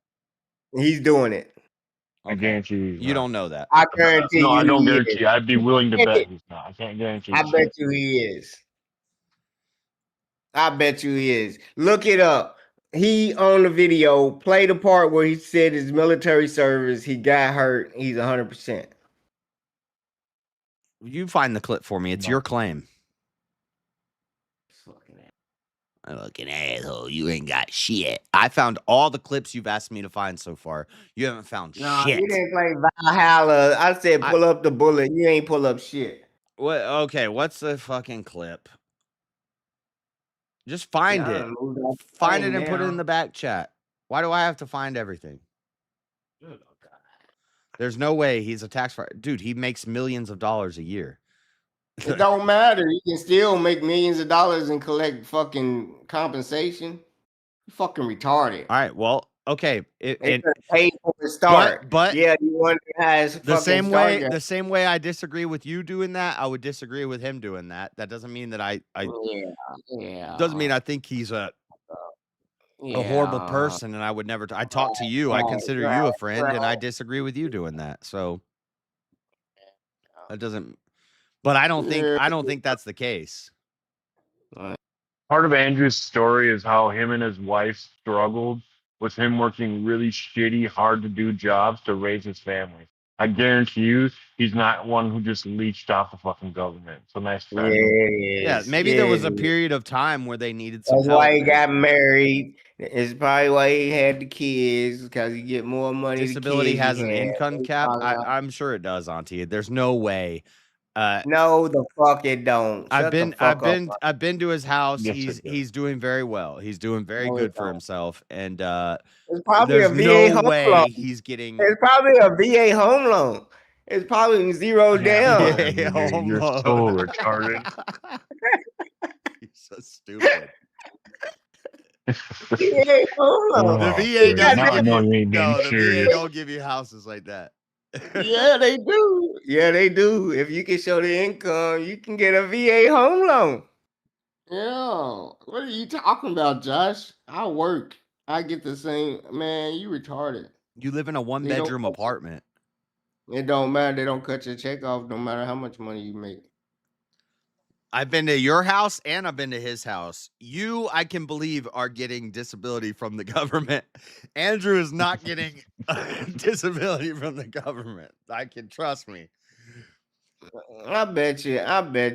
He's doing it. I guarantee you. You don't know that. I guarantee you. No, I don't guarantee. I'd be willing to bet he's not. I can't guarantee. I bet you he is. I bet you he is. Look it up. He on the video played the part where he said his military service, he got hurt. He's 100%. You find the clip for me. It's your claim. Fucking asshole. You ain't got shit. I found all the clips you've asked me to find so far. You haven't found shit. You didn't play Valhalla. I said pull up the bullet. You ain't pull up shit. What? Okay, what's the fucking clip? Just find it. Find it and put it in the back chat. Why do I have to find everything? There's no way he's a tax fraud. Dude, he makes millions of dollars a year. It don't matter. You can still make millions of dollars and collect fucking compensation. You fucking retarded. All right, well, okay. It paid for the start. But yeah, you wonder how the same way I disagree with you doing that, I would disagree with him doing that. That doesn't mean that I doesn't mean I think he's a horrible person and I would never I talk to you. I consider you a friend and I disagree with you doing that. So that doesn't but I don't think that's the case. Part of Andrew's story is how him and his wife struggled with him working really shitty, hard to do jobs to raise his family. I guarantee you, he's not one who just leached off the fucking government. So nice. Yeah, maybe there was a period of time where they needed some That's help. why he got married. It's probably why he had the kids, because he get more money. Disability has an income cap. I'm sure it does, Auntie. There's no way. No, the fuck it don't. I've been to his house. Yes, he's doing very well. He's doing very good for himself. And it's probably there's a VA no home way loan. he's getting. It's probably a VA home loan. It's probably zeroed down. VA home You're loan. so retarded. You're so stupid. VA home loan. The VA doesn't the VA don't give you houses like that. Yeah, they do. Yeah, they do. If you can show the income, you can get a VA home loan. Yeah. What are you talking about, Josh? I work. I get the same. Man, you retarded. You live in a one-bedroom apartment. It don't matter. They don't cut your check off no matter how much money you make. I've been to your house and I've been to his house. You, I can believe, are getting disability from the government. Andrew is not getting disability from the government. I can trust me. I bet you.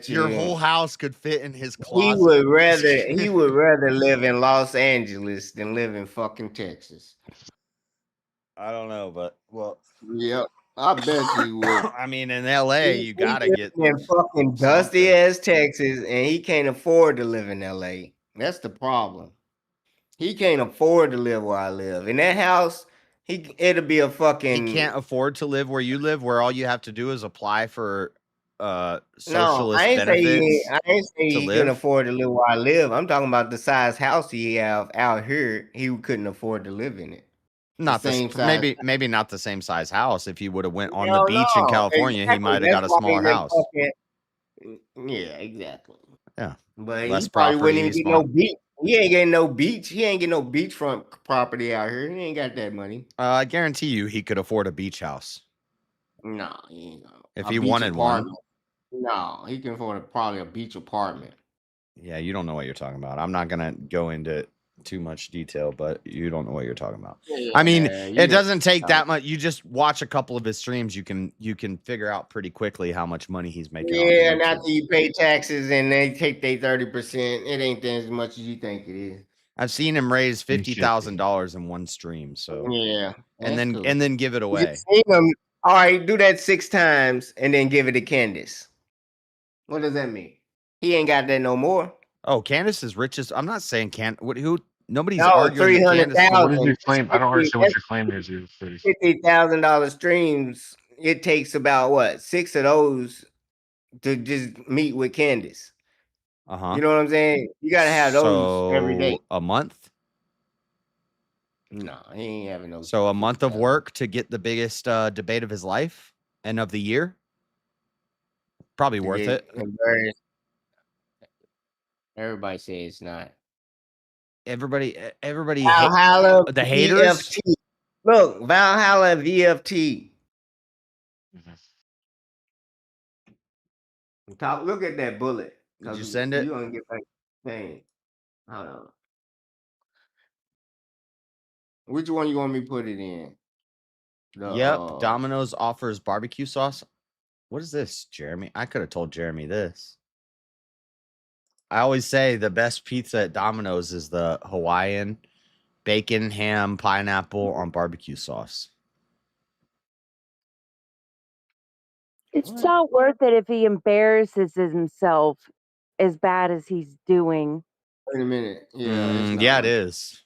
Your whole house could fit in his closet. He would rather live in Los Angeles than live in fucking Texas. I don't know, but yep. I bet you would. I mean, in LA, you gotta get in fucking dusty ass Texas, and he can't afford to live in LA. That's the problem. He can't afford to live where I live. In that house, it'll be a fucking. He can't afford to live where you live, where all you have to do is apply for socialist benefits. I ain't say he can afford to live where I live. I'm talking about the size house he have out here. He couldn't afford to live in it. Not the same size. Maybe not the same size house. If he would have went on the beach in California, he might have got a smaller house. Yeah, exactly. Yeah, but he probably wouldn't even get no beach. He ain't getting no beach. He ain't getting no beachfront property out here. He ain't got that money. I guarantee you, he could afford a beach house. No, he ain't. If he wanted one. No, he can afford probably a beach apartment. Yeah, you don't know what you're talking about. I'm not gonna go into too much detail, but you don't know what you're talking about. Yeah, I mean, you it doesn't take that much. You just watch a couple of his streams. You can figure out pretty quickly how much money he's making. Yeah, and after you pay taxes and they take their 30%, it ain't as much as you think it is. I've seen him raise $50,000 in one stream. So yeah, and then give it away. All right, do that 6 times and then give it to Candace. What does that mean? He ain't got that no more. Oh, Candace is rich as I'm not saying who nobody's No, arguing. What is your claim? I don't understand what your claim is. $50,000 streams. It takes about what 6 of those to just meet with Candace. You know what I'm saying? You gotta have those every day. A month? No, he ain't having those. So a month of work to get the biggest debate of his life and of the year? Probably worth it. Everybody says it's not. Everybody Valhalla, the haters. VFT. Look, Valhalla VFT. Look at that bullet. Did you send it? You gonna get back pain. Hold on. Which one you want me to put it in? Yep. Domino's offers barbecue sauce. What is this, Jeremy? I could have told Jeremy this. I always say the best pizza at Domino's is the Hawaiian bacon, ham, pineapple on barbecue sauce. It's not worth it if he embarrasses himself as bad as he's doing. Wait a minute. Yeah. Yeah, it is.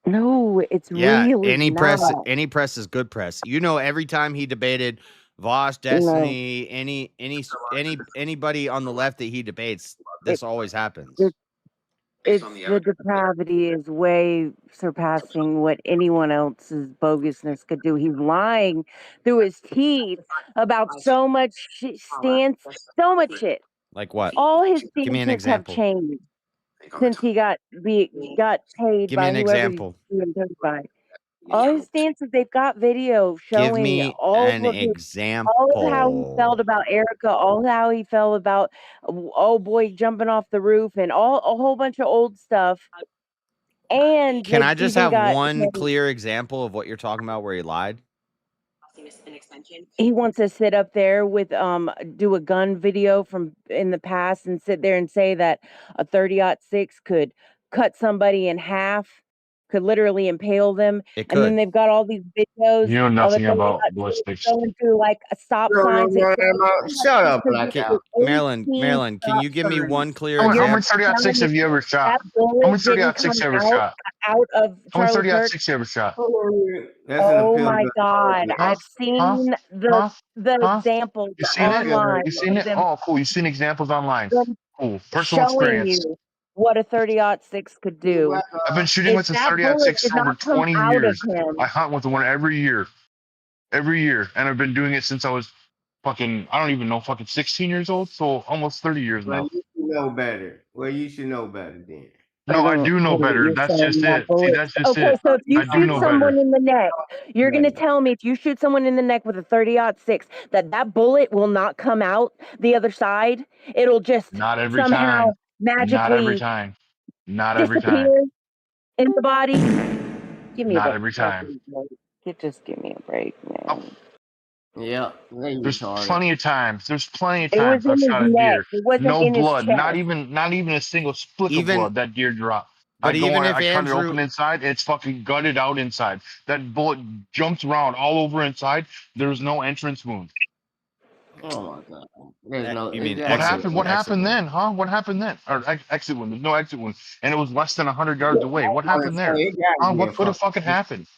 No, it's really any not. press is good press. You know, every time he debated Vosh, Destiny, anybody on the left that he debates, this always happens. It's the depravity is way surpassing what anyone else's bogusness could do. He's lying through his teeth about so much so much shit. Like what? All his Give me an stances have example. changed since he got paid Give me by an whoever example. he's being paid by. All his stances, they've got video showing Give me all an of example. all of how he felt about Erica, all how he felt about oh boy jumping off the roof, and a whole bunch of old stuff. And Can I just have one clear example of what you're talking about where he lied? He wants to sit up there with do a gun video from in the past and sit there and say that a 30-06 could cut somebody in half, could literally impale them. It And then could. they've got all these videos You know of nothing a about 30-06 ballistics. going through like a stop signs. Shut up, Blackout. Marilyn, can you give me one clear How example? many 30-06 have you ever shot? How many 30-06 you ever shot? Out of How many Charlie Kirk. 30-06 you ever shot? Oh my God! I've seen the examples You seen online. it? You seen it? Oh, cool. You seen examples online. Cool. Personal Showing experience. you what a 30-06 could do. I've been shooting with the 30-06 for over 20 years. I hunt with one every year. And I've been doing it since I was fucking, I don't even know, fucking 16 years old. So almost 30 years now. You should know better. Well, you should know better then. No, I do know better. That's just it. See, that's just Okay, it. so if you I do shoot know someone better. in the neck, you're going to tell me if you shoot someone in the neck with a 30-06 that bullet will not come out the other side? It'll just Not every somehow time. magically Not every time. Not every time. disappear in the body. Give me Not every time. Just give me a break, man. Yeah, There's plenty of times. I've It was shot in a his neck. deer. It wasn't No in his blood. chest. Not even a single split of blood. That deer dropped. But even if I cut it Andrew- open inside, it's fucking gutted out inside. That bullet jumps around all over inside. There's no entrance wound. Oh my God. There's no. You mean What happened? What exit happened then, huh? What happened then? Or exit wound? There's no exit wound, and it was less than 100 yards away. What happened there? Huh? What could have fucking happened?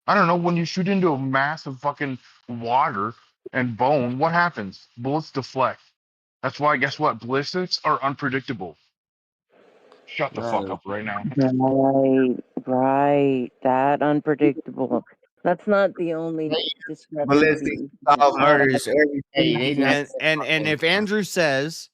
I don't know. When you shoot into a mass of fucking water and bone, what happens? Bullets deflect. That's why. Guess what? Ballistics are unpredictable. Shut the fuck up right now. Right. That unpredictable. That's not the only ballistic solve murders every day. And if Andrew says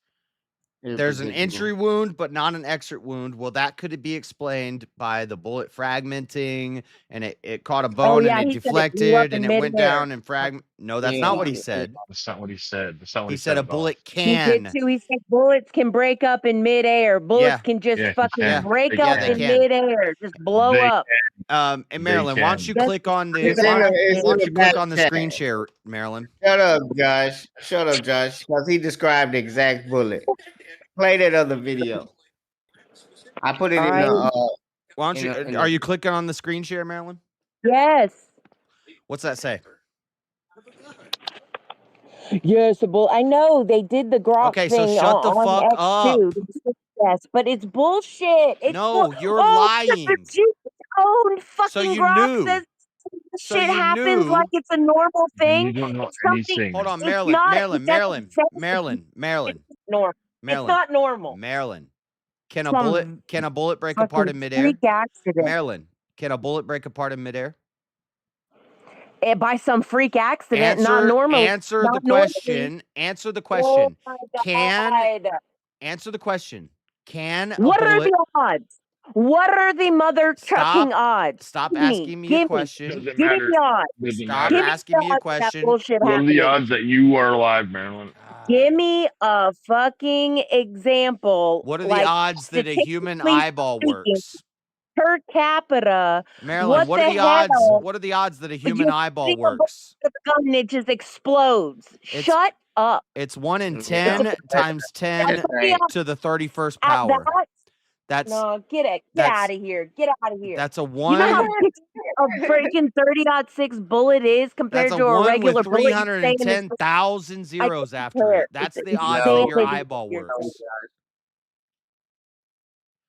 There's an entry wound, but not an exit wound. Well, that could be explained by the bullet fragmenting, and it caught a bone and it deflected and it went down and fragment. No, that's not what he said. That's not what he said. That's not what he said. A bullet He did can. too. He said bullets can break up in midair. Bullets can just fucking break up in midair, just blow up. And Marilyn, why don't you click on the? Why don't you click on the screen share, Marilyn? Shut up, Josh. Shut up, Josh. Because he described the exact bullet. Play that other video. I put it in the. Why don't you? Are you clicking on the screen share, Marilyn? Yes. What's that say? Yes, I know they did the Grok Okay, thing. so shut the fuck up. Yes, but it's bullshit. It's you're lying. Own fucking So you Grok knew. says So shit you happens knew. like it's a normal thing. You don't know Something. Hold on, It's Marilyn. not- Marilyn. it doesn't say- Marilyn. It's normal. It's not normal. Marilyn. Can a Some bullet break apart in midair? Freak accident. Marilyn, can a bullet break apart in midair? By some freak accident, not normal. Answer the question. Answer the question. Answer the question. Can a What are bullet? the odds? What are the mother trucking odds? Stop Give asking me a question. Doesn't Give me matter. the odds. Doesn't Stop matter. asking me a That question. bullshit What are the happening. odds that you are alive, Marilyn? Give me a fucking example. What are the odds that a human eyeball works? Per capita, Marilyn, what are the odds? What are the odds that a human eyeball works? The gun, it just explodes. Shut up. It's 1 in 10 times 10 to the 31st power. That's get out of here. Get out of here. That's a You one. know how big a freaking 30.6 bullet is compared That's to a one regular with bullet. 310,000 zeros after it. That's the odds that your eyeball works.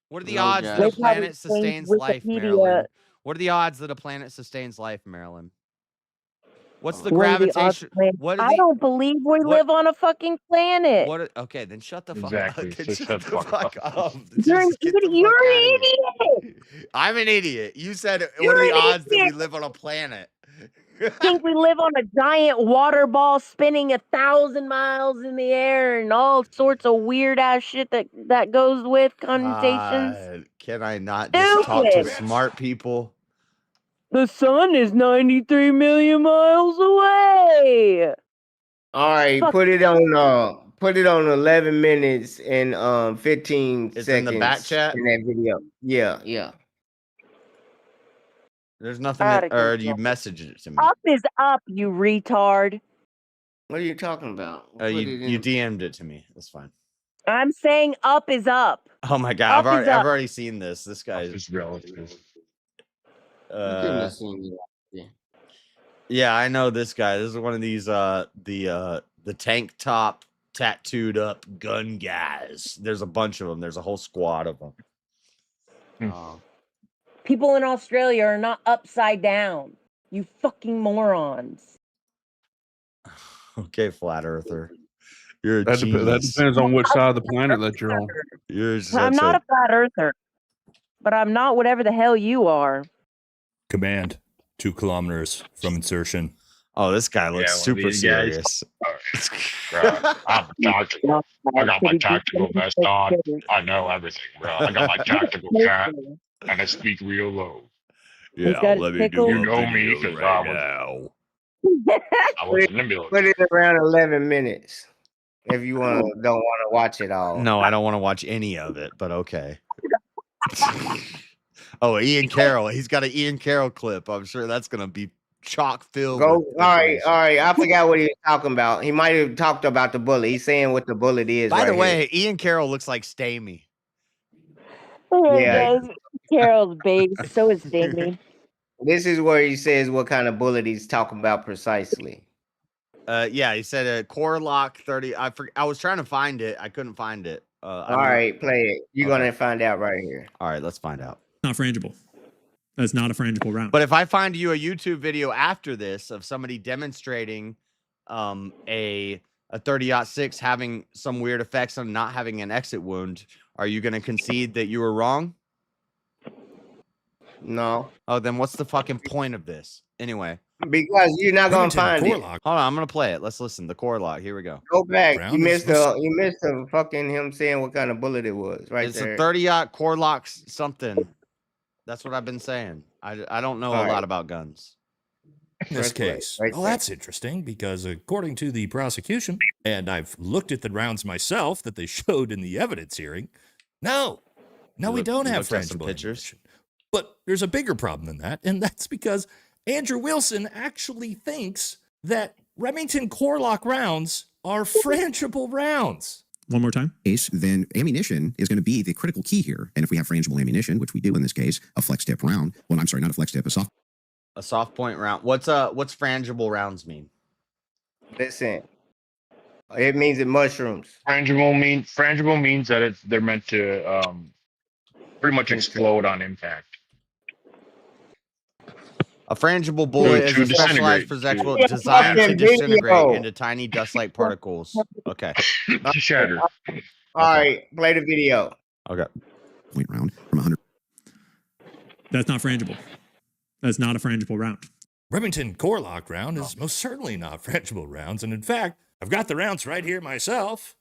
What are the odds that a planet sustains life, Marilyn? What are the odds that a planet sustains life, Marilyn? What's the gravitation? I don't believe we live on a fucking planet. Okay, then shut the fuck Exactly. up. So shut the fuck up. You're an idiot. You're an idiot. I'm an idiot. You said, what are the odds that we live on a planet? Think we live on a giant water ball spinning 1,000 miles in the air and all sorts of weird ass shit that goes with connotations. Can I not just talk to smart people? The sun is 93 million miles away. All right, put it on 11 minutes and 15 It's seconds in the back chat in that video. Yeah. There's nothing or you messaged it to me. Up is up, you retard. What are you talking about? You DM'd it to me. That's fine. I'm saying up is up. Oh my god, I've already seen this. This guy is relative. Yeah, I know this guy. This is one of these the tank top tattooed up gun guys. There's a bunch of them. There's a whole squad of them. People in Australia are not upside down. You fucking morons. Okay, flat earther. You're a That depends on which side of the planet that you're on. I'm not a flat earther, but I'm not whatever the hell you are. Command, 2 kilometers from insertion. Oh, this guy looks super serious. I got my tactical vest on. I know everything, bro. I got my tactical cap, and I speak real low. Yeah, let me do You know me because I was in the military. Put it around 11 minutes if you don't want to watch it all. No, I don't want to watch any of it, but okay. Oh, Ian Carroll. He's got an Ian Carroll clip. I'm sure that's going to be chock filled. All right. I forgot what he was talking about. He might have talked about the bullet. He's saying what the bullet is. By the way, Ian Carroll looks like Stamey. Yeah. Carol's big. So is Damien. This is where he says what kind of bullet he's talking about precisely. Yeah, he said a core lock 30. I was trying to find it. I couldn't find it. All right, play it. You're going to find out right here. All right, let's find out. Not frangible. That's not a frangible round. But if I find you a YouTube video after this of somebody demonstrating a 30-06 having some weird effects on not having an exit wound, are you going to concede that you were wrong? No. Oh, then what's the fucking point of this? Anyway, Because you're not gonna find it. Hold on, I'm gonna play it. Let's listen. The core lock. Here we go. Go back. You missed the fucking him saying what kind of bullet it was. Right it's there. It's a 30-aught core lock something. That's what I've been saying. I don't know a lot about guns. In this case, well, that's interesting because according to the prosecution, and I've looked at the rounds myself that they showed in the evidence hearing, no, we don't have frangible ammunition. But there's a bigger problem than that, and that's because Andrew Wilson actually thinks that Remington core lock rounds are frangible rounds. One more time. Then ammunition is going to be the critical key here. And if we have frangible ammunition, which we do in this case, a flex tip round. Well, I'm sorry, not a flex tip, a soft point round. What's frangible rounds mean? Listen, it means it mushrooms. Frangible means that they're meant to pretty much explode on impact. A frangible bullet is a specialized projectile designed to disintegrate into tiny dust-like particles. Okay. To shatter. All right, play the video. Okay. Point round from 100. That's not frangible. That's not a frangible round. Remington core lock round is most certainly not frangible rounds, and in fact, I've got the rounds right here myself.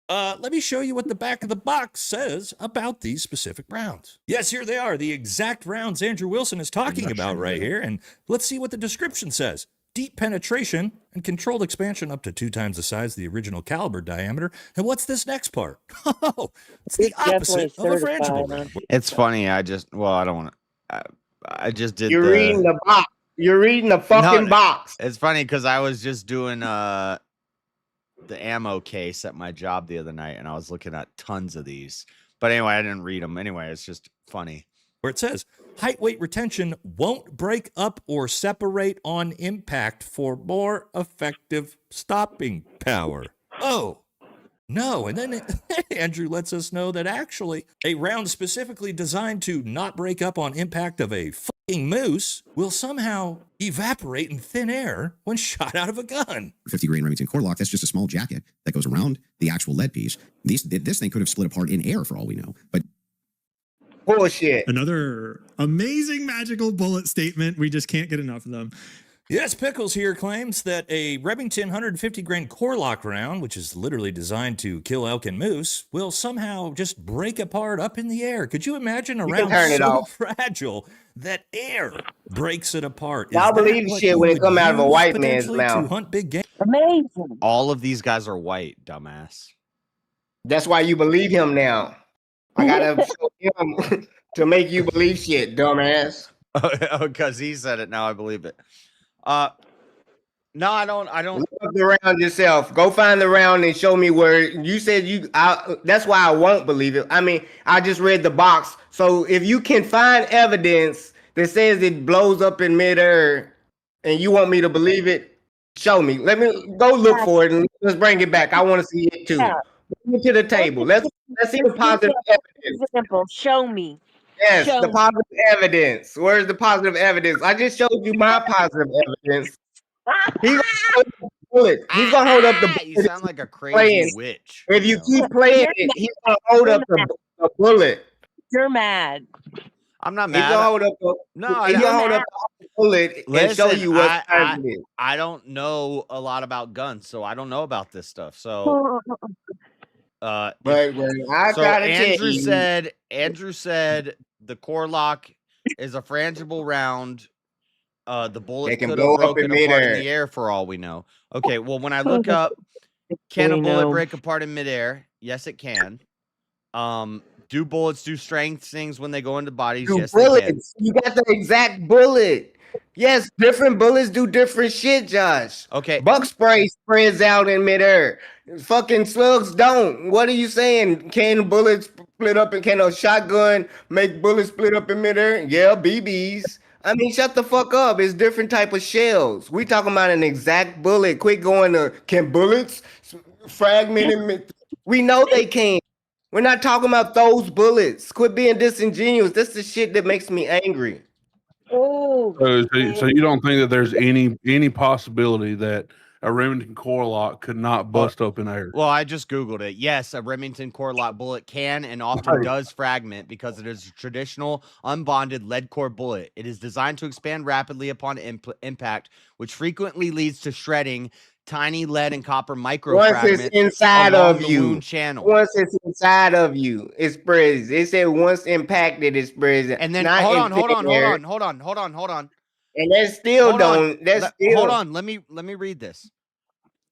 Let me show you what the back of the box says about these specific rounds. Yes, here they are, the exact rounds Andrew Wilson is talking about right here, and let's see what the description says. Deep penetration and controlled expansion up to 2 times the size of the original caliber diameter. And what's this next part? Oh, it's the opposite of a frangible round. It's funny. I don't want to. I just did. You're reading the box. You're reading the fucking box. It's funny because I was just doing the ammo case at my job the other night, and I was looking at tons of these. But anyway, I didn't read them. Anyway, it's just funny. Where it says, height weight retention won't break up or separate on impact for more effective stopping power. Oh, no. And then Andrew lets us know that actually a round specifically designed to not break up on impact of a fucking moose will somehow evaporate in thin air when shot out of a gun. 50 grain Remington core lock, that's just a small jacket that goes around the actual lead piece. This thing could have split apart in air for all we know. But bullshit. Another amazing magical bullet statement. We just can't get enough of them. Yes, Pickles here claims that a Remington 150 grain core lock round, which is literally designed to kill elk and moose, will somehow just break apart up in the air. Could you imagine a round so fragile that air breaks it apart? Y'all believe shit when it come out of a white man's mouth. To hunt big game? Amazing. All of these guys are white, dumbass. That's why you believe him now. I gotta show him to make you believe shit, dumbass. Oh, because he said it. Now I believe it. No, I don't. Look up the round yourself. Go find the round and show me where you said you. That's why I won't believe it. I mean, I just read the box. So if you can find evidence that says it blows up in midair, and you want me to believe it, show me. Let me go look for it and let's bring it back. I want to see it too. Bring it to the table. Let's see the positive evidence. Example. Show me. Yes, the positive evidence. Where's the positive evidence? I just showed you my positive evidence. He's gonna hold up the bullet. He's gonna hold up the bullet. You sound like a crazy witch. If you keep playing it, he's gonna hold up the bullet. You're mad. I'm not mad. He's gonna hold up the bullet and show you what time it is. I don't know a lot about guns, so I don't know about this stuff. So but I gotta Andrew said Andrew said the core lock is a frangible round. The bullet could have broken apart in the air for all we know. Okay, well, when I look up, can a bullet break apart in midair? Yes, it can. Do bullets do strength things when they go into bodies? Yes, they can. You got the exact bullet. Yes, different bullets do different shit, Josh. Okay. Buck spray spreads out in midair. Fucking slugs don't. What are you saying? Can bullets split up and can a shotgun make bullets split up in midair? Yeah, BBs. I mean, shut the fuck up. It's different type of shells. We talking about an exact bullet. Quit going to, can bullets fragment? We know they can. We're not talking about those bullets. Quit being disingenuous. That's the shit that makes me angry. Oh. So you don't think that there's any possibility that a Remington core lock could not bust open air. Well, I just Googled it. Yes, a Remington core lock bullet can and often does fragment because it is a traditional unbonded lead core bullet. It is designed to expand rapidly upon impact, which frequently leads to shredding tiny lead and copper microfragments. Once it's inside of you, channel. Once it's inside of you, it spreads. It said once impacted, it spreads. And then hold on. And that still Hold on. Let me read this.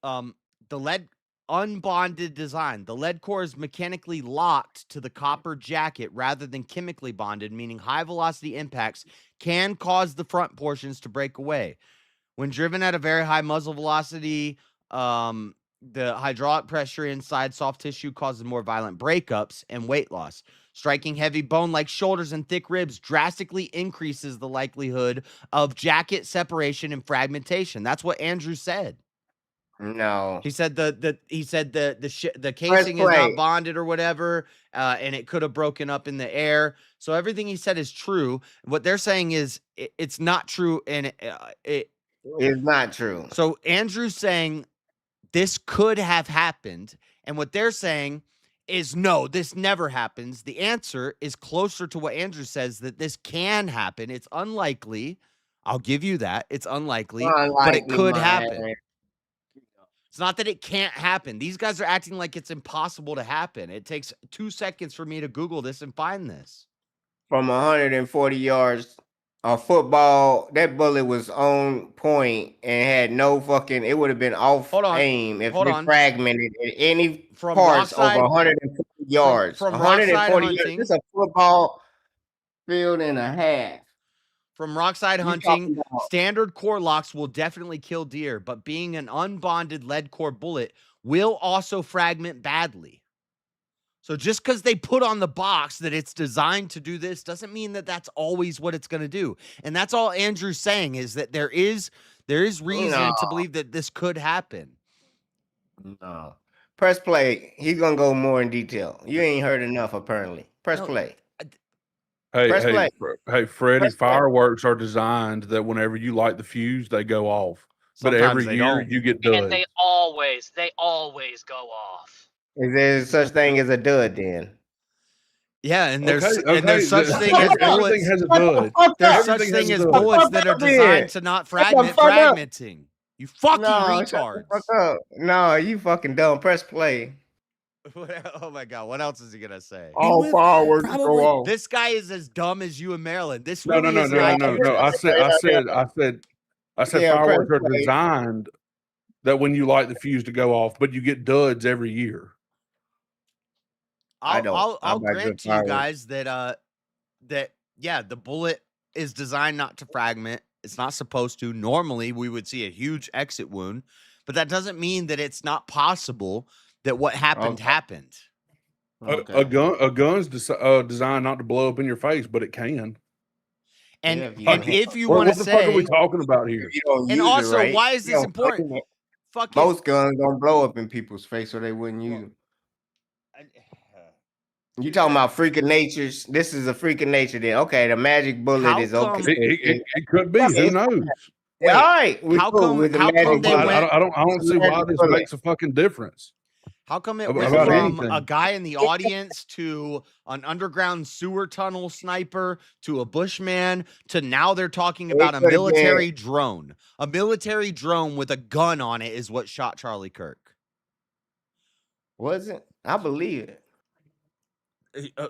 The lead unbonded design. The lead core is mechanically locked to the copper jacket rather than chemically bonded, meaning high velocity impacts can cause the front portions to break away. When driven at a very high muzzle velocity, the hydraulic pressure inside soft tissue causes more violent breakups and weight loss. Striking heavy bone like shoulders and thick ribs drastically increases the likelihood of jacket separation and fragmentation. That's what Andrew said. No, he said the casing is not bonded or whatever, and it could have broken up in the air. So everything he said is true. What they're saying is it's not true, and it's not true. So Andrew's saying this could have happened, and what they're saying is no, this never happens. The answer is closer to what Andrew says, that this can happen. It's unlikely. I'll give you that. It's unlikely, but it could happen. It's not that it can't happen. These guys are acting like it's impossible to happen. It takes 2 seconds for me to Google this and find this. From 140 yards, a football, that bullet was on point and had no fucking, it would have been off aim if it fragmented at any parts over 140 yards. From 140 yards. It's a football field and a half. From rockside hunting, standard core locks will definitely kill deer, but being an unbonded lead core bullet will also fragment badly. So just because they put on the box that it's designed to do this doesn't mean that that's always what it's going to do. And that's all Andrew's saying, is that there is reason to believe that this could happen. No. Press play. He's going to go more in detail. You ain't heard enough, apparently. Press play. Hey, Freddie, fireworks are designed that whenever you light the fuse, they go off. But every year you get done. And they always go off. Is there such thing as a dud then? Yeah, and there's such thing as bullets. Has a dud. There's such thing as bullets that are designed to not fragmenting. You fucking retards. No, you fucking dumb. Press play. Oh my God! What else is he gonna say? All fireworks go off. This guy is as dumb as you and Maryland. This no. I said fireworks are designed that when you light the fuse to go off, but you get duds every year. I'll grant to you guys that the bullet is designed not to fragment. It's not supposed to. Normally, we would see a huge exit wound, but that doesn't mean that it's not possible that what happened happened. A gun's designed not to blow up in your face, but it can. And if you want to say, what the fuck are we talking about here? And also, why is this important? Most guns don't blow up in people's face, so they wouldn't use them. You talking about freak of natures? This is a freak of nature. Then okay, the magic bullet is okay. It could be. Who knows? All right. How come they went? I don't see why this makes a fucking difference. How come it went from a guy in the audience to an underground sewer tunnel sniper to a bushman to now they're talking about a military drone? A military drone with a gun on it is what shot Charlie Kirk. Was it? I believe it.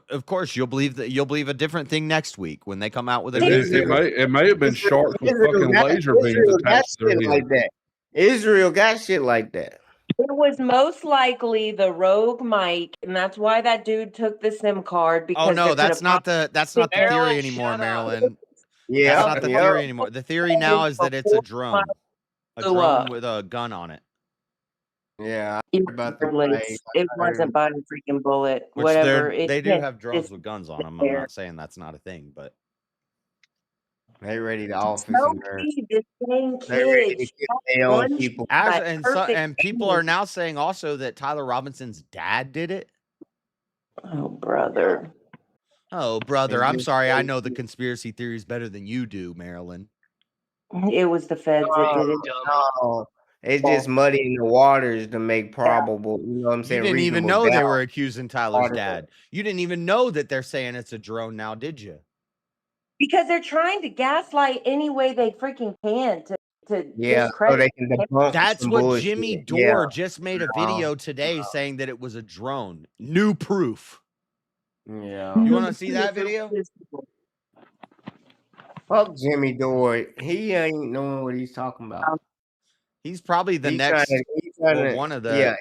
Of course, you'll believe a different thing next week when they come out with it may have been sharks with fucking laser beams attached to it. Like that. Israel got shit like that. It was most likely the rogue mic, and that's why that dude took the SIM card. Because that's not the theory anymore, Marilyn. Yeah, that's not the theory anymore. The theory now is that it's a drone with a gun on it. Yeah, it wasn't by a freaking bullet. Whatever. They do have drones with guns on them. I'm not saying that's not a thing, but they ready to office They ready to kill their own people. And people are now saying also that Tyler Robinson's dad did it. Oh, brother. I'm sorry. I know the conspiracy theories better than you do, Marilyn. It was the feds that did it. No. It's just muddying the waters to make probable, you know what I'm You saying? didn't even reasonable know they doubt. were accusing Tyler's dad. You didn't even know that they're saying it's a drone now, did you? Because they're trying to gaslight any way they freaking can to Yeah, so discredit. they can debunk That's some what bullshit. Jimmy Yeah. Dore just made a video today saying that it was a drone. New proof. Yeah. You want to see that video? Fuck Jimmy Dore. He ain't knowing what he's talking about. He's probably the next one of the yeah.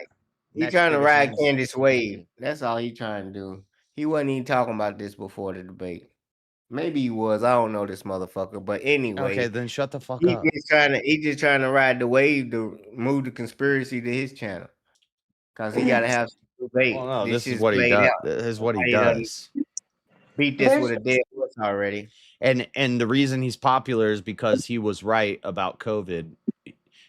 He next trying to biggest ride names. Candace Wade. That's all he trying to do. He wasn't even talking about this before the debate. Maybe he was. I don't know this motherfucker. But anyway. Okay, then shut the fuck up. He just trying to ride the wave to move the conspiracy to his channel. Cause he gotta have some debate. Well, no, this is what he does. This is what he does. Beat this with a dead horse already. And the reason he's popular is because he was right about COVID.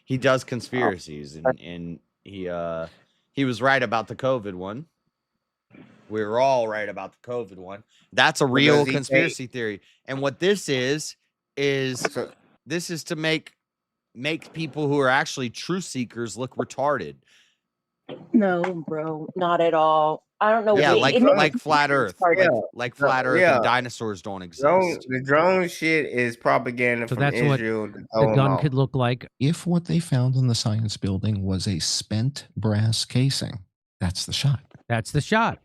He does conspiracies, and he was right about the COVID one. We were all right about the COVID one. That's a real conspiracy theory. And what this is this is to make people who are actually truth seekers look retarded. No, bro, not at all. I don't know. Yeah, like flat Earth, like flat Earth and dinosaurs don't exist. The drone shit is propaganda So from that's Israel. what the gun could look like. If what they found in the science building was a spent brass casing, that's the shot. That's the shot.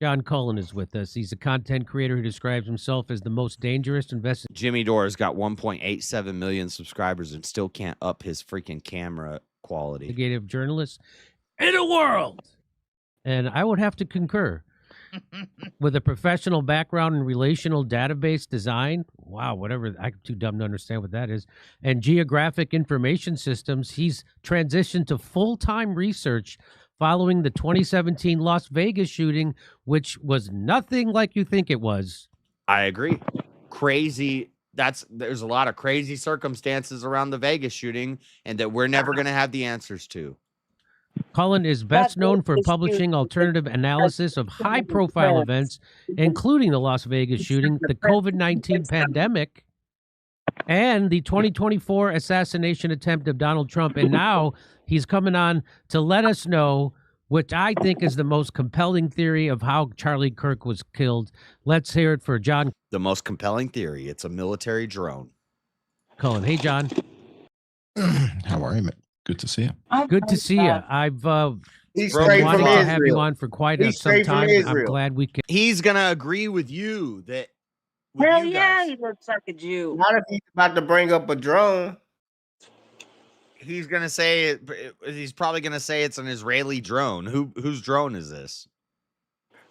John Cullen is with us. He's a content creator who describes himself as the most dangerous investor. Jimmy Dore has got 1.87 million subscribers and still can't up his freaking camera quality. Investigative journalist in the world. And I would have to concur. With a professional background in relational database design, wow, whatever, I'm too dumb to understand what that is, and geographic information systems, he's transitioned to full-time research following the 2017 Las Vegas shooting, which was nothing like you think it was. I agree. Crazy. There's a lot of crazy circumstances around the Vegas shooting, and that we're never going to have the answers to. Cullen is best known for publishing alternative analysis of high-profile events, including the Las Vegas shooting, the COVID-19 pandemic, and the 2024 assassination attempt of Donald Trump. And now he's coming on to let us know, which I think is the most compelling theory of how Charlie Kirk was killed. Let's hear it for John. The most compelling theory. It's a military drone. Cullen. Hey, John. How are you, man? Good to see you. Good to see you. I've He's been wanting to have you on for quite some time. I'm glad we can. He's going to agree with you that. Hell yeah, he looks like a Jew. Not if he's about to bring up a drone. He's going to say he's probably going to say it's an Israeli drone. Whose drone is this?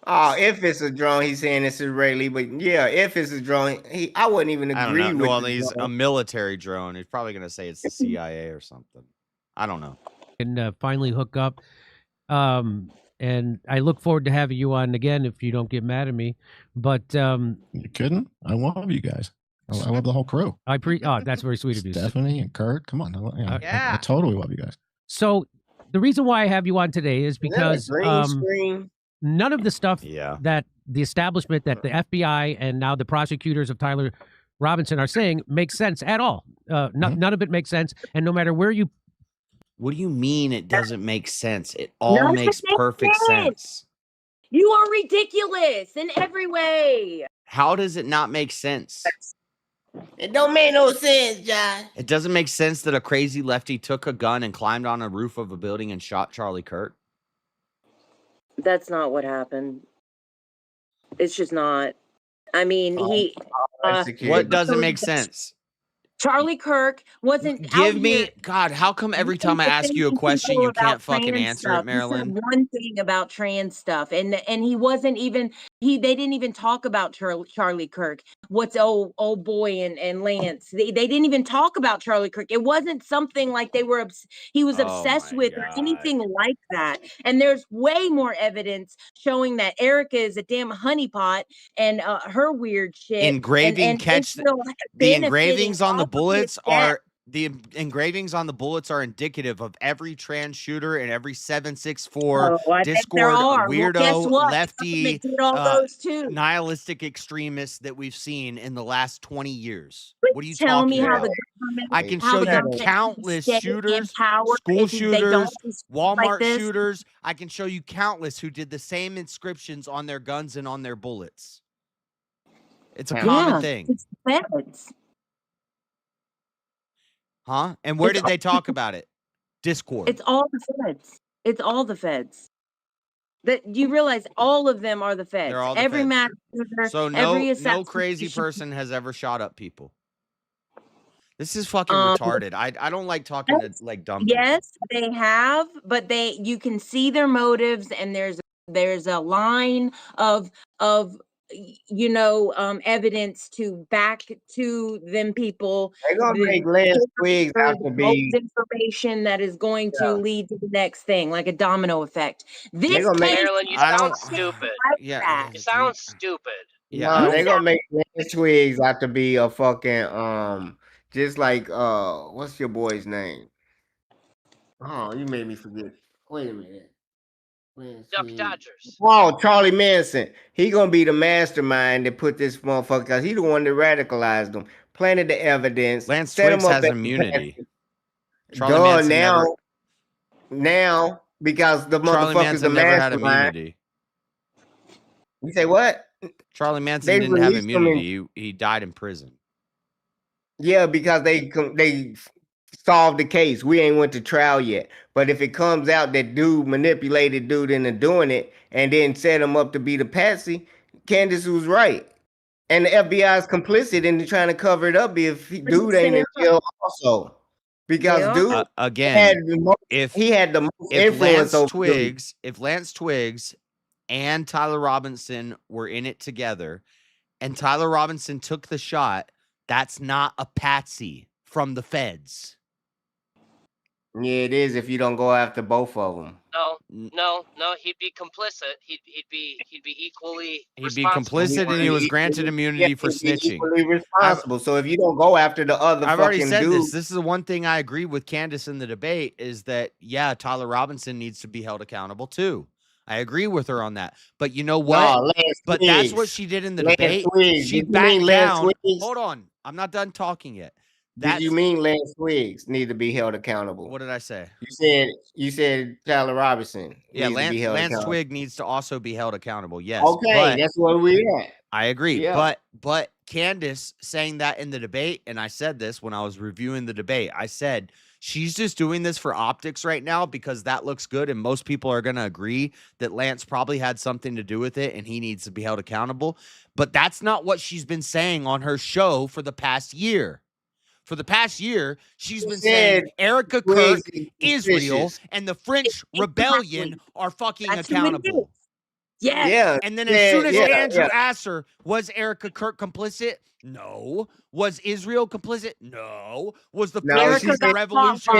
Oh, if it's a drone, he's saying it's Israeli. But yeah, if it's a drone, I wouldn't even agree with. Well, he's a military drone. He's probably going to say it's the CIA or something. I don't know. And finally hook up. And I look forward to having you on again if you don't get mad at me. But you couldn't? I love you guys. I love the whole crew. That's very sweet of you. Stephanie and Kurt. Come on. I totally love you guys. So the reason why I have you on today is because none of the stuff that the establishment, that the FBI and now the prosecutors of Tyler Robinson are saying makes sense at all. None of it makes sense. And no matter where you. What do you mean it doesn't make sense? It all makes perfect sense. You are ridiculous in every way. How does it not make sense? It don't make no sense, John. It doesn't make sense that a crazy lefty took a gun and climbed on a roof of a building and shot Charlie Kirk. That's not what happened. It's just not. I mean, what doesn't make sense? Charlie Kirk wasn't. Give me, God, how come every time I ask you a question, you can't fucking answer it, Marilyn? One thing about trans stuff, and he wasn't even. They didn't even talk about Charlie Kirk. What's old boy and Lance? They didn't even talk about Charlie Kirk. It wasn't something like he was obsessed with or anything like that. And there's way more evidence showing that Erica is a damn honeypot and her weird shit. Engraving the engravings on the bullets are The engravings on the bullets are indicative of every trans shooter and every 764 Discord weirdo, lefty, nihilistic extremist that we've seen in the last 20 years. What are you talking about? I can show you countless shooters, school shooters, Walmart shooters. I can show you countless who did the same inscriptions on their guns and on their bullets. It's a common thing. It's feds. Huh? And where did they talk about it? Discord. It's all the feds. It's all the feds. That you realize all of them are the feds. They're all the every feds. mass So no crazy person has ever shot up people. This is fucking retarded. I don't like talking to like dumb people. Yes, they have, but you can see their motives, and there's a line of evidence to back to them people. They're gonna make Lance Twiggs have to be information that is going to lead to the next thing, like a domino effect. This Marilyn, you sound stupid. Yeah, you sound stupid. Yeah, they're gonna make Lance Twiggs have to be a fucking just like what's your boy's name? Oh, you made me forget. Wait a minute. Duck Dodgers. Oh, Charlie Manson. He gonna be the mastermind that put this motherfucker, because he the one that radicalized them, planted the evidence. Lance Twiggs has immunity. Now, because the Charlie motherfucker's Manson the never had mastermind. immunity. You say what? Charlie Manson didn't have immunity. He died in prison. Yeah, because they solved the case. We ain't went to trial yet. But if it comes out that dude manipulated dude into doing it and then set him up to be the patsy, Candace was right. And the FBI is complicit in trying to cover it up if dude ain't in jail also. Because dude again, he had the most influence over Twiggs, if Lance Twiggs and Tyler Robinson were in it together and Tyler Robinson took the shot, that's not a patsy from the feds. Yeah, it is if you don't go after both of them. No, he'd be complicit. He'd be equally He'd be complicit and he was granted immunity for snitching. Equally responsible. So if you don't go after the other I've already said dude, this. This is the one thing I agree with Candace in the debate is that, yeah, Tyler Robinson needs to be held accountable too. I agree with her on that. But you know what? That's what she did in the debate. She backed down. Hold on. I'm not done talking yet. Did you mean Lance Twiggs need to be held accountable? What did I say? You said Tyler Robinson. Yeah, Lance Twigg needs to also be held accountable. Yes. Okay, that's where we at. I agree. Yeah. But Candace saying that in the debate, and I said this when I was reviewing the debate, I said she's just doing this for optics right now because that looks good, and most people are gonna agree that Lance probably had something to do with it and he needs to be held accountable. But that's not what she's been saying on her show for the past year. For the past year, she's been saying Erica Kirk, Israel, and the French rebellion are fucking accountable. Yeah. And then as soon as Andrew asked her, was Erica Kirk complicit? No. Was Israel complicit? No. Was the French Revolution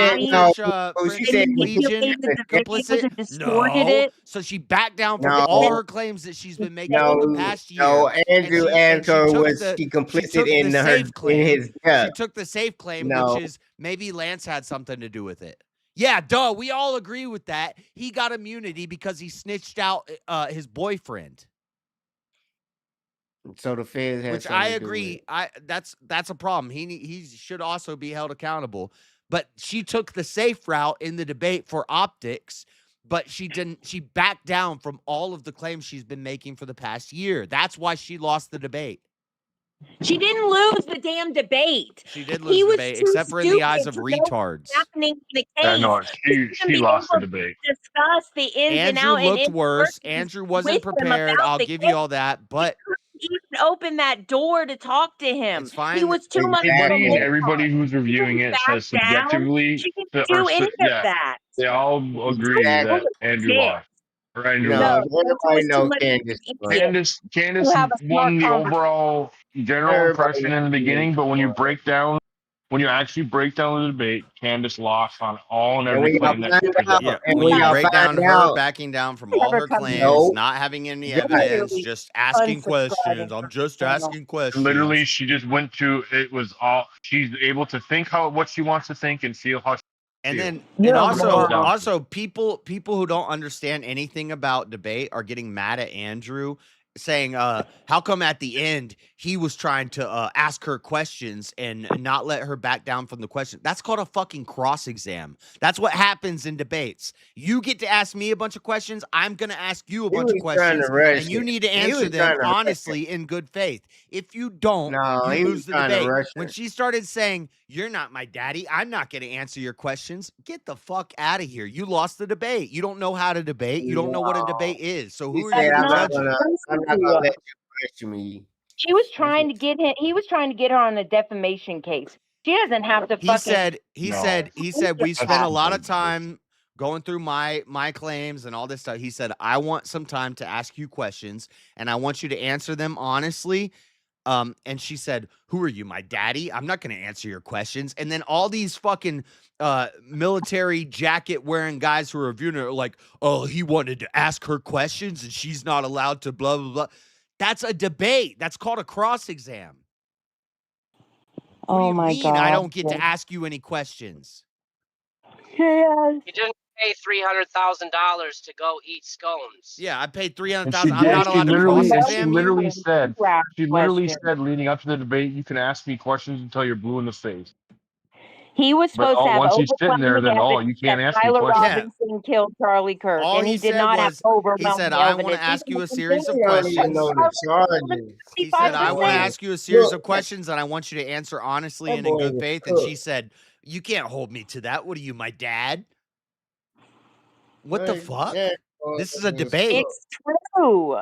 Legion complicit? No. So she backed down from all her claims that she's been making in the past year. No, Andrew was complicit in his death. She took the safe claim, which is maybe Lance had something to do with it. Yeah, duh. We all agree with that. He got immunity because he snitched out his boyfriend. So the feds has which I agree. That's a problem. He should also be held accountable. But she took the safe route in the debate for optics, but she didn't. She backed down from all of the claims she's been making for the past year. That's why she lost the debate. She didn't lose the damn debate. She did lose the debate, except for in the eyes of retards. She lost the debate. Discuss the ins and outs. Andrew looked worse. Andrew wasn't prepared. I'll give you all that, but even open that door to talk to him. It's fine. He was too much. Everybody who's reviewing it says subjectively they all agree that Andrew lost. Candace won the overall general impression in the beginning, but when you break down when you actually break down the debate, Candace lost on all and every when y'all claim that find she out, presented. Yeah, and when you y'all break down find her out, backing down from all her claims, no, not having any God. evidence, just asking questions. unsubscribing I'm from just the channel. asking questions. Literally, she just went to it was all she's able to think what she wants to think and feel how she And feels. then, You're and a also, moron. people who don't understand anything about debate are getting mad at Andrew, saying, how come at the end he was trying to ask her questions and not let her back down from the question? That's called a fucking cross exam. That's what happens in debates. You get to ask me a bunch of questions. I'm going to ask you a bunch of questions, and you need to answer them honestly in good faith. If you don't, you lose the debate. When she started saying, "You're not my daddy, I'm not going to answer your questions," get the fuck out of here. You lost the debate. You don't know how to debate. You don't know what a debate is. So who are you to judge it? I'm not gonna let you question me. She was trying to get him. He was trying to get her on a defamation case. She doesn't have to He fucking. said we spent a lot of time going through my claims and all this stuff. He said, I want some time to ask you questions and I want you to answer them honestly. And she said, who are you, my daddy? I'm not going to answer your questions. And then all these fucking military jacket wearing guys who are reviewing it are like, oh, he wanted to ask her questions and she's not allowed to blah, blah, blah. That's a debate. That's called a cross exam. What do you mean I don't get to ask you any questions? Yeah. You didn't pay $300,000 to go eat scones. Yeah, I paid And $300,000. I'm not allowed to cross exam you. She literally said leading up to the debate, you can ask me questions until you're blue in the face. He was But supposed to have once he's sitting there, overwhelming then evidence you that can't ask me Tyler questions. Robinson killed Charlie Kirk, All and he he did said not have was, overwhelming he said, evidence. I want to ask you a series of You don't even questions. know the charges. He said, I want to ask you a series of questions and I want you to answer honestly and in good faith. And she said, you can't hold me to that. What are you, my dad? What the fuck? This is a debate. It's true.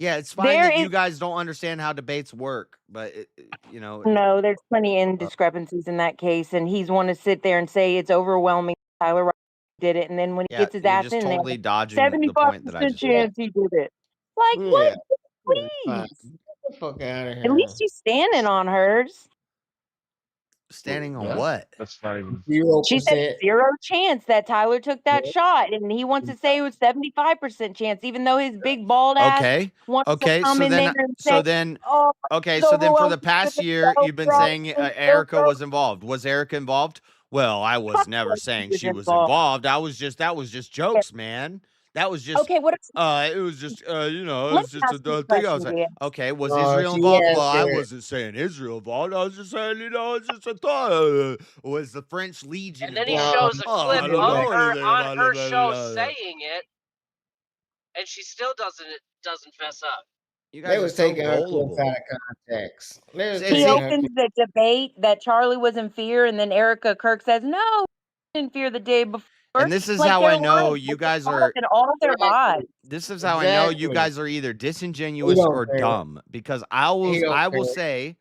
Yeah, it's fine that you guys don't understand how debates work, but No, there's plenty of discrepancies in that case, and he's want to sit there and say it's overwhelming. Tyler Robinson did it, and then when he gets his ass in totally there, dodging the point that I just made. chance he did it. Like what? Please, Get the fuck out of here. at least she's standing on hers. Standing on what? That's not even. She said 0 chance that Tyler took that shot, and he wants to say it was 75% chance, even though his big bald ass wants to come in there and say, "Oh, so then for the past year, you've been saying Erica was involved. Was Erica involved? Well, I was never saying she was involved. That was just jokes, man. That was just okay. What? It was just it's just a thing. I was like, okay, was Israel she involved? Well, I answered. wasn't saying Israel involved. I was just saying, it's just a thought. Was the French Legion And then he involved? shows a clip of her on her show saying it, and she still doesn't fess up. You guys They was are so taking her gullible. clips out of context. He opens the debate that Charlie was in fear, and then Erica Kirk says, "No, in fear the day before." And this is how I know you guys are. In all their lives. This is how I know you guys are either disingenuous or dumb. Because I will say,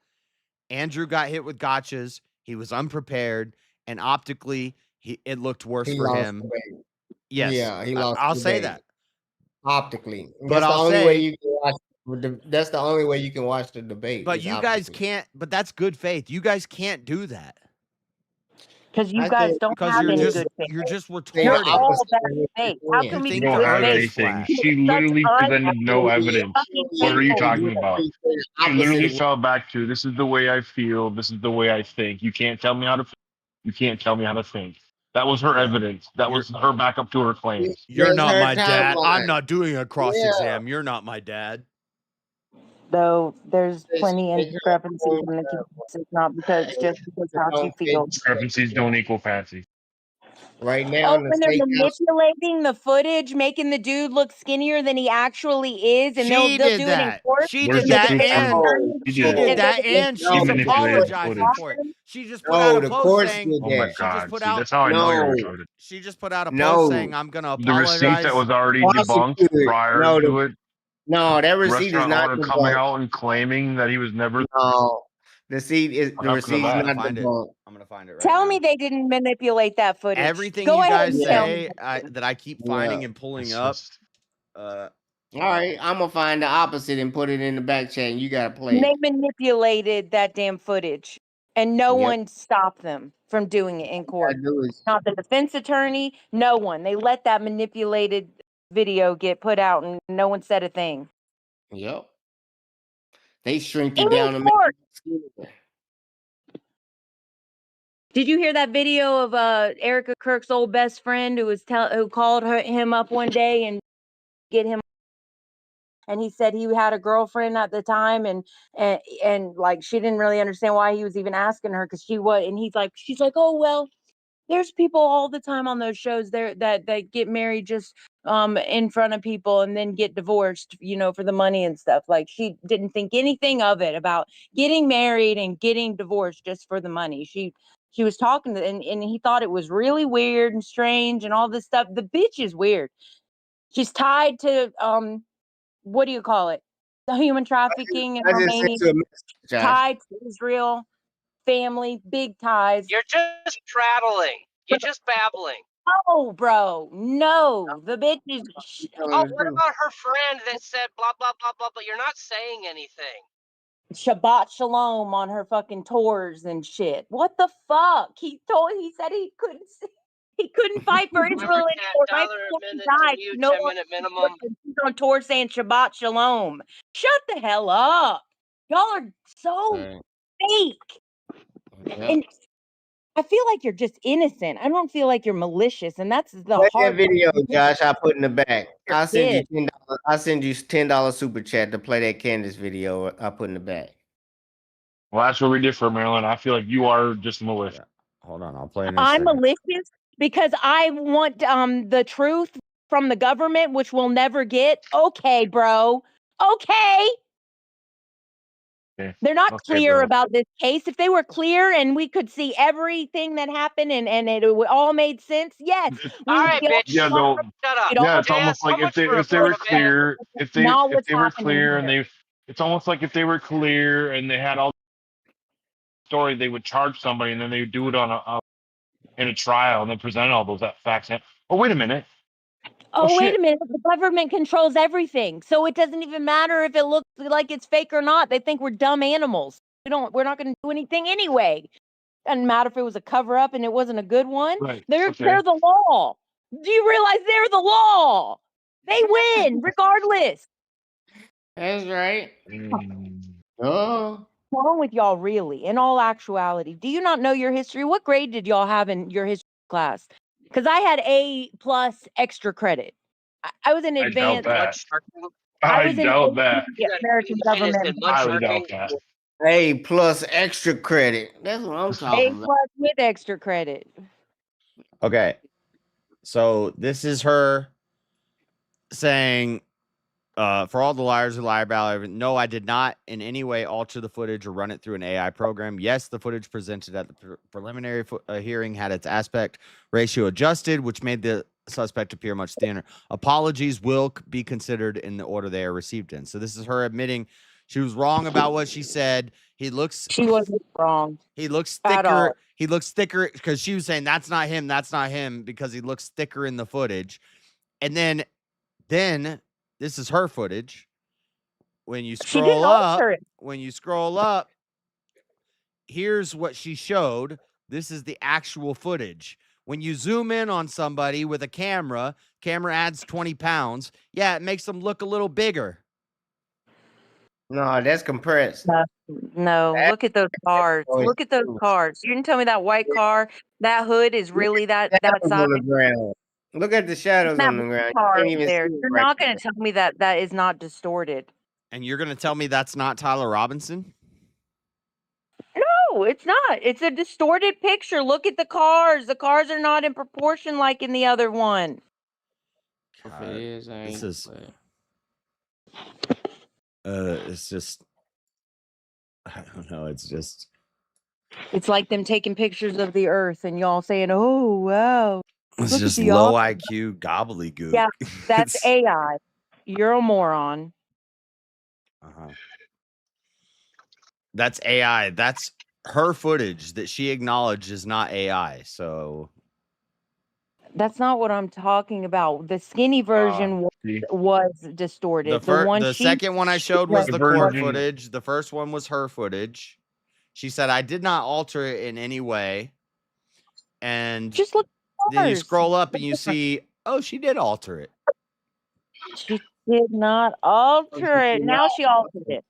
Andrew got hit with gotchas. He was unprepared, and optically, it looked worse for him. Yes, yeah, he lost. I'll say that optically, but that's I'll the only say way you can watch. That's the only way you can watch the debate. But you guys can't. But that's good faith. You guys can't do that. Because you guys don't have any good faith. You're just retarded. You're all bad faith. How can we You don't have anything. She literally presented no evidence. What are you talking about? She literally fell back to, this is the way I feel. This is the way I think. You can't tell me how to feel. You can't tell me how to think. That was her evidence. That was her backup to her claims. You're not my dad. I'm not doing a cross exam. You're not my dad. Though there's plenty of discrepancies in the case. It's not because just because how she feels. Discrepancies don't equal fancy. Right now, when they're manipulating the footage, making the dude look skinnier than he actually is, and they'll do it in court. She did that, and she's apologizing for it. She just put out a post saying, "Oh my God, see, that's how I know you're retarded." She just put out a post saying, "I'm gonna apologize." The receipt that was already debunked prior to it. No, that receipt is not owner coming out and claiming that he was never. No, the receipt is not debunked. I'm gonna find it right Tell now. me they didn't manipulate that footage. Everything Go you ahead guys and say that I keep finding and pulling up. All right, I'm gonna find the opposite and put it in the back chat. And you gotta play. They manipulated that damn footage, and no one stopped them from doing it in court. Not the defense attorney, no one. They let that manipulated video get put out, and no one said a thing. Yep. They shrink it down to make. Did you hear that video of Erica Kirk's old best friend who called him up one day and get him? And he said he had a girlfriend at the time, and like she didn't really understand why he was even asking her, because she's like, oh well, there's people all the time on those shows there that get married just in front of people and then get divorced, for the money and stuff. Like, she didn't think anything of it about getting married and getting divorced just for the money. She was talking to, and he thought it was really weird and strange and all this stuff. The bitch is weird. She's tied to what do you call it? The human trafficking in Romania. Tied to Israel, family, big ties. You're just prattling. You're just babbling. Oh, bro, no. The bitch is. Oh, what about her friend that said blah blah blah blah? But you're not saying anything. Shabbat shalom on her fucking tours and shit. What the fuck? He said he couldn't fight for Israel anymore. Right before he died. No 10-minute minimum. He's on tour saying Shabbat shalom. Shut the hell up. Y'all are so fake. Yeah. And I feel like you're just innocent. I don't feel like you're malicious, and that's the hard video, Josh. I put in the back. I'll send you $10. I'll send you $10 super chat to play that Candace video. I put in the back. Well, that's what we did for Maryland. I feel like you are just malicious. Hold on, I'll play it. I'm malicious because I want the truth from the government, which we'll never get. Okay, bro. Okay. They're not clear about this case. If they were clear and we could see everything that happened and it all made sense, yes. All right, bitch. Yeah, Shut up. Yeah, it's almost like if they were clear, if they were clear and it's almost like if they were clear and they had all the story, they would charge somebody and then they would do it on in a trial and then present all those facts. Oh, wait a minute. Wait a minute. The government controls everything. So it doesn't even matter if it looks like it's fake or not. They think we're dumb animals. We're not going to do anything anyway. Doesn't matter if it was a cover up and it wasn't a good one. Right. They're the law. Do you realize they're the law? They win regardless. That's right. What's wrong with y'all, really? In all actuality, do you not know your history? What grade did y'all have in your history class? Because I had A+ extra credit. I was in advanced. I doubt that. American government. I would doubt that. A+ extra credit. That's what I'm talking about. A+ with extra credit. Okay. So this is her saying, for all the liars who lie about everything, no, I did not in any way alter the footage or run it through an AI program. Yes, the footage presented at the preliminary hearing had its aspect ratio adjusted, which made the suspect appear much thinner. Apologies will be considered in the order they are received in. So this is her admitting she was wrong about what she said. She wasn't wrong. He looks thicker. He looks thicker because she was saying that's not him because he looks thicker in the footage. And then this is her footage. When you scroll up, here's what she showed. This is the actual footage. When you zoom in on somebody with a camera adds 20 pounds. Yeah, it makes them look a little bigger. No, that's compressed. No, look at those cars. Look at those cars. You didn't tell me that white car, that hood is really that size. On the ground. Look at the shadows on the ground. You're not going to tell me that is not distorted. And you're going to tell me that's not Tyler Robinson? No, it's not. It's a distorted picture. Look at the cars. The cars are not in proportion like in the other one. This is... it's just... I don't know. It's just... It's like them taking pictures of the earth and y'all saying, oh, wow. It's just low IQ gobbledygook. Yeah, that's AI. You're a moron. That's AI. That's her footage that she acknowledged is not AI. So that's not what I'm talking about. The skinny version was distorted. The second one I showed was the court footage. The first one was her footage. She said, I did not alter it in any way. And just look. Then you scroll up and you see, oh, she did alter it. She did not alter it. Now she altered it.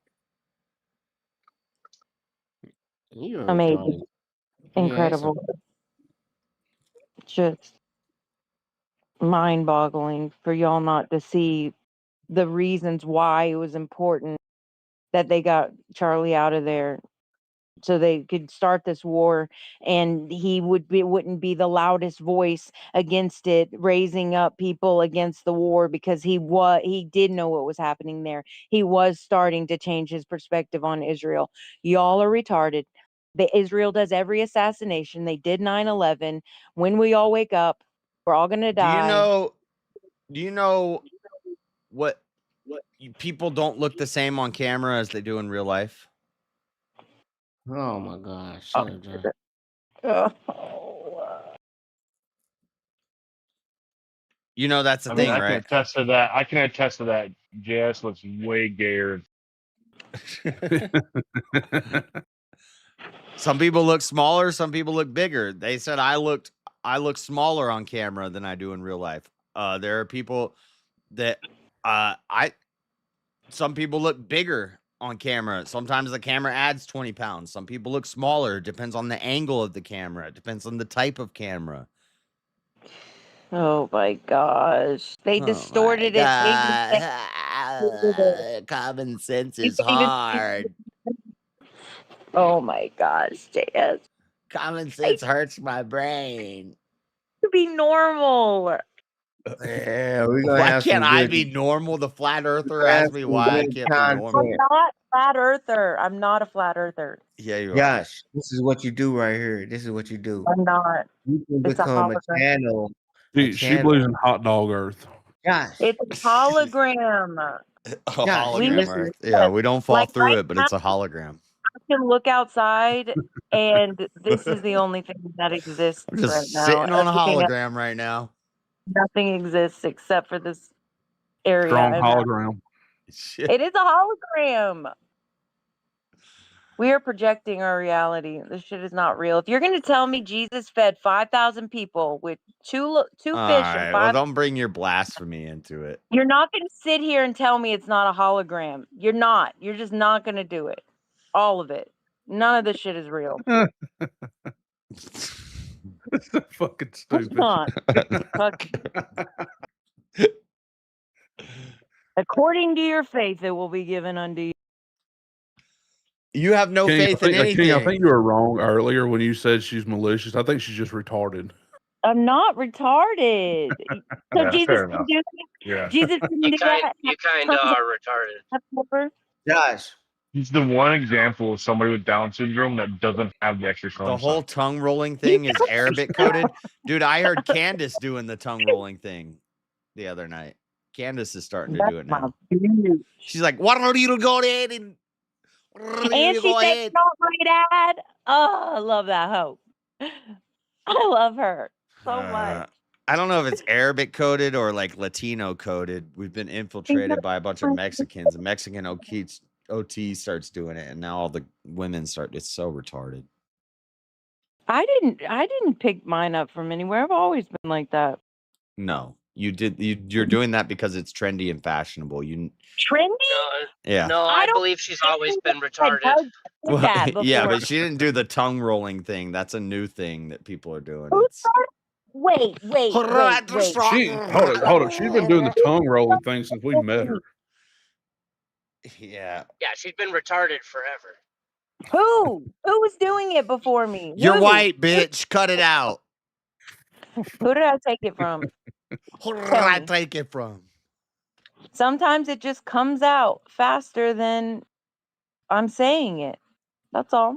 Amazing. Incredible. Just mind-boggling for y'all not to see the reasons why it was important that they got Charlie out of there so they could start this war, and he wouldn't be the loudest voice against it, raising up people against the war, because he did know what was happening there. He was starting to change his perspective on Israel. Y'all are retarded. Israel does every assassination. They did 9/11. When we all wake up, we're all gonna die. Do you know what people don't look the same on camera as they do in real life? Oh my gosh. You know that's the I thing, mean, I right? can attest to that. I can attest to that. JS looks way gayer. Some people look smaller, some people look bigger. They said I look smaller on camera than I do in real life. There are people that some people look bigger on camera. Sometimes the camera adds 20 pounds. Some people look smaller. It depends on the angle of the camera. It depends on the type of camera. Oh my gosh. They distorted it. Common sense is hard. Oh my gosh, JS. Common sense hurts my brain. To be normal. Yeah, why can't I be normal? The flat earther asked me why I can't be normal. I'm not flat earther. I'm not a flat earther. Yeah, you are. Josh, this is what you do right here. This is what you do. I'm not. You can It's a become a hologram. channel. She believes in hot dog earth. Josh. It's a hologram. Hologram Earth. Yeah, we don't fall through it, but it's a hologram. I can look outside, and this is the only thing that exists I'm just right now. sitting on a Everything else- hologram right now. Nothing exists except for this area. Strong and hologram. It is a hologram. We are projecting our reality. This shit is not real. If you're going to tell me Jesus fed 5,000 people with two fish All and right, 5, well, don't bring your blasphemy into it. you're not going to sit here and tell me it's not a hologram. You're not. You're just not going to do it. All of it. None of this shit is real. It's so fucking stupid. It's not. According to your faith, it will be given unto you. You have no faith in anything. King, I think you were wrong earlier when you said she's malicious. I think she's just retarded. I'm not retarded. So Yeah, Jesus fair didn't enough. do Yeah. Jesus didn't do that. You kind of are retarded. Josh. He's the one example of somebody with Down syndrome that doesn't have the extra The whole tongue rolling thing is Arabic coded. Dude, I heard Candace doing the tongue rolling thing the other night. Candace is starting to do it now. She's like, "What are you go ahead and she said, "Not my dad." Oh, I love that hoe. I love her so much. I don't know if it's Arabic coded or like Latino coded. We've been infiltrated by a bunch of Mexicans. A Mexican OT starts doing it, and now all the women start. It's so retarded. I didn't pick mine up from anywhere. I've always been like that. No, you did. You're doing that because it's trendy and fashionable. You trendy? Yeah. No, I believe she's always been retarded. Well, yeah, but she didn't do the tongue rolling thing. That's a new thing that people are doing. Wait. Hold on. She's been doing the tongue rolling thing since we met her. Yeah. Yeah, she's been retarded forever. Who was doing it before me? You're Who? white, bitch. Cut it out. Who did I take it from? Who did I take it from? Sometimes it just comes out faster than I'm saying it. That's all.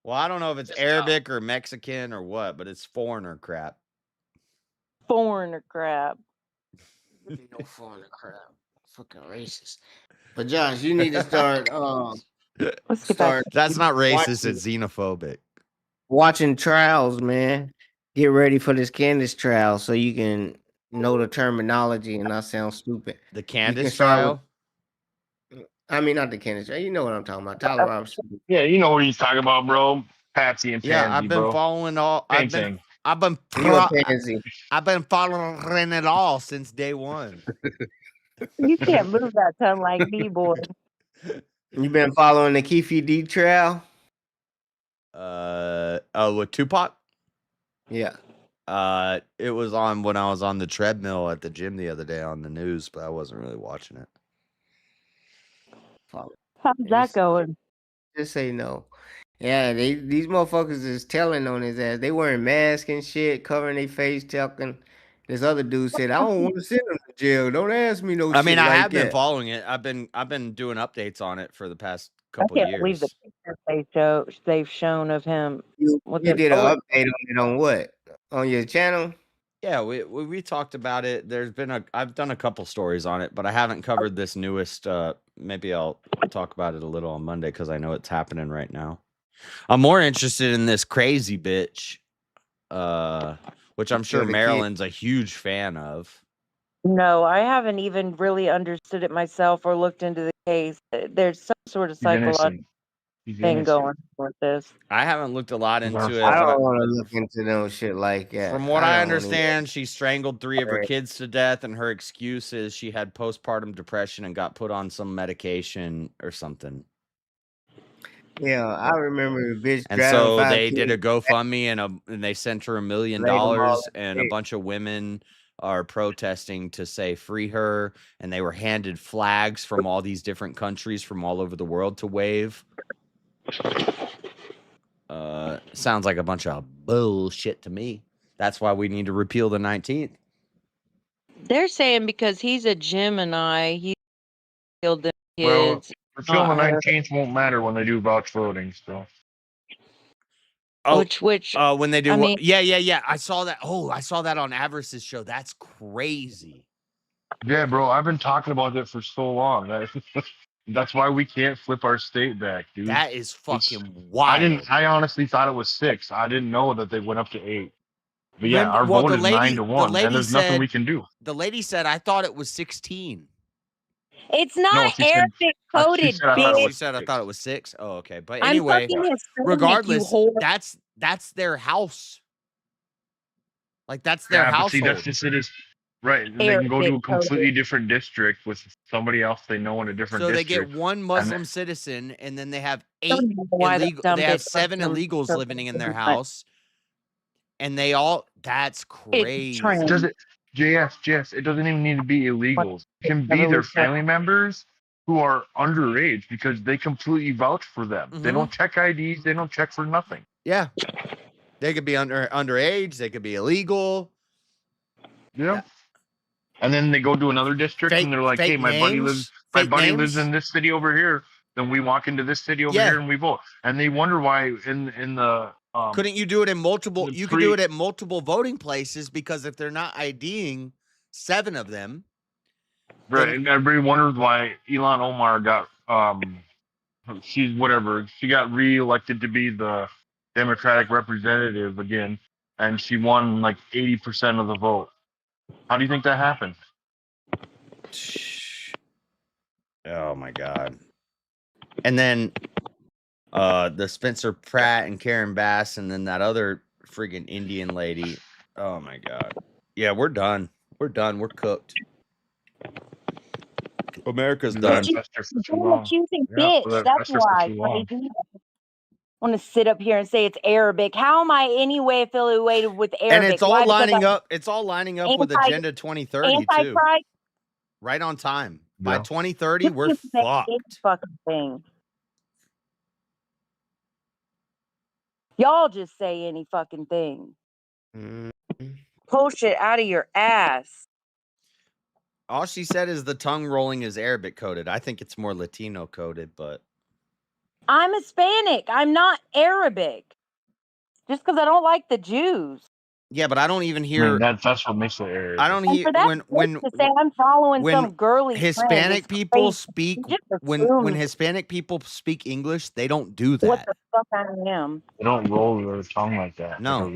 Well, I don't know if it's Arabic or Mexican or what, but it's foreigner crap. Foreigner crap. No foreigner crap. Fucking racist. But Josh, you need to start That's not racist, it's xenophobic. Watching trials, man. Get ready for this Candace trial so you can know the terminology and not sound stupid. The Candace trial? I mean, not the Kenneth. You know what I'm talking about. Tyler Robinson. Yeah, you know what he's talking about, bro. Patsy and Pansy, Yeah, I've been bro. following all. Same thing. I've been following it all since day one. You can't move that tongue like me, boy. You been following the Keefe D trail? With Tupac? Yeah. It was on when I was on the treadmill at the gym the other day on the news, but I wasn't really watching it. How's that going? Just say no. Yeah, these motherfuckers is telling on his ass. They wearing masks and shit, covering their face, talking. This other dude said, "I don't want to send him to jail. Don't ask me no." I mean, shit I like have been that." following it. I've been doing updates on it for the past I couple can't years. believe the pictures they've shown of him. You with did the an bullet. update on it on what? On your channel? Yeah, we talked about it. I've done a couple stories on it, but I haven't covered this newest. Maybe I'll talk about it a little on Monday because I know it's happening right now. I'm more interested in this crazy bitch, which I'm sure Marilyn's a huge fan of. No, I haven't even really understood it myself or looked into the case. There's some sort of psychological thing going with this. I haven't looked a lot into it. I but don't want to look into no shit like that. From what I don't understand, she strangled 3 of her kids to death, and her excuse is she had postpartum depression and got put on some medication or something. Yeah, I remember the bitch. And so they did a GoFundMe and they sent her $1 million, and a bunch of women are protesting to say free her, and they were handed flags from all these different countries from all over the world to wave. Sounds like a bunch of bullshit to me. That's why we need to repeal the 19th. They're saying because he's a Gemini, he killed the Well, kids. repeal the 19th won't matter when they do vouch voting, so. Oh, which when they do I mean, yeah. I saw that. Oh, I saw that on Avarice's show. That's crazy. Yeah, bro, I've been talking about that for so long. That's why we can't flip our state back, dude. That is fucking wild. I honestly thought it was 6. I didn't know that they went up to 8. But yeah, our vote is 9-1, and there's nothing we can do. The lady said, "I thought it was 16." It's not Arabic coded, bitch. She said, "I thought it was 6." Oh, okay. But I'm anyway, fucking Hispanic, regardless, you whore. that's their house. Like that's their Yeah, but household. see, that's just it is. Right, and they can go to a completely different district with somebody else they know in a different district. So they get one Muslim citizen, and then they have 8 illegal. They have 7 illegals living in their house, and they all. That's crazy. Does it? JS, it doesn't even need to be illegals. It can be their family members who are underage because they completely vouch for them. They don't check IDs. They don't check for nothing. Yeah, they could be underage. They could be illegal. Yeah. And then they go to another district and they're like, "Hey, my buddy lives in this city over here." Then we walk into this city over here and we vote. And they wonder why in the couldn't you do it in multiple? You could do it at multiple voting places because if they're not IDing 7 of them, right? And everybody wonders why Ilhan Omar got she got re-elected to be the Democratic representative again, and she won like 80% of the vote. How do you think that happened? Oh my God. And then the Spencer Pratt and Karen Bass, and then that other friggin' Indian lady. Oh my God. Yeah, we're done. We're done. We're cooked. America's done. Accusing bitch. That's why. Want to sit up here and say it's Arabic? How am I any way affiliated with Arabic? And it's all lining up. It's all lining up with Agenda 2030 too. Right on time. By 2030, we're fucked. Fucking thing. Y'all just say any fucking thing. Pull shit out of your ass. All she said is the tongue rolling is Arabic coded. I think it's more Latino coded, but I'm Hispanic. I'm not Arabic. Just because I don't like the Jews. Yeah, but I don't even hear. That's what makes it Arabic. I don't hear when to say I'm following some girly Hispanic people speak when Hispanic people speak English, they don't do that. What the fuck I am? They don't roll their tongue like that. No.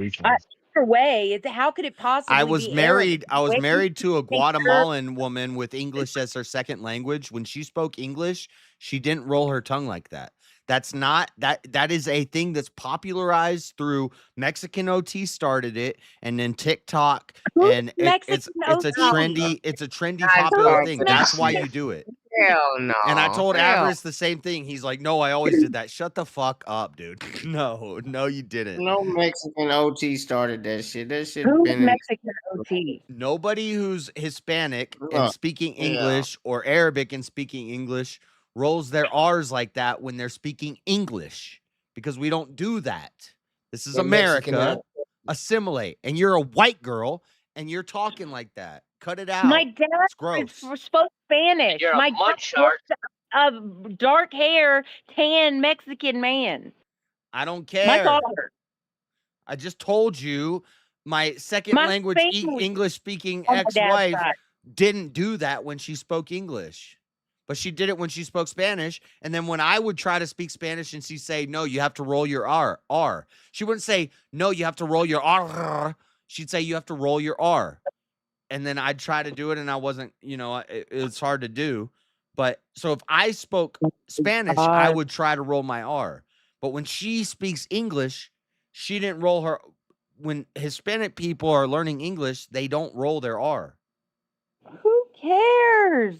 either way. How could it possibly I was be married. arrogant? I was Way married to a think you're- Guatemalan woman with English as her second language. When she spoke English, she didn't roll her tongue like that. That's not that is a thing that's popularized through Mexican OT started it, and then TikTok, and it's a trendy popular thing. That's why you do it. Hell no. And I told Hell. Avarice the same thing. He's like, "No, I always did that." Shut the fuck up, dude. No, you didn't. No Mexican OT started that shit. That shit Who's been in Mexican OT? Nobody who's Hispanic and speaking English or Arabic and speaking English rolls their R's like that when they're speaking English, because we don't do that. This is The Mexican America. Assimilate. And you're a white girl and you're talking like that. Cut it out. My dad spoke Spanish. You're a My dad munchart. was a dark hair, tan Mexican man. I don't My care. father. I just told you my second My language family English speaking on my dad's ex-wife side. didn't do that when she spoke English. But she did it when she spoke Spanish. And then when I would try to speak Spanish and she'd say, "No, you have to roll your R. She wouldn't say, "No, you have to roll your R." She'd say, "You have to roll your R." And then I'd try to do it and I wasn't, it's hard to do. But so if I spoke Spanish, I would try to roll my R. But when she speaks English, she didn't roll her. When Hispanic people are learning English, they don't roll their R. Who cares?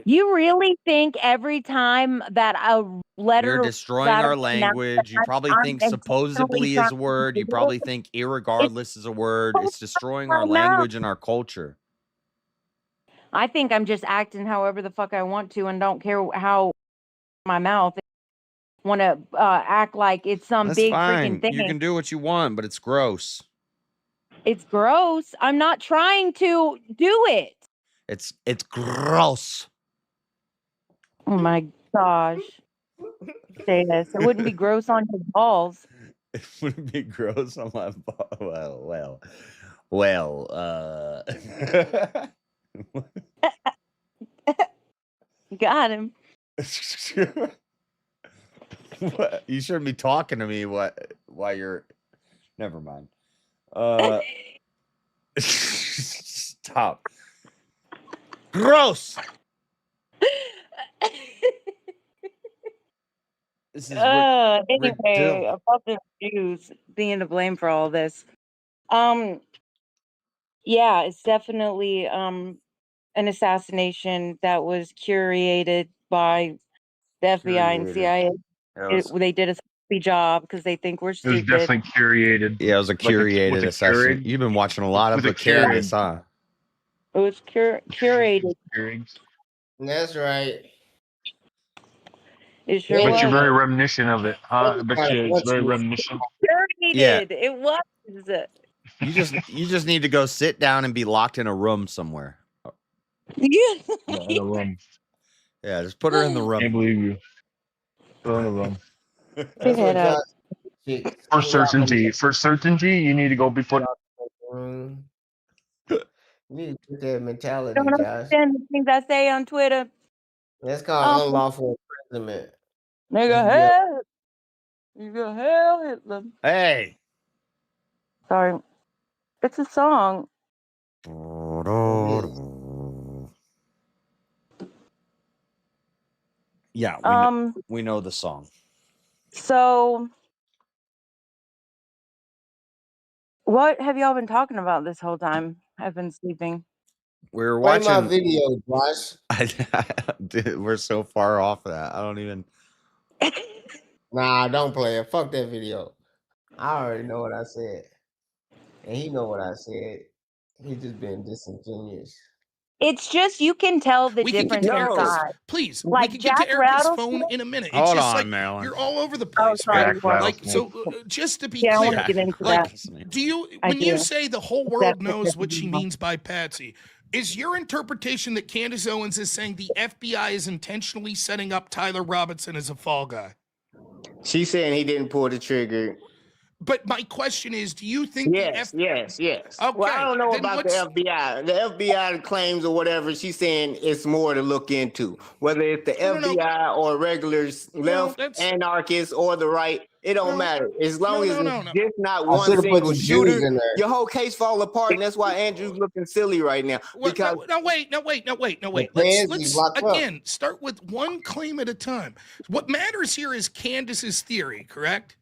You really think every time that a letter You're destroying out our of my mouth language. You that probably I'm think intentionally supposedly is a trying word. to You do probably it? think irregardless is a word. It's destroying our my mouth. language and our culture. I think I'm just acting however the fuck I want to and don't care how my mouth want to act like it's some That's big fine. freaking thing. You can do what you want, but it's gross. It's gross. I'm not trying to do it. It's gross. Oh my gosh. Say this. It wouldn't be gross on your balls. It wouldn't be gross on my well. Got him. What? You shouldn't be talking to me. Why you're? Never mind. Stop. Gross. This is anyway, about the Jews being to blame for all this. Yeah, it's definitely an assassination that was curated by the FBI and CIA. They did a sloppy job because they think we're It was stupid. definitely curated. Yeah, it was a curated assassination. You've been watching a lot of the Curious, huh? It was curated. That's right. It sure But was. you're very reminiscent of it, huh? But it's very reminiscent. Curated. Yeah. It was. You just need to go sit down and be locked in a room somewhere. Yeah. In a room. Yeah, just put her in the room. Can't believe you. Put her in a room. That's what y'all For certainty, you need to go be put. You need to put that mentality, Don't Josh. understand the things I say on Twitter. That's called unlawful imprisonment. Nigga, hell. Nigga, hell, Hitler. Hey. Sorry. It's a song. Yeah, we know the song. So, what have y'all been talking about this whole time? I've been sleeping. We're Play watching my video, Josh. Dude, we're so far off that. I don't even. Nah, don't play it. Fuck that video. I already know what I said. And he know what I said. He just being disingenuous. It's just you can tell the We can get difference to Erica's. inside. Please, Like we can get to Jack Erica's Rattlesnake- phone in a minute. It's Hold just on, like Marilyn. you're all over the place. sorry, right? Jack Like so, just to be Yeah, I clear, wanna get into like, that. do you I when you do. say the whole world knows what she means by Patsy? Is your interpretation that Candace Owens is saying the FBI is intentionally setting up Tyler Robinson as a fall guy? She's saying he didn't pull the trigger. But my question is, do you think Yes. Okay. Well, I don't know then about the FBI. The FBI claims or whatever. She's saying it's more to look into. Whether it's the FBI or regulars, left anarchists or the right, it don't matter. As long as it's just not one single shooter, your whole case fall apart, and that's why Andrew's looking silly right now. Because no, wait. Let's again start with one claim at a time. What matters here is Candace's theory, correct?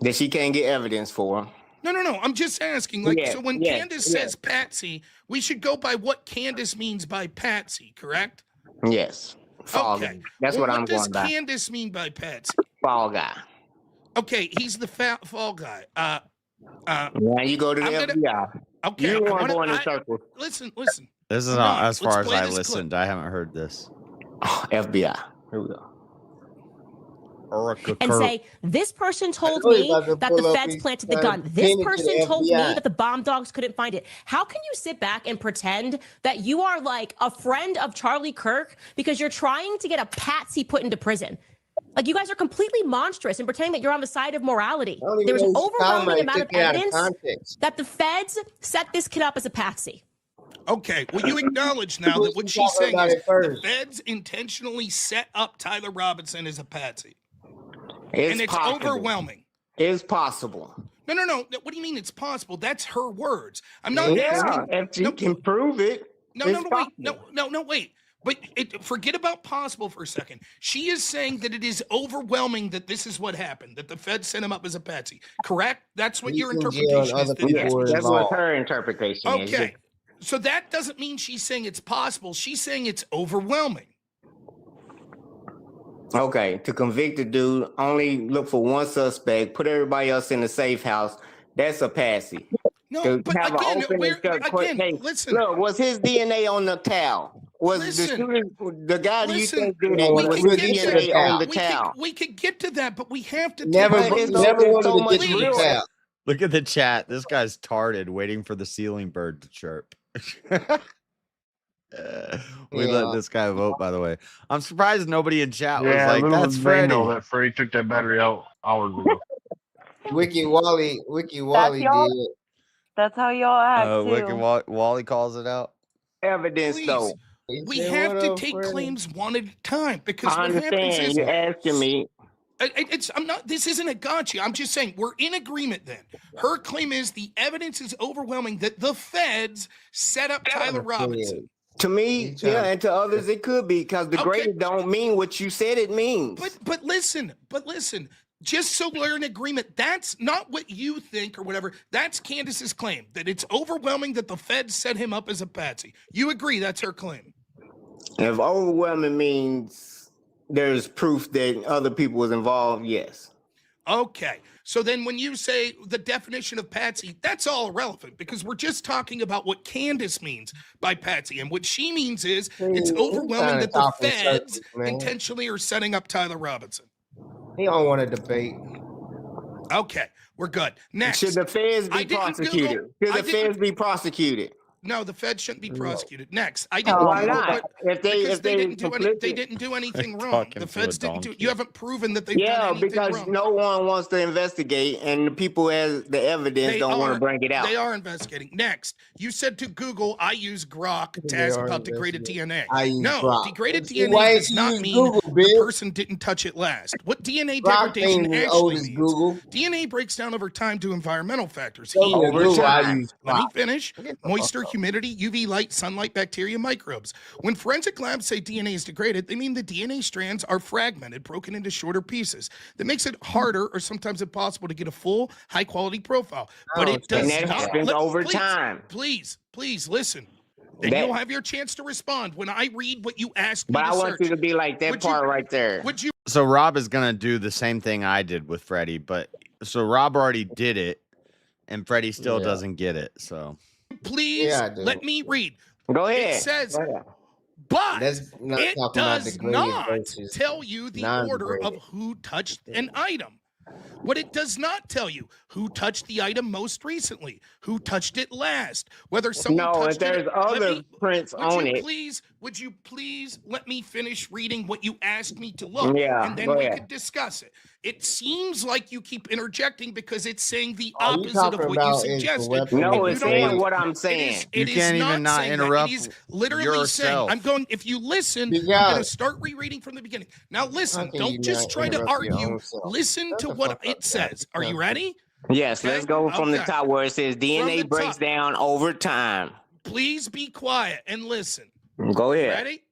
That she can't get evidence for. No. I'm just asking. So when Candace says Patsy, we should go by what Candace means by Patsy, correct? Yes. Fall guy. That's what I'm going by. What does Candace mean by Patsy? Fall guy. Okay, he's the fall guy. Yeah, you go to the FBI. Okay, you want to go in a circle. Listen. This is not as far as I listened. I haven't heard this. FBI. Here we go. And say, this person told me that the feds planted the gun. This person told me that the bomb dogs couldn't find it. How can you sit back and pretend that you are like a friend of Charlie Kirk because you're trying to get a patsy put into prison? Like, you guys are completely monstrous and pretending that you're on the side of morality. There's an overwhelming amount of evidence that the feds set this kid up as a patsy. Okay, well, you acknowledge now that what she's saying is the feds intentionally set up Tyler Robinson as a patsy. And it's overwhelming. It's possible. No. What do you mean it's possible? That's her words. I'm not asking. If you can prove it. Wait. But forget about possible for a second. She is saying that it is overwhelming that this is what happened, that the Fed sent him up as a patsy. Correct? That's what your interpretation is. That's what her interpretation is. Okay. So that doesn't mean she's saying it's possible. She's saying it's overwhelming. Okay, to convict the dude, only look for one suspect, put everybody else in a safe house. That's a patsy. No, but again, listen. Look, was his DNA on the towel? Was the guy that you think did it, was his DNA on the towel? We could get to that, but we have to never wanted to get to the towel. Look at the chat. This guy's tarded, waiting for the ceiling bird to chirp. We let this guy vote, by the way. I'm surprised nobody in chat was like, that's Freddie. That Freddie took that battery out hours ago. Wiki Wally did. That's how y'all act, too. Wiki Wally calls it out. Evidence, though. We have to take claims one at a time, because I understand. You're asking me. I'm not. This isn't a gotcha. I'm just saying we're in agreement. Then her claim is the evidence is overwhelming that the feds set up Tyler Robinson. To me, yeah, and to others it could be, because the graded don't mean what you said it means. But listen. Just so we're in agreement, that's not what you think or whatever. That's Candace's claim, that it's overwhelming that the feds set him up as a patsy. You agree that's her claim? If overwhelming means there's proof that other people was involved, yes. Okay. So then when you say the definition of patsy, that's all irrelevant, because we're just talking about what Candace means by patsy. And what she means is it's overwhelming that the feds intentionally are setting up Tyler Robinson. He don't want to debate. Okay, we're good. Next. Should the feds be prosecuted? Should the feds be prosecuted? No, the feds shouldn't be prosecuted. Next, I didn't. Why not? If they didn't do anything wrong. The feds didn't do. You haven't proven that they've done anything wrong. Because no one wants to investigate, and the people as the evidence don't want to bring it out. They are investigating. Next, you said to Google, "I use Grok to ask about degraded DNA." Degraded DNA does not mean the person didn't touch it last. What DNA degradation actually means? DNA breaks down over time to environmental factors. Heat, let me finish. Moisture, humidity, UV light, sunlight, bacteria, microbes. When forensic labs say DNA is degraded, they mean the DNA strands are fragmented, broken into shorter pieces. That makes it harder or sometimes impossible to get a full, high-quality profile. But it does not. And that happens over time. Please listen. Then you'll have your chance to respond when I read what you asked me to search. But I want you to be like that part right there. So Rob is going to do the same thing I did with Freddie, but so Rob already did it, and Freddie still doesn't get it, so... Please let me read. Go ahead. It says, but it does not tell you the order of who touched an item. What it does not tell you, who touched the item most recently, who touched it last, whether someone touched it. No, there's other prints on it. Would you please let me finish reading what you asked me to look, and then we could discuss it. It seems like you keep interjecting because it's saying the opposite of what you suggested. No, it's saying what I'm saying. You can't even not interrupt. It is literally yourself. saying, if you listen, I'm going to start rereading from the beginning. Now listen, don't just try to argue. Listen to what it says. Are you ready? Yes, let's go from the top where it says DNA breaks down over time. Please be quiet and listen. Go ahead. Ready?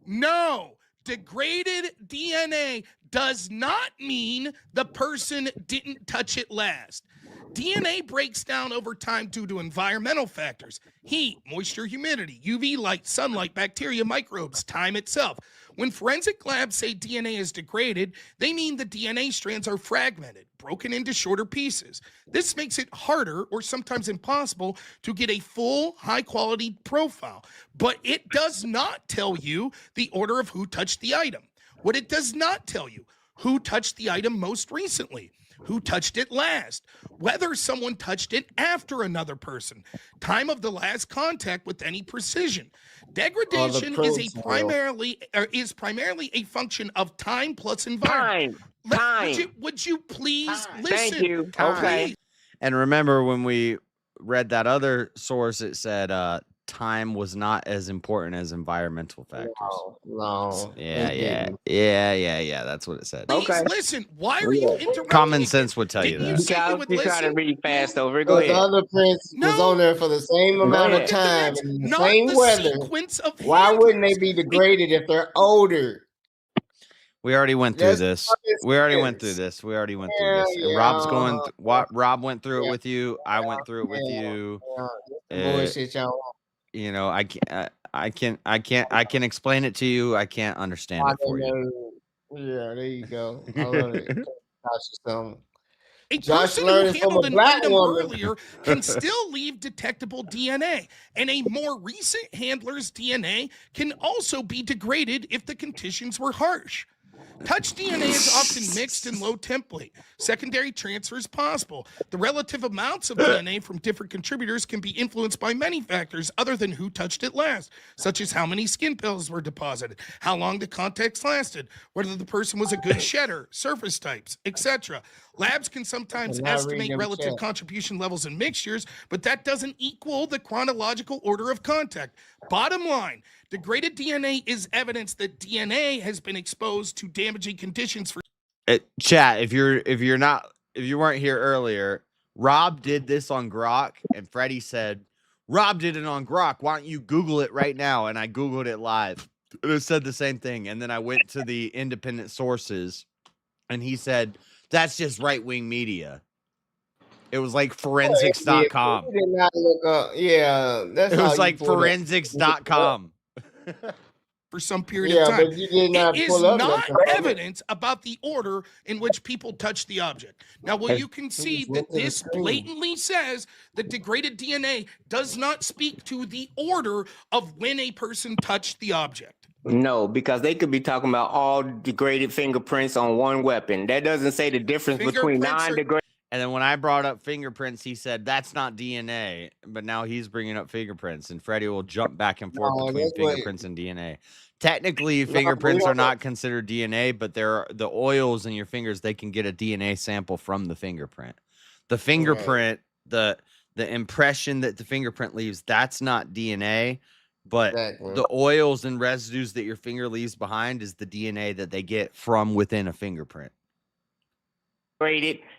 No, degraded DNA does not mean the person didn't touch it last. DNA breaks down over time due to environmental factors: heat, moisture, humidity, UV light, sunlight, bacteria, microbes, time itself. When forensic labs say DNA is degraded, they mean the DNA strands are fragmented, broken into shorter pieces. This makes it harder or sometimes impossible to get a full, high-quality profile. But it does not tell you the order of who touched the item. What it does not tell you, who touched the item most recently, who touched it last, whether someone touched it after another person, time of the last contact with any precision. Degradation is primarily a function of time plus environment. Time. Would you please listen? Thank you. Okay. And remember when we read that other source, it said time was not as important as environmental factors. No. Yeah. That's what it said. Please listen. Why are you interrupting? Common sense would tell you that. You try to read fast over. Go ahead. The other prince was on there for the same amount of time in the same weather. Why wouldn't they be degraded if they're older? We already went through this. We already went through this. And Rob's going. Rob went through it with you. I went through it with you. Bullshit, y'all. You know, I can explain it to you. I can't understand it for you. Yeah, there you go. I love it. A person who handled an item earlier can still leave detectable DNA, and a more recent handler's DNA can also be degraded if the conditions were harsh. Touch DNA is often mixed in low template. Secondary transfer is possible. The relative amounts of DNA from different contributors can be influenced by many factors other than who touched it last, such as how many skin pills were deposited, how long the contacts lasted, whether the person was a good shedder, surface types, etc. Labs can sometimes estimate relative contribution levels in mixtures, but that doesn't equal the chronological order of contact. Bottom line, degraded DNA is evidence that DNA has been exposed to damaging conditions for chat. If you weren't here earlier, Rob did this on Grok, and Freddie said, Rob did it on Grok. Why don't you Google it right now? And I Googled it live. It said the same thing. And then I went to the independent sources, and he said, that's just right-wing media. It was like forensics.com. Did not look up. Yeah, that's it was like forensics.com. For some period of time. But you did not it pull is up not evidence about the order in which people touch the object. Now, what you can see that this blatantly says that degraded DNA does not speak to the order of when a person touched the object. No, because they could be talking about all degraded fingerprints on one weapon. That doesn't say the difference between non-degraded. And then when I brought up fingerprints, he said, that's not DNA. But now he's bringing up fingerprints. And Freddie will jump back and forth between fingerprints and DNA. Technically, fingerprints are not considered DNA, but they're the oils in your fingers. They can get a DNA sample from the fingerprint. The fingerprint, the impression that the fingerprint leaves, that's not DNA. But the oils and residues that your finger leaves behind is the DNA that they get from within a fingerprint.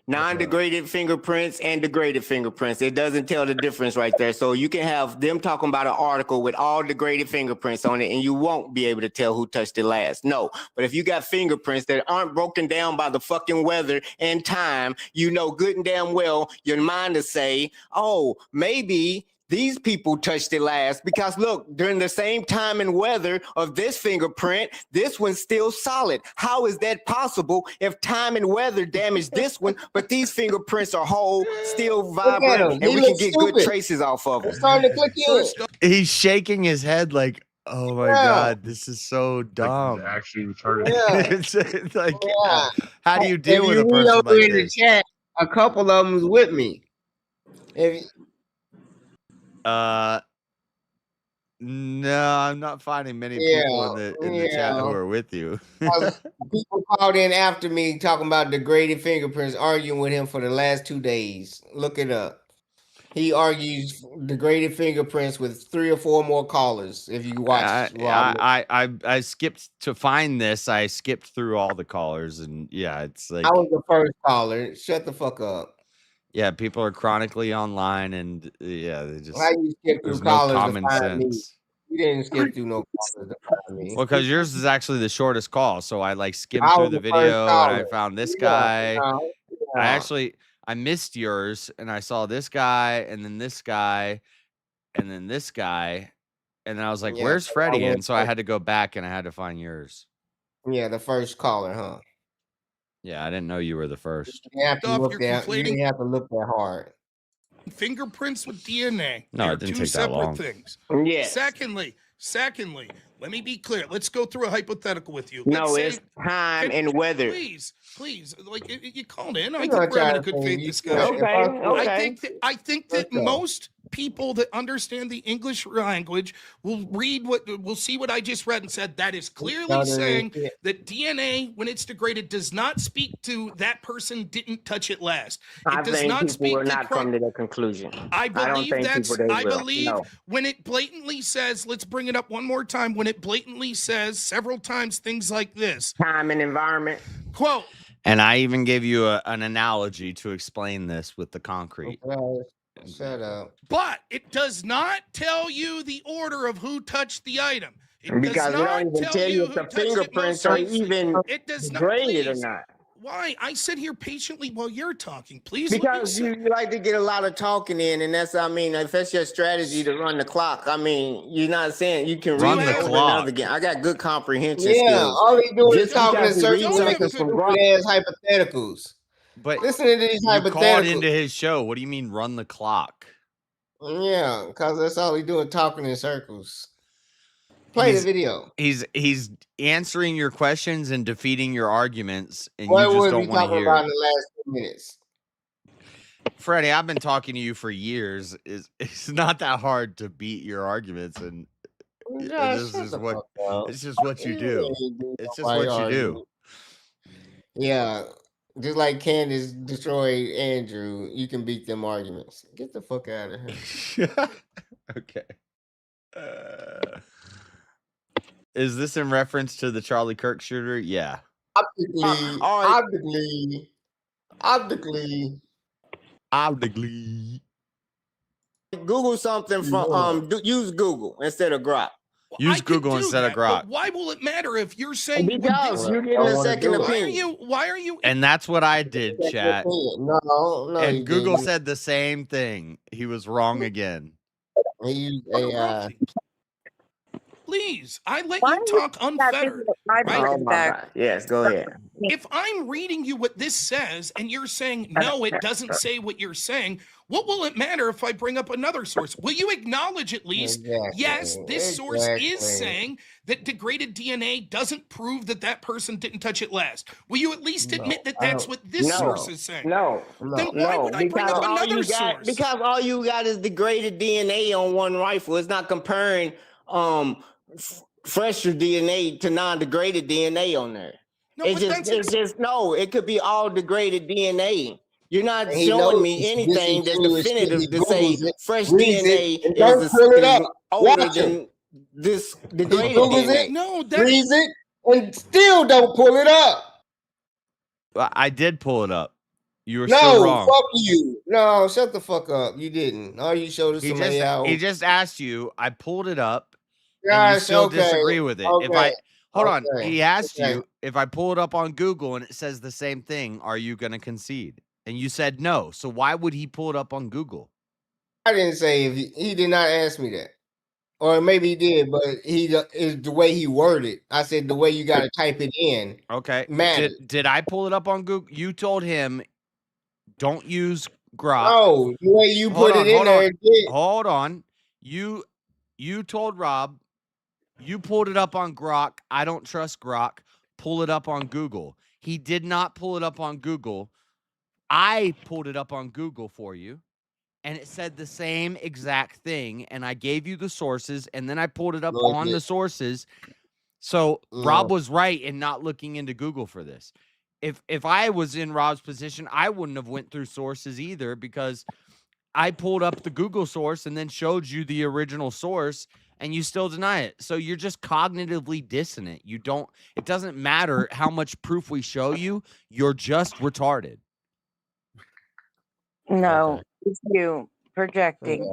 Non-degraded fingerprints and degraded fingerprints. It doesn't tell the difference right there. So you can have them talking about an article with all degraded fingerprints on it, and you won't be able to tell who touched it last. No, but if you got fingerprints that aren't broken down by the fucking weather and time, you know good and damn well your mind to say, oh, maybe these people touched it last, because look, during the same time and weather of this fingerprint, this one's still solid. How is that possible if time and weather damaged this one, but these fingerprints are whole, still vibrant, and we can get good traces off of them? It's starting to click in. He's shaking his head like, Oh my God, this is so dumb. Like, actually retarded. Yeah. It's like, Yeah. how do you If deal with you a read person over like in the this? chat, a couple of them was with me. No, I'm not finding many people in the chat who are with you. People called in after me talking about degraded fingerprints, arguing with him for the last 2 days. Look it up. He argues degraded fingerprints with 3 or 4 more callers. If you watch, I skipped to find this. I skipped through all the callers, and yeah, it's like I was the first caller. Shut the fuck up. Yeah, people are chronically online, and yeah, they just How you skip through there's no callers common to find me? sense. You didn't skip through no callers to find me. Well, because yours is actually the shortest call, so I like skimmed I through was the the first video and I caller. found this Yeah, guy. no, I missed yours, and I saw this guy, and then this guy, and then this guy, and then I was like, Yeah, "Where's so I Freddie?" went And so I first. had to go back and I had to find yours. Yeah, the first caller, huh? Yeah, I didn't know you were the first. You didn't have to look You're that. You conflating didn't have to look that hard. fingerprints with DNA. No, They're it didn't two take that separate long. things. Yes. Secondly, let me be clear. Let's go through a hypothetical with you. No, Let's it's time and weather. Please, like you called in. I I'm think not we're having a trying to good say faith you- discussion. Okay. I think that Let's go. most people that understand the English language will see what I just read and said. That is clearly saying that DNA, when it's degraded, does not speak to that person didn't touch it last. I It does think not people speak will to not come to that conclusion. I don't believe think that's. people they I will. believe No. when it blatantly says, let's bring it up one more time. When it blatantly says several times things like this: time and environment. Quote. And I even gave you an analogy to explain this with the concrete. Shut up. But it does not tell you the order of who touched the item. It Because does it not don't even tell you if the fingerprints are even degraded or not. Why? I sit here patiently while you're talking. Please. Because you like to get a lot of talking in, and if that's your strategy to run the clock, you're not saying you can Run read the it over clock. and over again. I got good comprehension Yeah, skills. all they do is Just talking in because we circles read and making something stupid ass hypotheticals. But listen to these you called hypotheticals. into his show. What do you mean run the clock? Yeah, because that's all he doing, talking in circles. Play the video. He's answering your questions and defeating your arguments, and What you just was don't he want to talking hear about it. in the last 2 minutes? Freddie, I've been talking to you for years. It's not that hard to beat your arguments, and this is what it's just what you do. It's just what you do. Yeah, just like Candace destroyed Andrew, you can beat them arguments. Get the fuck out of here. Okay. Is this in reference to the Charlie Kirk shooter? Yeah. Optically. Google something from use Google instead of Grok. Use Google instead of Grok. But why will it matter if you're saying because you're getting a second opinion? Why are you? And that's what I did, chat. No, and Google didn't. said the same thing. He was wrong again. He used AI. Please, I let you talk unfettered. Right? Oh my God. Yes, go ahead. If I'm reading you what this says and you're saying, no, it doesn't say what you're saying, what will it matter if I bring up another source? Will you acknowledge at least, yes, this source is saying that degraded DNA doesn't prove that that person didn't touch it last? Will you at least admit that that's what this source is saying? No. Then why would I bring up another source? Because all you got is degraded DNA on one rifle. It's not comparing fresher DNA to non-degraded DNA on there. No, it could be all degraded DNA. You're not showing me anything that's definitive to say fresh DNA is older than this degraded DNA. No, reads it and still don't pull it up. I did pull it up. You were still wrong. Fuck you. No, shut the fuck up. You didn't. All you showed us somebody else. He just asked you. I pulled it up. Gosh, and you still disagree with it. If I hold on, he asked you if I pull it up on Google and it says the same thing, are you going to concede? And you said no. So why would he pull it up on Google? I didn't say if he did not ask me that, or maybe he did, but he is the way he worded. I said the way you got to type it in. Okay. Man, did I pull it up on Google? You told him don't use Grok. No, the way you put it in there. Hold on. You told Rob You pulled it up on Grok. I don't trust Grok. Pull it up on Google. He did not pull it up on Google. I pulled it up on Google for you, and it said the same exact thing, and I gave you the sources, and then I pulled it up on the sources. So Rob was right in not looking into Google for this. If I was in Rob's position, I wouldn't have went through sources either, because I pulled up the Google source and then showed you the original source, and you still deny it. So you're just cognitively dissonant. It doesn't matter how much proof we show you. You're just retarded. No, it's you projecting.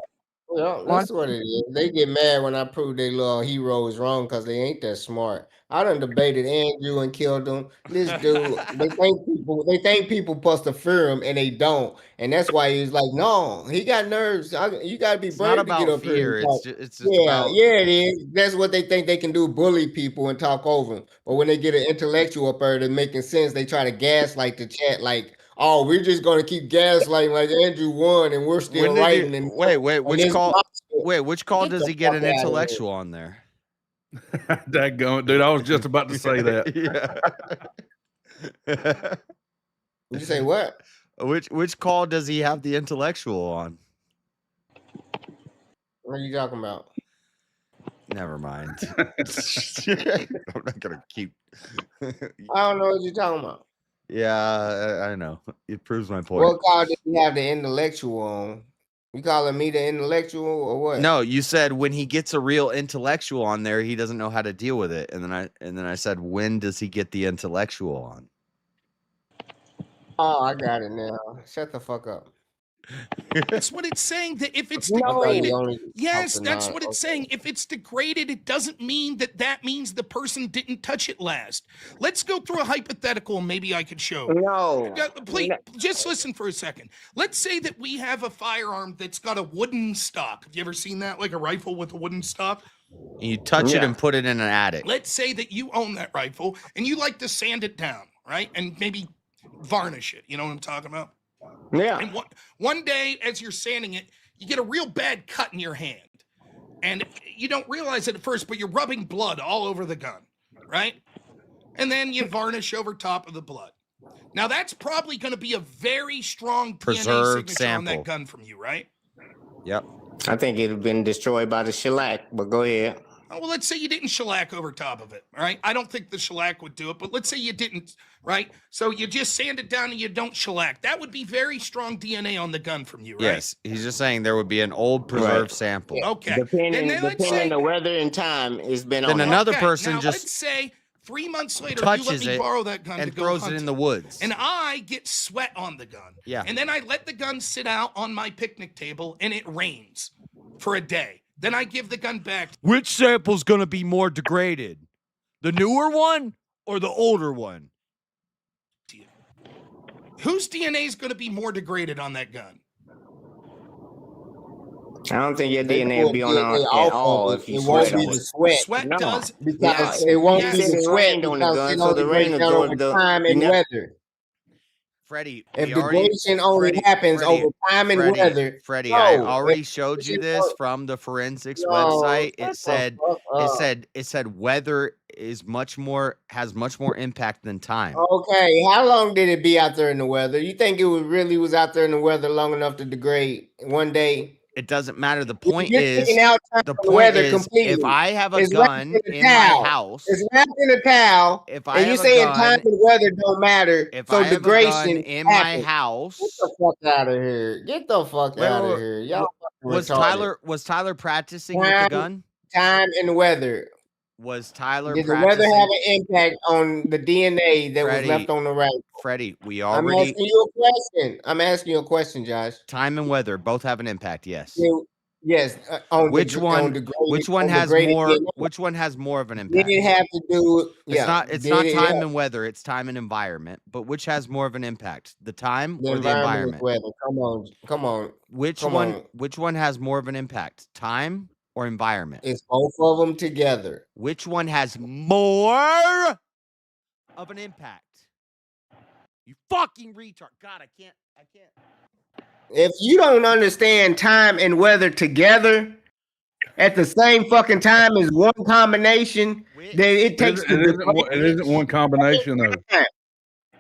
Well, that's what it is. They get mad when I prove their little heroes wrong because they ain't that smart. I done debated Andrew and killed him. This dude, they think people supposed to fear him and they don't, and that's why he's like, no, he got nerves. You got to be brave to get up here. And talk. It's just about... it is. That's what they think they can do: bully people and talk over them. But when they get an intellectual up there that's making sense, they try to gaslight the chat like, oh, we're just gonna keep gaslighting like Andrew won, and we're still writing. And which call does he get an intellectual on there? Dadgummit, dude! I was just about to say that. Yeah. You say what? Which call does he have the intellectual on? What are you talking about? Never mind. I'm not gonna keep. I don't know what you're talking about. Yeah, I know. It proves my point. What call did he have the intellectual on? You calling me the intellectual or what? No, you said when he gets a real intellectual on there, he doesn't know how to deal with it. And then I said, when does he get the intellectual on? Oh, I got it now. Shut the fuck up. That's what it's saying. That if it's degraded, yes, that's what it's saying. If it's degraded, it doesn't mean that means the person didn't touch it last. Let's go through a hypothetical. Maybe I could show. No, please, just listen for a second. Let's say that we have a firearm that's got a wooden stock. Have you ever seen that, like a rifle with a wooden stock? You touch it and put it in an attic. Let's say that you own that rifle and you like to sand it down, right, and maybe varnish it. You know what I'm talking about? Yeah. And one day, as you're sanding it, you get a real bad cut in your hand. And you don't realize it at first, but you're rubbing blood all over the gun, right? And then you varnish over top of the blood. Now, that's probably going to be a very strong DNA signature on that gun from you, right? Yep. I think it had been destroyed by the shellac, but go ahead. Oh, well, let's say you didn't shellac over top of it, right? I don't think the shellac would do it, but let's say you didn't, right? So you just sand it down and you don't shellac. That would be very strong DNA on the gun from you, right? Yes, he's just saying there would be an old preserved sample. Okay. Depending on the weather and time, it's been on. Then another person now, just let's say 3 months later, touches you let me borrow that gun and to go throws hunting. it in the woods. And I get sweat on the gun. Yeah. And then I let the gun sit out on my picnic table and it rains for a day. Then I give the gun back. Which sample's going to be more degraded? The newer one or the older one? Whose DNA is going to be more degraded on that gun? I don't think your DNA will be on at all if you sweat. It won't be the sweat. Sweat No, does. because it won't be the sweat on the gun, because so the rain will will over time and weather. Freddie, if degradation only happens over time and weather, Freddie, I already showed you this from the forensics website. It said weather has much more impact than time. Okay, how long did it be out there in the weather? You think it was out there in the weather long enough to degrade one day? It doesn't matter. The point is, if I have a gun in my house, it's wrapped in a towel, and you saying time and weather don't matter, so degradation in my house. Get the fuck out of here! Get the fuck out of here! Y'all was Tyler practicing with the gun? Time and weather. Was Tyler? Did the weather have an impact on the DNA that was left on the rifle? Freddie, I'm asking you a question. I'm asking you a question, Josh. Time and weather both have an impact. Yes. Yes. Which one has more of an impact? Did it have to do? It's not time and weather. It's time and environment. But which has more of an impact? The time or the environment? Weather. Come on. Which one has more of an impact? Time or environment? It's both of them together. Which one has more of an impact? You fucking retard. God, I can't. If you don't understand time and weather together, at the same fucking time as one combination, then it takes it isn't one combination though.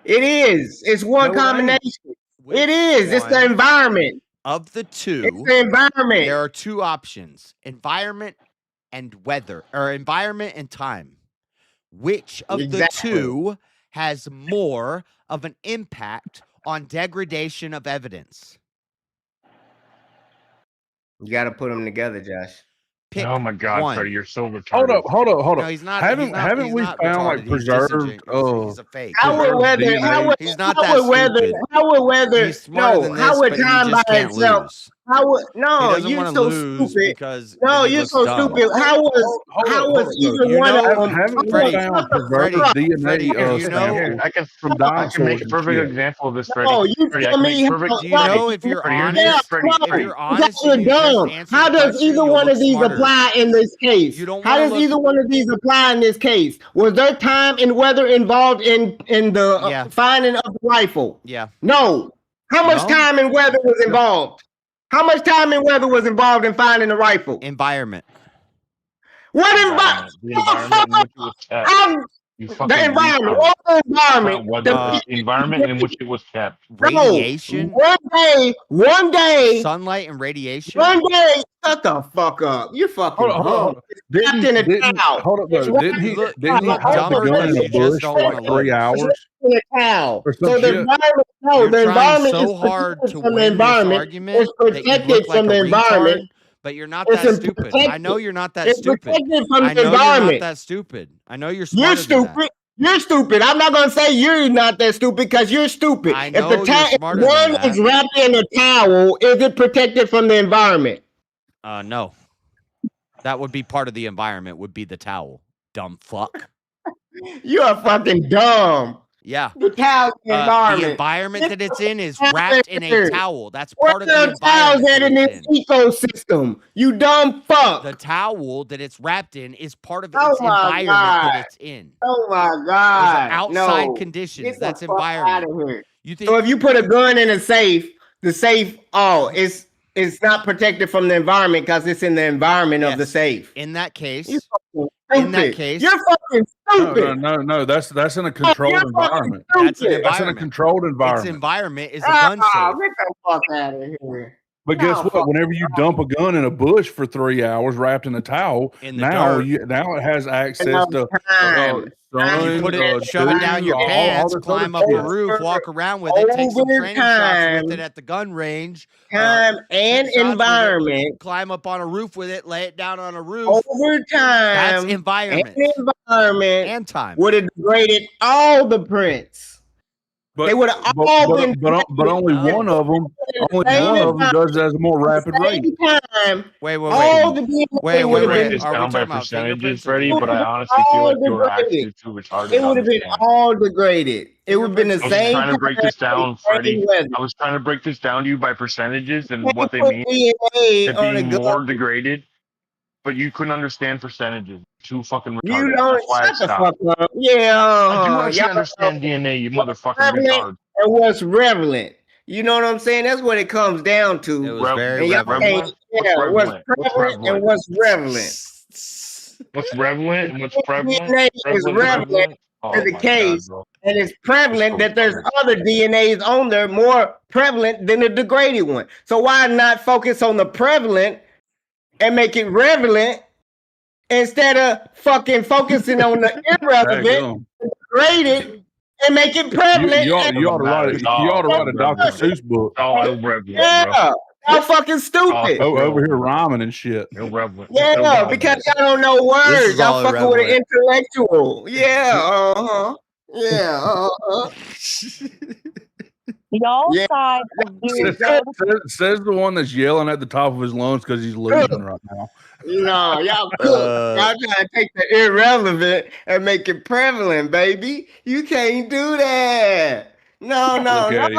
It is. It's one combination. It is. It's the environment. Of the two, it's the environment. There are two options: environment and weather, or environment and time. Which of the two has more of an impact on degradation of evidence? You got to put them together, Josh. Pick oh my God, one. Freddie, you're so retarded. Hold up. No, he's not. Haven't we found like preserved? He's a fake. How would weather? He's not that stupid. How would weather? He's smarter than how this, would but he time just by can't itself? lose. How would you're so stupid. Because No, you're so stupid. How was either one of them? Haven't we found preserved DNA samples I can from make dinosaurs a perfect example of this, Freddie. No, you Freddie, I tell can make me. perfect. Do you know if you're honest? If you're honest, You're dumb. How does either one of these apply in this case? How does either one of these apply in this case? Was there time and weather involved in the finding of the rifle? Yeah. No. How much time and weather was involved? How much time and weather was involved in finding the rifle? Environment. What environment? The environment in which it was kept. The environment. What environment? The environment in which it was kept. Radiation. One day. Sunlight and radiation. One day. Shut the fuck up. You fucking hold on. Didn't he dump the gun in the bush for like 3 hours? So the environment, the environment so hard to win this argument. It's protected from the environment. But you're not that stupid. I know you're not that stupid. From I know you're not that stupid. I know you're smarter. You're stupid. You're stupid. I'm not gonna say you're not that stupid because you're stupid. I know if one is wrapped in a towel, is it protected from the environment? No. That would be part of the environment. Would be the towel. Dumb fuck. You are fucking dumb. Yeah. The towel environment. The environment that it's in is wrapped in a towel. That's part of the towels environment. in this ecosystem. You dumb fuck. The towel that it's wrapped in is part of its environment that it's in. Oh my God. Outside conditions. That's environment. You think so if you put a gun in a safe, the safe, it's not protected from the environment because it's in the environment of the safe. In that case, you're fucking stupid. No. That's in a controlled environment. That's an environment. That's in a controlled environment. Its environment is a gun safe. Get the fuck out of here. But guess what? Whenever you dump a gun in a bush for 3 hours wrapped in a towel, now it has access to sun. You put it, shove it down your pants, climb up a roof, walk around with it, take some training shots with it at the gun range. Time and environment. Climb up on a roof with it, lay it down on a roof. Over time. That's environment. And time. Would have degraded all the prints. But, they would have all been. But only one of them. Does it at a more rapid rate. Wait. All the DNA would have been this down by percentages, Freddie. But I honestly feel like you were actually too retarded. It would have been all degraded. It would have been the same. I was trying to break this down, Freddie. I was trying to break this down to you by percentages and what they mean. It being more degraded. But you couldn't understand percentages. Too fucking retarded. You don't shut the fuck up. Yeah. I do actually understand DNA, you motherfucking retard. And what's relevant. You know what I'm saying? That's what it comes down to. It was very relevant. What's prevalent and what's relevant. What's relevant and what's prevalent? DNA is relevant to the case. And it's prevalent that there's other DNAs on there more prevalent than the degraded one. So why not focus on the prevalent and make it relevant instead of fucking focusing on the irrelevant, degraded, and make it prevalent? You ought to write a Dr. Seuss book. Yeah, y'all fucking stupid. Over here rhyming and shit. Yeah, because y'all don't know words. Y'all fucking with an intellectual. Yeah, Yeah, Y'all side of doing says the one that's yelling at the top of his lungs because he's losing right now. No, y'all cook. Y'all trying to take the irrelevant and make it prevalent, baby. You can't do that. No. Look at him.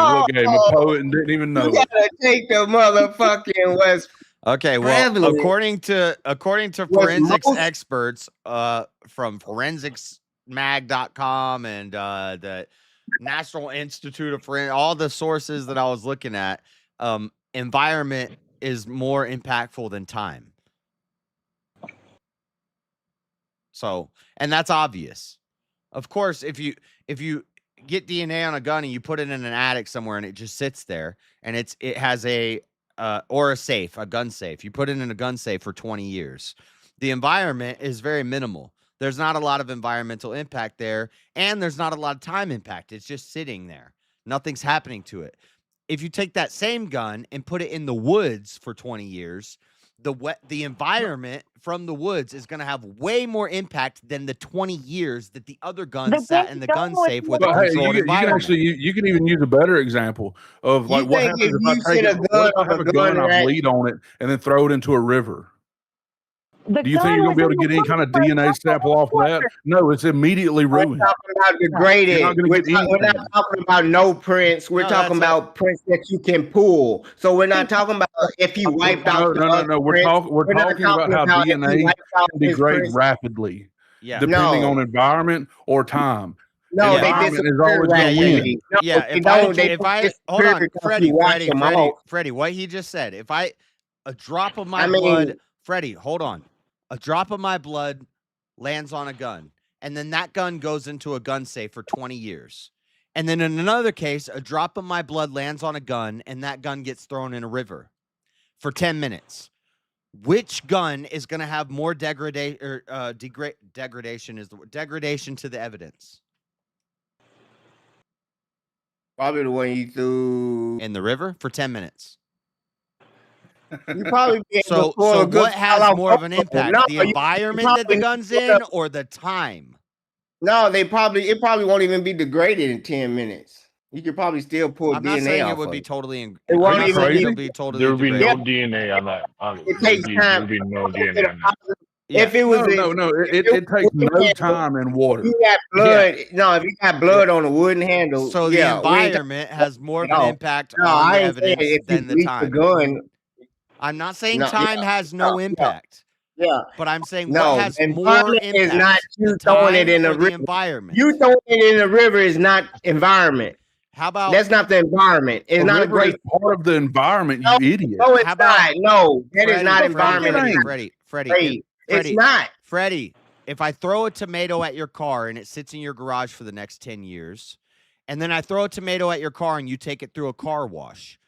A poet and didn't even know. You gotta take the motherfucking West. Okay, well, according to forensics experts from forensicsmag.com and the National Institute of Forensics, all the sources that I was looking at, environment is more impactful than time. So, and that's obvious. Of course, if you get DNA on a gun and you put it in an attic somewhere and it just sits there and it has a or a safe, a gun safe. You put it in a gun safe for 20 years. The environment is very minimal. There's not a lot of environmental impact there, and there's not a lot of time impact. It's just sitting there. Nothing's happening to it. If you take that same gun and put it in the woods for 20 years, the environment from the woods is going to have way more impact than the 20 years that the other gun sat in the gun safe with a controlled environment. You can even use a better example of like what happens if I have a gun and I bleed on it and then throw it into a river. Do you think you're going to be able to get any kind of DNA sample off of that? No, it's immediately ruined. We're talking about degraded. We're not talking about no prints. We're talking about prints that you can pull. So we're not talking about if you wiped out. No. We're talking about how DNA can degrade rapidly, depending on environment or time. No, they environment is always going to win. Hold on, Freddie, what he just said. If a drop of my blood, Freddie, hold on. A drop of my blood lands on a gun, and then that gun goes into a gun safe for 20 years. And then in another case, a drop of my blood lands on a gun, and that gun gets thrown in a river for 10 minutes. Which gun is going to have more degradation to the evidence? Probably the one you threw in the river for 10 minutes. You probably be able to so what has more of an impact? The environment that the gun's in or the time? No, it probably won't even be degraded in 10 minutes. You could probably still pull I'm DNA not saying off it would be it. totally It won't even be totally there would be no degraded. DNA on that. It takes time. There would be no DNA on that. If it was it takes no time in water. You got blood. No, if you got blood on a wooden handle, so the environment has more of an impact on the evidence than the time. I'm not saying time has no impact. Yeah, but I'm saying what has more impact is not you throwing it in the river. Environment. You throwing it in the river is not environment. How about that's not the environment? It's not a great part of the environment. You idiot. No, it's not. No, that is not environment. Freddie, it's not. Freddie, if I throw a tomato at your car and it sits in your garage for the next 10 years, and then I throw a tomato at your car and you take it through a car wash,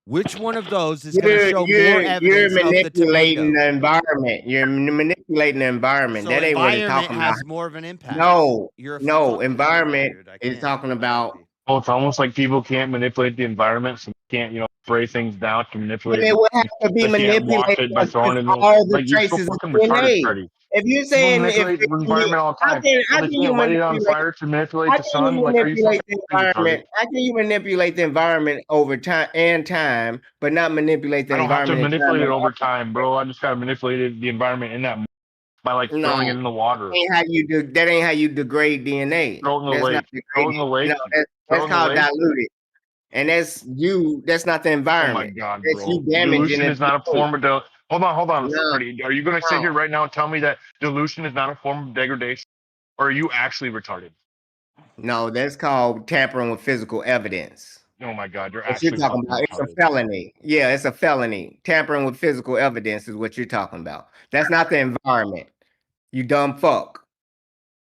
which one of those is going to show more evidence You're of manipulating the environment. You're manipulating the environment. So that ain't what it's talking about. Has more of an impact. No, environment is talking about. Well, it's almost like people can't manipulate the environment, so they can't, spray things down to manipulate. But it would have to be manipulated by throwing it all the traces of DNA. If you're saying if environment all the time, how can you light it on fire to manipulate the sun? How can you manipulate the environment over time but not manipulate the environment? I don't have to manipulate it over time, bro. I just gotta manipulate the environment in that by throwing it in the water. That ain't how you degrade DNA. Throw it in the lake. Throw it in the lake. That's called diluted. And that's not the environment. Oh my God, that's bro. you damaging. Dilution is not a form of Hold on. No. Are you going to sit here right now and tell me that dilution is not a form of degradation? Or are you actually retarded? No, that's called tampering with physical evidence. Oh my God, you're actually talking about. It's a felony. Yeah, it's a felony. Tampering with physical evidence is what you're talking about. That's not the environment. You dumb fuck.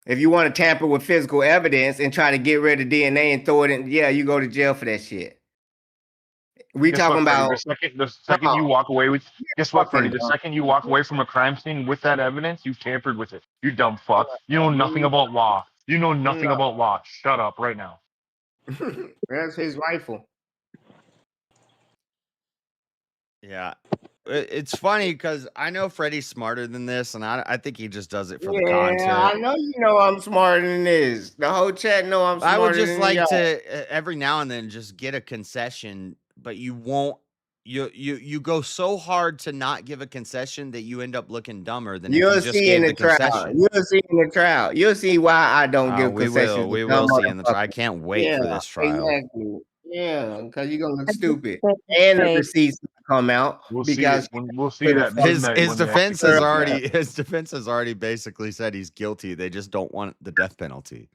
If you want to tamper with physical evidence and try to get rid of DNA and throw it in, you go to jail for that shit. We talking about the second you walk away with Freddie? The second you walk away from a crime scene with that evidence, you've tampered with it. You dumb fuck. You know nothing about law. You know nothing about law. Shut up right now. That's his rifle. Yeah. It's funny because I know Freddie's smarter than this, and I think he just does it for the content. Yeah, I know you know I'm smarter than this. The whole chat know I'm smarter than I would just like to every now and then just get a concession, but you won't. You go so hard to not give a concession that you end up looking dumber than if you just gave the concession. You'll see in the trial. You'll see why I don't give concessions. We will see in the trial. I can't wait for this trial. Exactly. Yeah, because you're gonna look stupid, and the receipts come out we'll see that his defense has already basically said he's guilty. They just don't want the death penalty.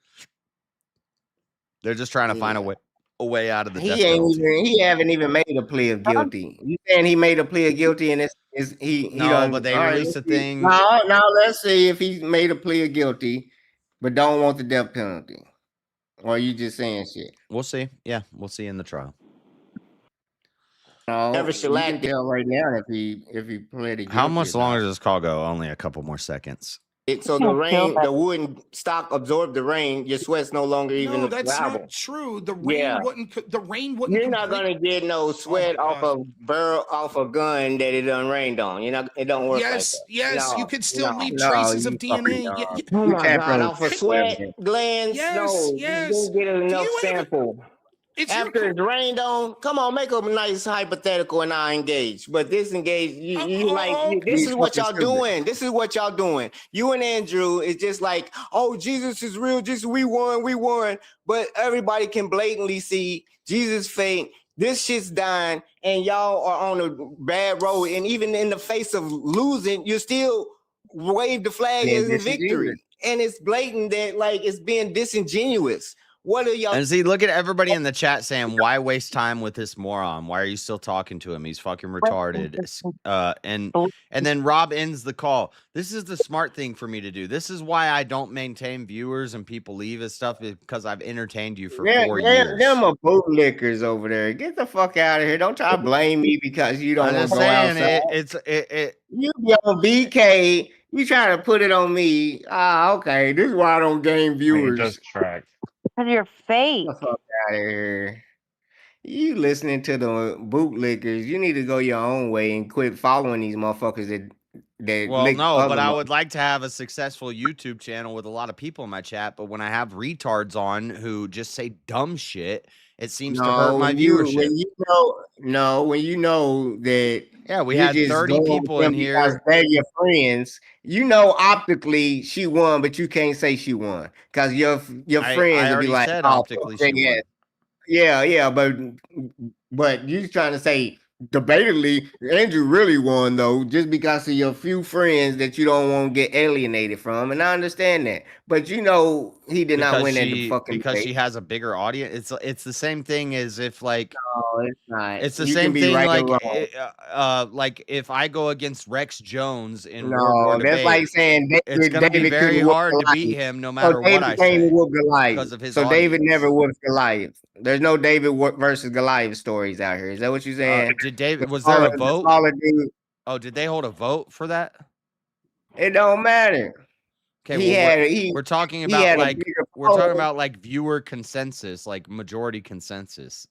They're just trying to find a way. a way out of the death He penalty. he haven't even made a plea of guilty. You saying he made a plea of guilty and he No, done, but they all right, released let's a see. thing. Now let's see if he made a plea of guilty, but don't want the death penalty. Or are you just saying shit? We'll see. Yeah, we'll see in the trial. No, you can tell right now if he pleaded guilty. How much longer does this call go? Only a couple more seconds. So the wooden stock absorbed the rain. Your sweat's no longer even. No, that's travel. not true. The rain wouldn't. The rain wouldn't. You're not gonna get no sweat off a gun that it done rained on. It don't work. Yes, like that. yes, No, you could still leave no, traces you of DNA. Oh my God, off of sweat glands. Yes, You didn't get enough sample. It's After it's rained on, come on, make a nice hypothetical and I engage. But this engage, this is what y'all doing. This is what y'all doing. You and Andrew is just like, oh, Jesus is real. Just we won. But everybody can blatantly see Jesus fake. This shit's dying, and y'all are on a bad road. And even in the face of losing, you still wave the flag as a victory. And it's blatant that it's being disingenuous. What are y'all? And see, look at everybody in the chat saying, "Why waste time with this moron? Why are you still talking to him? He's fucking retarded." And then Rob ends the call. This is the smart thing for me to do. This is why I don't maintain viewers and people leave and stuff, because I've entertained you for 4 years. Them are bootlickers over there. Get the fuck out of here! Don't try to blame me because you don't want to go outside. You be on BK. You trying to put it on me? Okay. This is why I don't gain viewers. Just track. Your face. Get the fuck out of here. You listening to the bootlickers. You need to go your own way and quit following these motherfuckers that Well, no, but I would like to have a successful YouTube channel with a lot of people in my chat. But when I have retards on who just say dumb shit, it seems to hurt my viewership. When you know that. Yeah, we had 30 people in here. Because they're your friends. You know, optically she won, but you can't say she won because your friends will be like, optically she won. Yeah, but you trying to say debatably Andrew really won though, just because of your few friends that you don't want to get alienated from, and I understand that. But you know he did not win that fucking because she has a bigger audience. It's the same thing as if no, it's not. It's the same thing like if I go against Rex Jones in World War that's debate, like saying it's going to be very hard to beat him no matter what I say because of his audience. David never whooped Goliath. There's no David versus Goliath stories out here. Is that what you're saying? Was there a vote? Oh, did they hold a vote for that? It don't matter. Okay, we're talking about like viewer consensus, like majority consensus.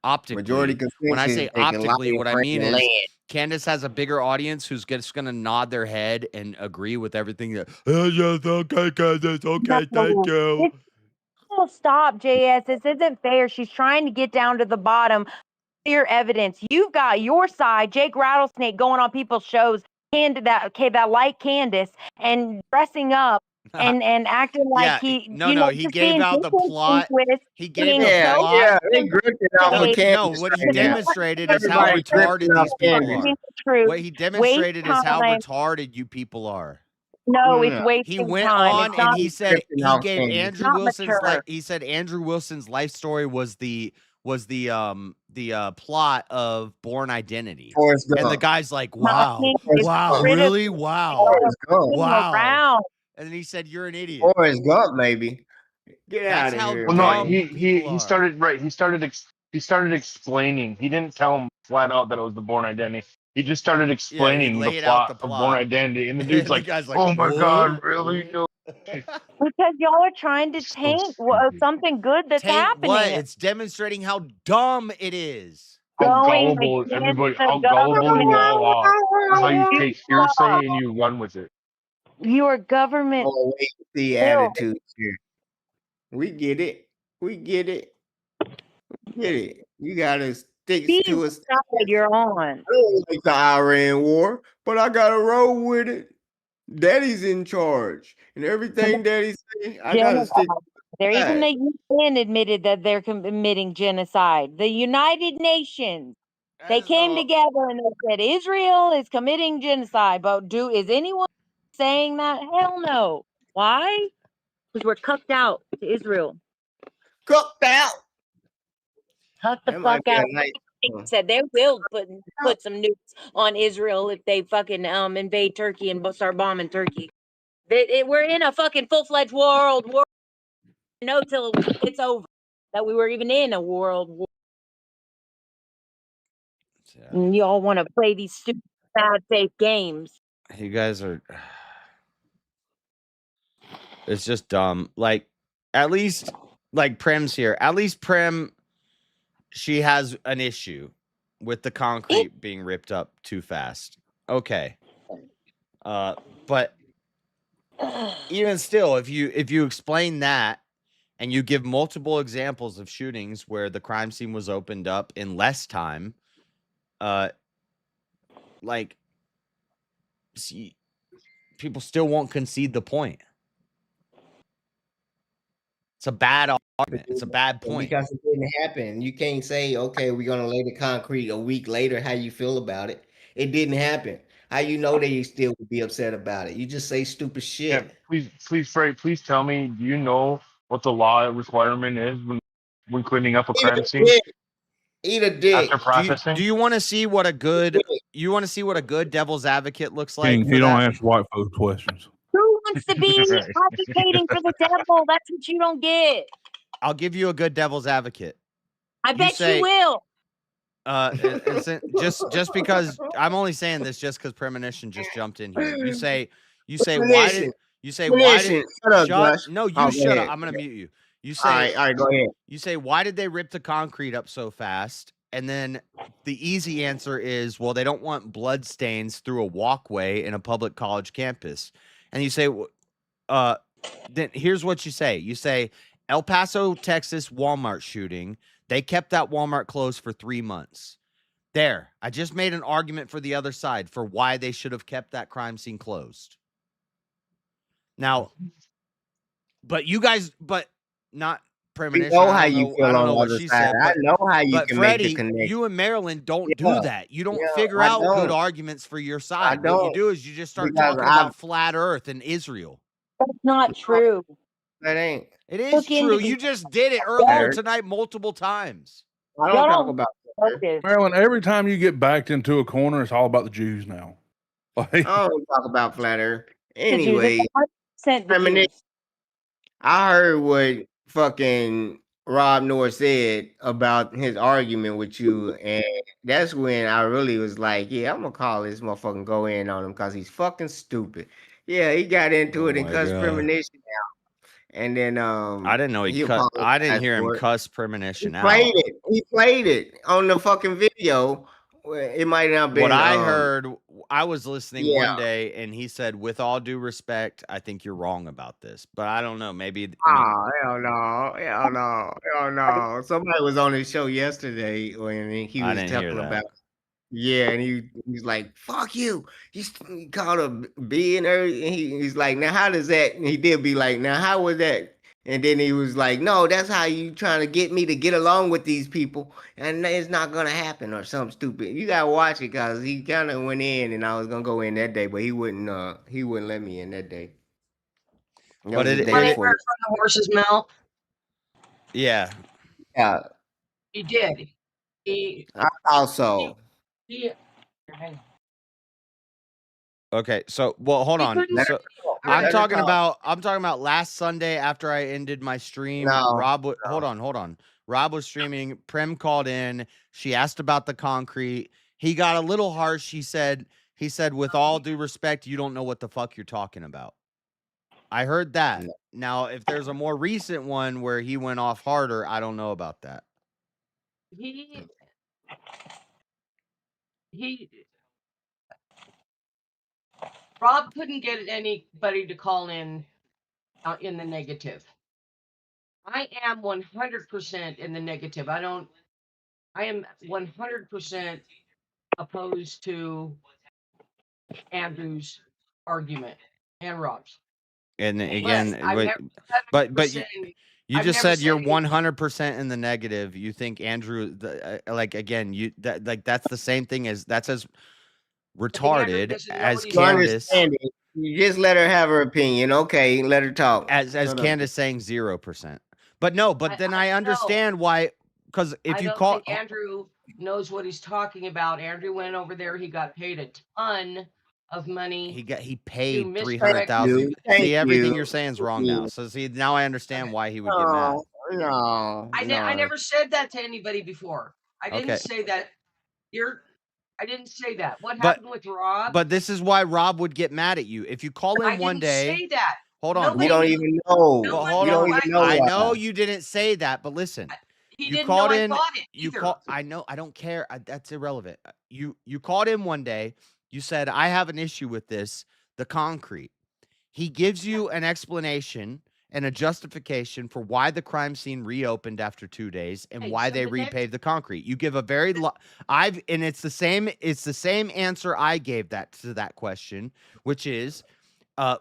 Optically, when I say optically, what I mean is Candace has a bigger audience who's just going to nod their head and agree with everything that. Yes, okay, Candace. Okay, thank you. Stop, JS. This isn't fair. She's trying to get down to the bottom. Clear evidence. You've got your side, Jake Rattlesnake, going on people's shows, that like Candace and dressing up and acting like he gave out the plot. He gave the plot. What he demonstrated is how retarded these people are. What he demonstrated is how retarded you people are. No, it's wasting time. He went on and he said he gave Andrew Wilson's he said Andrew Wilson's life story was the plot of Born Identity. And the guy's like, wow, really? Wow. And then he said, you're an idiot. Forrest Gump, maybe. Get out of here. Well, no, he started right. He started explaining. He didn't tell him flat out that it was the Born Identity. He just started explaining the plot of Born Identity, and the dude's like, "Oh my God, really?" No. Because y'all are trying to taint something good that's happening. What? It's demonstrating how dumb it is. How gullible everybody, how gullible you all are. That's how you take hearsay and you run with it. You are government. The attitude here. We get it. You gotta stick to us. You're on. I don't like the Iran war, but I gotta roll with it. Daddy's in charge, and everything Daddy said, I gotta stick. Even the UN admitted that they're committing genocide. The United Nations, they came together and they said Israel is committing genocide. But is anyone saying that? Hell no. Why? Because we're cucked out to Israel. Cooked out. Cut the fuck out. Said they will put some nukes on Israel if they fucking invade Turkey and start bombing Turkey. We're in a fucking full-fledged world war. No, till it's over that we were even in a world war. Yeah. And you all want to play these stupid, bad, safe games. You guys are. It's just dumb. Like, at least, like Prem's here. At least Prem, she has an issue with the concrete being ripped up too fast. Okay. But even still, if you explain that and you give multiple examples of shootings where the crime scene was opened up in less time, like, see, people still won't concede the point. It's a bad argument. It's a bad point. Because it didn't happen. You can't say, okay, we're going to lay the concrete a week later. How you feel about it? It didn't happen. How you know they still would be upset about it? You just say stupid shit. Yeah, please tell me, do you know what the law requirement is when cleaning up a crime scene? Eat a dick. After processing? Do you want to see what a good devil's advocate looks like? King, he don't ask white folks questions. Who wants to be advocating for the devil? That's what you don't get. I'll give you a good devil's advocate. I bet you will. Just because I'm only saying this just because Premonition just jumped in here. You say why did shut up, Josh. No, you shut up. I'm gonna mute you. You say all right, go ahead. You say, why did they rip the concrete up so fast? And then the easy answer is, well, they don't want blood stains through a walkway in a public college campus. And you say, then here's what you say. You say, El Paso, Texas Walmart shooting. They kept that Walmart closed for 3 months. There, I just made an argument for the other side for why they should have kept that crime scene closed. Now, but not Premonition. I know how you feel on the other side. I know how you but can Freddie, make the connection. You and Marilyn don't do that. You don't figure out good arguments for your side. What you do is you just start talking about flat Earth and Israel. That's not true. That ain't. It is true. You just did it earlier tonight multiple times. I don't talk about Marilyn, every time you get backed into a corner, it's all about the Jews now. I don't talk about flat Earth. Anyway, I heard what fucking Rob North said about his argument with you, and that's when I really was like, yeah, I'm gonna call this motherfucking go in on him because he's fucking stupid. Yeah, he got into it and cussed Premonition out. And then I didn't know he cut. I didn't hear him cuss Premonition out. He played it on the fucking video. It might not have been what I heard. I was listening one day, and he said, "With all due respect, I think you're wrong about this." But I don't know. Maybe. Oh hell no! Somebody was on his show yesterday when he was talking about. Yeah, and he's like, "Fuck you!" He called a B and everything. He's like, "Now how does that?" And he did be like, "Now how was that?" And then he was like, "No, that's how you trying to get me to get along with these people, and it's not gonna happen," or something stupid. You gotta watch it because he kind of went in, and I was gonna go in that day, but he wouldn't let me in that day. But it from the horse's mouth. Yeah. He did. I also. Okay, so hold on. So, I'm talking about last Sunday after I ended my stream. Hold on. Rob was streaming. Prem called in. She asked about the concrete. He got a little harsh. He said, with all due respect, you don't know what the fuck you're talking about. I heard that. Now, if there's a more recent one where he went off harder, I don't know about that. Rob couldn't get anybody to call in the negative. I am 100% in the negative. I am 100% opposed to Andrew's argument and Rob's. And again, but you just said you're 100% in the negative. You think Andrew, that's the same thing as retarded as Candace. You just let her have her opinion. Okay, let her talk. As Candace saying 0%. But no, then I understand why because if you don't call think Andrew knows what he's talking about. Andrew went over there. He got paid a ton of money. He paid 300,000. See, everything you're saying is wrong now. So see, now I understand why he would get mad. No, I never said that to anybody before. I didn't Okay. say that. I didn't say that. What happened with Rob? But this is why Rob would get mad at you. If you call in one day. I didn't say that. Hold on. We don't even know. Well, hold on. I know you didn't say that, but listen. He you didn't called know in. I thought it either. I know. I don't care. That's irrelevant. You called in one day. You said, I have an issue with this, the concrete. He gives you an explanation and a justification for why the crime scene reopened after 2 days and why they repaved the concrete. You give a very and it's the same answer I gave to that question, which is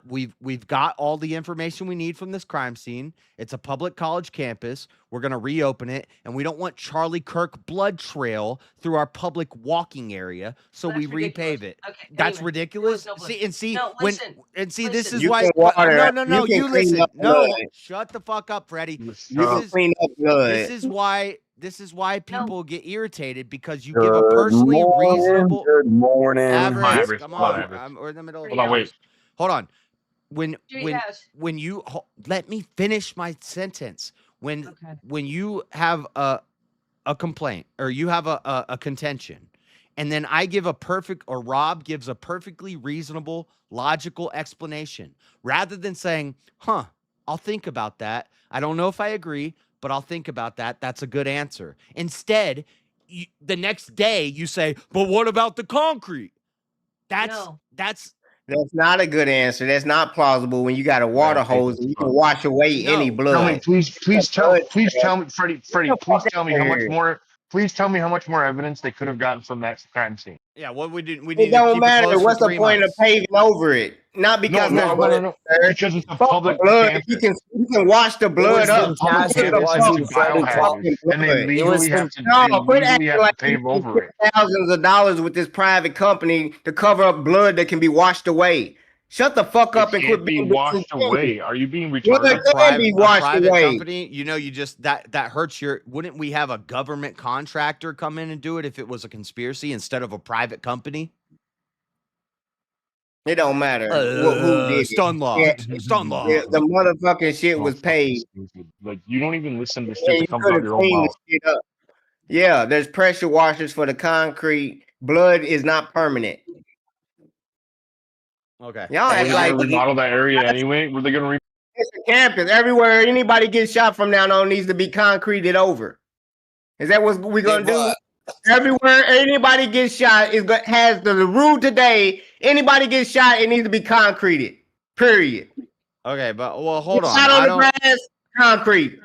we've got all the information we need from this crime scene. It's a public college campus. We're going to reopen it, and we don't want Charlie Kirk blood trail through our public walking area, so we repave it. Okay, that's ridiculous. This is You why. No, you listen. No, shut the fuck up, Freddie. This is why people get irritated, because you give a personally reasonable. Good morning. Average, come on. We're in the middle of Hold on. When you let me finish my sentence. When you have a complaint or you have a contention, and then I give Rob gives a perfectly reasonable, logical explanation, rather than saying, I'll think about that. I don't know if I agree, but I'll think about that. That's a good answer. Instead, the next day you say, but what about the concrete? That's not a good answer. That's not plausible when you got a water hose and you can wash away any blood. Please tell me, Freddie, please tell me how much more. Please tell me how much more evidence they could have gotten from that crime scene. Yeah, what we did. We it don't matter. What's the point of paving over it? Not because no. Because it's a public blood. You can wash the blood up. And they legally have to pave over it. Thousands of dollars with this private company to cover up blood that can be washed away. Shut the fuck up and quit being washed away. Are you being retarded? Private company, you just that hurts your. Wouldn't we have a government contractor come in and do it if it was a conspiracy instead of a private company? It don't matter who did stun law. Stun law. Yeah, the motherfucking shit was paid. Like, you don't even listen to shit that comes out of your own mouth. Yeah, there's pressure washers for the concrete. Blood is not permanent. Okay. Y'all act like remodel that area anyway. Were they gonna it's a campus. Everywhere anybody gets shot from now on needs to be concreted over. Is that what we're gonna do? Everywhere anybody gets shot has the rule today. Anybody gets shot, it needs to be concreted. Period. Okay, but hold on. Shot on the grass, concrete.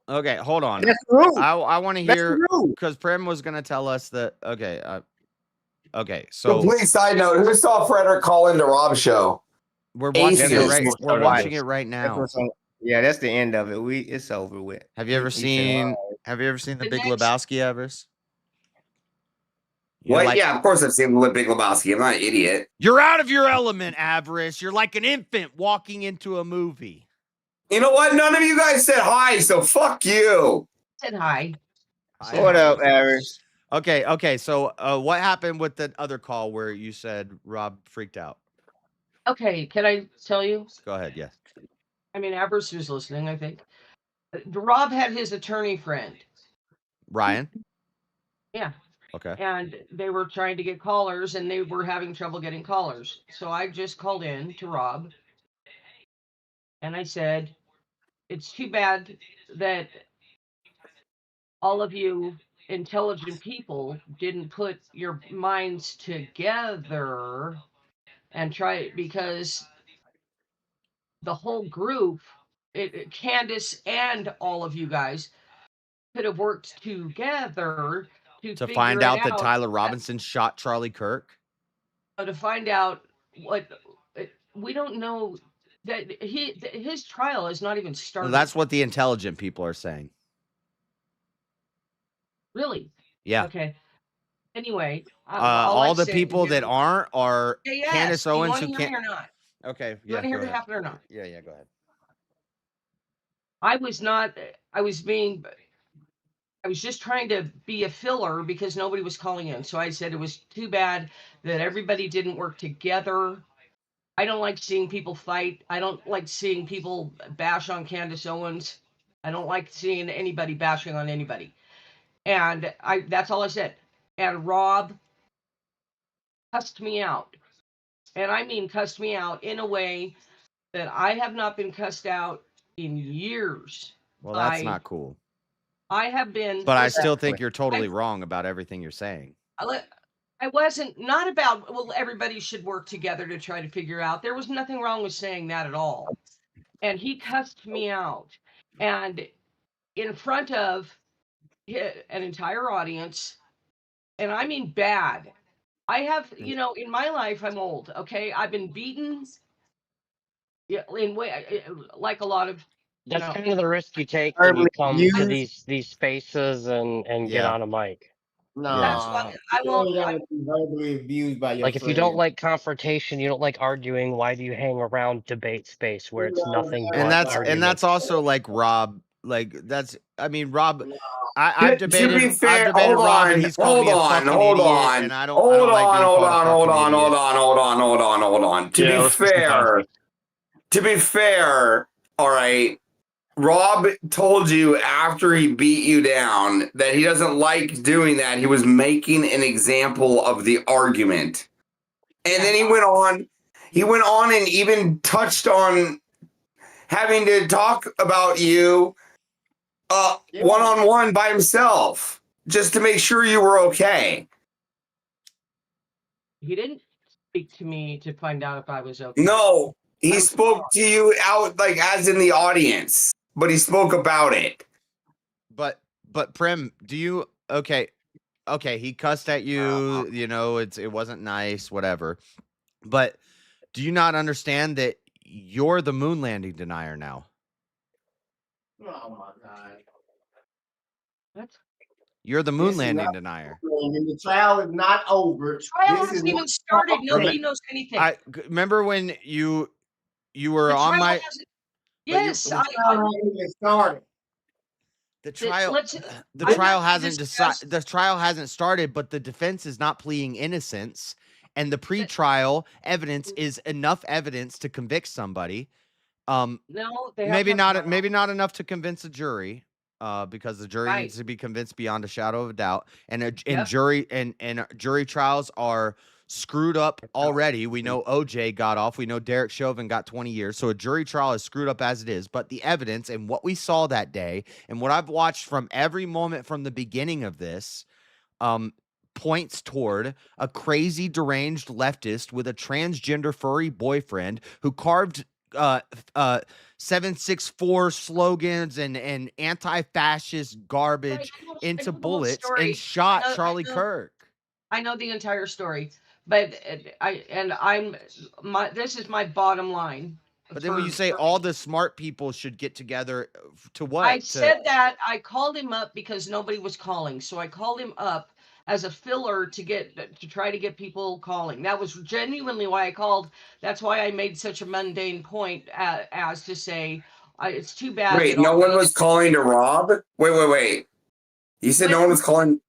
Okay, hold on. That's the rule. I want to hear, because Prem was gonna tell us that. Okay, so complete side note: who saw Frederick call into Rob's show? We're watching it right. We're watching it right now. Yeah, that's the end of it. It's over with. Have you ever seen The Big Lebowski, Everest? What? Yeah, of course I've seen The Big Lebowski. I'm not an idiot. You're out of your element, Avarice. You're like an infant walking into a movie. You know what? None of you guys said hi, so fuck you. Said hi. What up, Avarice? Okay. So what happened with the other call where you said Rob freaked out? Okay, can I tell you? Go ahead, yes. I mean, Avarice is listening, I think. Rob had his attorney friend. Ryan? Yeah. Okay. And they were trying to get callers, and they were having trouble getting callers. So I just called in to Rob, and I said, it's too bad that all of you intelligent people didn't put your minds together and try it, because the whole group, Candace and all of you guys, could have worked together to find out that Tyler Robinson shot Charlie Kirk. To find out what we don't know, that his trial is not even started. Well, that's what the intelligent people are saying. Really? Yeah. Okay. Anyway, all the people that aren't are Candace Owens, who can't. Or not? Okay. You want to hear what happened or not? Yeah. Go ahead. I was being I was just trying to be a filler because nobody was calling in. So I said it was too bad that everybody didn't work together. I don't like seeing people fight. I don't like seeing people bash on Candace Owens. I don't like seeing anybody bashing on anybody. And that's all I said. And Rob cussed me out. And I mean cussed me out in a way that I have not been cussed out in years. Well, that's not cool. I have been. But I still think you're totally wrong about everything you're saying. I wasn't, not about, well, everybody should work together to try to figure out. There was nothing wrong with saying that at all. And he cussed me out. And in front of an entire audience, and I mean bad. I have, in my life, I'm old, okay? I've been beaten in way, like a lot of. That's kind of the risk you take when you come to these spaces and get on a mic. No, that's why I won't. Be verbally abused by your like, if you don't like confrontation, you don't like arguing. Why do you hang around debate space where it's nothing? And that's also like Rob. Like Rob. I've debated. To be fair, Rob, and he's called me a fucking idiot, and I don't like hold on. To be fair, all right. Rob told you after he beat you down that he doesn't like doing that. He was making an example of the argument. And then he went on and even touched on having to talk about you one-on-one by himself just to make sure you were okay. He didn't speak to me to find out if I was okay. No, he spoke to you out like as in the audience. But he spoke about it. But Prim, do you okay, he cussed at you, it wasn't nice, whatever. But do you not understand that you're the moon landing denier now? Oh my God. What? You're the moon landing denier. The trial is not over. The trial hasn't even started. Nobody knows anything. I remember when you were on my. Yes, the trial hasn't decided. The trial hasn't started, but the defense is not pleading innocence, and the pre-trial evidence is enough evidence to convict somebody. No, maybe not enough to convince a jury, because the jury needs to be convinced beyond a shadow of a doubt, and jury trials are screwed up already. We know OJ got off. We know Derek Chauvin got 20 years. So a jury trial is screwed up as it is. But the evidence and what we saw that day and what I've watched from every moment from the beginning of this points toward a crazy, deranged leftist with a transgender furry boyfriend who carved 764 slogans and anti-fascist garbage into bullets and shot Charlie Kirk. I know the entire story. But this is my bottom line. But then when you say all the smart people should get together to what? I said that I called him up because nobody was calling. So I called him up as a filler to try to get people calling. That was genuinely why I called. That's why I made such a mundane point as to say, it's too bad. Wait, no one was calling to Rob? Wait. You said no one was calling?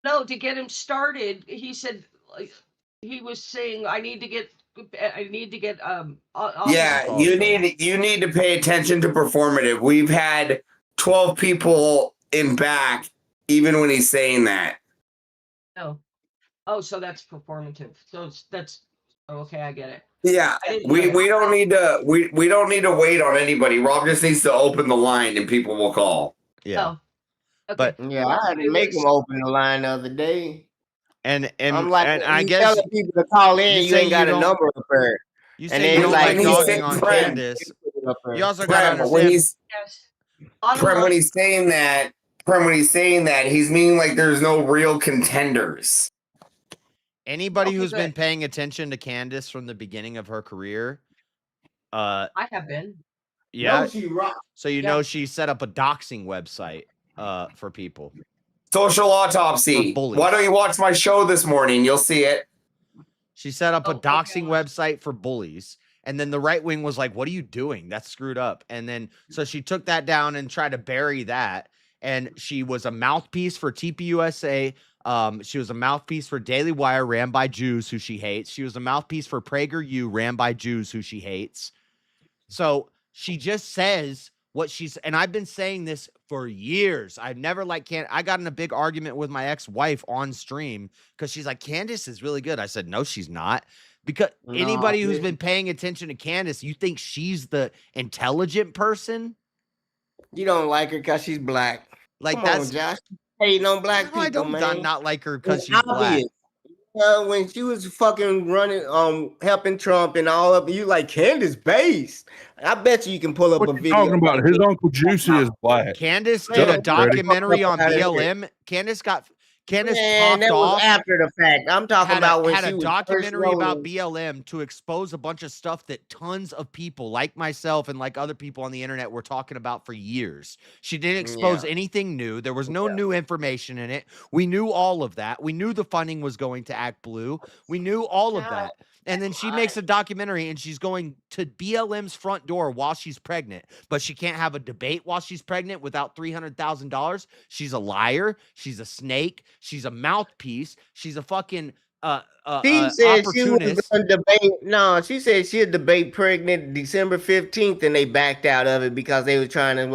No, to get him started. He said, he was saying, I need to get yeah, you need to pay attention to performative. We've had 12 people in back even when he's saying that. Oh, so that's performative. So that's okay, I get it. Yeah, we don't need to we don't need to wait on anybody. Rob just needs to open the line and people will call. Yeah. Okay. But I had to make him open the line the other day. And I'm like, and I you guess telling people to call in, you ain't got a number up there. You say you don't like dogging on Candace. You also got to understand. When he's saying that, he's meaning like there's no real contenders. Anybody who's been paying attention to Candace from the beginning of her career, I have been. Yeah. No, she rocked. So know she set up a doxing website for people. Social Autopsy. Why don't you watch my show this morning? You'll see it. She set up a doxing website for bullies. And then the right wing was like, what are you doing? That's screwed up. And then so she took that down and tried to bury that. and she was a mouthpiece for TPUSA. She was a mouthpiece for Daily Wire, ran by Jews who she hates. She was a mouthpiece for PragerU, ran by Jews who she hates. So she just says what she's, and I've been saying this for years. I've never I got in a big argument with my ex-wife on stream because she's like, Candace is really good. I said, no, she's not. Because anybody who's been paying attention to Candace, you think she's the intelligent person? You don't like her because she's black. Like, Come that's on, Josh. Hating on black people, I don't man. not like her because she's black. When she was fucking running, helping Trump and all of you, like Candace Base. I bet you can pull up a video. Talking about his Uncle Juicy is black. Candace did a documentary on BLM. Candace popped that off was after the fact. I'm talking about when had she a was documentary first about rolling. BLM to expose a bunch of stuff that tons of people like myself and like other people on the internet were talking about for years. She didn't expose anything new. There was no new information in it. We knew all of that. We knew the funding was going to Act Blue. We knew all of that. And then she makes a documentary and she's going to BLM's front door while she's pregnant, but she can't have a debate while she's pregnant without $300,000. She's a liar. She's a snake. She's a mouthpiece. She's a fucking She said she was opportunist. going to debate. No, she said she'd debate pregnant December 15th, and they backed out of it because they were trying to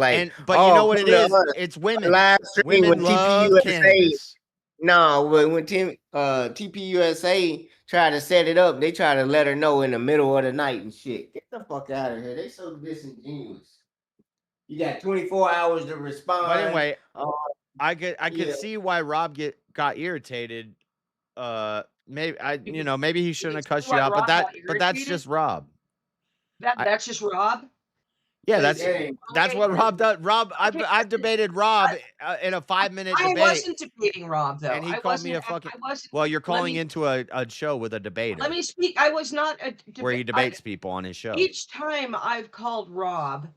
But you know what it is? It's women. Live stream Women with love TPUSA. Candace. No, but when TPUSA tried to set it up, they tried to let her know in the middle of the night and shit. Get the fuck out of here. They so disingenuous. You got 24 hours to respond. But anyway, I could see why Rob got irritated. Maybe he shouldn't have cussed you out, but that's just Rob. That's just Rob. Yeah, that's what Rob does. Rob, I've debated Rob in a 5-minute debate. I wasn't debating Rob though, and he called me a fucking. Well, you're calling into a show with a debater. Let me speak. I was not where he debates people on his show. Each time I've called Rob,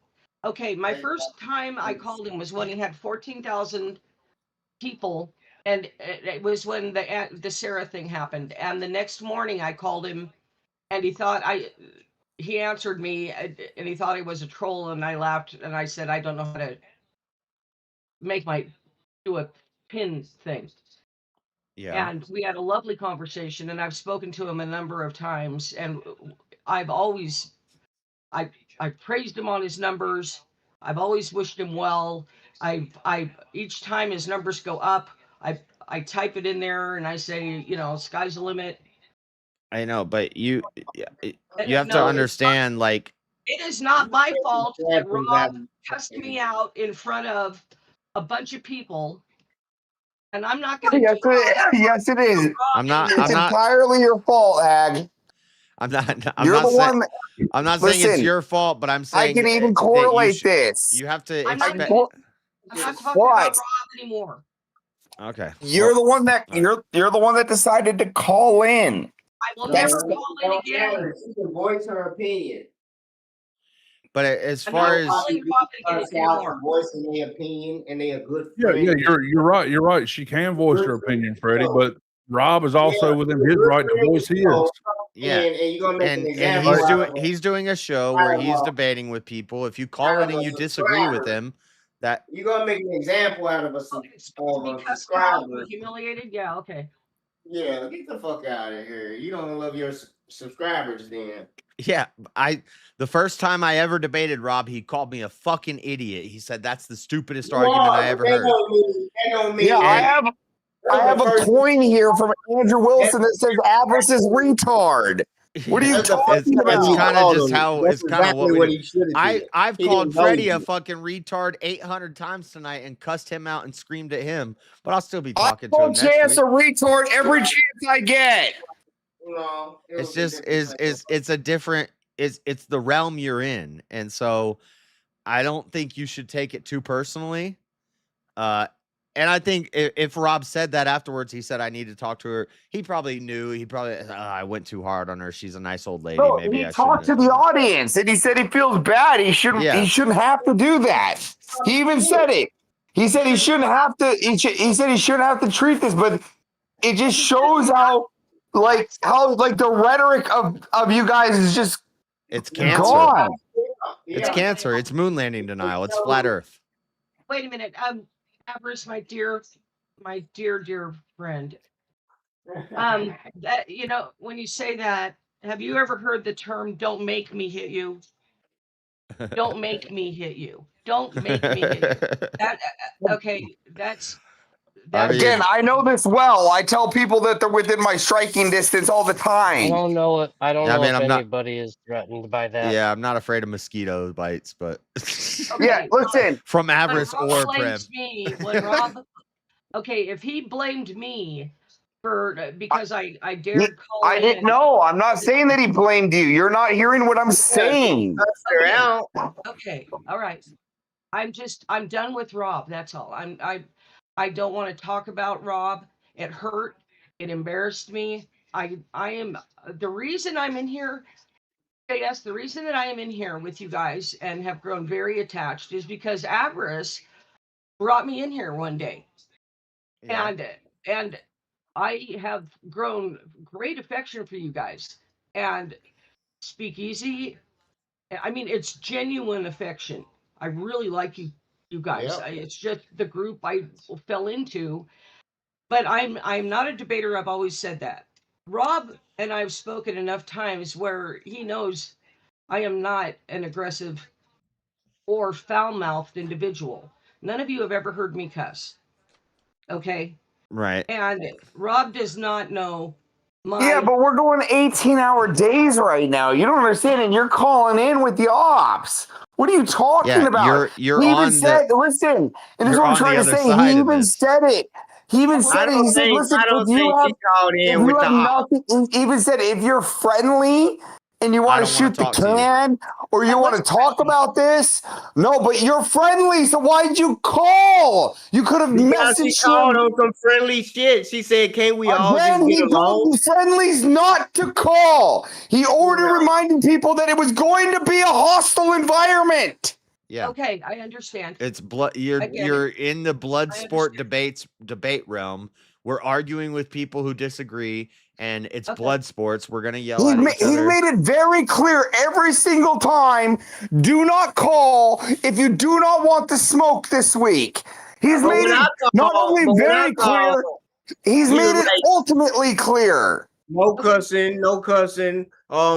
okay, my first time I called him was when he had 14,000 people, and it was when the Sarah thing happened. And the next morning I called him, and he answered me, and he thought I was a troll, and I laughed, and I said, I don't know how to do a pin thing. Yeah. And we had a lovely conversation, and I've spoken to him a number of times, and I've always, I praised him on his numbers. I've always wished him well. Each time his numbers go up, I type it in there, and I say, sky's the limit. I know, but you have to understand, like, it is not my fault that Rob cussed me out in front of a bunch of people, and I'm not going to. Yes, it is. It's entirely your fault, Ag. I'm not saying it's your fault, but I'm saying I can even correlate this. You have to. I'm not talking about Rob anymore. Okay. You're the one that decided to call in. I will never call in again. She can voice her opinion. But as far as voicing their opinion, and they a good friend. Yeah, you're right. You're right. She can voice her opinion, Freddie, but Rob is also within his right to voice his. Yeah, and you're gonna make an example. He's doing a show where he's debating with people. If you call in and you disagree with him, that you're gonna make an example out of a subscriber. Humiliated? Yeah, okay. Yeah, get the fuck out of here. You don't love your subscribers then. Yeah, the first time I ever debated Rob, he called me a fucking idiot. He said that's the stupidest argument I ever heard. Yeah, I have a coin here from Andrew Wilson that says Avarice is retard. What are you talking about? It's kind of just how it's kind of what we do. I've called Freddie a fucking retard 800 times tonight and cussed him out and screamed at him, but I'll still be talking to him next week. Chance a retard every chance I get. No, it's just it's a different it's the realm you're in, and so I don't think you should take it too personally. And I think if Rob said that afterwards, he said I need to talk to her. He probably knew. He probably I went too hard on her. She's a nice old lady. No, maybe he I talked to the audience, and he said he feels bad. He shouldn't. Yeah. He shouldn't have to do that. He even said it. He said he shouldn't have to. He said he shouldn't have to treat this, but it just shows how the rhetoric of you guys is just it's cancer. Gone. It's cancer. It's moon landing denial. It's flat Earth. Wait a minute. Avarice, my dear friend. That when you say that, have you ever heard the term "Don't make me hit you"? Don't make me hit you. Don't make me hit you. That okay? That's Again, I know this well. I tell people that they're within my striking distance all the time. I don't know it. I don't know if I'm not- anybody is threatened by that. Yeah, I'm not afraid of mosquito bites, but yeah, listen. From avarice or Prim. If he blamed me for because I dared call I didn't know. I'm not saying that he blamed you. You're not hearing what I'm saying. Okay, all right. I'm done with Rob. That's all. I don't want to talk about Rob. It hurt. It embarrassed me. I am the reason I'm in here. Yes, the reason that I am in here with you guys and have grown very attached is because Avarice brought me in here one day. Yeah. And I have grown great affection for you guys. And Speakeasy, I mean, it's genuine affection. I really like you guys. Yep. It's just the group I fell into. But I'm not a debater. I've always said that. Rob and I've spoken enough times where he knows I am not an aggressive or foul-mouthed individual. None of you have ever heard me cuss. Okay? Right. And Rob does not know Yeah, but we're going 18-hour days right now. You don't understand, and you're calling in with the ops. What are you talking about? You're he even on said, listen, and this is what I'm trying to say. He even said it. He even said it. He said, listen, if you have nothing, he even said, if you're friendly and you want to shoot the can or you want to talk about this, no, but you're friendly, so why'd you call? You could have messaged she called on some friendly shit. She said, "Can we all just get along?" Friendly's not to call. He ordered reminding people that it was going to be a hostile environment. Yeah. Okay, I understand. It's blood. You're in the blood sport debate realm. We're arguing with people who disagree, and it's blood sports. We're gonna yell at each other. He made it very clear every single time. Do not call if you do not want the smoke this week. He's made it not only very clear. He's made it ultimately clear. No cussing, no cussing.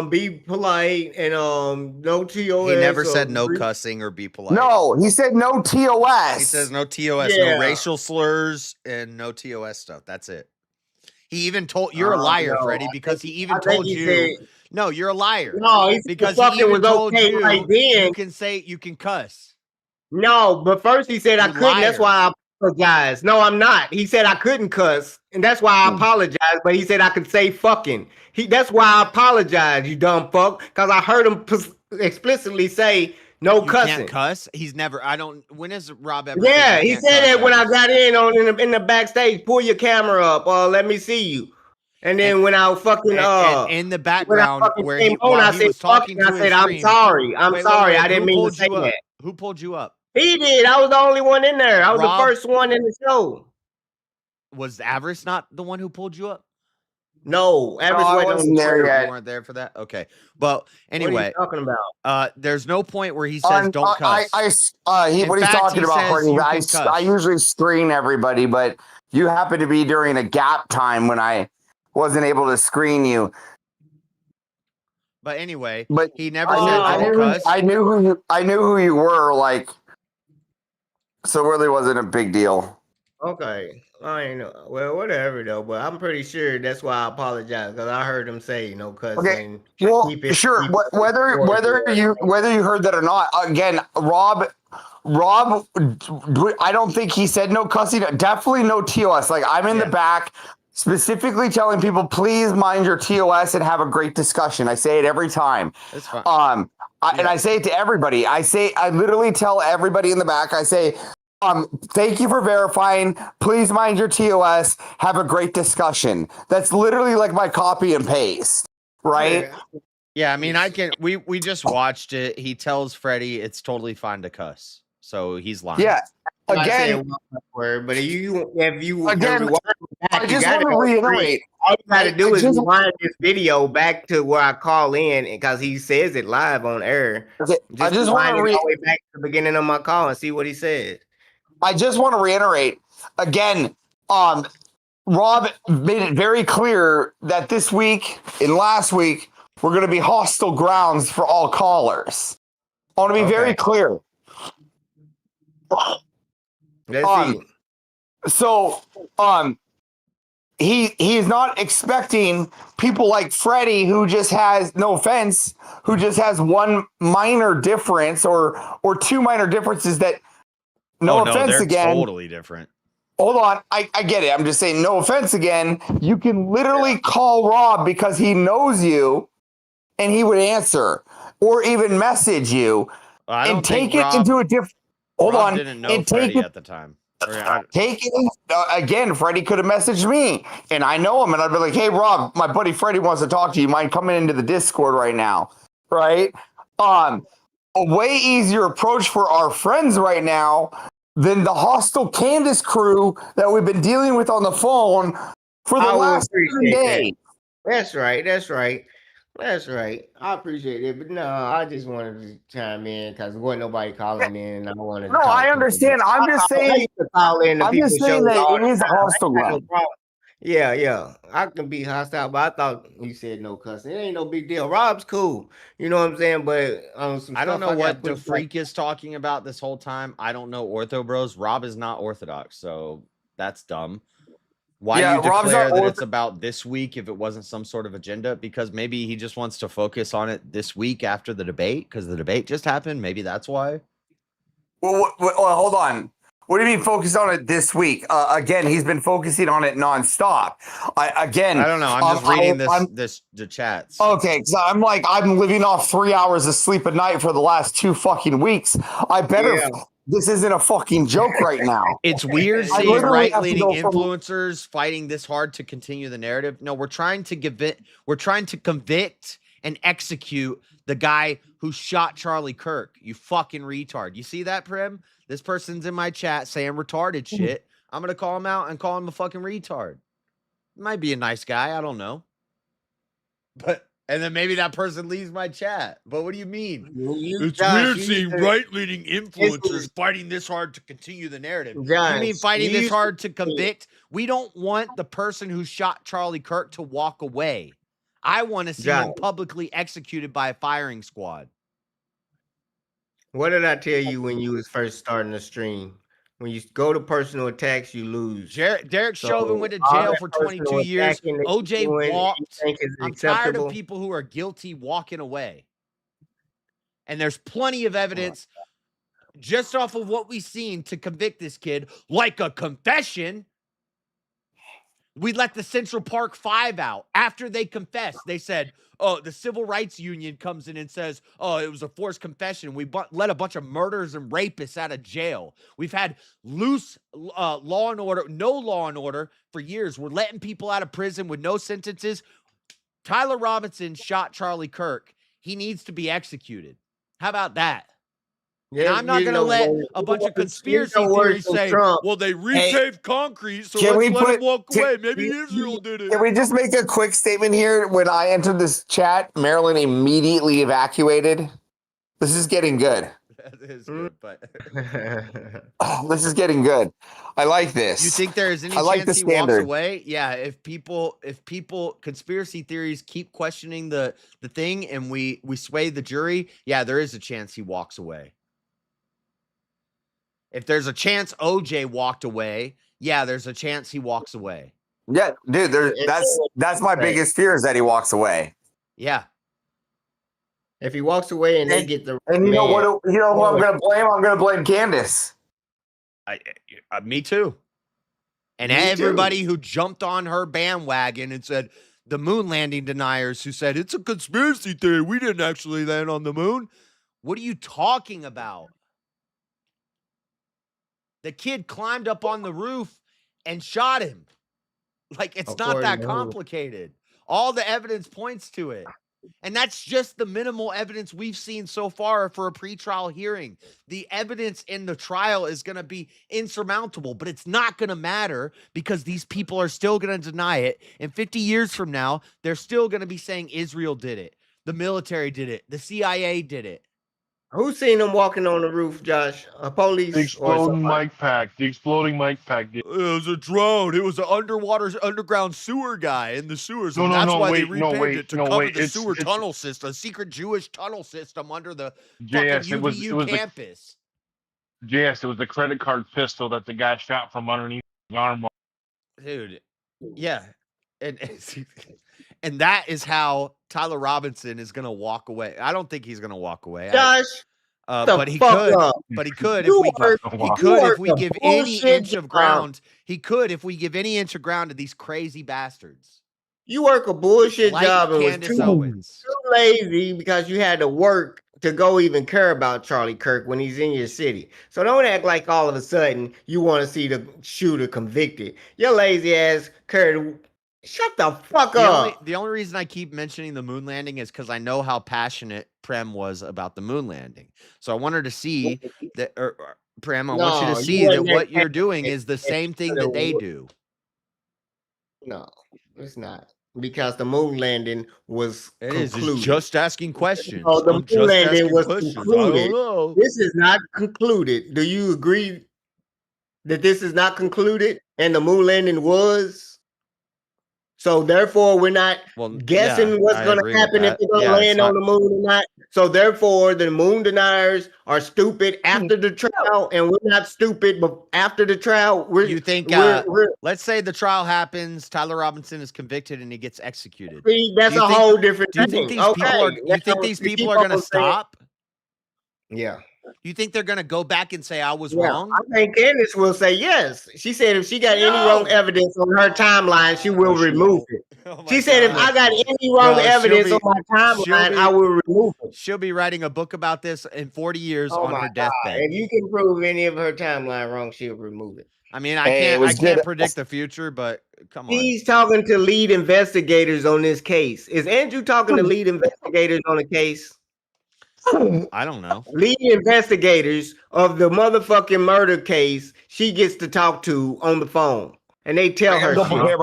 Be polite and no TOS. He never said no cussing or be polite. No, he said no TOS. He says no TOS, no racial slurs, and no TOS stuff. That's it. He even told you're a liar, Freddie, because he even told you. No, you're a liar. No, because he even told you right then. You can say you can cuss. No, but first he said I couldn't. That's why I apologize. No, I'm not. He said I couldn't cuss, and that's why I apologize. But he said I could say fucking. That's why I apologize, you dumb fuck, because I heard him explicitly say no cussing. You can't cuss. He's never. I don't. When has Rob ever? Yeah, he said that when I got in the backstage. Pull your camera up. Let me see you. And then when I fucking in the background where he was talking to his screen, I'm sorry. I'm sorry. I didn't mean to say that. Who pulled you up? He did. I was the only one in there. I was the first one in the show. Was Avarice not the one who pulled you up? No, Avarice wasn't there yet. You weren't there for that? Okay. Well, anyway. What are you talking about? There's no point where he says don't cuss. What he's talking about, I usually screen everybody, but you happen to be during a gap time when I wasn't able to screen you. But anyway, he never said don't cuss. I knew who you were, like, so it really wasn't a big deal. Okay. I ain't know. Well, whatever though, but I'm pretty sure that's why I apologize, because I heard him say no cussing. Okay. Well, sure. Whether you heard that or not, again, Rob, I don't think he said no cussing. Definitely no TOS. Like, I'm in the back specifically telling people, please mind your TOS and have a great discussion. I say it every time. That's fine. And I say it to everybody. I literally tell everybody in the back, I say, thank you for verifying. Please mind your TOS. Have a great discussion. That's literally like my copy and paste, right? Yeah, I mean, we just watched it. He tells Freddie it's totally fine to cuss. So he's lying. Yeah. Again, but if you I just want to reiterate. All you got to do is rewind this video back to where I call in, because he says it live on air. I just want to all the way back to the beginning of my call and see what he said. I just want to reiterate again. Rob made it very clear that this week and last week we're going to be hostile grounds for all callers. I want to be very clear. So, he is not expecting people like Freddie, who just has, no offense, who just has one minor difference or two minor differences that, no offense they're again. Totally different. Hold on. I get it. I'm just saying, no offense again. You can literally call Rob because he knows you and he would answer or even message you and take it into a different. Hold on. Didn't know Freddie at the time. Take it again. Freddie could have messaged me, and I know him, and I'd be like, "Hey, Rob, my buddy Freddie wants to talk to you. Mind coming into the Discord right now?" Right? A way easier approach for our friends right now than the hostile Candace crew that we've been dealing with on the phone for the last 7 days. That's right. I appreciate it, but no, I just wanted to chime in because there wasn't nobody calling in. I wanted. No, I understand. I'm just saying. I'm just saying that it is a hostile ground. Yeah, I can be hostile, but I thought you said no cussing. It ain't no big deal. Rob's cool, you know what I'm saying. But I don't know what the freak is talking about this whole time. I don't know Ortho Bros. Rob is not Orthodox, so that's dumb. Why do you declare that it's about this week if it wasn't some sort of agenda? Because maybe he just wants to focus on it this week after the debate because the debate just happened. Maybe that's why. Well, hold on. What do you mean focus on it this week? Again, he's been focusing on it nonstop. I don't know. I'm just reading the chats. Okay, because I'm living off 3 hours of sleep a night for the last 2 fucking weeks. I better. Yeah. This isn't a fucking joke right now. It's weird seeing right-leaning influencers fighting this hard to continue the narrative. No, we're trying to convict and execute the guy who shot Charlie Kirk. You fucking retard. You see that, Prim? This person's in my chat saying retarded shit. I'm going to call him out and call him a fucking retard. Might be a nice guy. I don't know. And then maybe that person leaves my chat. But what do you mean? It's weird seeing right-leaning influencers fighting this hard to continue the narrative. You mean fighting this hard to convict? We don't want the person who shot Charlie Kirk to walk away. I want to see him publicly executed by a firing squad. What did I tell you when you was first starting the stream? When you go to personal attacks, you lose. Derek Chauvin went to jail for 22 years. OJ walked. I'm tired of people who are guilty walking away. And there's plenty of evidence just off of what we've seen to convict this kid, like a confession. We let the Central Park 5 out after they confessed. They said, oh, the Civil Rights Union comes in and says, oh, it was a forced confession. We let a bunch of murderers and rapists out of jail. We've had loose law and order, no law and order for years. We're letting people out of prison with no sentences. Tyler Robinson shot Charlie Kirk. He needs to be executed. How about that? Yeah, and I'm not going to let a bunch of conspiracy theories say, well, they repaved concrete, so let's let him walk away. Maybe Israel did it. Can we just make a quick statement here? When I entered this chat, Maryland immediately evacuated. This is getting good. That is good, but this is getting good. I like this. You think there is any chance he walks away? Yeah, if people, conspiracy theories keep questioning the thing and we sway the jury, yeah, there is a chance he walks away. If there's a chance OJ walked away, yeah, there's a chance he walks away. Yeah, dude, that's my biggest fear is that he walks away. Yeah. If he walks away and they get the and you know what? You know who I'm going to blame? I'm going to blame Candace. Me too. And everybody who jumped on her bandwagon and said the moon landing deniers who said it's a conspiracy theory. We didn't actually land on the moon. What are you talking about? The kid climbed up on the roof and shot him. Like, it's not that complicated. All the evidence points to it. And that's just the minimal evidence we've seen so far for a pretrial hearing. The evidence in the trial is going to be insurmountable, but it's not going to matter because these people are still going to deny it. And 50 years from now, they're still going to be saying Israel did it. The military did it. The CIA did it. Who seen him walking on the roof, Josh? A police The or exploding somebody? mic pack. The exploding mic pack. It was a drone. It was an underground sewer guy in the sewers. No, And no, that's no, why they wait, no, repaved wait, it to no, cover wait. the sewer tunnel system, a secret Jewish tunnel system under the fucking JS, it UVU was campus. JS, it was the credit card pistol that the guy shot from underneath his arm. Dude, yeah. And that is how Tyler Robinson is going to walk away. I don't think he's going to walk away. Josh, but he could. But he could if we give any inch of ground. He could if we give any inch of ground to these crazy bastards. You work a bullshit Like job and was Candace too Owens. lazy because you had to work to go even care about Charlie Kirk when he's in your city. So don't act like all of a sudden you want to see the shooter convicted. Your lazy ass cared. Shut the fuck up. The only reason I keep mentioning the moon landing is because I know how passionate Prem was about the moon landing. So I want her to see that, Prem, I want you to see that what you're doing is the same thing that they do. No, it's not. Because the moon landing was concluded. It's just asking questions. Oh, the moon landing was questions. concluded. I don't know. This is not concluded. Do you agree that this is not concluded and the moon landing was? So therefore, we're not guessing what's going to happen if they're going to land on the moon or not. So therefore, the moon deniers are stupid after the trial, and we're not stupid. But after the trial, you think? Let's say the trial happens, Tyler Robinson is convicted, and he gets executed. See, that's a whole different thing. Do you think these people are going to stop? Yeah. You think they're going to go back and say I was wrong? I think Candace will say yes. She said if she got any wrong evidence on her timeline, she will remove it. She said if I got any wrong evidence on my timeline, I will remove it. She'll be writing a book about this in 40 years on her deathbed. If you can prove any of her timeline wrong, she'll remove it. I mean, I can't predict the future, but come on. He's talking to lead investigators on this case. Is Andrew talking to lead investigators on the case? I don't know. Lead investigators of the motherfucking murder case, she gets to talk to on the phone, and they tell her.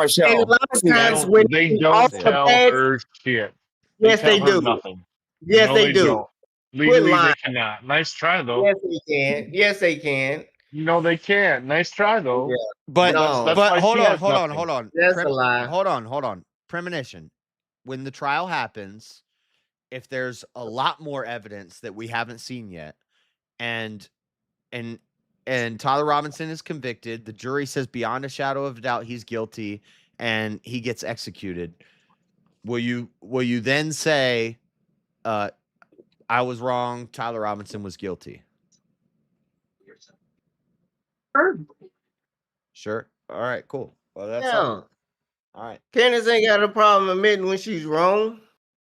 Shit. And a lot of times when they don't tell her shit. Yes, they do. Nothing. Yes, they do. Legally, they cannot. Nice try, though. Yes, they can. Yes, they can. No, they can't. Nice try, though. Yeah. But hold on. That's a lie. Hold on. Premonition. When the trial happens, if there's a lot more evidence that we haven't seen yet, and Tyler Robinson is convicted, the jury says beyond a shadow of a doubt he's guilty, and he gets executed, will you then say, I was wrong, Tyler Robinson was guilty? Sure. All right, cool. Well, that's all right. Candace ain't got a problem admitting when she's wrong.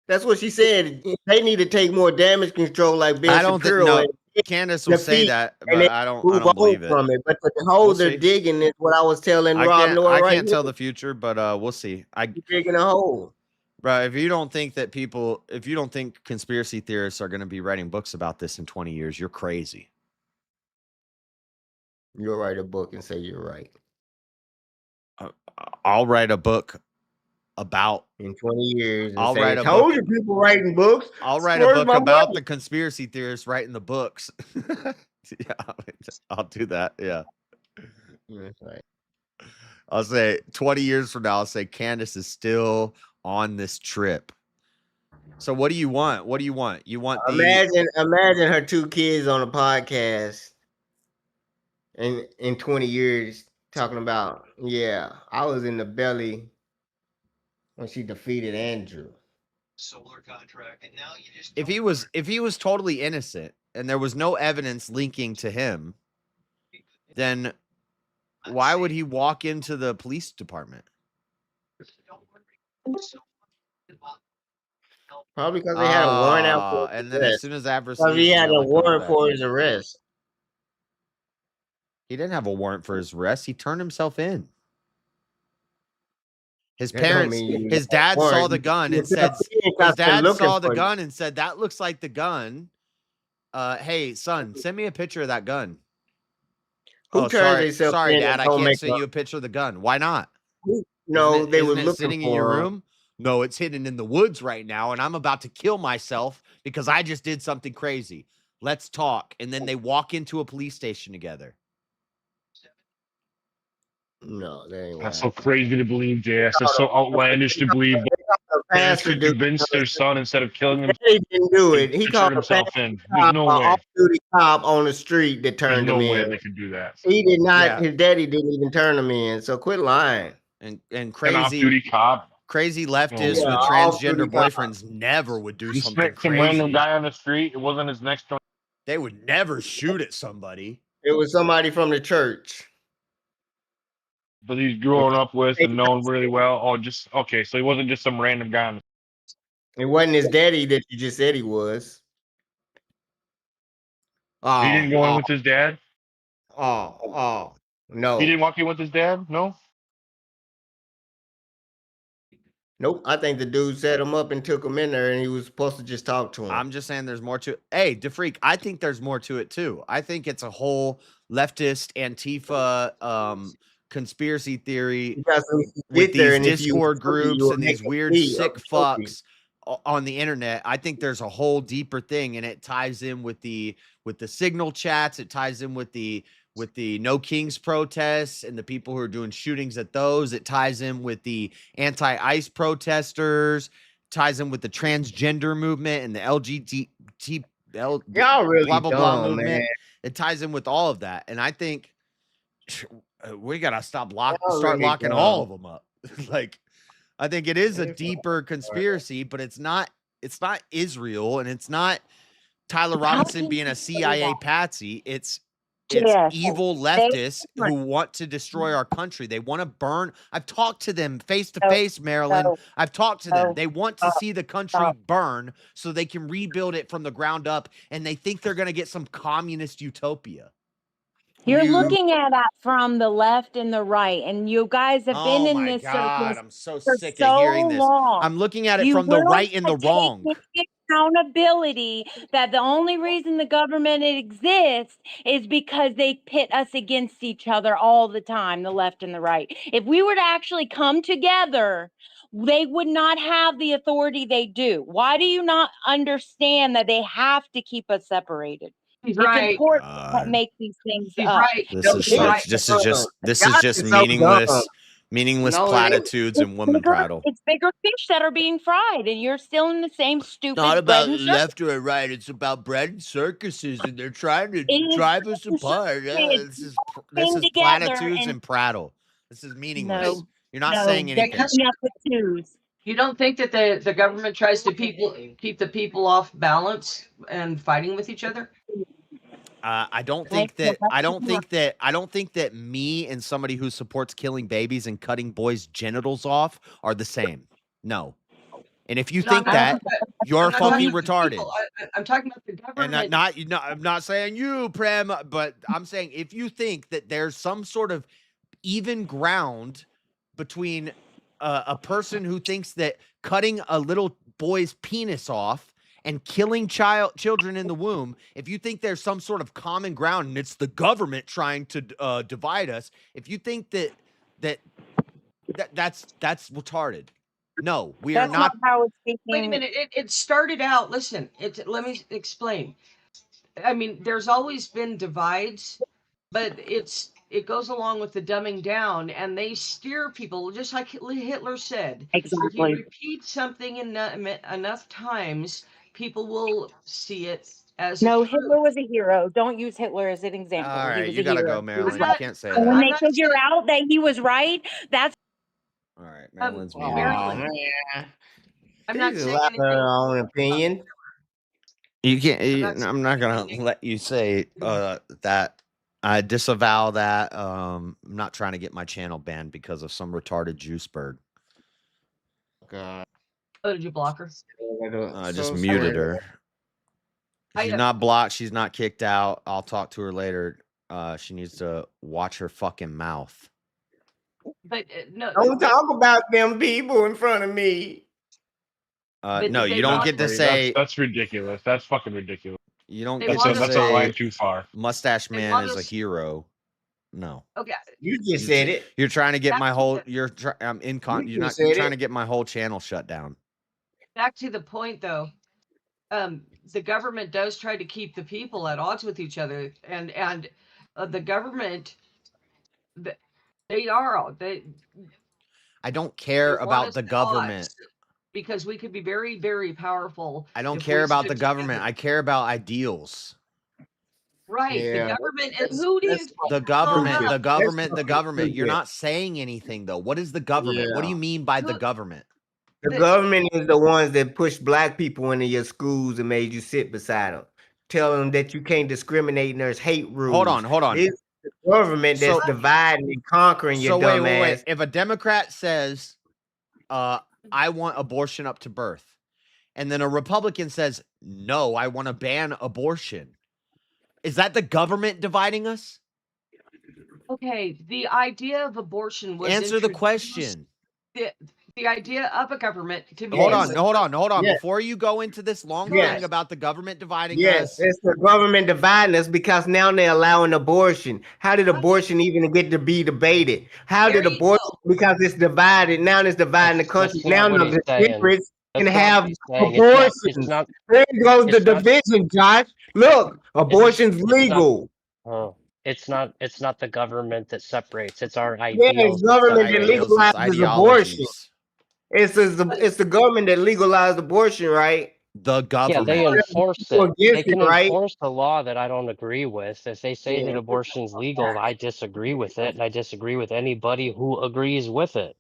That's what she said. They need to take more damage control, like Ben Shapiro. Candace will say that, but I don't believe it. From it. But the hole they're digging is what I was telling Rob Noah. I can't tell the future, but we'll see. Digging a hole. Bro, if you don't think conspiracy theorists are going to be writing books about this in 20 years, you're crazy. You'll write a book and say you're right. I'll write a book about in 20 years. I'll say, write a told book. you people writing books. I'll write a book about the conspiracy theorists writing the books. Yeah, I'll do that. Yeah. That's right. I'll say 20 years from now, I'll say Candace is still on this trip. So what do you want? What do you want? You want imagine her two kids on a podcast in 20 years talking about, yeah, I was in the belly when she defeated Andrew. Solar contract, and now you just if he was totally innocent and there was no evidence linking to him, then why would he walk into the police department? Probably because they had a warrant out for his and then as soon as he had a warrant for his arrest. He didn't have a warrant for his arrest. He turned himself in. His parents, his dad saw the gun and said, that looks like the gun. Hey, son, send me a picture of that gun. Sorry, Dad, I can't send you a picture of the gun. Why not? No, they were looking sitting in your room. No, it's hidden in the woods right now, and I'm about to kill myself because I just did something crazy. Let's talk. And then they walk into a police station together. No, that ain't That's so crazy to believe, JS. That's so outlandish to believe that parents could convince their son instead of killing him. He didn't do it. He to called turn a himself in. There's no way. off-duty cop on the street that There's turned no him way in. they could do that. He did not. Yeah. His daddy didn't even turn him in. So quit lying. And An crazy off-duty cop. crazy leftists Yeah, with off-duty transgender cop. boyfriends never would do He something smacked some random crazy. guy on the street. It wasn't his next door. They would never shoot at somebody. It was somebody from the church. But he's growing up with and known really well. Oh, just okay. So he wasn't just some random guy on the It wasn't his daddy that you just said he was. Oh, He didn't go in with his dad? no. He didn't walk in with his dad? No? Nope. I think the dude set him up and took him in there, and he was supposed to just talk to him. I'm just saying there's more to it. Hey, DeFreak, I think there's more to it too. I think it's a whole leftist Antifa conspiracy theory with these Discord groups and these weird sick fucks on the internet. I think there's a whole deeper thing, and it ties in with the signal chats. It ties in with the No Kings protests and the people who are doing shootings at those. It ties in with the anti-ICE protesters, ties in with the transgender movement and the LGBT Y'all really blah blah blah dumb, movement. man. It ties in with all of that, and I think we gotta start really locking dumb. all of them up. Like, I think it is a deeper conspiracy, but it's not Israel, and it's not Tyler Robinson being a CIA patsy. It's evil leftists who want to destroy our country. They want to burn. I've talked to them face to face, Marilyn. I've talked to them. They want to see the country burn so they can rebuild it from the ground up, and they think they're going to get some communist utopia. You're looking at it from the left and the right, and you guys have been in this circus I'm so for sick so of hearing this. long. I'm looking at it You from the will right and the take wrong. accountability that the only reason the government exists is because they pit us against each other all the time, the left and the right. If we were to actually come together, they would not have the authority they do. Why do you not understand that they have to keep us separated? He's It's right. important to make these things He's up. right. This is just meaningless platitudes and woman prattle. It's bigger fish that are being fried, and you're still in the same stupid. Not bread about and left or right. It's about bread and circuses, and they're trying to drive us apart. This is platitudes and prattle. This is meaningless. No, You're not saying anything. You don't think that the government tries to keep the people off balance and fighting with each other? I don't think that me and somebody who supports killing babies and cutting boys' genitals off are the same. No. And if you think that, you're fucking retarded. I'm talking about the government. And I'm not saying you, Prem, but I'm saying if you think that there's some sort of even ground between a person who thinks that cutting a little boy's penis off and killing children in the womb, if you think there's some sort of common ground and it's the government trying to divide us, if you think that's retarded. No, we are not. How it's speaking. Wait a minute. It started out. Listen. Let me explain. I mean, there's always been divides, but it goes along with the dumbing down, and they steer people just like Hitler said. Exactly. If you repeat something enough times, people will see it as No, true. Hitler was a hero. Don't use Hitler as an example. All right, he was you a gotta hero. go, Marilyn. You can't say And when that. they figure out that he was right, that's All right, Marilyn's muted. Marilyn. I'm not saying anything. Her own opinion. You can't. I'm not gonna let you say that. I disavow that. I'm not trying to get my channel banned because of some retarded juice bird. God. Oh, did you block her? I just muted her. She's not blocked. She's not kicked out. I'll talk to her later. She needs to watch her fucking mouth. But no, Don't talk about them people in front of me. No, you don't get to say. That's ridiculous. That's fucking ridiculous. You don't They get want to us- That's a line say too far. Mustache Man want is a us- hero. No. Okay. You just said it. You're trying to get Back my to whole. the- You're You not. said You're trying it. to get my whole channel shut down. Back to the point, though. the government does try to keep the people at odds with each other, and the government, they I don't care about the government. Because we could be very, very powerful. I don't care about the government. I care about ideals. Right. Yeah. The government. And who do you think? The government. You're not saying anything, though. What is the government? Yeah. What do you mean by the government? The government is the ones that push black people into your schools and made you sit beside them. Tell them that you can't discriminate and there's hate rules. Hold on. It's the government that's dividing and conquering your dumb ass. Wait. If a Democrat says, I want abortion up to birth, and then a Republican says, no, I want to ban abortion, is that the government dividing us? Okay, the idea of abortion was answer the question. The idea of a government to be hold on. Yes. Before you go into this long thing about the government dividing us. Yes, it's the government dividing us because now they're allowing abortion. How did abortion even get to be debated? How did abortion, because it's divided, now it's dividing the country. Now the difference can have abortions. There goes the division, Josh. Look, abortion's legal. It's not the government that separates. It's our ideals. Yeah, it's government that legalizes abortion. It's the government that legalized abortion, right? The government. Yeah, they enforce it. They can enforce the law that I don't agree with. If they say that abortion's legal, I disagree with it, and I disagree with anybody who agrees with it.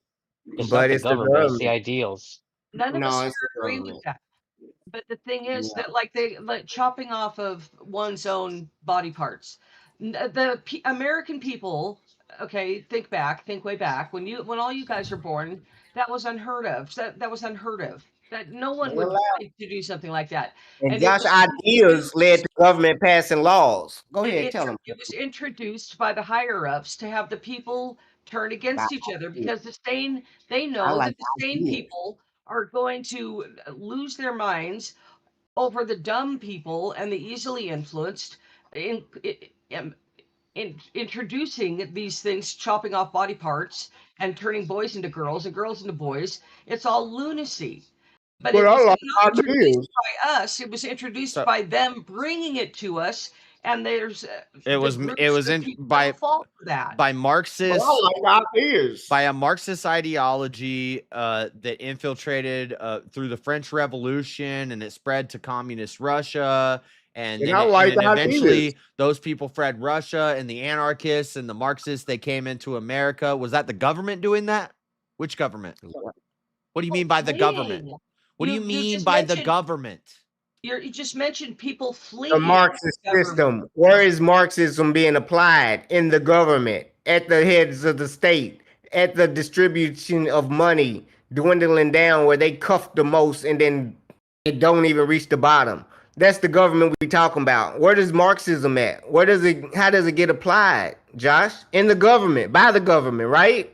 It's not the government, it's the ideals. None of us agree with that. But the thing is that like chopping off of one's own body parts. The American people, okay, think way back when all you guys were born, that was unheard of. That was unheard of. That no one would like to do something like that. And Josh's ideas led to government passing laws. Go ahead, tell them. It was introduced by the higher ups to have the people turn against each other because they know that the sane people are going to lose their minds over the dumb people and the easily influenced in introducing these things, chopping off body parts and turning boys into girls and girls into boys. It's all lunacy. But it was not introduced by us. It was introduced by them bringing it to us. And there's by Marxist by a Marxist ideology that infiltrated through the French Revolution, and it spread to communist Russia. And eventually those people fled Russia, and the anarchists and the Marxists, they came into America. Was that the government doing that? Which government? What do you mean by the government? What do you mean by the government? You just mentioned people fleeing the Marxist system. Where is Marxism being applied? In the government, at the heads of the state, at the distribution of money, dwindling down where they cuff the most and then it don't even reach the bottom. That's the government we talking about. Where does Marxism at? How does it get applied, Josh? In the government, by the government, right?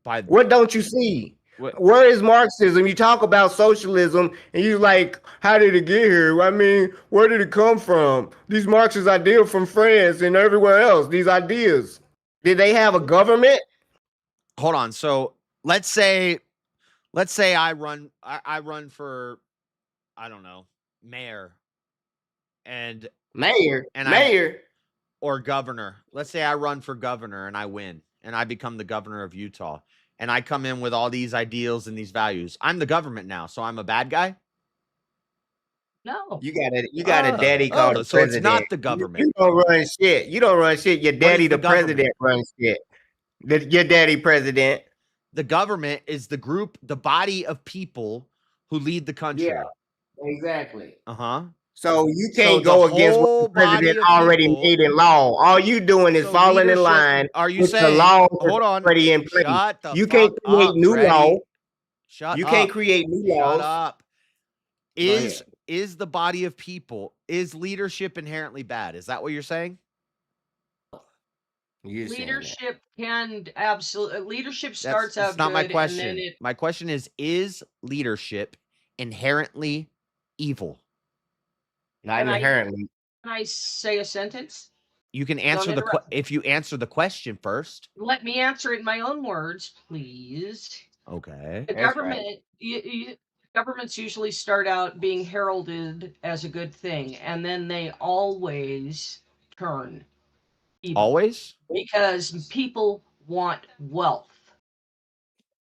What don't you see? Where is Marxism? You talk about socialism and you like, how did it get here? I mean, where did it come from? These Marxist ideas from France and everywhere else, these ideas. Did they have a government? Hold on. So let's say I run for, I don't know, mayor or governor. Let's say I run for governor and I win and I become the governor of Utah. And I come in with all these ideals and these values. I'm the government now, so I'm a bad guy? No. You got a daddy called the president. So it's not the government. You don't run shit. You don't run shit. Your daddy, the president, runs shit. Your daddy president. The government is the group, the body of people who lead the country. Yeah, exactly. Uh-huh. So you can't go against what the president already made in law. All you doing is falling in line. Are you saying? The law already in place. You can't create new law. You can't create new laws. Shut up. Is the body of people, is leadership inherently bad? Is that what you're saying? Leadership can absolutely. Leadership starts out. That's not my good, question. and then My question is leadership inherently evil? Not inherently. Can I say a sentence? You can answer if you answer the question first. Let me answer it in my own words, please. Okay. The government, governments usually start out being heralded as a good thing, and then they always turn evil. Always? Because people want wealth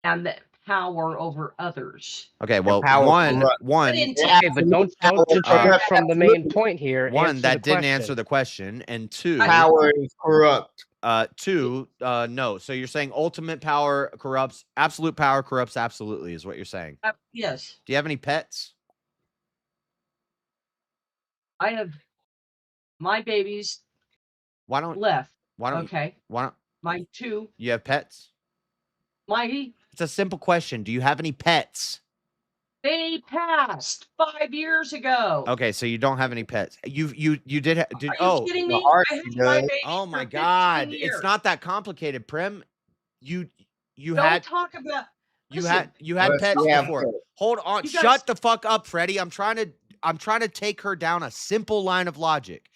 and the power over others. Okay, well, one. Okay, but don't distract from the main point here. One, that didn't answer the question, and two, power is corrupt. Two, no. So you're saying ultimate power corrupts, absolute power corrupts absolutely, is what you're saying. Yes. Do you have any pets? I have my babies. Why don't left? Why don't okay? Why don't my two? You have pets? It's a simple question. Do you have any pets? They passed 5 years ago. Okay, so you don't have any pets. You did. Are you kidding me? I had my baby Oh my for 15 God! years. It's not that complicated, Prim. You Don't had talk about. you Listen, had pets before. pets. Hold on. You guys- Shut the fuck up, Freddie. I'm trying to take her down a simple line of logic.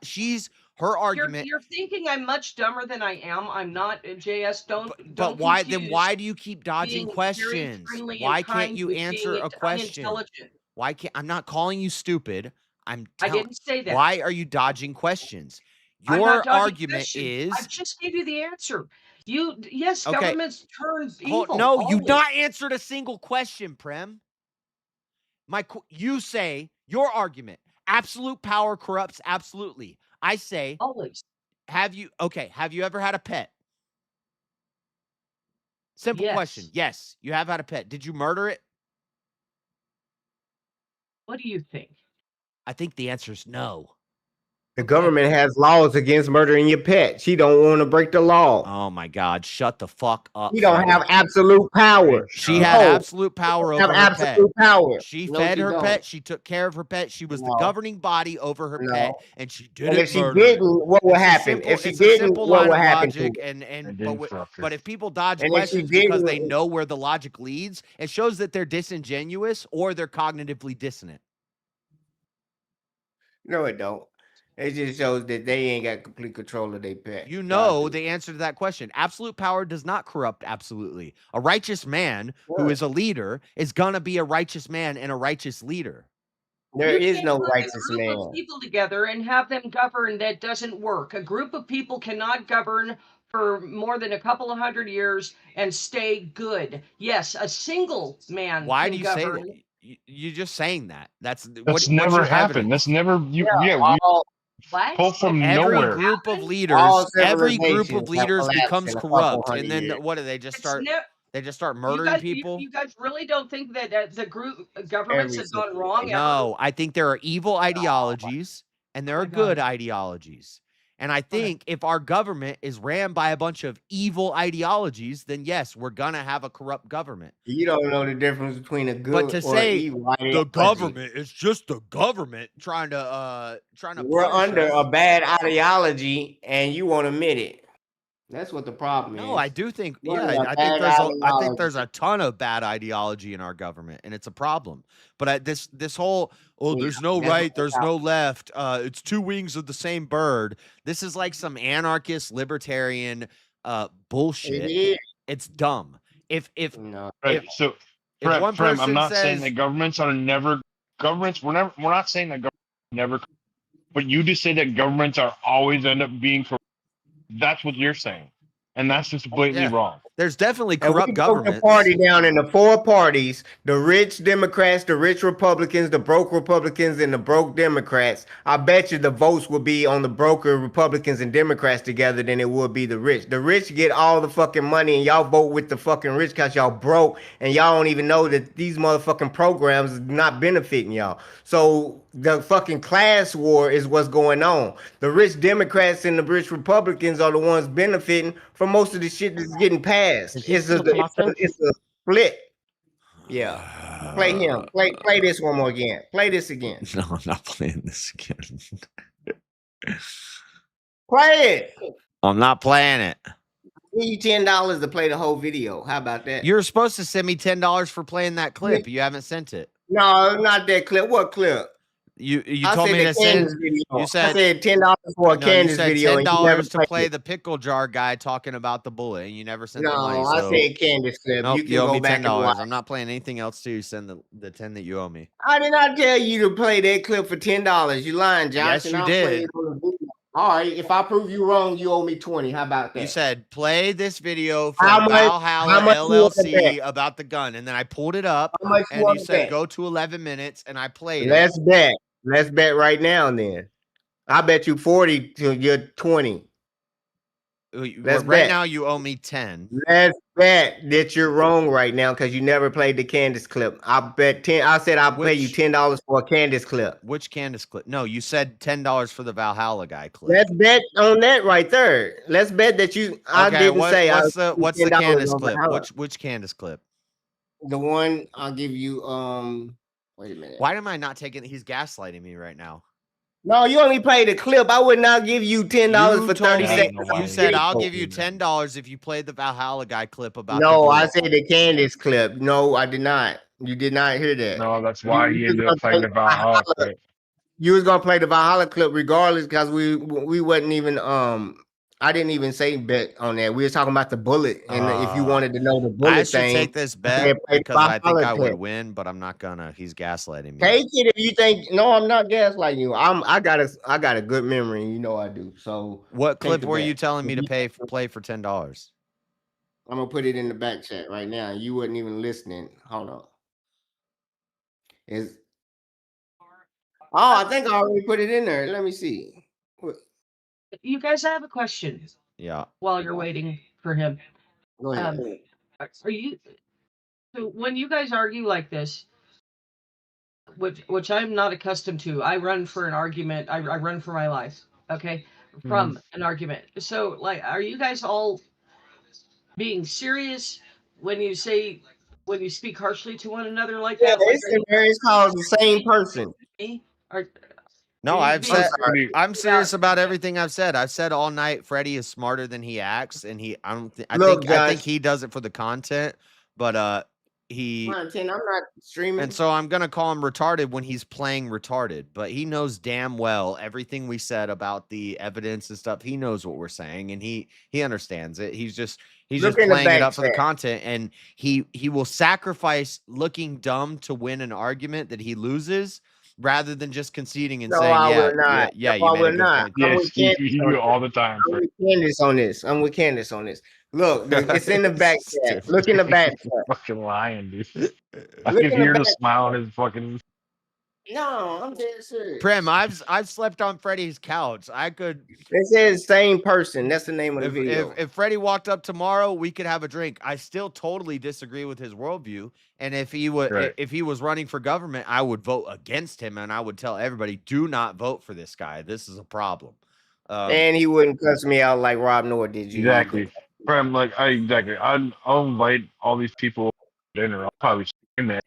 She's her argument. You're thinking I'm much dumber than I am. I'm not. JS, don't. But why then? Why do you keep dodging being very questions? friendly Why and can't kind you with answer being a question? unintelligent. Why can't I'm not calling you stupid? I didn't say that. Why are you dodging questions? I'm Your not dodging argument questions. is I just gave you the answer. Yes, Okay. governments turn evil. no, you always. not answered a single question, Prem. You say your argument: absolute power corrupts absolutely. I say always. Have you ever had a pet? Simple question. Yes, you have had a pet. Did you murder it? What do you think? I think the answer is no. The government has laws against murdering your pet. She don't want to break the law. Oh my God! Shut the fuck up. She don't Freddie. have absolute power. She had absolute power over her absolute pet. power. She No, fed she her don't. pet. She took care of her pet. She was the governing body over her pet, and she And didn't if she murder it. didn't, what would happen? If she It's a didn't, simple what line would of happen to logic, her? but if people dodge And if she questions because they didn't- know where the logic leads, it shows that they're disingenuous or they're cognitively dissonant. No, it don't. It just shows that they ain't got complete control of their pet. You know the answer to that question. Absolute power does not corrupt absolutely. A righteous man who is a leader is gonna be a righteous man and a righteous leader. There You is can't no put righteous a group man. of people together and have them govern. That doesn't work. A group of people cannot govern for more than a couple of 100 years and stay good. Yes, a single man Why can do you say govern. that? You're just saying that. That's That's never happened. That's never we pull from Every nowhere. group of All leaders, every group civilizations of have leaders collapsed becomes in a couple corrupt, hundred and then years. what do they just start? They just start You murdering guys, people. you guys really don't think that the group governments have gone wrong? No, I think there are evil ideologies and there are good ideologies. And I think if our government is ran by a bunch of evil ideologies, then yes, we're gonna have a corrupt government. You don't know the difference between a good But to or say evil the ideology. government is just the government trying to We're punish under us. a bad ideology, and you won't admit it. That's what the problem is. No, I do think, We're yeah, under a I bad think there's ideology. a ton of bad ideology in our government, and it's a problem. But this whole there's no that's right, what there's no left, it's two wings of the same bird. This is like some anarchist libertarian bullshit. It is. It's dumb. If Right. So, if one Prem, I'm person not saying says that governments are never governments. We're not saying that governments never. But you just say that governments are always end up being corrupt. That's what you're saying, and that's just blatantly yeah, wrong. there's definitely And we corrupt broke the governments. party down into 4 parties: the rich Democrats, the rich Republicans, the broke Republicans, and the broke Democrats. I bet you the votes would be on the broker Republicans and Democrats together than it would be the rich. The rich get all the fucking money, and y'all vote with the fucking rich because y'all broke, and y'all don't even know that these motherfucking programs is not benefiting y'all. So the fucking class war is what's going on. The rich Democrats and the rich Republicans are the ones benefiting from most of the shit that's getting passed. It's a split. Yeah. Play him. Play this one more again. Play this again. No, I'm not playing this again. Play it. I'm not playing it. Give you $10 to play the whole video. How about that? You're supposed to send me $10 for playing that clip. You haven't sent it. No, not that clip. What clip? You told me to send. You said I said $10 for a Candace video. $10 to play the pickle jar guy talking about the bullet, and you never sent the money. No, I said Candace clip. Nope, you can owe go me back and watch. I'm not playing anything else to you. Send the 10 that you owe me. I did not tell you to play that clip for $10. You lying, Josh. Yes, you did. All right, if I prove you wrong, you owe me 20. How about that? You said play this video from Valhalla LLC about the gun, and then I pulled it up, and you said go to 11 minutes, and I played Let's bet. Let's bet right now. Then I bet you 40 to your 20. Right now, you owe me 10. Let's bet that you're wrong right now because you never played the Candace clip. I bet 10. I said I'll pay you $10 for a Candace clip. Which Candace clip? No, you said $10 for the Valhalla guy clip. Let's bet on that right there. Let's bet that you. I didn't say. What's the Candace clip? Which Candace clip? The one I'll give you. Wait a minute. Why am I not taking? He's gaslighting me right now. No, you only played a clip. I would not give you $10 for 30 seconds. You said I'll give you $10 if you played the Valhalla guy clip about. No, I said the Candace clip. No, I did not. You did not hear that. No, that's why he ended up playing the Valhalla clip. You was gonna play the Valhalla clip regardless because we wasn't even I didn't even say bet on that. We were talking about the bullet, and if you wanted to know the bullet I should thing, take this bet because I think I would win, but I'm not gonna. He's gaslighting me. Take it if you think. No, I'm not gaslighting you. I got a good memory, and you know I do. So what clip were you telling me to play for $10? I'm gonna put it in the back chat right now. You wasn't even listening. Hold on. I think I already put it in there. Let me see. You guys, I have a question. Yeah. While you're waiting for him, go ahead. Are you? So when you guys argue like this, which I'm not accustomed to, I run for an argument. I run for my life. Okay, from an argument. So like, are you guys all being serious when you speak harshly to one another like that? It's called the same person. No, I'm serious about everything I've said. I've said all night Freddie is smarter than he acts, and I think he does it for the content, but I'm not streaming. And so I'm gonna call him retarded when he's playing retarded, but he knows damn well everything we said about the evidence and stuff. He knows what we're saying, and he understands it. He's just playing it up for the content, and he will sacrifice looking dumb to win an argument that he loses, rather than just conceding and saying, yeah, you made a good point. Yes, you do it all the time. I'm with Candace on this. Look, it's in the back chat. Look in the back chat. Fucking lying, dude. I can hear the smile on his fucking. No, I'm dead serious. Prim, I've slept on Freddie's couch. I could. It says same person. That's the name of the video. If Freddie walked up tomorrow, we could have a drink. I still totally disagree with his worldview, and if he was running for government, I would vote against him, and I would tell everybody, do not vote for this guy. This is a problem. And he wouldn't cuss me out like Rob Noah did. You exactly, Prim? I'll invite all these people to dinner. I'll probably stream that.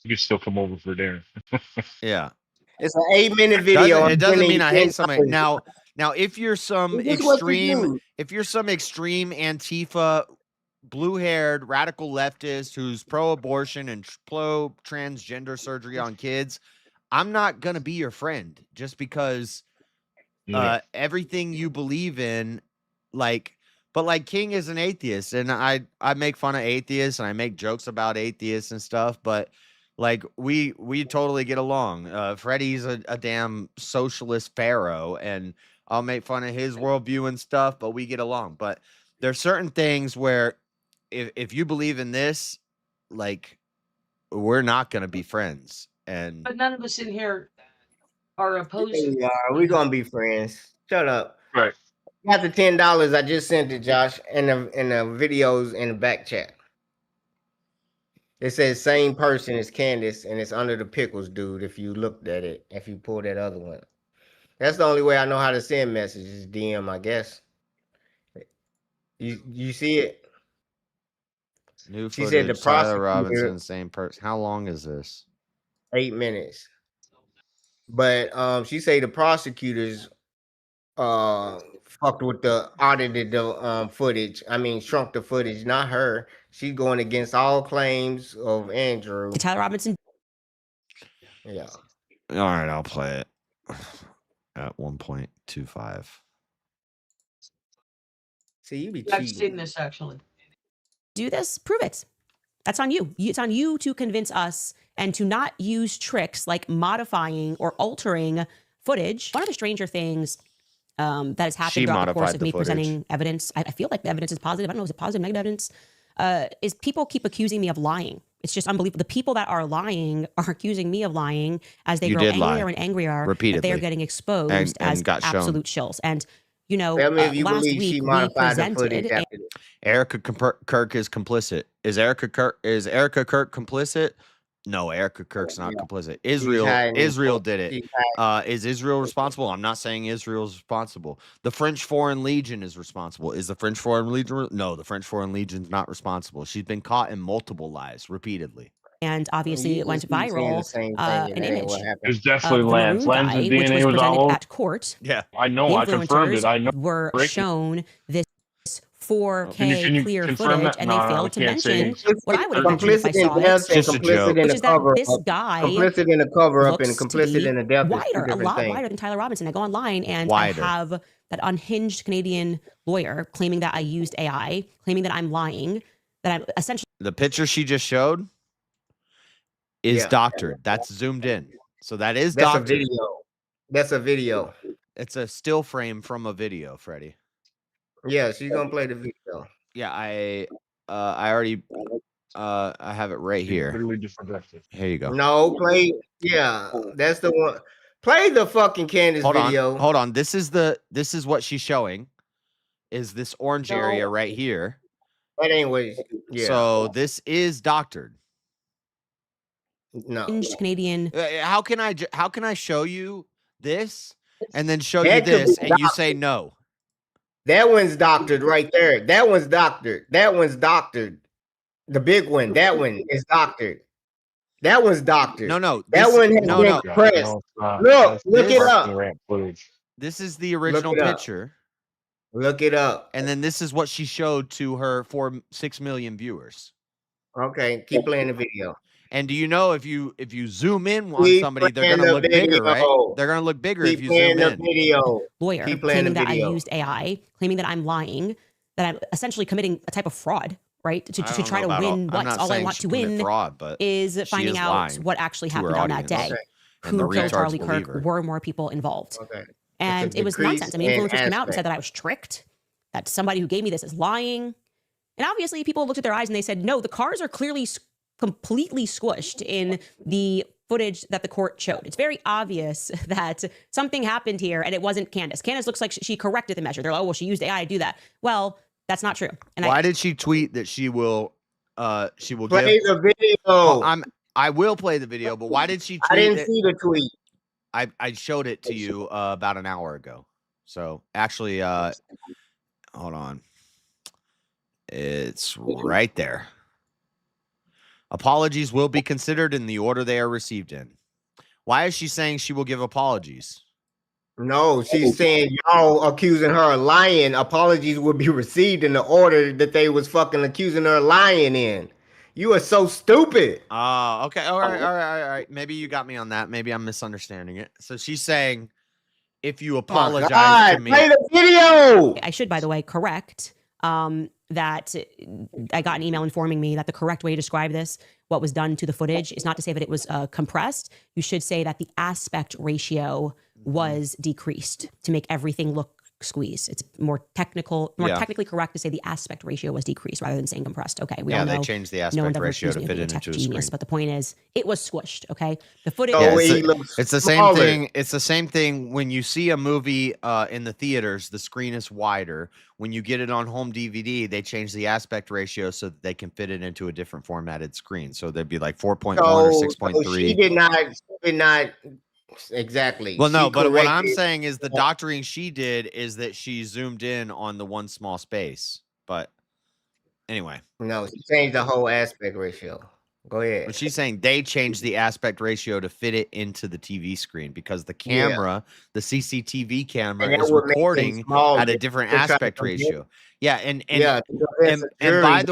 You can still come over for dinner. Yeah. It's an 8-minute video. It doesn't mean I hate somebody. Now, if you're some extreme Antifa, blue-haired radical leftist who's pro-abortion and pro-transgender surgery on kids, I'm not gonna be your friend just because everything you believe in, but King is an atheist, and I make fun of atheists and I make jokes about atheists and stuff, but we totally get along. Freddie's a damn socialist pharaoh, and I'll make fun of his worldview and stuff, but we get along. But there's certain things where if you believe in this, we're not gonna be friends. But none of us in here are opposed. We're gonna be friends. Shut up. Right. Got the $10 I just sent to Josh and the videos in the back chat. It says same person as Candace, and it's under the pickles, dude. If you looked at it, if you pull that other one, that's the only way I know how to send messages. DM, I guess. You see it? New footage. She said the prosecutor Robinson, same person. How long is this? 8 minutes. But she say the prosecutors fucked with the audited footage. I mean, shrunk the footage, not her. She's going against all claims of Andrew. Tyler Robinson. Yeah. All right, I'll play it at 1.25. See, you be I've cheating. seen this actually. Do this, prove it. That's on you. It's on you to convince us and to not use tricks like modifying or altering footage. One of the stranger things that has happened throughout the course of me presenting evidence, I feel like the evidence is positive. I don't know, is it positive, negative evidence? Is people keep accusing me of lying. It's just unbelievable. The people that are lying are accusing me of lying as they grow angrier and angrier repeatedly. that they are getting exposed as absolute shills. And you know, last week we presented. Erica Kirk is complicit. Is Erica Kirk complicit? No, Erica Kirk's not complicit. Israel did it. Is Israel responsible? I'm not saying Israel's responsible. The French Foreign Legion is responsible. Is the French Foreign Legion? No, the French Foreign Legion's not responsible. She's been caught in multiple lies repeatedly. And obviously it went viral, an image It's definitely of the Lance. maroon guy, Lance's which DNA was was all presented over. at court. Yeah, I know. I confirmed it. I know. Were shown this 4K clear footage, and they failed to mention what I would have mentioned if I saw it, which is that this guy complicit in a cover-up and looks to complicit be in a death. wider, a lot wider than Tyler Robinson. I go online and I have that unhinged Canadian lawyer claiming that I used AI, claiming that I'm lying, that I'm essentially. The picture she just showed is doctored. That's zoomed in. So that is doctored. That's a video. That's a video. It's a still frame from a video, Freddie. Yeah, she's gonna play the video. Yeah, I already I have it right here. Here you go. No, play. Yeah, that's the one. Play the fucking Candace video. Hold on. This is what she's showing. Is this orange area right here? That ain't what. Yeah. So this is doctored. No. Canadian. How can I show you this and then show you this and you say no? That one's doctored right there. That one's doctored. That one's doctored. The big one. That one is doctored. That one's doctored. No. That one has been pressed. Look it up. This is the original picture. Look it up. And then this is what she showed to her 6 million viewers. Okay, keep playing the video. And do you know if you zoom in on somebody, they're gonna look bigger, right? They're gonna look bigger if you zoom in. Lawyer claiming that I used AI, claiming that I'm lying, that I'm essentially committing a type of fraud, right? To try to win what all I want to win is finding out what actually happened on that day. Who killed Charlie Kirk? Were more people involved? And it was nonsense. I mean, influencers came out and said that I was tricked, that somebody who gave me this is lying. And obviously people looked at their eyes and they said, no, the cars are clearly completely squished in the footage that the court showed. It's very obvious that something happened here and it wasn't Candace. Candace looks like she corrected the measure. They're like, oh, well, she used AI to do that. Well, that's not true. And why did she tweet that she will play the video? I will play the video, but why did she tweet? I didn't see the tweet. I showed it to you about an hour ago. So actually, hold on. It's right there. Apologies will be considered in the order they are received in. Why is she saying she will give apologies? No, she's saying y'all accusing her of lying. Apologies will be received in the order that they was fucking accusing her of lying in. You are so stupid. Oh, okay. All right. Maybe you got me on that. Maybe I'm misunderstanding it. So she's saying, if you apologize to me. Play the video. I should, by the way, correct that I got an email informing me that the correct way to describe this, what was done to the footage, is not to say that it was compressed. You should say that the aspect ratio was decreased to make everything look squeezed. It's more technically correct to say the aspect ratio was decreased rather than saying compressed. Okay, we all know. They changed the aspect ratio to fit it into a screen. But the point is, it was squished. Okay, the footage. It's the same thing. It's the same thing when you see a movie in the theaters. The screen is wider. When you get it on home DVD, they change the aspect ratio so that they can fit it into a different formatted screen. So they'd be like 4.1 or 6.3. She did not. Exactly. Well, no, but what I'm saying is the doctoring she did is that she zoomed in on the one small space. But anyway. No, she changed the whole aspect ratio. Go ahead. But she's saying they changed the aspect ratio to fit it into the TV screen because the camera, the CCTV camera, is recording at a different aspect ratio. Yeah, and by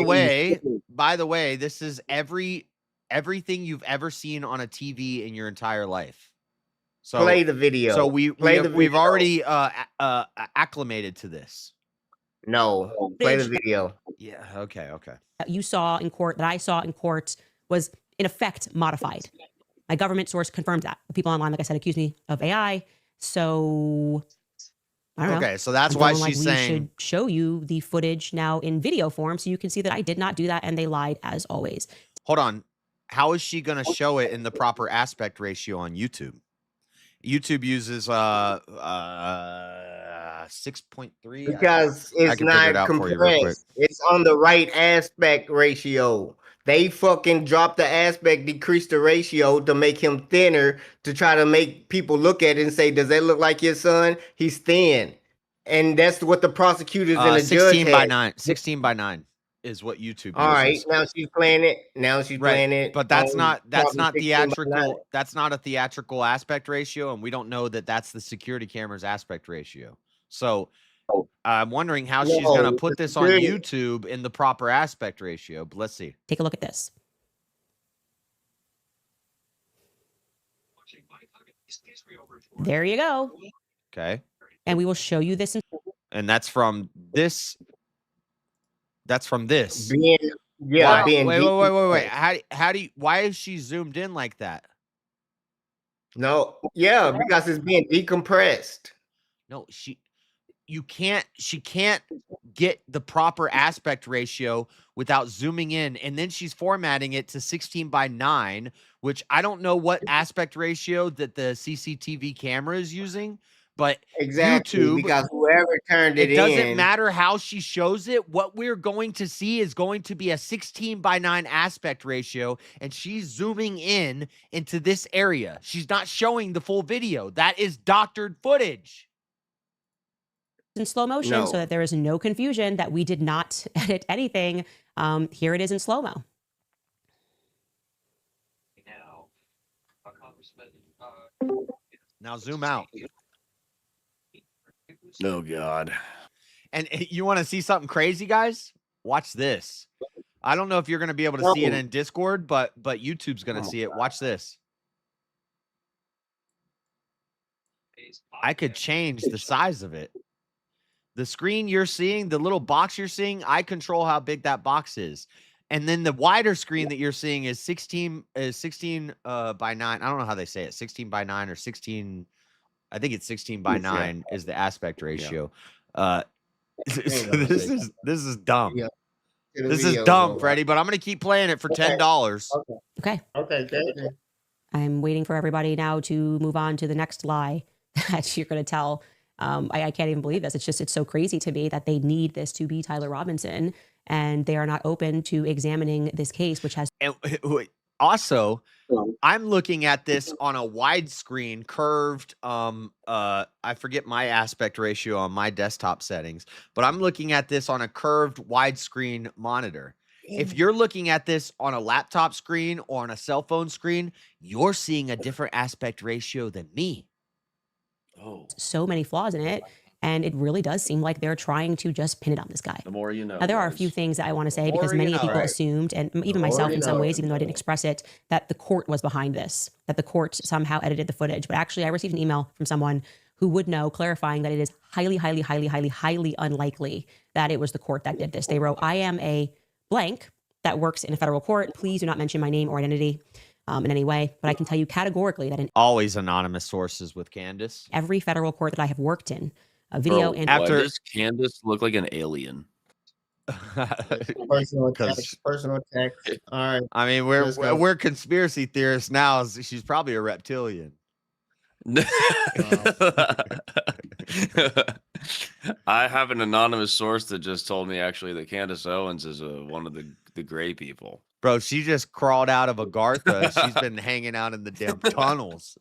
the way, this is every everything you've ever seen on a TV in your entire life. So play the video. So we've already acclimated to this. No, play the video. Yeah. Okay. You saw in court, that I saw in court, was in effect modified. My government source confirmed that. The people online, like I said, accused me of AI. So I don't know. Okay, so that's I'm why feeling like she's we saying should show you the footage now in video form, so you can see that I did not do that, and they lied as always. Hold on. How is she going to show it in the proper aspect ratio on YouTube? YouTube uses 6.3 because it's not compressed. It's on the right aspect ratio. They fucking dropped the aspect, decreased the ratio to make him thinner, to try to make people look at it and say, does that look like your son? He's thin. And that's what the prosecutors and the judge 16 by 9. 16 by 9 is what YouTube All right, uses. now she's playing it. Now she's playing it. But that's not theatrical. That's not a theatrical aspect ratio, and we don't know that that's the security camera's aspect ratio. So I'm wondering how she's going to put this on YouTube in the proper aspect ratio. But let's see. Take a look at this. There you go. Okay. And we will show you this. And that's from this. That's from this. Wait. How do you? Why is she zoomed in like that? No. Yeah, because it's being decompressed. No, she can't get the proper aspect ratio without zooming in, and then she's formatting it to 16 by 9, which I don't know what aspect ratio that the CCTV camera is using, but exactly, YouTube, because whoever turned it doesn't matter how she shows it. What we're going to see is going to be a 16 by 9 aspect ratio, and she's zooming in into this area. She's not showing the full video. That is doctored footage. In slow motion, so that there is no confusion that we did not edit anything. Here it is in slow-mo. Now zoom out. Oh God. And you want to see something crazy, guys? Watch this. I don't know if you're going to be able to see it in Discord, but YouTube's going to see it. Watch this. I could change the size of it. The screen you're seeing, the little box you're seeing, I control how big that box is. And then the wider screen that you're seeing is 16 by 9. I don't know how they say it. 16 by 9 or 16. I think it's 16 by 9 is the aspect ratio. This is dumb. Yeah. This is dumb, Freddie, but I'm going to keep playing it for $10. Okay. Okay. I'm waiting for everybody now to move on to the next lie that you're going to tell. I can't even believe this. It's so crazy to me that they need this to be Tyler Robinson, and they are not open to examining this case, which has. And also, I'm looking at this on a widescreen curved. I forget my aspect ratio on my desktop settings, but I'm looking at this on a curved widescreen monitor. If you're looking at this on a laptop screen or on a cell phone screen, you're seeing a different aspect ratio than me. So many flaws in it, and it really does seem like they're trying to just pin it on this guy. The more you know. Now, there are a few things that I want to say because many people assumed, and even myself in some ways, even though I didn't express it, that the court was behind this, that the court somehow edited the footage. But actually, I received an email from someone who would know, clarifying that it is highly, highly, highly, highly, highly unlikely that it was the court that did this. They wrote, I am a blank that works in a federal court. Please do not mention my name or identity in any way. But I can tell you categorically that in always anonymous sources with Candace. Every federal court that I have worked in, a video and after does Candace look like an alien? Personal text. All right. I mean, we're conspiracy theorists now. She's probably a reptilian. I have an anonymous source that just told me actually that Candace Owens is one of the gray people. Bro, she just crawled out of Agartha. She's been hanging out in the damn tunnels.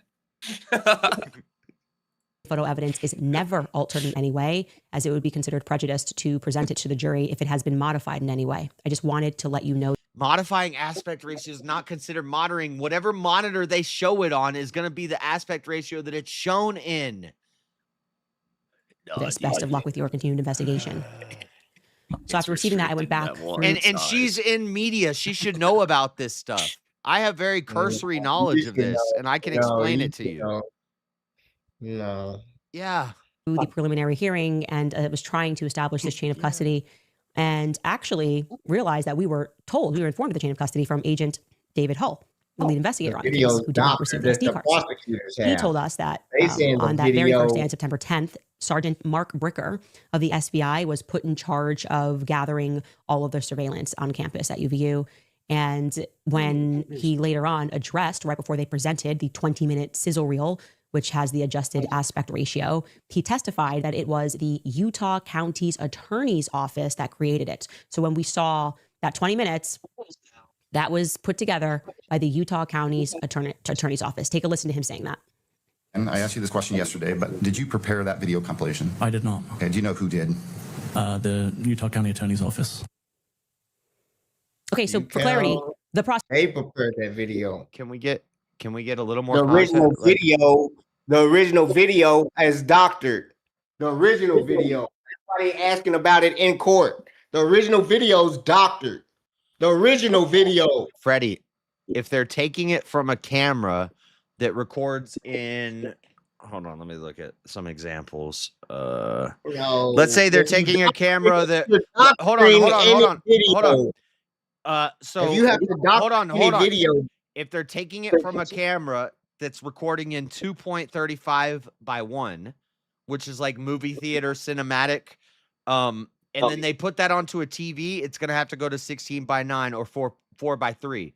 Photo evidence is never altered in any way, as it would be considered prejudiced to present it to the jury if it has been modified in any way. I just wanted to let you know. Modifying aspect ratio is not considered monitoring. Whatever monitor they show it on is going to be the aspect ratio that it's shown in. Best of luck with your continued investigation. So after receiving that, I went back. And she's in media. She should know about this stuff. I have very cursory knowledge of this, and I can explain it to you. No. Yeah. The preliminary hearing and was trying to establish this chain of custody, and actually realized that we were informed of the chain of custody from Agent David Hull, the lead investigator on the case, who did not receive the SD cards. He told us that on that very first day on September 10th, Sergeant Mark Bricker of the SBI was put in charge of gathering all of the surveillance on campus at UVU. And when he later on addressed, right before they presented the 20-minute sizzle reel, which has the adjusted aspect ratio, he testified that it was the Utah County's Attorney's Office that created it. So when we saw that 20 minutes, that was put together by the Utah County's Attorney's Office. Take a listen to him saying that. And I asked you this question yesterday, but did you prepare that video compilation? I did not. Okay, do you know who did? The Utah County Attorney's Office. Okay, so for clarity, the process. They prepared that video. Can we get a little more The original context? the original video is doctored. The original video. Everybody asking about it in court. The original video's doctored. The original video. Freddie, if they're taking it from a camera that records in, hold on, let me look at some examples. No, let's say they're taking a camera that, hold on. So if you have to hold on. video, if they're taking it from a camera that's recording in 2.35 by 1, which is like movie theater cinematic, and then they put that onto a TV, it's going to have to go to 16 by 9 or 4 by 3.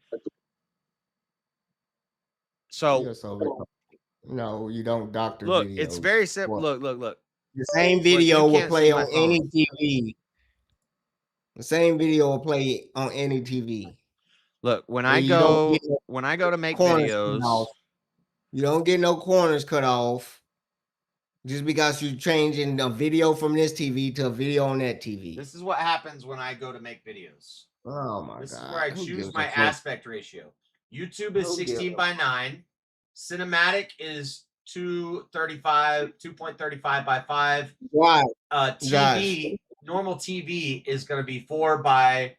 So no, you don't doctor. Look, videos. it's very simple. Look. The same video will play on any TV. The same video will play on any TV. Look, when I go to make videos, you don't get no corners cut off just because you're changing a video from this TV to a video on that TV. This is what happens when I go to make videos. Oh my God. This is where I choose my aspect ratio. YouTube is 16 by 9. Cinematic is 2.35 by 5. Why? TV, normal TV is going to be 4 by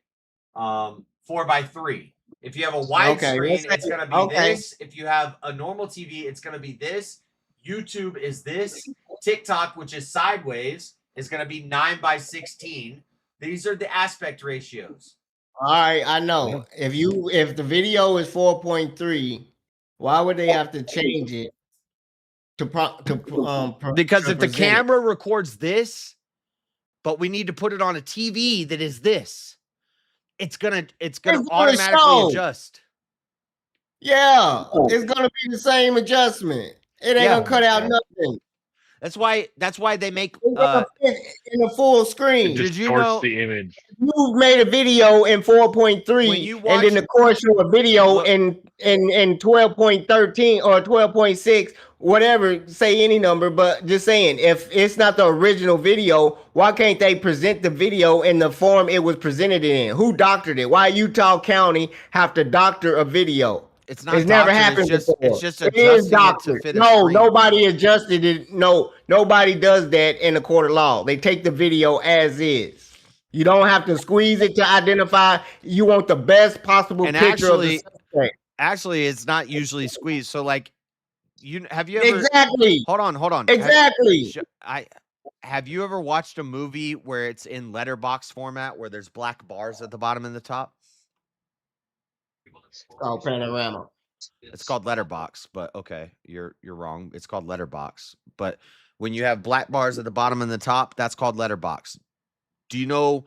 3. If you have a widescreen, it's going to be this. If you have a normal TV, it's going to be this. YouTube is this. TikTok, which is sideways, is going to be 9 by 16. These are the aspect ratios. All right, I know. If the video is 4.3, why would they have to change it because if the camera records this, but we need to put it on a TV that is this, it's gonna automatically adjust. Yeah, it's gonna be the same adjustment. It ain't gonna cut out nothing. That's why they make in a full screen. Did you know the image? You made a video in 4.3, and then the course show a video in 12.13 or 12.6, whatever. Say any number, but just saying, if it's not the original video, why can't they present the video in the form it was presented in? Who doctored it? Why Utah County have to doctor a video? It's not. It's never happened before. It's just it is doctored. No, nobody adjusted it. No, nobody does that in a court of law. They take the video as is. You don't have to squeeze it to identify. You want the best possible picture of the suspect. Actually, it's not usually squeezed. So, like, have you ever exactly? Hold on. Exactly. Have you ever watched a movie where it's in letterbox format, where there's black bars at the bottom and the top? Oh, panorama. It's called letterbox, but okay, you're wrong. It's called letterbox. But when you have black bars at the bottom and the top, that's called letterbox. Do you know?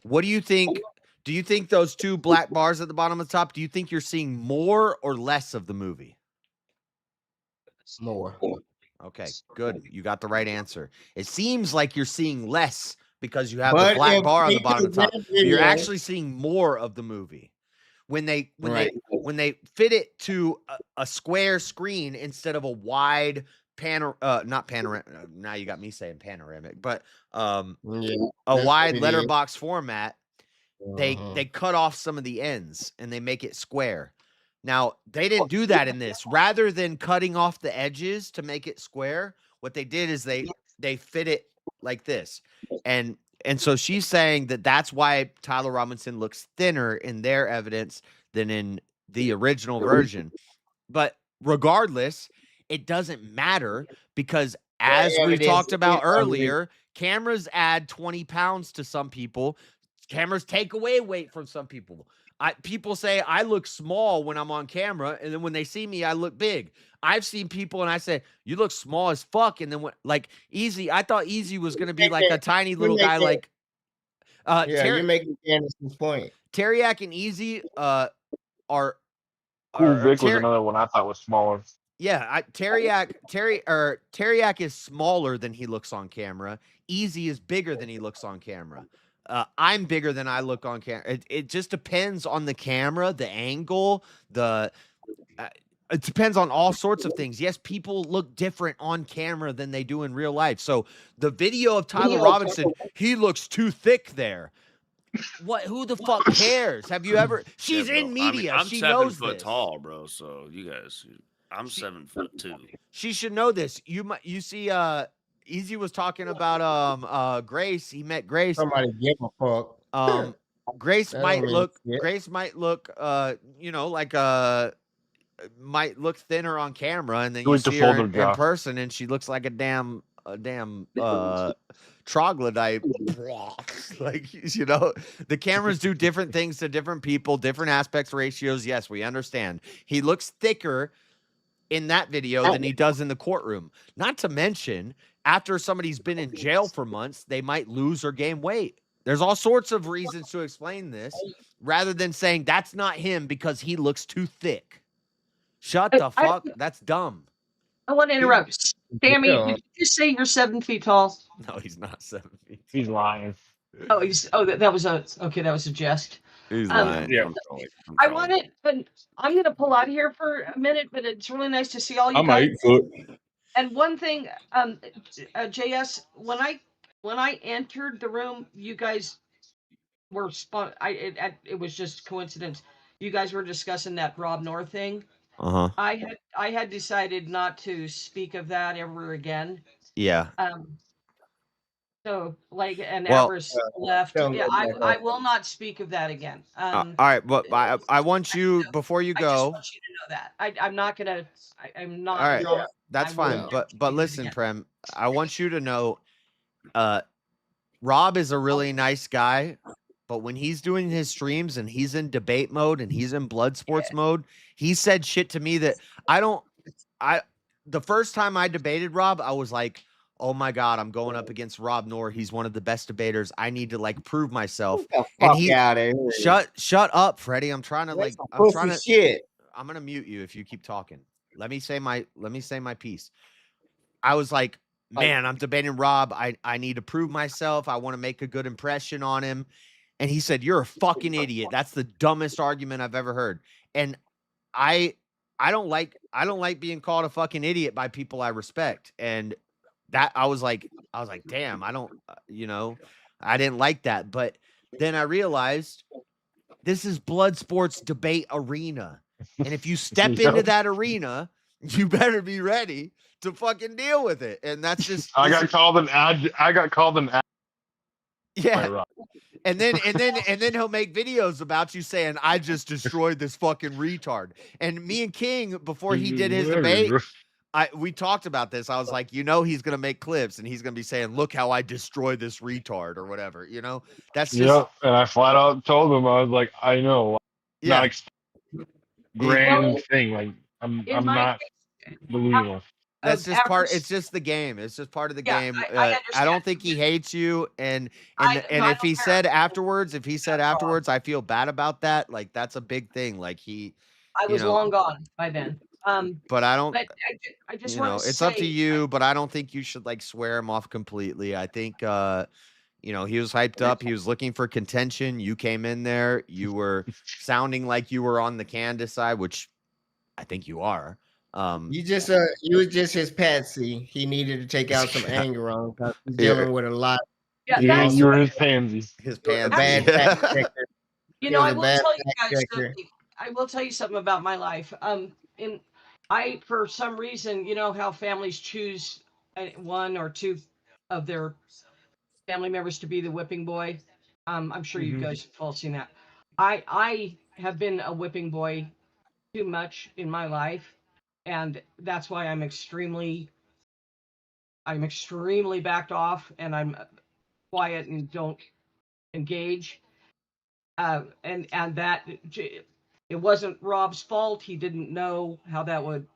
What do you think? Do you think those two black bars at the bottom and the top? Do you think you're seeing more or less of the movie? More. Okay, good. You got the right answer. It seems like you're seeing less because you have the black bar on the bottom and the top. You're actually seeing more of the movie. When they fit it to a square screen instead of a wide not panoramic. Now you got me saying panoramic, but a wide letterbox format. They cut off some of the ends and they make it square. Now they didn't do that in this. Rather than cutting off the edges to make it square, what they did is they fit it like this. And so she's saying that that's why Tyler Robinson looks thinner in their evidence than in the original version. But regardless, it doesn't matter because as we talked about earlier, cameras add 20 pounds to some people. Cameras take away weight from some people. People say I look small when I'm on camera, and then when they see me, I look big. I've seen people and I say, you look small as fuck. And then like Easy, I thought Easy was going to be like a tiny little guy. Like, you're making Candace's point. Teriak and Easy, are Vic was another one I thought was smaller. Yeah, Teriak is smaller than he looks on camera. Easy is bigger than he looks on camera. I'm bigger than I look on camera. It just depends on the camera, the angle, it depends on all sorts of things. Yes, people look different on camera than they do in real life. So the video of Tyler Robinson, he looks too thick there. What? Who the fuck cares? Have you ever? She's in media. I'm she 7 knows foot this. tall, bro. So you guys, I'm 7'2". She should know this. You see, Easy was talking about Grace. He met Grace. Somebody give a fuck. Grace might look. Grace might look. Like might look thinner on camera, and then you see her in person, and she looks like a damn troglodyte. Like, the cameras do different things to different people, different aspects, ratios. Yes, we understand. He looks thicker in that video than he does in the courtroom. Not to mention, after somebody's been in jail for months, they might lose or gain weight. There's all sorts of reasons to explain this, rather than saying that's not him because he looks too thick. Shut the fuck. That's dumb. I want to interrupt. Sammy, did you just say you're 7 feet tall? No, he's not 7 feet. He's lying. Oh, that was a jest. He's lying. Yeah. I want it, but I'm going to pull out here for a minute, but it's really nice to see all you I'm guys. 8 foot. And one thing, JS, when I entered the room, you guys were it was just coincidence. You guys were discussing that Rob North thing. Uh-huh. I had decided not to speak of that ever again. Yeah. So like an hour's left. Yeah, I will not speak of that again. All right, but I want you before you go. I just want you to know that I'm not gonna. I'm not. All right, that's fine. But listen, Prem, I want you to know, Rob is a really nice guy. But when he's doing his streams and he's in debate mode and he's in blood sports mode, he said shit to me that the first time I debated Rob, I was like, oh my God, I'm going up against Rob Noor. He's one of the best debaters. I need to prove myself. And he shut up, Freddie. I'm trying to shit. I'm going to mute you if you keep talking. Let me say my piece. I was like, man, I'm debating Rob. I need to prove myself. I want to make a good impression on him. And he said, you're a fucking idiot. That's the dumbest argument I've ever heard. And I don't like being called a fucking idiot by people I respect. And that I was like, damn, I don't, I didn't like that. But then I realized this is blood sports debate arena. And if you step into that arena, you better be ready to fucking deal with it. And that's just I got called an ad. Yeah. And then he'll make videos about you saying, I just destroyed this fucking retard. And me and King, before he did his debate, we talked about this. I was like, he's going to make clips and he's going to be saying, look how I destroyed this retard or whatever, that's just. Yep. And I flat out told him, I was like, I know. Yeah. Not grand thing. Like, I'm not believable. That's just part. It's just the game. It's just part of the game. I don't think he hates you. And if he said afterwards, I feel bad about that. Like, that's a big thing. Like I was long gone by then. But I don't. But I just want to it's up to you. But I don't think you should swear him off completely. I think he was hyped up. He was looking for contention. You came in there. You were sounding like you were on the Candace side, which I think you are. You was just his patsy. He needed to take out some anger on because he's dealing with a lot. Yeah, you were his pansy. His pansy. Bad fact checker. I will tell you guys something. I will tell you something about my life. For some reason, how families choose one or two of their family members to be the whipping boy. I'm sure you guys have all seen that. I have been a whipping boy too much in my life, and that's why I'm extremely backed off, and I'm quiet and don't engage. And that it wasn't Rob's fault. He didn't know how that would.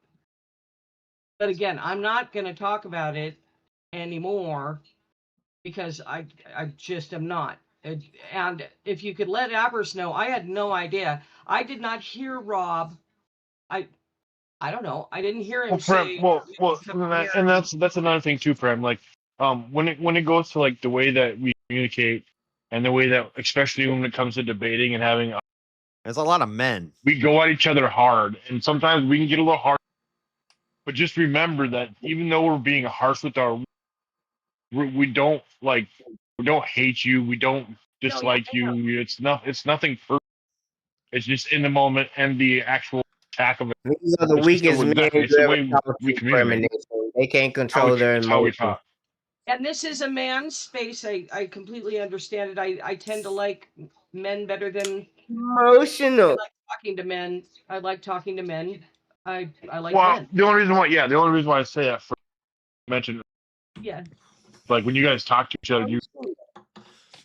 But again, I'm not going to talk about it anymore because I just am not. And if you could let Avers know, I had no idea. I did not hear Rob. I don't know. I didn't hear him say. And that's another thing too, Prem. Like, when it goes to like the way that we communicate and the way that, especially when it comes to debating and having, there's a lot of men. We go at each other hard, and sometimes we can get a little hard. But just remember that even though we're being harsh with we don't hate you. We don't dislike you. It's nothing personal. It's just in the moment and the actual attack of it. These are the weakest men you ever talk to. They can't control their emotions. And this is a man's space. I completely understand it. I tend to like men better than emotional. I like talking to men. I like talking to men. I like men. The only reason why I say that for mention. Yeah. Like when you guys talk to each other, and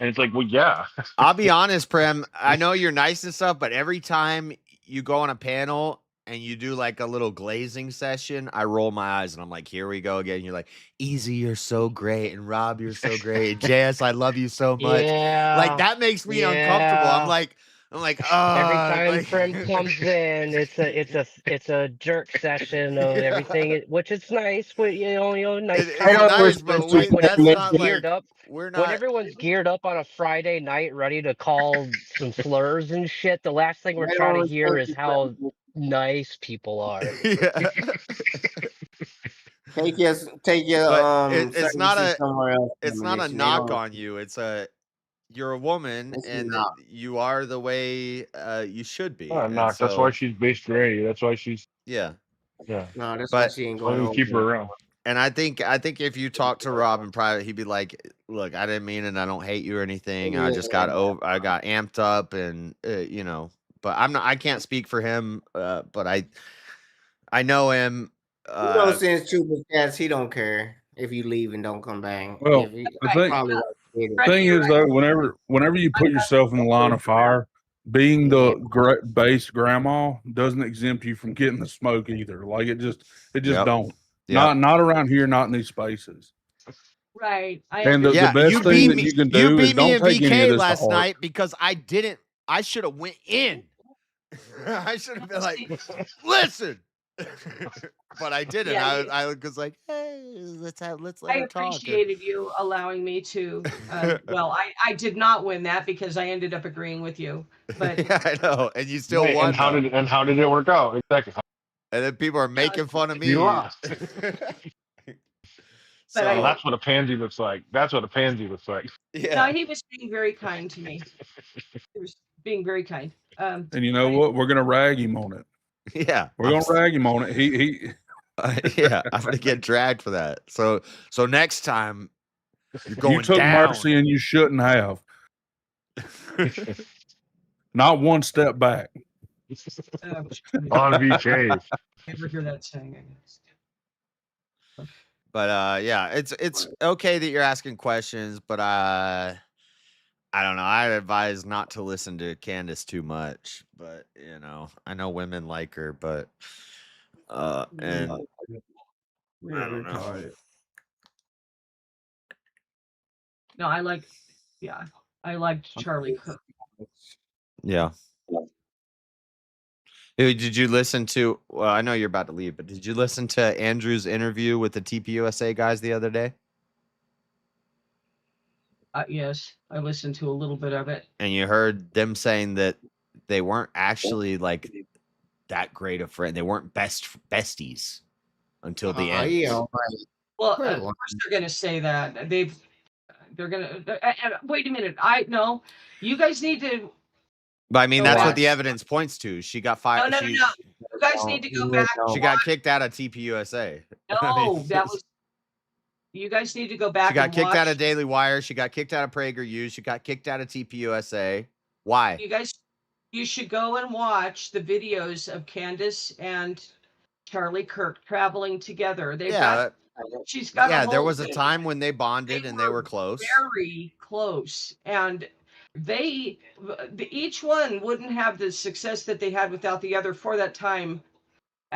it's like, well, yeah. I'll be honest, Prem. I know you're nice and stuff, but every time you go on a panel and you do like a little glazing session, I roll my eyes and I'm like, here we go again. And you're like, Easy, you're so great. And Rob, you're so great. JS, I love you so much. Yeah. Like that makes me uncomfortable. I'm like, every time friend comes in, it's a jerk session of everything, which is nice. But nice. When everyone's geared up on a Friday night, ready to call some slurs and shit, the last thing we're trying to hear is how nice people are. Yeah. Take your it's not a knock on you. You're a woman and you are the way you should be. Knock. That's why she's based ready. That's why she's yeah. No, that's why she ain't going to keep her around. And I think if you talk to Rob in private, he'd be like, "Look, I didn't mean it. I don't hate you or anything. I just got amped up, and But I can't speak for him. But I know him. Since Trooper Cats, he don't care if you leave and don't come back. Well, the thing is though, whenever you put yourself in the line of fire, being the base grandma doesn't exempt you from getting the smoke either. Like it just don't. Yep. Not around here, not in these spaces. Right. And the best thing that you can do is don't take any of this last night because I should have went in. I should have been like, listen. But I didn't. Yeah, I was like, hey, let's let her talk. I appreciated you allowing me to. Well, I did not win that because I ended up agreeing with you. But yeah, I know, and you still won. And how did it work out? Exactly. And then people are making fun of me. You lost. So that's what a pansy looks like. Yeah. No, he was being very kind to me. He was being very kind. And you know what? We're gonna rag him on it. Yeah, we're gonna rag him on it. He yeah, I'm gonna get dragged for that. So next time you're going you took down. mercy and you shouldn't have. Not one step back. On VK. Never hear that saying again. But yeah, it's okay that you're asking questions, but I don't know. I advise not to listen to Candace too much, but I know women like her, but and I don't know. No, I liked Charlie Kirk. Yeah. Did you listen to? Well, I know you're about to leave, but did you listen to Andrew's interview with the TPUSA guys the other day? Yes, I listened to a little bit of it. And you heard them saying that they weren't actually like that great of friends. They weren't besties until the end. Yeah, well, of course they're going to say that. They're going to. Wait a minute. You guys need to. But I mean, that's what the evidence points to. She got fired. No. You guys need to go back. She got kicked out of TPUSA. No, that was. You guys need to go back. She got kicked out of Daily Wire. She got kicked out of PragerU. She got kicked out of TPUSA. Why? You guys You should go and watch the videos of Candace and Charlie Kirk traveling together. She's got a whole there was a thing. time when they bonded and they were close. Very close. And each one wouldn't have the success that they had without the other for that time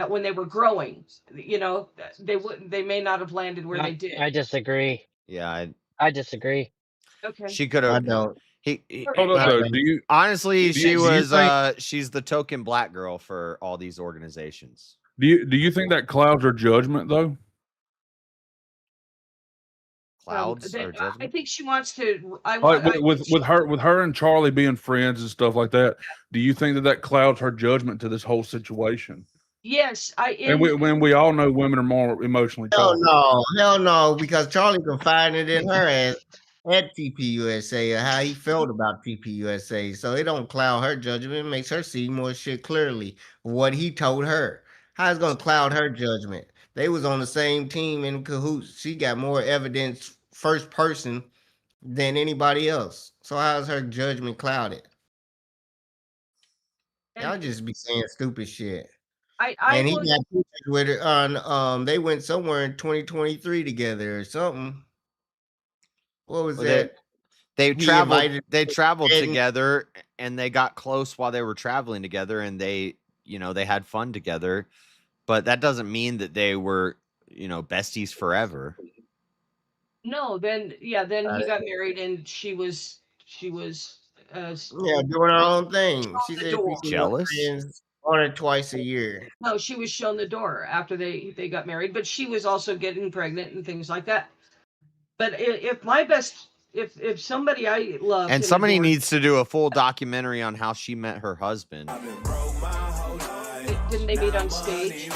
when they were growing. You know, they may not have landed where they did. I disagree. Yeah, I disagree. Okay. She could have. I don't. Hold up, though. Honestly, do you think, she's the token black girl for all these organizations. do you think that clouds her judgment though? Clouds or judgment? I think she wants to. With her and Charlie being friends and stuff like that. Do you think that clouds her judgment to this whole situation? Yes, when we all know women are more emotionally charged. Hell no, because Charlie confided in her at TPUSA how he felt about TPUSA. So it don't cloud her judgment. It makes her see more shit clearly. What he told her. How it's gonna cloud her judgment? They was on the same team in cahoots. She got more evidence first person than anybody else. So how's her judgment clouded? Y'all just be saying stupid shit. And he got pictures with her on they went somewhere in 2023 together or something. What was that? They traveled together and they got close while they were traveling together and they had fun together. But that doesn't mean that they were, besties forever. No, then he got married and she was doing her own thing. She said she's jealous on it twice a year. No, she was shown the door after they got married, but she was also getting pregnant and things like that. But if somebody I love and somebody needs to do a full documentary on how she met her husband. Didn't they meet on stage?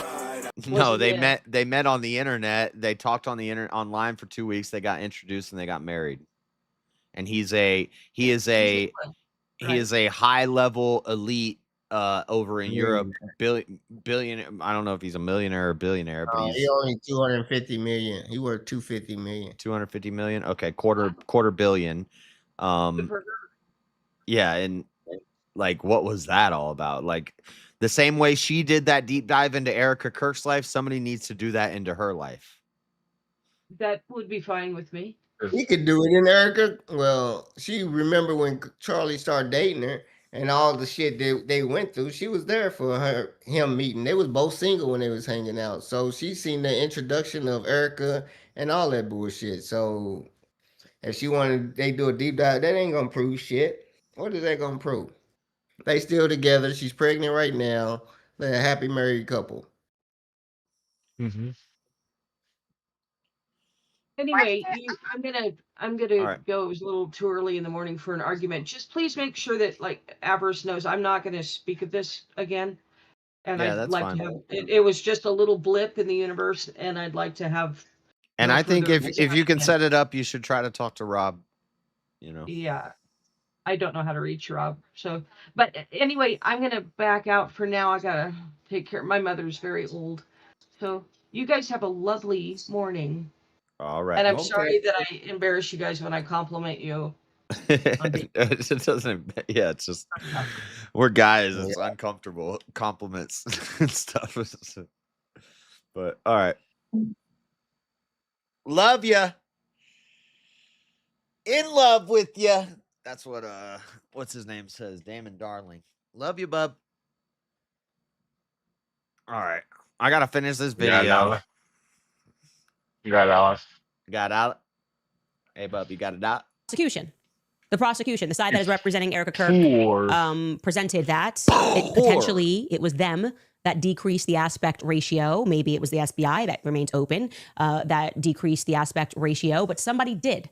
No, they met on the internet. They talked on the online for 2 weeks. They got introduced and they got married. And he is a high level elite over in Europe, billionaire. I don't know if he's a millionaire or billionaire, but he only 250 million. He worth 250 million. 250 million. Okay, quarter billion. Yeah, and like, what was that all about? Like, the same way she did that deep dive into Erica Kirk's life, somebody needs to do that into her life. That would be fine with me. He could do it in Erica. Well, she remember when Charlie started dating her and all the shit they went through. She was there for him meeting. They was both single when they was hanging out. So she seen the introduction of Erica and all that bullshit. So if they do a deep dive, that ain't gonna prove shit. What is that gonna prove? They still together. She's pregnant right now. They're a happy married couple. Mm-hmm. Anyway, I'm gonna go. It was a little too early in the morning for an argument. Just please make sure that Avarice knows I'm not gonna speak of this again. And I'd like to have it was just a little blip in the universe, and I'd like to have. And I think if you can set it up, you should try to talk to Rob. Yeah, I don't know how to reach Rob. So, but anyway, I'm gonna back out for now. I gotta take care. My mother's very old, so you guys have a lovely morning. All right. And I'm sorry that I embarrass you guys when I compliment you. It doesn't. Yeah, it's just we're guys. It's uncomfortable compliments and stuff. But all right. Love ya. In love with ya. That's what what's his name says. Damon Darling. Love you, bub. All right. I gotta finish this video. You got Alice. Got Alice. Hey, bub, you got it out. The prosecution, the side that is representing Erica Kirk, presented that it was them that decreased the aspect ratio. Maybe it was the SBI that remains open that decreased the aspect ratio, but somebody did.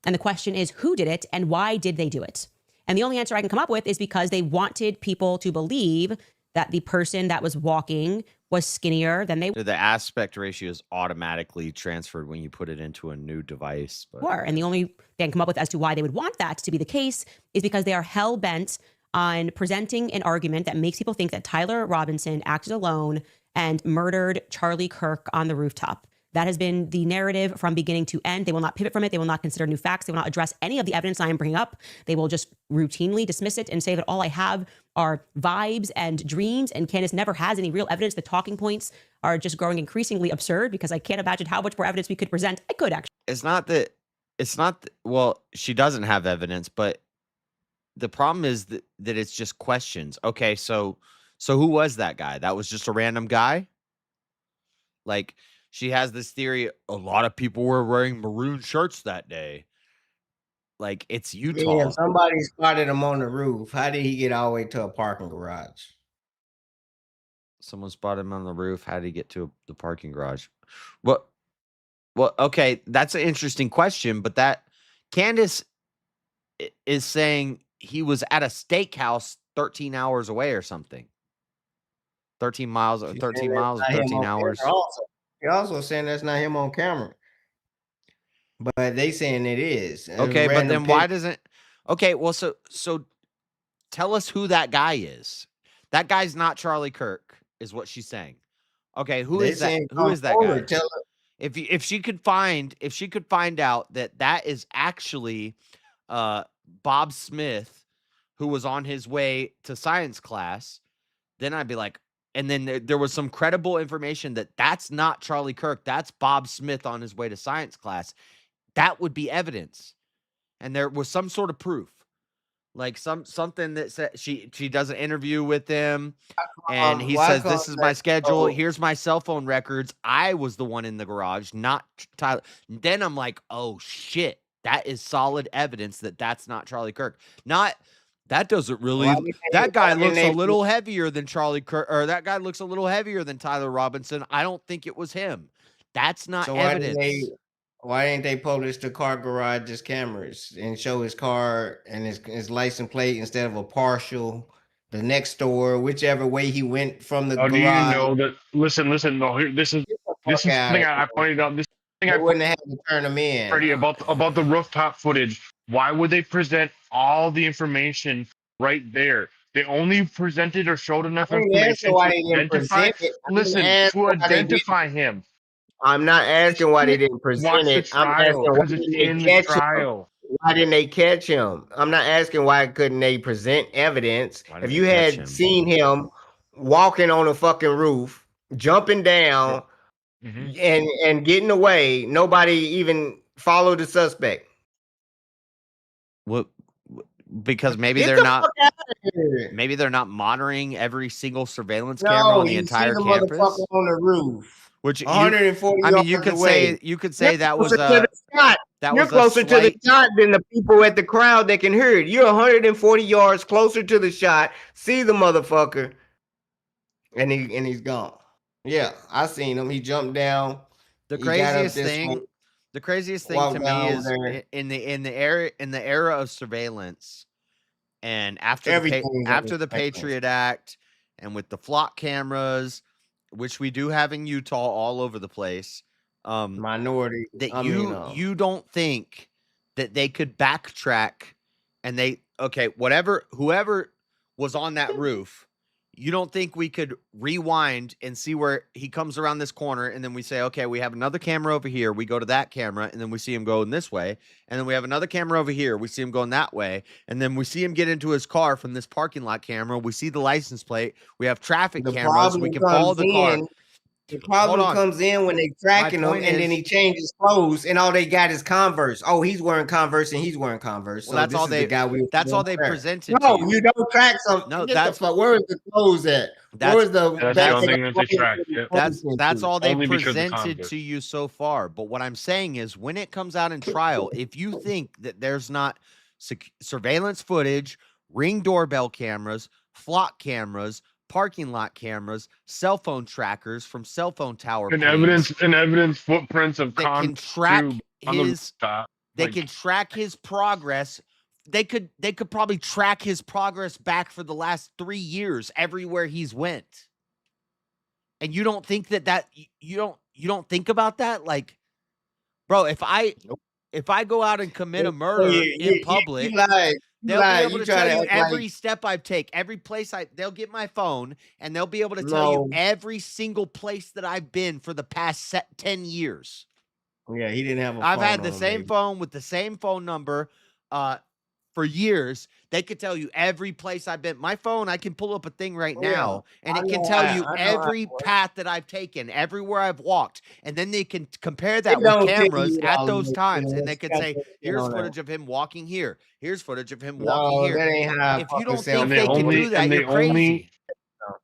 And the question is, who did it and why did they do it? And the only answer I can come up with is because they wanted people to believe that the person that was walking was skinnier than they The aspect ratio is automatically transferred when you put it into a new device. were. And the only thing I can come up with as to why they would want that to be the case is because they are hell-bent on presenting an argument that makes people think that Tyler Robinson acted alone and murdered Charlie Kirk on the rooftop. That has been the narrative from beginning to end. They will not pivot from it. They will not consider new facts. They will not address any of the evidence I am bringing up. They will just routinely dismiss it and say that all I have are vibes and dreams, and Candace never has any real evidence. The talking points are just growing increasingly absurd because I can't imagine how much more evidence we could present. I could actually. Well, she doesn't have evidence, but the problem is that it's just questions. Okay, so who was that guy? That was just a random guy? Like, she has this theory, a lot of people were wearing maroon shirts that day. Like, it's Utah. Yeah, somebody spotted him on the roof. How did he get all the way to a parking garage? Someone spotted him on the roof. How did he get to the parking garage? Well, okay, that's an interesting question, but that Candace is saying he was at a steakhouse 13 hours away or something. 13 miles, 13 hours. You're also saying that's not him on camera. But they saying it is. Okay, but then why doesn't... Okay, well, so tell us who that guy is. That guy's not Charlie Kirk, is what she's saying. Okay, who is that? Who is that guy? If she could find out that is actually Bob Smith, who was on his way to science class, then I'd be like, and then there was some credible information that that's not Charlie Kirk, that's Bob Smith on his way to science class. That would be evidence, and there was some sort of proof, like something that said she does an interview with him, and he says, "This is my schedule. Here's my cell phone records. I was the one in the garage, not Tyler." Then I'm like, "Oh shit, that is solid evidence that that's not Charlie Kirk." Not that doesn't really. That guy looks a little heavier than Charlie Kirk, or that guy looks a little heavier than Tyler Robinson. I don't think it was him. That's not evidence. Why didn't they publish the car garage's cameras and show his car and his license plate instead of a partial, the next door, whichever way he went from the garage? Do you know that? Listen. No, this is something I pointed out. This thing I wouldn't have to turn them in. Freddie, about the rooftop footage. Why would they present all the information right there? They only presented or showed enough information to identify. Listen, to identify him. I'm not asking why they didn't present it. I'm asking why didn't they catch him? Why didn't they catch him? I'm not asking why couldn't they present evidence. If you had seen him walking on a fucking roof, jumping down, and getting away, nobody even followed the suspect. What? Because maybe they're not. Maybe they're not monitoring every single surveillance camera on the entire campus. Motherfucker on the roof. Which 140 I mean, you could say that was a shot. You're closer to the shot than the people at the crowd that can hear it. You're 140 yards closer to the shot. See the motherfucker, and he's gone. Yeah, I seen him. He jumped down. The craziest thing to me is in the era of surveillance, and after the Patriot Act, and with the flock cameras, which we do have in Utah all over the place. Minority. That you don't think that they could backtrack and whoever was on that roof, you don't think we could rewind and see where he comes around this corner, and then we say, okay, we have another camera over here. We go to that camera, and then we see him going this way. And then we have another camera over here. We see him going that way. And then we see him get into his car from this parking lot camera. We see the license plate. We have traffic cameras. We can follow the car. The problem comes in when they tracking him, and then he changes clothes, and all they got is Converse. Oh, he's wearing Converse, and he's wearing Converse. Well, that's all they. That's all they presented. No, you don't track some. No, where is the clothes at? Where's the? That's the only thing that they track. That's all they presented to you so far. But what I'm saying is, when it comes out in trial, if you think that there's not surveillance footage, Ring doorbell cameras, flock cameras, parking lot cameras, cell phone trackers from cell phone tower and evidence footprints of can track can track his progress. They could probably track his progress back for the last 3 years everywhere he's went. And you don't think that you don't think about that? Like, bro, if I go out and commit a murder in public, They'll be able to tell you every step I take, every place they'll get my phone and they'll be able to tell you every single place that I've been for the past 10 years. Yeah, he didn't have a phone. I've had the same phone with the same phone number for years. They could tell you every place I've been. My phone, I can pull up a thing right now, and it can tell you every path that I've taken, everywhere I've walked. And then they can compare that with cameras at those times, and they could say, here's footage of him walking here. Here's footage of him walking here. That ain't how if you don't think they can do that, you're crazy.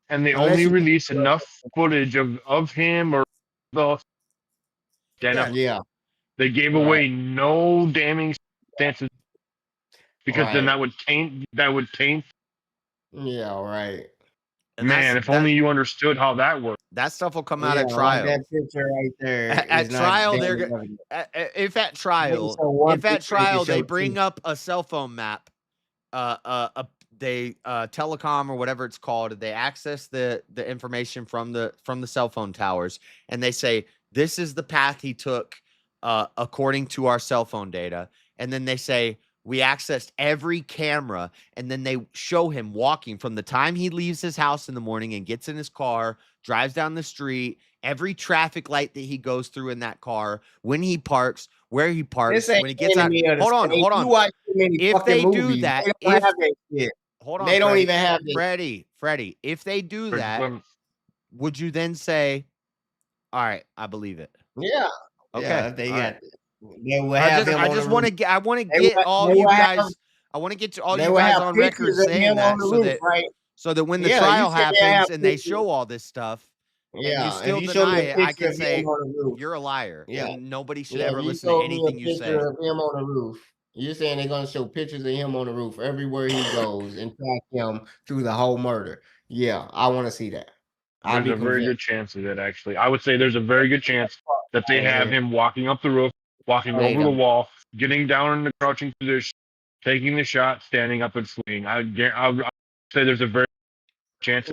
And they only release enough footage of him or the yeah. They gave away no damning circumstances because then that would taint. Yeah, right. And man, if only you understood how that works. That stuff will come out at trial. Like that picture right there. At trial, if at trial they bring up a cell phone map, telecom or whatever it's called, they access the information from the cell phone towers, and they say this is the path he took according to our cell phone data, and then they say we accessed every camera, and then they show him walking from the time he leaves his house in the morning and gets in his car, drives down the street, every traffic light that he goes through in that car, when he parks, where he parks, when he gets out. Hold on. If they do that, they don't even have it. Freddie, if they do that, would you then say, all right, I believe it? Yeah. Okay. Yeah, they got it. I just want to get all you guys. I want to get all you guys on record saying that, so that when the trial happens and they show all this stuff, and you still deny it, I can say you're a liar. Yeah, and nobody should ever listen to anything you say. Of him on the roof. You're saying they're gonna show pictures of him on the roof everywhere he goes and track him through the whole murder. Yeah, I want to see that. There's a very good chance of it, actually. I would say there's a very good chance that they have him walking up the roof, walking over the wall, getting down in the crouching position, taking the shot, standing up and fleeing. I would say there's a very good chance,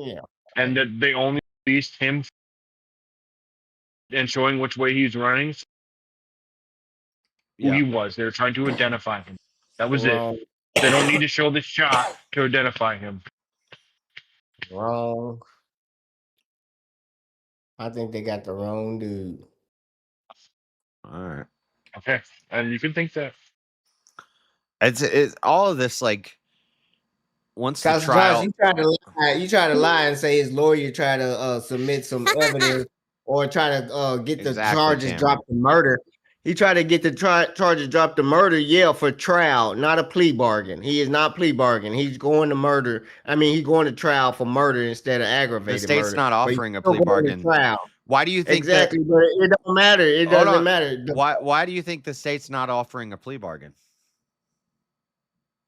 and that they only released him and showing which way he's running. Who he was. They're trying to identify him. That was it. They don't need to show the shot to identify him. Wrong. I think they got the wrong dude. All right. Okay, and you can think that. It's all of this, like, once the trial. You try to lie and say his lawyer tried to submit some evidence or try to get the charges dropped for murder. He tried to get the charges dropped to murder, for trial, not a plea bargain. He is not plea bargain. He's going to murder. I mean, he's going to trial for murder instead of aggravated murder. The state's not offering a plea bargain. Why do you think but it don't matter. It doesn't matter. Why do you think the state's not offering a plea bargain?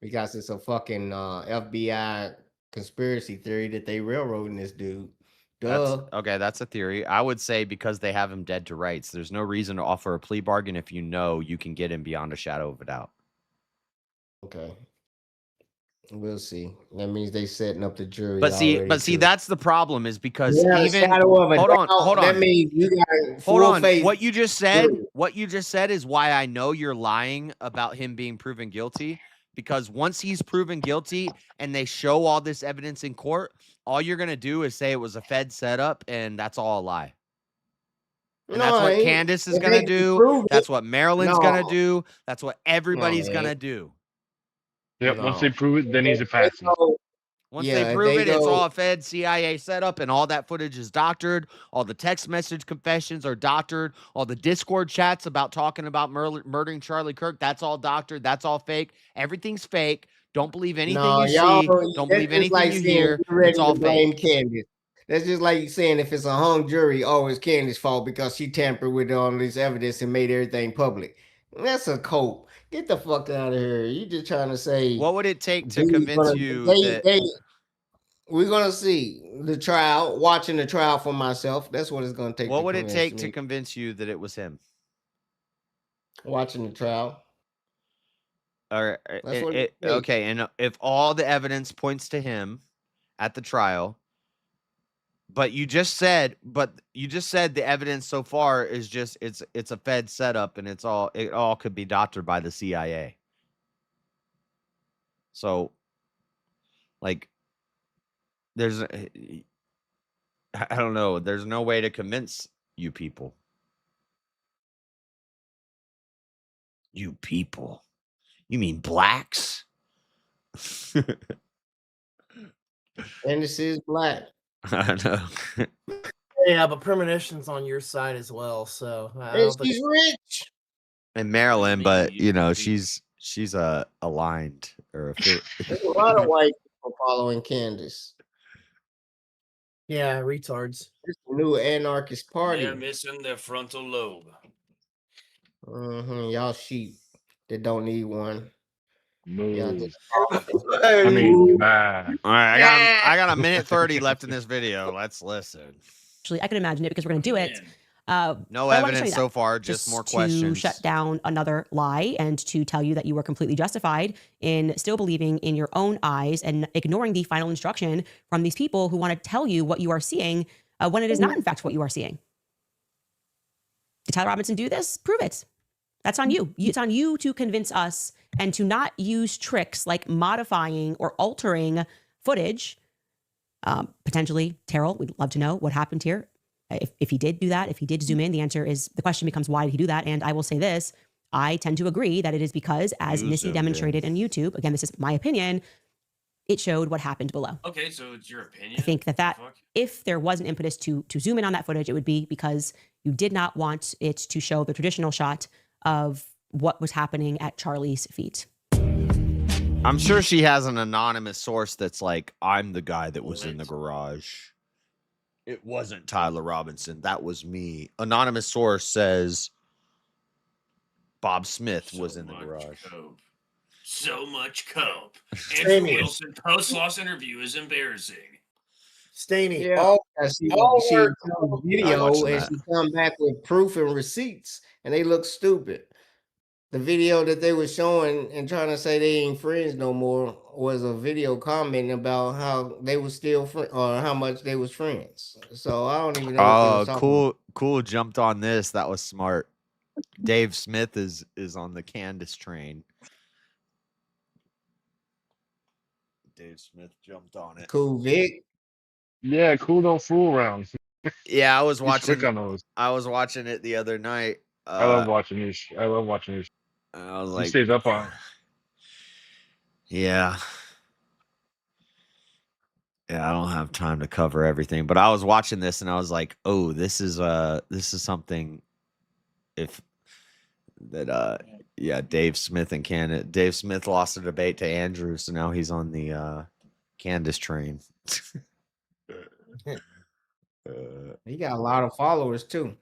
Because it's a fucking FBI conspiracy theory that they railroading this dude. That's a theory. I would say because they have him dead to rights. There's no reason to offer a plea bargain if you know you can get him beyond a shadow of a doubt. Okay. We'll see. That means they setting up the jury. But see, that's the problem is because even hold on. That means you got full faith. What you just said is why I know you're lying about him being proven guilty. Because once he's proven guilty and they show all this evidence in court, all you're going to do is say it was a Fed setup, and that's all a lie. And that's what Candace is going to do. That's what Marilyn's going to do. That's what everybody's going to do. Yep, once they prove it, then he's a patsy. Once they prove it, it's all a Fed CIA setup, and all that footage is doctored. All the text message confessions are doctored. All the Discord chats about talking about murdering Charlie Kirk, that's all doctored. That's all fake. Everything's fake. Don't believe anything you see. Don't believe anything you hear. It's all fake. Candace. That's just like you saying if it's a hung jury, it's Candace's fault because she tampered with all this evidence and made everything public. That's a cope. Get the fuck out of here. You just trying to say. What would it take to convince you that... We're going to see the trial, watching the trial for myself. That's what it's going to take. What would it take to convince you that it was him? Watching the trial. Okay, and if all the evidence points to him at the trial, but you just said the evidence so far is just it's a Fed setup and it all could be doctored by the CIA. So, like, there's, I don't know. There's no way to convince you people. You people. You mean blacks? And this is black. I know. Yeah, but premonition's on your side as well, so she's rich. In Maryland, but you know, she's aligned or There's a lot of white people following Candace. Yeah, retards. It's the new anarchist party. They're missing their frontal lobe. Y'all sheep that don't need one. Move. Just... I mean, all right, I got a minute 30 left in this video. Let's listen. Actually, I can imagine it because we're going to do it. No evidence so far, just more questions. To shut down another lie and to tell you that you are completely justified in still believing in your own eyes and ignoring the final instruction from these people who want to tell you what you are seeing when it is not, in fact, what you are seeing. Did Tyler Robinson do this? Prove it. That's on you. It's on you to convince us and to not use tricks like modifying or altering footage. Potentially, Terrell, we'd love to know what happened here. If he did do that, if he did zoom in, the question becomes, why did he do that? And I will say this, I tend to agree that it is because, as Missy demonstrated in YouTube, again, this is my opinion, it showed what happened below. Okay, so it's your opinion. I think that if there was an impetus to zoom in on that footage, it would be because you did not want it to show the traditional shot of what was happening at Charlie's feet. I'm sure she has an anonymous source that's like, I'm the guy that was in the garage. It wasn't Tyler Robinson. That was me. Anonymous source says Bob Smith was in the garage. Cope. So much cope. Andrew Wilson post-loss interview is embarrassing. Staney. Yeah. She video and she come back with proof and receipts, and they look stupid. The video that they were showing and trying to say they ain't friends no more was a video commenting about how they were still or how much they was friends. So I don't even know. Oh, cool jumped on this. That was smart. Dave Smith is on the Candace train. Dave Smith jumped on it. Cool, Vic. Yeah, cool. Don't fool around. Yeah, I was watching. Quick on those. I was watching it the other night. I love watching these. I was like, he stays up on. Yeah. Yeah, I don't have time to cover everything, but I was watching this and I was like, oh, this is something. Dave Smith and Candace. Dave Smith lost a debate to Andrew, so now he's on the Candace train. He got a lot of followers too.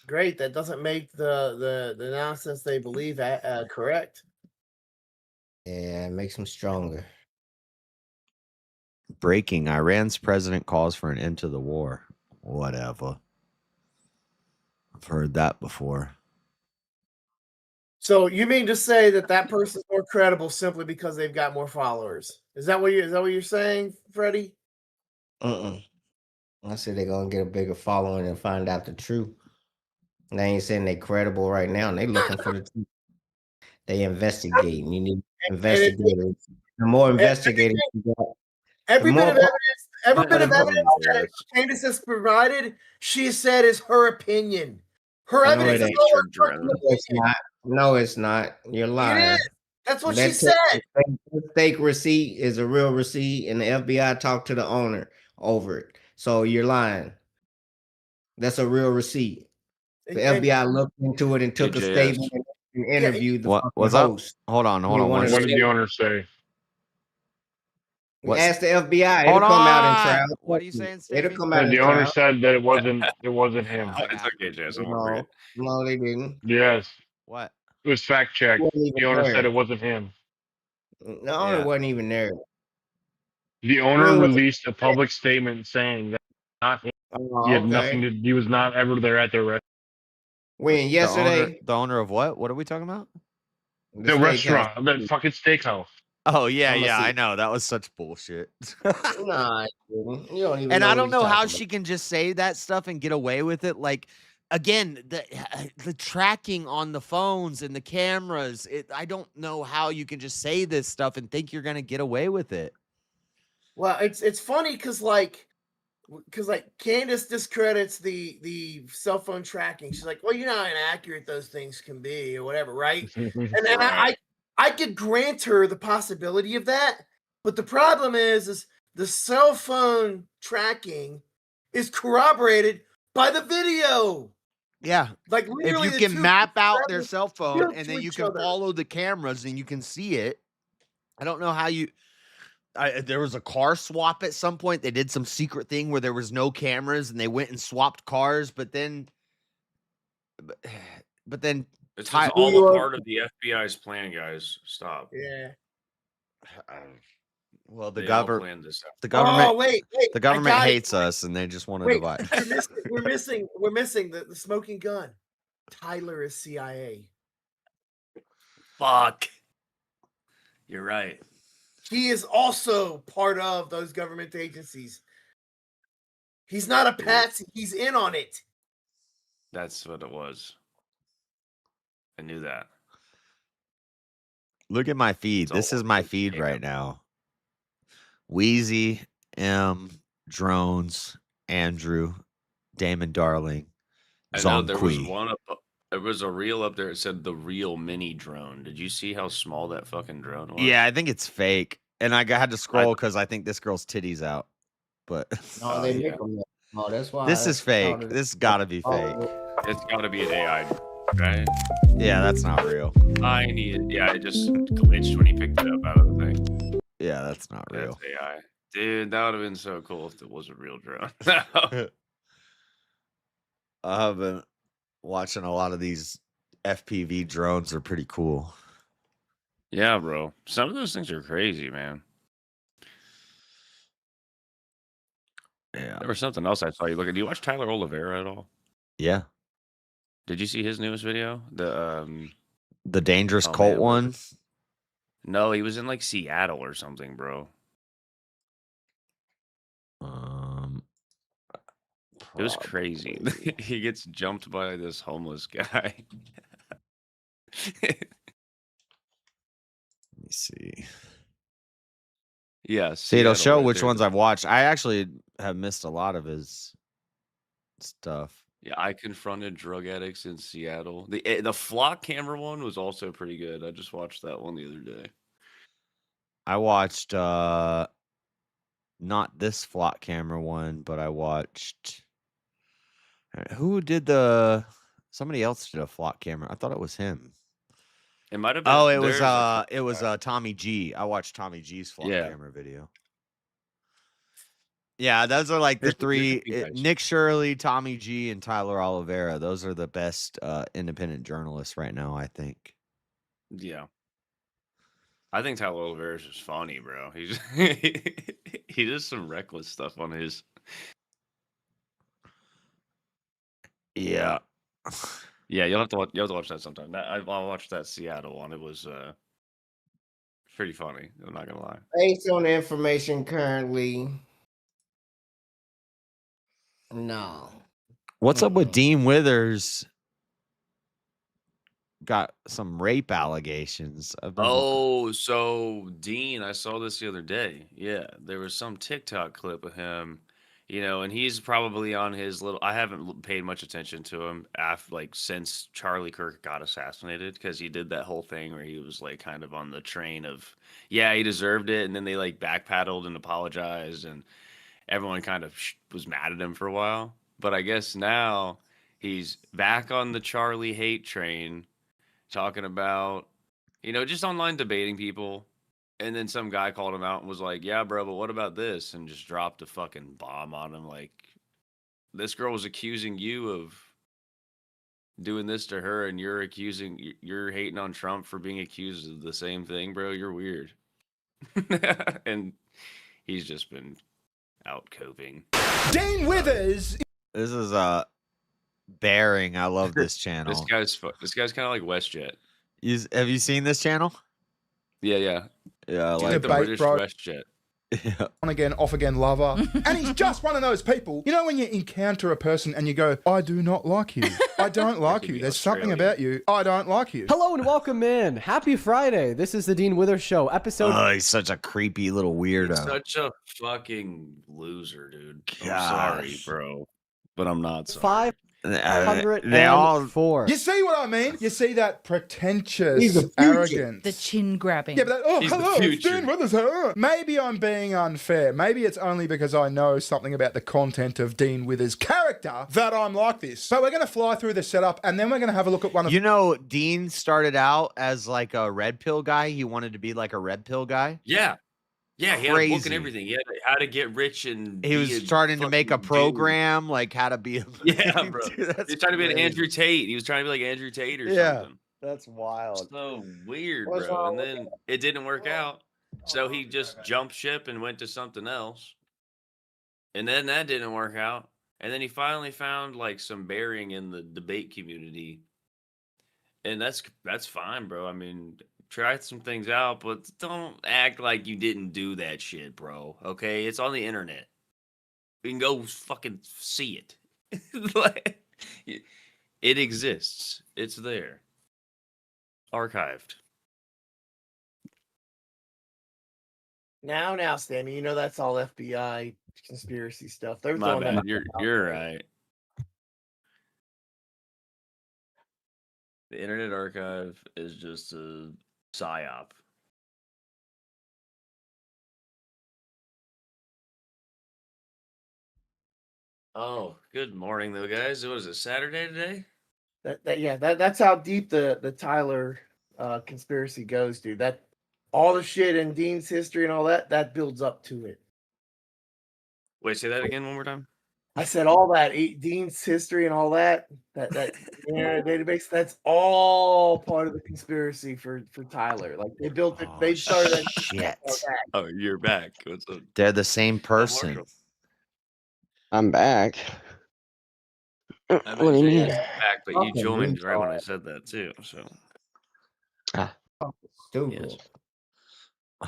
Great. That doesn't make the nonsense they believe correct. Yeah, it makes them stronger. Breaking: Iran's president calls for an end to the war. Whatever. I've heard that before. So you mean to say that person's more credible simply because they've got more followers? Is that what you're saying, Freddie? I said they're gonna get a bigger following and find out the truth. They ain't saying they credible right now, and they looking for the truth. They investigating. You need investigators. The more investigators you got, every bit of evidence that Candace has provided, she said is her opinion. Her evidence is No, it's not. You're lying. It is. That's what she said. Fake receipt is a real receipt, and the FBI talked to the owner over it. So you're lying. That's a real receipt. The FBI looked into it and took a statement and interviewed the host. Hold on. What did the owner say? Ask the FBI. It'll come out in trial. What are you saying, It'll come out. The owner said that it wasn't him. It's okay, Jason. No, they didn't. Yes. What? It was fact checked. The owner said it wasn't him. The owner wasn't even there. The owner released a public statement saying that not him. He had nothing to. He was not ever there at the restaurant. When yesterday, the owner of what? What are we talking about? The restaurant, the fucking steakhouse. Oh yeah, I know. That was such bullshit. Nah, you don't even. And I don't know how she can just say that stuff and get away with it. Like, again, the tracking on the phones and the cameras, I don't know how you can just say this stuff and think you're going to get away with it. Well, it's funny because Candace discredits the cell phone tracking. She's like, well, you know how inaccurate those things can be or whatever, right? And I could grant her the possibility of that, but the problem is the cell phone tracking is corroborated by the video. Yeah. Like if you can map out their cell phone and then you can follow the cameras and you can see it. I don't know how you there was a car swap at some point. They did some secret thing where there was no cameras and they went and swapped cars, but then it's all a part of the FBI's plan, guys. Stop. Yeah. Well, the They government, all planned this out. the government, Oh, wait, the government hates us, and they just want to divide. We're missing the smoking gun. Tyler is CIA. Fuck. You're right. He is also part of those government agencies. He's not a patsy. He's in on it. That's what it was. I knew that. Look at my feed. This is my feed right now. Wheezy, M, Drones, Andrew, Damon Darling, I know there was Zonqui. one up. There was a reel up there. It said the real mini drone. Did you see how small that fucking drone was? Yeah, I think it's fake. And I had to scroll because I think this girl's titties out. But No, they make them. Oh, that's why. this is fake. This has got to be fake. It's got to be an AI, right? Yeah, that's not real. I need it. Yeah, it just glitched when he picked it up out of the thing. Yeah, that's not real. That's AI. Dude, that would have been so cool if it was a real drone. I have been watching a lot of these FPV drones. Are pretty cool. Yeah, bro. Some of those things are crazy, man. Yeah. There was something else I saw you look at. Do you watch Tyler Oliveira at all? Yeah. Did you see his newest video? The dangerous oh, cult man, one? No, he was in like Seattle or something, bro. It was crazy. He gets jumped by this homeless guy. Let me see. Yeah, See, it'll Seattle show right which there. ones I've watched. I actually have missed a lot of his stuff. Yeah, I confronted drug addicts in Seattle. The flock camera one was also pretty good. I just watched that one the other day. I watched not this flock camera one, but I watched who did somebody else did a flock camera. I thought it was him. It might have been. Oh, it was Tommy G. I watched Tommy G's flock camera video. Yeah, those are like the three: Nick Shirley, Tommy G, and Tyler Oliveira. Those are the best independent journalists right now, I think. Yeah, I think Tyler Oliveira is just funny, bro. He's he does some reckless stuff on his. Yeah. Yeah, you'll have to watch that sometime. I watched that Seattle one. It was pretty funny. I'm not gonna lie. Based on the information currently, no. What's up with Dean Withers? Got some rape allegations. Oh, so Dean, I saw this the other day. Yeah, there was some TikTok clip of him, and he's probably on his little. I haven't paid much attention to him since Charlie Kirk got assassinated, because he did that whole thing where he was like kind of on the train of, yeah, he deserved it, and then they like backpedaled and apologized, and everyone kind of was mad at him for a while. But I guess now he's back on the Charlie hate train, talking about, just online debating people. And then some guy called him out and was like, yeah, bro, but what about this? And just dropped a fucking bomb on him. Like, this girl was accusing you of doing this to her, and you're hating on Trump for being accused of the same thing, bro. You're weird. And he's just been out coping. Dane Withers. This is Bearing. I love this channel. This guy's kind of like WestJet. Have you seen this channel? Yeah. Yeah, like the British WestJet. On again, off again lover. And he's just one of those people. You know when you encounter a person and you go, I do not like you. I don't like you. There's something about you. I don't like you. Hello and welcome in. Happy Friday. This is the Dean Withers Show, episode... Oh, he's such a creepy little weirdo. He's such a fucking loser, dude. I'm sorry, bro. But I'm not sorry. 504. You see what I mean? You see that pretentious arrogance. The chin grabbing. Yeah, but that, He's hello, the it's Dean Withers. Huh? Maybe I'm being unfair. Maybe it's only because I know something about the content of Dean Withers' character that I'm like this. But we're going to fly through the setup and then we're going to have a look at one of... You know, Dean started out as like a red pill guy. He wanted to be like a red pill guy. Yeah. Yeah, he had a book and everything. He had how to get rich and he was starting to make a program, like how to be a yeah, bro. He was trying to be an Andrew Tate. He was trying to be like Andrew Tate or something. That's wild. So weird, bro. And then it didn't work out. So he just jumped ship and went to something else. And then that didn't work out. And then he finally found like some bearing in the debate community. And that's fine, bro. I mean, try some things out, but don't act like you didn't do that shit, bro. Okay? It's on the internet. You can go fucking see it. Like, it exists. It's there. Archived. Now, Stanley, you know that's all FBI conspiracy stuff. They're My throwing bad. that You're right. The Internet Archive is just a psyop. Oh, good morning, though, guys. What is it, Saturday today? That's how deep the Tyler conspiracy goes, dude. That all the shit in Dean's history and all that builds up to it. Wait, say that again one more time. I said all that Dean's history and all that database. That's all part of the conspiracy for Tyler. Like they built it. They started that shit. Oh, you're back. What's up? They're the same person. I'm back. I What do you mean? Back, but you joined right when I said that too. So. Stupid. Yes.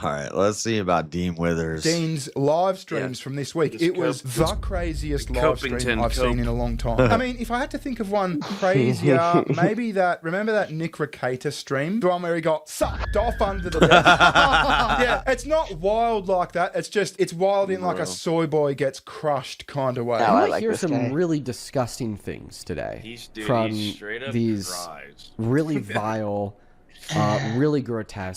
All right, let's see about Dean Withers. Dean's live streams from this week. It was the craziest live stream I've seen in a long time. I mean, if I had to think of one crazier, maybe remember that Nick Recator stream? The one where he got sucked off under the desk? Yeah, it's not wild like that. It's wild in like a soy boy gets crushed kind of way. I might hear some really disgusting things today from straight up these cries. really vile, really grotesque